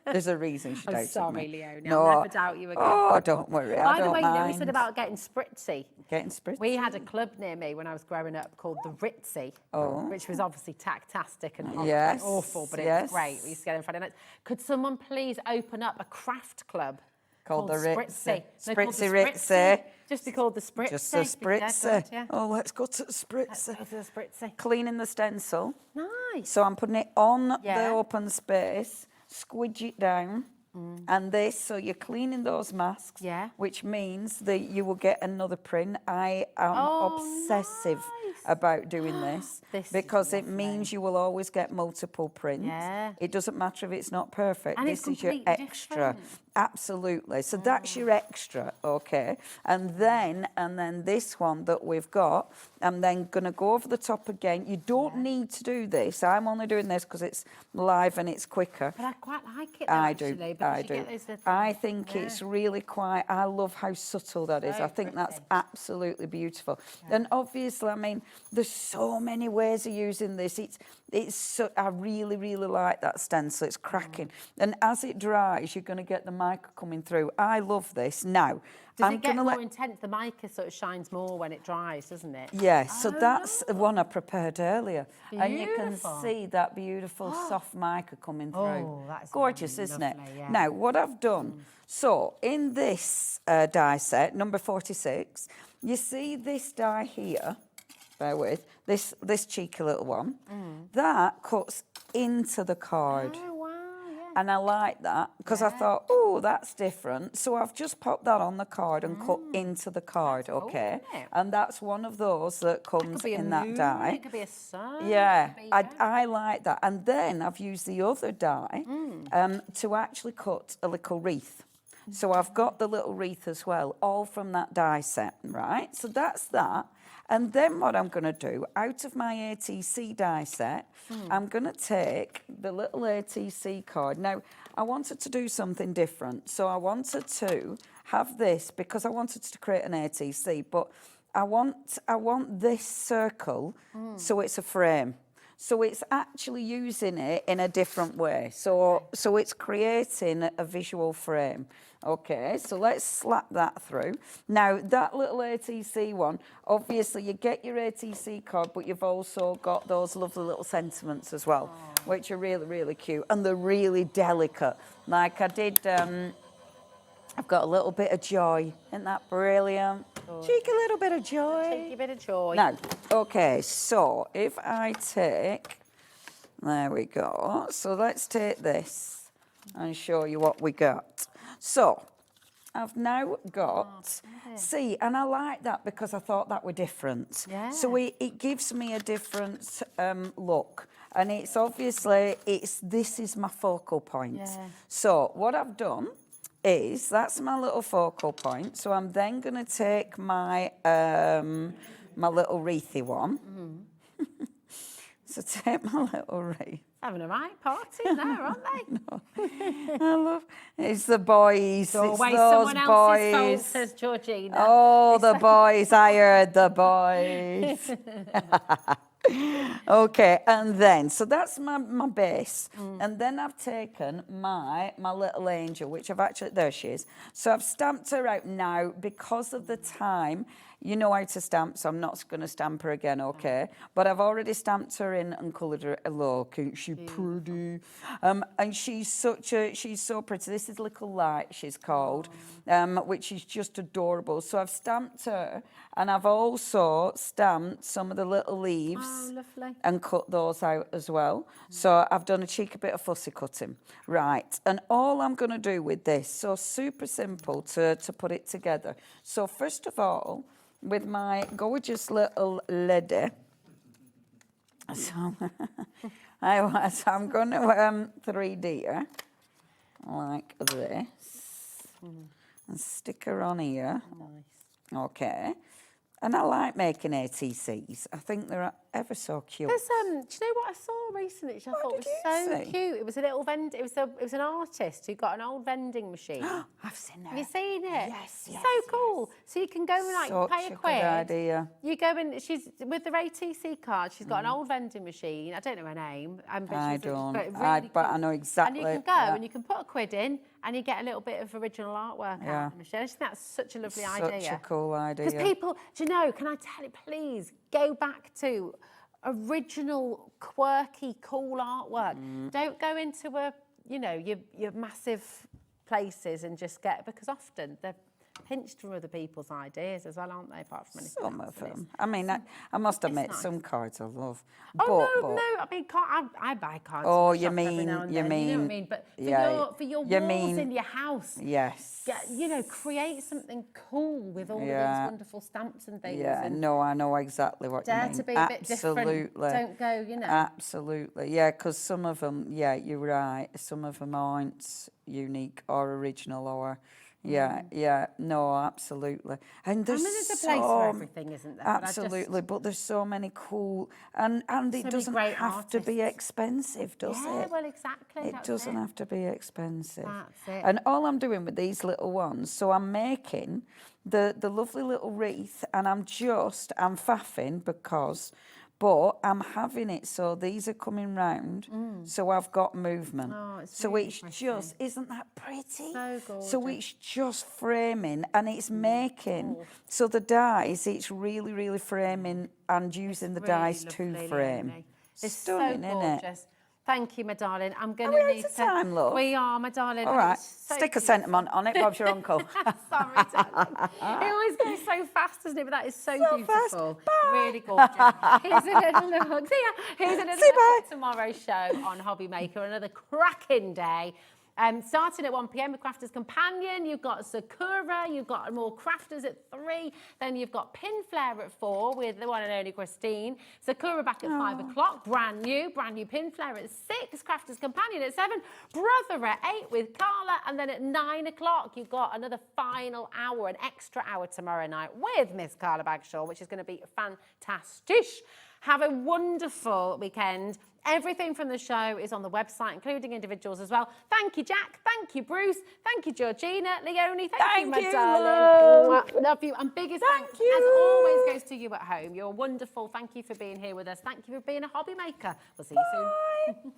There's a reason she doubted me. Sorry, Leonie. No. I'll never doubt you again. Oh, don't worry. By I the don't way, mind. you know, we said about getting spritzy. Getting spritzy. We had a club near me when I was growing up called the Ritzy, which was obviously tactastic and awful, but it was great. We used to get in Friday nights. Could someone please open up a craft club called the Ritzy? No, called the Ritzy. Just be called the Spritzy. Just the Spritzy. Yeah. Oh, let's go to the Spritzy. Let's go to the Spritzy. Cleaning the stencil. Nice. So I'm putting it on the open space, squidge it down, and this, so you're cleaning those masks, which means that you will get another print. I am obsessive about doing this because it means you will always get multiple prints. Yeah. It doesn't matter if it's not perfect. And this it's is your completely extra. different. Absolutely. So that's your extra, okay? And then this one that we've got, I'm then going to go over the top again. You don't need to do this. I'm only doing this because it's live and it's quicker. But I quite like it, though, I actually. do. I do. I think it's really quite, I love how subtle that is. I think that's absolutely beautiful. And obviously, I mean, there's so many ways of using this. I really, really like that stencil. It's cracking. And as it dries, you're going to get the mica coming through. I love this. Now, Does it get more intense? The mica sort of shines more when it dries, doesn't it? Yeah, so that's the one I prepared earlier. And you can see that beautiful soft mica coming through. Oh, that's gorgeous, isn't it? lovely, yeah. Now, what I've done, so in this die set, number 46, you see this die here, bear with, this cheeky little one, that cuts into the card. Oh, wow, yeah. And I like that because I thought, oh, that's different. So I've just popped that on the card and cut into the card, okay? isn't it? And that's one of those that comes in that die. It could be a sun. Yeah, I like that. And then I've used the other die to actually cut a little wreath. So I've got the little wreath as well, all from that die set, right? So that's that. And then what I'm going to do, out of my ATC die set, I'm going to take the little ATC card. Now, I wanted to do something different. So I wanted to have this because I wanted to create an ATC, but I want this circle so it's a frame. So it's actually using it in a different way. So it's creating a visual frame. Okay, so let's slap that through. Now, that little ATC one, obviously you get your ATC card, but you've also got those lovely little sentiments as well, which are really, really cute. And they're really delicate. Like I did, I've got a little bit of joy. Isn't that brilliant? Cheeky little bit of joy. Cheeky bit of joy. Now, okay, so if I take, there we go. So let's take this and show you what we got. So I've now got, see, and I like that because I thought that were different. Yeah. So it gives me a different look. And it's obviously, this is my focal point. Yeah. So what I've done is, that's my little focal point. So I'm then going to take my my little wreathy one. So take my little wreath. Having a right party there, aren't they? I love it's the boys. It's always those someone boys. else's fault, says Georgina. Oh, the boys. I heard the boys. Okay, and then, so that's my base. And then I've taken my little angel, which I've actually, there she is. So I've stamped her out now because of the time. You know how to stamp, so I'm not going to stamp her again, okay? But I've already stamped her in and coloured her. Look, ain't she pretty? And she's so pretty. This is Little Light, she's called, which is just adorable. So I've stamped her, and I've also stamped some of the little leaves and cut those out as well. So I've done a cheeky bit of fussy cutting. Right, and all I'm going to do with this, so super simple to put it together. So first of all, with my gorgeous little lady, so I'm going to 3D her like this and stick her on here. Nice. Okay. And I like making ATCs. I think they're ever so cute. There's, do you know what I saw recently, which I thought was so cute? It was a little it was an artist who got an old vending machine. I've seen that. Have you seen it? Yes, yes. So cool. So you can go and like pay a quid. Good idea. You go and she's with the ATC card. She's got an old vending machine. I don't know her name. But I don't. But I know exactly. And you can go and you can put a quid in and you get a little bit of original artwork out of the machine. I just think that's such a lovely idea. Such a cool idea. Because people, do you know, can I tell you, please go back to original, quirky, cool artwork. Don't go into your massive places and just get, because often they're pinched from other people's ideas as well, aren't they? Apart from anything some else. of them. I mean, I must admit, some cards I love. No. I mean, I buy cards. Oh, you mean? You know what I mean? But for your walls in your house. Yes. Create something cool with all of these wonderful stamps and things. Yeah. No, I know exactly what you mean. Dare to be a bit different. Don't go. Absolutely. Yeah, because some of them. Yeah, you're right. Some of them aren't unique or original or. No, absolutely. And there's a place for everything, isn't there? Absolutely, but there's so many cool, and it doesn't have to be expensive, does it? Yeah, well, exactly. It doesn't have to be expensive. That's it. And all I'm doing with these little ones, so I'm making the lovely little wreath, and I'm faffing but I'm having it so these are coming round, so I've got movement. So it's just, isn't that pretty? So gorgeous. So it's just framing and it's making, so the dies, it's really, really framing and using the dies to frame. It's stunning, so gorgeous. isn't it? Thank you, my darling. I'm going to need to time, love. We are, my darling. All right, so stick a sentiment on it. Bob's your uncle. Sorry, darling. It always goes so fast, doesn't it? But that is so beautiful. Fast. Bye. Really gorgeous. Here's a little look. See ya. Here's a little look at tomorrow's show on Hobby Maker. Another cracking day. Starting at 1 p.m. with Crafter's Companion, you've got Sakura, you've got more Crafters at 3, then you've got Pinflare at 4 with the one and only Christine. Sakura back at 5 o'clock, brand new Pinflare at 6, Crafter's Companion at 7, Brother at 8 with Carla, and then at 9 o'clock you've got another final hour, an extra hour tomorrow night with Miss Carla Bagshaw, which is going to be fantastic. Have a wonderful weekend. Everything from the show is on the website, including individuals as well. Thank you, Jack. Thank you, Bruce. Thank you, Georgina. Leonie, thank you, my darling. Love you. And biggest thanks, as always, goes to you at home. You're wonderful. Thank you for being here with us. Thank you for being a hobby maker. We'll see you soon.